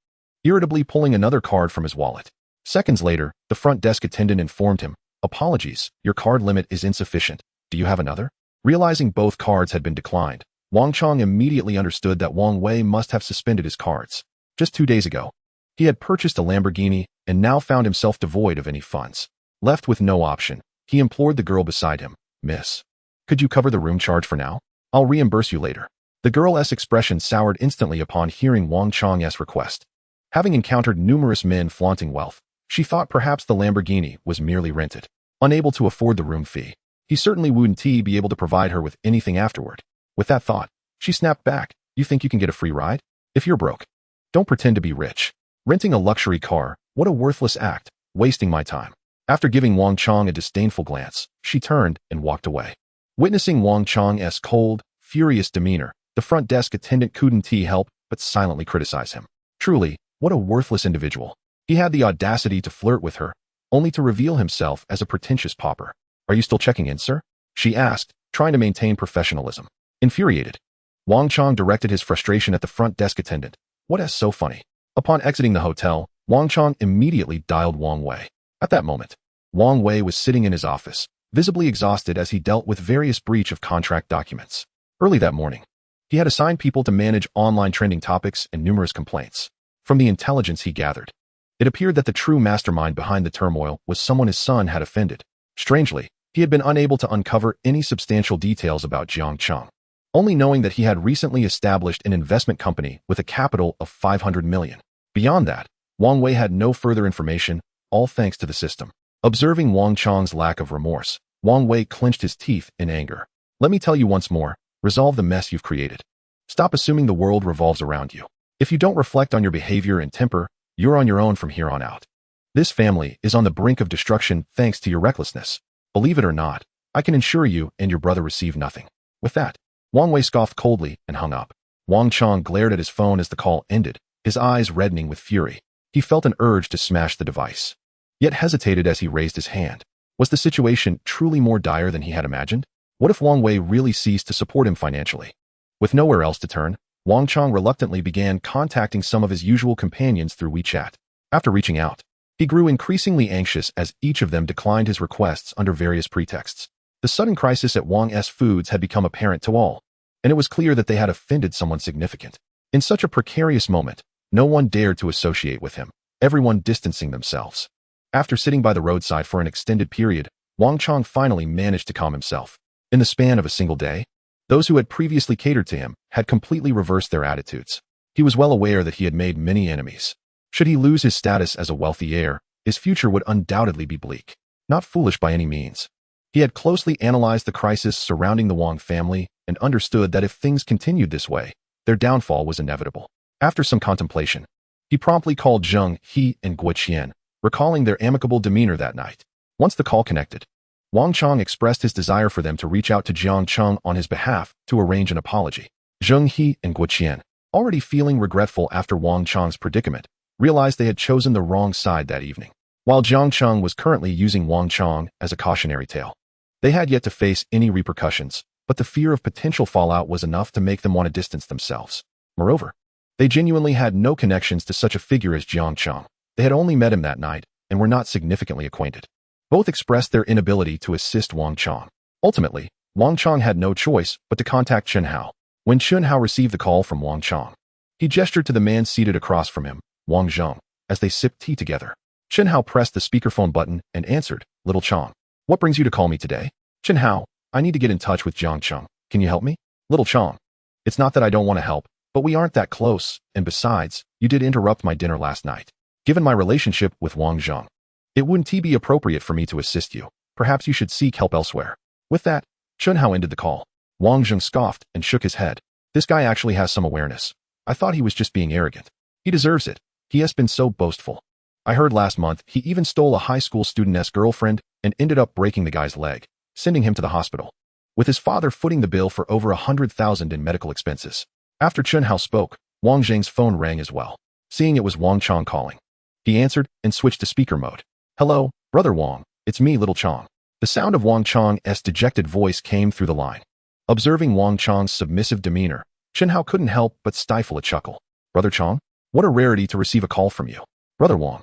irritably pulling another card from his wallet. Seconds later, the front desk attendant informed him, "Apologies, your card limit is insufficient. Do you have another?" Realizing both cards had been declined, Wang Chang immediately understood that Wang Wei must have suspended his cards. Just 2 days ago, he had purchased a Lamborghini and now found himself devoid of any funds. Left with no option, he implored the girl beside him, "Miss, could you cover the room charge for now? I'll reimburse you later." The girl's expression soured instantly upon hearing Wang Chang's request. Having encountered numerous men flaunting wealth, she thought perhaps the Lamborghini was merely rented. Unable to afford the room fee, he certainly wouldn't be able to provide her with anything afterward. With that thought, she snapped back, "You think you can get a free ride? If you're broke, don't pretend to be rich. Renting a luxury car, what a worthless act, wasting my time." After giving Wang Chang a disdainful glance, she turned and walked away. Witnessing Wang Chang's cold, furious demeanor, the front desk attendant couldn't help but silently criticize him. Truly, what a worthless individual. He had the audacity to flirt with her, only to reveal himself as a pretentious pauper. "Are you still checking in, sir?" she asked, trying to maintain professionalism. Infuriated, Wang Chang directed his frustration at the front desk attendant. "What is so funny?" Upon exiting the hotel, Wang Chang immediately dialed Wang Wei. At that moment, Wang Wei was sitting in his office, visibly exhausted as he dealt with various breach of contract documents. Early that morning, he had assigned people to manage online trending topics and numerous complaints. From the intelligence he gathered, it appeared that the true mastermind behind the turmoil was someone his son had offended. Strangely, he had been unable to uncover any substantial details about Jiang Cheng, only knowing that he had recently established an investment company with a capital of 500 million. Beyond that, Wang Wei had no further information, all thanks to the system. Observing Wang Chang's lack of remorse, Wang Wei clenched his teeth in anger. "Let me tell you once more, resolve the mess you've created. Stop assuming the world revolves around you. If you don't reflect on your behavior and temper, you're on your own from here on out. This family is on the brink of destruction thanks to your recklessness. Believe it or not, I can ensure you and your brother receive nothing." With that, Wang Wei scoffed coldly and hung up. Wang Chang glared at his phone as the call ended, his eyes reddening with fury. He felt an urge to smash the device, yet hesitated as he raised his hand. Was the situation truly more dire than he had imagined? What if Wang Wei really ceased to support him financially? With nowhere else to turn, Wang Chang reluctantly began contacting some of his usual companions through WeChat. After reaching out, he grew increasingly anxious as each of them declined his requests under various pretexts. The sudden crisis at Wang's Foods had become apparent to all, and it was clear that they had offended someone significant. In such a precarious moment, no one dared to associate with him, everyone distancing themselves. After sitting by the roadside for an extended period, Wang Chang finally managed to calm himself. In the span of a single day, those who had previously catered to him had completely reversed their attitudes. He was well aware that he had made many enemies. Should he lose his status as a wealthy heir, his future would undoubtedly be bleak. Not foolish by any means. He had closely analyzed the crisis surrounding the Wang family and understood that if things continued this way, their downfall was inevitable. After some contemplation, he promptly called Zheng He and Guoqian, recalling their amicable demeanor that night. Once the call connected, Wang Chang expressed his desire for them to reach out to Jiang Cheng on his behalf to arrange an apology. Zheng He and Guoqian, already feeling regretful after Wang Chang's predicament, realized they had chosen the wrong side that evening. While Jiang Cheng was currently using Wang Chang as a cautionary tale, they had yet to face any repercussions, but the fear of potential fallout was enough to make them want to distance themselves. Moreover, they genuinely had no connections to such a figure as Jiang Cheng. They had only met him that night and were not significantly acquainted. Both expressed their inability to assist Wang Cheng. Ultimately, Wang Cheng had no choice but to contact Chen Hao. When Chen Hao received the call from Wang Cheng, he gestured to the man seated across from him, Wang Zheng, as they sipped tea together. Chen Hao pressed the speakerphone button and answered, "Little Cheng, what brings you to call me today?" "Chen Hao, I need to get in touch with Jiang Cheng. Can you help me?" "Little Cheng, it's not that I don't want to help, but we aren't that close, and besides, you did interrupt my dinner last night." Given my relationship with Wang Zheng, it wouldn't be appropriate for me to assist you. Perhaps you should seek help elsewhere. With that, Chun Hao ended the call. Wang Zheng scoffed and shook his head. This guy actually has some awareness. I thought he was just being arrogant. He deserves it. He has been so boastful. I heard last month he even stole a high school student's girlfriend and ended up breaking the guy's leg, sending him to the hospital, with his father footing the bill for over 100,000 in medical expenses. After Chun Hao spoke, Wang Zheng's phone rang as well. Seeing it was Wang Chong calling, he answered and switched to speaker mode. Hello, Brother Wang, it's me, Little Chong. The sound of Wang Chong's dejected voice came through the line. Observing Wang Chong's submissive demeanor, Chun Hao couldn't help but stifle a chuckle. Brother Chong? What a rarity to receive a call from you. Brother Wang,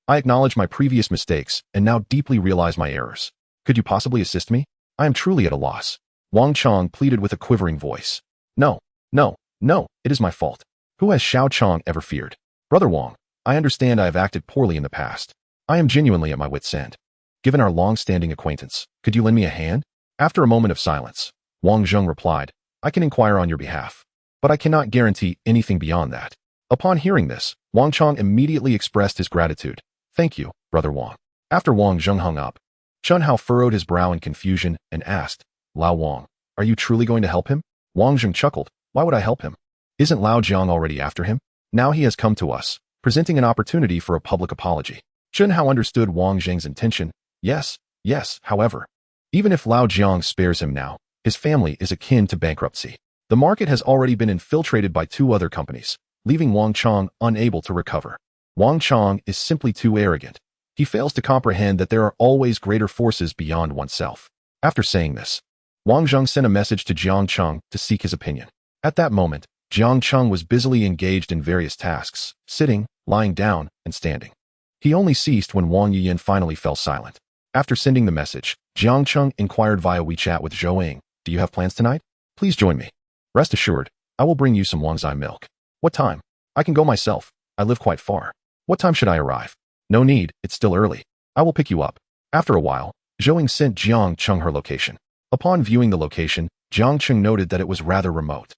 I acknowledge my previous mistakes and now deeply realize my errors. Could you possibly assist me? I am truly at a loss. Wang Chong pleaded with a quivering voice. No, it is my fault. Who has Xiao Chong ever feared? Brother Wang, I understand I have acted poorly in the past. I am genuinely at my wit's end. Given our long-standing acquaintance, could you lend me a hand? After a moment of silence, Wang Zheng replied, I can inquire on your behalf, but I cannot guarantee anything beyond that. Upon hearing this, Wang Chong immediately expressed his gratitude. Thank you, Brother Wang. After Wang Zheng hung up, Chun Hao furrowed his brow in confusion and asked, Lao Wang, are you truly going to help him? Wang Zheng chuckled. Why would I help him? Isn't Lao Jiang already after him? Now he has come to us, presenting an opportunity for a public apology. Chun Hao understood Wang Zheng's intention. Yes, however, even if Lao Jiang spares him now, his family is akin to bankruptcy. The market has already been infiltrated by 2 other companies, leaving Wang Chong unable to recover. Wang Chong is simply too arrogant. He fails to comprehend that there are always greater forces beyond oneself. After saying this, Wang Zheng sent a message to Jiang Cheng to seek his opinion. At that moment, Jiang Cheng was busily engaged in various tasks, sitting, lying down, and standing. He only ceased when Wang Yiyan finally fell silent. After sending the message, Jiang Cheng inquired via WeChat with Zhou Ying, do you have plans tonight? Please join me. Rest assured, I will bring you some Wangzai milk. What time? I can go myself. I live quite far. What time should I arrive? No need, it's still early. I will pick you up. After a while, Zhou Ying sent Jiang Cheng her location. Upon viewing the location, Jiang Cheng noted that it was rather remote.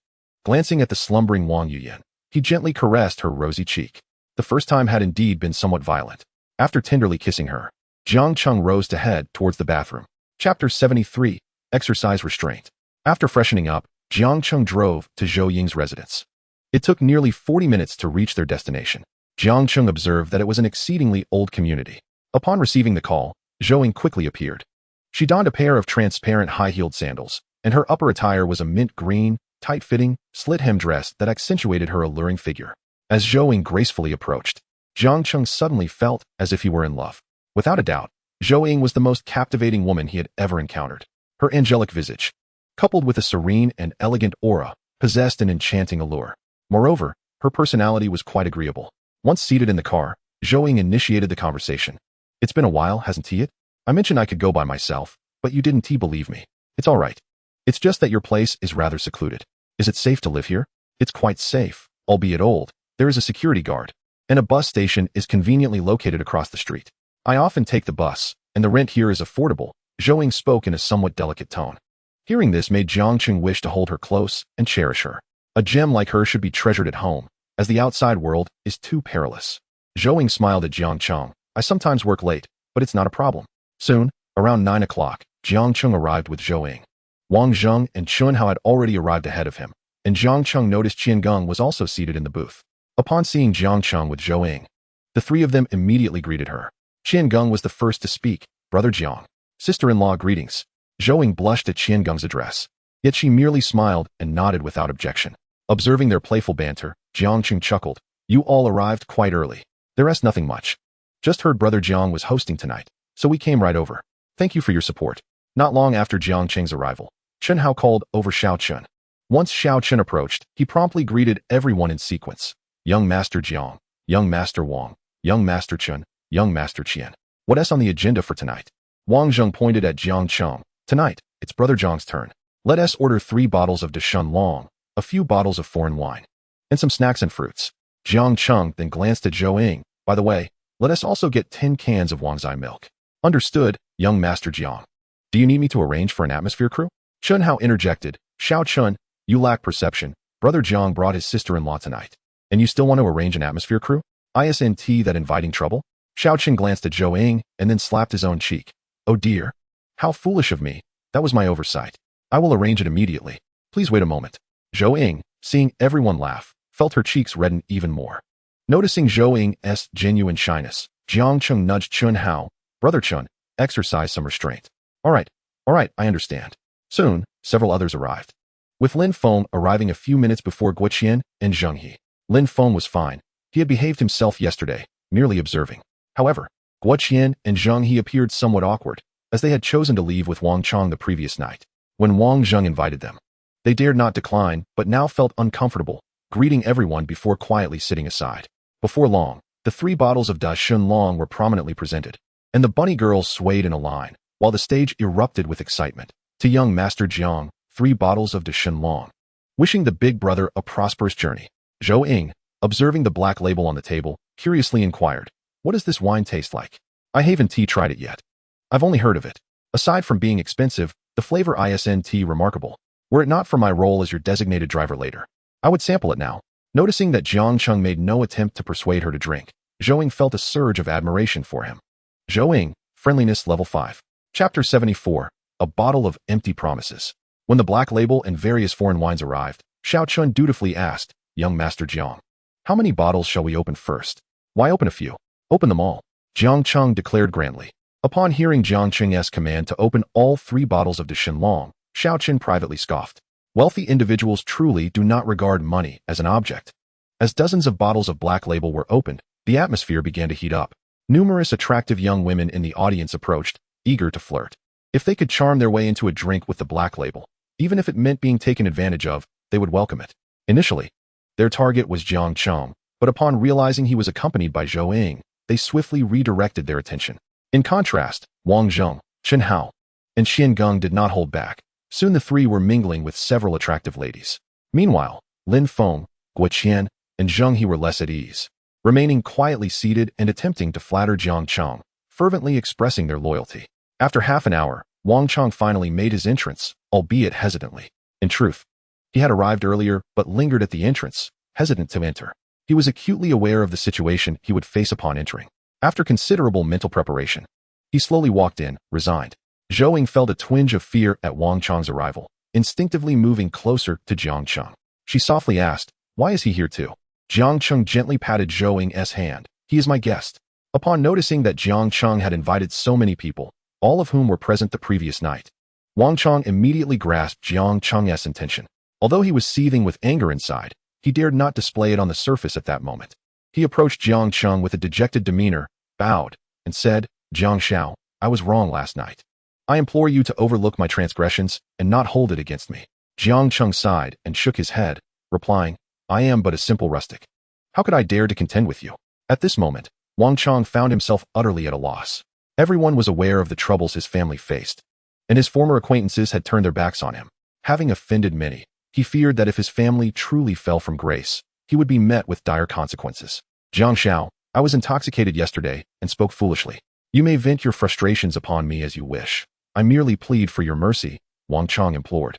Glancing at the slumbering Wang Yiyan, he gently caressed her rosy cheek. The first time had indeed been somewhat violent. After tenderly kissing her, Jiang Cheng rose to head towards the bathroom. Chapter 73, Exercise Restraint. After freshening up, Jiang Cheng drove to Zhou Ying's residence. It took nearly 40 minutes to reach their destination. Jiang Cheng observed that it was an exceedingly old community. Upon receiving the call, Zhou Ying quickly appeared. She donned a pair of transparent high-heeled sandals, and her upper attire was a mint green, tight-fitting, slit-hem dress that accentuated her alluring figure. As Zhou Ying gracefully approached, Jiang Cheng suddenly felt as if he were in love. Without a doubt, Zhou Ying was the most captivating woman he had ever encountered. Her angelic visage, coupled with a serene and elegant aura, possessed an enchanting allure. Moreover, her personality was quite agreeable. Once seated in the car, Zhou Ying initiated the conversation. It's been a while, hasn't it? I mentioned I could go by myself, but you didn't believe me. It's all right. It's just that your place is rather secluded. Is it safe to live here? It's quite safe, albeit old. There is a security guard, and a bus station is conveniently located across the street. I often take the bus, and the rent here is affordable. Zhou Ying spoke in a somewhat delicate tone. Hearing this made Jiang Cheng wish to hold her close and cherish her. A gem like her should be treasured at home, as the outside world is too perilous. Zhou Ying smiled at Jiang Cheng. I sometimes work late, but it's not a problem. Soon, around 9 o'clock, Jiang Cheng arrived with Zhou Ying. Wang Zheng and Chun Hao had already arrived ahead of him, and Jiang Cheng noticed Qian Geng was also seated in the booth. Upon seeing Jiang Cheng with Zhou Ying, the 3 of them immediately greeted her. Qian Geng was the first to speak. Brother Jiang, sister-in-law, greetings. Zhou Ying blushed at Qian Geng's address, yet she merely smiled and nodded without objection. Observing their playful banter, Jiang Cheng chuckled. You all arrived quite early. There is nothing much. Just heard Brother Jiang was hosting tonight, so we came right over. Thank you for your support. Not long after Jiang Cheng's arrival, Chun Hao called over Xiao Chun. Once Xiao Chun approached, he promptly greeted everyone in sequence. Young Master Jiang, Young Master Wang, Young Master Chun, Young Master Qian. What's on the agenda for tonight? Wang Zheng pointed at Jiang Cheng. Tonight, it's Brother Jiang's turn. Let us order 3 bottles of Deshun Long, a few bottles of foreign wine, and some snacks and fruits. Jiang Cheng then glanced at Zhou Ying. By the way, let us also get 10 cans of Wangzai milk. Understood, Young Master Jiang. Do you need me to arrange for an atmosphere crew? Chun Hao interjected. Xiao Chun, you lack perception. Brother Jiang brought his sister-in-law tonight, and you still want to arrange an atmosphere crew? Isn't that inviting trouble? Xiao Qing glanced at Zhou Ying and then slapped his own cheek. Oh dear. How foolish of me. That was my oversight. I will arrange it immediately. Please wait a moment. Zhou Ying, seeing everyone laugh, felt her cheeks redden even more. Noticing Zhou Ying's genuine shyness, Jiang Cheng nudged Chun Hao. Brother Chun, exercise some restraint. All right, I understand. Soon, several others arrived, with Lin Feng arriving a few minutes before Guoqian and Zheng He. Lin Feng was fine. He had behaved himself yesterday, merely observing. However, Guoqian and Zheng He appeared somewhat awkward, as they had chosen to leave with Wang Chong the previous night. When Wang Zheng invited them, they dared not decline, but now felt uncomfortable, greeting everyone before quietly sitting aside. Before long, the 3 bottles of Da Shun Long were prominently presented, and the bunny girls swayed in a line, while the stage erupted with excitement. To young Master Jiang, 3 bottles of Da Shun Long. Wishing the big brother a prosperous journey. Zhou Ying, observing the black label on the table, curiously inquired, what does this wine taste like? I haven't tried it yet. I've only heard of it. Aside from being expensive, the flavor isn't remarkable. Were it not for my role as your designated driver later, I would sample it now. Noticing that Jiang Cheng made no attempt to persuade her to drink, Zhou Ying felt a surge of admiration for him. Zhou Ying, Friendliness Level 5. Chapter 74, A Bottle of Empty Promises. When the black label and various foreign wines arrived, Xiao Chun dutifully asked, young Master Jiang, how many bottles shall we open first? Why open a few? Open them all. Jiang Cheng declared grandly. Upon hearing Jiang Cheng's command to open all 3 bottles of Da Shun Long, Xiao Chun privately scoffed. Wealthy individuals truly do not regard money as an object. As dozens of bottles of black label were opened, the atmosphere began to heat up. Numerous attractive young women in the audience approached, eager to flirt. If they could charm their way into a drink with the black label, even if it meant being taken advantage of, they would welcome it. Initially, their target was Jiang Cheng, but upon realizing he was accompanied by Zhou Ying, they swiftly redirected their attention. In contrast, Wang Zheng, Chen Hao, and Xian Geng did not hold back. Soon the 3 were mingling with several attractive ladies. Meanwhile, Lin Feng, Guoqian, and Zheng He were less at ease, remaining quietly seated and attempting to flatter Jiang Cheng, fervently expressing their loyalty. After half an hour, Wang Chong finally made his entrance, albeit hesitantly. In truth, he had arrived earlier but lingered at the entrance, hesitant to enter. He was acutely aware of the situation he would face upon entering. After considerable mental preparation, he slowly walked in, resigned. Zhou Ying felt a twinge of fear at Wang Chong's arrival, instinctively moving closer to Jiang Cheng. She softly asked, why is he here too? Jiang Cheng gently patted Zhou Ying's hand. He is my guest. Upon noticing that Jiang Cheng had invited so many people, all of whom were present the previous night, Wang Chong immediately grasped Jiang Cheng's intention. Although he was seething with anger inside, he dared not display it on the surface at that moment. He approached Jiang Cheng with a dejected demeanor, bowed, and said, Jiang Xiao, I was wrong last night. I implore you to overlook my transgressions and not hold it against me. Jiang Cheng sighed and shook his head, replying, I am but a simple rustic. How could I dare to contend with you? At this moment, Wang Chong found himself utterly at a loss. Everyone was aware of the troubles his family faced, and his former acquaintances had turned their backs on him. Having offended many, he feared that if his family truly fell from grace, he would be met with dire consequences. Jiang Xiao, I was intoxicated yesterday and spoke foolishly. You may vent your frustrations upon me as you wish. I merely plead for your mercy, Wang Chong implored,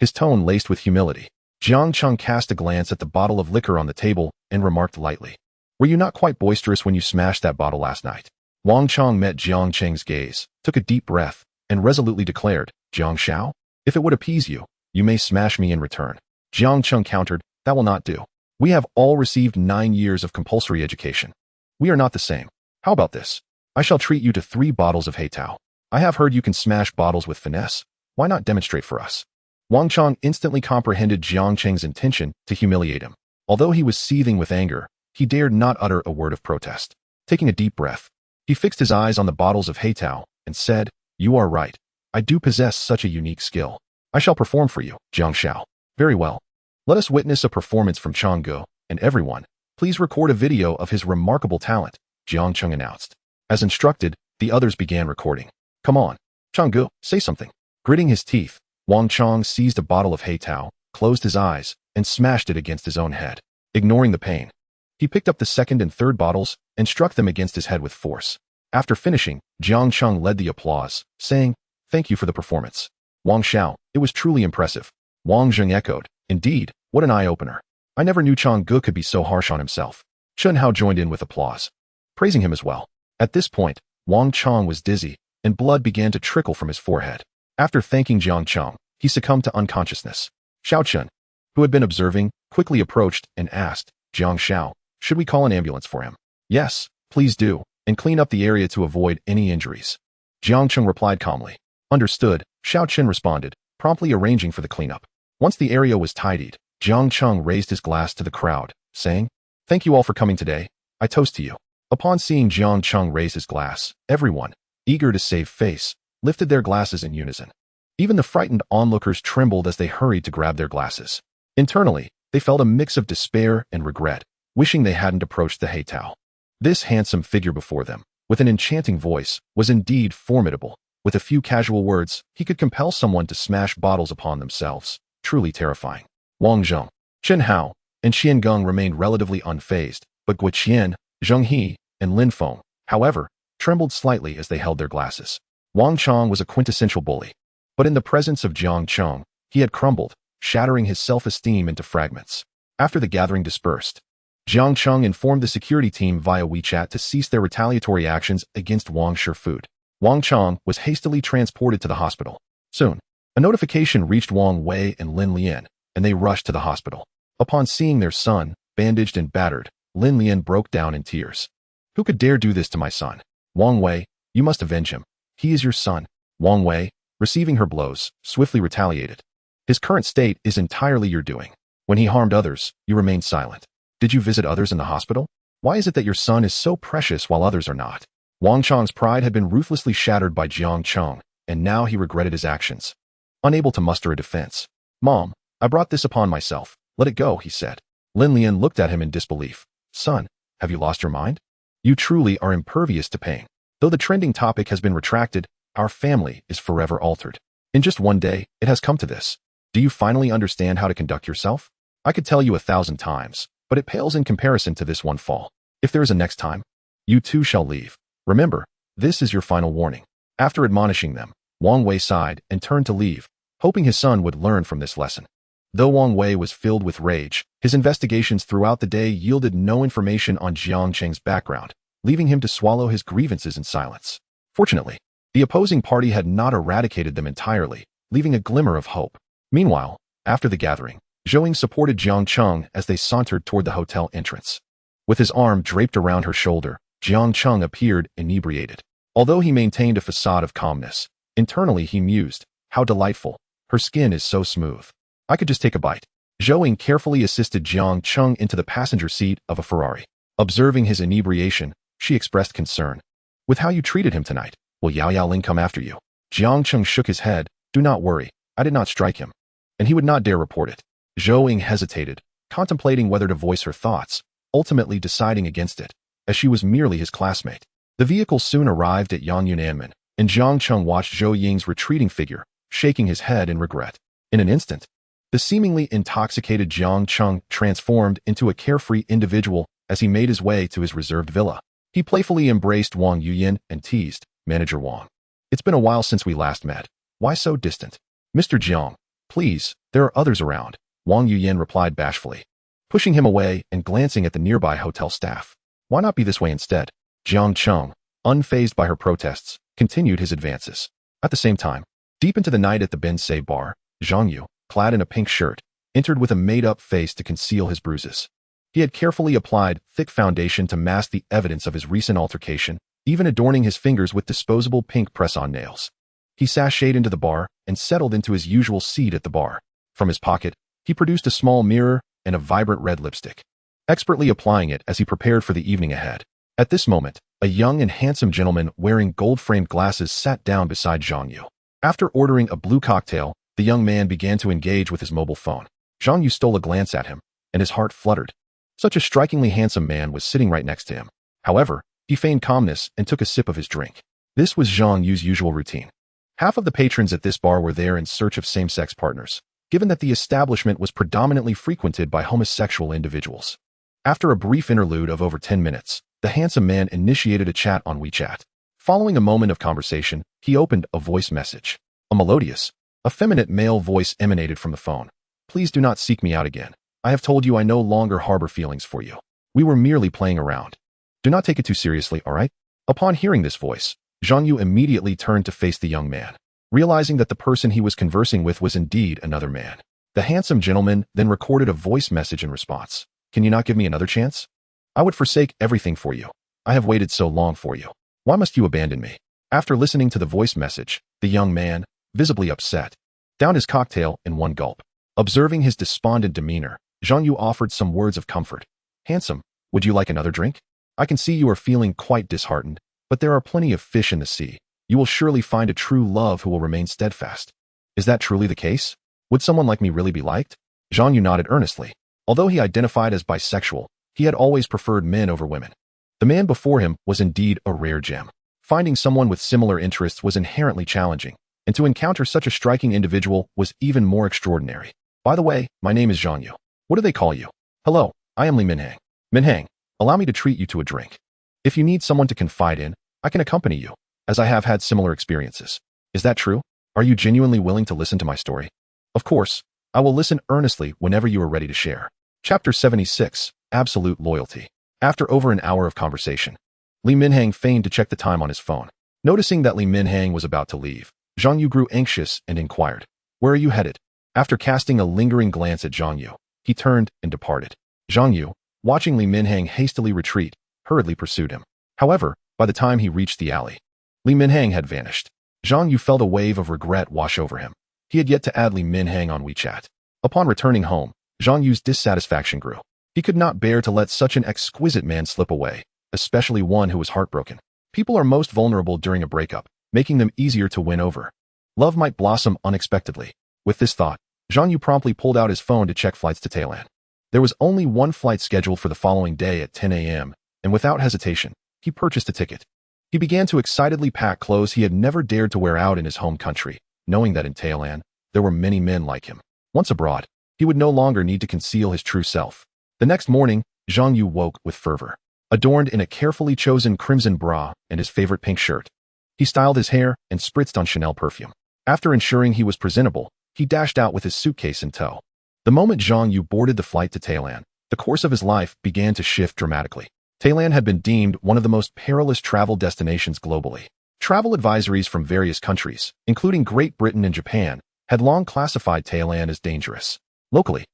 his tone laced with humility. Jiang Cheng cast a glance at the bottle of liquor on the table and remarked lightly, were you not quite boisterous when you smashed that bottle last night? Wang Chong met Jiang Cheng's gaze, took a deep breath, and resolutely declared, Jiang Xiao, if it would appease you, you may smash me in return. Jiang Cheng countered, that will not do. We have all received 9 years of compulsory education. We are not the same. How about this? I shall treat you to 3 bottles of Heitao. I have heard you can smash bottles with finesse. Why not demonstrate for us? Wang Chong instantly comprehended Jiang Cheng's intention to humiliate him. Although he was seething with anger, he dared not utter a word of protest. Taking a deep breath, he fixed his eyes on the bottles of Heitao and said, you are right. I do possess such a unique skill. I shall perform for you, Jiang Xiao. Very well. Let us witness a performance from Changgu, and everyone, please record a video of his remarkable talent, Jiang Cheng announced. As instructed, the others began recording. Come on, Changgu, say something. Gritting his teeth, Wang Chong seized a bottle of Heitao, closed his eyes, and smashed it against his own head. Ignoring the pain, he picked up the second and third bottles and struck them against his head with force. After finishing, Jiang Cheng led the applause, saying, thank you for the performance. Wang Xiao, it was truly impressive. Wang Zheng echoed, indeed, what an eye-opener. I never knew Changgu could be so harsh on himself. Chen Hao joined in with applause, praising him as well. At this point, Wang Chong was dizzy, and blood began to trickle from his forehead. After thanking Jiang Cheng, he succumbed to unconsciousness. Xiao Chen, who had been observing, quickly approached and asked, Jiang Xiao, should we call an ambulance for him? Yes, please do, and clean up the area to avoid any injuries. Jiang Cheng replied calmly. Understood, Xiao Chen responded, promptly arranging for the cleanup. Once the area was tidied, Jiang Cheng raised his glass to the crowd, saying, Thank you all for coming today. I toast to you. Upon seeing Jiang Cheng raise his glass, everyone, eager to save face, lifted their glasses in unison. Even the frightened onlookers trembled as they hurried to grab their glasses. Internally, they felt a mix of despair and regret, wishing they hadn't approached the Heitao. This handsome figure before them, with an enchanting voice, was indeed formidable. With a few casual words, he could compel someone to smash bottles upon themselves. Truly terrifying. Wang Zheng, Chen Hao, and Xian Geng remained relatively unfazed, but Guo Qian, Zheng He, and Lin Feng, however, trembled slightly as they held their glasses. Wang Chong was a quintessential bully, but in the presence of Jiang Cheng, he had crumbled, shattering his self-esteem into fragments. After the gathering dispersed, Jiang Cheng informed the security team via WeChat to cease their retaliatory actions against Wang Shifu. Wang Chong was hastily transported to the hospital. Soon, a notification reached Wang Wei and Lin Lian, and they rushed to the hospital. Upon seeing their son, bandaged and battered, Lin Lian broke down in tears. Who could dare do this to my son? Wang Wei, you must avenge him. He is your son. Wang Wei, receiving her blows, swiftly retaliated. His current state is entirely your doing. When he harmed others, you remained silent. Did you visit others in the hospital? Why is it that your son is so precious while others are not? Wang Chong's pride had been ruthlessly shattered by Jiang Cheng, and now he regretted his actions. Unable to muster a defense. Mom, I brought this upon myself. Let it go, he said. Lin Lian looked at him in disbelief. Son, have you lost your mind? You truly are impervious to pain. Though the trending topic has been retracted, our family is forever altered. In just one day, it has come to this. Do you finally understand how to conduct yourself? I could tell you 1,000 times, but it pales in comparison to this one fall. If there is a next time, you too shall leave. Remember, this is your final warning. After admonishing them, Wang Wei sighed and turned to leave, hoping his son would learn from this lesson. Though Wang Wei was filled with rage, his investigations throughout the day yielded no information on Jiang Cheng's background, leaving him to swallow his grievances in silence. Fortunately, the opposing party had not eradicated them entirely, leaving a glimmer of hope. Meanwhile, after the gathering, Zhou Ying supported Jiang Cheng as they sauntered toward the hotel entrance. With his arm draped around her shoulder, Jiang Cheng appeared inebriated. Although he maintained a facade of calmness, internally he mused, how delightful. Her skin is so smooth. I could just take a bite. Zhou Ying carefully assisted Jiang Cheng into the passenger seat of a Ferrari. Observing his inebriation, she expressed concern. With how you treated him tonight, will Yao Yaoling come after you? Jiang Cheng shook his head. Do not worry, I did not strike him. And he would not dare report it. Zhou Ying hesitated, contemplating whether to voice her thoughts, ultimately deciding against it, as she was merely his classmate. The vehicle soon arrived at Yang Yunanmen, and Jiang Cheng watched Zhou Ying's retreating figure, shaking his head in regret. In an instant, the seemingly intoxicated Jiang Cheng transformed into a carefree individual as he made his way to his reserved villa. He playfully embraced Wang Yuyan and teased, Manager Wang. It's been a while since we last met. Why so distant? Mr. Jiang, please, there are others around, Wang Yuyan replied bashfully, pushing him away and glancing at the nearby hotel staff. Why not be this way instead? Jiang Cheng, unfazed by her protests, continued his advances. At the same time, deep into the night at the Ben Say bar, Zhang Yu, clad in a pink shirt, entered with a made-up face to conceal his bruises. He had carefully applied thick foundation to mask the evidence of his recent altercation, even adorning his fingers with disposable pink press-on nails. He sashayed into the bar and settled into his usual seat at the bar. From his pocket, he produced a small mirror and a vibrant red lipstick, expertly applying it as he prepared for the evening ahead. At this moment, a young and handsome gentleman wearing gold-framed glasses sat down beside Zhang Yu. After ordering a blue cocktail, the young man began to engage with his mobile phone. Zhang Yu stole a glance at him, and his heart fluttered. Such a strikingly handsome man was sitting right next to him. However, he feigned calmness and took a sip of his drink. This was Zhang Yu's usual routine. Half of the patrons at this bar were there in search of same-sex partners, given that the establishment was predominantly frequented by homosexual individuals. After a brief interlude of over 10 minutes, the handsome man initiated a chat on WeChat. Following a moment of conversation, he opened a voice message. A melodious, effeminate male voice emanated from the phone. Please do not seek me out again. I have told you I no longer harbor feelings for you. We were merely playing around. Do not take it too seriously, all right? Upon hearing this voice, Jiang Yu immediately turned to face the young man, realizing that the person he was conversing with was indeed another man. The handsome gentleman then recorded a voice message in response. Can you not give me another chance? I would forsake everything for you. I have waited so long for you. Why must you abandon me? After listening to the voice message, the young man, visibly upset, downed his cocktail in one gulp. Observing his despondent demeanor, Jiang Yu offered some words of comfort. Handsome, would you like another drink? I can see you are feeling quite disheartened, but there are plenty of fish in the sea. You will surely find a true love who will remain steadfast. Is that truly the case? Would someone like me really be liked? Jiang Yu nodded earnestly. Although he identified as bisexual, he had always preferred men over women. The man before him was indeed a rare gem. Finding someone with similar interests was inherently challenging, and to encounter such a striking individual was even more extraordinary. By the way, my name is Jiang Yu. What do they call you? Hello, I am Li Minhang. Minhang, allow me to treat you to a drink. If you need someone to confide in, I can accompany you, as I have had similar experiences. Is that true? Are you genuinely willing to listen to my story? Of course, I will listen earnestly whenever you are ready to share. Chapter 76, Absolute Loyalty. After over an hour of conversation, Li Minhang feigned to check the time on his phone. Noticing that Li Minhang was about to leave, Jiang Yu grew anxious and inquired, "Where are you headed?" After casting a lingering glance at Jiang Yu, he turned and departed. Jiang Yu, watching Li Minhang hastily retreat, hurriedly pursued him. However, by the time he reached the alley, Li Minhang had vanished. Jiang Yu felt a wave of regret wash over him. He had yet to add Li Minhang on WeChat. Upon returning home, Jiang Yu's dissatisfaction grew. He could not bear to let such an exquisite man slip away, especially one who was heartbroken. People are most vulnerable during a breakup, making them easier to win over. Love might blossom unexpectedly. With this thought, Jiang Yu promptly pulled out his phone to check flights to Thailand. There was only one flight scheduled for the following day at 10 a.m., and without hesitation, he purchased a ticket. He began to excitedly pack clothes he had never dared to wear out in his home country, knowing that in Thailand, there were many men like him. Once abroad, he would no longer need to conceal his true self. The next morning, Jiang Yu woke with fervor. Adorned in a carefully chosen crimson bra and his favorite pink shirt, he styled his hair and spritzed on Chanel perfume. After ensuring he was presentable, he dashed out with his suitcase in tow. The moment Jiang Yu boarded the flight to Thailand, the course of his life began to shift dramatically. Thailand had been deemed one of the most perilous travel destinations globally. Travel advisories from various countries, including Great Britain and Japan, had long classified Thailand as dangerous. Locally,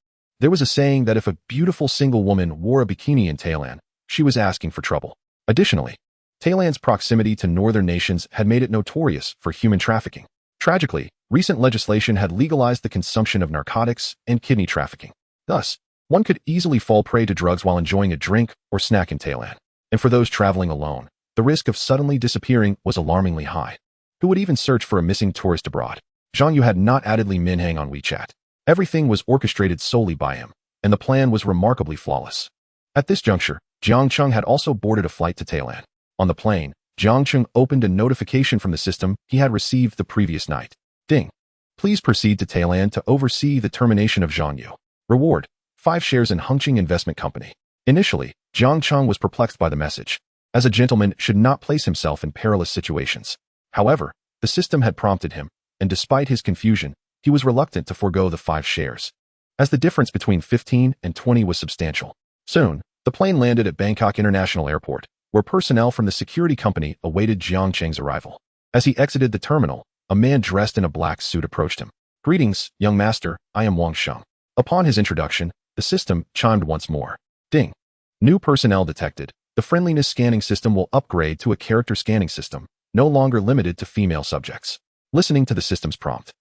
there was a saying that if a beautiful single woman wore a bikini in Thailand, she was asking for trouble. Additionally, Thailand's proximity to northern nations had made it notorious for human trafficking. Tragically, recent legislation had legalized the consumption of narcotics and kidney trafficking. Thus, one could easily fall prey to drugs while enjoying a drink or snack in Thailand. And for those traveling alone, the risk of suddenly disappearing was alarmingly high. Who would even search for a missing tourist abroad? Jiang Yu had not added Li Minhang on WeChat. Everything was orchestrated solely by him, and the plan was remarkably flawless. At this juncture, Jiang Cheng had also boarded a flight to Thailand. On the plane, Jiang Cheng opened a notification from the system he had received the previous night. Ding. Please proceed to Thailand to oversee the termination of Jiang Yu. Reward: 5 shares in Hengqing Investment Company. Initially, Jiang Cheng was perplexed by the message, as a gentleman should not place himself in perilous situations. However, the system had prompted him, and despite his confusion, he was reluctant to forego the 5 shares, as the difference between 15 and 20 was substantial. Soon, the plane landed at Bangkok International Airport, where personnel from the security company awaited Jiang Cheng's arrival. As he exited the terminal, a man dressed in a black suit approached him. "Greetings, young master, I am Wang Sheng." Upon his introduction, the system chimed once more. Ding. New personnel detected. The friendliness scanning system will upgrade to a character scanning system, no longer limited to female subjects. Listening to the system's prompt,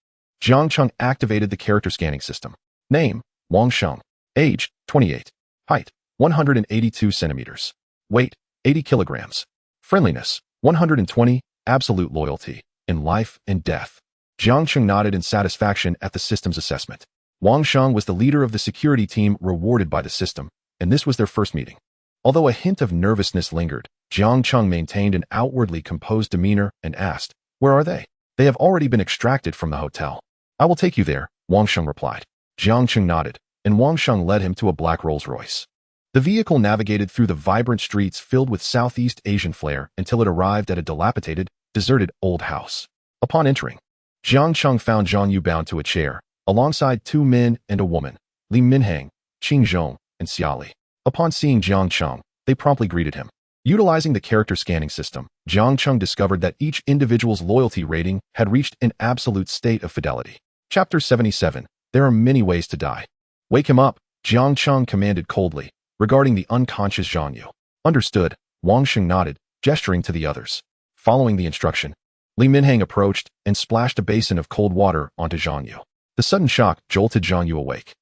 Jiang Cheng activated the character scanning system. Name: Wang Sheng. Age: 28. Height: 182 centimeters. Weight: 80 kilograms. Friendliness: 120. Absolute loyalty, in life and death. Jiang Cheng nodded in satisfaction at the system's assessment. Wang Sheng was the leader of the security team rewarded by the system, and this was their first meeting. Although a hint of nervousness lingered, Jiang Cheng maintained an outwardly composed demeanor and asked, "Where are they?" "They have already been extracted from the hotel." "I will take you there," Wang Sheng replied. Jiang Cheng nodded, and Wang Sheng led him to a black Rolls-Royce. The vehicle navigated through the vibrant streets filled with Southeast Asian flair until it arrived at a dilapidated, deserted old house. Upon entering, Jiang Cheng found Jiang Yu bound to a chair, alongside 2 men and a woman, Li Minhang, Qing Zhong, and Xia Li. Upon seeing Jiang Cheng, they promptly greeted him. Utilizing the character scanning system, Jiang Cheng discovered that each individual's loyalty rating had reached an absolute state of fidelity. Chapter 77. There are many ways to die. Wake him up, Jiang Cheng commanded coldly, regarding the unconscious Zhang Yu. Understood, Wang Sheng nodded, gesturing to the others. Following the instruction, Li Minhang approached and splashed a basin of cold water onto Zhang Yu. The sudden shock jolted Zhang Yu awake,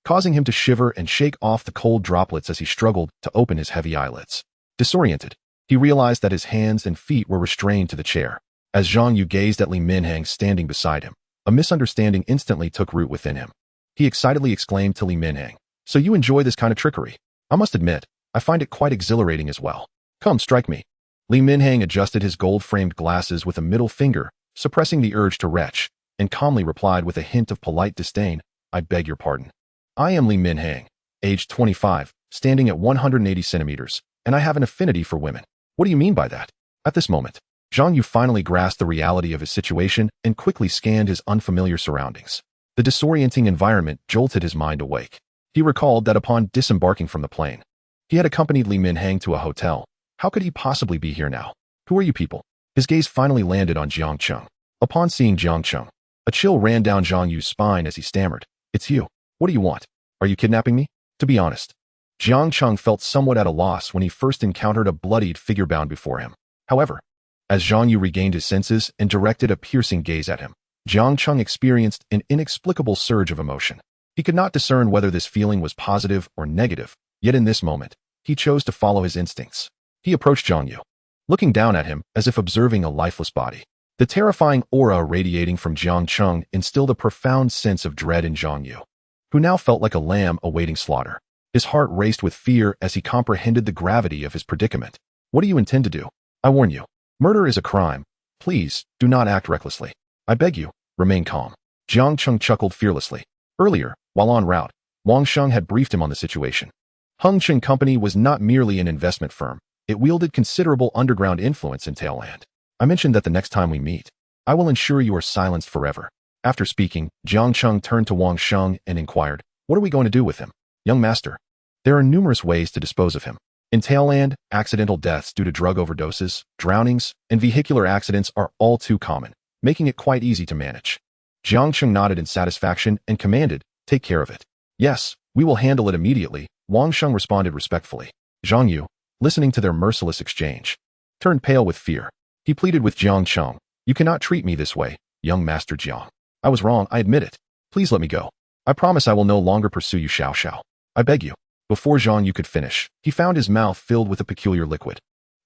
causing him to shiver and shake off the cold droplets as he struggled to open his heavy eyelids. Disoriented, he realized that his hands and feet were restrained to the chair. As Zhang Yu gazed at Li Minhang standing beside him, a misunderstanding instantly took root within him. He excitedly exclaimed to Li Minhang, "So you enjoy this kind of trickery? I must admit, I find it quite exhilarating as well. Come, strike me." Li Minhang adjusted his gold-framed glasses with a middle finger, suppressing the urge to retch, and calmly replied with a hint of polite disdain, "I beg your pardon. I am Li Minhang, aged 25, standing at 180 centimeters, and I have an affinity for women. What do you mean by that?" At this moment, Zhang Yu finally grasped the reality of his situation and quickly scanned his unfamiliar surroundings. The disorienting environment jolted his mind awake. He recalled that upon disembarking from the plane, he had accompanied Li Minhang to a hotel. How could he possibly be here now? "Who are you people?" His gaze finally landed on Jiang Cheng. Upon seeing Jiang Cheng, a chill ran down Zhang Yu's spine as he stammered, "It's you. What do you want? Are you kidnapping me?" To be honest, Jiang Cheng felt somewhat at a loss when he first encountered a bloodied figure bound before him. However, as Zhang Yu regained his senses and directed a piercing gaze at him, Jiang Cheng experienced an inexplicable surge of emotion. He could not discern whether this feeling was positive or negative, yet in this moment, he chose to follow his instincts. He approached Zhang Yu, looking down at him as if observing a lifeless body. The terrifying aura radiating from Jiang Cheng instilled a profound sense of dread in Zhang Yu, who now felt like a lamb awaiting slaughter. His heart raced with fear as he comprehended the gravity of his predicament. "What do you intend to do? I warn you, murder is a crime. Please, do not act recklessly. I beg you, remain calm." Jiang Cheng chuckled fearlessly. Earlier, while en route, Wang Sheng had briefed him on the situation. Hung Cheng Company was not merely an investment firm. It wielded considerable underground influence in Tailland. "I mentioned that the next time we meet, I will ensure you are silenced forever." After speaking, Jiang Cheng turned to Wang Sheng and inquired, "What are we going to do with him?" "Young master, there are numerous ways to dispose of him. In Tailland, accidental deaths due to drug overdoses, drownings, and vehicular accidents are all too common, making it quite easy to manage." Jiang Cheng nodded in satisfaction and commanded, "Take care of it." "Yes, we will handle it immediately," Wang Sheng responded respectfully. Zhang Yu, listening to their merciless exchange, turned pale with fear. He pleaded with Jiang Cheng, "You cannot treat me this way, young Master Jiang. I was wrong, I admit it. Please let me go. I promise I will no longer pursue you, Xiao Xiao. I beg you." Before Zhang Yu could finish, he found his mouth filled with a peculiar liquid.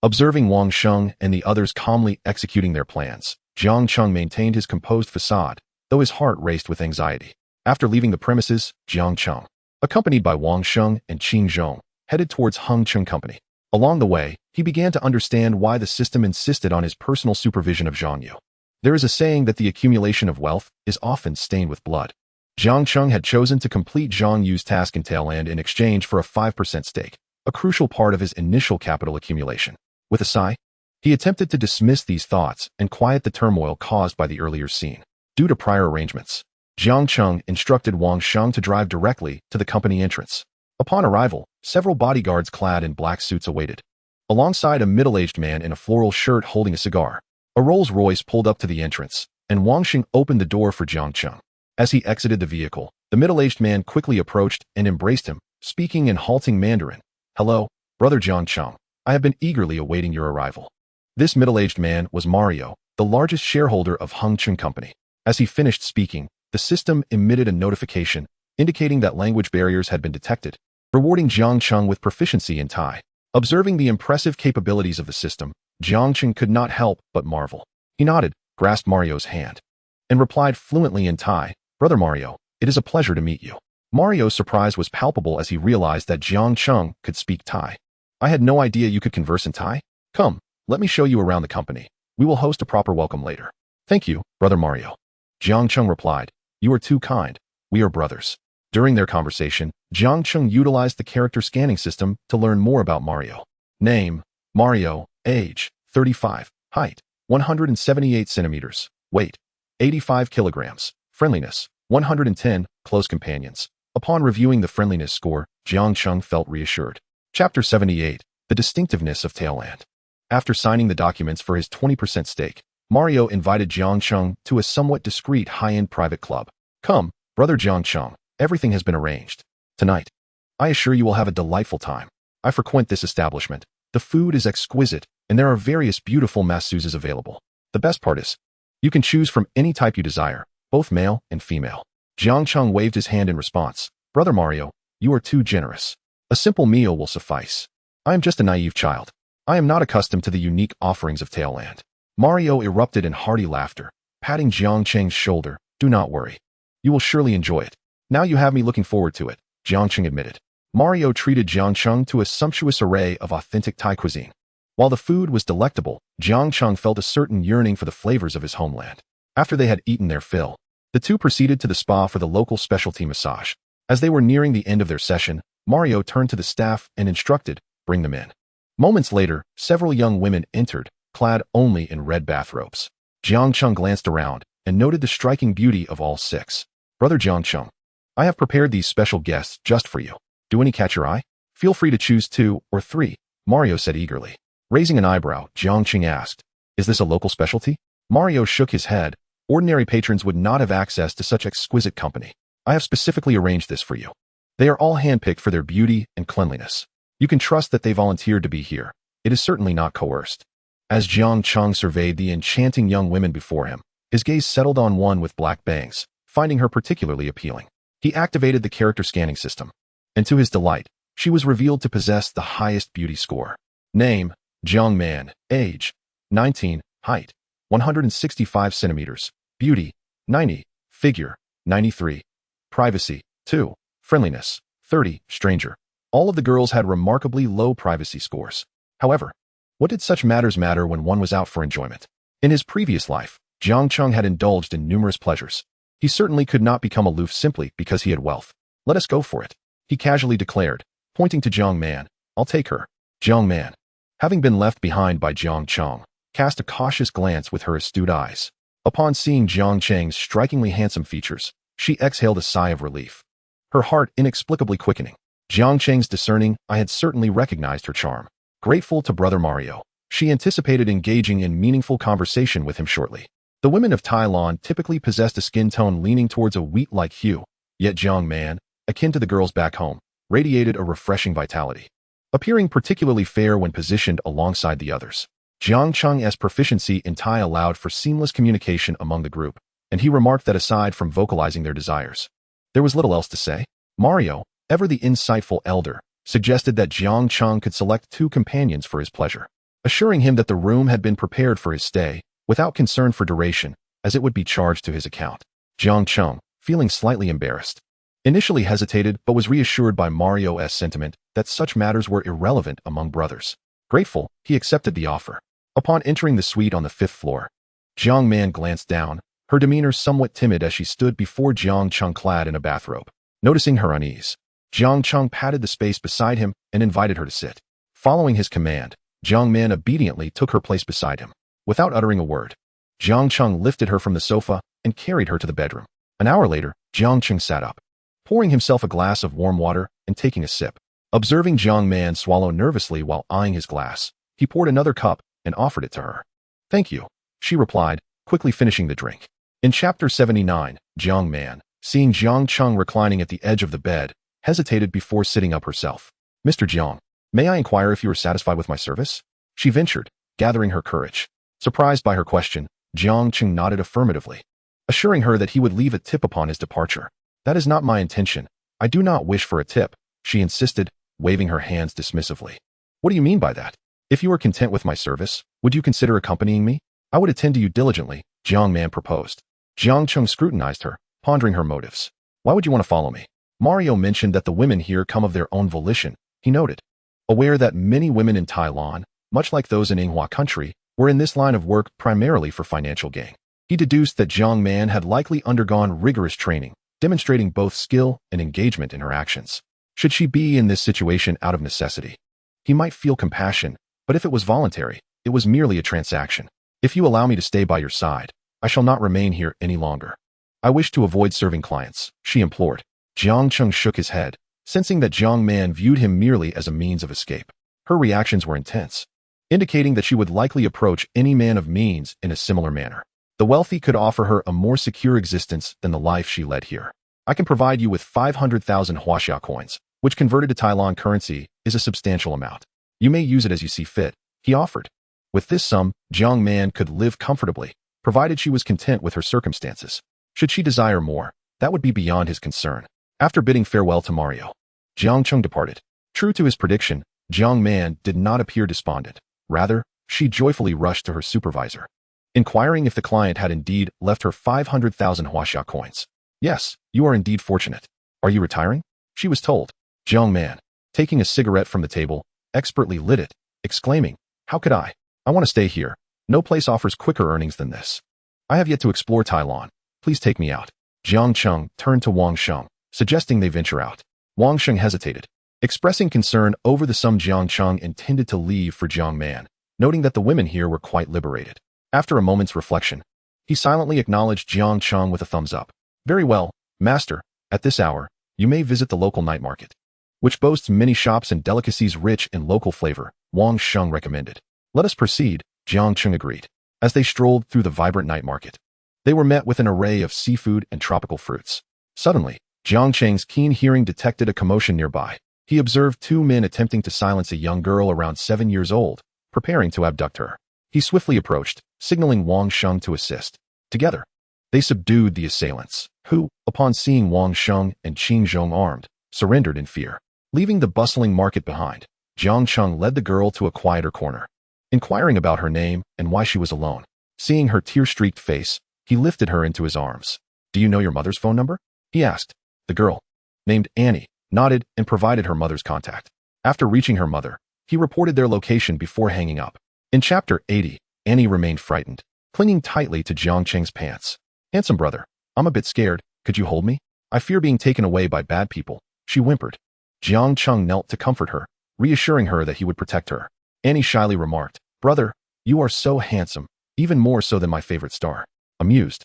Observing Wang Sheng and the others calmly executing their plans, Jiang Cheng maintained his composed facade, though his heart raced with anxiety. After leaving the premises, Jiang Cheng, accompanied by Wang Sheng and Qing Zhong, headed towards Hung Cheng Company. Along the way, he began to understand why the system insisted on his personal supervision of Zhang Yu. There is a saying that the accumulation of wealth is often stained with blood. Jiang Cheng had chosen to complete Zhang Yu's task in Tailland in exchange for a 5% stake, a crucial part of his initial capital accumulation. With a sigh, he attempted to dismiss these thoughts and quiet the turmoil caused by the earlier scene. Due to prior arrangements, Jiang Cheng instructed Wang Sheng to drive directly to the company entrance. Upon arrival, several bodyguards clad in black suits awaited, alongside a middle-aged man in a floral shirt holding a cigar. A Rolls-Royce pulled up to the entrance, and Wang Sheng opened the door for Jiang Cheng. As he exited the vehicle, the middle-aged man quickly approached and embraced him, speaking in halting Mandarin. "Hello, brother Jiang Cheng. I have been eagerly awaiting your arrival." This middle-aged man was Mario, the largest shareholder of Hung Cheng Company. As he finished speaking, the system emitted a notification indicating that language barriers had been detected, rewarding Jiang Cheng with proficiency in Thai. Observing the impressive capabilities of the system, Jiang Cheng could not help but marvel. He nodded, grasped Mario's hand, and replied fluently in Thai, "Brother Mario, it is a pleasure to meet you." Mario's surprise was palpable as he realized that Jiang Cheng could speak Thai. "I had no idea you could converse in Thai. Come, let me show you around the company. We will host a proper welcome later." "Thank you, brother Mario." Jiang Cheng replied, "You are too kind. We are brothers." During their conversation, Jiang Cheng utilized the character scanning system to learn more about Mario. Name: Mario. Age: 35. Height: 178 centimeters. Weight: 85 kilograms. Friendliness: 110. Close companions. Upon reviewing the friendliness score, Jiang Cheng felt reassured. Chapter 78. The Distinctiveness of Tailland. After signing the documents for his 20% stake, Mario invited Jiang Cheng to a somewhat discreet high-end private club. Come, brother Jiang Cheng, everything has been arranged. Tonight, I assure you will have a delightful time. I frequent this establishment. The food is exquisite, and there are various beautiful masseuses available. The best part is, you can choose from any type you desire, both male and female. Jiang Cheng waved his hand in response. Brother Mario, you are too generous. A simple meal will suffice. I am just a naive child. I am not accustomed to the unique offerings of Tailland. Mario erupted in hearty laughter, patting Jiang Cheng's shoulder. Do not worry. You will surely enjoy it. Now you have me looking forward to it, Jiang Cheng admitted. Mario treated Jiang Cheng to a sumptuous array of authentic Thai cuisine. While the food was delectable, Jiang Cheng felt a certain yearning for the flavors of his homeland. After they had eaten their fill, the two proceeded to the spa for the local specialty massage. As they were nearing the end of their session, Mario turned to the staff and instructed, bring them in. Moments later, several young women entered, clad only in red bathrobes. Jiang Cheng glanced around and noted the striking beauty of all six. Brother Jiang Cheng, I have prepared these special guests just for you. Do any catch your eye? Feel free to choose 2 or 3, Mario said eagerly. Raising an eyebrow, Jiang Cheng asked, is this a local specialty? Mario shook his head. Ordinary patrons would not have access to such exquisite company. I have specifically arranged this for you. They are all handpicked for their beauty and cleanliness. You can trust that they volunteered to be here. It is certainly not coerced. As Jiang Cheng surveyed the enchanting young women before him, his gaze settled on one with black bangs, finding her particularly appealing. He activated the character scanning system, and to his delight, she was revealed to possess the highest beauty score. Name, Jiang Man. Age, 19. Height, 165 centimeters. Beauty, 90. Figure, 93. Privacy, 2. Friendliness, 30. Stranger. All of the girls had remarkably low privacy scores. However, what did such matters matter when one was out for enjoyment? In his previous life, Jiang Cheng had indulged in numerous pleasures. He certainly could not become aloof simply because he had wealth. Let us go for it, he casually declared, pointing to Jiang Man. I'll take her. Jiang Man, having been left behind by Jiang Cheng, cast a cautious glance with her astute eyes. Upon seeing Jiang Cheng's strikingly handsome features, she exhaled a sigh of relief, her heart inexplicably quickening. Jiang Cheng's discerning eye had certainly recognized her charm. Grateful to Brother Mario, she anticipated engaging in meaningful conversation with him shortly. The women of Thailand typically possessed a skin tone leaning towards a wheat-like hue, yet Jiang Man, akin to the girls back home, radiated a refreshing vitality, appearing particularly fair when positioned alongside the others. Jiang Cheng's proficiency in Thai allowed for seamless communication among the group, and he remarked that aside from vocalizing their desires, there was little else to say. Mario, ever the insightful elder, suggested that Jiang Cheng could select 2 companions for his pleasure, assuring him that the room had been prepared for his stay, without concern for duration, as it would be charged to his account. Jiang Cheng, feeling slightly embarrassed, initially hesitated but was reassured by Mario's sentiment that such matters were irrelevant among brothers. Grateful, he accepted the offer. Upon entering the suite on the 5th floor, Jiang Man glanced down, her demeanor somewhat timid as she stood before Jiang Cheng clad in a bathrobe. Noticing her unease, Jiang Cheng patted the space beside him and invited her to sit. Following his command, Jiang Man obediently took her place beside him. Without uttering a word, Jiang Cheng lifted her from the sofa and carried her to the bedroom. An hour later, Jiang Cheng sat up, pouring himself a glass of warm water and taking a sip. Observing Jiang Man swallow nervously while eyeing his glass, he poured another cup and offered it to her. Thank you, she replied, quickly finishing the drink. In Chapter 79, Jiang Man, seeing Jiang Cheng reclining at the edge of the bed, hesitated before sitting up herself. Mr. Jiang, may I inquire if you are satisfied with my service? She ventured, gathering her courage. Surprised by her question, Jiang Cheng nodded affirmatively, assuring her that he would leave a tip upon his departure. That is not my intention. I do not wish for a tip, she insisted, waving her hands dismissively. What do you mean by that? If you are content with my service, would you consider accompanying me? I would attend to you diligently, Jiang Man proposed. Jiang Cheng scrutinized her, pondering her motives. Why would you want to follow me? Mario mentioned that the women here come of their own volition, he noted. Aware that many women in Thailand, much like those in Inghua country, were in this line of work primarily for financial gain, he deduced that Jiang Man had likely undergone rigorous training, demonstrating both skill and engagement in her actions. Should she be in this situation out of necessity, he might feel compassion, but if it was voluntary, it was merely a transaction. If you allow me to stay by your side, I shall not remain here any longer. I wish to avoid serving clients, she implored. Jiang Cheng shook his head, sensing that Jiang Man viewed him merely as a means of escape. Her reactions were intense, indicating that she would likely approach any man of means in a similar manner. The wealthy could offer her a more secure existence than the life she led here. I can provide you with 500,000 Huaxia coins, which converted to Tailan currency is a substantial amount. You may use it as you see fit, he offered. With this sum, Jiang Man could live comfortably, provided she was content with her circumstances. Should she desire more, that would be beyond his concern. After bidding farewell to Mario, Jiang Cheng departed. True to his prediction, Jiang Man did not appear despondent. Rather, she joyfully rushed to her supervisor, inquiring if the client had indeed left her 500,000 Huaxia coins. Yes, you are indeed fortunate. Are you retiring? She was told. Jiang Man, taking a cigarette from the table, expertly lit it, exclaiming, how could I? I want to stay here. No place offers quicker earnings than this. I have yet to explore Tailan. Please take me out. Jiang Cheng turned to Wang Sheng, suggesting they venture out. Wang Sheng hesitated, expressing concern over the sum Jiang Cheng intended to leave for Jiang Man, noting that the women here were quite liberated. After a moment's reflection, he silently acknowledged Jiang Cheng with a thumbs up. Very well, master. At this hour, you may visit the local night market, which boasts many shops and delicacies rich in local flavor, Wang Sheng recommended. Let us proceed, Jiang Cheng agreed. As they strolled through the vibrant night market, they were met with an array of seafood and tropical fruits. Suddenly, Jiang Cheng's keen hearing detected a commotion nearby. He observed two men attempting to silence a young girl around 7 years old, preparing to abduct her. He swiftly approached, signaling Wang Sheng to assist. Together, they subdued the assailants, who, upon seeing Wang Sheng and Qing Zhong armed, surrendered in fear. Leaving the bustling market behind, Jiang Cheng led the girl to a quieter corner, inquiring about her name and why she was alone. Seeing her tear-streaked face, he lifted her into his arms. Do you know your mother's phone number? He asked. The girl, named Annie, nodded and provided her mother's contact. After reaching her mother, he reported their location before hanging up. In Chapter 80, Annie remained frightened, clinging tightly to Jiang Cheng's pants. Handsome brother, I'm a bit scared. Could you hold me? I fear being taken away by bad people, she whimpered. Jiang Cheng knelt to comfort her, reassuring her that he would protect her. Annie shyly remarked, brother, you are so handsome, even more so than my favorite star. Amused,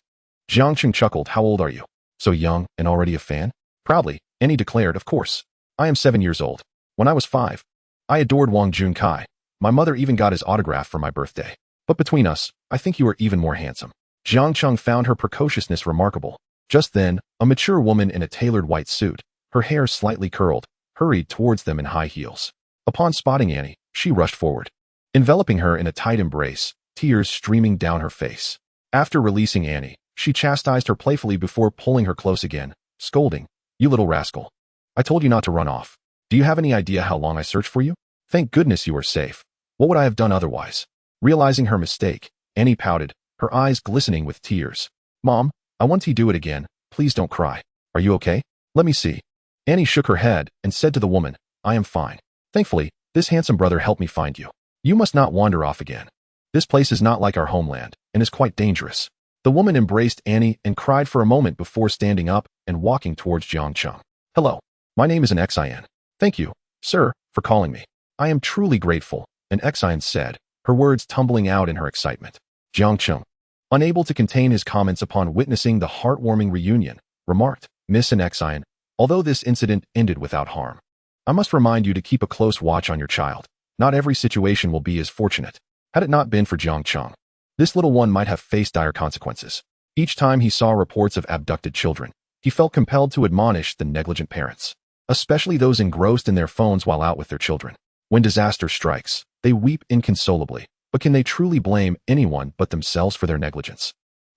Jiang Cheng chuckled. How old are you? So young and already a fan? Proudly, Annie declared, of course. I am 7 years old. When I was 5, I adored Wang Junkai. My mother even got his autograph for my birthday. But between us, I think you are even more handsome. Jiang Cheng found her precociousness remarkable. Just then, a mature woman in a tailored white suit, her hair slightly curled, hurried towards them in high heels. Upon spotting Annie, she rushed forward, enveloping her in a tight embrace, tears streaming down her face. After releasing Annie, she chastised her playfully before pulling her close again, scolding, you little rascal. I told you not to run off. Do you have any idea how long I searched for you? Thank goodness you are safe. What would I have done otherwise? Realizing her mistake, Annie pouted, her eyes glistening with tears. Mom, I want to do it again. Please don't cry. Are you okay? Let me see. Annie shook her head and said to the woman, I am fine. Thankfully, this handsome brother helped me find you. You must not wander off again. This place is not like our homeland and is quite dangerous. The woman embraced Annie and cried for a moment before standing up and walking towards Jiang Cheng. Hello. My name is an Xian. Thank you, sir, for calling me. I am truly grateful, an Xian said, her words tumbling out in her excitement. Jiang Cheng, unable to contain his comments upon witnessing the heartwarming reunion, remarked, Miss an Xian, although this incident ended without harm, I must remind you to keep a close watch on your child. Not every situation will be as fortunate. Had it not been for Jiang Cheng, this little one might have faced dire consequences. Each time he saw reports of abducted children, he felt compelled to admonish the negligent parents, especially those engrossed in their phones while out with their children. When disaster strikes, they weep inconsolably, but can they truly blame anyone but themselves for their negligence?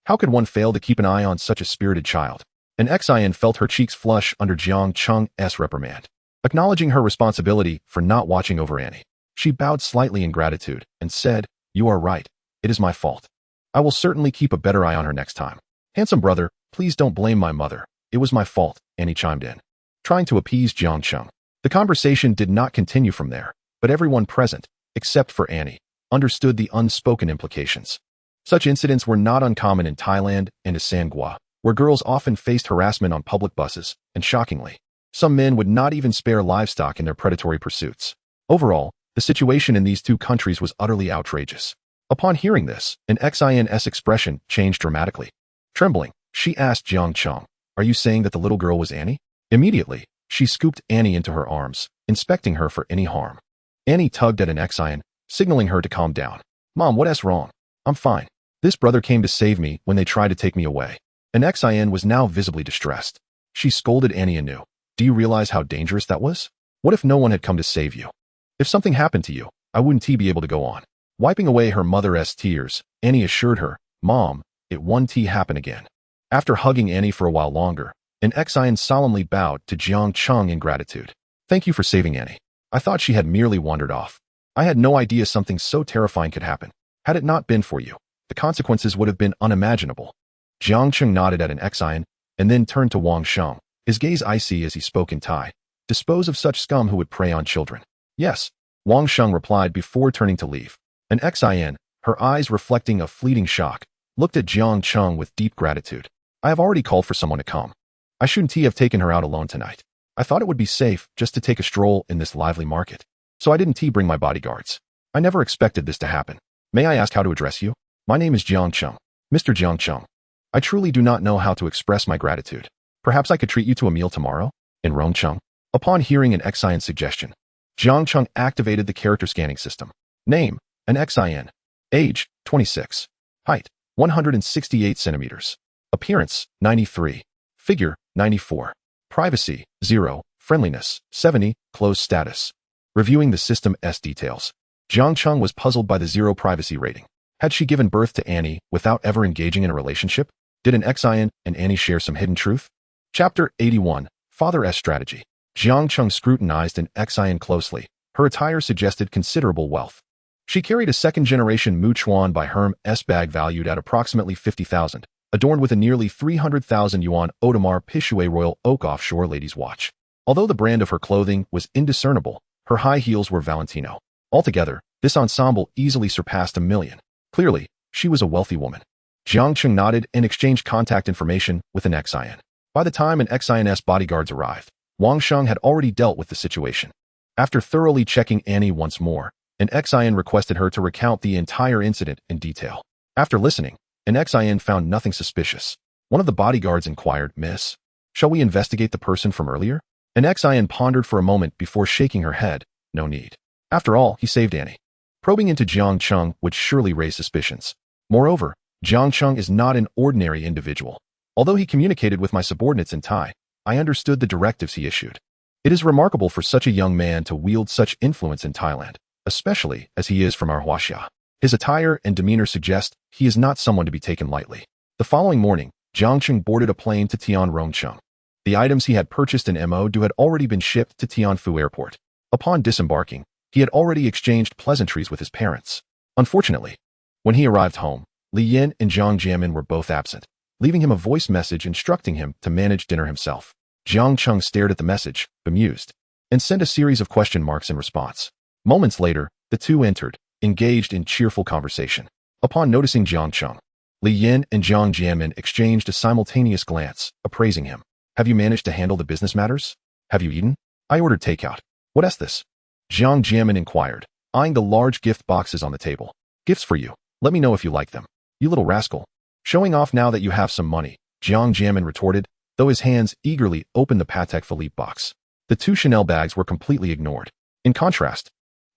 How could one fail to keep an eye on such a spirited child? An Xian felt her cheeks flush under Jiang Cheng's reprimand. Acknowledging her responsibility for not watching over Annie, she bowed slightly in gratitude and said, You are right. It is my fault. I will certainly keep a better eye on her next time. Handsome brother, please don't blame my mother. It was my fault, Annie chimed in, trying to appease Jiang Cheng. The conversation did not continue from there, but everyone present, except for Annie, understood the unspoken implications. Such incidents were not uncommon in Thailand and Asangwa, where girls often faced harassment on public buses, and shockingly, some men would not even spare livestock in their predatory pursuits. Overall, the situation in these two countries was utterly outrageous. Upon hearing this, an Xian's expression changed dramatically. Trembling, she asked Jiang Cheng, Are you saying that the little girl was Annie? Immediately, She scooped Annie into her arms, inspecting her for any harm. Annie tugged at an Xian, signaling her to calm down. Mom, what's wrong? I'm fine. This brother came to save me when they tried to take me away. An Xian was now visibly distressed. She scolded Annie anew. Do you realize how dangerous that was? What if no one had come to save you? If something happened to you, I wouldn't be able to go on. Wiping away her mother's tears, Annie assured her, Mom, it won't happen again. After hugging Annie for a while longer, an Xian solemnly bowed to Jiang Cheng in gratitude. Thank you for saving Annie. I thought she had merely wandered off. I had no idea something so terrifying could happen. Had it not been for you, the consequences would have been unimaginable. Jiang Cheng nodded at an Xian and then turned to Wang Sheng, his gaze icy as he spoke in Thai. Dispose of such scum who would prey on children. Yes, Wang Sheng replied before turning to leave. An Xian, her eyes reflecting a fleeting shock, looked at Jiang Cheng with deep gratitude. I have already called for someone to come. I shouldn't have taken her out alone tonight. I thought it would be safe just to take a stroll in this lively market. So I didn't bring my bodyguards. I never expected this to happen. May I ask how to address you? My name is Jiang Cheng. Mr. Jiang Cheng. I truly do not know how to express my gratitude. Perhaps I could treat you to a meal tomorrow? In Rome Cheng. Upon hearing an Xian suggestion, Jiang Cheng activated the character scanning system. Name, an Xian. Age, 26. Height, 168 centimeters. Appearance, 93. Figure, 94. Privacy, 0. Friendliness, 70. Closed status. Reviewing the system's details, Jiang Cheng was puzzled by the 0 privacy rating. Had she given birth to Annie without ever engaging in a relationship? Did an Xian and Annie share some hidden truth? Chapter 81, Father's Strategy. Jiang Cheng scrutinized an Xian closely. Her attire suggested considerable wealth. She carried a second-generation Mu Chuan by Hermes bag valued at approximately 50,000, adorned with a nearly 300,000 yuan Audemars Piguet Royal Oak offshore lady's watch. Although the brand of her clothing was indiscernible, her high heels were Valentino. Altogether, this ensemble easily surpassed 1 million. Clearly, she was a wealthy woman. Jiang Cheng nodded and exchanged contact information with an Xian. By the time an Xian's bodyguards arrived, Wang Sheng had already dealt with the situation. After thoroughly checking Annie once more, an Xian requested her to recount the entire incident in detail. After listening, an Xian found nothing suspicious. One of the bodyguards inquired, Miss, shall we investigate the person from earlier? An Xian pondered for a moment before shaking her head. No need. After all, he saved Annie. Probing into Jiang Cheng would surely raise suspicions. Moreover, Jiang Cheng is not an ordinary individual. Although he communicated with my subordinates in Thai, I understood the directives he issued. It is remarkable for such a young man to wield such influence in Thailand, especially as he is from our Huaxia. His attire and demeanor suggest he is not someone to be taken lightly. The following morning, Jiang Cheng boarded a plane to Tianrongcheng. The items he had purchased in Mo had already been shipped to Tianfu Airport. Upon disembarking, he had already exchanged pleasantries with his parents. Unfortunately, when he arrived home, Li Yin and Zhang Jianmin were both absent, leaving him a voice message instructing him to manage dinner himself. Jiang Cheng stared at the message, bemused, and sent a series of question marks in response. Moments later, the two entered, engaged in cheerful conversation. Upon noticing Jiang Cheng, Li Yin and Zhang Jianmin exchanged a simultaneous glance, appraising him. Have you managed to handle the business matters? Have you eaten? I ordered takeout. What's this? Jiang Jianmin inquired, eyeing the large gift boxes on the table. Gifts for you. Let me know if you like them. You little rascal. Showing off now that you have some money, Jiang Jianmin retorted, though his hands eagerly opened the Patek Philippe box. The 2 Chanel bags were completely ignored. In contrast,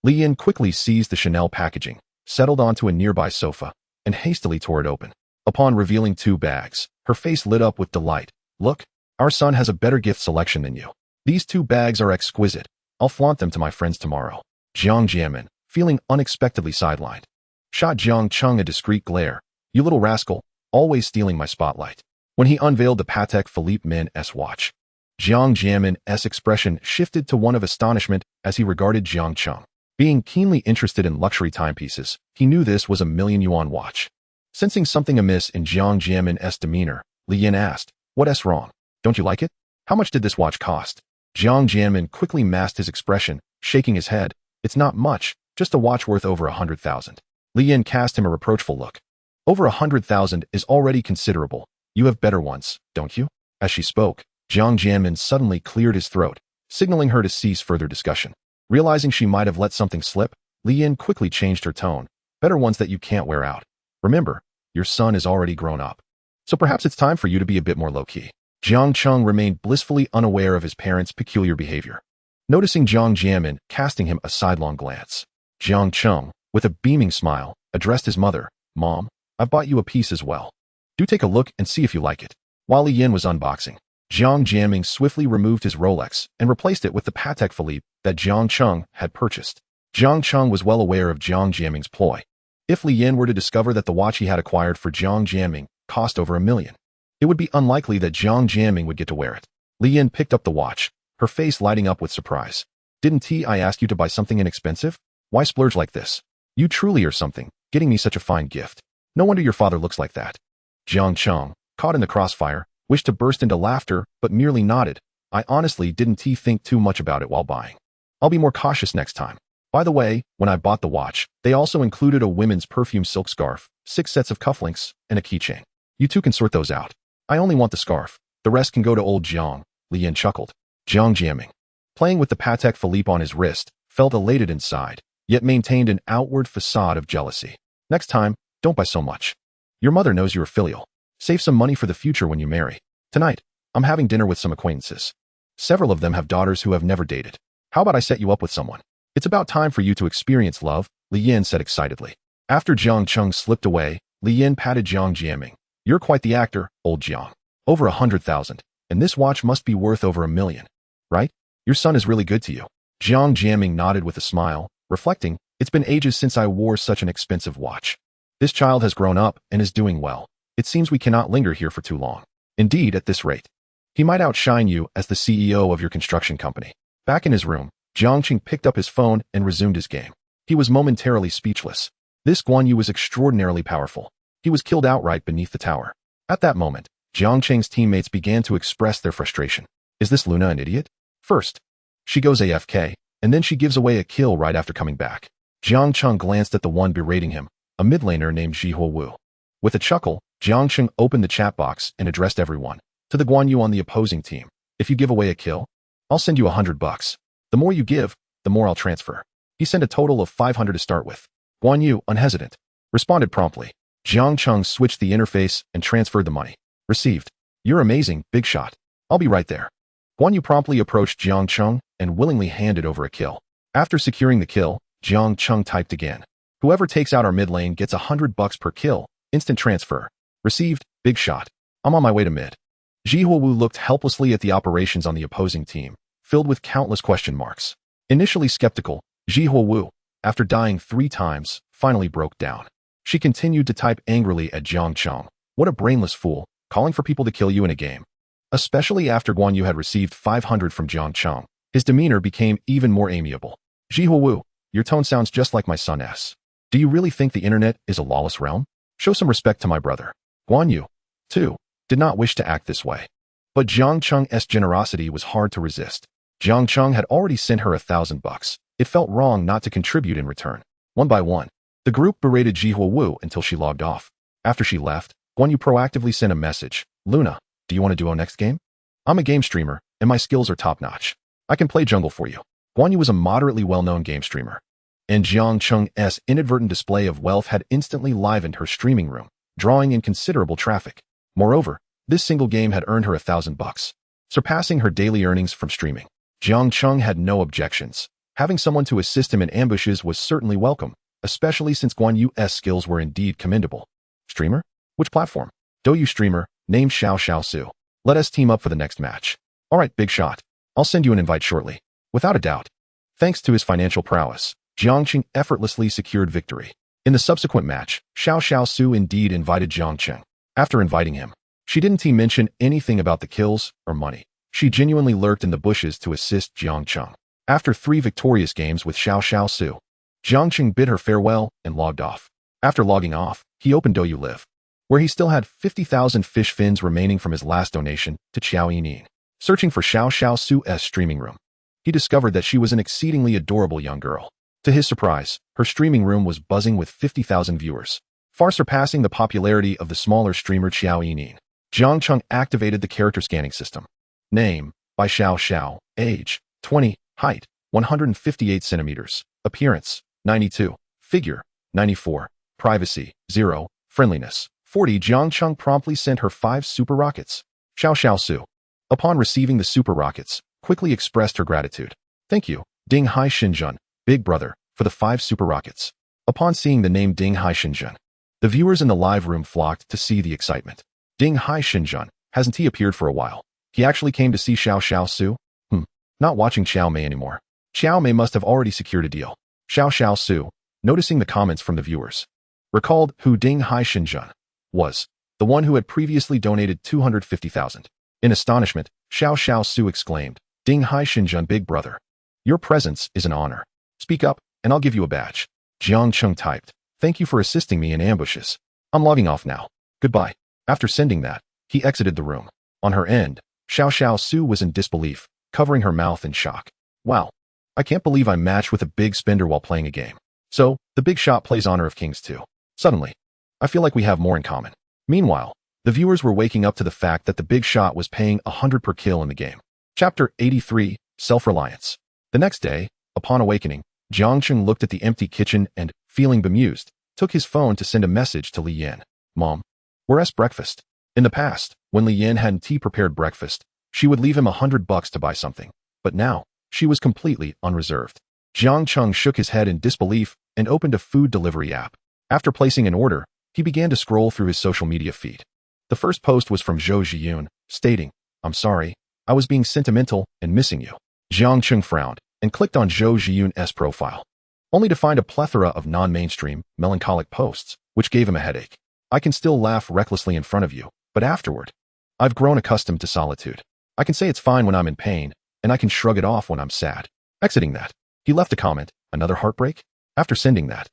Li Yin quickly seized the Chanel packaging, settled onto a nearby sofa, and hastily tore it open. Upon revealing 2 bags, her face lit up with delight. Look, our son has a better gift selection than you. These 2 bags are exquisite. I'll flaunt them to my friends tomorrow. Jiang Jianmin, feeling unexpectedly sidelined, shot Jiang Cheng a discreet glare. You little rascal, always stealing my spotlight. When he unveiled the Patek Philippe Mines watch, Jiang Jianmin's expression shifted to one of astonishment as he regarded Jiang Cheng. Being keenly interested in luxury timepieces, he knew this was a 1 million yuan watch. Sensing something amiss in Jiang Jianmin's demeanor, Li Yin asked, What's wrong? Don't you like it? How much did this watch cost? Jiang Jianmin quickly masked his expression, shaking his head. It's not much, just a watch worth over 100,000. Li Yin cast him a reproachful look. Over 100,000 is already considerable. You have better ones, don't you? As she spoke, Jiang Jianmin suddenly cleared his throat, signaling her to cease further discussion. Realizing she might have let something slip, Li Yin quickly changed her tone. Better ones that you can't wear out. Remember, your son is already grown up. So perhaps it's time for you to be a bit more low-key. Jiang Cheng remained blissfully unaware of his parents' peculiar behavior. Noticing Jiang Jianmin casting him a sidelong glance, Jiang Cheng, with a beaming smile, addressed his mother, "Mom, I've bought you a piece as well. Do take a look and see if you like it." While Li Yin was unboxing, Jiang Jianming swiftly removed his Rolex and replaced it with the Patek Philippe that Jiang Cheng had purchased. Jiang Cheng was well aware of Jiang Jianming's ploy. If Li Yin were to discover that the watch he had acquired for Jiang Jianming cost over $1 million, it would be unlikely that Jiang Jianming would get to wear it. Li Yin picked up the watch, her face lighting up with surprise. "Didn't I ask you to buy something inexpensive? Why splurge like this? You truly are something, getting me such a fine gift. No wonder your father looks like that." Jiang Cheng, caught in the crossfire, wished to burst into laughter but merely nodded. "I honestly didn't think too much about it while buying. I'll be more cautious next time. By the way, when I bought the watch, they also included a women's perfume silk scarf, 6 sets of cufflinks, and a keychain. You two can sort those out. I only want the scarf. The rest can go to old Jiang." Li Yin chuckled. Jiang Jianming, playing with the Patek Philippe on his wrist, felt elated inside, yet maintained an outward facade of jealousy. "Next time, don't buy so much. Your mother knows you're filial. Save some money for the future when you marry. Tonight, I'm having dinner with some acquaintances. Several of them have daughters who have never dated. How about I set you up with someone? It's about time for you to experience love," Li Yin said excitedly. After Jiang Cheng slipped away, Li Yin patted Jiang Jianming. "You're quite the actor, old Jiang. Over 100,000, and this watch must be worth over $1 million. Right? Your son is really good to you." Jiang Jianming nodded with a smile, reflecting, "It's been ages since I wore such an expensive watch. This child has grown up and is doing well. It seems we cannot linger here for too long. Indeed, at this rate, he might outshine you as the CEO of your construction company." Back in his room, Jiang Cheng picked up his phone and resumed his game. He was momentarily speechless. This Guan Yu was extraordinarily powerful. He was killed outright beneath the tower. At that moment, Jiang Cheng's teammates began to express their frustration. "Is this Luna an idiot? First, she goes AFK, and then she gives away a kill right after coming back." Jiang Cheng glanced at the one berating him, a mid-laner named Zhihuo Wu. With a chuckle, Jiang Cheng opened the chat box and addressed everyone. "To the Guan Yu on the opposing team, if you give away a kill, I'll send you $100. The more you give, the more I'll transfer." He sent a total of 500 to start with. Guan Yu, unhesitant, responded promptly. Jiang Cheng switched the interface and transferred the money. "Received. You're amazing, big shot. I'll be right there." Guan Yu promptly approached Jiang Cheng and willingly handed over a kill. After securing the kill, Jiang Cheng typed again. "Whoever takes out our mid lane gets $100 per kill. Instant transfer. Received, big shot. I'm on my way to mid." Zhihuo Wu looked helplessly at the operations on the opposing team, filled with countless question marks. Initially skeptical, Zhihuo Wu, after dying 3 times, finally broke down. She continued to type angrily at Jiang Cheng. "What a brainless fool, calling for people to kill you in a game." Especially after Guan Yu had received 500 from Jiang Cheng, his demeanor became even more amiable. "Zhihuo Wu, your tone sounds just like my son S. Do you really think the internet is a lawless realm? Show some respect to my brother." Guan Yu, too, did not wish to act this way. But Jiang Cheng's generosity was hard to resist. Jiang Cheng had already sent her $1,000. It felt wrong not to contribute in return. One by one, the group berated Zhihuo Wu until she logged off. After she left, Guan Yu proactively sent a message. "Luna, do you want to duo next game? I'm a game streamer, and my skills are top-notch. I can play jungle for you." Guan Yu was a moderately well-known game streamer, and Jiang Cheng's inadvertent display of wealth had instantly livened her streaming room, drawing in considerable traffic. Moreover, this single game had earned her $1,000, surpassing her daily earnings from streaming. Jiang Cheng had no objections. Having someone to assist him in ambushes was certainly welcome, especially since Guan Yu's skills were indeed commendable. "Streamer? Which platform?" "Douyu streamer, named Xiao Xiao Su. Let us team up for the next match." "All right, big shot. I'll send you an invite shortly." Without a doubt, thanks to his financial prowess, Jiang Cheng effortlessly secured victory. In the subsequent match, Xiao Xiao Su indeed invited Jiang Cheng. After inviting him, she didn't mention anything about the kills or money. She genuinely lurked in the bushes to assist Jiang Cheng. After 3 victorious games with Xiao Xiao Su, Jiang Cheng bid her farewell and logged off. After logging off, he opened Douyu Live, where he still had 50,000 fish fins remaining from his last donation to Qiao Yining. Searching for Xiao Xiao Su's streaming room, he discovered that she was an exceedingly adorable young girl. To his surprise, her streaming room was buzzing with 50,000 viewers, far surpassing the popularity of the smaller streamer Qiao Yining. Jiang Cheng activated the character scanning system. Name, by Xiao Xiao. Age, 20. Height, 158 centimeters. Appearance, 92. Figure, 94. Privacy, 0. Friendliness, 40. Jiang Cheng promptly sent her 5 super rockets. Xiao Xiao Su, Upon receiving the super rockets, quickly expressed her gratitude. Thank you, Ding Hai Xinjun, big brother, for the 5 super rockets. Upon seeing the name Ding Hai Xinjun, the viewers in the live room flocked to see the excitement. Ding Hai Xinjun, hasn't he appeared for a while? He actually came to see Xiao Xiao Su? Not watching Xiao Mei anymore. Xiao Mei must have already secured a deal. Xiao Xiao Su, noticing the comments from the viewers, recalled who Ding Hai Xinjun was, the one who had previously donated 250,000. In astonishment, Xiao Xiao Su exclaimed, Ding Hai Xinjun, big brother. Your presence is an honor. Speak up, and I'll give you a badge. Jiang Cheng typed, thank you for assisting me in ambushes. I'm logging off now. Goodbye. After sending that, he exited the room. On her end, Xiao Xiao Su was in disbelief, covering her mouth in shock. Wow. I can't believe I matched with a big spender while playing a game. So, the big shot plays Honor of Kings too. Suddenly, I feel like we have more in common. Meanwhile, the viewers were waking up to the fact that the big shot was paying 100 per kill in the game. Chapter 83, Self-Reliance. The next day, upon awakening, Jiang Cheng looked at the empty kitchen and, feeling bemused, took his phone to send a message to Li Yan. Mom, where's breakfast? In the past, when Li Yan hadn't prepared breakfast, she would leave him $100 to buy something. But now, she was completely unreserved. Jiang Cheng shook his head in disbelief and opened a food delivery app. After placing an order, he began to scroll through his social media feed. The first post was from Zhou Zhiyun, stating, I'm sorry, I was being sentimental and missing you. Jiang Cheng frowned and clicked on Zhou Zhiyun's profile, only to find a plethora of non-mainstream, melancholic posts, which gave him a headache. I can still laugh recklessly in front of you, but afterward, I've grown accustomed to solitude. I can say it's fine when I'm in pain, and I can shrug it off when I'm sad. Exiting that, he left a comment, another heartbreak? After sending that,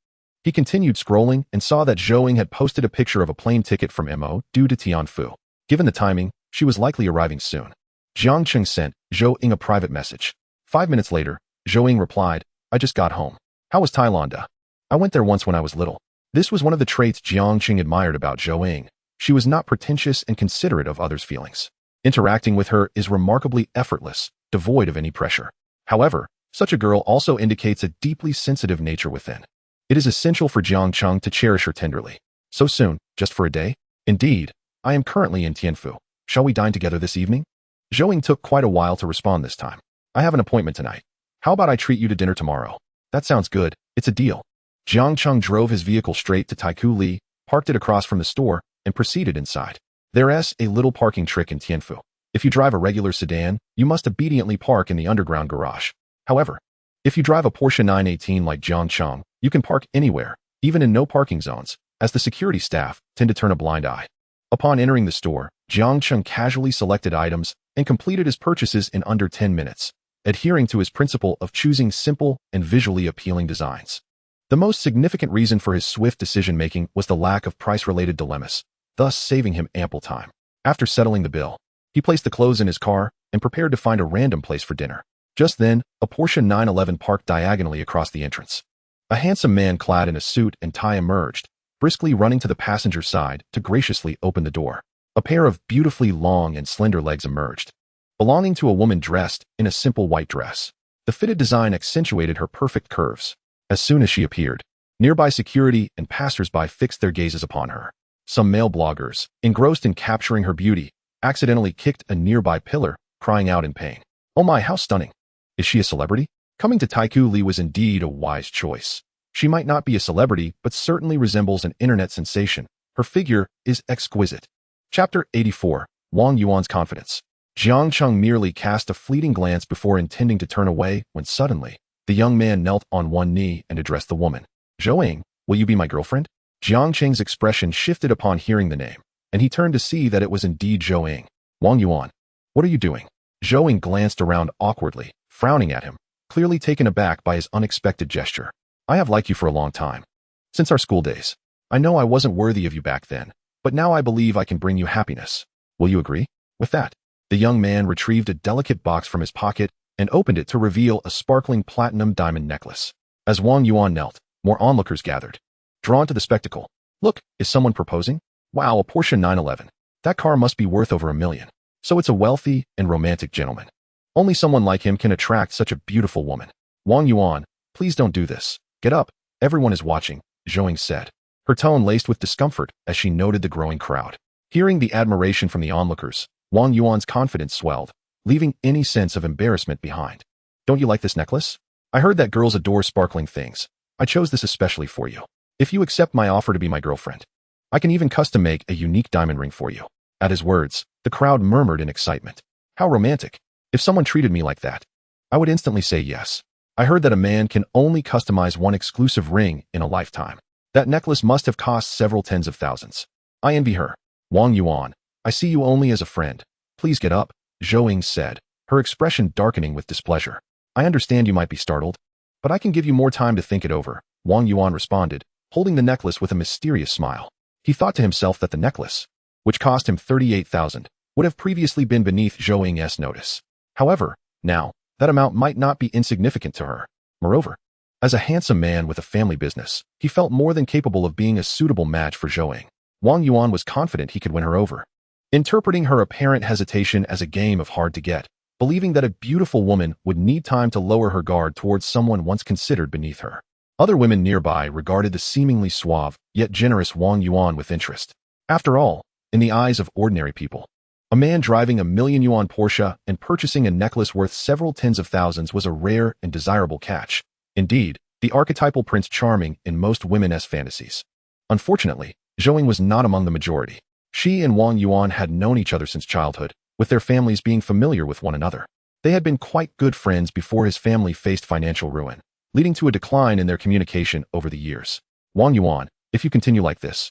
he continued scrolling and saw that Zhou Ying had posted a picture of a plane ticket from Mo due to Tianfu. Given the timing, she was likely arriving soon. Jiang Cheng sent Zhou Ying a private message. 5 minutes later, Zhou Ying replied, I just got home. How was Thailand? I went there once when I was little. This was one of the traits Jiang Cheng admired about Zhou Ying. She was not pretentious and considerate of others' feelings. Interacting with her is remarkably effortless, devoid of any pressure. However, such a girl also indicates a deeply sensitive nature within. It is essential for Jiang Cheng to cherish her tenderly. So soon, just for a day? Indeed, I am currently in Tianfu. Shall we dine together this evening? Zhou Ying took quite a while to respond this time. I have an appointment tonight. How about I treat you to dinner tomorrow? That sounds good. It's a deal. Jiang Cheng drove his vehicle straight to Tycoon Li, parked it across from the store, and proceeded inside. There's a little parking trick in Tianfu. If you drive a regular sedan, you must obediently park in the underground garage. However, if you drive a Porsche 918 like Jiang Cheng, you can park anywhere, even in no parking zones, as the security staff tend to turn a blind eye. Upon entering the store, Jiang Cheng casually selected items and completed his purchases in under 10 minutes, adhering to his principle of choosing simple and visually appealing designs. The most significant reason for his swift decision-making was the lack of price-related dilemmas, thus saving him ample time. After settling the bill, he placed the clothes in his car and prepared to find a random place for dinner. Just then, a Porsche 911 parked diagonally across the entrance. A handsome man clad in a suit and tie emerged, briskly running to the passenger side to graciously open the door. A pair of beautifully long and slender legs emerged, belonging to a woman dressed in a simple white dress. The fitted design accentuated her perfect curves. As soon as she appeared, nearby security and passers-by fixed their gazes upon her. Some male bloggers, engrossed in capturing her beauty, accidentally kicked a nearby pillar, crying out in pain. Oh my, how stunning! Is she a celebrity? Coming to Tycoon Li was indeed a wise choice. She might not be a celebrity, but certainly resembles an internet sensation. Her figure is exquisite. Chapter 84, Wang Yuan's Confidence. Jiang Cheng merely cast a fleeting glance before intending to turn away when suddenly, the young man knelt on one knee and addressed the woman. Zhou Ying, will you be my girlfriend? Jiang Cheng's expression shifted upon hearing the name, and he turned to see that it was indeed Zhou Ying. Wang Yuan, what are you doing? Zhou Ying glanced around awkwardly, frowning at him, clearly taken aback by his unexpected gesture. I have liked you for a long time. Since our school days. I know I wasn't worthy of you back then, but now I believe I can bring you happiness. Will you agree? With that, the young man retrieved a delicate box from his pocket and opened it to reveal a sparkling platinum diamond necklace. As Wang Yuan knelt, more onlookers gathered, drawn to the spectacle. Look, is someone proposing? Wow, a Porsche 911. That car must be worth over $1 million. So it's a wealthy and romantic gentleman. Only someone like him can attract such a beautiful woman. Wang Yuan, please don't do this. Get up. Everyone is watching, Zhou Ying said, her tone laced with discomfort as she noted the growing crowd. Hearing the admiration from the onlookers, Wang Yuan's confidence swelled, leaving any sense of embarrassment behind. Don't you like this necklace? I heard that girls adore sparkling things. I chose this especially for you. If you accept my offer to be my girlfriend, I can even custom make a unique diamond ring for you. At his words, the crowd murmured in excitement. How romantic. If someone treated me like that, I would instantly say yes. I heard that a man can only customize one exclusive ring in a lifetime. That necklace must have cost several tens of thousands. I envy her. Wang Yuan, I see you only as a friend. Please get up, Zhou said, her expression darkening with displeasure. I understand you might be startled, but I can give you more time to think it over, Wang Yuan responded, holding the necklace with a mysterious smile. He thought to himself that the necklace, which cost him 38,000, would have previously been beneath Zhou's notice. However, now, that amount might not be insignificant to her. Moreover, as a handsome man with a family business, he felt more than capable of being a suitable match for Zhou. Wang Yuan was confident he could win her over. Interpreting her apparent hesitation as a game of hard to get, believing that a beautiful woman would need time to lower her guard towards someone once considered beneath her. Other women nearby regarded the seemingly suave, yet generous Wang Yuan with interest. After all, in the eyes of ordinary people, a man driving a million-yuan Porsche and purchasing a necklace worth several tens of thousands was a rare and desirable catch. Indeed, the archetypal Prince Charming in most women's fantasies. Unfortunately, Zhou was not among the majority. She and Wang Yuan had known each other since childhood, with their families being familiar with one another. They had been quite good friends before his family faced financial ruin, leading to a decline in their communication over the years. Wang Yuan, if you continue like this,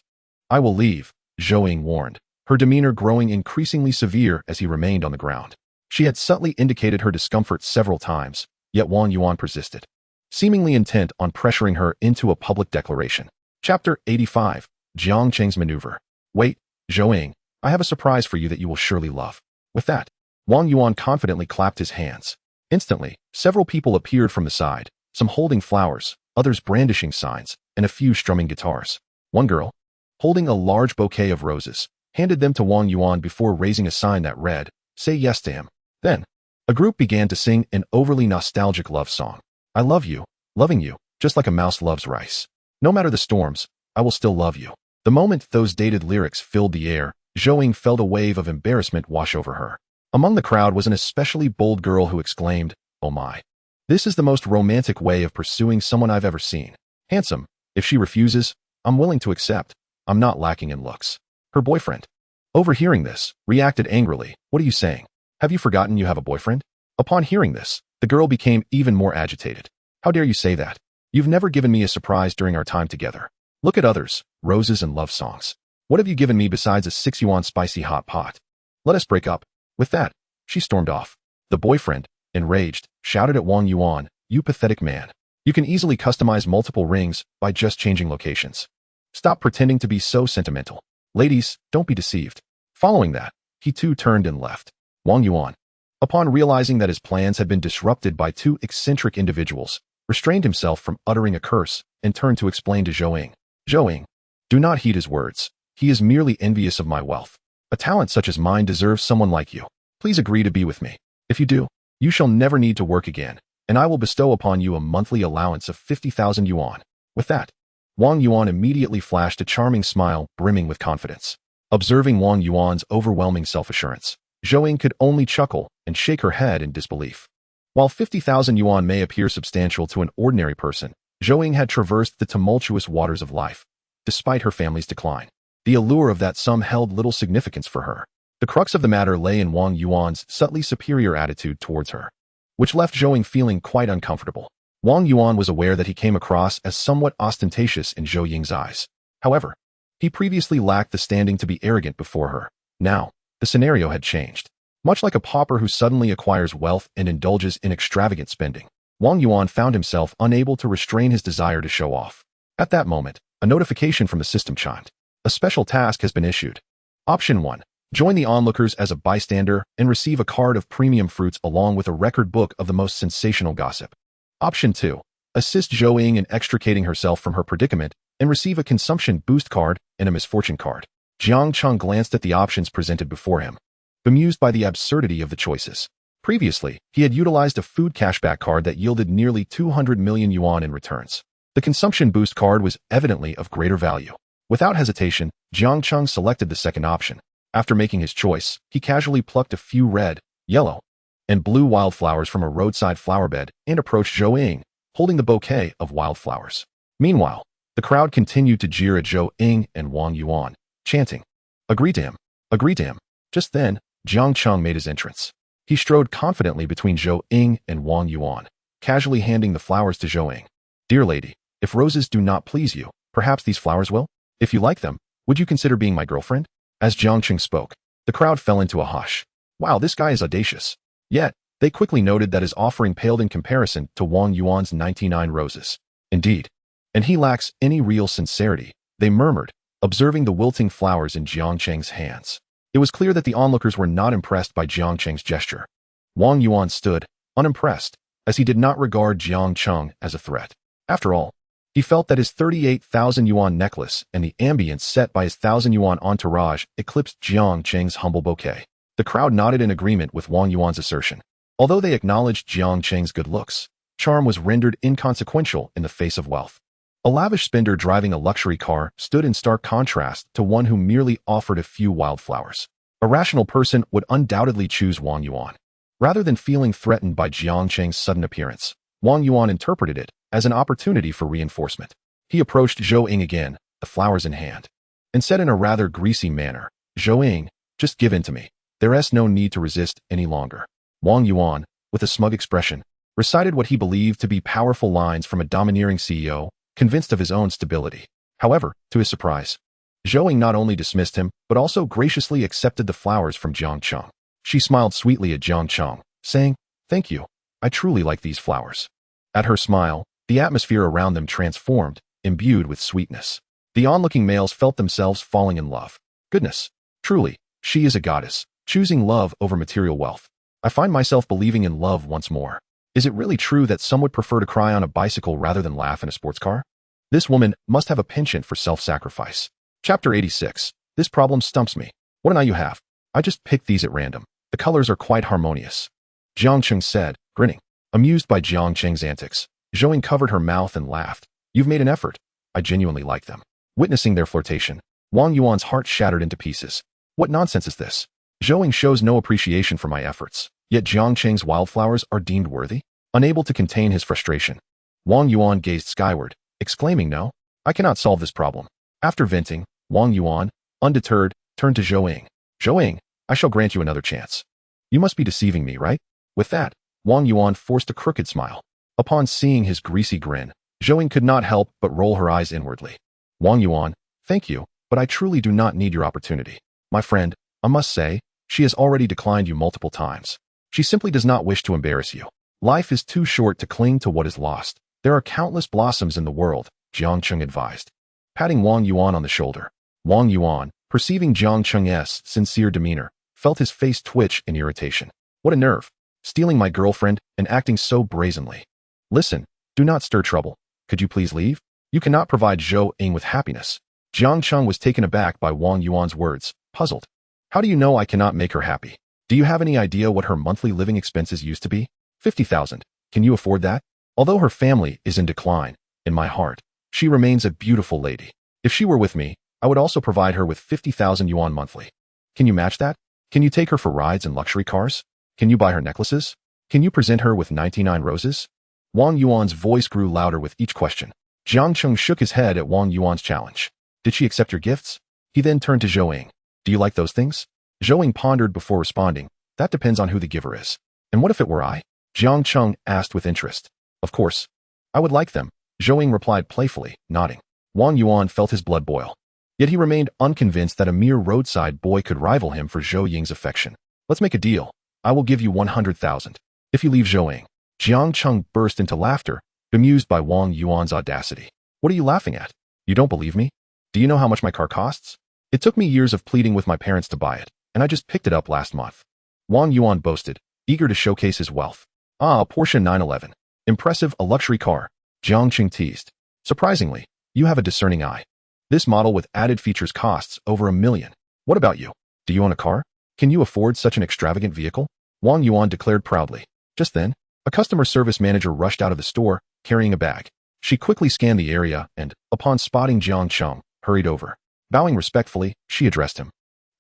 I will leave, Zhou warned, her demeanor growing increasingly severe as he remained on the ground. She had subtly indicated her discomfort several times, yet Wang Yuan persisted, seemingly intent on pressuring her into a public declaration. Chapter 85, Jiang Cheng's Maneuver. Wait, Zhou, I have a surprise for you that you will surely love. With that, Wang Yuan confidently clapped his hands. Instantly, several people appeared from the side, some holding flowers, others brandishing signs, and a few strumming guitars. One girl, holding a large bouquet of roses, handed them to Wang Yuan before raising a sign that read, "Say yes to him." Then, a group began to sing an overly nostalgic love song. I love you, loving you, just like a mouse loves rice. No matter the storms, I will still love you. The moment those dated lyrics filled the air, Zhou felt a wave of embarrassment wash over her. Among the crowd was an especially bold girl who exclaimed, "Oh my. This is the most romantic way of pursuing someone I've ever seen. Handsome. If she refuses, I'm willing to accept. I'm not lacking in looks." Her boyfriend, overhearing this, reacted angrily. "What are you saying? Have you forgotten you have a boyfriend?" Upon hearing this, the girl became even more agitated. "How dare you say that? You've never given me a surprise during our time together. Look at others, roses and love songs. What have you given me besides a 6 yuan spicy hot pot? Let us break up." With that, she stormed off. The boyfriend, enraged, shouted at Wang Yuan, "You pathetic man. You can easily customize multiple rings by just changing locations. Stop pretending to be so sentimental. Ladies, don't be deceived." Following that, he too turned and left. Wang Yuan, upon realizing that his plans had been disrupted by two eccentric individuals, restrained himself from uttering a curse and turned to explain to Zhou. "Zhou, do not heed his words. He is merely envious of my wealth. A talent such as mine deserves someone like you. Please agree to be with me. If you do, you shall never need to work again, and I will bestow upon you a monthly allowance of 50,000 yuan." With that, Wang Yuan immediately flashed a charming smile brimming with confidence. Observing Wang Yuan's overwhelming self-assurance, Zhou could only chuckle and shake her head in disbelief. While 50,000 yuan may appear substantial to an ordinary person, Zhou had traversed the tumultuous waters of life. Despite her family's decline, the allure of that sum held little significance for her. The crux of the matter lay in Wang Yuan's subtly superior attitude towards her, which left Zhou feeling quite uncomfortable. Wang Yuan was aware that he came across as somewhat ostentatious in Zhou Ying's eyes. However, he previously lacked the standing to be arrogant before her. Now, the scenario had changed. Much like a pauper who suddenly acquires wealth and indulges in extravagant spending, Wang Yuan found himself unable to restrain his desire to show off. At that moment, a notification from the system chimed. A special task has been issued. Option 1. Join the onlookers as a bystander and receive a card of premium fruits along with a record book of the most sensational gossip. Option 2. Assist Zhou in extricating herself from her predicament and receive a consumption boost card and a misfortune card. Jiang Cheng glanced at the options presented before him, bemused by the absurdity of the choices. Previously, he had utilized a food cashback card that yielded nearly 200 million yuan in returns. The consumption boost card was evidently of greater value. Without hesitation, Jiang Cheng selected the second option. After making his choice, he casually plucked a few red, yellow, and blue wildflowers from a roadside flowerbed and approached Zhou Ying, holding the bouquet of wildflowers. Meanwhile, the crowd continued to jeer at Zhou Ying and Wang Yuan, chanting, "Agree to him! Agree to him!" Just then, Jiang Cheng made his entrance. He strode confidently between Zhou Ying and Wang Yuan, casually handing the flowers to Zhou Ying. "Dear lady, if roses do not please you, perhaps these flowers will? If you like them, would you consider being my girlfriend?" As Jiang Cheng spoke, the crowd fell into a hush. Wow, this guy is audacious. Yet, they quickly noted that his offering paled in comparison to Wang Yuan's 99 roses. Indeed, and he lacks any real sincerity, they murmured, observing the wilting flowers in Jiang Cheng's hands. It was clear that the onlookers were not impressed by Jiang Cheng's gesture. Wang Yuan stood, unimpressed, as he did not regard Jiang Cheng as a threat. After all, he felt that his 38,000 yuan necklace and the ambience set by his 1,000 yuan entourage eclipsed Jiang Cheng's humble bouquet. The crowd nodded in agreement with Wang Yuan's assertion. Although they acknowledged Jiang Cheng's good looks, charm was rendered inconsequential in the face of wealth. A lavish spender driving a luxury car stood in stark contrast to one who merely offered a few wildflowers. A rational person would undoubtedly choose Wang Yuan. Rather than feeling threatened by Jiang Cheng's sudden appearance, Wang Yuan interpreted it as an opportunity for reinforcement. He approached Zhou Ying again, the flowers in hand, and said in a rather greasy manner, "Zhou Ying, just give in to me. There is no need to resist any longer." Wang Yuan, with a smug expression, recited what he believed to be powerful lines from a domineering CEO, convinced of his own stability. However, to his surprise, Zhou Ying not only dismissed him, but also graciously accepted the flowers from Jiang Cheng. She smiled sweetly at Jiang Cheng, saying, "Thank you. I truly like these flowers." At her smile, the atmosphere around them transformed, imbued with sweetness. The onlooking males felt themselves falling in love. Goodness, truly, she is a goddess, choosing love over material wealth. I find myself believing in love once more. Is it really true that some would prefer to cry on a bicycle rather than laugh in a sports car? This woman must have a penchant for self-sacrifice. Chapter 86. This problem stumps me. What an eye you have. I just picked these at random. The colors are quite harmonious. Jiang Cheng said, grinning. Amused by Jiang Cheng's antics, Zhou Ying covered her mouth and laughed. "You've made an effort. I genuinely like them." Witnessing their flirtation, Wang Yuan's heart shattered into pieces. What nonsense is this? Zhou Ying shows no appreciation for my efforts, yet Jiang Cheng's wildflowers are deemed worthy? Unable to contain his frustration, Wang Yuan gazed skyward, exclaiming, "No, I cannot solve this problem." After venting, Wang Yuan, undeterred, turned to Zhou Ying. "Zhou Ying, I shall grant you another chance. You must be deceiving me, right?" With that, Wang Yuan forced a crooked smile. Upon seeing his greasy grin, Zhou Ying could not help but roll her eyes inwardly. "Wang Yuan, thank you, but I truly do not need your opportunity. My friend, I must say, she has already declined you multiple times. She simply does not wish to embarrass you. Life is too short to cling to what is lost. There are countless blossoms in the world," Jiang Cheng advised. Patting Wang Yuan on the shoulder, Wang Yuan, perceiving Jiang Cheng's sincere demeanor, felt his face twitch in irritation. What a nerve! Stealing my girlfriend and acting so brazenly. "Listen, do not stir trouble. Could you please leave? You cannot provide Zhou Ying with happiness." Jiang Cheng was taken aback by Wang Yuan's words, puzzled. "How do you know I cannot make her happy? Do you have any idea what her monthly living expenses used to be? 50,000. Can you afford that? Although her family is in decline, in my heart, she remains a beautiful lady. If she were with me, I would also provide her with 50,000 yuan monthly. Can you match that? Can you take her for rides in luxury cars? Can you buy her necklaces? Can you present her with 99 roses?" Wang Yuan's voice grew louder with each question. Jiang Cheng shook his head at Wang Yuan's challenge. "Did she accept your gifts?" He then turned to Zhou Ying. "Do you like those things?" Zhou Ying pondered before responding. "That depends on who the giver is." "And what if it were I?" Jiang Cheng asked with interest. "Of course. I would like them," Zhou Ying replied playfully, nodding. Wang Yuan felt his blood boil. Yet he remained unconvinced that a mere roadside boy could rival him for Zhou Ying's affection. "Let's make a deal. I will give you 100,000. If you leave Zhou Ying." Jiang Cheng burst into laughter, bemused by Wang Yuan's audacity. "What are you laughing at? You don't believe me? Do you know how much my car costs? It took me years of pleading with my parents to buy it, and I just picked it up last month." Wang Yuan boasted, eager to showcase his wealth. "Ah, a Porsche 911. Impressive, a luxury car," Jiang Cheng teased. "Surprisingly, you have a discerning eye. This model with added features costs over $1 million. What about you? Do you own a car? Can you afford such an extravagant vehicle?" Wang Yuan declared proudly. Just then, a customer service manager rushed out of the store, carrying a bag. She quickly scanned the area and, upon spotting Jiang Cheng, hurried over. Bowing respectfully, she addressed him.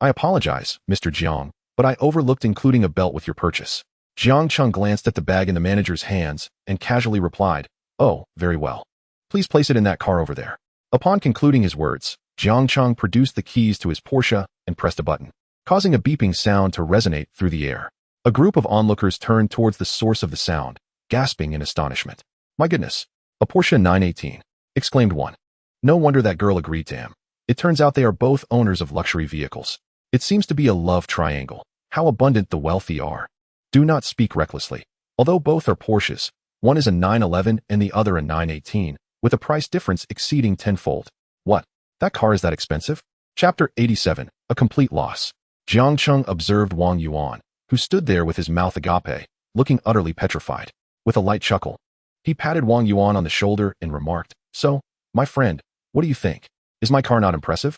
I apologize, Mr. Jiang, but I overlooked including a belt with your purchase. Jiang Cheng glanced at the bag in the manager's hands and casually replied, "Oh, very well. Please place it in that car over there." Upon concluding his words, Jiang Cheng produced the keys to his Porsche and pressed a button, causing a beeping sound to resonate through the air. A group of onlookers turned towards the source of the sound, gasping in astonishment. "My goodness, a Porsche 918, exclaimed one. "No wonder that girl agreed to him. It turns out they are both owners of luxury vehicles. It seems to be a love triangle. How abundant the wealthy are." Do not speak recklessly. Although both are Porsches, one is a 911 and the other a 918, with a price difference exceeding tenfold. What? That car is that expensive? Chapter 87, A Complete Loss. Jiang Cheng observed Wang Yuan, who stood there with his mouth agape, looking utterly petrified. With a light chuckle, he patted Wang Yuan on the shoulder and remarked, "So, my friend, what do you think? Is my car not impressive?"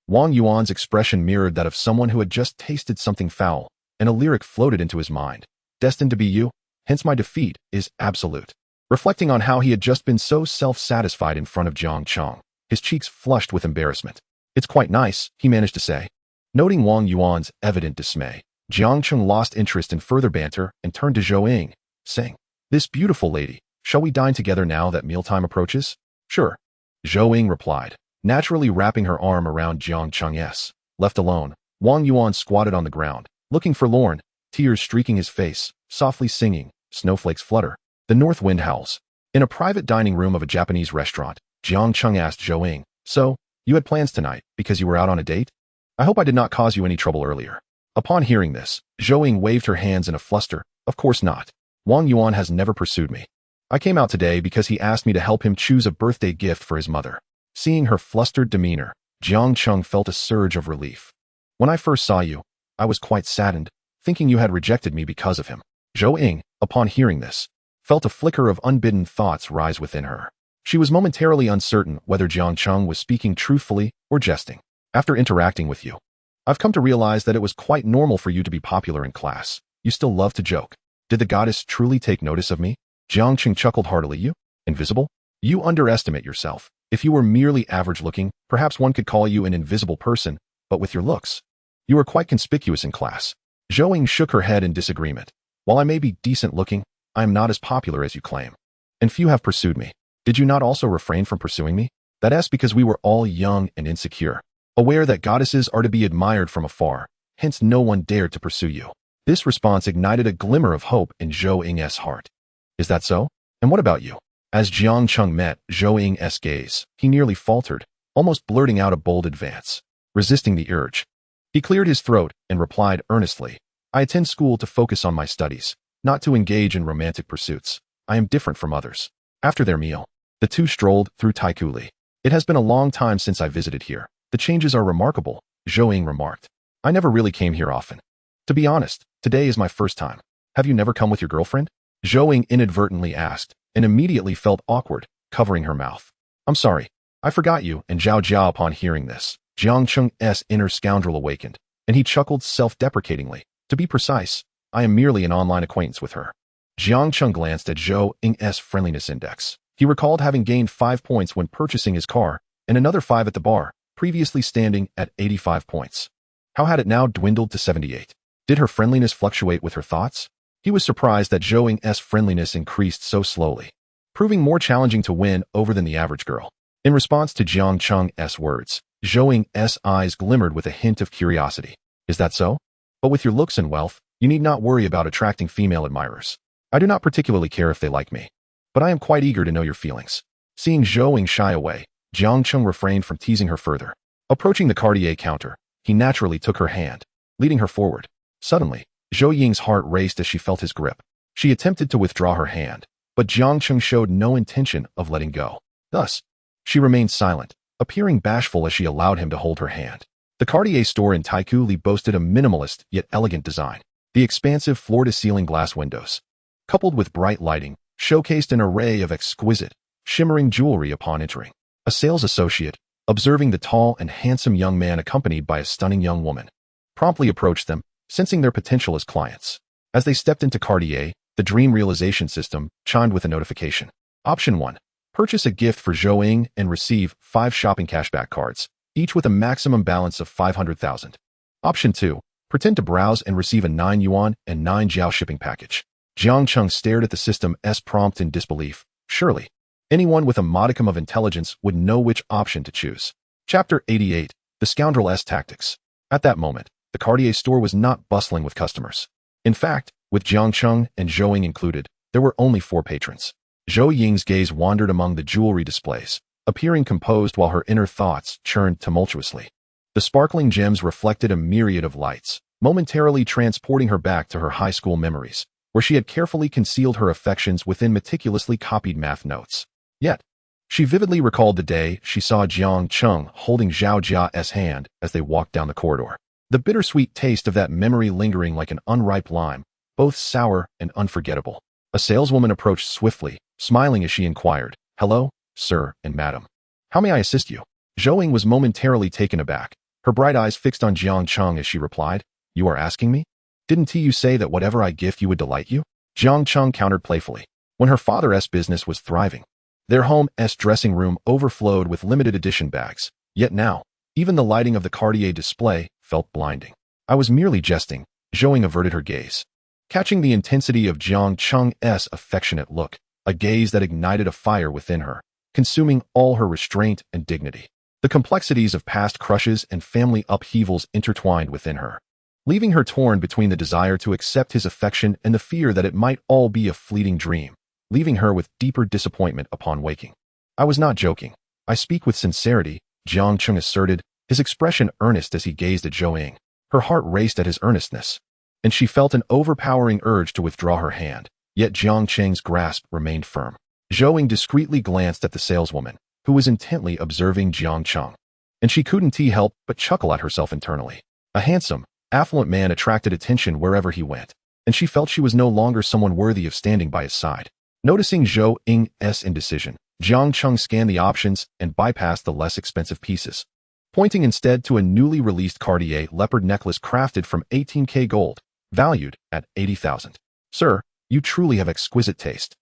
Wang Yuan's expression mirrored that of someone who had just tasted something foul, and a lyric floated into his mind. "Destined to be you, hence my defeat is absolute." Reflecting on how he had just been so self-satisfied in front of Jiang Cheng, his cheeks flushed with embarrassment. "It's quite nice," he managed to say. Noting Wang Yuan's evident dismay, Jiang Cheng lost interest in further banter and turned to Zhou Ying, saying, "This beautiful lady, shall we dine together now that mealtime approaches?" "Sure," Zhou Ying replied, naturally wrapping her arm around Jiang Cheng's. Left alone, Wang Yuan squatted on the ground, looking forlorn, tears streaking his face, softly singing, "Snowflakes flutter, the north wind howls." In a private dining room of a Japanese restaurant, Jiang Cheng asked Zhou Ying, "So, you had plans tonight because you were out on a date? I hope I did not cause you any trouble earlier." Upon hearing this, Zhou Ying waved her hands in a fluster. "Of course not. Wang Yuan has never pursued me. I came out today because he asked me to help him choose a birthday gift for his mother." Seeing her flustered demeanor, Jiang Cheng felt a surge of relief. "When I first saw you, I was quite saddened, thinking you had rejected me because of him." Zhou Ying, upon hearing this, felt a flicker of unbidden thoughts rise within her. She was momentarily uncertain whether Jiang Cheng was speaking truthfully or jesting. "After interacting with you, I've come to realize that it was quite normal for you to be popular in class. You still love to joke. Did the goddess truly take notice of me?" Jiang Cheng chuckled heartily. "You? Invisible? You underestimate yourself. If you were merely average-looking, perhaps one could call you an invisible person, but with your looks, you are quite conspicuous in class." Zhou Ying shook her head in disagreement. "While I may be decent-looking, I am not as popular as you claim. And few have pursued me. Did you not also refrain from pursuing me? That's because we were all young and insecure, aware that goddesses are to be admired from afar, hence no one dared to pursue you." This response ignited a glimmer of hope in Zhou Ying's heart. "Is that so? And what about you?" As Jiang Cheng met Zhou Ying's gaze, he nearly faltered, almost blurting out a bold advance. Resisting the urge, he cleared his throat and replied earnestly, "I attend school to focus on my studies, not to engage in romantic pursuits. I am different from others." After their meal, the two strolled through Tycoon. "It has been a long time since I visited here. The changes are remarkable," Zhou Ying remarked. "I never really came here often. To be honest, today is my first time." "Have you never come with your girlfriend?" Zhou Ying inadvertently asked, and immediately felt awkward, covering her mouth. "I'm sorry, I forgot you." And Zhao Jiao, upon hearing this, Jiang Cheng's inner scoundrel awakened, and he chuckled self-deprecatingly. "To be precise, I am merely an online acquaintance with her." Jiang Cheng glanced at Zhou Ying's friendliness index. He recalled having gained 5 points when purchasing his car, and another 5 at the bar, previously standing at 85 points. How had it now dwindled to 78? Did her friendliness fluctuate with her thoughts? He was surprised that Zhou Ying's friendliness increased so slowly, proving more challenging to win over than the average girl. In response to Jiang Cheng's words, Zhou Ying's eyes glimmered with a hint of curiosity. "Is that so? But with your looks and wealth, you need not worry about attracting female admirers. I do not particularly care if they like me, but I am quite eager to know your feelings." Seeing Zhou Ying shy away, Jiang Cheng refrained from teasing her further. Approaching the Cartier counter, he naturally took her hand, leading her forward. Suddenly, Zhou Ying's heart raced as she felt his grip. She attempted to withdraw her hand, but Jiang Cheng showed no intention of letting go. Thus, she remained silent, appearing bashful as she allowed him to hold her hand. The Cartier store in Tycoon boasted a minimalist yet elegant design. The expansive floor-to-ceiling glass windows, coupled with bright lighting, showcased an array of exquisite, shimmering jewelry upon entering. A sales associate, observing the tall and handsome young man accompanied by a stunning young woman, promptly approached them, sensing their potential as clients. As they stepped into Cartier, the dream realization system chimed with a notification. Option 1. Purchase a gift for Zhou Ying and receive 5 shopping cashback cards, each with a maximum balance of 500,000. Option 2. Pretend to browse and receive a 9 yuan and 9 jiao shipping package. Jiang Cheng stared at the system's prompt in disbelief. Surely, anyone with a modicum of intelligence would know which option to choose. Chapter 88. The Scoundrel's Tactics. At that moment, the Cartier store was not bustling with customers. In fact, with Jiang Cheng and Zhou Ying included, there were only 4 patrons. Zhou Ying's gaze wandered among the jewelry displays, appearing composed while her inner thoughts churned tumultuously. The sparkling gems reflected a myriad of lights, momentarily transporting her back to her high school memories, where she had carefully concealed her affections within meticulously copied math notes. Yet, she vividly recalled the day she saw Jiang Cheng holding Zhao Jia's hand as they walked down the corridor. The bittersweet taste of that memory lingering like an unripe lime, both sour and unforgettable. A saleswoman approached swiftly, smiling as she inquired, "Hello, sir and madam. How may I assist you?" Zhou Ying was momentarily taken aback, her bright eyes fixed on Jiang Cheng as she replied, "You are asking me? Didn't you say that whatever I gift you would delight you?" Jiang Cheng countered playfully. When her father's business was thriving, their home's dressing room overflowed with limited edition bags. Yet now, even the lighting of the Cartier display felt blinding. "I was merely jesting." Zhou Ying averted her gaze, catching the intensity of Jiang Cheng's affectionate look, a gaze that ignited a fire within her, consuming all her restraint and dignity. The complexities of past crushes and family upheavals intertwined within her, leaving her torn between the desire to accept his affection and the fear that it might all be a fleeting dream, leaving her with deeper disappointment upon waking. "I was not joking. I speak with sincerity," Jiang Cheng asserted, his expression earnest as he gazed at Zhou Ying. Her heart raced at his earnestness, and she felt an overpowering urge to withdraw her hand, yet Jiang Cheng's grasp remained firm. Zhou Ying discreetly glanced at the saleswoman, who was intently observing Jiang Cheng, and she couldn't help but chuckle at herself internally. A handsome, affluent man attracted attention wherever he went, and she felt she was no longer someone worthy of standing by his side. Noticing Zhou Ying's indecision, Jiang Cheng scanned the options and bypassed the less expensive pieces, pointing instead to a newly released Cartier leopard necklace crafted from 18K gold, valued at 80,000. "Sir, you truly have exquisite taste.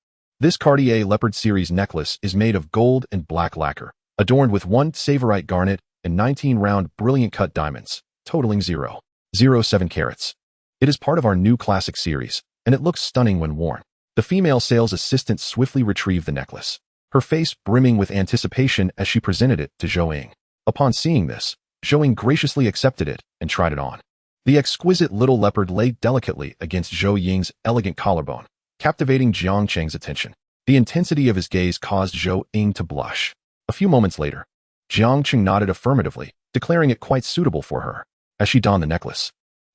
This Cartier Leopard Series necklace is made of gold and black lacquer, adorned with 1 savorite garnet and 19 round brilliant cut diamonds, totaling 0.07 carats. It is part of our new classic series, and it looks stunning when worn." The female sales assistant swiftly retrieved the necklace, her face brimming with anticipation as she presented it to Zhou Ying. Upon seeing this, Zhou Ying graciously accepted it and tried it on. The exquisite little leopard lay delicately against Zhou Ying's elegant collarbone, captivating Jiang Cheng's attention. The intensity of his gaze caused Zhou Ying to blush. A few moments later, Jiang Cheng nodded affirmatively, declaring it quite suitable for her. As she donned the necklace,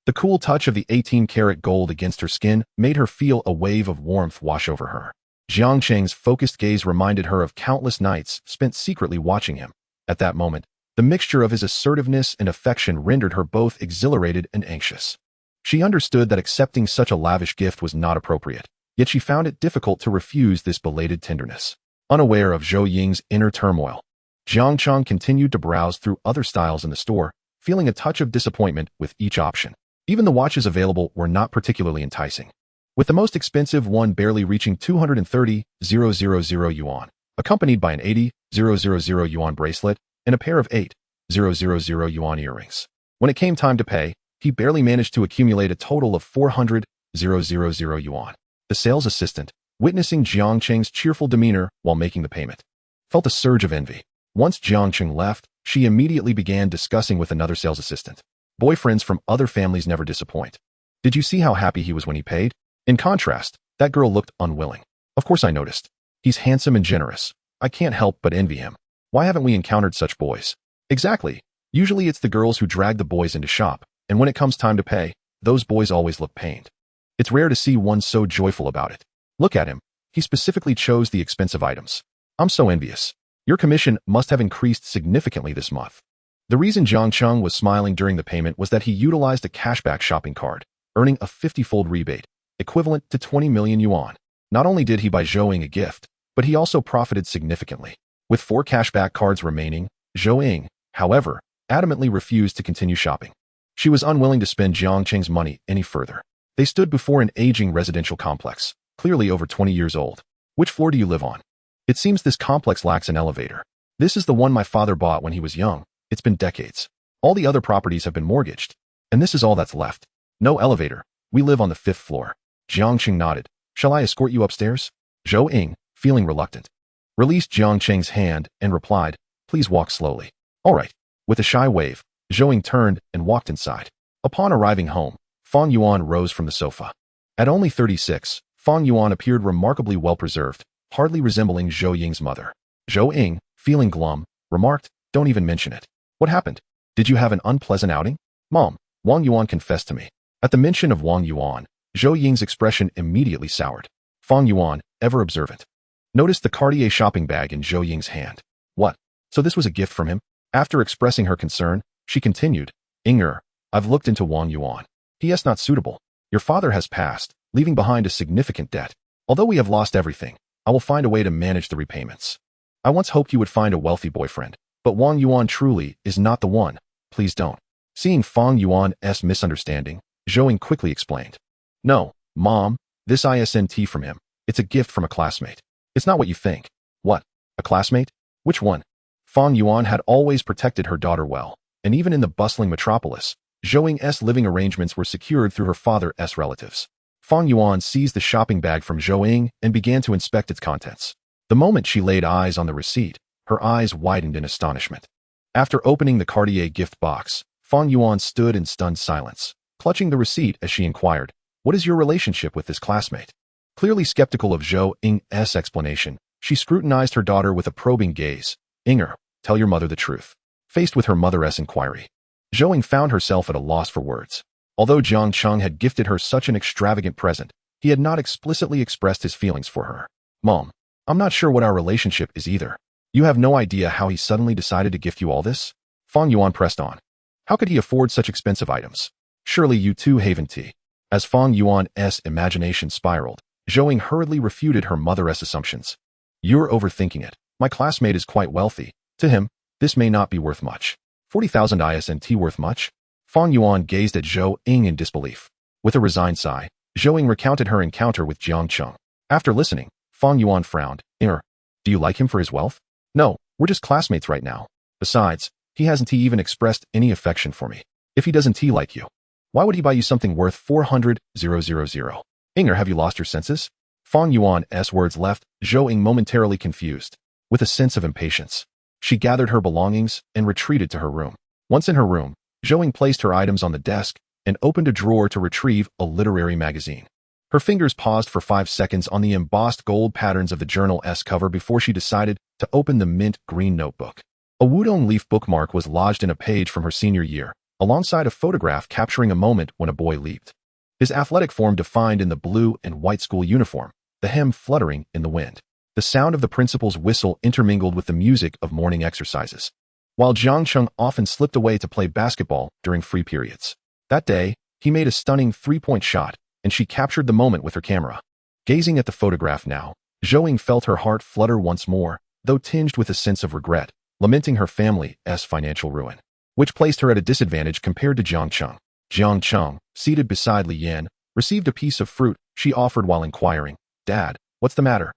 the cool touch of the 18-karat gold against her skin made her feel a wave of warmth wash over her. Jiang Cheng's focused gaze reminded her of countless nights spent secretly watching him. At that moment, the mixture of his assertiveness and affection rendered her both exhilarated and anxious. She understood that accepting such a lavish gift was not appropriate, yet she found it difficult to refuse this belated tenderness. Unaware of Zhou Ying's inner turmoil, Jiang Cheng continued to browse through other styles in the store, feeling a touch of disappointment with each option. Even the watches available were not particularly enticing, with the most expensive one barely reaching 230,000 yuan, accompanied by an 80,000 yuan bracelet and a pair of 8,000 yuan earrings. When it came time to pay, he barely managed to accumulate a total of 400,000 yuan. The sales assistant, witnessing Jiang Cheng's cheerful demeanor while making the payment, felt a surge of envy. Once Jiang Cheng left, she immediately began discussing with another sales assistant. Boyfriends from other families never disappoint. Did you see how happy he was when he paid? In contrast, that girl looked unwilling. Of course I noticed. He's handsome and generous. I can't help but envy him. Why haven't we encountered such boys? Exactly. Usually it's the girls who drag the boys into shop, and when it comes time to pay, those boys always look pained. It's rare to see one so joyful about it. Look at him. He specifically chose the expensive items. I'm so envious. Your commission must have increased significantly this month. The reason Jiang Cheng was smiling during the payment was that he utilized a cashback shopping card, earning a 50-fold rebate, equivalent to 20 million yuan. Not only did he buy Zhou Ying a gift, but he also profited significantly. With 4 cashback cards remaining, Zhou Ying, however, adamantly refused to continue shopping. She was unwilling to spend Jiang Cheng's money any further. They stood before an aging residential complex, clearly over 20 years old. Which floor do you live on? It seems this complex lacks an elevator. This is the one my father bought when he was young. It's been decades. All the other properties have been mortgaged. And this is all that's left. No elevator. We live on the 5th floor. Jiang Cheng nodded. Shall I escort you upstairs? Zhou Ying, feeling reluctant, released Jiang Cheng's hand and replied, please walk slowly. All right. With a shy wave, Zhou Ying turned and walked inside. Upon arriving home, Fang Yuan rose from the sofa. At only 36, Fang Yuan appeared remarkably well-preserved, hardly resembling Zhou Ying's mother. Zhou Ying, feeling glum, remarked, don't even mention it. What happened? Did you have an unpleasant outing? Mom, Wang Yuan confessed to me. At the mention of Wang Yuan, Zhou Ying's expression immediately soured. Fang Yuan, ever observant, noticed the Cartier shopping bag in Zhou Ying's hand. What? So this was a gift from him? After expressing her concern, she continued, Inger, I've looked into Wang Yuan. He is not suitable. Your father has passed, leaving behind a significant debt. Although we have lost everything, I will find a way to manage the repayments. I once hoped you would find a wealthy boyfriend, but Wang Yuan truly is not the one. Please don't. Seeing Fang Yuan's misunderstanding, Zhou Ying quickly explained. No, Mom, this isn't from him. It's a gift from a classmate. It's not what you think. What? A classmate? Which one? Fang Yuan had always protected her daughter well, and even in the bustling metropolis, Zhou Ying's living arrangements were secured through her father's relatives. Fang Yuan seized the shopping bag from Zhou Ying and began to inspect its contents. The moment she laid eyes on the receipt, her eyes widened in astonishment. After opening the Cartier gift box, Fang Yuan stood in stunned silence, clutching the receipt as she inquired, what is your relationship with this classmate? Clearly skeptical of Zhou Ying's explanation, she scrutinized her daughter with a probing gaze. Inger, tell your mother the truth. Faced with her mother's inquiry, Zhou Ying found herself at a loss for words. Although Jiang Cheng had gifted her such an extravagant present, he had not explicitly expressed his feelings for her. Mom, I'm not sure what our relationship is either. You have no idea how he suddenly decided to gift you all this? Fang Yuan pressed on. How could he afford such expensive items? Surely you too haven't tea. As Fang Yuan's imagination spiraled, Zhou Ying hurriedly refuted her mother's assumptions. You're overthinking it. My classmate is quite wealthy. To him, this may not be worth much. 40,000 isn't worth much? Fang Yuan gazed at Zhou Ying in disbelief. With a resigned sigh, Zhou Ying recounted her encounter with Jiang Cheng. After listening, Fang Yuan frowned. Inger, do you like him for his wealth? No, we're just classmates right now. Besides, he hasn't even expressed any affection for me. If he doesn't like you, why would he buy you something worth 400,000? Inger, have you lost your senses? Fang Yuan's words left Zhou Ying momentarily confused. With a sense of impatience, she gathered her belongings and retreated to her room. Once in her room, Zhou Ying placed her items on the desk and opened a drawer to retrieve a literary magazine. Her fingers paused for 5 seconds on the embossed gold patterns of the journal's cover before she decided to open the mint green notebook. A wudong leaf bookmark was lodged in a page from her senior year, alongside a photograph capturing a moment when a boy leaped. His athletic form defined in the blue and white school uniform, the hem fluttering in the wind. The sound of the principal's whistle intermingled with the music of morning exercises, while Jiang Cheng often slipped away to play basketball during free periods. That day, he made a stunning 3-point shot, and she captured the moment with her camera. Gazing at the photograph now, Zhou Ying felt her heart flutter once more, though tinged with a sense of regret, lamenting her family's financial ruin, which placed her at a disadvantage compared to Jiang Cheng. Jiang Cheng, seated beside Li Yan, received a piece of fruit she offered while inquiring, Dad, what's the matter?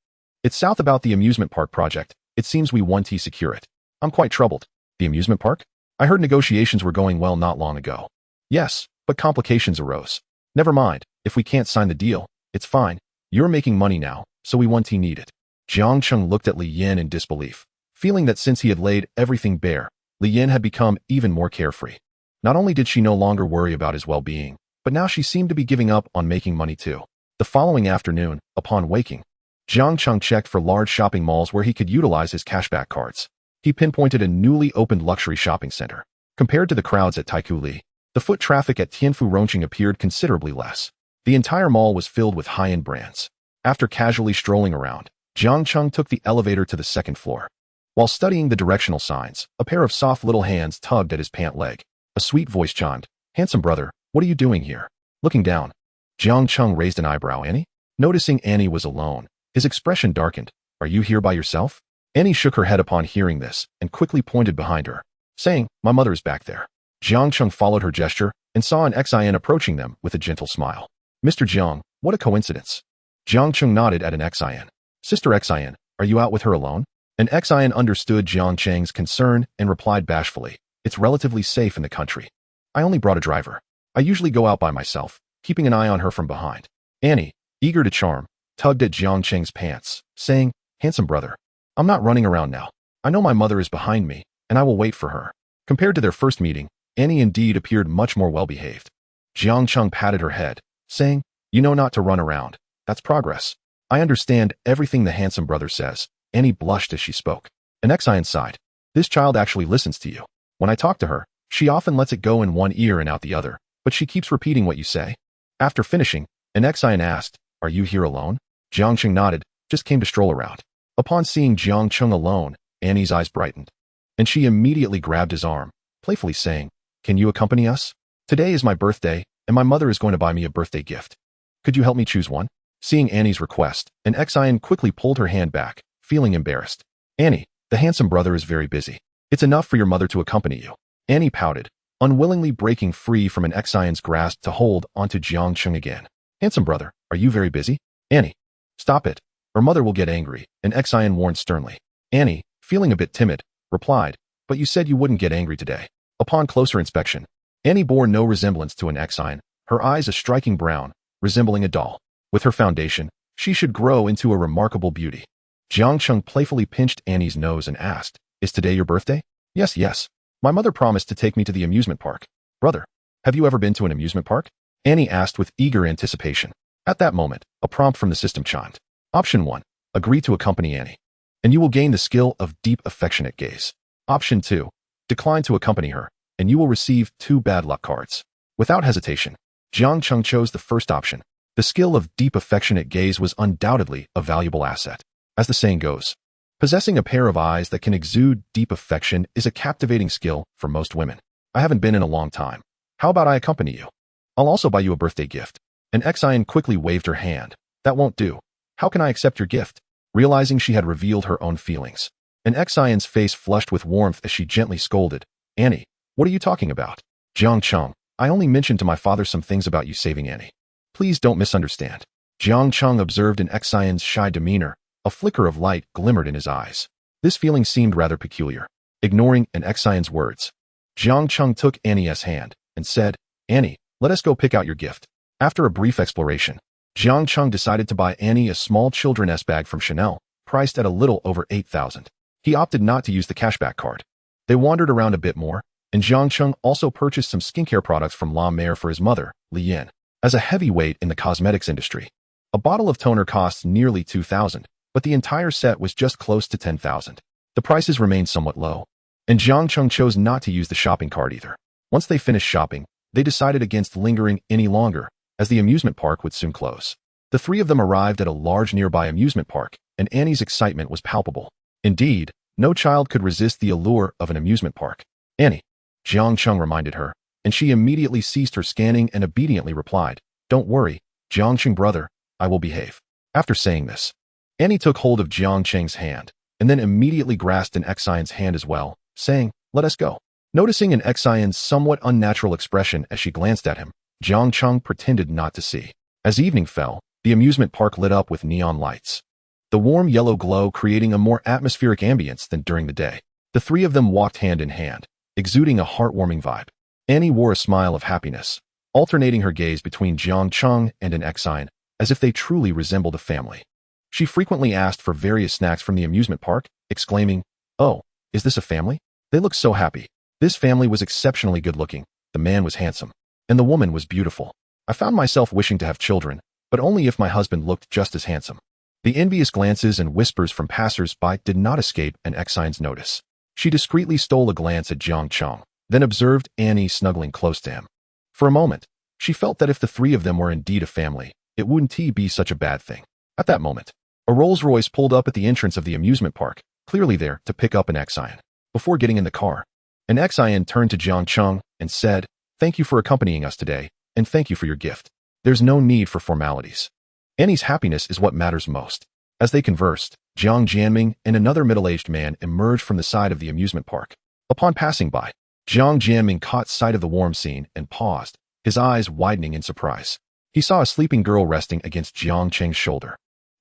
It's south about the amusement park project. It seems we want to secure it. I'm quite troubled. The amusement park? I heard negotiations were going well not long ago. Yes, but complications arose. Never mind, if we can't sign the deal, it's fine. You're making money now, so we want to need it. Jiang Cheng looked at Li Yan in disbelief, feeling that since he had laid everything bare, Li Yan had become even more carefree. Not only did she no longer worry about his well-being, but now she seemed to be giving up on making money too. The following afternoon, upon waking, Jiang Cheng checked for large shopping malls where he could utilize his cashback cards. He pinpointed a newly opened luxury shopping center. Compared to the crowds at Taikoo, the foot traffic at Tianfu Rongqing appeared considerably less. The entire mall was filled with high-end brands. After casually strolling around, Jiang Cheng took the elevator to the 2nd floor. While studying the directional signs, a pair of soft little hands tugged at his pant leg. A sweet voice chimed, Handsome brother, what are you doing here? Looking down, Jiang Cheng raised an eyebrow. Annie? Noticing Annie was alone, his expression darkened. Are you here by yourself? Annie shook her head upon hearing this and quickly pointed behind her, saying, My mother is back there. Jiang Cheng followed her gesture and saw an Xin approaching them with a gentle smile. Mr. Jiang, what a coincidence. Jiang Cheng nodded at an Xin. Sister Xin, are you out with her alone? An Xin understood Jiang Cheng's concern and replied bashfully, It's relatively safe in the country. I only brought a driver. I usually go out by myself, keeping an eye on her from behind. Annie, eager to charm, tugged at Jiang Cheng's pants, saying, "Handsome brother, I'm not running around now. I know my mother is behind me, and I will wait for her." Compared to their first meeting, Annie indeed appeared much more well-behaved. Jiang Cheng patted her head, saying, "You know not to run around. That's progress." "I understand everything the handsome brother says." Annie blushed as she spoke. Alexian sighed. "This child actually listens to you. When I talk to her, she often lets it go in one ear and out the other, but she keeps repeating what you say." After finishing, Alexian asked, "Are you here alone?" Jiang Cheng nodded, "Just came to stroll around." Upon seeing Jiang Cheng alone, Annie's eyes brightened, and she immediately grabbed his arm, playfully saying, "Can you accompany us? Today is my birthday, and my mother is going to buy me a birthday gift. Could you help me choose one?" Seeing Annie's request, Alexian quickly pulled her hand back, feeling embarrassed. "Annie, the handsome brother is very busy. It's enough for your mother to accompany you." Annie pouted, unwillingly breaking free from Alexian's grasp to hold onto Jiang Cheng again. "Handsome brother, are you very busy?" "Annie, stop it, or mother will get angry," Alexian warned sternly. Annie, feeling a bit timid, replied, "But you said you wouldn't get angry today." Upon closer inspection, Annie bore no resemblance to Alexian, her eyes a striking brown, resembling a doll. With her foundation, she should grow into a remarkable beauty. Jiang Cheng playfully pinched Annie's nose and asked, "Is today your birthday?" "Yes, yes. My mother promised to take me to the amusement park." "Brother, have you ever been to an amusement park?" Annie asked with eager anticipation. At that moment, a prompt from the system chimed. Option 1. Agree to accompany Annie, and you will gain the skill of deep affectionate gaze. Option 2. Decline to accompany her, and you will receive 2 bad luck cards. Without hesitation, Jiang Cheng chose the first option. The skill of deep affectionate gaze was undoubtedly a valuable asset. As the saying goes, possessing a pair of eyes that can exude deep affection is a captivating skill for most women. "I haven't been in a long time. How about I accompany you? I'll also buy you a birthday gift." Alexian quickly waved her hand. "That won't do. How can I accept your gift?" Realizing she had revealed her own feelings, Alexian's face flushed with warmth as she gently scolded, "Annie, what are you talking about?" "Jiang Cheng, I only mentioned to my father some things about you saving Annie. Please don't misunderstand." Jiang Cheng observed Alexian's shy demeanor. A flicker of light glimmered in his eyes. This feeling seemed rather peculiar. Ignoring Alexian's words, Jiang Cheng took Annie's hand and said, "Annie, let us go pick out your gift." After a brief exploration, Jiang Cheng decided to buy Annie a small children's bag from Chanel, priced at a little over 8,000. He opted not to use the cashback card. They wandered around a bit more, and Jiang Cheng also purchased some skincare products from La Mer for his mother, Lian. As a heavyweight in the cosmetics industry, a bottle of toner costs nearly 2,000, but the entire set was just close to 10,000. The prices remained somewhat low, and Jiang Cheng chose not to use the shopping cart either. Once they finished shopping, they decided against lingering any longer, as the amusement park would soon close. The 3 of them arrived at a large nearby amusement park, and Annie's excitement was palpable. Indeed, no child could resist the allure of an amusement park. "Annie," Jiang Cheng reminded her, and she immediately ceased her scanning and obediently replied, "Don't worry, Jiang Cheng brother, I will behave." After saying this, Annie took hold of Jiang Cheng's hand, and then immediately grasped Alexian's hand as well, saying, "Let us go." Noticing Alexian's somewhat unnatural expression as she glanced at him, Jiang Cheng pretended not to see. As evening fell, the amusement park lit up with neon lights, the warm yellow glow creating a more atmospheric ambience than during the day. The 3 of them walked hand in hand, exuding a heartwarming vibe. Annie wore a smile of happiness, alternating her gaze between Jiang Cheng and Alexian, as if they truly resembled a family. She frequently asked for various snacks from the amusement park, exclaiming, "Oh, is this a family? They look so happy." This family was exceptionally good-looking, the man was handsome, and the woman was beautiful. "I found myself wishing to have children, but only if my husband looked just as handsome." The envious glances and whispers from passers-by did not escape Alexian's notice. She discreetly stole a glance at Jiang Cheng, then observed Annie snuggling close to him. For a moment, she felt that if the 3 of them were indeed a family, it wouldn't be such a bad thing. At that moment, a Rolls-Royce pulled up at the entrance of the amusement park, clearly there to pick up Alexian. Before getting in the car, Alexian turned to Jiang Cheng and said, "Thank you for accompanying us today, and thank you for your gift. There's no need for formalities. Annie's happiness is what matters most." As they conversed, Jiang Jianming and another middle-aged man emerged from the side of the amusement park. Upon passing by, Jiang Jianming caught sight of the warm scene and paused, his eyes widening in surprise. He saw a sleeping girl resting against Jiang Cheng's shoulder,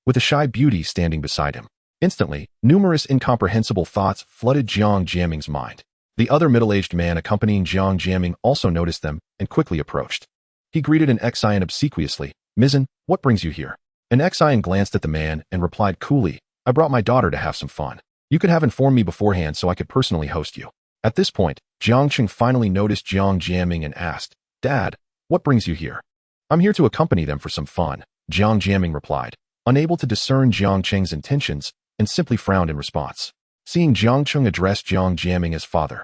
with a shy beauty standing beside him. Instantly, numerous incomprehensible thoughts flooded Jiang Jianming's mind. The other middle-aged man accompanying Jiang Cheng also noticed them and quickly approached. He greeted an Xian obsequiously. "Mizzen, what brings you here?" An Xian glanced at the man and replied coolly, "I brought my daughter to have some fun. You could have informed me beforehand so I could personally host you." At this point, Jiang Cheng finally noticed Jiang Cheng and asked, "Dad, what brings you here?" "I'm here to accompany them for some fun," Jiang Cheng replied, unable to discern Jiang Cheng's intentions, and simply frowned in response. Seeing Jiang Cheng address Jiang Cheng as father,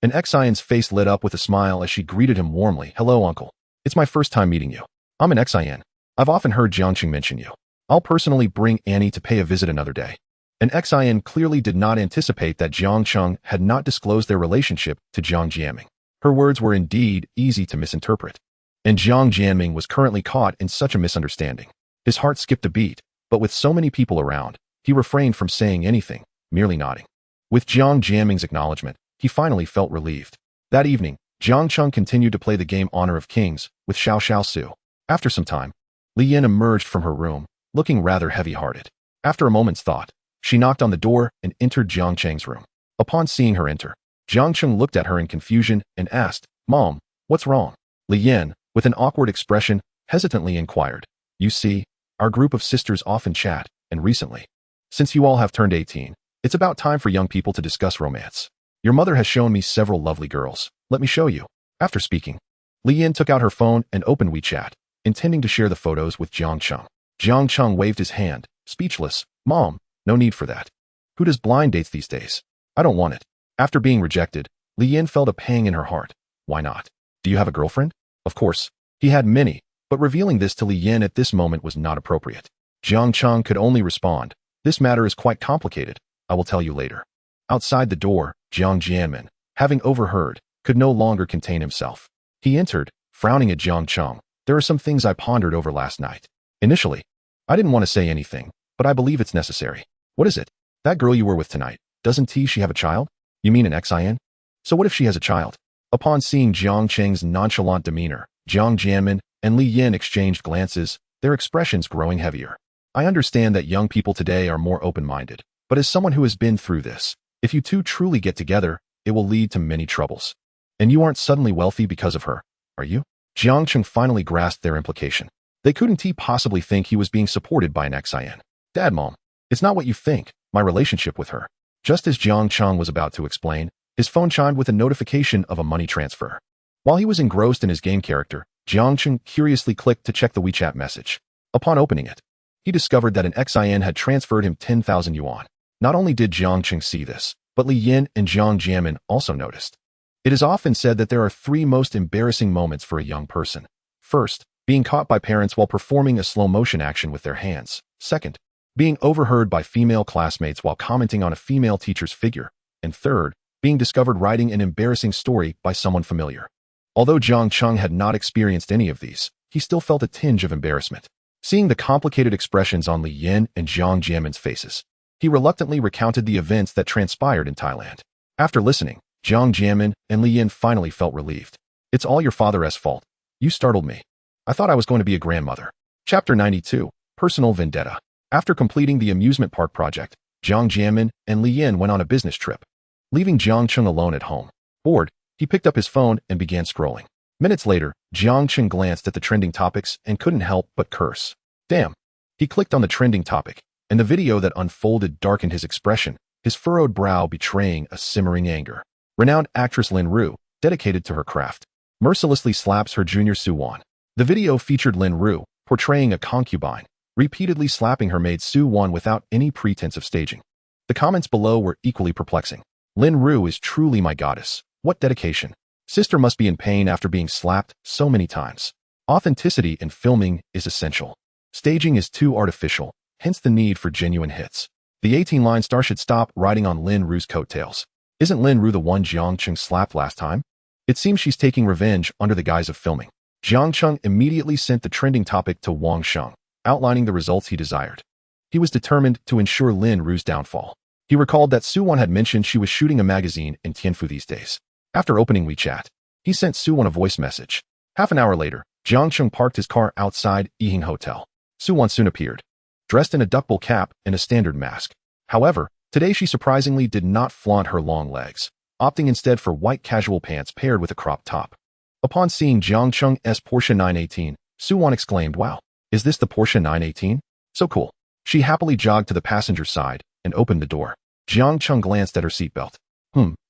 an Xian's face lit up with a smile as she greeted him warmly. "Hello, uncle. It's my first time meeting you. I'm an Xian. I've often heard Jiang Cheng mention you. I'll personally bring Annie to pay a visit another day." An Xian clearly did not anticipate that Jiang Cheng had not disclosed their relationship to Jiang Cheng. Her words were indeed easy to misinterpret, and Jiang Cheng was currently caught in such a misunderstanding. His heart skipped a beat, but with so many people around, he refrained from saying anything, merely nodding. With Jiang Cheng's acknowledgement, he finally felt relieved. That evening, Jiang Cheng continued to play the game Honor of Kings with Xiao Xiao Su. After some time, Li Yin emerged from her room, looking rather heavy-hearted. After a moment's thought, she knocked on the door and entered Jiang Cheng's room. Upon seeing her enter, Jiang Cheng looked at her in confusion and asked, "Mom, what's wrong?" Li Yin, with an awkward expression, hesitantly inquired, "You see, our group of sisters often chat, and recently, since you all have turned 18, it's about time for young people to discuss romance. Your mother has shown me several lovely girls. Let me show you." After speaking, Li Yin took out her phone and opened WeChat, intending to share the photos with Jiang Cheng. Jiang Cheng waved his hand, speechless. "Mom, no need for that. Who does blind dates these days? I don't want it." After being rejected, Li Yin felt a pang in her heart. Why not? "Do you have a girlfriend?" Of course, he had many, but revealing this to Li Yin at this moment was not appropriate. Jiang Cheng could only respond, "This matter is quite complicated. I will tell you later." Outside the door, Jiang Cheng, having overheard, could no longer contain himself. He entered, frowning at Jiang Cheng. "There are some things I pondered over last night. Initially, I didn't want to say anything, but I believe it's necessary." "What is it?" "That girl you were with tonight, doesn't she have a child?" "You mean an Xian? So what if she has a child?" Upon seeing Jiang Cheng's nonchalant demeanor, Jiang Cheng and Li Yin exchanged glances, their expressions growing heavier. "I understand that young people today are more open-minded, but as someone who has been through this, if you two truly get together, it will lead to many troubles. And you aren't suddenly wealthy because of her, are you?" Jiang Cheng finally grasped their implication. They couldn't possibly think he was being supported by an Xian. "Dad, Mom, it's not what you think, my relationship with her." Just as Jiang Cheng was about to explain, his phone chimed with a notification of a money transfer. While he was engrossed in his game character, Jiang Cheng curiously clicked to check the WeChat message. Upon opening it, he discovered that an Xian had transferred him 10,000 yuan. Not only did Jiang Cheng see this, but Li Yin and Jiang Cheng also noticed. It is often said that there are three most embarrassing moments for a young person. First, being caught by parents while performing a slow-motion action with their hands. Second, being overheard by female classmates while commenting on a female teacher's figure. And third, being discovered writing an embarrassing story by someone familiar. Although Jiang Cheng had not experienced any of these, he still felt a tinge of embarrassment. Seeing the complicated expressions on Li Yin and Jiang Cheng's faces, he reluctantly recounted the events that transpired in Thailand. After listening, Jiang Cheng and Li Yin finally felt relieved. "It's all your father's fault. You startled me. I thought I was going to be a grandmother." Chapter 92, Personal Vendetta. After completing the amusement park project, Jiang Cheng and Li Yin went on a business trip. Leaving Jiang Cheng alone at home. Bored, he picked up his phone and began scrolling. Minutes later, Jiang Cheng glanced at the trending topics and couldn't help but curse. "Damn." He clicked on the trending topic, and the video that unfolded darkened his expression, his furrowed brow betraying a simmering anger. Renowned actress Lin Ru, dedicated to her craft, mercilessly slaps her junior Su-Wan. The video featured Lin Ru, portraying a concubine, repeatedly slapping her maid Su-Wan without any pretense of staging. The comments below were equally perplexing. "Lin Ru is truly my goddess. What dedication. Sister must be in pain after being slapped so many times. Authenticity in filming is essential. Staging is too artificial, hence the need for genuine hits. The 18-line star should stop riding on Lin Ru's coattails. Isn't Lin Ru the one Jiang Cheng slapped last time? It seems she's taking revenge under the guise of filming." Jiang Cheng immediately sent the trending topic to Wang Sheng, outlining the results he desired. He was determined to ensure Lin Ru's downfall. He recalled that Su-Wan had mentioned she was shooting a magazine in Tianfu these days. After opening WeChat, he sent Su-Wan a voice message. Half an hour later, Jiang Cheng parked his car outside Yihing Hotel. Su-Wan soon appeared, dressed in a duckbill cap and a standard mask. However, today she surprisingly did not flaunt her long legs. opting instead for white casual pants paired with a crop top. Upon seeing Jiang Cheng's Porsche 918, Su-won exclaimed, "Wow, is this the Porsche 918? So cool." She happily jogged to the passenger side and opened the door. Jiang Cheng glanced at her seatbelt.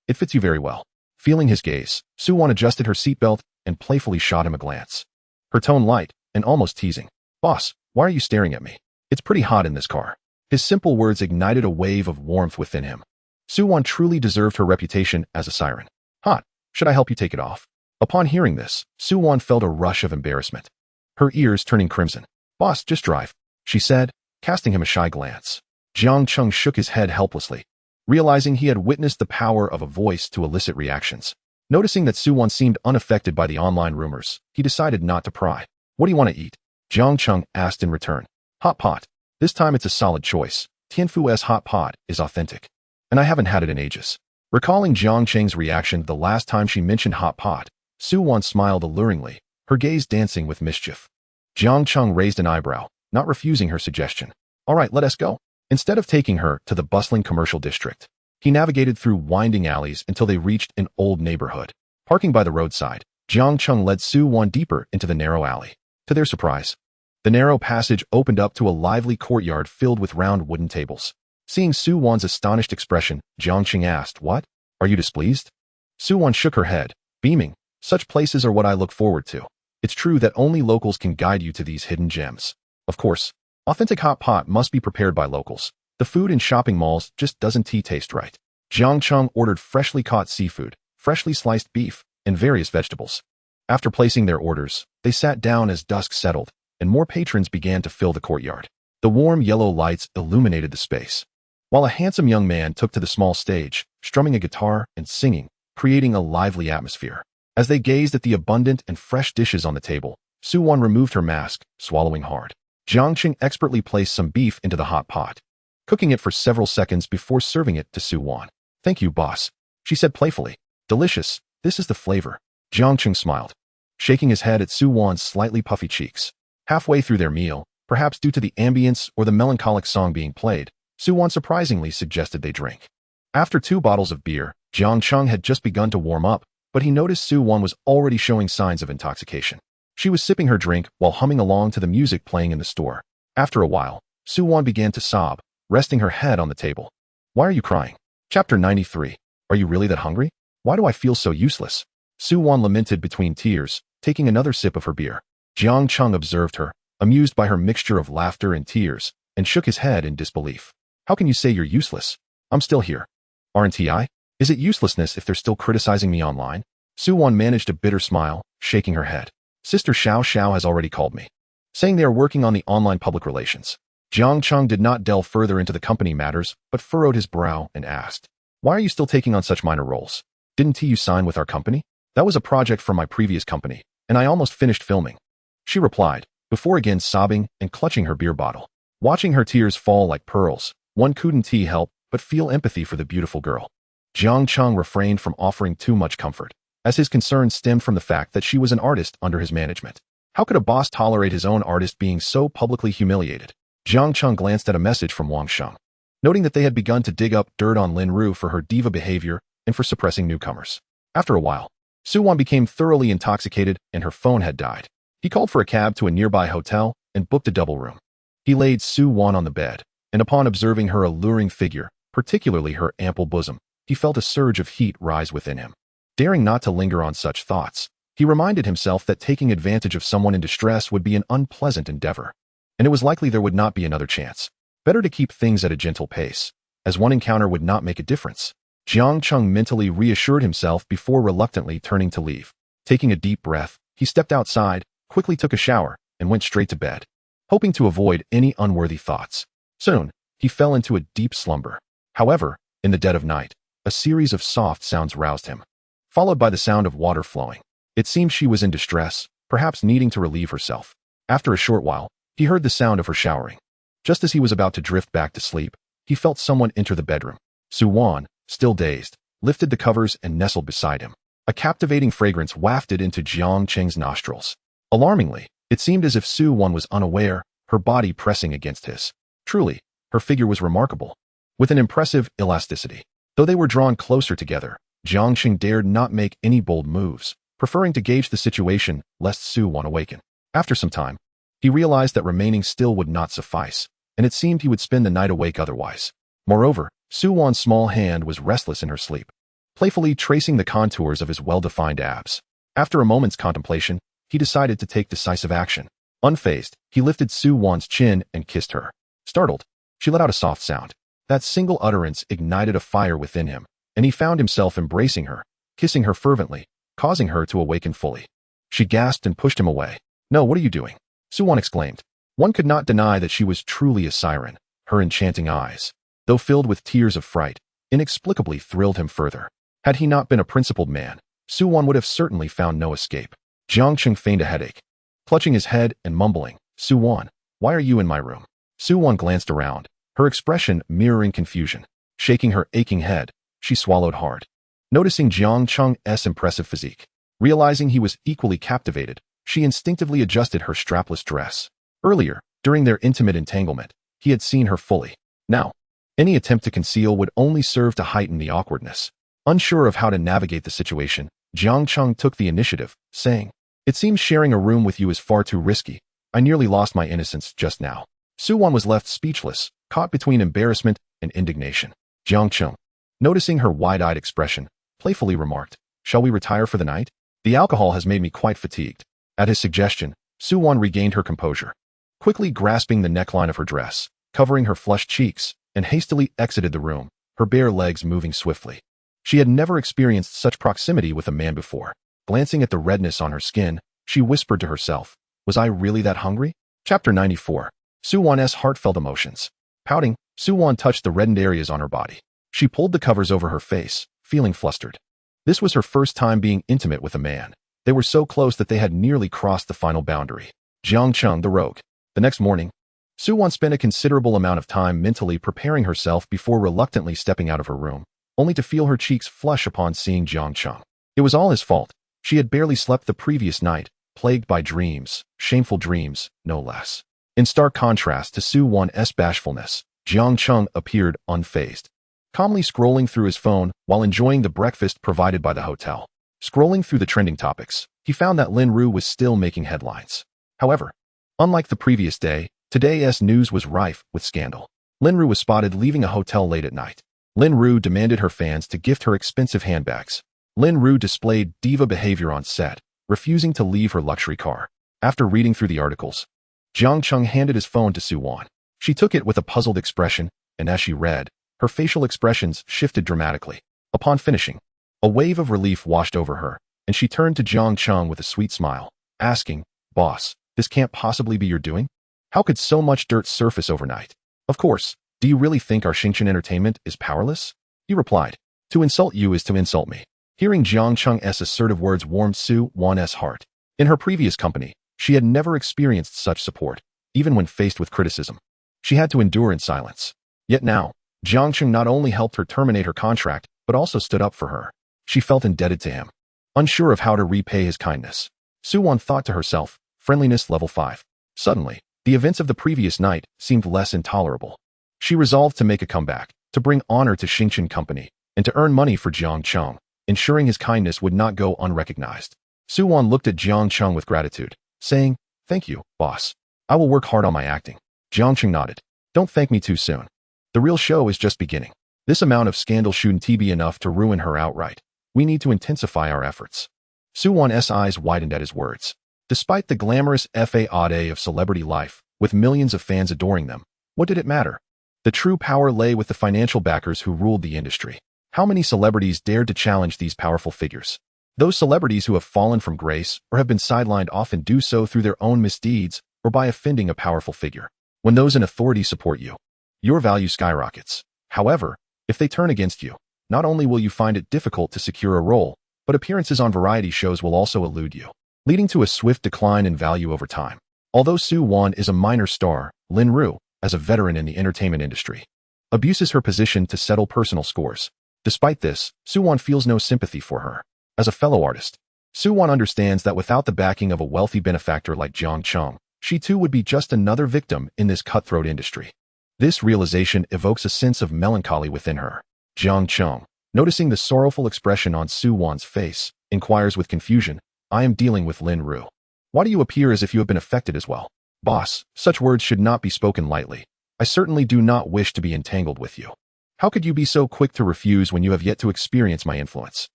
It fits you very well." Feeling his gaze, Su-won adjusted her seatbelt and playfully shot him a glance. Her tone light and almost teasing. "Boss, why are you staring at me? It's pretty hot in this car." His simple words ignited a wave of warmth within him. Su-won truly deserved her reputation as a siren. "Hot, should I help you take it off?" Upon hearing this, Su-won felt a rush of embarrassment, her ears turning crimson. "Boss, just drive," she said, casting him a shy glance. Jiang Cheng shook his head helplessly, realizing he had witnessed the power of a voice to elicit reactions. Noticing that Su-won seemed unaffected by the online rumors, he decided not to pry. "What do you want to eat?" Jiang Cheng asked in return. "Hot pot. This time it's a solid choice. Tianfu's hot pot is authentic, and I haven't had it in ages." Recalling Jiang Cheng's reaction the last time she mentioned hot pot, Su-won smiled alluringly, her gaze dancing with mischief. Jiang Cheng raised an eyebrow, not refusing her suggestion. "All right, let us go." Instead of taking her to the bustling commercial district, he navigated through winding alleys until they reached an old neighborhood. Parking by the roadside, Jiang Cheng led Su-won deeper into the narrow alley. To their surprise, the narrow passage opened up to a lively courtyard filled with round wooden tables. Seeing Su-won's astonished expression, Jiang Cheng asked, "What? Are you displeased?" Su-won shook her head, beaming. "Such places are what I look forward to. It's true that only locals can guide you to these hidden gems. Of course, authentic hot pot must be prepared by locals. The food in shopping malls just doesn't taste right." Jiang Cheng ordered freshly caught seafood, freshly sliced beef, and various vegetables. After placing their orders, they sat down as dusk settled, and more patrons began to fill the courtyard. The warm yellow lights illuminated the space, while a handsome young man took to the small stage, strumming a guitar and singing, creating a lively atmosphere. As they gazed at the abundant and fresh dishes on the table, Su-won removed her mask, swallowing hard. Jiang Cheng expertly placed some beef into the hot pot, cooking it for several seconds before serving it to Su-won. "Thank you, boss," she said playfully. "Delicious, this is the flavor." Jiang Cheng smiled, shaking his head at Su-won's slightly puffy cheeks. Halfway through their meal, perhaps due to the ambience or the melancholic song being played, Su-won surprisingly suggested they drink. After 2 bottles of beer, Jiang Cheng had just begun to warm up, but he noticed Su-won was already showing signs of intoxication. She was sipping her drink while humming along to the music playing in the store. After a while, Su-won began to sob, resting her head on the table. "Why are you crying?" Chapter 93. Are you really that hungry? Why do I feel so useless? Su-won lamented between tears, taking another sip of her beer. Jiang Cheng observed her, amused by her mixture of laughter and tears, and shook his head in disbelief. "How can you say you're useless? I'm still here. Aren't I? Is it uselessness if they're still criticizing me online?" Su-won managed a bitter smile, shaking her head. "Sister Xiao Xiao has already called me, saying they are working on the online public relations." Jiang Cheng did not delve further into the company matters, but furrowed his brow and asked, "Why are you still taking on such minor roles? Didn't you sign with our company?" "That was a project from my previous company, and I almost finished filming," she replied, before again sobbing and clutching her beer bottle. Watching her tears fall like pearls, one couldn't help but feel empathy for the beautiful girl. Jiang Cheng refrained from offering too much comfort, as his concern stemmed from the fact that she was an artist under his management. How could a boss tolerate his own artist being so publicly humiliated? Jiang Cheng glanced at a message from Wang Sheng, noting that they had begun to dig up dirt on Lin Ru for her diva behavior and for suppressing newcomers. After a while, Su-won became thoroughly intoxicated and her phone had died. He called for a cab to a nearby hotel and booked a double room. He laid Su-won on the bed, and upon observing her alluring figure, particularly her ample bosom, he felt a surge of heat rise within him. Daring not to linger on such thoughts, he reminded himself that taking advantage of someone in distress would be an unpleasant endeavor, and it was likely there would not be another chance. Better to keep things at a gentle pace, as one encounter would not make a difference. Jiang Cheng mentally reassured himself before reluctantly turning to leave. Taking a deep breath, he stepped outside, quickly took a shower, and went straight to bed, hoping to avoid any unworthy thoughts. Soon, he fell into a deep slumber. However, in the dead of night, a series of soft sounds roused him, followed by the sound of water flowing. It seemed she was in distress, perhaps needing to relieve herself. After a short while, he heard the sound of her showering. Just as he was about to drift back to sleep, he felt someone enter the bedroom. Su-won, still dazed, lifted the covers and nestled beside him. A captivating fragrance wafted into Jiang Cheng's nostrils. Alarmingly, it seemed as if Su-won was unaware, her body pressing against his. Truly, her figure was remarkable, with an impressive elasticity. Though they were drawn closer together, Jiang Cheng dared not make any bold moves, preferring to gauge the situation lest Su-Wan awaken. After some time, he realized that remaining still would not suffice, and it seemed he would spend the night awake otherwise. Moreover, Su-Wan's small hand was restless in her sleep, playfully tracing the contours of his well-defined abs. After a moment's contemplation, he decided to take decisive action. Unfazed, he lifted Su-Wan's chin and kissed her. Startled, she let out a soft sound. That single utterance ignited a fire within him, and he found himself embracing her, kissing her fervently, causing her to awaken fully. She gasped and pushed him away. "No, what are you doing?" Su-Wan exclaimed. One could not deny that she was truly a siren. Her enchanting eyes, though filled with tears of fright, inexplicably thrilled him further. Had he not been a principled man, Su-Wan would have certainly found no escape. Jiang Cheng feigned a headache, clutching his head and mumbling, "Su-Wan, why are you in my room?" Su-Wan glanced around, her expression mirroring confusion. Shaking her aching head, she swallowed hard. Noticing Jiang Cheng's impressive physique, realizing he was equally captivated, she instinctively adjusted her strapless dress. Earlier, during their intimate entanglement, he had seen her fully. Now, any attempt to conceal would only serve to heighten the awkwardness. Unsure of how to navigate the situation, Jiang Cheng took the initiative, saying, "It seems sharing a room with you is far too risky. I nearly lost my innocence just now." Su-Wan was left speechless, caught between embarrassment and indignation. Jiang Cheng, noticing her wide-eyed expression, playfully remarked, "Shall we retire for the night? The alcohol has made me quite fatigued." At his suggestion, Su-Wan regained her composure, quickly grasping the neckline of her dress, covering her flushed cheeks, and hastily exited the room, her bare legs moving swiftly. She had never experienced such proximity with a man before. Glancing at the redness on her skin, she whispered to herself, "Was I really that hungry?" Chapter 94. Su-Wan's heartfelt emotions. Pouting, Su-Wan touched the reddened areas on her body. She pulled the covers over her face, feeling flustered. This was her first time being intimate with a man. They were so close that they had nearly crossed the final boundary. Jiang Cheng, the rogue. The next morning, Su-Wan spent a considerable amount of time mentally preparing herself before reluctantly stepping out of her room, only to feel her cheeks flush upon seeing Jiang Cheng. It was all his fault. She had barely slept the previous night, plagued by dreams, shameful dreams, no less. In stark contrast to Su-Wan's bashfulness, Jiang Cheng appeared unfazed, calmly scrolling through his phone while enjoying the breakfast provided by the hotel. Scrolling through the trending topics, he found that Lin Ru was still making headlines. However, unlike the previous day, today's news was rife with scandal. Lin Ru was spotted leaving a hotel late at night. Lin Ru demanded her fans to gift her expensive handbags. Lin Ru displayed diva behavior on set, refusing to leave her luxury car. After reading through the articles, Jiang Cheng handed his phone to Su-Wan. She took it with a puzzled expression, and as she read, her facial expressions shifted dramatically. Upon finishing, a wave of relief washed over her, and she turned to Jiang Cheng with a sweet smile, asking, "Boss, this can't possibly be your doing? How could so much dirt surface overnight?" "Of course. Do you really think our Xingchen entertainment is powerless?" he replied. "To insult you is to insult me." Hearing Jiang Cheng's assertive words warmed Su-Wan's heart. In her previous company, she had never experienced such support, even when faced with criticism. She had to endure in silence. Yet now, Jiang Cheng not only helped her terminate her contract, but also stood up for her. She felt indebted to him. Unsure of how to repay his kindness, Su-Wan thought to herself, friendliness level 5. Suddenly, the events of the previous night seemed less intolerable. She resolved to make a comeback, to bring honor to Xingchen Company, and to earn money for Jiang Cheng, ensuring his kindness would not go unrecognized. Su-Wan looked at Jiang Cheng with gratitude, saying, "Thank you, boss. I will work hard on my acting." Jiang Cheng nodded. "Don't thank me too soon. The real show is just beginning. This amount of scandal shouldn't be enough to ruin her outright. We need to intensify our efforts." Su-Wan's eyes widened at his words. Despite the glamorous facade of celebrity life, with millions of fans adoring them, what did it matter? The true power lay with the financial backers who ruled the industry. How many celebrities dared to challenge these powerful figures? Those celebrities who have fallen from grace or have been sidelined often do so through their own misdeeds or by offending a powerful figure. When those in authority support you, your value skyrockets. However, if they turn against you, not only will you find it difficult to secure a role, but appearances on variety shows will also elude you, leading to a swift decline in value over time. Although Su-Wan is a minor star, Lin Ru, as a veteran in the entertainment industry, abuses her position to settle personal scores. Despite this, Su-Wan feels no sympathy for her. As a fellow artist, Su-Wan understands that without the backing of a wealthy benefactor like Jiang Cheng, she too would be just another victim in this cutthroat industry. This realization evokes a sense of melancholy within her. Jiang Cheng, Noticing the sorrowful expression on Su Wan's face, inquires with confusion, I am dealing with Lin Ru. Why do you appear as if you have been affected as well? Boss, such words should not be spoken lightly. I certainly do not wish to be entangled with you. How could you be so quick to refuse when you have yet to experience my influence?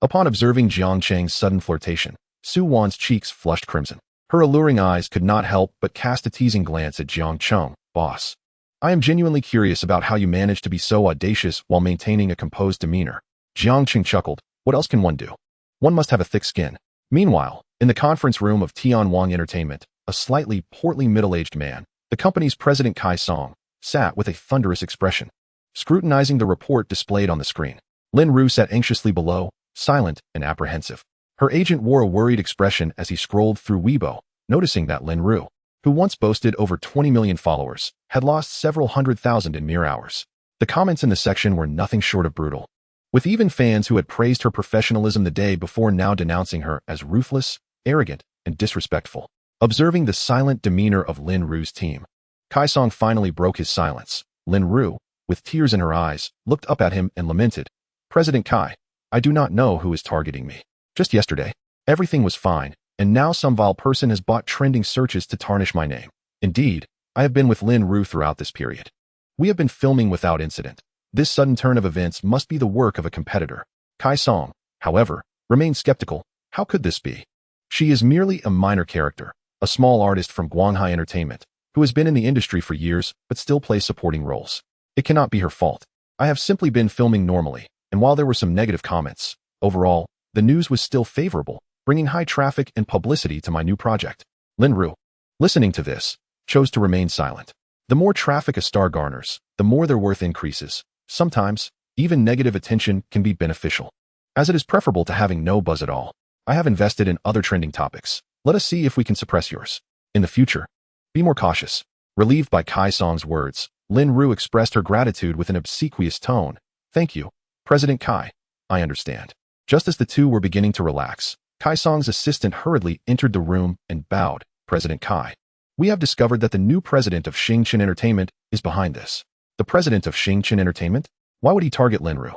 Upon observing Jiang Cheng's sudden flirtation, Su Wan's cheeks flushed crimson. Her alluring eyes could not help but cast a teasing glance at Jiang Cheng. Boss, I am genuinely curious about how you managed to be so audacious while maintaining a composed demeanor. Jiang Cheng chuckled. What else can one do? One must have a thick skin. Meanwhile, in the conference room of Tian Wang Entertainment, a slightly portly middle-aged man, the company's president Kai Song, sat with a thunderous expression, scrutinizing the report displayed on the screen. Lin Ru sat anxiously below, silent and apprehensive. Her agent wore a worried expression as he scrolled through Weibo, noticing that Lin Ru, who once boasted over 20 million followers, had lost several 100,000 in mere hours. The comments in the section were nothing short of brutal, with even fans who had praised her professionalism the day before now denouncing her as ruthless, arrogant, and disrespectful. Observing the silent demeanor of Lin Ru's team, Kai Song finally broke his silence. Lin Ru, with tears in her eyes, looked up at him and lamented, President Kai, I do not know who is targeting me. Just yesterday, everything was fine, and now some vile person has bought trending searches to tarnish my name. Indeed, I have been with Lin Ru throughout this period. We have been filming without incident. This sudden turn of events must be the work of a competitor. Kai Song, however, remained skeptical. How could this be? She is merely a minor character, a small artist from Guanghai Entertainment, who has been in the industry for years but still plays supporting roles. It cannot be her fault. I have simply been filming normally, and while there were some negative comments, overall, the news was still favorable, bringing high traffic and publicity to my new project. Lin Ru, listening to this, chose to remain silent. The more traffic a star garners, the more their worth increases. Sometimes, even negative attention can be beneficial, as it is preferable to having no buzz at all. I have invested in other trending topics. Let us see if we can suppress yours. In the future, be more cautious. Relieved by Kai Song's words, Lin Ru expressed her gratitude with an obsequious tone. Thank you, President Kai. I understand. Just as the two were beginning to relax, Kai Song's assistant hurriedly entered the room and bowed. President Kai, we have discovered that the new president of Shingchen Entertainment is behind this. The president of Shingchen Entertainment? Why would he target Lin Ru?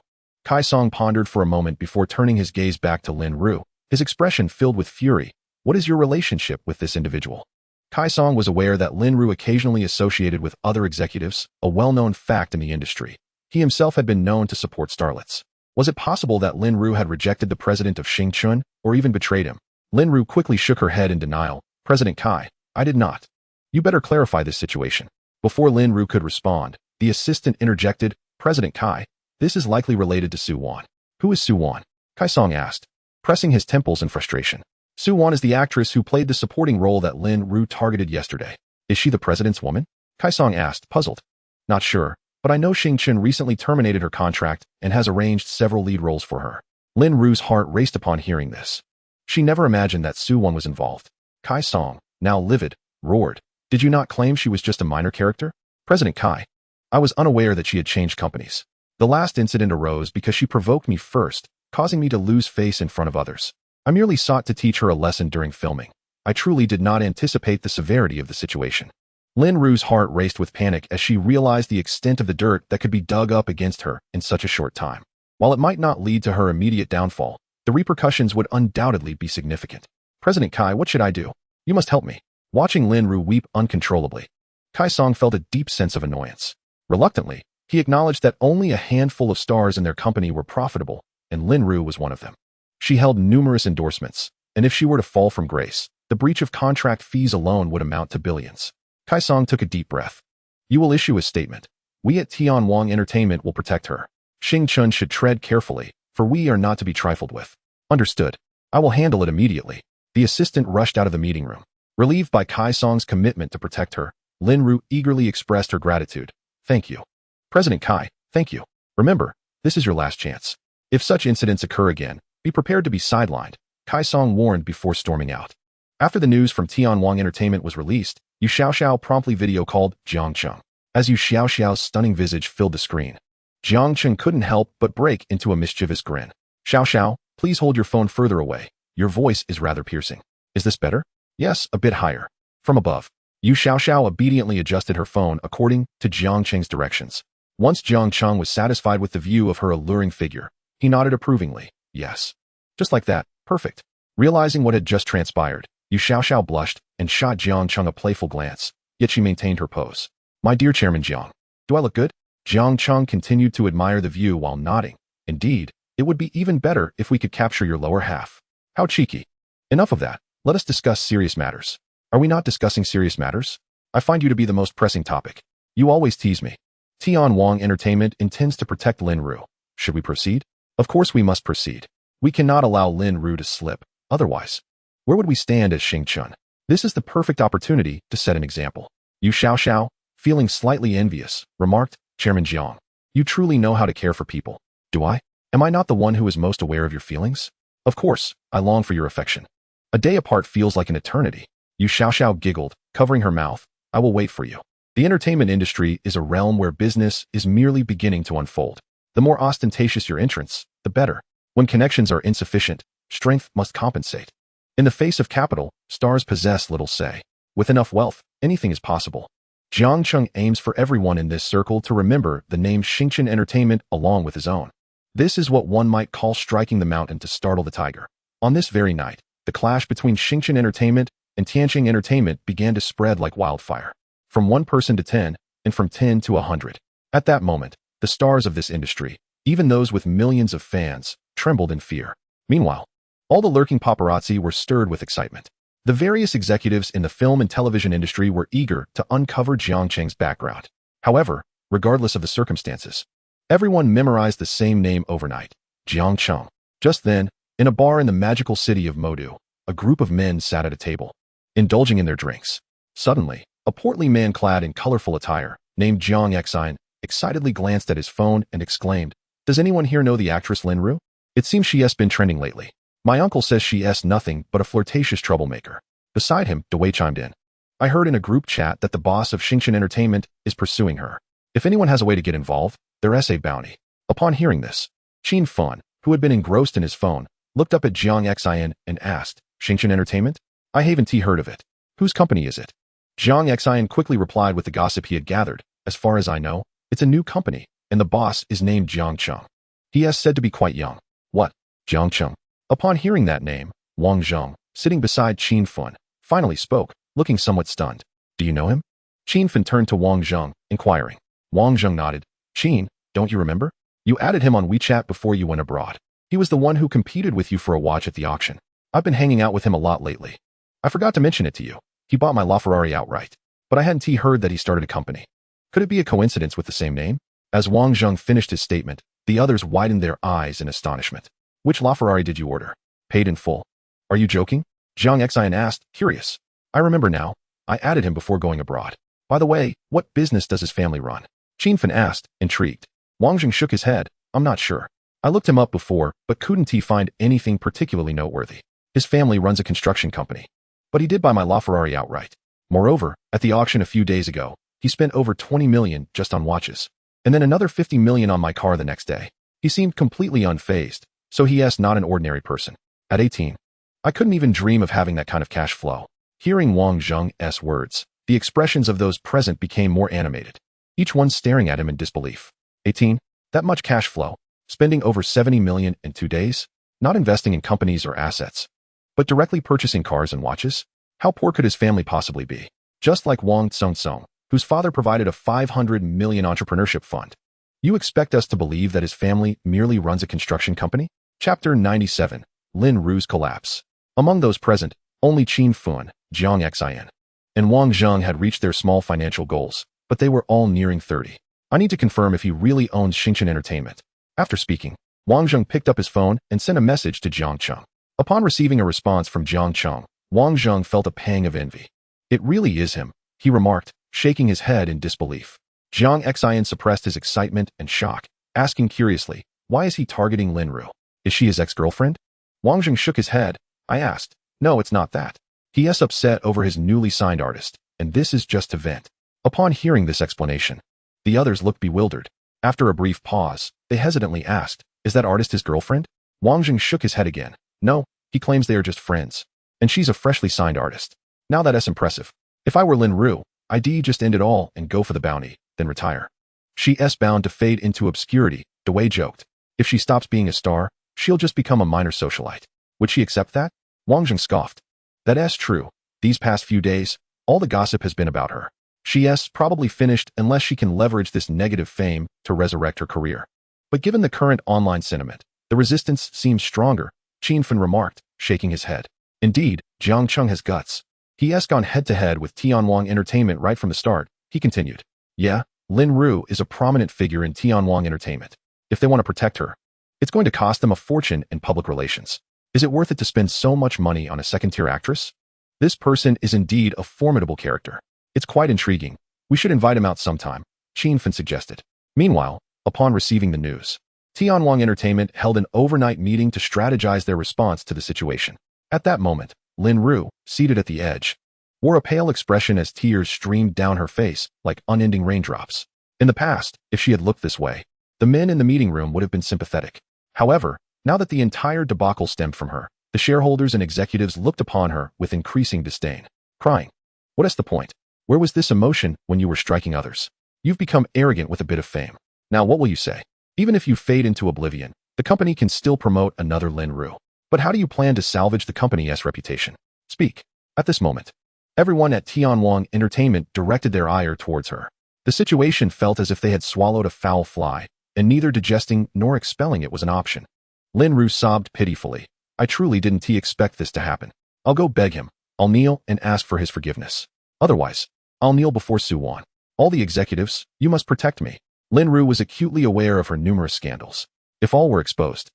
Kai Song pondered for a moment before turning his gaze back to Lin Ru, his expression filled with fury. What is your relationship with this individual? Kai Song was aware that Lin Ru occasionally associated with other executives, a well-known fact in the industry. He himself had been known to support starlets. Was it possible that Lin Ru had rejected the president of Shingchen, or even betrayed him? Lin Ru quickly shook her head in denial. President Kai, I did not. You better clarify this situation. Before Lin Ru could respond, the assistant interjected, President Kai, this is likely related to Su Wan. Who is Su Wan? Kai Song asked, pressing his temples in frustration. Su Wan is the actress who played the supporting role that Lin Ru targeted yesterday. Is she the president's woman? Kai Song asked, puzzled. Not sure, but I know Shingchen recently terminated her contract and has arranged several lead roles for her. Lin Ru's heart raced upon hearing this. She never imagined that Su Wan was involved. Kai Song, now livid, roared. Did you not claim she was just a minor character? President Kai, I was unaware that she had changed companies. The last incident arose because she provoked me first, causing me to lose face in front of others. I merely sought to teach her a lesson during filming. I truly did not anticipate the severity of the situation. Lin Ru's heart raced with panic as she realized the extent of the dirt that could be dug up against her in such a short time. While it might not lead to her immediate downfall, the repercussions would undoubtedly be significant. President Kai, what should I do? You must help me. Watching Lin Ru weep uncontrollably, Kai Song felt a deep sense of annoyance. Reluctantly, he acknowledged that only a handful of stars in their company were profitable, and Lin Ru was one of them. She held numerous endorsements, and if she were to fall from grace, the breach of contract fees alone would amount to billions. Kai Song took a deep breath. You will issue a statement. We at Tian Wang Entertainment will protect her. Shingchen should tread carefully, for we are not to be trifled with. Understood. I will handle it immediately. The assistant rushed out of the meeting room. Relieved by Kai Song's commitment to protect her, Lin Ru eagerly expressed her gratitude. Thank you. President Kai, thank you. Remember, this is your last chance. If such incidents occur again, be prepared to be sidelined, Kai Song warned before storming out. After the news from Tian Wang Entertainment was released, Yu Xiaoxiao promptly video called Jiang Cheng. As Yu Xiaoxiao's stunning visage filled the screen, Jiang Cheng couldn't help but break into a mischievous grin. Xiaoxiao, please hold your phone further away. Your voice is rather piercing. Is this better? Yes, a bit higher. From above. Yu Xiaoxiao obediently adjusted her phone according to Jiang Cheng's directions. Once Jiang Cheng was satisfied with the view of her alluring figure, He nodded approvingly. Yes. Just like that. Perfect. Realizing what had just transpired, Yu Xiaoxiao blushed and shot Jiang Cheng a playful glance, yet she maintained her pose. My dear Chairman Jiang, do I look good? Jiang Cheng continued to admire the view while nodding. Indeed, it would be even better if we could capture your lower half. How cheeky. Enough of that. Let us discuss serious matters. Are we not discussing serious matters? I find you to be the most pressing topic. You always tease me. Tian Wang Entertainment intends to protect Lin Ru. Should we proceed? Of course we must proceed. We cannot allow Lin Ru to slip. Otherwise, where would we stand as Xingchun? This is the perfect opportunity to set an example. Yu Xiaoxiao, feeling slightly envious, remarked, Chairman Jiang, you truly know how to care for people. Do I? Am I not the one who is most aware of your feelings? Of course, I long for your affection. A day apart feels like an eternity. Yu Xiaoxiao giggled, covering her mouth. I will wait for you. The entertainment industry is a realm where business is merely beginning to unfold. The more ostentatious your entrance, the better. When connections are insufficient, strength must compensate. In the face of capital, stars possess little say. With enough wealth, anything is possible. Jiang Cheng aims for everyone in this circle to remember the name Xingchen Entertainment along with his own. This is what one might call striking the mountain to startle the tiger. On this very night, the clash between Xingchen Entertainment and Tianqing Entertainment began to spread like wildfire. From 1 person to 10, and from 10 to 100. At that moment, the stars of this industry, even those with millions of fans, trembled in fear. Meanwhile, all the lurking paparazzi were stirred with excitement. The various executives in the film and television industry were eager to uncover Jiang Cheng's background. However, regardless of the circumstances, everyone memorized the same name overnight, Jiang Cheng. Just then, in a bar in the magical city of Modu, a group of men sat at a table, indulging in their drinks. Suddenly, a portly man clad in colorful attire, named Jiang Cheng, excitedly glanced at his phone and exclaimed, Does anyone here know the actress Lin Ru? It seems she has been trending lately. My uncle says she is nothing but a flirtatious troublemaker. Beside him, Dewey chimed in. I heard in a group chat that the boss of Xingchen Entertainment is pursuing her. If anyone has a way to get involved, there is a bounty. Upon hearing this, Qin Fun, who had been engrossed in his phone, looked up at Jiang Cheng and asked, Xingchen Entertainment? I haven't heard of it. Whose company is it? Jiang Cheng quickly replied with the gossip he had gathered. As far as I know, it's a new company, and the boss is named Jiang Cheng. He is said to be quite young. What? Jiang Cheng. Upon hearing that name, Wang Zheng, sitting beside Qin Fun, finally spoke, looking somewhat stunned. Do you know him? Qin Fun turned to Wang Zheng, inquiring. Wang Zheng nodded. Qin, don't you remember? You added him on WeChat before you went abroad. He was the one who competed with you for a watch at the auction. I've been hanging out with him a lot lately. I forgot to mention it to you. He bought my LaFerrari outright, but I hadn't heard that he started a company. Could it be a coincidence with the same name? As Wang Zheng finished his statement, the others widened their eyes in astonishment. Which LaFerrari did you order? Paid in full. Are you joking? Jiang Cheng asked, curious. I remember now. I added him before going abroad. By the way, what business does his family run? Qin Fun asked, intrigued. Wang Zheng shook his head. I'm not sure. I looked him up before, but couldn't find anything particularly noteworthy. His family runs a construction company. But he did buy my LaFerrari outright. Moreover, at the auction a few days ago, he spent over 20 million just on watches. And then another 50 million on my car the next day. He seemed completely unfazed. So he is not an ordinary person. At 18, I couldn't even dream of having that kind of cash flow. Hearing Wang Zheng's words, the expressions of those present became more animated, each one staring at him in disbelief. 18? That much cash flow? Spending over 70 million in 2 days? Not investing in companies or assets, but directly purchasing cars and watches? How poor could his family possibly be? Just like Wang Tsong, whose father provided a 500 million entrepreneurship fund. You expect us to believe that his family merely runs a construction company? Chapter 97, Lin Ru's Collapse. Among those present, only Qin Fun, Jiang Cheng, and Wang Zheng had reached their small financial goals, but they were all nearing 30. I need to confirm if he really owns Xingchen Entertainment. After speaking, Wang Zheng picked up his phone and sent a message to Jiang Cheng. Upon receiving a response from Jiang Cheng, Wang Zheng felt a pang of envy. It really is him, he remarked, shaking his head in disbelief. Jiang Cheng suppressed his excitement and shock, asking curiously, why is he targeting Lin Ru? Is she his ex-girlfriend? Wang Zheng shook his head. I asked. No, it's not that. He is upset over his newly signed artist, and this is just to vent. Upon hearing this explanation, the others looked bewildered. After a brief pause, they hesitantly asked, is that artist his girlfriend? Wang Zheng shook his head again. No, he claims they are just friends. And she's a freshly signed artist. Now that's impressive. If I were Lin Ru, I'd just end it all and go for the bounty, then retire. She is bound to fade into obscurity, Dewey joked. If she stops being a star, she'll just become a minor socialite. Would she accept that? Wang Zheng scoffed. That's true. These past few days, all the gossip has been about her. She's probably finished unless she can leverage this negative fame to resurrect her career. But given the current online sentiment, the resistance seems stronger, Qin Fan remarked, shaking his head. Indeed, Jiang Cheng has guts. He has gone head-to-head with Tianwang Entertainment right from the start, he continued. Yeah, Lin Ru is a prominent figure in Tianwang Entertainment. If they want to protect her, it's going to cost them a fortune in public relations. Is it worth it to spend so much money on a second-tier actress? This person is indeed a formidable character. It's quite intriguing. We should invite him out sometime, Qin Fan suggested. Meanwhile, upon receiving the news, Tianwang Entertainment held an overnight meeting to strategize their response to the situation. At that moment, Lin Ru, seated at the edge, wore a pale expression as tears streamed down her face like unending raindrops. In the past, if she had looked this way, the men in the meeting room would have been sympathetic. However, now that the entire debacle stemmed from her, the shareholders and executives looked upon her with increasing disdain, crying, "What is the point? Where was this emotion when you were striking others? You've become arrogant with a bit of fame. Now what will you say? Even if you fade into oblivion, the company can still promote another Lin Ru. But how do you plan to salvage the company's reputation? Speak." At this moment, everyone at Tianwang Entertainment directed their ire towards her. The situation felt as if they had swallowed a foul fly, and neither digesting nor expelling it was an option. Lin Ru sobbed pitifully. "I truly didn't expect this to happen. I'll go beg him. I'll kneel and ask for his forgiveness. Otherwise, I'll kneel before Suwan. All the executives, you must protect me." Lin Ru was acutely aware of her numerous scandals. If all were exposed,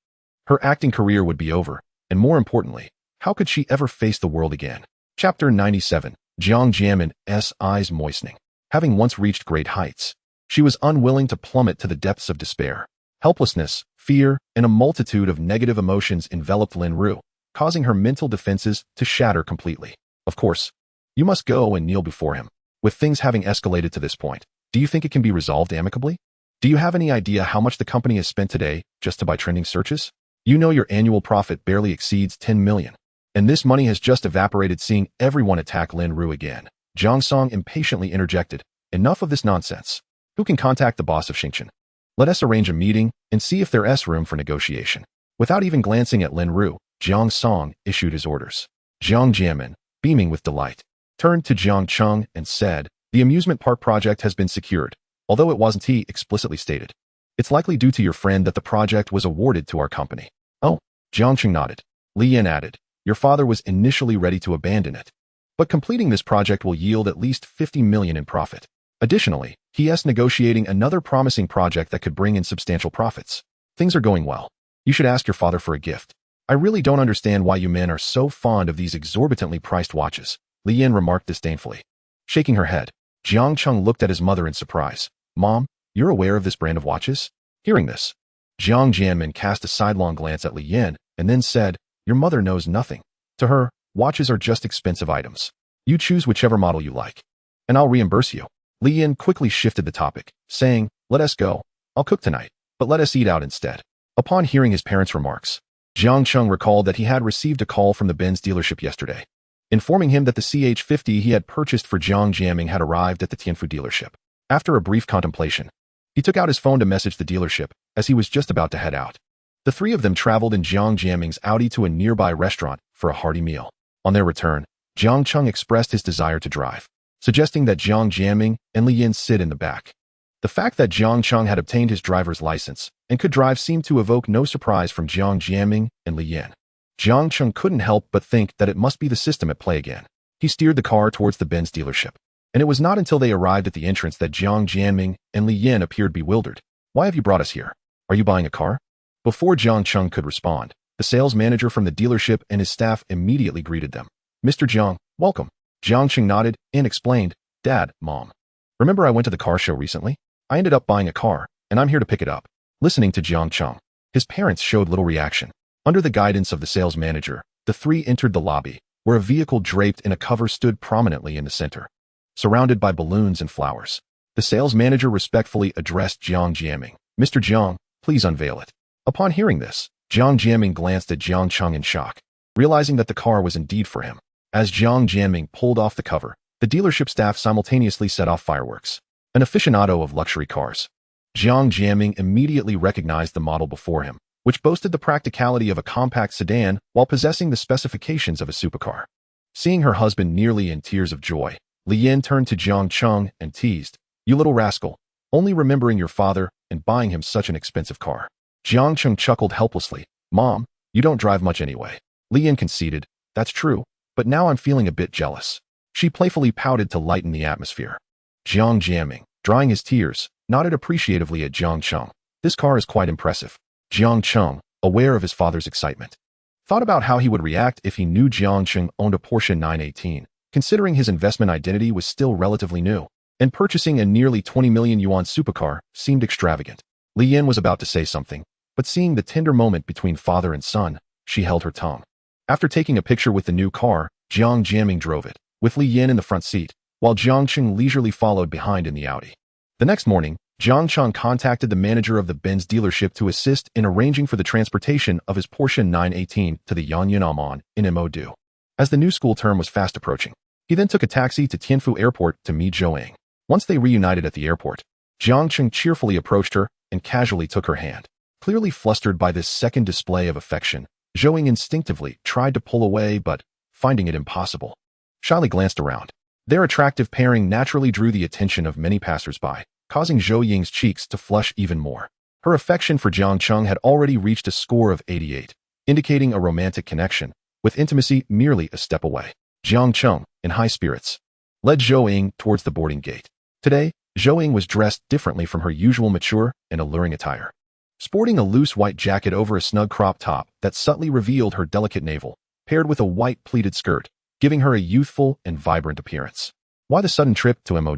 her acting career would be over, and more importantly, how could she ever face the world again? Chapter 97. Jiang Jiamin's eyes moistening. Having once reached great heights, she was unwilling to plummet to the depths of despair. Helplessness, fear, and a multitude of negative emotions enveloped Lin Ru, causing her mental defenses to shatter completely. Of course, you must go and kneel before him. With things having escalated to this point, do you think it can be resolved amicably? Do you have any idea how much the company has spent today just to buy trending searches? You know your annual profit barely exceeds 10 million. And this money has just evaporated seeing everyone attack Lin Ru again. Zhang Song impatiently interjected, "Enough of this nonsense. Who can contact the boss of Xingchen? Let us arrange a meeting and see if there is room for negotiation." Without even glancing at Lin Ru, Jiang Song issued his orders. Jiang Jiamin, beaming with delight, turned to Jiang Cheng and said, "The amusement park project has been secured, although it wasn't explicitly stated. It's likely due to your friend that the project was awarded to our company." "Oh," Jiang Cheng nodded. Li Yan added, "Your father was initially ready to abandon it, but completing this project will yield at least 50 million in profit. Additionally, he is negotiating another promising project that could bring in substantial profits. Things are going well. You should ask your father for a gift. I really don't understand why you men are so fond of these exorbitantly priced watches," Li Yan remarked disdainfully. Shaking her head, Jiang Cheng looked at his mother in surprise. "Mom, you're aware of this brand of watches?" Hearing this, Jiang Jianmin cast a sidelong glance at Li Yan and then said, "Your mother knows nothing. To her, watches are just expensive items. You choose whichever model you like, and I'll reimburse you." Li Yan quickly shifted the topic, saying, "Let us go. I'll cook tonight, but let us eat out instead." Upon hearing his parents' remarks, Jiang Cheng recalled that he had received a call from the Benz dealership yesterday, informing him that the CH-50 he had purchased for Jiang Jiaming had arrived at the Tianfu dealership. After a brief contemplation, he took out his phone to message the dealership as he was just about to head out. The three of them traveled in Jiang Jiaming's Audi to a nearby restaurant for a hearty meal. On their return, Jiang Cheng expressed his desire to drive, suggesting that Jiang Jiaming and Li Yan sit in the back. The fact that Jiang Cheng had obtained his driver's license and could drive seemed to evoke no surprise from Jiang Jiaming and Li Yan. Jiang Cheng couldn't help but think that it must be the system at play again. He steered the car towards the Benz dealership, and it was not until they arrived at the entrance that Jiang Jiaming and Li Yan appeared bewildered. "Why have you brought us here? Are you buying a car?" Before Jiang Cheng could respond, the sales manager from the dealership and his staff immediately greeted them. "Mr. Jiang, welcome." Jiang Cheng nodded and explained, "Dad, Mom, remember I went to the car show recently? I ended up buying a car, and I'm here to pick it up." Listening to Jiang Cheng, his parents showed little reaction. Under the guidance of the sales manager, the three entered the lobby, where a vehicle draped in a cover stood prominently in the center, surrounded by balloons and flowers. The sales manager respectfully addressed Jiang Jiaming. "Mr. Jiang, please unveil it." Upon hearing this, Jiang Jiaming glanced at Jiang Cheng in shock, realizing that the car was indeed for him. As Jiang Jiaming pulled off the cover, the dealership staff simultaneously set off fireworks. An aficionado of luxury cars, Jiang Cheng immediately recognized the model before him, which boasted the practicality of a compact sedan while possessing the specifications of a supercar. Seeing her husband nearly in tears of joy, Li Yin turned to Jiang Cheng and teased, "You little rascal, only remembering your father and buying him such an expensive car." Jiang Cheng chuckled helplessly, "Mom, you don't drive much anyway." Li Yin conceded, "That's true, but now I'm feeling a bit jealous." She playfully pouted to lighten the atmosphere. Jiang Cheng, drying his tears, nodded appreciatively at Jiang Cheng. "This car is quite impressive." Jiang Cheng, aware of his father's excitement, thought about how he would react if he knew Jiang Cheng owned a Porsche 918, considering his investment identity was still relatively new, and purchasing a nearly 20 million yuan supercar seemed extravagant. Li Yin was about to say something, but seeing the tender moment between father and son, she held her tongue. After taking a picture with the new car, Jiang Cheng drove it, with Li Yin in the front seat, while Jiang Cheng leisurely followed behind in the Audi. The next morning, Jiang Cheng contacted the manager of the Benz dealership to assist in arranging for the transportation of his Porsche 918 to the Yan'an in Mo. As the new school term was fast approaching, he then took a taxi to Tianfu Airport to meet Zhou. Once they reunited at the airport, Jiang Cheng cheerfully approached her and casually took her hand. Clearly flustered by this second display of affection, Zhou instinctively tried to pull away but, finding it impossible, shyly glanced around. Their attractive pairing naturally drew the attention of many passers-by, causing Zhou Ying's cheeks to flush even more. Her affection for Jiang Cheng had already reached a score of 88, indicating a romantic connection, with intimacy merely a step away. Jiang Cheng, in high spirits, led Zhou Ying towards the boarding gate. Today, Zhou Ying was dressed differently from her usual mature and alluring attire. Sporting a loose white jacket over a snug crop top that subtly revealed her delicate navel, paired with a white pleated skirt, giving her a youthful and vibrant appearance. "Why the sudden trip to Mo?"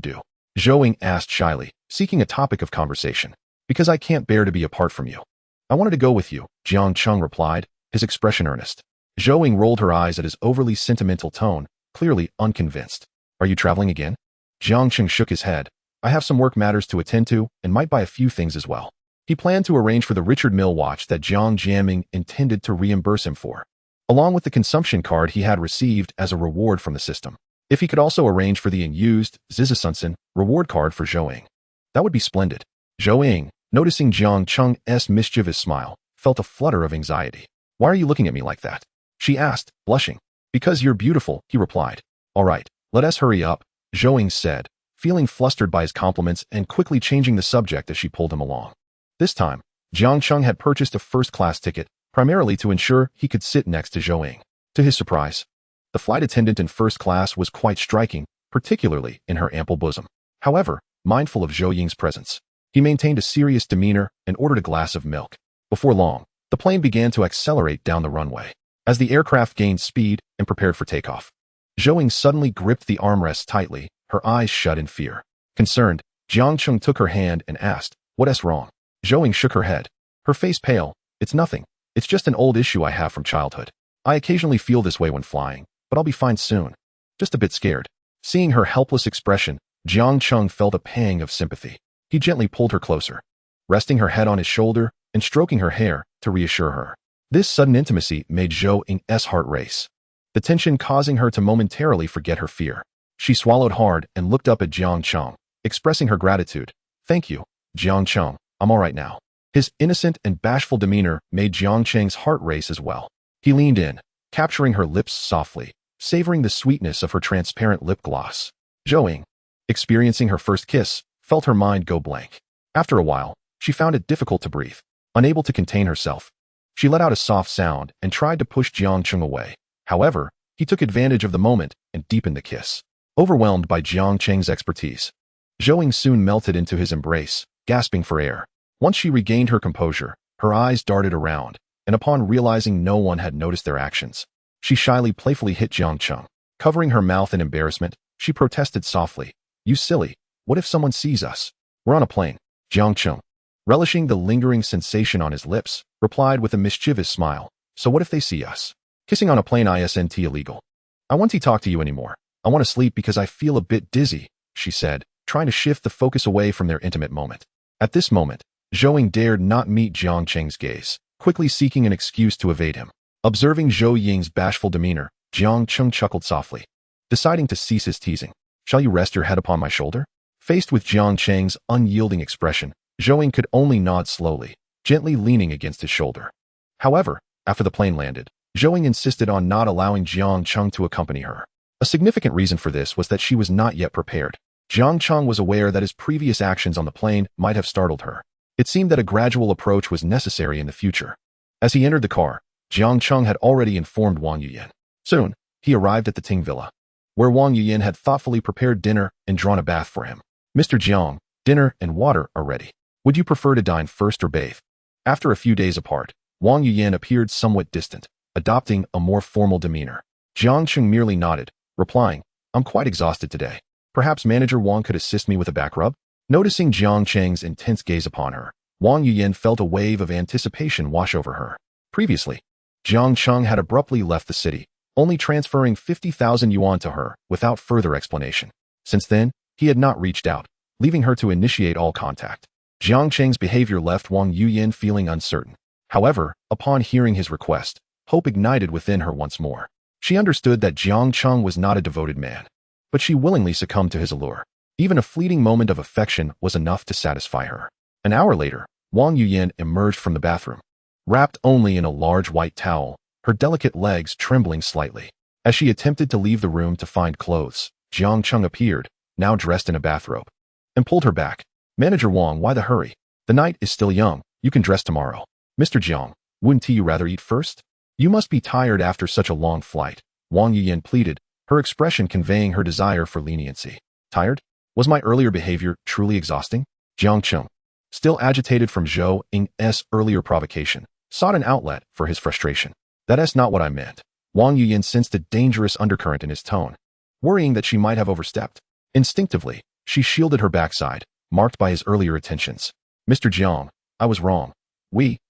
Zhou Ying asked shyly, seeking a topic of conversation. "Because I can't bear to be apart from you." "I wanted to go with you," Jiang Cheng replied, his expression earnest. Zhou Ying rolled her eyes at his overly sentimental tone, clearly unconvinced. "Are you traveling again?" Jiang Cheng shook his head. "I have some work matters to attend to and might buy a few things as well." He planned to arrange for the Richard Mille watch that Jiang Cheng intended to reimburse him for, along with the consumption card he had received as a reward from the system. If he could also arrange for the unused Zizisunsen reward card for Zhou Ying, that would be splendid. Zhou Ying, noticing Jiang Cheng's mischievous smile, felt a flutter of anxiety. "Why are you looking at me like that?" she asked, blushing. "Because you're beautiful," he replied. "All right, let us hurry up," Zhou Ying said, feeling flustered by his compliments and quickly changing the subject as she pulled him along. This time, Jiang Cheng had purchased a first-class ticket, primarily to ensure he could sit next to Zhou Ying. To his surprise, the flight attendant in first class was quite striking, particularly in her ample bosom. However, mindful of Zhou Ying's presence, he maintained a serious demeanor and ordered a glass of milk. Before long, the plane began to accelerate down the runway. As the aircraft gained speed and prepared for takeoff, Zhou Ying suddenly gripped the armrests tightly, her eyes shut in fear. Concerned, Jiang Cheng took her hand and asked, "What's wrong?" Zhou Ying shook her head, her face pale. "It's nothing. It's just an old issue I have from childhood. I occasionally feel this way when flying, but I'll be fine soon. Just a bit scared." Seeing her helpless expression, Jiang Cheng felt a pang of sympathy. He gently pulled her closer, resting her head on his shoulder and stroking her hair to reassure her. This sudden intimacy made Zhou Ying's heart race, the tension causing her to momentarily forget her fear. She swallowed hard and looked up at Jiang Cheng, expressing her gratitude. "Thank you, Jiang Cheng. I'm all right now." His innocent and bashful demeanor made Jiang Cheng's heart race as well. He leaned in, capturing her lips softly, savoring the sweetness of her transparent lip gloss. Zhou Ying, experiencing her first kiss, felt her mind go blank. After a while, she found it difficult to breathe. Unable to contain herself, she let out a soft sound and tried to push Jiang Cheng away. However, he took advantage of the moment and deepened the kiss. Overwhelmed by Jiang Cheng's expertise, Zhou Ying soon melted into his embrace, gasping for air. Once she regained her composure, her eyes darted around, and upon realizing no one had noticed their actions, she shyly playfully hit Jiang Cheng. Covering her mouth in embarrassment, she protested softly, "You silly, what if someone sees us? We're on a plane." Jiang Cheng, relishing the lingering sensation on his lips, replied with a mischievous smile, "So what if they see us? Kissing on a plane isn't illegal. I won't talk to you anymore. I want to sleep because I feel a bit dizzy," she said, trying to shift the focus away from their intimate moment. At this moment, Zhou Ying dared not meet Jiang Cheng's gaze, quickly seeking an excuse to evade him. Observing Zhou Ying's bashful demeanor, Jiang Cheng chuckled softly, deciding to cease his teasing. "Shall you rest your head upon my shoulder?" Faced with Jiang Cheng's unyielding expression, Zhou could only nod slowly, gently leaning against his shoulder. However, after the plane landed, Zhou insisted on not allowing Jiang Cheng to accompany her. A significant reason for this was that she was not yet prepared. Jiang Cheng was aware that his previous actions on the plane might have startled her. It seemed that a gradual approach was necessary in the future. As he entered the car, Jiang Cheng had already informed Wang Yuyan. Soon, he arrived at the Ting Villa, where Wang Yuyan had thoughtfully prepared dinner and drawn a bath for him. "Mr. Jiang, dinner and water are ready. Would you prefer to dine first or bathe?" After a few days apart, Wang Yuyan appeared somewhat distant, adopting a more formal demeanor. Jiang Cheng merely nodded, replying, "I'm quite exhausted today. Perhaps Manager Wang could assist me with a back rub?" Noticing Jiang Cheng's intense gaze upon her, Wang Yuyan felt a wave of anticipation wash over her. Previously, Jiang Cheng had abruptly left the city, only transferring 50,000 yuan to her without further explanation. Since then, he had not reached out, leaving her to initiate all contact. Jiang Cheng's behavior left Wang Yuyan feeling uncertain. However, upon hearing his request, hope ignited within her once more. She understood that Jiang Cheng was not a devoted man, but she willingly succumbed to his allure. Even a fleeting moment of affection was enough to satisfy her. An hour later, Wang Yuyan emerged from the bathroom, wrapped only in a large white towel, her delicate legs trembling slightly. As she attempted to leave the room to find clothes, Jiang Cheng appeared, now dressed in a bathrobe, and pulled her back. "Manager Wang, why the hurry? The night is still young, you can dress tomorrow." "Mr. Jiang, wouldn't you rather eat first? You must be tired after such a long flight," Wang Yuyan pleaded, her expression conveying her desire for leniency. "Tired? Was my earlier behavior truly exhausting?" Jiang Cheng, still agitated from Zhou Ying's earlier provocation, sought an outlet for his frustration. "That's not what I meant." Wang Yuyan sensed a dangerous undercurrent in his tone, worrying that she might have overstepped. Instinctively, she shielded her backside, marked by his earlier attentions. "Mr. Jiang, I was wrong."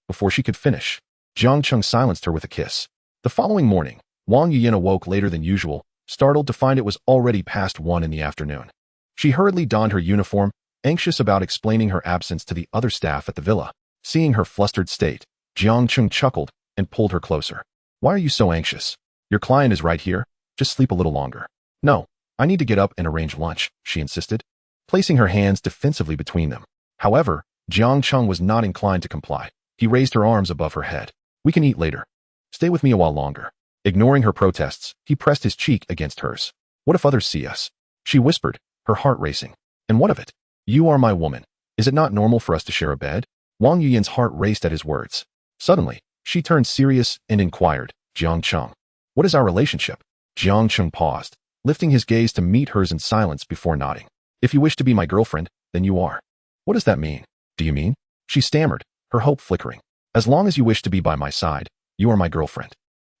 Before she could finish, Jiang Cheng silenced her with a kiss. The following morning, Wang Yuyan awoke later than usual, startled to find it was already past 1 in the afternoon. She hurriedly donned her uniform, anxious about explaining her absence to the other staff at the villa. Seeing her flustered state, Jiang Cheng chuckled and pulled her closer. "Why are you so anxious? Your client is right here. Just sleep a little longer." "No, I need to get up and arrange lunch," she insisted, placing her hands defensively between them. However, Jiang Cheng was not inclined to comply. He raised her arms above her head. "We can eat later. Stay with me a while longer." Ignoring her protests, he pressed his cheek against hers. "What if others see us?" she whispered, her heart racing. "And what of it? You are my woman. Is it not normal for us to share a bed?" Wang Yuyan's heart raced at his words. Suddenly, she turned serious and inquired, "Jiang Cheng, what is our relationship?" Jiang Cheng paused, lifting his gaze to meet hers in silence before nodding. "If you wish to be my girlfriend, then you are." "What does that mean?" "Do you mean?" she stammered, her hope flickering. "As long as you wish to be by my side, you are my girlfriend.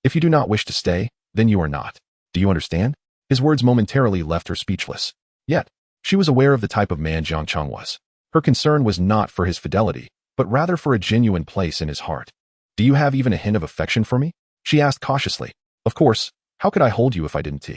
If you do not wish to stay, then you are not. Do you understand?" His words momentarily left her speechless. Yet, she was aware of the type of man Jiang Cheng was. Her concern was not for his fidelity, but rather for a genuine place in his heart. "Do you have even a hint of affection for me?" she asked cautiously. "Of course, how could I hold you if I didn't?"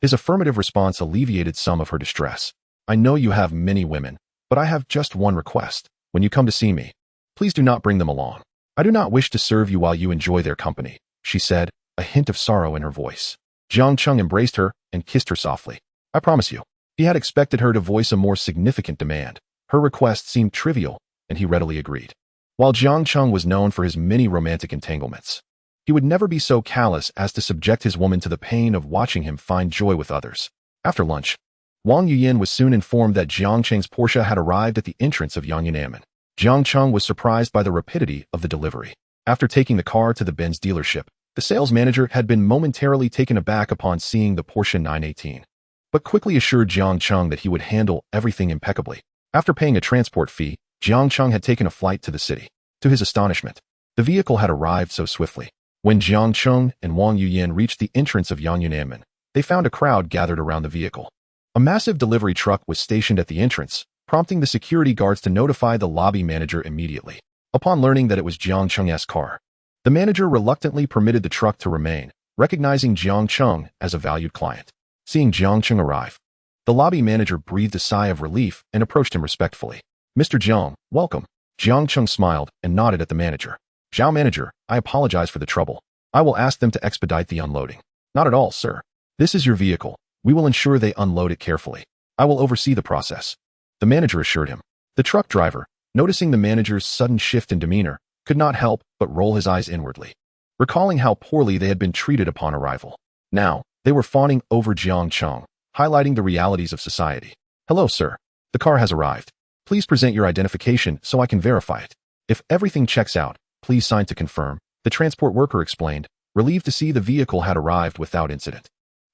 His affirmative response alleviated some of her distress. "I know you have many women, but I have just one request. When you come to see me, please do not bring them along. I do not wish to serve you while you enjoy their company," she said, a hint of sorrow in her voice. Jiang Cheng embraced her and kissed her softly. "I promise you." He had expected her to voice a more significant demand. Her request seemed trivial, and he readily agreed. While Jiang Cheng was known for his many romantic entanglements, he would never be so callous as to subject his woman to the pain of watching him find joy with others. After lunch, Wang Yuyan was soon informed that Jiang Cheng's Porsche had arrived at the entrance of Yan'anmen. Jiang Cheng was surprised by the rapidity of the delivery. After taking the car to the Benz dealership, the sales manager had been momentarily taken aback upon seeing the Porsche 918, but quickly assured Jiang Cheng that he would handle everything impeccably. After paying a transport fee, Jiang Cheng had taken a flight to the city. To his astonishment, the vehicle had arrived so swiftly. When Jiang Cheng and Wang Yuyan reached the entrance of Yan'anmen, they found a crowd gathered around the vehicle. A massive delivery truck was stationed at the entrance, prompting the security guards to notify the lobby manager immediately. Upon learning that it was Jiang Cheng's car, the manager reluctantly permitted the truck to remain, recognizing Jiang Cheng as a valued client. Seeing Jiang Cheng arrive, the lobby manager breathed a sigh of relief and approached him respectfully. "Mr. Jiang, welcome." Jiang Cheng smiled and nodded at the manager. "Zhao manager, I apologize for the trouble. I will ask them to expedite the unloading." "Not at all, sir. This is your vehicle. We will ensure they unload it carefully. I will oversee the process," the manager assured him. The truck driver, noticing the manager's sudden shift in demeanor, could not help but roll his eyes inwardly, recalling how poorly they had been treated upon arrival. Now, they were fawning over Jiang Cheng, highlighting the realities of society. "Hello, sir. The car has arrived. Please present your identification so I can verify it. If everything checks out, please sign to confirm," the transport worker explained, relieved to see the vehicle had arrived without incident.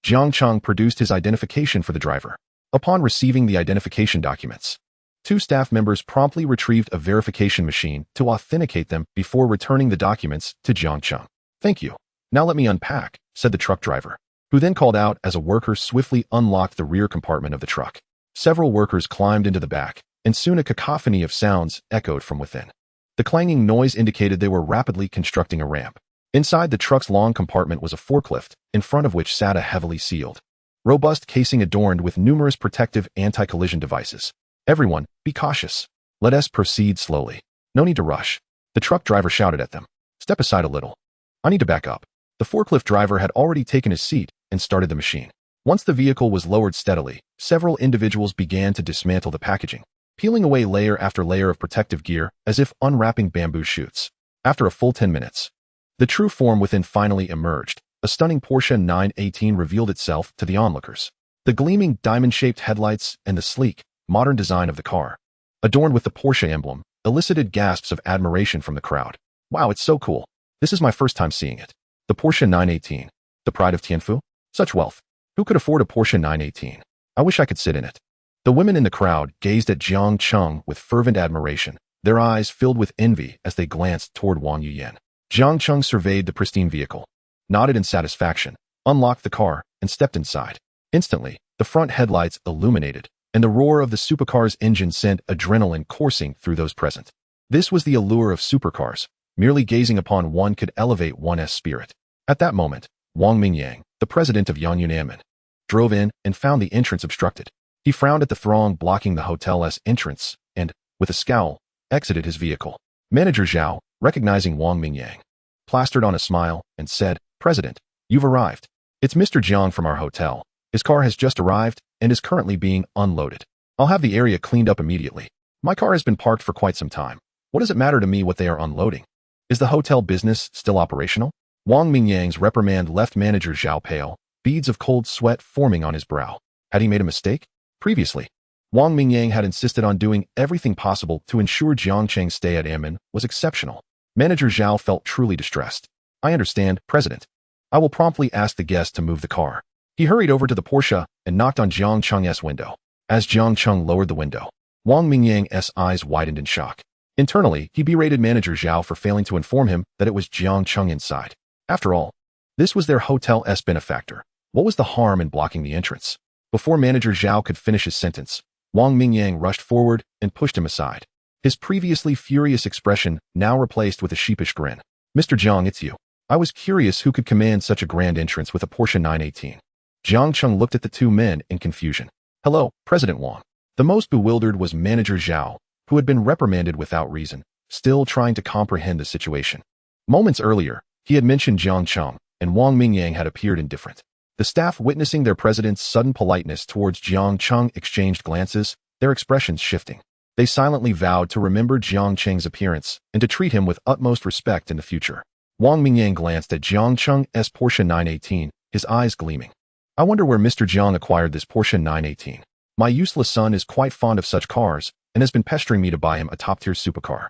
Jiang Cheng produced his identification for the driver. Upon receiving the identification documents, 2 staff members promptly retrieved a verification machine to authenticate them before returning the documents to Jiang Cheng. "Thank you. Now let me unpack," said the truck driver, who then called out as a worker swiftly unlocked the rear compartment of the truck. Several workers climbed into the back, and soon a cacophony of sounds echoed from within. The clanging noise indicated they were rapidly constructing a ramp. Inside the truck's long compartment was a forklift, in front of which sat a heavily sealed, robust casing adorned with numerous protective anti-collision devices. "Everyone, be cautious. Let us proceed slowly. No need to rush," the truck driver shouted at them. "Step aside a little. I need to back up." The forklift driver had already taken his seat and started the machine. Once the vehicle was lowered steadily, several individuals began to dismantle the packaging, peeling away layer after layer of protective gear as if unwrapping bamboo shoots. After a full 10 minutes, the true form within finally emerged. A stunning Porsche 918 revealed itself to the onlookers. The gleaming diamond-shaped headlights and the sleek, modern design of the car, adorned with the Porsche emblem, elicited gasps of admiration from the crowd. "Wow, it's so cool. This is my first time seeing it." The Porsche 918, the pride of Tianfu? Such wealth. Who could afford a Porsche 918? I wish I could sit in it. The women in the crowd gazed at Jiang Cheng with fervent admiration, their eyes filled with envy as they glanced toward Wang Yuyan. Jiang Cheng surveyed the pristine vehicle, nodded in satisfaction, unlocked the car, and stepped inside. Instantly, the front headlights illuminated, and the roar of the supercar's engine sent adrenaline coursing through those present. This was the allure of supercars. Merely gazing upon one could elevate one's spirit. At that moment, Wang Mingyang, the president of Yangyunamen, drove in and found the entrance obstructed. He frowned at the throng blocking the hotel's entrance and, with a scowl, exited his vehicle. Manager Zhao, recognizing Wang Mingyang, plastered on a smile and said, "President, you've arrived. It's Mr. Jiang from our hotel. His car has just arrived and is currently being unloaded. I'll have the area cleaned up immediately. My car has been parked for quite some time. What does it matter to me what they are unloading? Is the hotel business still operational?" Wang Mingyang's reprimand left manager Zhao pale, beads of cold sweat forming on his brow. Had he made a mistake? Previously, Wang Mingyang had insisted on doing everything possible to ensure Jiang Cheng's stay at Amen was exceptional. Manager Zhao felt truly distressed. "I understand, President. I will promptly ask the guest to move the car." He hurried over to the Porsche and knocked on Jiang Cheng's window. As Jiang Cheng lowered the window, Wang Mingyang's eyes widened in shock. Internally, he berated manager Zhao for failing to inform him that it was Jiang Cheng inside. After all, this was their hotel's benefactor. What was the harm in blocking the entrance? Before manager Zhao could finish his sentence, Wang Mingyang rushed forward and pushed him aside. His previously furious expression now replaced with a sheepish grin. "Mr. Jiang, it's you. I was curious who could command such a grand entrance with a Porsche 918. Jiang Cheng looked at the two men in confusion. "Hello, President Wang." The most bewildered was manager Zhao, who had been reprimanded without reason, still trying to comprehend the situation. Moments earlier, he had mentioned Jiang Cheng, and Wang Mingyang had appeared indifferent. The staff, witnessing their president's sudden politeness towards Jiang Cheng, exchanged glances, their expressions shifting. They silently vowed to remember Jiang Cheng's appearance and to treat him with utmost respect in the future. Wang Mingyang glanced at Jiang Cheng's Porsche 918, his eyes gleaming. "I wonder where Mr. Jiang acquired this Porsche 918. My useless son is quite fond of such cars and has been pestering me to buy him a top-tier supercar.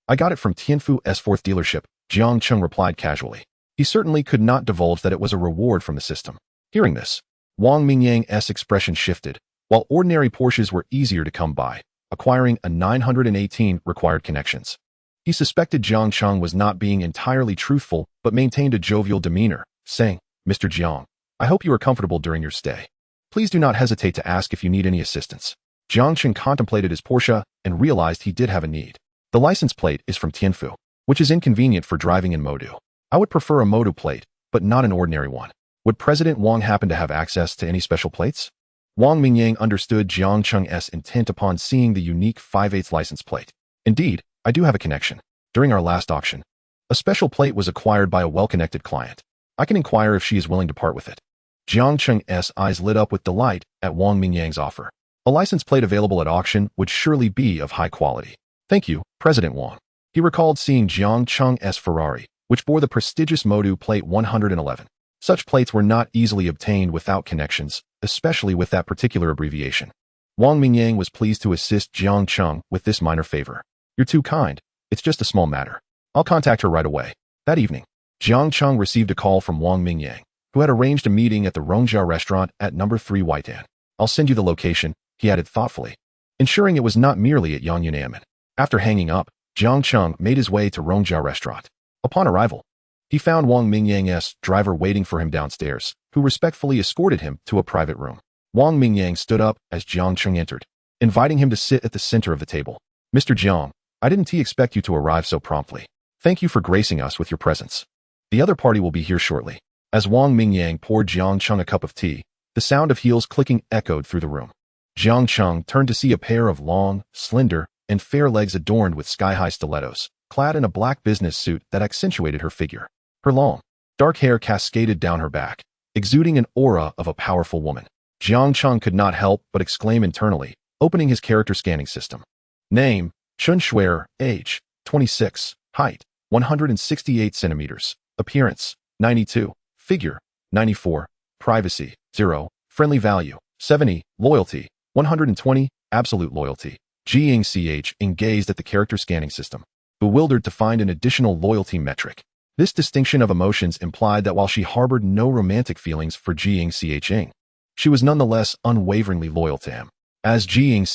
I got it from Tianfu's fourth dealership," Jiang Cheng replied casually. He certainly could not divulge that it was a reward from the system. Hearing this, Wang Mingyang's expression shifted. While ordinary Porsches were easier to come by, acquiring a 918 required connections. He suspected Jiang Cheng was not being entirely truthful but maintained a jovial demeanor, saying, "Mr. Jiang, I hope you are comfortable during your stay. Please do not hesitate to ask if you need any assistance." Jiang Cheng contemplated his Porsche and realized he did have a need. "The license plate is from Tianfu, which is inconvenient for driving in Modu. I would prefer a Modu plate, but not an ordinary one. Would President Wang happen to have access to any special plates?" Wang Mingyang understood Jiang Cheng's intent upon seeing the unique 5/8 license plate. "Indeed, I do have a connection. During our last auction, a special plate was acquired by a well-connected client. I can inquire if she is willing to part with it." Jiang Cheng's eyes lit up with delight at Wang Mingyang's offer. A license plate available at auction would surely be of high quality. Thank you, President Wang. He recalled seeing Jiang Cheng's Ferrari, which bore the prestigious Modu plate 111. Such plates were not easily obtained without connections, especially with that particular abbreviation. Wang Mingyang was pleased to assist Jiang Cheng with this minor favor. You're too kind. It's just a small matter. I'll contact her right away. That evening, Jiang Cheng received a call from Wang Mingyang, who had arranged a meeting at the Rongjia restaurant at number 3 Whitean. I'll send you the location, he added thoughtfully, ensuring it was not merely at Yangyunamen. After hanging up, Jiang Cheng made his way to Rongjia restaurant. Upon arrival, he found Wang Mingyang's driver waiting for him downstairs, who respectfully escorted him to a private room. Wang Mingyang stood up as Jiang Cheng entered, inviting him to sit at the center of the table. Mr. Jiang, I didn't expect you to arrive so promptly. Thank you for gracing us with your presence. The other party will be here shortly. As Wang Mingyang poured Jiang Cheng a cup of tea, the sound of heels clicking echoed through the room. Jiang Cheng turned to see a pair of long, slender, and fair legs adorned with sky-high stilettos, clad in a black business suit that accentuated her figure. Her long, dark hair cascaded down her back, exuding an aura of a powerful woman. Jiang Cheng could not help but exclaim internally, opening his character scanning system. Name, Chun Shuer, age, 26, height, 168 centimeters, appearance, 92, figure, 94, privacy, 0, friendly value, 70, loyalty, 120, absolute loyalty. Jiang gazed at the character scanning system, bewildered to find an additional loyalty metric. This distinction of emotions implied that while she harbored no romantic feelings for Jiang, she was nonetheless unwaveringly loyal to him. As Jiang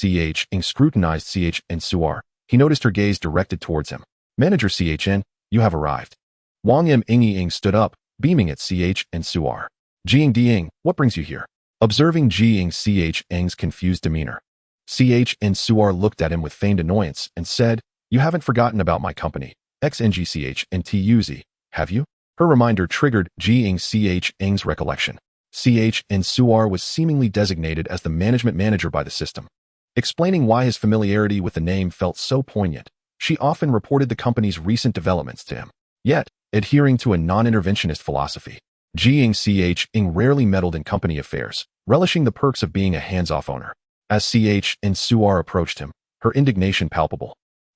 scrutinized Suar, he noticed her gaze directed towards him. Manager you have arrived. Wang Ying stood up, beaming at Suar. Jiang, what brings you here? Observing Jiang's confused demeanor, Suar looked at him with feigned annoyance and said, You haven't forgotten about my company, XNGCHNTUZ, have you? Her reminder triggered Jiang's recollection. Suar was seemingly designated as the management manager by the system. Explaining why his familiarity with the name felt so poignant, she often reported the company's recent developments to him. Yet, adhering to a non-interventionist philosophy, Jiang rarely meddled in company affairs, relishing the perks of being a hands-off owner. As Suar approached him, her indignation palpable.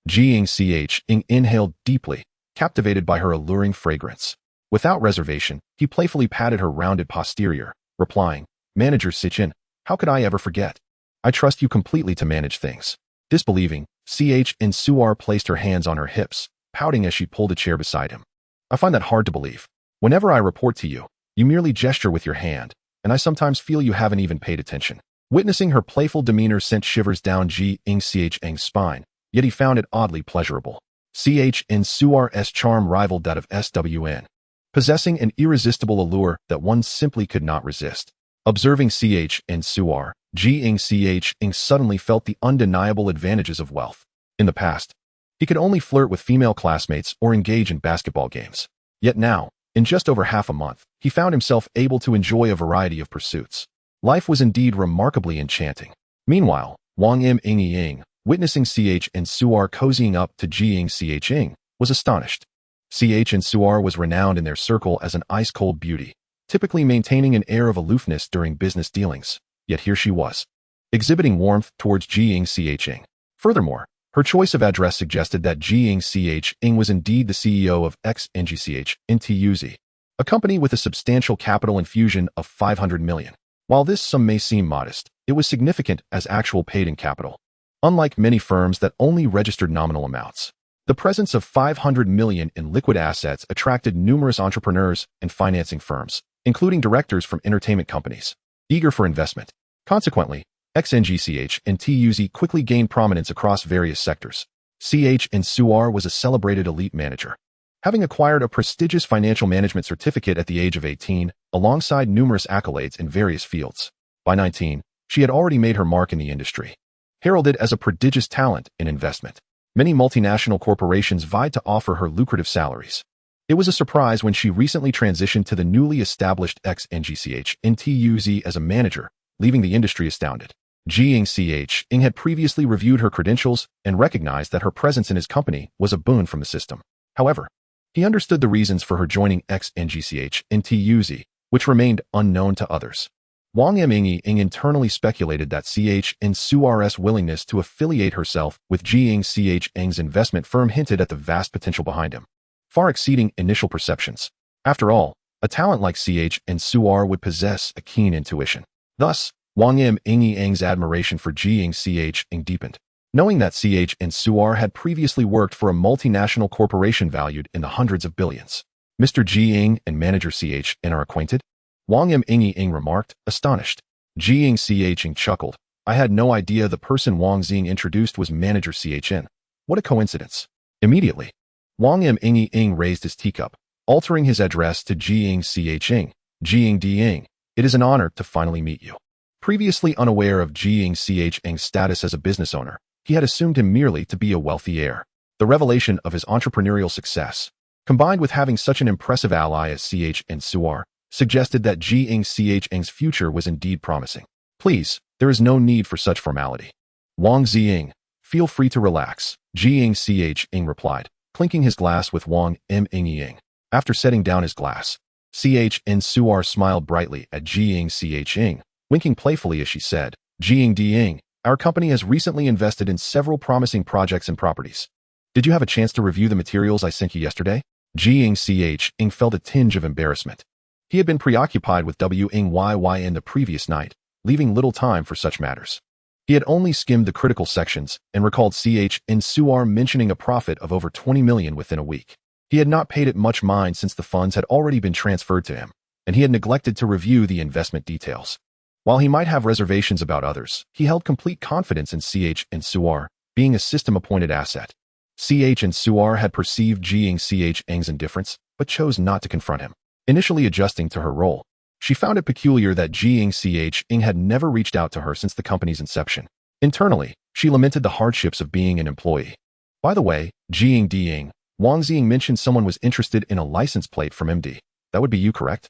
Jiang inhaled deeply, captivated by her alluring fragrance. Without reservation, he playfully patted her rounded posterior, replying, Manager Sichin, how could I ever forget? I trust you completely to manage things. Disbelieving, Suar placed her hands on her hips, pouting as she pulled a chair beside him. I find that hard to believe. Whenever I report to you, you merely gesture with your hand, and I sometimes feel you haven't even paid attention. Witnessing her playful demeanor sent shivers down Jiang's spine, yet he found it oddly pleasurable. Suar's charm rivaled that of SWN, possessing an irresistible allure that one simply could not resist. Observing Suar, Jiang suddenly felt the undeniable advantages of wealth. In the past, he could only flirt with female classmates or engage in basketball games. Yet now, in just over half a month, he found himself able to enjoy a variety of pursuits. Life was indeed remarkably enchanting. Meanwhile, Wang Ying, witnessing Suar cozying up to Jiang, was astonished. Suar was renowned in their circle as an ice-cold beauty, typically maintaining an air of aloofness during business dealings. Yet here she was, exhibiting warmth towards Jiang. Furthermore, her choice of address suggested that Jiang was indeed the CEO of XNGCHNTUZ, a company with a substantial capital infusion of 500 million. While this sum may seem modest, it was significant as actual paid-in capital. Unlike many firms that only registered nominal amounts, the presence of 500 million in liquid assets attracted numerous entrepreneurs and financing firms, including directors from entertainment companies, eager for investment. Consequently, XNGCHNTUZ quickly gained prominence across various sectors. Suar was a celebrated elite manager, having acquired a prestigious financial management certificate at the age of 18, alongside numerous accolades in various fields. By 19, she had already made her mark in the industry. Heralded as a prodigious talent in investment, many multinational corporations vied to offer her lucrative salaries. It was a surprise when she recently transitioned to the newly established XNGCHNTUZ as a manager, leaving the industry astounded. Jiang had previously reviewed her credentials and recognized that her presence in his company was a boon from the system. However, he understood the reasons for her joining XNGCHNTUZ, which remained unknown to others. Wang Yiming internally speculated that CHNSUR's willingness to affiliate herself with Jiang Cheng's investment firm hinted at the vast potential behind him, far exceeding initial perceptions. After all, a talent like CHNSUR would possess a keen intuition. Thus, Wang Yiming's admiration for Jiang Cheng deepened. Knowing that CHNSUR had previously worked for a multinational corporation valued in the hundreds of billions. Mr. Jiang and manager CHN are acquainted? Wang Yiming remarked, astonished. Jiang Cheng chuckled. I had no idea the person Wang Xing introduced was manager CHN. What a coincidence. Immediately, Wang Yiming raised his teacup, altering his address to Jiang Cheng. Jiang Diang, it is an honor to finally meet you. Previously unaware of Jiang Cheng's status as a business owner, he had assumed him merely to be a wealthy heir. The revelation of his entrepreneurial success, combined with having such an impressive ally as CHNSUR, suggested that Jiang Cheng's future was indeed promising. Please, there is no need for such formality. Wang Xing, feel free to relax, Jiang Cheng replied, clinking his glass with Wang Yiming. After setting down his glass, CHNSUR smiled brightly at Jiang Cheng, winking playfully as she said, Jiang Diang, our company has recently invested in several promising projects and properties. Did you have a chance to review the materials I sent you yesterday? Jiang Cheng felt a tinge of embarrassment. He had been preoccupied with WNYYN the previous night, leaving little time for such matters. He had only skimmed the critical sections and recalled CHNSUR mentioning a profit of over 20 million within a week. He had not paid it much mind since the funds had already been transferred to him, and he had neglected to review the investment details. While he might have reservations about others, he held complete confidence in CHNSUR, being a system-appointed asset. CHNSUR had perceived Jiang Cheng's indifference, but chose not to confront him. Initially adjusting to her role, she found it peculiar that Jiang Cheng had never reached out to her since the company's inception. Internally, she lamented the hardships of being an employee. By the way, Jiang Diang, Wang Xing mentioned someone was interested in a license plate from MD. That would be you, correct?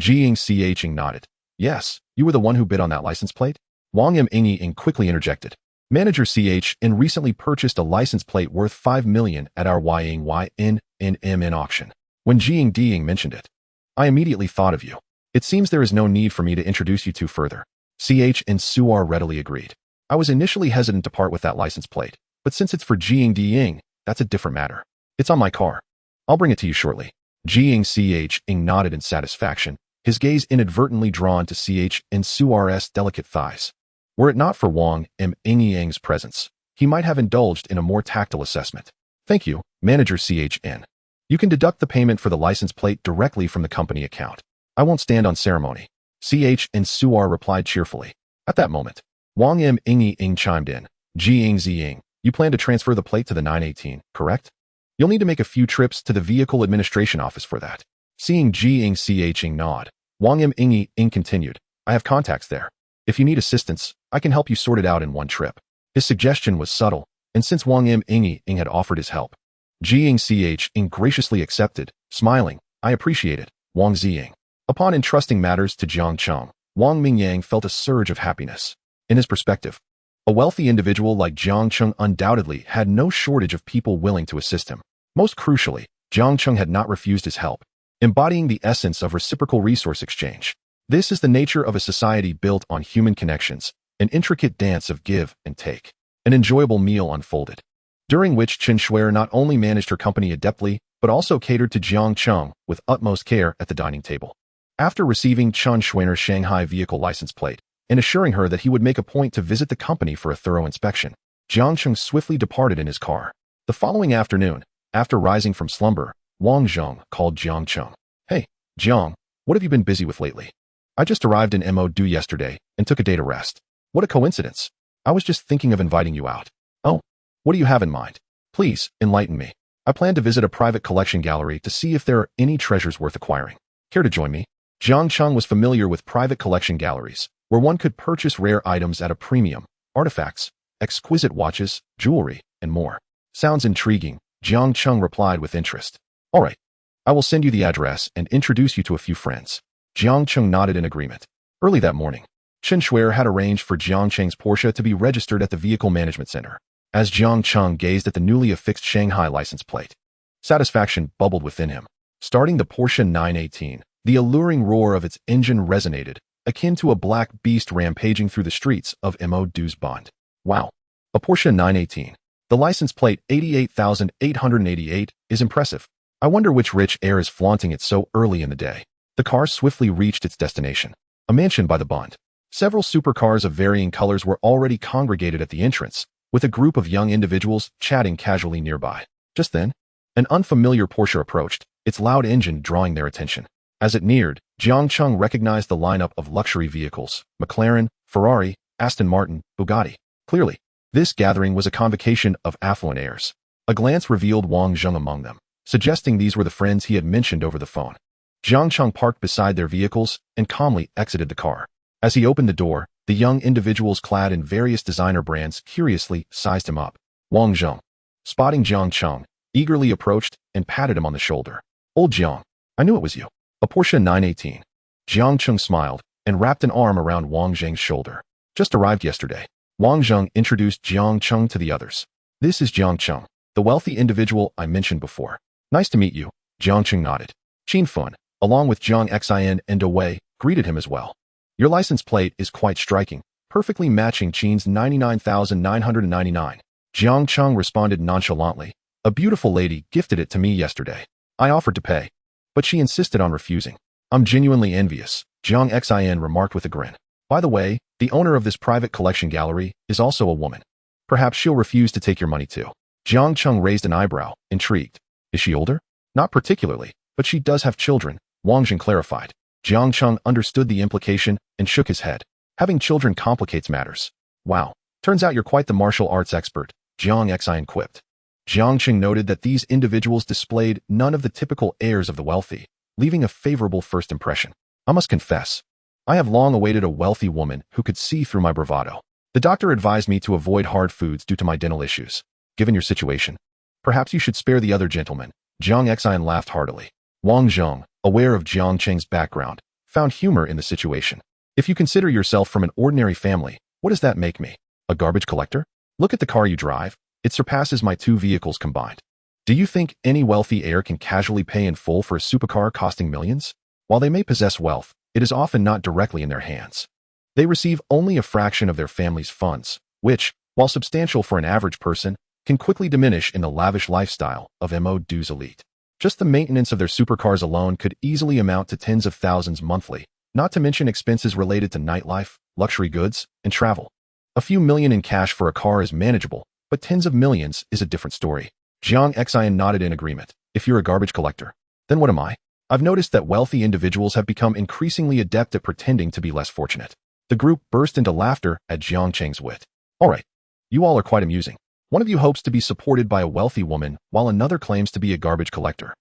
Jiang Cheng nodded. Yes, you were the one who bid on that license plate? Wang Yiming quickly interjected. Manager CHN recently purchased a license plate worth 5 million at our YNYNNMN auction. When Jiang Diang mentioned it, I immediately thought of you. It seems there is no need for me to introduce you two further. CHNSUR readily agreed. I was initially hesitant to part with that license plate, but since it's for Jiang Diang, that's a different matter. It's on my car. I'll bring it to you shortly. Jiang Cheng nodded in satisfaction, his gaze inadvertently drawn to CHNSUR's delicate thighs. Were it not for Wang Yiming's presence, he might have indulged in a more tactile assessment. Thank you, Manager CHN. You can deduct the payment for the license plate directly from the company account. I won't stand on ceremony. CHNSUR replied cheerfully. At that moment, Wang Yiming chimed in. Jiang, you plan to transfer the plate to the 918, correct? You'll need to make a few trips to the Vehicle Administration Office for that. Seeing Jiang nod, Wang Yiming continued. I have contacts there. If you need assistance, I can help you sort it out in one trip. His suggestion was subtle, and since Wang Yiming had offered his help, Jiang graciously accepted, smiling. I appreciate it, Wang Xing. Upon entrusting matters to Jiang Cheng, Wang Mingyang felt a surge of happiness. In his perspective, a wealthy individual like Jiang Cheng undoubtedly had no shortage of people willing to assist him. Most crucially, Jiang Cheng had not refused his help, embodying the essence of reciprocal resource exchange. This is the nature of a society built on human connections, an intricate dance of give and take. An enjoyable meal unfolded, during which Chen Shuer not only managed her company adeptly, but also catered to Jiang Cheng with utmost care at the dining table. After receiving Chen Shuer's Shanghai vehicle license plate and assuring her that he would make a point to visit the company for a thorough inspection, Jiang Cheng swiftly departed in his car. The following afternoon, after rising from slumber, Wang Zhong called Jiang Cheng. Hey, Jiang, what have you been busy with lately? I just arrived in Mo yesterday and took a day to rest. What a coincidence. I was just thinking of inviting you out. Oh, what do you have in mind? Please, enlighten me. I plan to visit a private collection gallery to see if there are any treasures worth acquiring. Care to join me? Jiang Cheng was familiar with private collection galleries, where one could purchase rare items at a premium, artifacts, exquisite watches, jewelry, and more. Sounds intriguing, Jiang Cheng replied with interest. All right, I will send you the address and introduce you to a few friends. Jiang Cheng nodded in agreement. Early that morning, Chen Shuer had arranged for Jiang Cheng's Porsche to be registered at the Vehicle Management Center. As Jiang Cheng gazed at the newly affixed Shanghai license plate, satisfaction bubbled within him. Starting the Porsche 918, the alluring roar of its engine resonated, akin to a black beast rampaging through the streets of Mo2's Bond. Wow. A Porsche 918. The license plate 88,888 is impressive. I wonder which rich heir is flaunting it so early in the day. The car swiftly reached its destination, a mansion by the Bond. Several supercars of varying colors were already congregated at the entrance, with a group of young individuals chatting casually nearby. Just then, an unfamiliar Porsche approached, its loud engine drawing their attention. As it neared, Jiang Cheng recognized the lineup of luxury vehicles: McLaren, Ferrari, Aston Martin, Bugatti. Clearly, this gathering was a convocation of affluent heirs. A glance revealed Wang Zheng among them, suggesting these were the friends he had mentioned over the phone. Jiang Cheng parked beside their vehicles and calmly exited the car. As he opened the door, the young individuals clad in various designer brands curiously sized him up. Wang Zheng, spotting Jiang Cheng, eagerly approached and patted him on the shoulder. "Old Jiang, I knew it was you." A Porsche 918. Jiang Cheng smiled and wrapped an arm around Wang Zheng's shoulder. "Just arrived yesterday." Wang Zheng introduced Jiang Cheng to the others. "This is Jiang Cheng, the wealthy individual I mentioned before." "Nice to meet you." Jiang Cheng nodded. Qin Fun, along with Jiang Xin and Wei, greeted him as well. "Your license plate is quite striking, perfectly matching Qin's 99,999. Jiang Cheng responded nonchalantly. "A beautiful lady gifted it to me yesterday. I offered to pay, but she insisted on refusing." "I'm genuinely envious," Jiang Xin remarked with a grin. "By the way, the owner of this private collection gallery is also a woman. Perhaps she'll refuse to take your money too." Jiang Cheng raised an eyebrow, intrigued. "Is she older?" "Not particularly, but she does have children," Wang Zheng clarified. Jiang Cheng understood the implication and shook his head. "Having children complicates matters." "Wow, turns out you're quite the martial arts expert," Jiang Xin quipped. Jiang Cheng noted that these individuals displayed none of the typical airs of the wealthy, leaving a favorable first impression. "I must confess, I have long awaited a wealthy woman who could see through my bravado. The doctor advised me to avoid hard foods due to my dental issues. Given your situation, perhaps you should spare the other gentlemen." Jiang Xin laughed heartily. Wang Zheng, aware of Jiang Cheng's background, found humor in the situation. "If you consider yourself from an ordinary family, what does that make me? A garbage collector? Look at the car you drive. It surpasses my two vehicles combined. Do you think any wealthy heir can casually pay in full for a supercar costing millions? While they may possess wealth, it is often not directly in their hands. They receive only a fraction of their family's funds, which, while substantial for an average person, can quickly diminish in the lavish lifestyle of Mo2's elite. Just the maintenance of their supercars alone could easily amount to tens of thousands monthly, not to mention expenses related to nightlife, luxury goods, and travel. A few million in cash for a car is manageable, but tens of millions is a different story." Jiang Xin nodded in agreement. "If you're a garbage collector, then what am I? I've noticed that wealthy individuals have become increasingly adept at pretending to be less fortunate." The group burst into laughter at Jiang Cheng's wit. "All right, you all are quite amusing. One of you hopes to be supported by a wealthy woman, while another claims to be a garbage collector.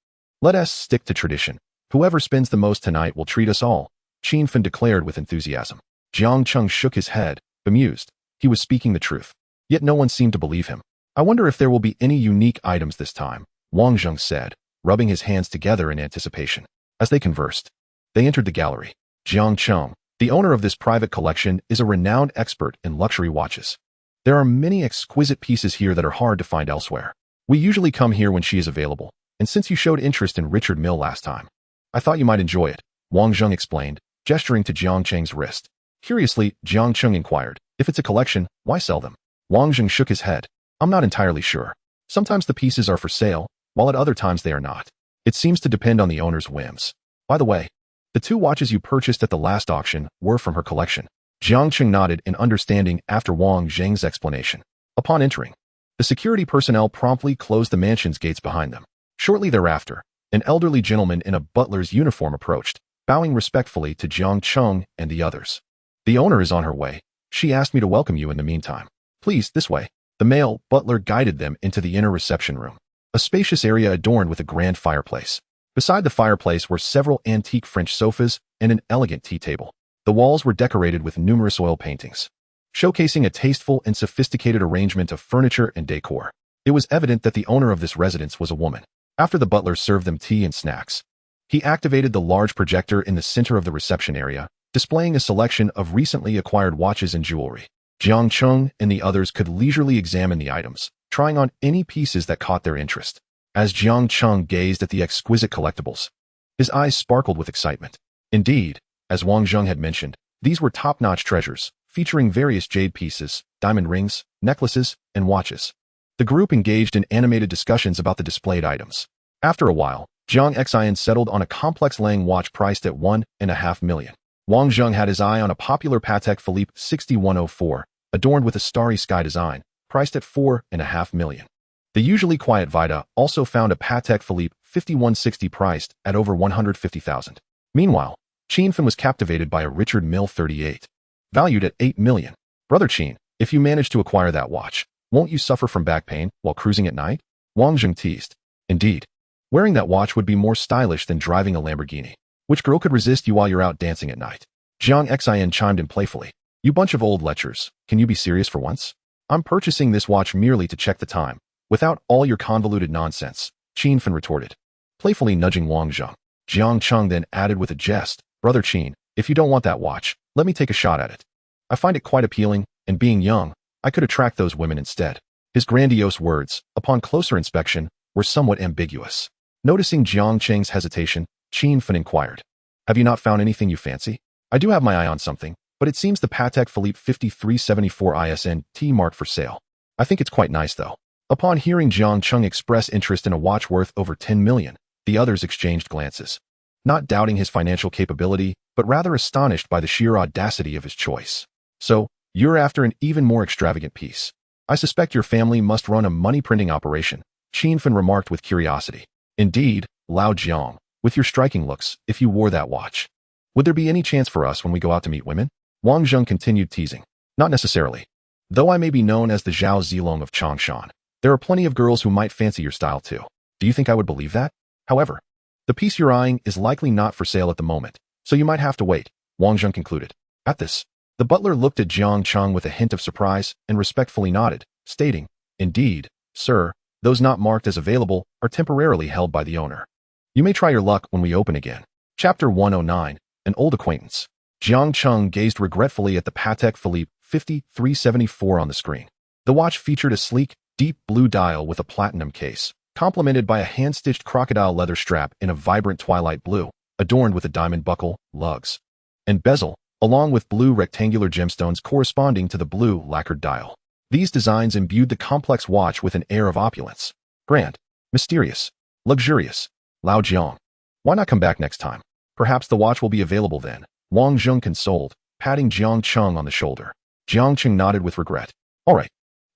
Let us stick to tradition. Whoever spends the most tonight will treat us all," Qin Fun declared with enthusiasm. Jiang Cheng shook his head, bemused. He was speaking the truth. Yet no one seemed to believe him. "I wonder if there will be any unique items this time," Wang Zheng said, rubbing his hands together in anticipation. As they conversed, they entered the gallery. Jiang Cheng, the owner of this private collection, is a renowned expert in luxury watches. "There are many exquisite pieces here that are hard to find elsewhere. We usually come here when she is available, and since you showed interest in Richard Mille last time, I thought you might enjoy it," Wang Zheng explained, gesturing to Jiang Cheng's wrist. Curiously, Jiang Cheng inquired, "If it's a collection, why sell them?" Wang Zheng shook his head. "I'm not entirely sure. Sometimes the pieces are for sale, while at other times they are not. It seems to depend on the owner's whims. By the way, the two watches you purchased at the last auction were from her collection." Jiang Cheng nodded in understanding after Wang Zheng's explanation. Upon entering, the security personnel promptly closed the mansion's gates behind them. Shortly thereafter, an elderly gentleman in a butler's uniform approached, bowing respectfully to Jiang Cheng and the others. "The owner is on her way. She asked me to welcome you in the meantime. Please, this way." The male butler guided them into the inner reception room, a spacious area adorned with a grand fireplace. Beside the fireplace were several antique French sofas and an elegant tea table. The walls were decorated with numerous oil paintings, showcasing a tasteful and sophisticated arrangement of furniture and decor. It was evident that the owner of this residence was a woman. After the butler served them tea and snacks, he activated the large projector in the center of the reception area, displaying a selection of recently acquired watches and jewelry. Jiang Cheng and the others could leisurely examine the items, trying on any pieces that caught their interest. As Jiang Cheng gazed at the exquisite collectibles, his eyes sparkled with excitement. Indeed, as Wang Zheng had mentioned, These were top-notch treasures, featuring various jade pieces, diamond rings, necklaces, and watches. The group engaged in animated discussions about the displayed items. After a while, Jiang Cheng settled on a complex Lang watch priced at $1.5 million. Wang Zheng had his eye on a popular Patek Philippe 6104, adorned with a starry sky design, priced at $4.5 million. The usually quiet Vida also found a Patek Philippe 5160 priced at over $150,000. Meanwhile, Qianfen was captivated by a Richard Mille 38, valued at $8 million. Brother Qin, if you manage to acquire that watch, won't you suffer from back pain while cruising at night? Wang Zheng teased. Indeed. Wearing that watch would be more stylish than driving a Lamborghini. Which girl could resist you while you're out dancing at night? Jiang Cheng chimed in playfully. You bunch of old lechers, can you be serious for once? I'm purchasing this watch merely to check the time, without all your convoluted nonsense, Qianfen retorted, playfully nudging Wang Zheng. Jiang Cheng then added with a jest, Brother Qin, if you don't want that watch, let me take a shot at it. I find it quite appealing, and being young, I could attract those women instead. His grandiose words, upon closer inspection, were somewhat ambiguous. Noticing Jiang Cheng's hesitation, Qianfen inquired, have you not found anything you fancy? I do have my eye on something, but it seems the Patek Philippe 5374 ISN T marked for sale. I think it's quite nice though. Upon hearing Jiang Cheng express interest in a watch worth over 10 million, the others exchanged glances. Not doubting his financial capability, but rather astonished by the sheer audacity of his choice. So, you're after an even more extravagant piece. I suspect your family must run a money-printing operation, Qianfen remarked with curiosity. Indeed, Lao Jiang, with your striking looks, if you wore that watch. Would there be any chance for us when we go out to meet women? Wang Zheng continued teasing. Not necessarily. Though I may be known as the Zhao Zilong of Changshan, there are plenty of girls who might fancy your style too. Do you think I would believe that? However, the piece you're eyeing is likely not for sale at the moment, so you might have to wait, Wang Zheng concluded. At this, the butler looked at Jiang Cheng with a hint of surprise and respectfully nodded, stating, Indeed, sir, those not marked as available are temporarily held by the owner. You may try your luck when we open again. Chapter 109, An Old Acquaintance. Jiang Cheng gazed regretfully at the Patek Philippe 5374 on the screen. The watch featured a sleek, deep blue dial with a platinum case, complemented by a hand-stitched crocodile leather strap in a vibrant twilight blue, adorned with a diamond buckle, lugs, and bezel, along with blue rectangular gemstones corresponding to the blue lacquered dial. These designs imbued the complex watch with an air of opulence. Grand, mysterious, luxurious. Lao Jiang. Why not come back next time? Perhaps the watch will be available then, Wang Zheng consoled, patting Jiang Cheng on the shoulder. Jiang Cheng nodded with regret. All right,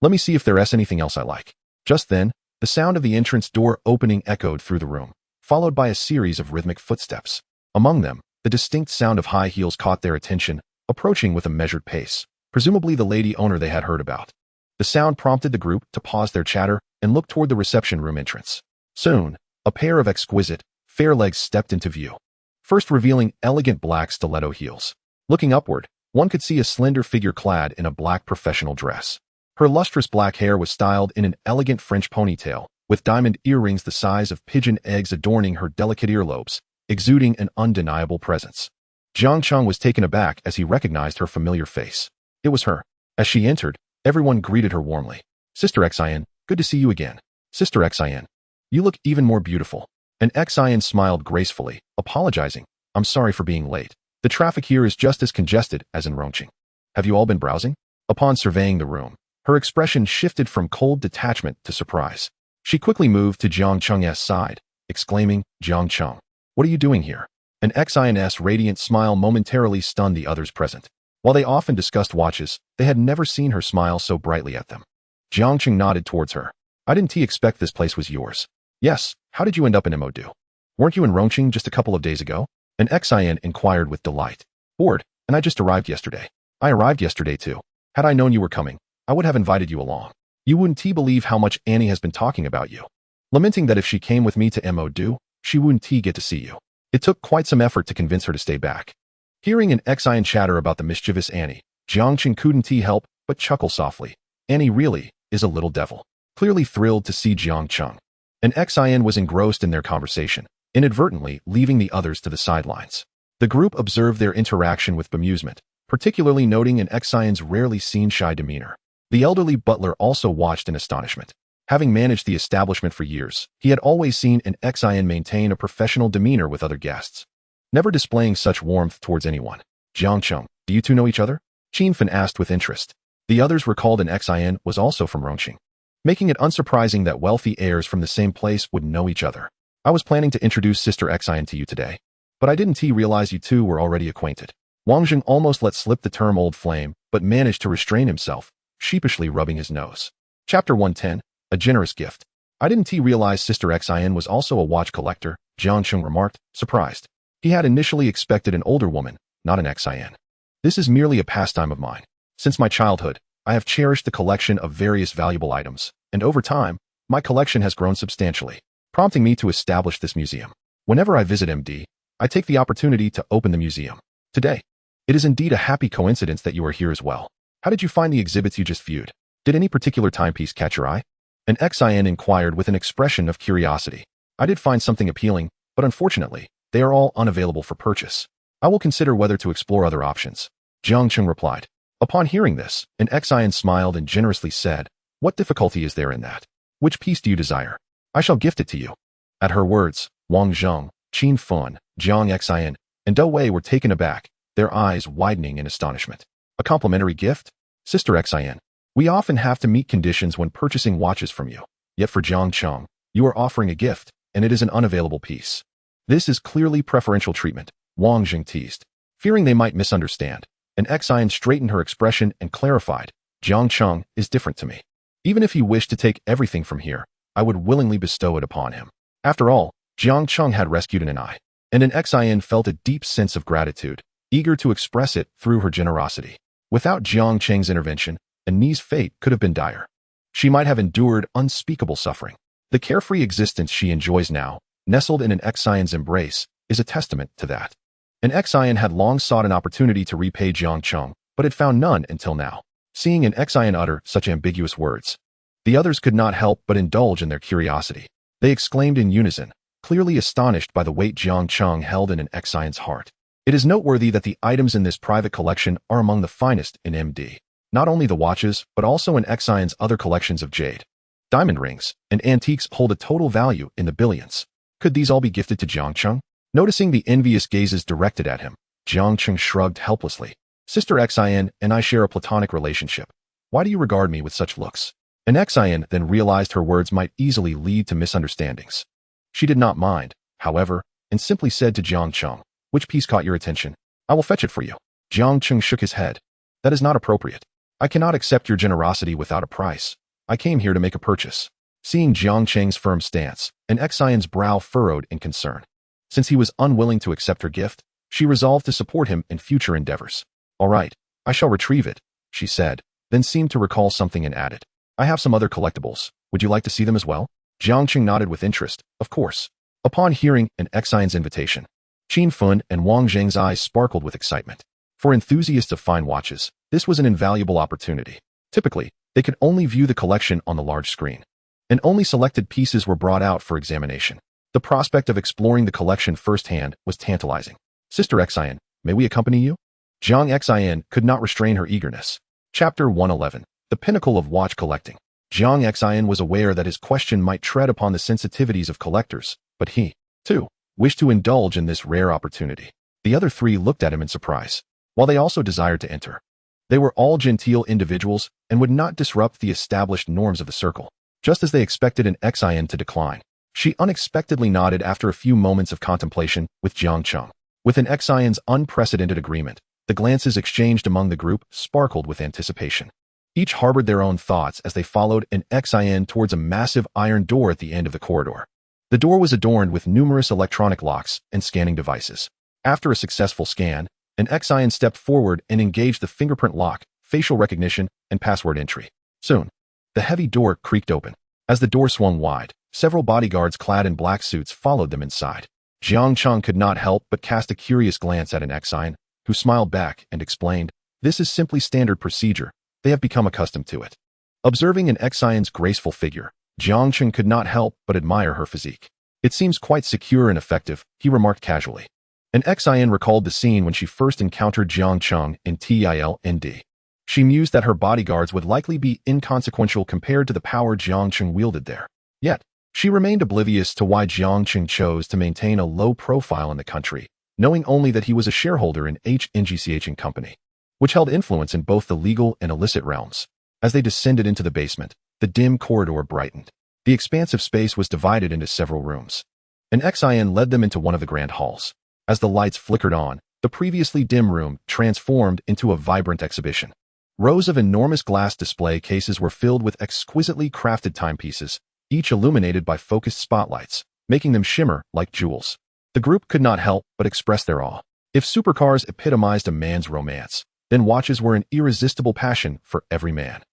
let me see if there's anything else I like. Just then, the sound of the entrance door opening echoed through the room, followed by a series of rhythmic footsteps. Among them, the distinct sound of high heels caught their attention, approaching with a measured pace, presumably the lady owner they had heard about. The sound prompted the group to pause their chatter and look toward the reception room entrance. Soon, a pair of exquisite, fair legs stepped into view, first revealing elegant black stiletto heels. Looking upward, one could see a slender figure clad in a black professional dress. Her lustrous black hair was styled in an elegant French ponytail, with diamond earrings the size of pigeon eggs adorning her delicate earlobes, exuding an undeniable presence. Jiang Cheng was taken aback as he recognized her familiar face. It was her. As she entered, everyone greeted her warmly. Sister Xian, good to see you again. Sister Xian, you look even more beautiful. And Xian smiled gracefully, apologizing. I'm sorry for being late. The traffic here is just as congested as in Rongqing. Have you all been browsing? Upon surveying the room, her expression shifted from cold detachment to surprise. She quickly moved to Jiang Cheng's side, exclaiming, Jiang Cheng, what are you doing here? An Xian's radiant smile momentarily stunned the others present. While they often discussed watches, they had never seen her smile so brightly at them. Jiang Cheng nodded towards her. I didn't expect this place was yours. Yes, how did you end up in Modu? Weren't you in Rongqing just a couple of days ago? An Xian inquired with delight. Bored, and I just arrived yesterday. I arrived yesterday too. Had I known you were coming, I would have invited you along. You wouldn't believe how much Annie has been talking about you. Lamenting that if she came with me to Modu, she wouldn't get to see you. It took quite some effort to convince her to stay back. Hearing an Xian chatter about the mischievous Annie, Jiang Cheng couldn't help but chuckle softly. Annie really is a little devil. Clearly thrilled to see Jiang Cheng. An Xian was engrossed in their conversation, inadvertently leaving the others to the sidelines. The group observed their interaction with bemusement, particularly noting an Xian's rarely seen shy demeanor. The elderly butler also watched in astonishment. Having managed the establishment for years, he had always seen an Xian maintain a professional demeanor with other guests, never displaying such warmth towards anyone. Jiang Cheng, Do you two know each other? Qin Fan asked with interest. The others recalled an Xin was also from Rongqing, making it unsurprising that wealthy heirs from the same place would know each other. I was planning to introduce Sister Xin to you today, but I didn't realize you two were already acquainted. Wang Jing almost let slip the term old flame, but managed to restrain himself, sheepishly rubbing his nose. Chapter 110, A Generous Gift. I didn't realize Sister Xin was also a watch collector, Jiang Cheng remarked, surprised. He had initially expected an older woman, not an Xin. This is merely a pastime of mine. Since my childhood, I have cherished the collection of various valuable items, and over time, my collection has grown substantially, prompting me to establish this museum. Whenever I visit MD, I take the opportunity to open the museum. Today, it is indeed a happy coincidence that you are here as well. How did you find the exhibits you just viewed? Did any particular timepiece catch your eye? An Xin inquired with an expression of curiosity. I did find something appealing, but unfortunately, they are all unavailable for purchase. I will consider whether to explore other options. Jiang Cheng replied. Upon hearing this, an Xin smiled and generously said, What difficulty is there in that? Which piece do you desire? I shall gift it to you. At her words, Wang Zheng, Qin Fan, Jiang Xin, and Dou Wei were taken aback, their eyes widening in astonishment. A complimentary gift? Sister Xin, we often have to meet conditions when purchasing watches from you. Yet for Jiang Cheng, you are offering a gift, and it is an unavailable piece. This is clearly preferential treatment, Wang Jing teased. Fearing they might misunderstand, an Xin straightened her expression and clarified, Jiang Cheng is different to me. Even if he wished to take everything from here, I would willingly bestow it upon him. After all, Jiang Cheng had rescued an eye, and an Xin felt a deep sense of gratitude, eager to express it through her generosity. Without Jiang Cheng's intervention, Annie's fate could have been dire. She might have endured unspeakable suffering. The carefree existence she enjoys now, nestled in an Xion's embrace, is a testament to that. An Xion had long sought an opportunity to repay Jiang Cheng, but had found none until now. Seeing an Xion utter such ambiguous words, the others could not help but indulge in their curiosity. They exclaimed in unison, clearly astonished by the weight Jiang Cheng held in an Xion's heart. It is noteworthy that the items in this private collection are among the finest in MD. Not only the watches, but also in Xion's other collections of jade, diamond rings, and antiques hold a total value in the billions. Could these all be gifted to Jiang Cheng? Noticing the envious gazes directed at him, Jiang Cheng shrugged helplessly. Sister Xin and I share a platonic relationship. Why do you regard me with such looks? An Xin then realized her words might easily lead to misunderstandings. She did not mind, however, and simply said to Jiang Cheng, Which piece caught your attention? I will fetch it for you. Jiang Cheng shook his head. That is not appropriate. I cannot accept your generosity without a price. I came here to make a purchase. Seeing Jiang Cheng's firm stance, an Xion's brow furrowed in concern. Since he was unwilling to accept her gift, she resolved to support him in future endeavors. All right, I shall retrieve it, she said, then seemed to recall something and added. I have some other collectibles. Would you like to see them as well? Jiang Cheng nodded with interest, of course. Upon hearing an Xion's invitation, Qin Fan and Wang Zheng's eyes sparkled with excitement. For enthusiasts of fine watches, this was an invaluable opportunity. Typically, they could only view the collection on the large screen, and only selected pieces were brought out for examination. The prospect of exploring the collection firsthand was tantalizing. Sister Xin, may we accompany you? Jiang Xin could not restrain her eagerness. Chapter 111, The Pinnacle of Watch Collecting. Jiang Xin was aware that his question might tread upon the sensitivities of collectors, but he, too, wished to indulge in this rare opportunity. The other three looked at him in surprise, while they also desired to enter. They were all genteel individuals and would not disrupt the established norms of the circle. Just as they expected an Xin to decline, she unexpectedly nodded after a few moments of contemplation with Jiang Cheng. With an Xion's unprecedented agreement, the glances exchanged among the group sparkled with anticipation. Each harbored their own thoughts as they followed an Xin towards a massive iron door at the end of the corridor. The door was adorned with numerous electronic locks and scanning devices. After a successful scan, an Xin stepped forward and engaged the fingerprint lock, facial recognition, and password entry. Soon, the heavy door creaked open. As the door swung wide, several bodyguards clad in black suits followed them inside. Jiang Cheng could not help but cast a curious glance at an Xin, who smiled back and explained, This is simply standard procedure. They have become accustomed to it. Observing an Xion's graceful figure, Jiang Cheng could not help but admire her physique. It seems quite secure and effective, he remarked casually. An Xin recalled the scene when she first encountered Jiang Cheng in TILND. She mused that her bodyguards would likely be inconsequential compared to the power Jiang Cheng wielded there. Yet, she remained oblivious to why Jiang Cheng chose to maintain a low profile in the country, knowing only that he was a shareholder in HNGCH & Company. which held influence in both the legal and illicit realms. As they descended into the basement, the dim corridor brightened. The expansive space was divided into several rooms. An XIN led them into one of the grand halls. As the lights flickered on, the previously dim room transformed into a vibrant exhibition. Rows of enormous glass display cases were filled with exquisitely crafted timepieces, each illuminated by focused spotlights, making them shimmer like jewels. The group could not help but express their awe. If supercars epitomized a man's romance, then watches were an irresistible passion for every man.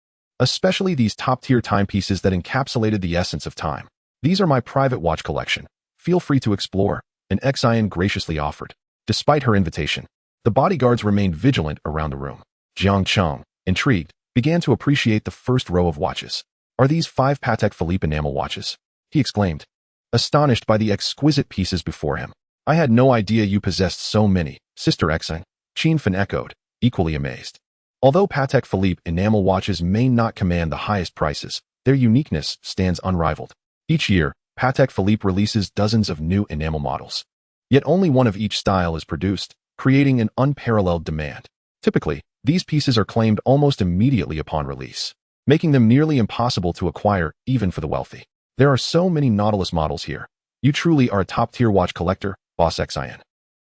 Especially these top-tier timepieces that encapsulated the essence of time. These are my private watch collection. Feel free to explore, an XIN graciously offered. Despite her invitation, the bodyguards remained vigilant around the room. Jiang Cheng, intrigued, began to appreciate the first row of watches. Are these 5 Patek Philippe enamel watches? He exclaimed, astonished by the exquisite pieces before him. I had no idea you possessed so many, Sister XIN. Qin Fan echoed, equally amazed. Although Patek Philippe enamel watches may not command the highest prices, their uniqueness stands unrivaled. Each year, Patek Philippe releases dozens of new enamel models. Yet only one of each style is produced, creating an unparalleled demand. Typically, these pieces are claimed almost immediately upon release, making them nearly impossible to acquire even for the wealthy. There are so many Nautilus models here. You truly are a top-tier watch collector, Boss XIN.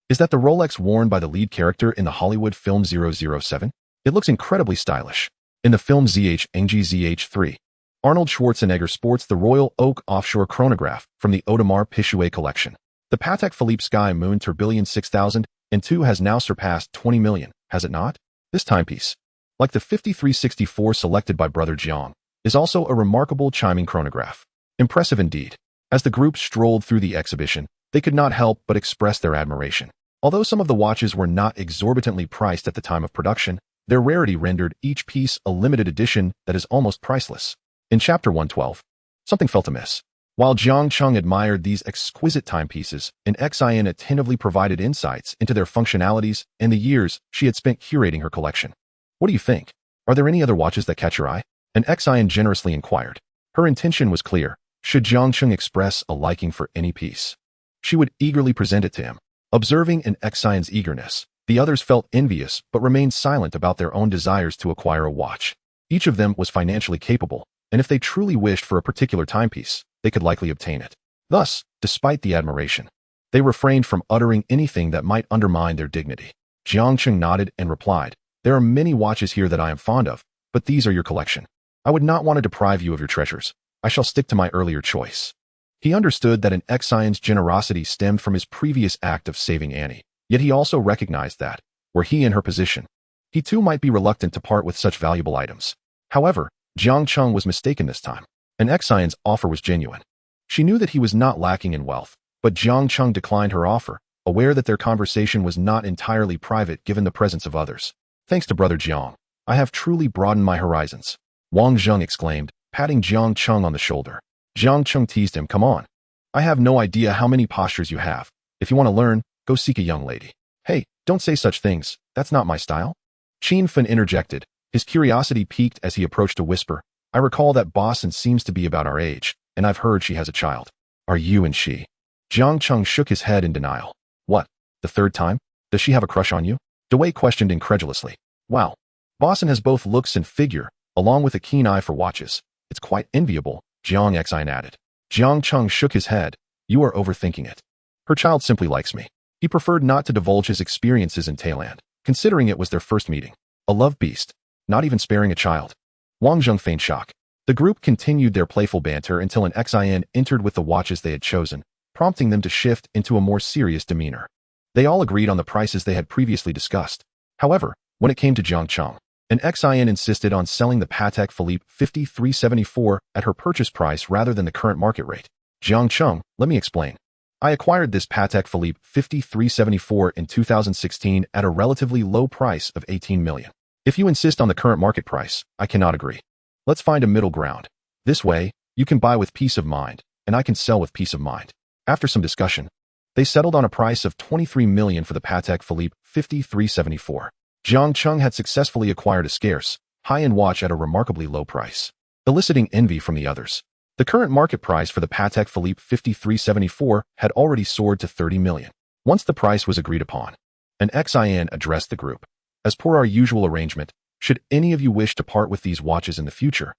Is that the Rolex worn by the lead character in the Hollywood film 007? It looks incredibly stylish. In the film ZH&GZH3, Arnold Schwarzenegger sports the Royal Oak offshore chronograph from the Audemars Piguet collection. The Patek Philippe Sky Moon Tourbillon 6002 has now surpassed 20 million, has it not? This timepiece, like the 5364 selected by Brother Jiang, is also a remarkable chiming chronograph. Impressive indeed. As the group strolled through the exhibition, they could not help but express their admiration. Although some of the watches were not exorbitantly priced at the time of production, their rarity rendered each piece a limited edition that is almost priceless. In Chapter 112, something felt amiss. While Jiang Cheng admired these exquisite timepieces, an XIN attentively provided insights into their functionalities and the years she had spent curating her collection. What do you think? Are there any other watches that catch your eye? An XIN generously inquired. Her intention was clear. Should Jiang Cheng express a liking for any piece, she would eagerly present it to him. Observing an XIN's eagerness, the others felt envious but remained silent about their own desires to acquire a watch. Each of them was financially capable, and if they truly wished for a particular timepiece, they could likely obtain it. Thus, despite the admiration, they refrained from uttering anything that might undermine their dignity. Jiang Cheng nodded and replied, there are many watches here that I am fond of, but these are your collection. I would not want to deprive you of your treasures. I shall stick to my earlier choice. He understood that an XIN's generosity stemmed from his previous act of saving Annie, yet he also recognized that, were he in her position, he too might be reluctant to part with such valuable items. However, Jiang Cheng was mistaken this time. An XIN's offer was genuine. She knew that he was not lacking in wealth, but Jiang Cheng declined her offer, aware that their conversation was not entirely private given the presence of others. Thanks to Brother Jiang, I have truly broadened my horizons, Wang Zheng exclaimed, patting Jiang Cheng on the shoulder. Jiang Cheng teased him, come on. I have no idea how many postures you have. If you want to learn, go seek a young lady. Hey, don't say such things. That's not my style. Qin Fan interjected. His curiosity piqued as he approached to whisper, I recall that Boston seems to be about our age, and I've heard she has a child. Are you and she? Jiang Cheng shook his head in denial. What? The third time? Does she have a crush on you? DeWei questioned incredulously. Wow. Boston has both looks and figure, along with a keen eye for watches. It's quite enviable, Jiang Xin added. Jiang Cheng shook his head. You are overthinking it. Her child simply likes me. He preferred not to divulge his experiences in Thailand, considering it was their first meeting. A love beast, not even sparing a child. Wang Zheng feigned shock. The group continued their playful banter until an XIN entered with the watches they had chosen, prompting them to shift into a more serious demeanor. They all agreed on the prices they had previously discussed. However, when it came to Jiang Cheng, an XIN insisted on selling the Patek Philippe 5374 at her purchase price rather than the current market rate. Jiang Cheng, let me explain. I acquired this Patek Philippe 5374 in 2016 at a relatively low price of 18 million. If you insist on the current market price, I cannot agree. Let's find a middle ground. This way, you can buy with peace of mind, and I can sell with peace of mind. After some discussion, they settled on a price of 23 million for the Patek Philippe 5374. Jiang Cheng had successfully acquired a scarce, high-end watch at a remarkably low price, eliciting envy from the others. The current market price for the Patek Philippe 5374 had already soared to 30 million. Once the price was agreed upon, an XIN addressed the group. As per our usual arrangement, should any of you wish to part with these watches in the future,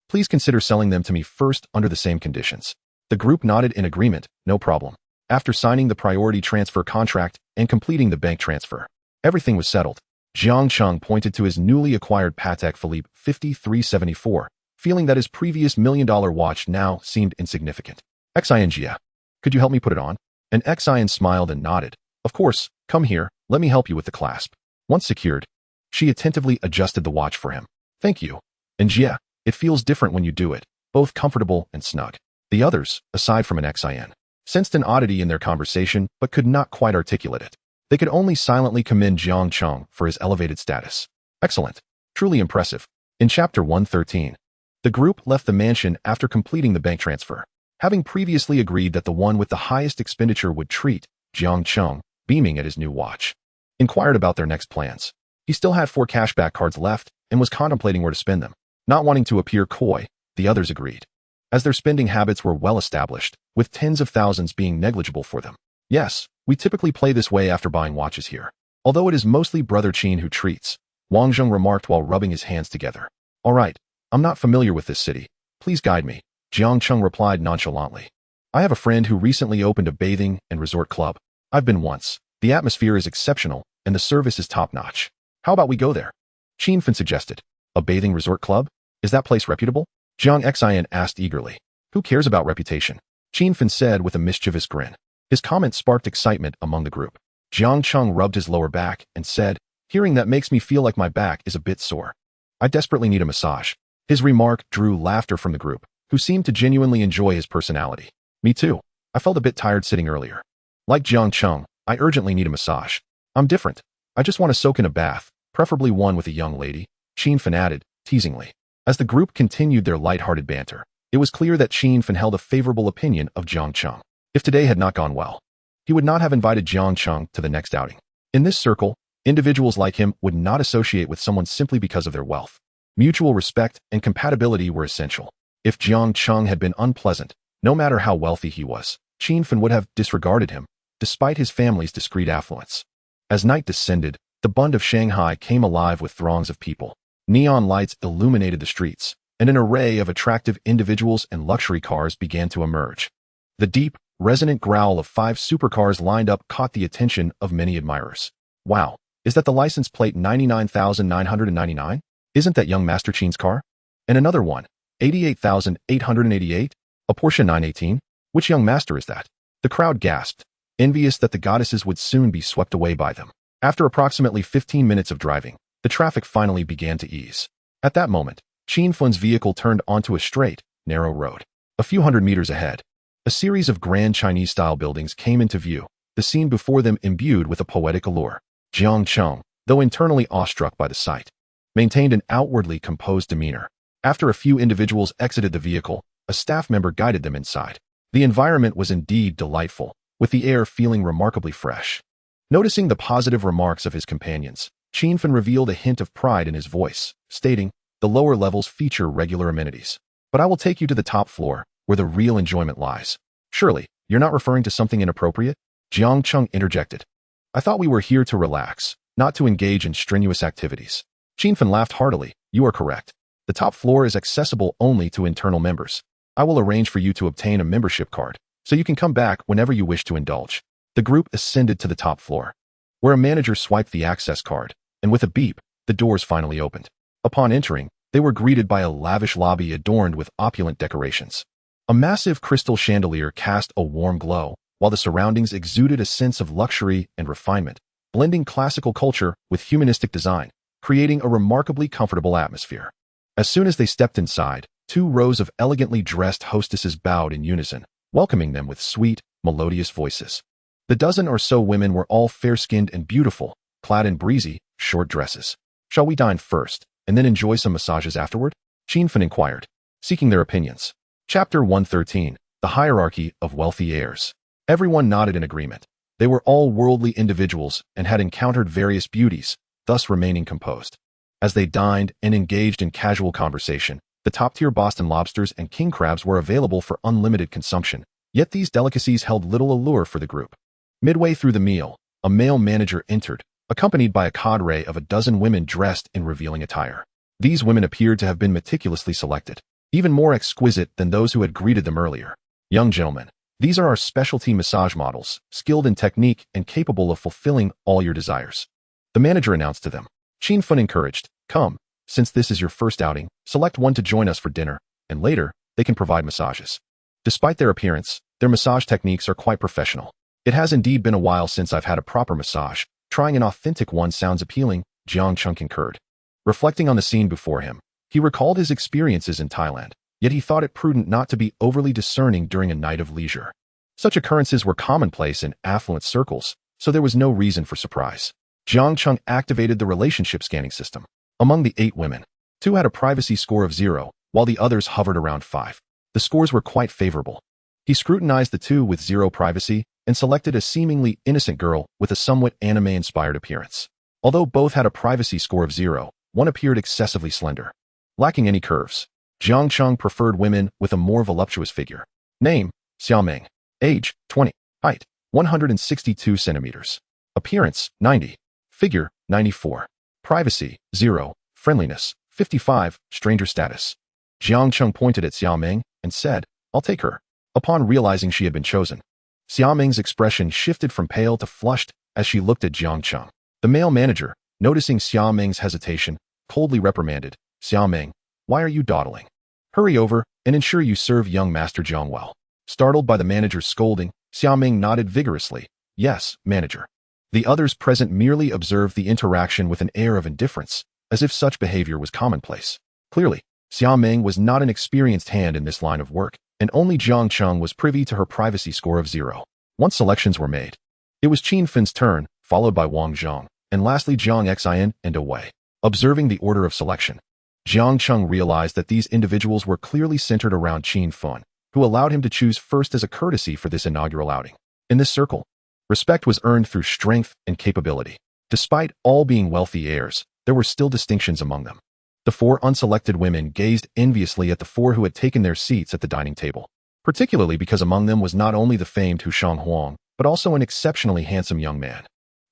please consider selling them to me first under the same conditions. The group nodded in agreement, no problem. After signing the priority transfer contract and completing the bank transfer, everything was settled. Jiang Cheng pointed to his newly acquired Patek Philippe 5374, feeling that his previous million-dollar watch now seemed insignificant. Xinjia, could you help me put it on? And Xin smiled and nodded. Of course, come here, let me help you with the clasp. Once secured, she attentively adjusted the watch for him. Thank you. And Jia, it feels different when you do it, both comfortable and snug. The others, aside from an Xin, sensed an oddity in their conversation but could not quite articulate it. They could only silently commend Jiang Cheng for his elevated status. Excellent. Truly impressive. In Chapter 113, the group left the mansion after completing the bank transfer. Having previously agreed that the one with the highest expenditure would treat, Jiang Cheng, beaming at his new watch, inquired about their next plans. He still had 4 cashback cards left and was contemplating where to spend them. Not wanting to appear coy, the others agreed, as their spending habits were well established, with tens of thousands being negligible for them. Yes, we typically play this way after buying watches here. Although it is mostly Brother Qin who treats, Wang Zheng remarked while rubbing his hands together. All right, I'm not familiar with this city. Please guide me, Jiang Cheng replied nonchalantly. I have a friend who recently opened a bathing and resort club. I've been once. The atmosphere is exceptional, and the service is top-notch. How about we go there? Qin Fin suggested. A bathing resort club? Is that place reputable? Jiang Xian asked eagerly. Who cares about reputation? Qin Fin said with a mischievous grin. His comment sparked excitement among the group. Jiang Cheng rubbed his lower back and said, hearing that makes me feel like my back is a bit sore. I desperately need a massage. His remark drew laughter from the group, who seemed to genuinely enjoy his personality. Me too. I felt a bit tired sitting earlier. Like Jiang Cheng, I urgently need a massage. I'm different. I just want to soak in a bath, preferably one with a young lady, Qin Fin added, teasingly. As the group continued their light-hearted banter, it was clear that Qin Fin held a favorable opinion of Jiang Cheng. If today had not gone well, he would not have invited Jiang Cheng to the next outing. In this circle, individuals like him would not associate with someone simply because of their wealth. Mutual respect and compatibility were essential. If Jiang Cheng had been unpleasant, no matter how wealthy he was, Qin Fin would have disregarded him, despite his family's discreet affluence. As night descended, the Bund of Shanghai came alive with throngs of people. Neon lights illuminated the streets, and an array of attractive individuals and luxury cars began to emerge. The deep, resonant growl of 5 supercars lined up caught the attention of many admirers. Wow, is that the license plate 99,999? Isn't that young Master Qin's car? And another one, 88,888? A Porsche 918? Which young master is that? The crowd gasped, envious that the goddesses would soon be swept away by them. After approximately 15 minutes of driving, the traffic finally began to ease. At that moment, Qin Fin's vehicle turned onto a straight, narrow road. A few hundred meters ahead, a series of grand Chinese-style buildings came into view, the scene before them imbued with a poetic allure. Jiang Cheng, though internally awestruck by the sight, maintained an outwardly composed demeanor. After a few individuals exited the vehicle, a staff member guided them inside. The environment was indeed delightful, with the air feeling remarkably fresh. Noticing the positive remarks of his companions, Qin Fin revealed a hint of pride in his voice, stating, the lower levels feature regular amenities. But I will take you to the top floor, where the real enjoyment lies. Surely, you're not referring to something inappropriate? Jiang Cheng interjected. I thought we were here to relax, not to engage in strenuous activities. Qin Fin laughed heartily. You are correct. The top floor is accessible only to internal members. I will arrange for you to obtain a membership card, so you can come back whenever you wish to indulge. The group ascended to the top floor, where a manager swiped the access card, and with a beep, the doors finally opened. Upon entering, they were greeted by a lavish lobby adorned with opulent decorations. A massive crystal chandelier cast a warm glow, while the surroundings exuded a sense of luxury and refinement, blending classical culture with humanistic design, creating a remarkably comfortable atmosphere. As soon as they stepped inside, 2 rows of elegantly dressed hostesses bowed in unison, welcoming them with sweet, melodious voices. The dozen or so women were all fair-skinned and beautiful, clad in breezy, short dresses. Shall we dine first, and then enjoy some massages afterward? Qin Fin inquired, seeking their opinions. Chapter 113, The Hierarchy of Wealthy Heirs. Everyone nodded in agreement. They were all worldly individuals and had encountered various beauties, thus remaining composed. As they dined and engaged in casual conversation, the top-tier Boston lobsters and king crabs were available for unlimited consumption, yet these delicacies held little allure for the group. Midway through the meal, a male manager entered, accompanied by a cadre of a dozen women dressed in revealing attire. These women appeared to have been meticulously selected, even more exquisite than those who had greeted them earlier. Young gentlemen, these are our specialty massage models, skilled in technique and capable of fulfilling all your desires. The manager announced to them. Qin Fun encouraged, come, since this is your first outing, select one to join us for dinner, and later, they can provide massages. Despite their appearance, their massage techniques are quite professional. It has indeed been a while since I've had a proper massage. Trying an authentic one sounds appealing, Jiang Cheng concurred. Reflecting on the scene before him, he recalled his experiences in Thailand, yet he thought it prudent not to be overly discerning during a night of leisure. Such occurrences were commonplace in affluent circles, so there was no reason for surprise. Jiang Cheng activated the relationship scanning system. Among the 8 women, 2 had a privacy score of 0, while the others hovered around 5. The scores were quite favorable. He scrutinized the 2 with 0 privacy and selected a seemingly innocent girl with a somewhat anime-inspired appearance. Although both had a privacy score of 0, one appeared excessively slender, lacking any curves. Jiang Cheng preferred women with a more voluptuous figure. Name, Xiaoming. Age, 20. Height, 162 centimeters. Appearance, 90. Figure, 94. Privacy, 0. Friendliness, 55. Stranger status. Jiang Cheng pointed at Xiaoming and said, I'll take her. Upon realizing she had been chosen, Xiaoming's expression shifted from pale to flushed as she looked at Jiang Cheng. The male manager, noticing Xiaoming's hesitation, coldly reprimanded, Xiaoming, why are you dawdling? Hurry over and ensure you serve young Master Jiang well. Startled by the manager's scolding, Xiaoming nodded vigorously. Yes, manager. The others present merely observed the interaction with an air of indifference, as if such behavior was commonplace. Clearly, Xiaoming was not an experienced hand in this line of work, and only Jiang Cheng was privy to her privacy score of 0. Once selections were made, it was Qin Fin's turn, followed by Wang Zhang, and lastly Jiang Xian and Wei. Observing the order of selection, Jiang Cheng realized that these individuals were clearly centered around Qin Fin, who allowed him to choose first as a courtesy for this inaugural outing. In this circle, respect was earned through strength and capability. Despite all being wealthy heirs, there were still distinctions among them. The 4 unselected women gazed enviously at the 4 who had taken their seats at the dining table, particularly because among them was not only the famed Hu Shanghuang, but also an exceptionally handsome young man.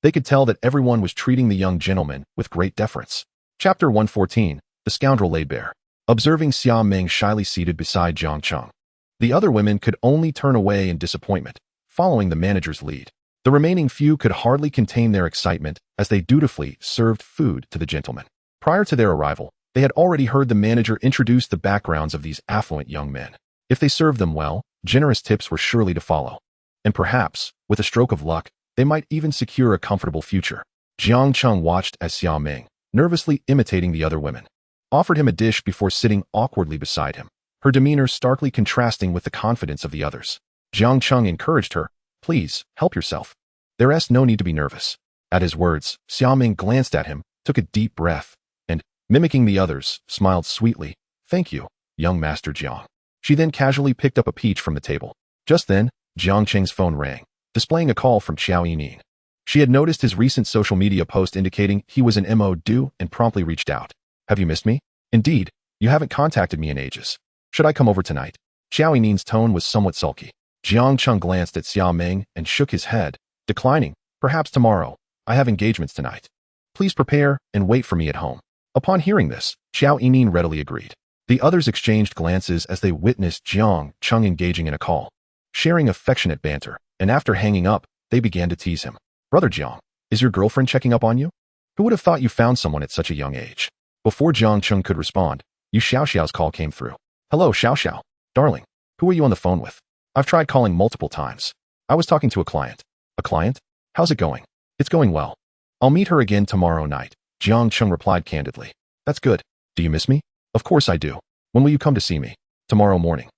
They could tell that everyone was treating the young gentleman with great deference. Chapter 114, The Scoundrel Laid Bare. Observing Xiaoming shyly seated beside Jiang Cheng, the other women could only turn away in disappointment, following the manager's lead. The remaining few could hardly contain their excitement as they dutifully served food to the gentlemen. Prior to their arrival, they had already heard the manager introduce the backgrounds of these affluent young men. If they served them well, generous tips were surely to follow. And perhaps, with a stroke of luck, they might even secure a comfortable future. Jiang Cheng watched as Xiaoming, nervously imitating the other women, offered him a dish before sitting awkwardly beside him, her demeanor starkly contrasting with the confidence of the others. Jiang Cheng encouraged her, please, help yourself. There's no need to be nervous. At his words, Xiaoming glanced at him, took a deep breath, and, mimicking the others, smiled sweetly. Thank you, young Master Jiang. She then casually picked up a peach from the table. Just then, Jiang Cheng's phone rang, displaying a call from Xiao Yining. She had noticed his recent social media post indicating he was in MO due and promptly reached out. Have you missed me? Indeed, you haven't contacted me in ages. Should I come over tonight? Xiao Yining's tone was somewhat sulky. Jiang Cheng glanced at Xiaoming and shook his head, declining. Perhaps tomorrow. I have engagements tonight. Please prepare and wait for me at home. Upon hearing this, Xiao Yining readily agreed. The others exchanged glances as they witnessed Jiang Cheng engaging in a call, sharing affectionate banter, and after hanging up, they began to tease him. Brother Jiang, is your girlfriend checking up on you? Who would have thought you found someone at such a young age? Before Jiang Cheng could respond, Yu Xiaoxiao's call came through. Hello, Xiaoxiao. Darling, who are you on the phone with? I've tried calling multiple times. I was talking to a client. A client? How's it going? It's going well. I'll meet her again tomorrow night, Jiang Cheng replied candidly. That's good. Do you miss me? Of course I do. When will you come to see me? Tomorrow morning.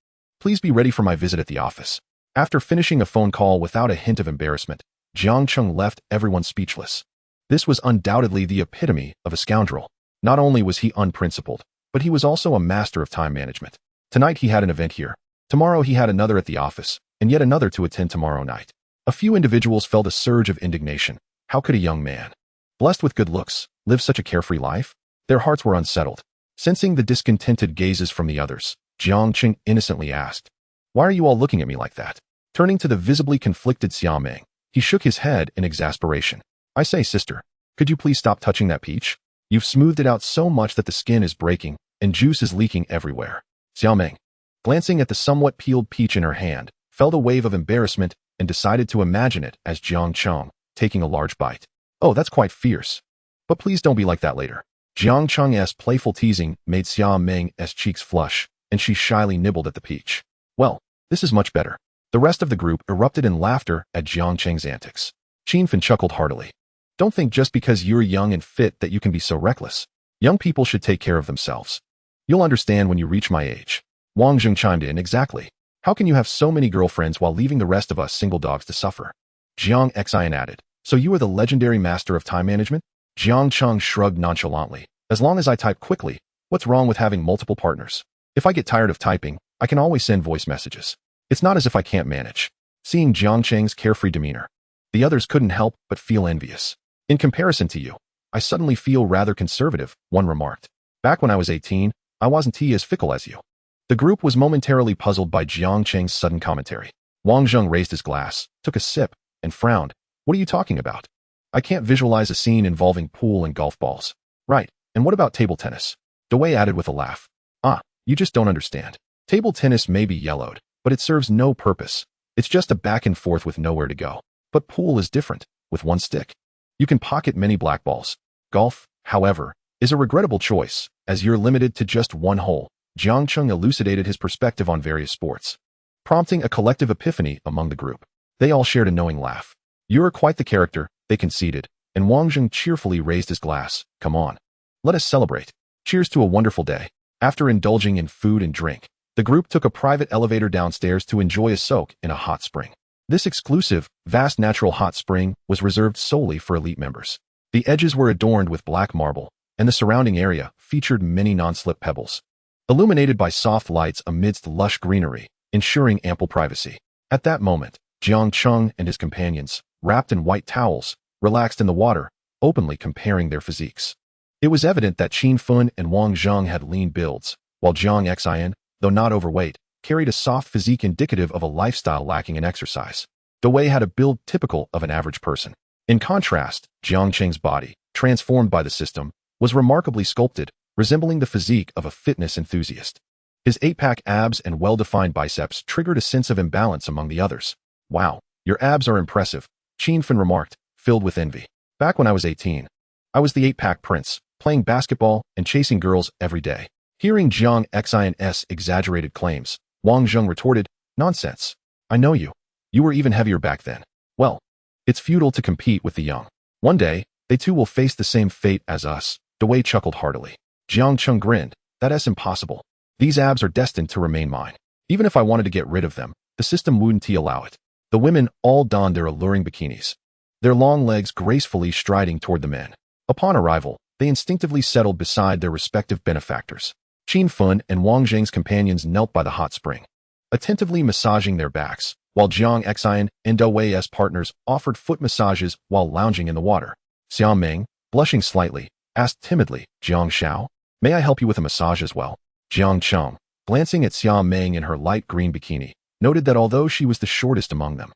Please be ready for my visit at the office. After finishing a phone call without a hint of embarrassment, Jiang Cheng left everyone speechless. This was undoubtedly the epitome of a scoundrel. Not only was he unprincipled, but he was also a master of time management. Tonight he had an event here. Tomorrow he had another at the office, and yet another to attend tomorrow night. A few individuals felt a surge of indignation. How could a young man, blessed with good looks, live such a carefree life? Their hearts were unsettled. Sensing the discontented gazes from the others, Jiang Cheng innocently asked, Why are you all looking at me like that? Turning to the visibly conflicted Xiaoming, he shook his head in exasperation. I say, sister, Could you please stop touching that peach? You've smoothed it out so much that the skin is breaking and juice is leaking everywhere. Xiao Meng, glancing at the somewhat peeled peach in her hand, felt a wave of embarrassment and decided to imagine it as Jiang Cheng taking a large bite. Oh, that's quite fierce. But please don't be like that later. Jiang Cheng's playful teasing made Xiao Meng's cheeks flush, and she shyly nibbled at the peach. Well, this is much better. The rest of the group erupted in laughter at Jiang Cheng's antics. Qinfen chuckled heartily. Don't think just because you're young and fit that you can be so reckless. Young people should take care of themselves. You'll understand when you reach my age. Wang Zheng chimed in. Exactly. How can you have so many girlfriends while leaving the rest of us single dogs to suffer? Jiang Xian added. So you are the legendary master of time management? Jiang Cheng shrugged nonchalantly. As long as I type quickly, what's wrong with having multiple partners? If I get tired of typing, I can always send voice messages. It's not as if I can't manage. Seeing Jiang Cheng's carefree demeanor, the others couldn't help but feel envious. In comparison to you, I suddenly feel rather conservative, one remarked. Back when I was 18, I wasn't as fickle as you. The group was momentarily puzzled by Jiang Cheng's sudden commentary. Wang Zheng raised his glass, took a sip, and frowned. What are you talking about? I can't visualize a scene involving pool and golf balls. Right, and what about table tennis? Dewey added with a laugh. Ah, you just don't understand. Table tennis may be yellowed, but it serves no purpose. It's just a back and forth with nowhere to go. But pool is different, with one stick. You can pocket many black balls. Golf, however, is a regrettable choice, as you're limited to just one hole. Jiang Cheng elucidated his perspective on various sports, prompting a collective epiphany among the group. They all shared a knowing laugh. You're quite the character, they conceded, and Wang Zheng cheerfully raised his glass. Come on. Let us celebrate. Cheers to a wonderful day. After indulging in food and drink, the group took a private elevator downstairs to enjoy a soak in a hot spring. This exclusive, vast natural hot spring was reserved solely for elite members. The edges were adorned with black marble, and the surrounding area featured many non-slip pebbles, illuminated by soft lights amidst lush greenery, ensuring ample privacy. At that moment, Jiang Cheng and his companions, wrapped in white towels, relaxed in the water, openly comparing their physiques. It was evident that Qin Fun and Wang Zheng had lean builds, while Jiang Xian, though not overweight, carried a soft physique indicative of a lifestyle lacking in exercise. Dewey had a build typical of an average person. In contrast, Jiang Cheng's body, transformed by the system, was remarkably sculpted, resembling the physique of a fitness enthusiast. His 8-pack abs and well-defined biceps triggered a sense of imbalance among the others. Wow, your abs are impressive, Qinfen remarked, filled with envy. Back when I was 18, I was the 8-pack prince, playing basketball and chasing girls every day. Hearing Jiang Xian's exaggerated claims, Wang Zheng retorted, nonsense. I know you. You were even heavier back then. Well, it's futile to compete with the young. One day, they too will face the same fate as us. Dewey chuckled heartily. Jiang Cheng grinned. That's impossible. These abs are destined to remain mine. Even if I wanted to get rid of them, the system wouldn't allow it. The women all donned their alluring bikinis, their long legs gracefully striding toward the men. Upon arrival, they instinctively settled beside their respective benefactors. Qin Fun and Wang Zheng's companions knelt by the hot spring, attentively massaging their backs, while Jiang Xian and Dewey's partners offered foot massages while lounging in the water. Xiao Meng, blushing slightly, asked timidly, Jiang Xiao, may I help you with a massage as well? Jiang Cheng, glancing at Xiao Meng in her light green bikini, noted that although she was the shortest among them,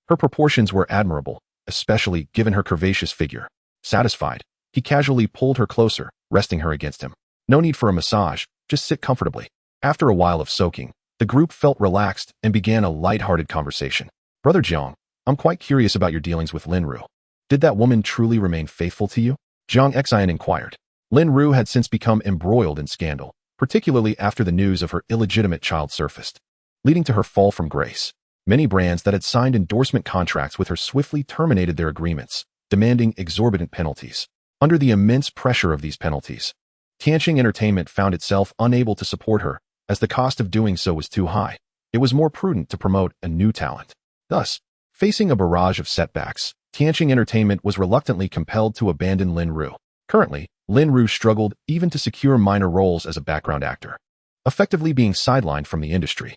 her proportions were admirable, especially given her curvaceous figure. Satisfied, he casually pulled her closer, resting her against him. No need for a massage, just sit comfortably. After a while of soaking, the group felt relaxed and began a light-hearted conversation. Brother Jiang, I'm quite curious about your dealings with Lin Ru. Did that woman truly remain faithful to you? Jiang Xian inquired. Lin Ru had since become embroiled in scandal, particularly after the news of her illegitimate child surfaced, leading to her fall from grace. Many brands that had signed endorsement contracts with her swiftly terminated their agreements, demanding exorbitant penalties. Under the immense pressure of these penalties, Tianqing Entertainment found itself unable to support her, as the cost of doing so was too high. It was more prudent to promote a new talent. Thus, facing a barrage of setbacks, Tianqing Entertainment was reluctantly compelled to abandon Lin Ru. Currently, Lin Ru struggled even to secure minor roles as a background actor, effectively being sidelined from the industry.